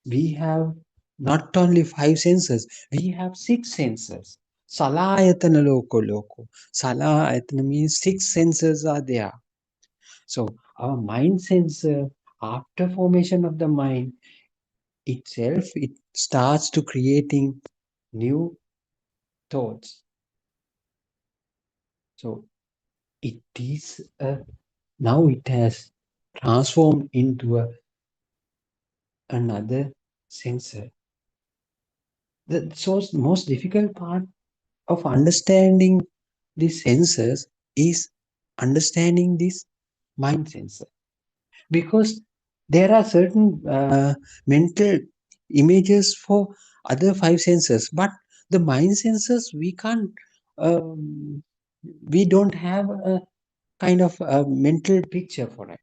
We have not only 5 senses, we have 6 senses. Salayatana loko loko. Salayatana means 6 senses are there. So our mind sensor, after formation of the mind itself, it starts to creating new thoughts. So it is now it has transformed into another sensor. The most difficult part of understanding these sensors is understanding this mind sensor, because there are certain mental images for other 5 senses, but the mind sensors we can't we don't have a kind of a mental picture for it.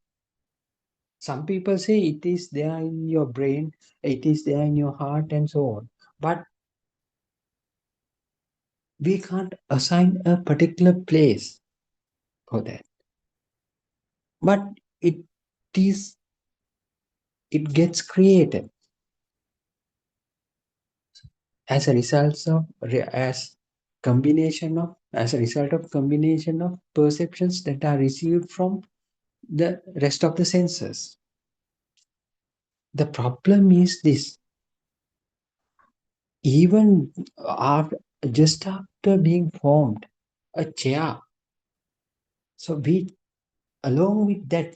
Some people say it is there in your brain, it is there in your heart, and so on, but we can't assign a particular place for that. But it is, it gets created as a result of as a result of combination of perceptions that are received from the rest of the senses. The problem is this: even after, just after being formed a chair, so we, along with that,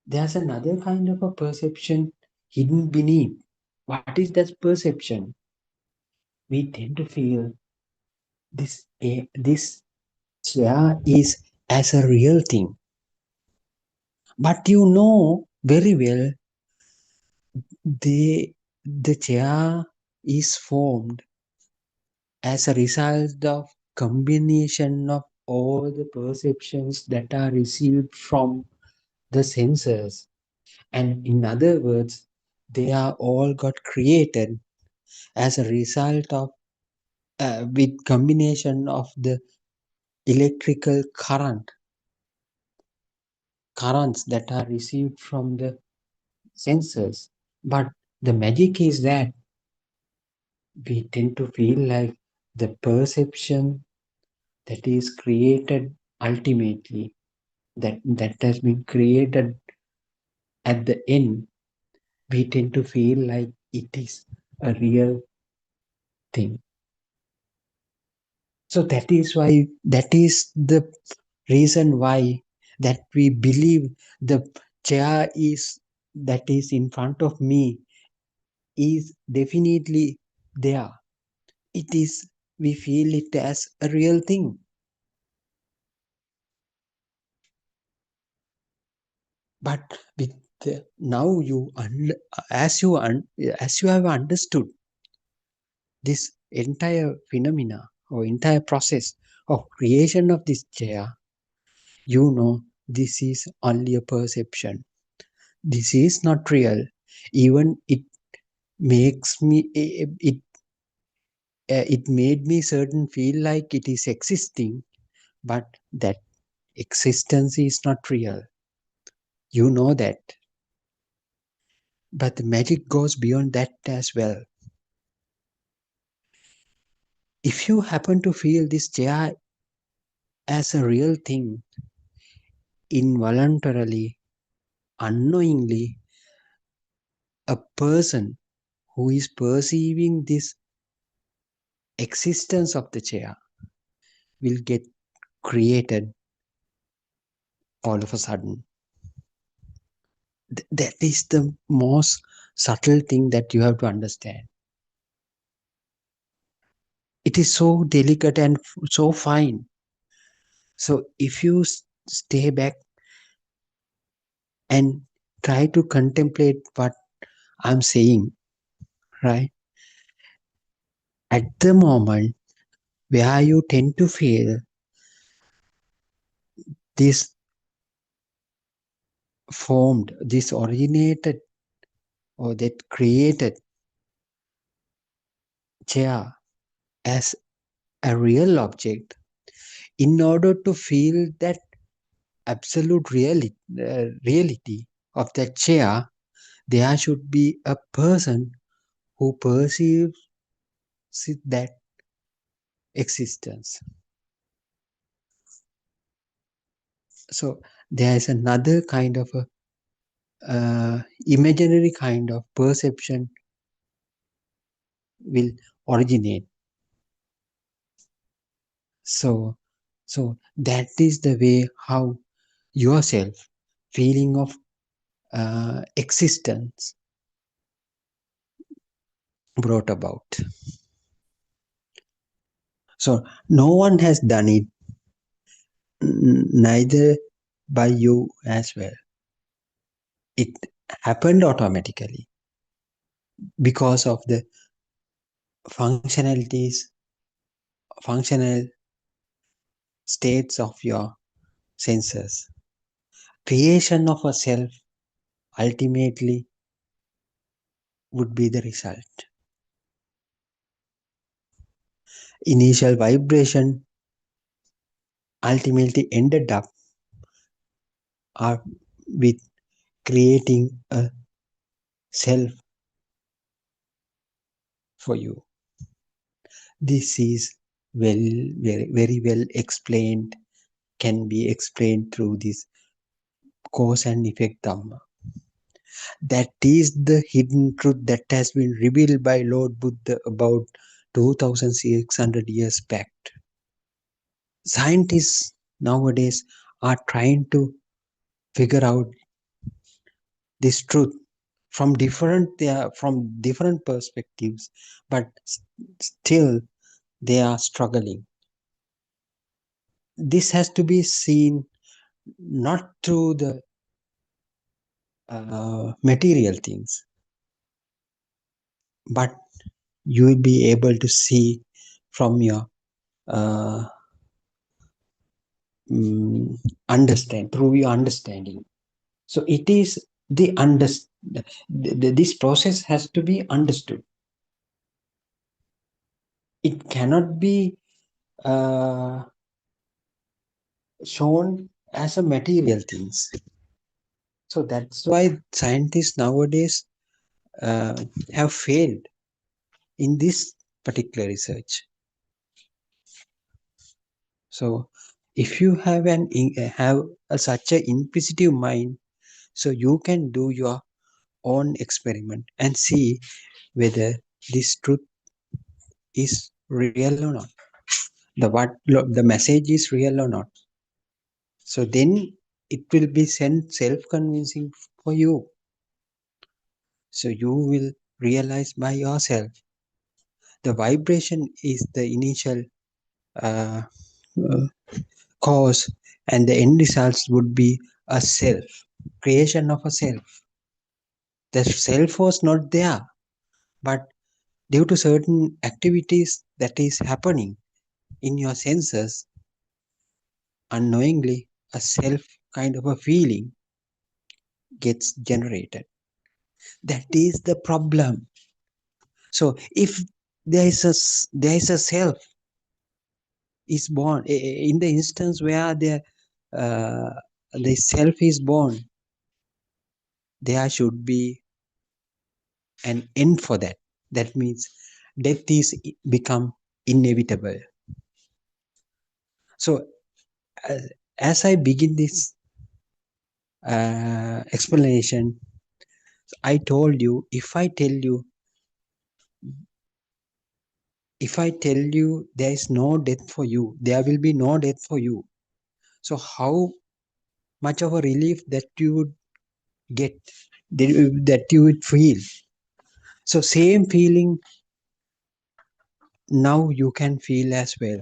there's another kind of a perception hidden beneath. What is that perception? We tend to feel this chair is as a real thing. But you know very well the chair is formed as a result of combination of all the perceptions that are received from the senses. And in other words, they are all got created as a result of with combination of the electrical currents that are received from the sensors. But the magic is that we tend to feel like the perception that is created ultimately, that has been created at the end, we tend to feel like it is a real thing. So that is the reason why that we believe the chair is that is in front of me is definitely there. It is, we feel it as a real thing. But with now as you have understood this entire phenomena or entire process of creation of this chair, you know this is only a perception. This is not real. Even it makes me it made me certain feel like it is existing, but that existence is not real. You know that. But the magic goes beyond that as well. If you happen to feel this chair as a real thing, involuntarily, unknowingly, a person who is perceiving this existence of the chair will get created all of a sudden. That is the most subtle thing that you have to understand. It is so delicate and so fine. So if you stay back and try to contemplate what I'm saying, right? At the moment where you tend to feel this formed, this originated or that created chair as a real object, in order to feel that absolute reality of that chair, there should be a person who perceives that existence. So there is another kind of a imaginary kind of perception will originate. So that is the way how yourself feeling of existence brought about. So no one has done it, neither by you as well. It happened automatically because of the functional states of your senses. Creation of a self ultimately would be the result. Initial vibration ultimately ended up with creating a self for you. This is very well explained, can be explained through this cause and effect Dhamma. That is the hidden truth that has been revealed by Lord Buddha about 2600 years back. Scientists nowadays are trying to figure out this truth from different perspectives, but still they are struggling. This has to be seen not through the material things, but you will be able to see from your through your understanding. So it is this process has to be understood. It cannot be shown as a material things. So that's why scientists nowadays have failed in this particular research. So if you have such an inquisitive mind, so you can do your own experiment and see whether this truth is real or not. The message is real or not. So then it will be self-convincing for you. So you will realize by yourself. The vibration is the initial cause, and the end results would be a self, creation of a self. The self was not there, but due to certain activities that is happening in your senses, unknowingly a self kind of a feeling gets generated. That is the problem. So if there is a self is born in the instance where the self is born, there should be an end for that. That means death is become inevitable. So as I begin this explanation, I told you, if I tell you there is no death for you, there will be no death for you. So how much of a relief that you would get, that you would feel. So same feeling now you can feel as well.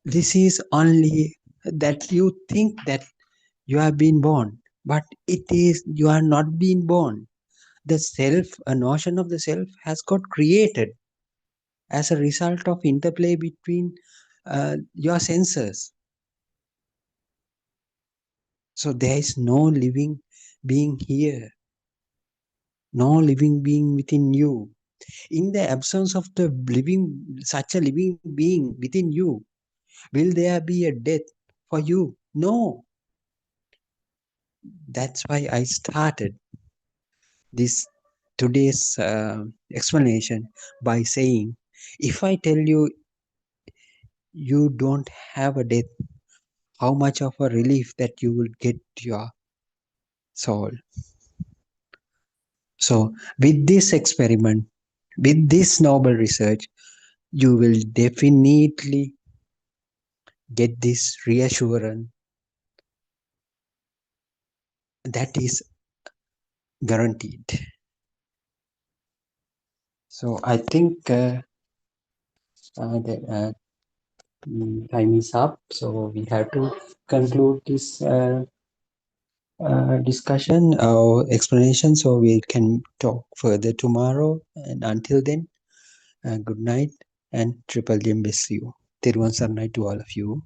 This is only that you think that you have been born, but it is you are not being born. The self, a notion of the self has got created as a result of interplay between your senses. So there is no living being here, no living being within you. In the absence of such a living being within you, will there be a death for you? No. That's why I started this today's explanation by saying, if I tell you you don't have a death, how much of a relief that you will get your soul. So with this experiment, with this noble research, you will definitely get this reassurance that is guaranteed. So I think the time is up. So we have to conclude this discussion or explanation, so we can talk further tomorrow. And until then, good night and Triple Gem bless you. Thiruvan Saranai to all of you.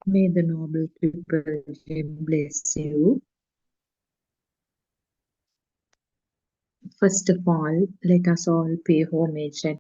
May the Noble Triple Gem bless you. First of all, let us all pay homage and